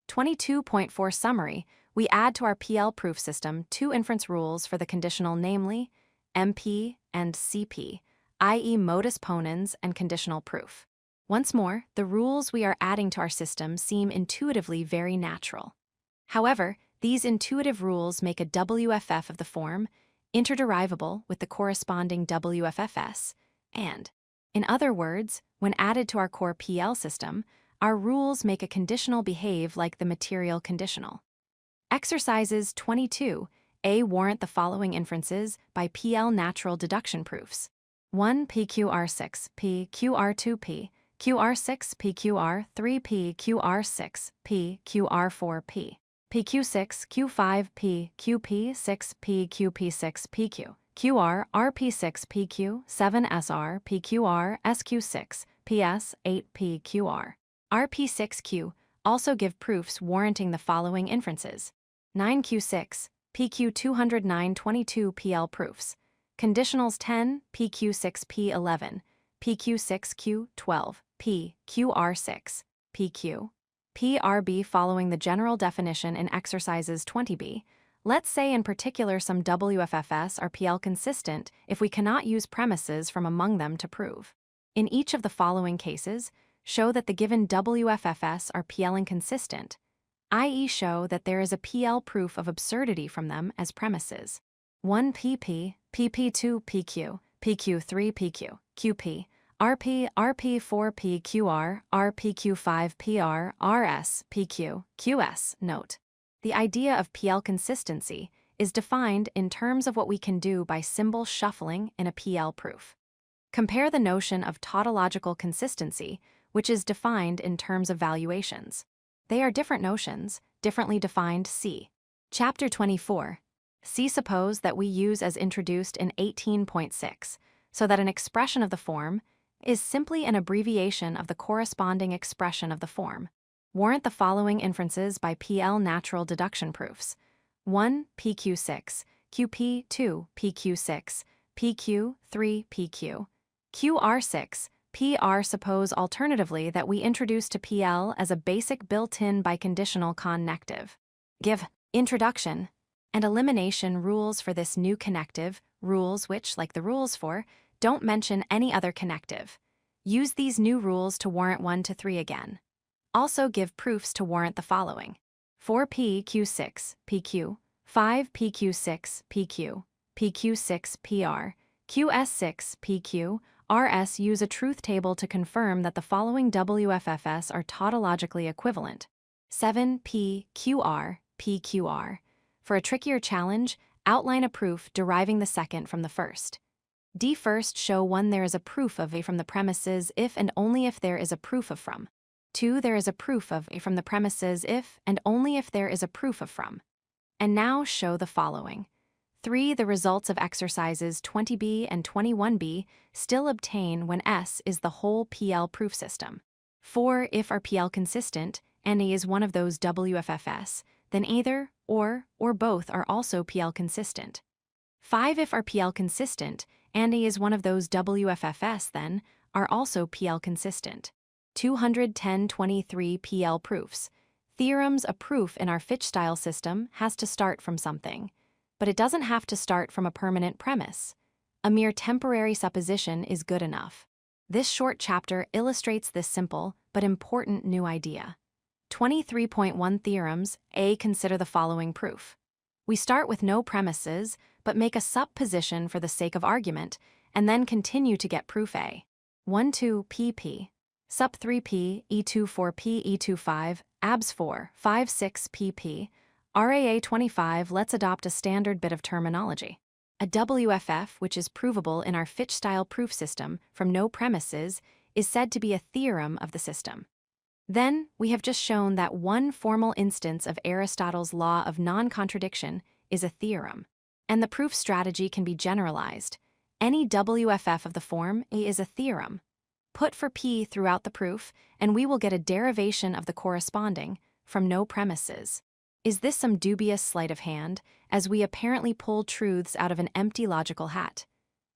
22.4 summary, we add to our PL proof system two inference rules for the conditional, namely MP and CP, i.e. modus ponens and conditional proof. Once more, the rules we are adding to our system seem intuitively very natural. However, these intuitive rules make a WFF of the form interderivable with the corresponding WFFS, and, in other words, when added to our core PL system, our rules make a conditional behave like the material conditional. Exercises 22A warrant the following inferences by PL natural deduction proofs. 1 PQR6 PQR2P QR6 PQR 3 PQR6 PQR4P PQ6 Q5 PQP6 PQP6 PQ QR RP6 PQ 7 SR PQR SQ6 PS 8 PQR RP6Q also give proofs warranting the following inferences. 9Q6 PQ 209 22 PL proofs. Conditionals 10 PQ6 P11 PQ6 Q12 PQR6 PQ PRB. Following the general definition in exercises 20b, let's say in particular some WFFS are PL consistent if we cannot use premises from among them to prove. In each of the following cases, show that the given WFFS are PL inconsistent, i.e. show that there is a PL proof of absurdity from them as premises. 1 PP, PP2 PQ, PQ3 PQ, QP, RP, RP4 PQR, RPQ5 PR, RS, PQ, QS. Note: the idea of PL consistency is defined in terms of what we can do by symbol shuffling in a PL proof. Compare the notion of tautological consistency, which is defined in terms of valuations. They are different notions, differently defined C. Chapter 24. C. Suppose that we use as introduced in 18.6, so that an expression of the form is simply an abbreviation of the corresponding expression of the form. Warrant the following inferences by PL natural deduction proofs. 1. PQ6, QP 2, PQ6, PQ 3, PQ, QR6, PR. Suppose alternatively that we introduce to PL as a basic built-in biconditional connective. Give introduction and elimination rules for this new connective, rules which, like the rules for, don't mention any other connective. Use these new rules to warrant 1 to 3 again. Also give proofs to warrant the following. 4 PQ6, PQ, 5 PQ6, PQ, PQ6 PR, QS6 PQ, RS. Use a truth table to confirm that the following WFFS are tautologically equivalent. 7 PQR, PQR. For a trickier challenge, outline a proof deriving the second from the first. D. First, show 1. There is a proof of A from the premises if and only if there is a proof of from. 2. There is a proof of A from the premises if and only if there is a proof of from. And now show the following. 3. The results of exercises 20b and 21b still obtain when S is the whole PL proof system. 4. If are PL consistent and A is one of those WFFS, then either, or both are also PL consistent. 5. If are PL consistent and A is one of those WFFS, then are also PL consistent. 210-23 PL proofs. Theorems. A proof in our Fitch-style system has to start from something, but it doesn't have to start from a permanent premise. A mere temporary supposition is good enough. This short chapter illustrates this simple but important new idea. 23.1 Theorems. A. Consider the following proof. We start with no premises, but make a supposition for the sake of argument, and then continue to get proof A. 1-2 PP. Sup 3P, E2 4P, E2 5, ABS 4, 5 6 PP, RAA 25. Let's adopt a standard bit of terminology. A WFF, which is provable in our Fitch-style proof system from no premises, is said to be a theorem of the system. Then, we have just shown that one formal instance of Aristotle's law of non-contradiction is a theorem. And the proof strategy can be generalized. Any WFF of the form A is a theorem. Put for P throughout the proof, and we will get a derivation of the corresponding from no premises. Is this some dubious sleight of hand, as we apparently pull truths out of an empty logical hat?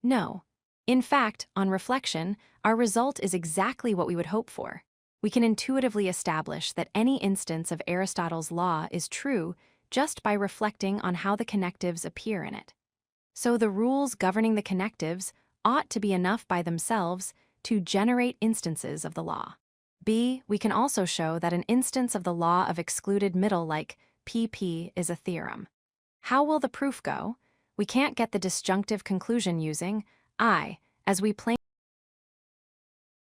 No. In fact, on reflection, our result is exactly what we would hope for. We can intuitively establish that any instance of Aristotle's law is true just by reflecting on how the connectives appear in it. So the rules governing the connectives ought to be enough by themselves to generate instances of the law. B. We can also show that an instance of the law of excluded middle like PP is a theorem. How will the proof go? We can't get the disjunctive conclusion using I, as we plainly